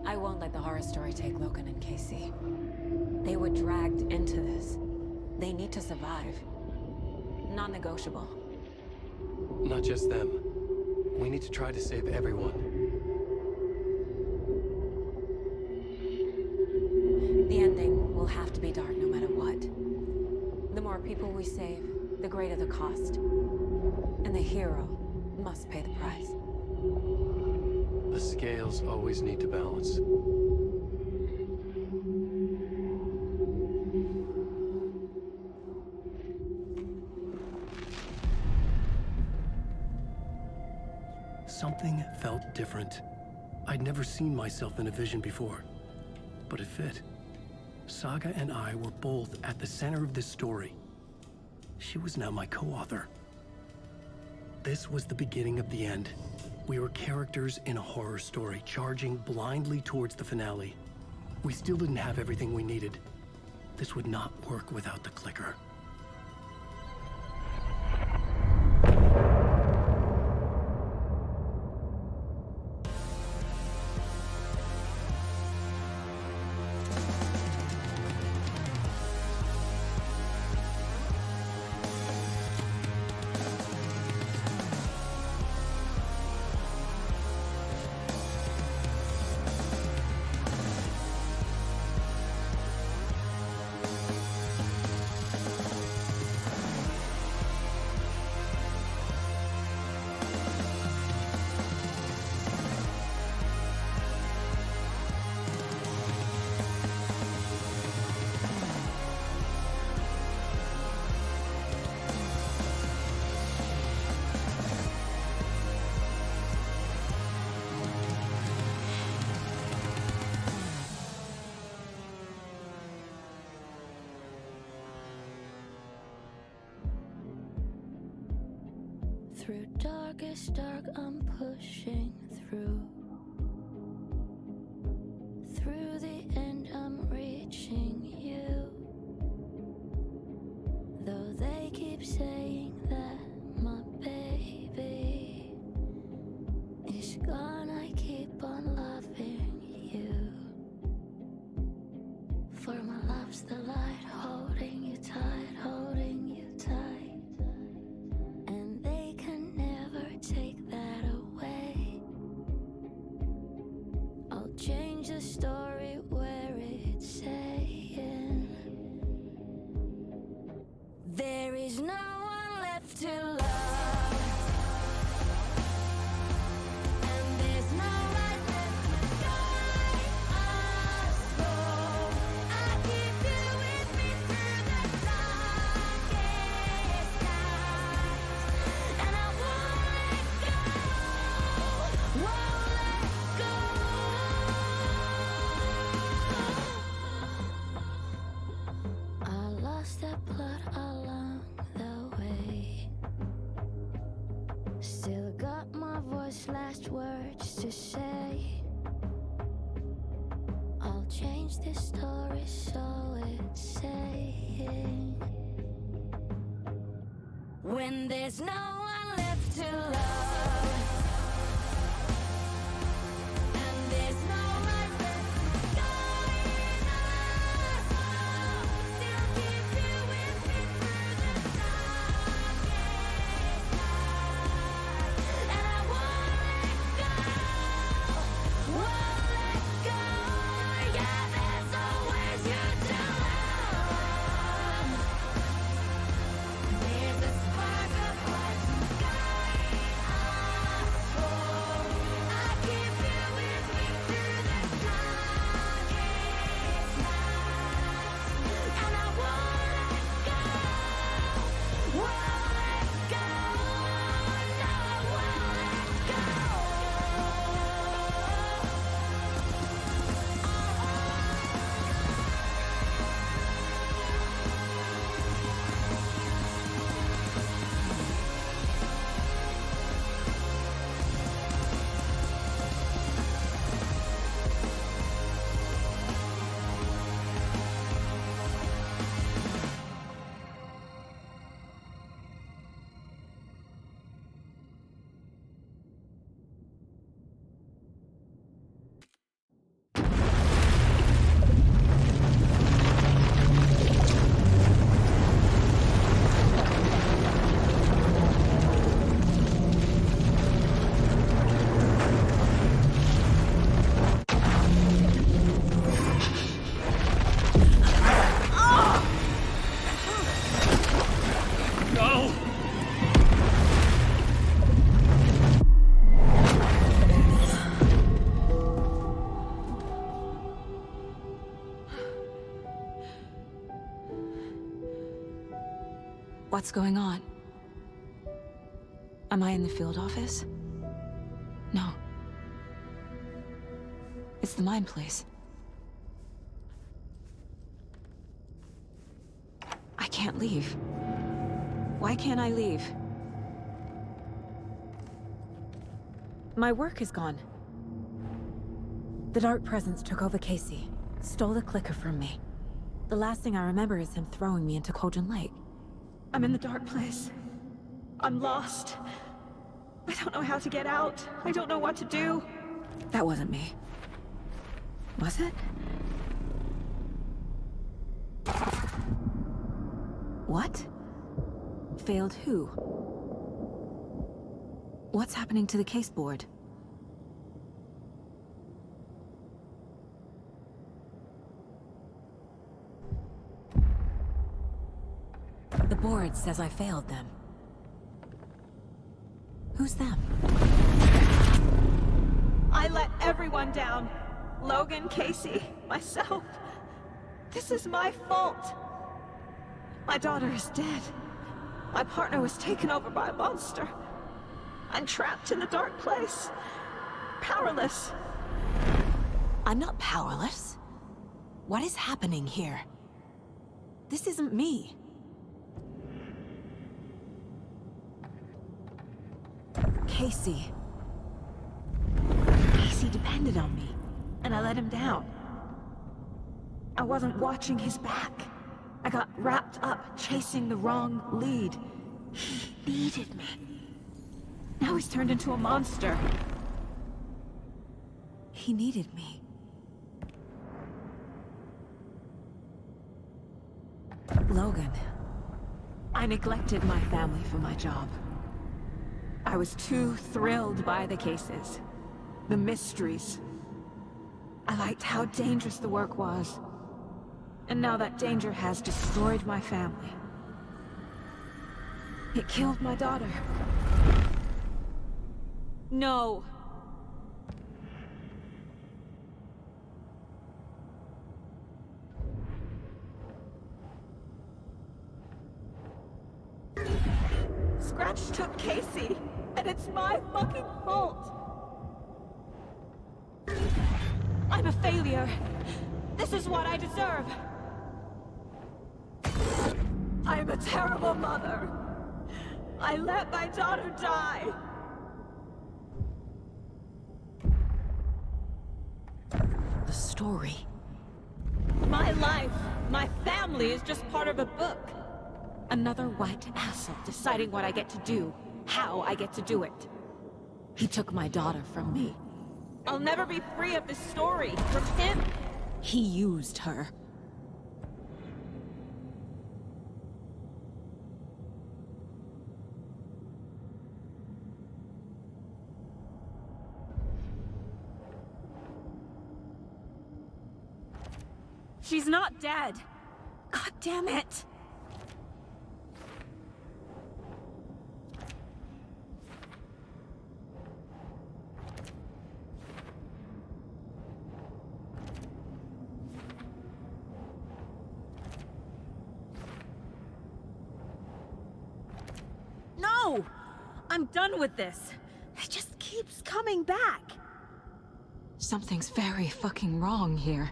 I won't let the horror story take Logan and Casey. They were dragged into this. They need to survive. Non-negotiable. Not just them. We need to try to save everyone. The ending will have to be dark no matter what. The more people we save, the greater the cost. And the hero must pay the price. The scales always need to balance. Something felt different. I'd never seen myself in a vision before, but it fit. Saga and I were both at the center of this story. She was now my co-author. This was the beginning of the end. We were characters in a horror story, charging blindly towards the finale. We still didn't have everything we needed. This would not work without the clicker. Through darkest dark, I'm pushing through. Through the end, I'm reaching you. Though they keep saying that my baby is gone, I keep on loving you. For my love's the light, holding you tight, holding you tight. And they can never take that away. I'll change the story where it's saying there is no one left to love, and there's no light left to guide us home. I keep you with me through the darkest nights, and I won't let go, won't let go. I lost that blood along the way. Still got my voice, last words to say. I'll change this story so it's saying when there's no one left to love, and there's no light left to guide us home. Still keep you with me through the darkest nights, and I won't let go, won't let go. Yeah, there's always you to love. There's a spark of light to guide us home. I keep you with me through the darkest nights, and I won't let go, won't let go. No, I won't let go. No! What's going on? Am I in the field office? No. It's the mine place. I can't leave. Why can't I leave? My work is gone. The Dark Presence took over Casey, stole the clicker from me. The last thing I remember is him throwing me into Cauldron Lake. I'm in the dark place. I'm lost. I don't know how to get out. I don't know what to do. That wasn't me. Was it? What? Failed who? What's happening to the case board? The board says I failed them. Who's them? I let everyone down. Logan, Casey, myself. This is my fault. My daughter is dead. My partner was taken over by a monster. I'm trapped in the dark place. Powerless. I'm not powerless. What is happening here? This isn't me. Casey. Casey depended on me, and I let him down. I wasn't watching his back. I got wrapped up chasing the wrong lead. He needed me. Now he's turned into a monster. He needed me. Logan. I neglected my family for my job. I was too thrilled by the cases, the mysteries. I liked how dangerous the work was. And now that danger has destroyed my family. It killed my daughter. No. Scratch took Casey, and it's my fucking fault. I'm a failure. This is what I deserve. I'm a terrible mother. I let my daughter die. The story. My life, my family is just part of a book. Another white asshole deciding what I get to do, how I get to do it. He took my daughter from me. I'll never be free of this story from him. He used her. She's not dead. God damn it. No! I'm done with this. It just keeps coming back. Something's very fucking wrong here.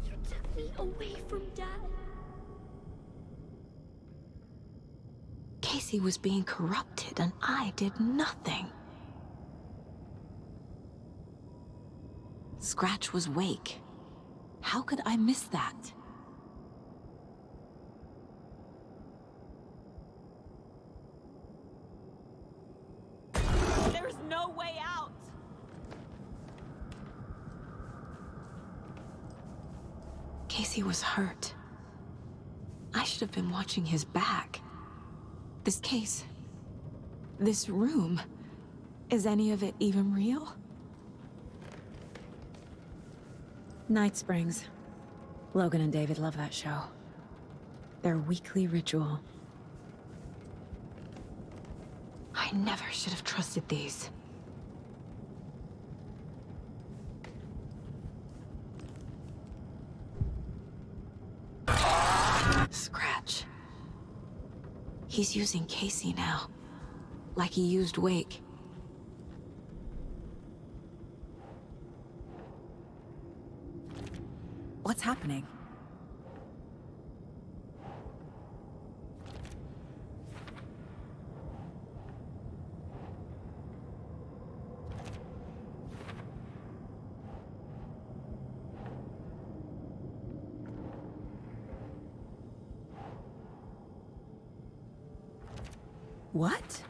You took me away from Dad. Casey was being corrupted and I did nothing. Scratch was Wake. How could I miss that? There's no way out. Casey was hurt. I should have been watching his back. This case, this room, is any of it even real? Night Springs. Logan and David love that show. Their weekly ritual. I never should have trusted these. Scratch. He's using Casey now. Like he used Wake. What's happening? What?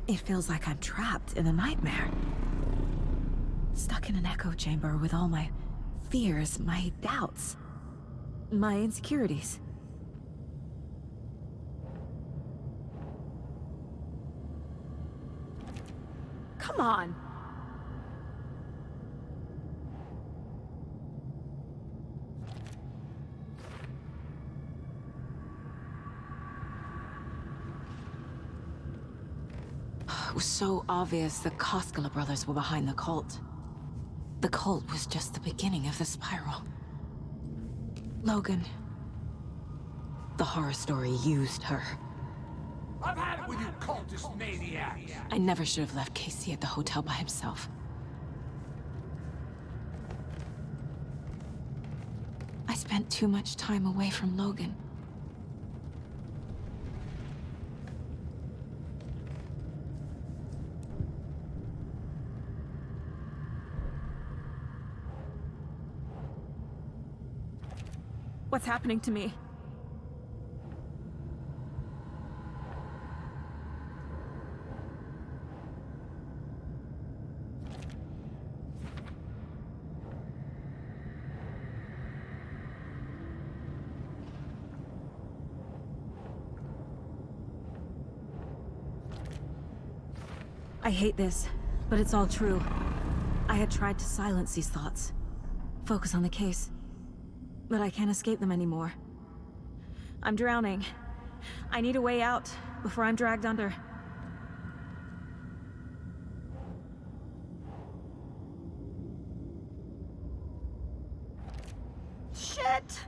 It feels like I'm trapped in a nightmare. Stuck in an echo chamber with all my fears, my doubts, my insecurities. Come on! It was so obvious the Koskela brothers were behind the cult. The cult was just the beginning of the spiral. Logan, the horror story used her. I've had it with you cultist maniacs! I never should have left Casey at the hotel by himself. I spent spent too much time away from Logan. What's happening to me? I hate this, but it's all true. I had tried to silence these thoughts, focus on the case, but I can't escape them anymore. I'm drowning. I need a way out before I'm dragged under. Shit!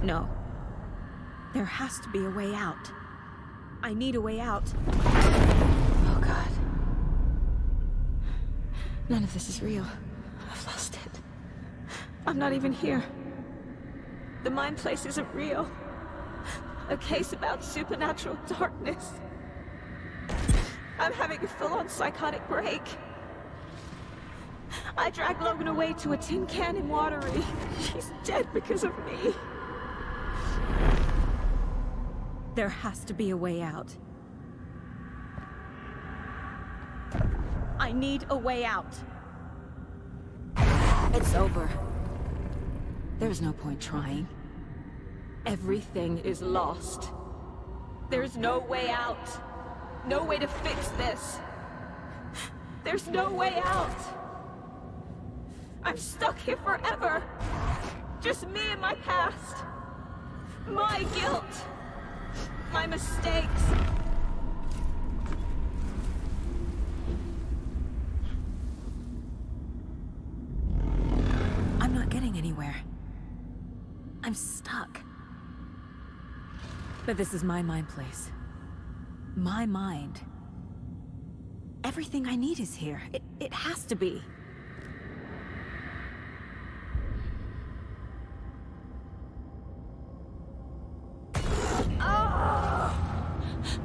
No. There has to be a way out. I need a way out. Oh, God. None of this is real. I've lost it. I'm not even here. The mind place isn't real. A case about supernatural darkness. I'm having a full-on psychotic break. I dragged Logan away to a tin can in Watery. She's dead because of me. There has to be a way out. I need a way out. It's over. There's no point trying. Everything is lost. There's no way out. No way to fix this. There's no way out. I'm stuck here forever. Just me and my past. My guilt. My mistakes. I'm not getting anywhere. I'm stuck. But this is my mind place. My mind. Everything I need is here. It has to be.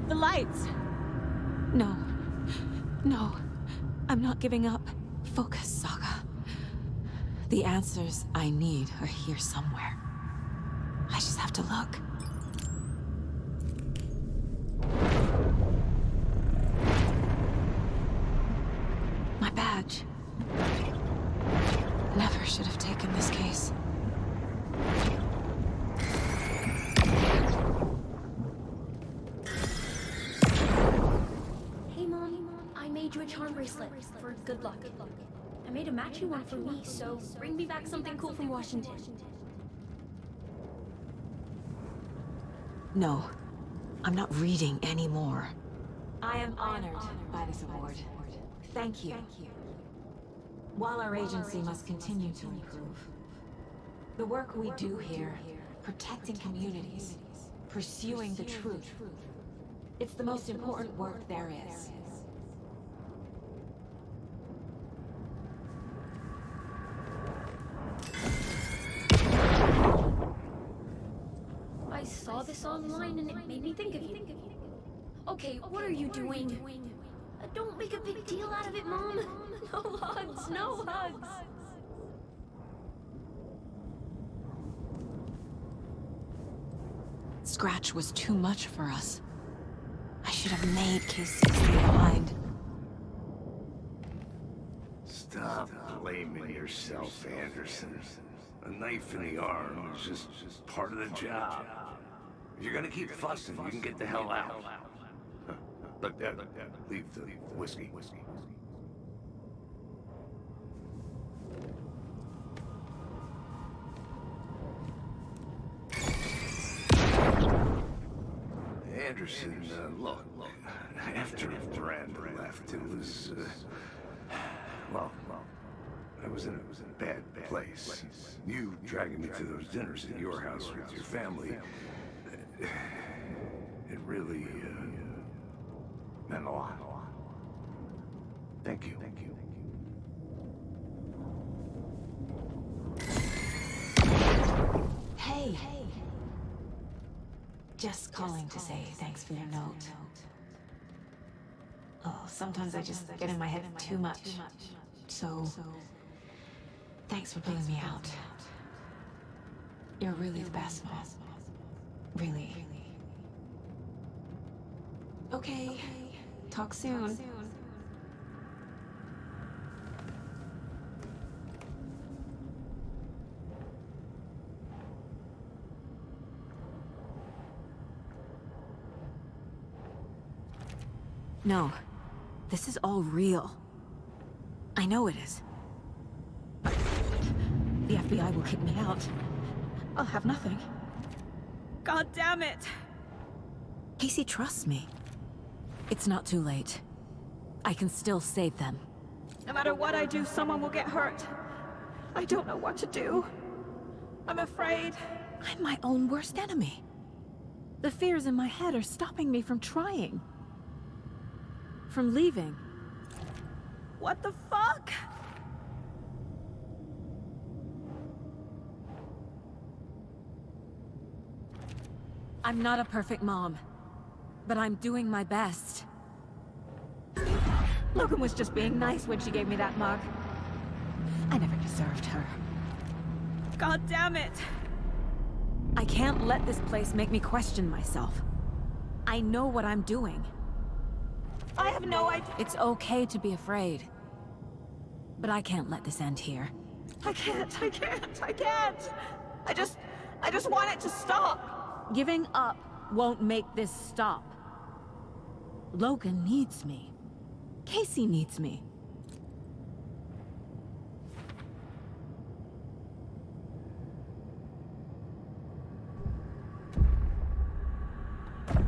The lights! No. No. I'm not giving up. Focus, Saga. The answers I need are here somewhere. I just have to look. My badge. Never should have taken this case. Hey, Mom. I made you a charm bracelet for good luck. I made a matching one for me, so bring me back something cool from Washington. No. I'm not reading anymore. I am honored by this award. Thank you. While our agency must continue to improve, the work we do here, protecting communities, pursuing the truth, it's the most important work there is. I saw this online and it made me think of you. Okay, what are you doing? Don't make a big deal out of it, Mom. No hugs, no hugs. Scratch was too much for us. I should have made Casey stay behind. Stop blaming yourself, Anderson. A knife in the arm is just part of the job. If you're gonna keep fussing, you can get the hell out. But leave the whiskey. Anderson, look, after Miranda left, it was, well, I was in a bad place. You dragging me to those dinners at your house with your family, It really, meant a lot. Thank you. Hey. Just calling to say thanks for your note. Oh, sometimes I just get in my head too much. So, thanks for pulling me out. You're really the best, Mom. Really. Okay. Talk soon. No. This is all real. I know it is. The FBI will kick me out. I'll have nothing. God damn it! Casey trusts me. It's not too late. I can still save them. No matter what I do, someone will get hurt. I don't know what to do. I'm afraid. I'm my own worst enemy. The fears in my head are stopping me from trying. From leaving. What the fuck? I'm not a perfect mom, but I'm doing my best. Logan was just being nice when she gave me that mug. I never deserved her. God damn it! I can't let this place make me question myself. I know what I'm doing. I have no idea. It's okay to be afraid. But I can't let this end here. I can't. I just want it to stop. Giving up won't make this stop. Logan needs me. Casey needs me.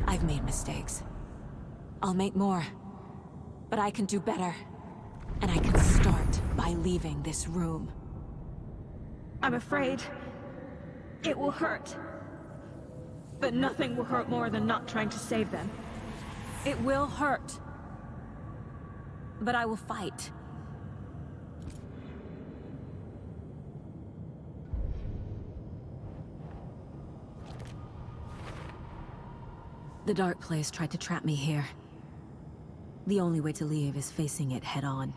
I've made mistakes. I'll make more. But I can do better. And I can start by leaving this room. I'm afraid it will hurt. But nothing will hurt more than not trying to save them. It will hurt. But I will fight. The dark place tried to trap me here. The only way to leave is facing it head-on.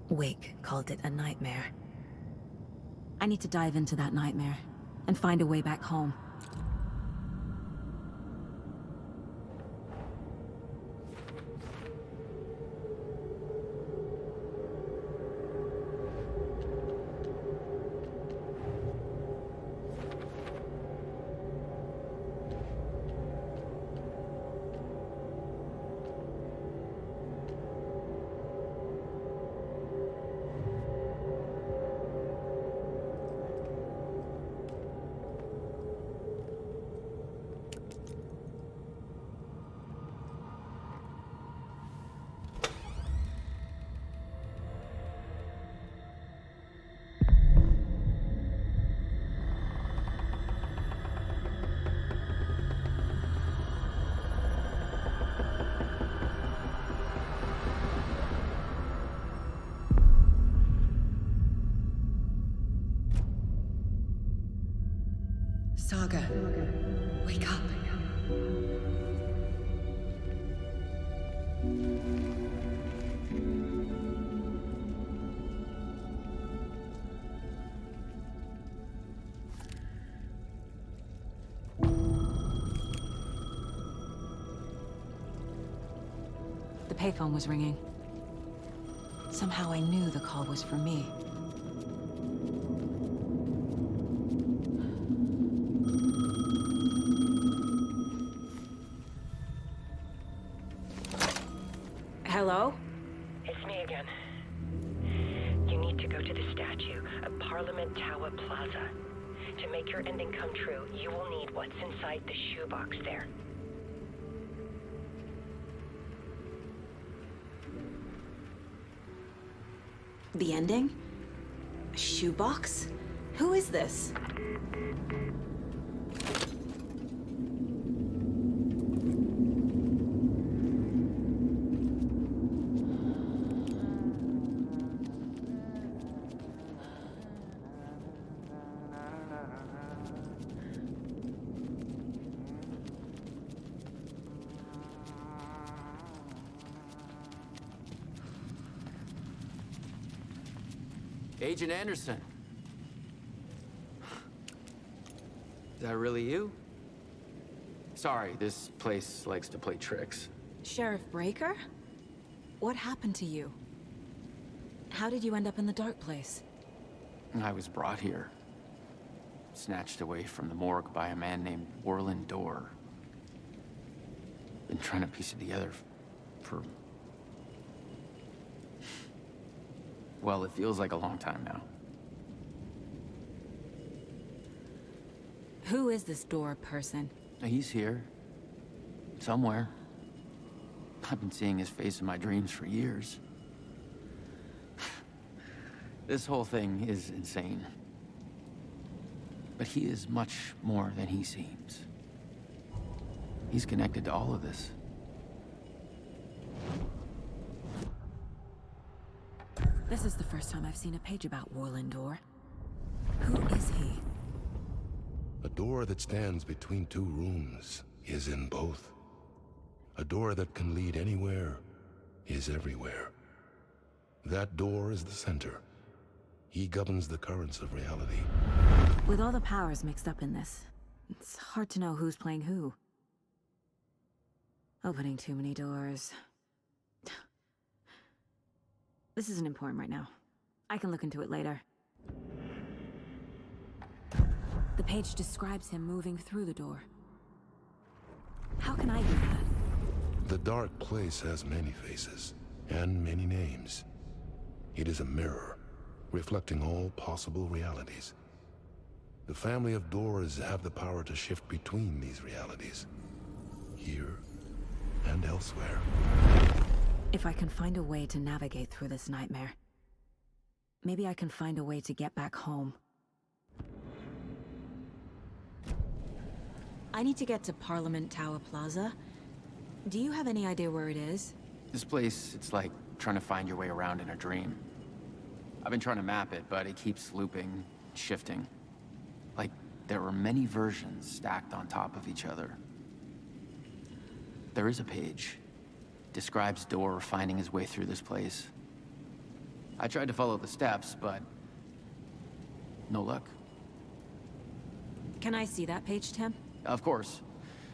Wake called it a nightmare. I need to dive into that nightmare and find a way back home. Saga, wake up. The payphone was ringing. Somehow I knew the call was for me. Hello? It's me again. You need to go to the statue of Parliament Tower Plaza. To make your ending come true, you will need what's inside the shoebox there. The ending? A shoebox? Who is this? Agent Anderson. Is that really you? Sorry, this place likes to play tricks. Sheriff Breaker? What happened to you? How did you end up in the dark place? I was brought here. Snatched away from the morgue by a man named Warland Dorr. Been trying to piece it together for... well, it feels like a long time now. Who is this Dorr person? He's here. Somewhere. I've been seeing his face in my dreams for years. This whole thing is insane. But he is much more than he seems. He's connected to all of this. This is the first time I've seen a page about Warland Dorr. Who is he? A door that stands between two rooms is in both. A door that can lead anywhere is everywhere. That door is the center. He governs the currents of reality. With all the powers mixed up in this, it's hard to know who's playing who. Opening too many doors. This isn't important right now. I can look into it later. The page describes him moving through the door. How can I do that? The dark place has many faces and many names. It is a mirror, reflecting all possible realities. The family of Doors have the power to shift between these realities, here and elsewhere. If I can find a way to navigate through this nightmare, maybe I can find a way to get back home. I need to get to Parliament Tower Plaza. Do you have any idea where it is? This place, it's like trying to find your way around in a dream. I've been trying to map it, but it keeps looping, shifting. Like there are many versions stacked on top of each other. There is a page. Describes Dorr finding his way through this place. I tried to follow the steps, but no luck. Can I see that page, Tim? Of course.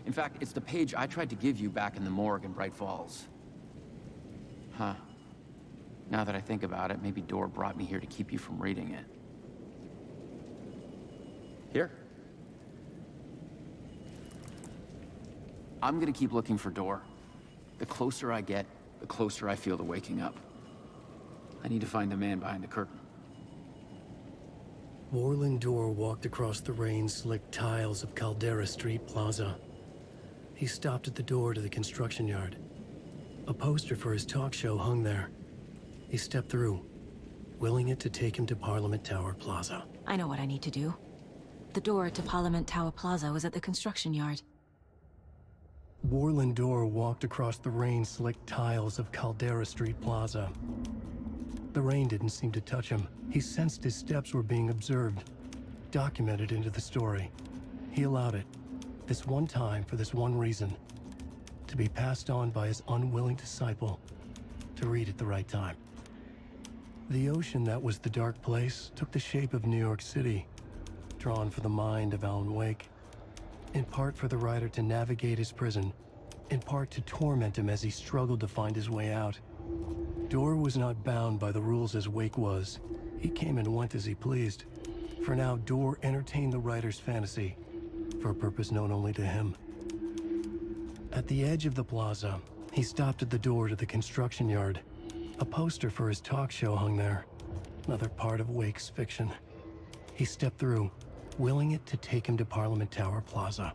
In fact, it's the page I tried to give you back in the morgue in Bright Falls. Huh. Now that I think about it, maybe Dorr brought me here to keep you from reading it. Here. I'm gonna keep looking for Dorr. The closer I get, the closer I feel to waking up. I need to find the man behind the curtain. Warland Dorr walked across the rain-slicked tiles of Caldera Street Plaza. He stopped at the door to the construction yard. A poster for his talk show hung there. He stepped through, willing it to take him to Parliament Tower Plaza. I know what I need to do. The door to Parliament Tower Plaza was at the construction yard. Warland Dorr walked across the rain-slicked tiles of Caldera Street Plaza. The rain didn't seem to touch him. He sensed his steps were being observed, documented into the story. He allowed it, this one time for this one reason, to be passed on by his unwilling disciple, to read at the right time. The ocean that was the dark place took the shape of New York City, drawn for the mind of Alan Wake. In part for the writer to navigate his prison, in part to torment him as he struggled to find his way out. Dorr was not bound by the rules as Wake was. He came and went as he pleased. For now, Dorr entertained the writer's fantasy, for a purpose known only to him. At the edge of the plaza, he stopped at the door to the construction yard. A poster for his talk show hung there, another part of Wake's fiction. He stepped through, willing it to take him to Parliament Tower Plaza.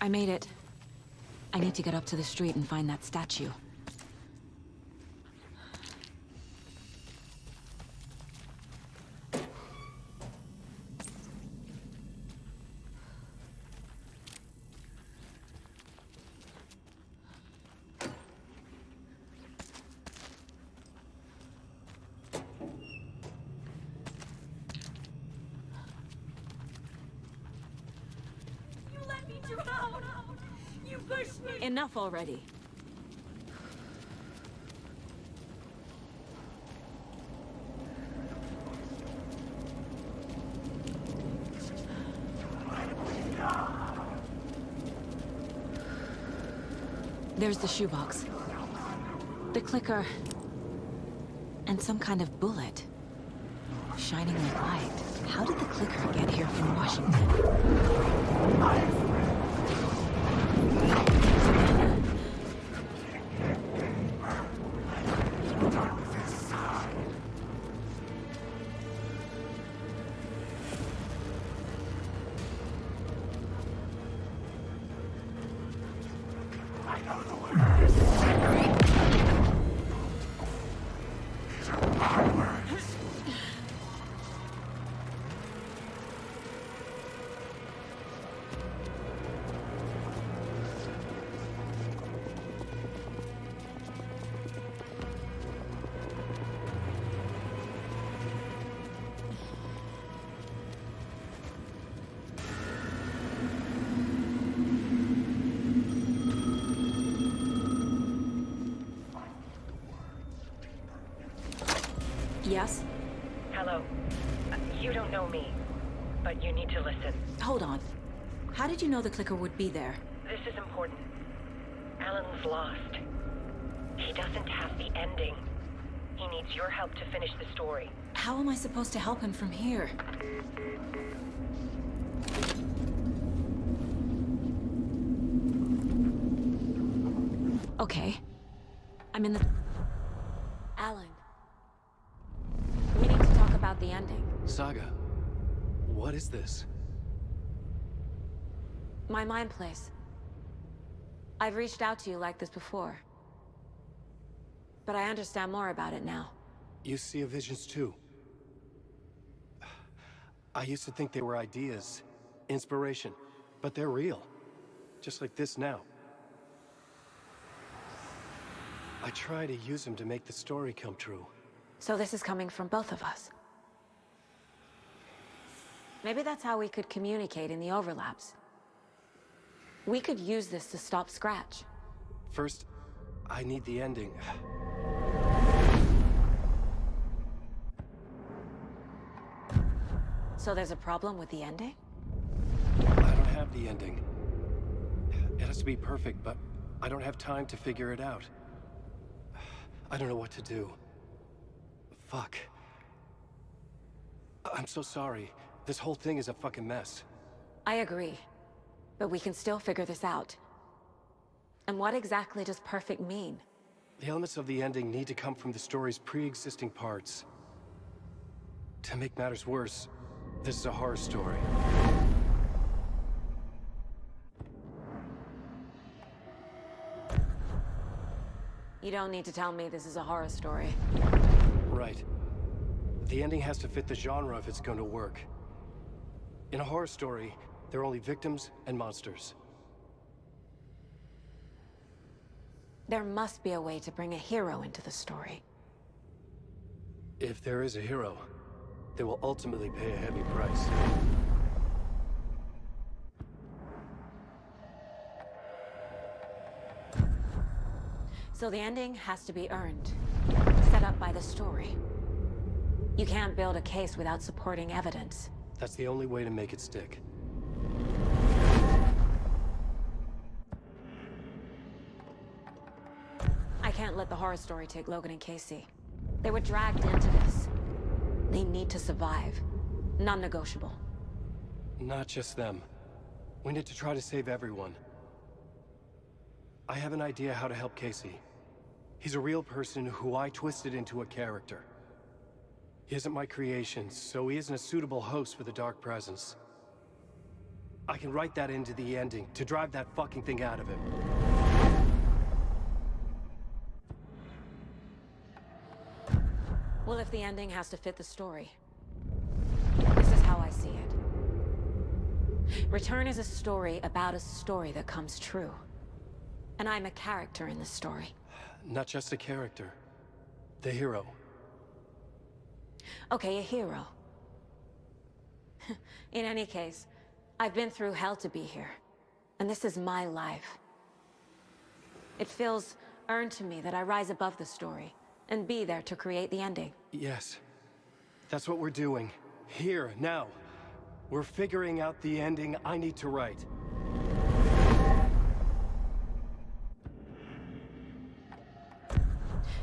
I made it. I need to get up to the street and find that statue. Enough already. There's the shoebox. The clicker. And some kind of bullet. Shining like light. How did the clicker get here from Washington? Yes? Hello. You don't know me, but you need to listen. Hold on. How did you know the clicker would be there? This is important. Alan's lost. He doesn't have the ending. He needs your help to finish the story. How am I supposed to help him from here? Okay. I'm in the... Alan. We need to talk about the ending. Saga, what is this? My mind place. I've reached out to you like this before. But I understand more about it now. You see visions too. I used to think they were ideas, inspiration, but they're real. Just like this now. I try to use them to make the story come true. So this is coming from both of us. Maybe that's how we could communicate in the overlaps. We could use this to stop Scratch. First, I need the ending. So there's a problem with the ending? I don't have the ending. It has to be perfect, but I don't have time to figure it out. I don't know what to do. Fuck. I'm so sorry. This whole thing is a fucking mess. I agree. But we can still figure this out. And what exactly does perfect mean? The elements of the ending need to come from the story's pre-existing parts. To make matters worse, this is a horror story. You don't need to tell me this is a horror story. Right. The ending has to fit the genre if it's going to work. In a horror story, there are only victims and monsters. There must be a way to bring a hero into the story. If there is a hero, they will ultimately pay a heavy price. So the ending has to be earned, set up by the story. You can't build a case without supporting evidence. That's the only way to make it stick. I can't let the horror story take Logan and Casey. They were dragged into this. They need to survive. Non-negotiable. Not just them. We need to try to save everyone. I have an idea how to help Casey. He's a real person who I twisted into a character. He isn't my creation, so he isn't a suitable host for the Dark Presence. I can write that into the ending to drive that fucking thing out of him. Well, if the ending has to fit the story, this is how I see it. Return is a story about a story that comes true. And I'm a character in this story. Not just a character. The hero. Okay, a hero. In any case, I've been through hell to be here. And this is my life. It feels earned to me that I rise above the story and be there to create the ending. Yes. That's what we're doing. Here, now. We're figuring out the ending I need to write.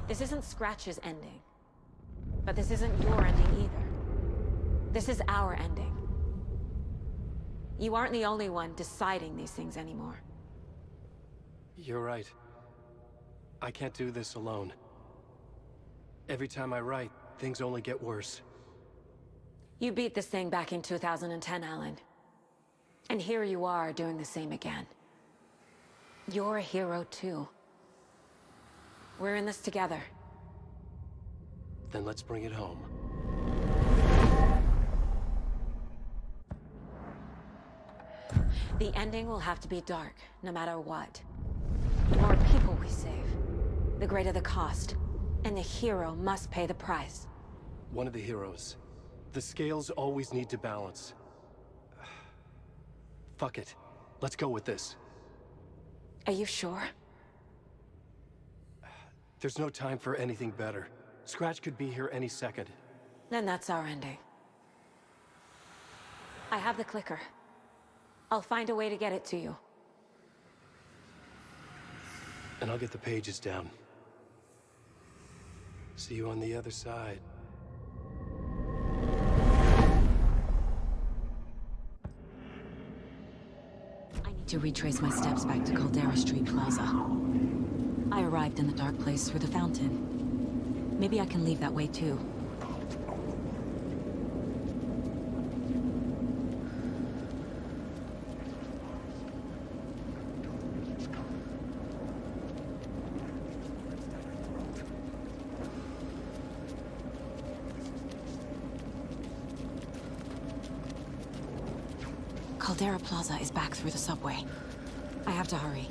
This isn't Scratch's ending. But this isn't your ending either. This is our ending. You aren't the only one deciding these things anymore. You're right. I can't do this alone. Every time I write, things only get worse. You beat this thing back in 2010, Alan. And here you are doing the same again. You're a hero too. We're in this together. Then let's bring it home. The ending will have to be dark, no matter what. The more people we save, the greater the cost. And the hero must pay the price. One of the heroes. The scales always need to balance. Fuck it. Let's go with this. Are you sure? There's no time for anything better. Scratch could be here any second. Then that's our ending. I have the clicker. I'll find a way to get it to you. And I'll get the pages down. See you on the other side. I need to retrace my steps back to Caldera Street Plaza. I arrived in the dark place through the fountain. Maybe I can leave that way too. Caldera Plaza is back through the subway. I have to hurry.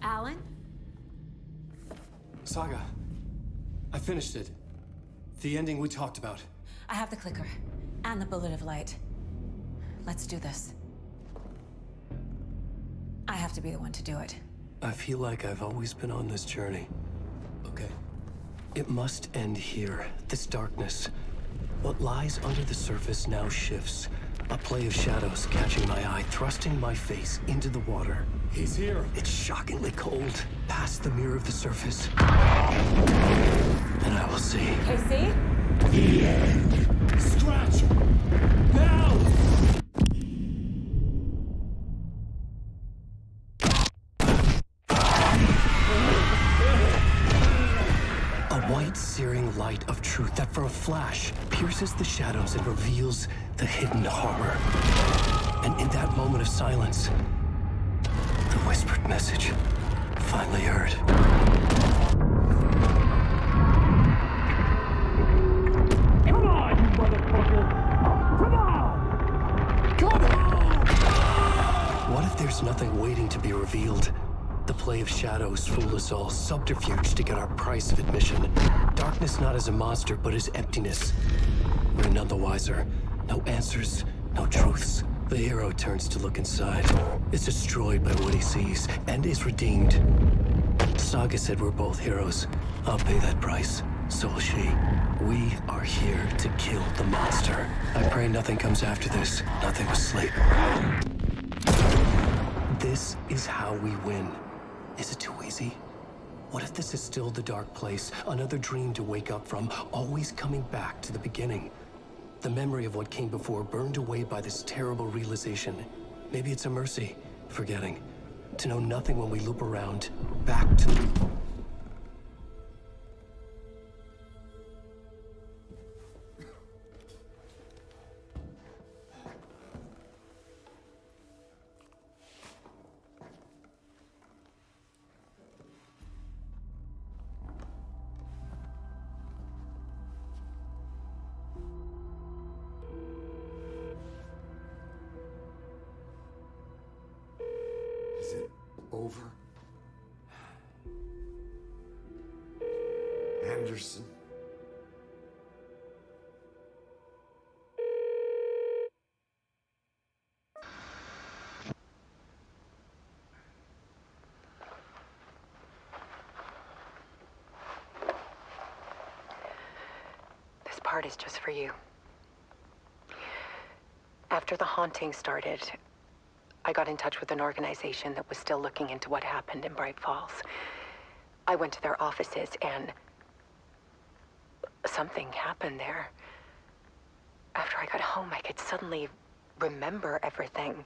Alan? Saga, I finished it. The ending we talked about. I have the clicker. And the bullet of light. Let's do this. I have to be the one to do it. I feel like I've always been on this journey. Okay. It must end here. This darkness. What lies under the surface now shifts. A play of shadows catching my eye, thrusting my face into the water. He's here. It's shockingly cold. Past the mirror of the surface. And I will see. Casey? The end. Scratch! Now! white, searing light of truth that for a flash pierces the shadows and reveals the hidden horror. And in that moment of silence, the whispered message finally heard. Come on, you motherfucker! Come on! Come on! What if there's nothing waiting to be revealed? The play of shadows fool us all, subterfuge to get our price of admission. Darkness not as a monster, but as emptiness. We're none the wiser. No answers, no truths. The hero turns to look inside, is destroyed by what he sees, and is redeemed. Saga said we're both heroes. I'll pay that price. So will she. We are here to kill the monster. I pray nothing comes after this. Nothing but sleep. This is how we win. Is it too easy? What if this is still the dark place? Another dream to wake up from, always coming back to the beginning. The memory of what came before burned away by this terrible realization. Maybe it's a mercy, forgetting. To know nothing when we loop around, back to the... Is it over? Anderson? This part is just for you. After the haunting started, I got in touch with an organization that was still looking into what happened in Bright Falls. I went to their offices and something happened there. After I got home, I could suddenly remember everything.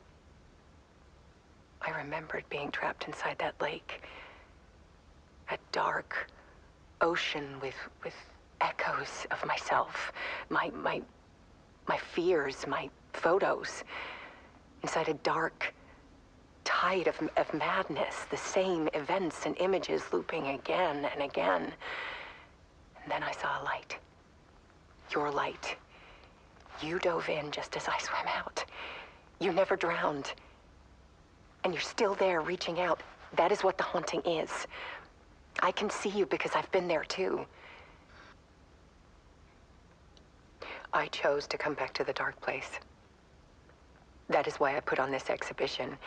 I remembered being trapped inside that lake. A dark ocean with echoes of myself, my fears, my photos. Inside a dark tide of madness, the same events and images looping again and again. And then I saw a light. Your light. You dove in just as I swam out. You never drowned. And you're still there reaching out. That is what the haunting is. I can see you because I've been there too. I chose to come back to the dark place. That is why I put on this exhibition.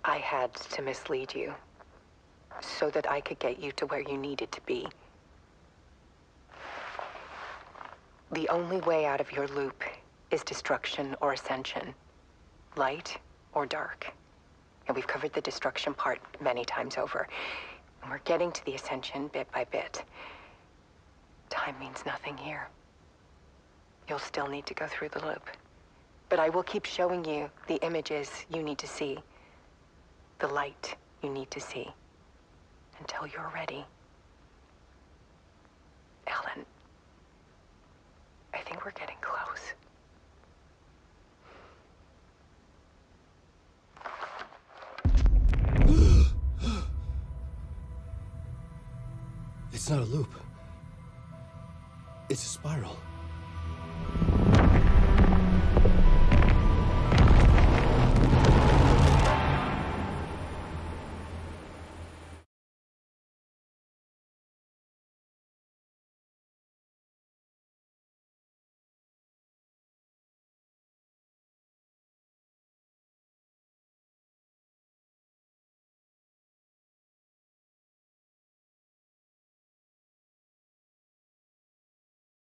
I had to mislead you, so that I could get you to where you needed to be. The only way out of your loop is destruction or ascension, light or dark. And we've covered the destruction part many times over. And we're getting to the ascension bit by bit. Time means nothing here. You'll still need to go through the loop. But I will keep showing you the images you need to see, the light you need to see, until you're ready. Alan, I think we're getting close. It's not a loop. It's a spiral.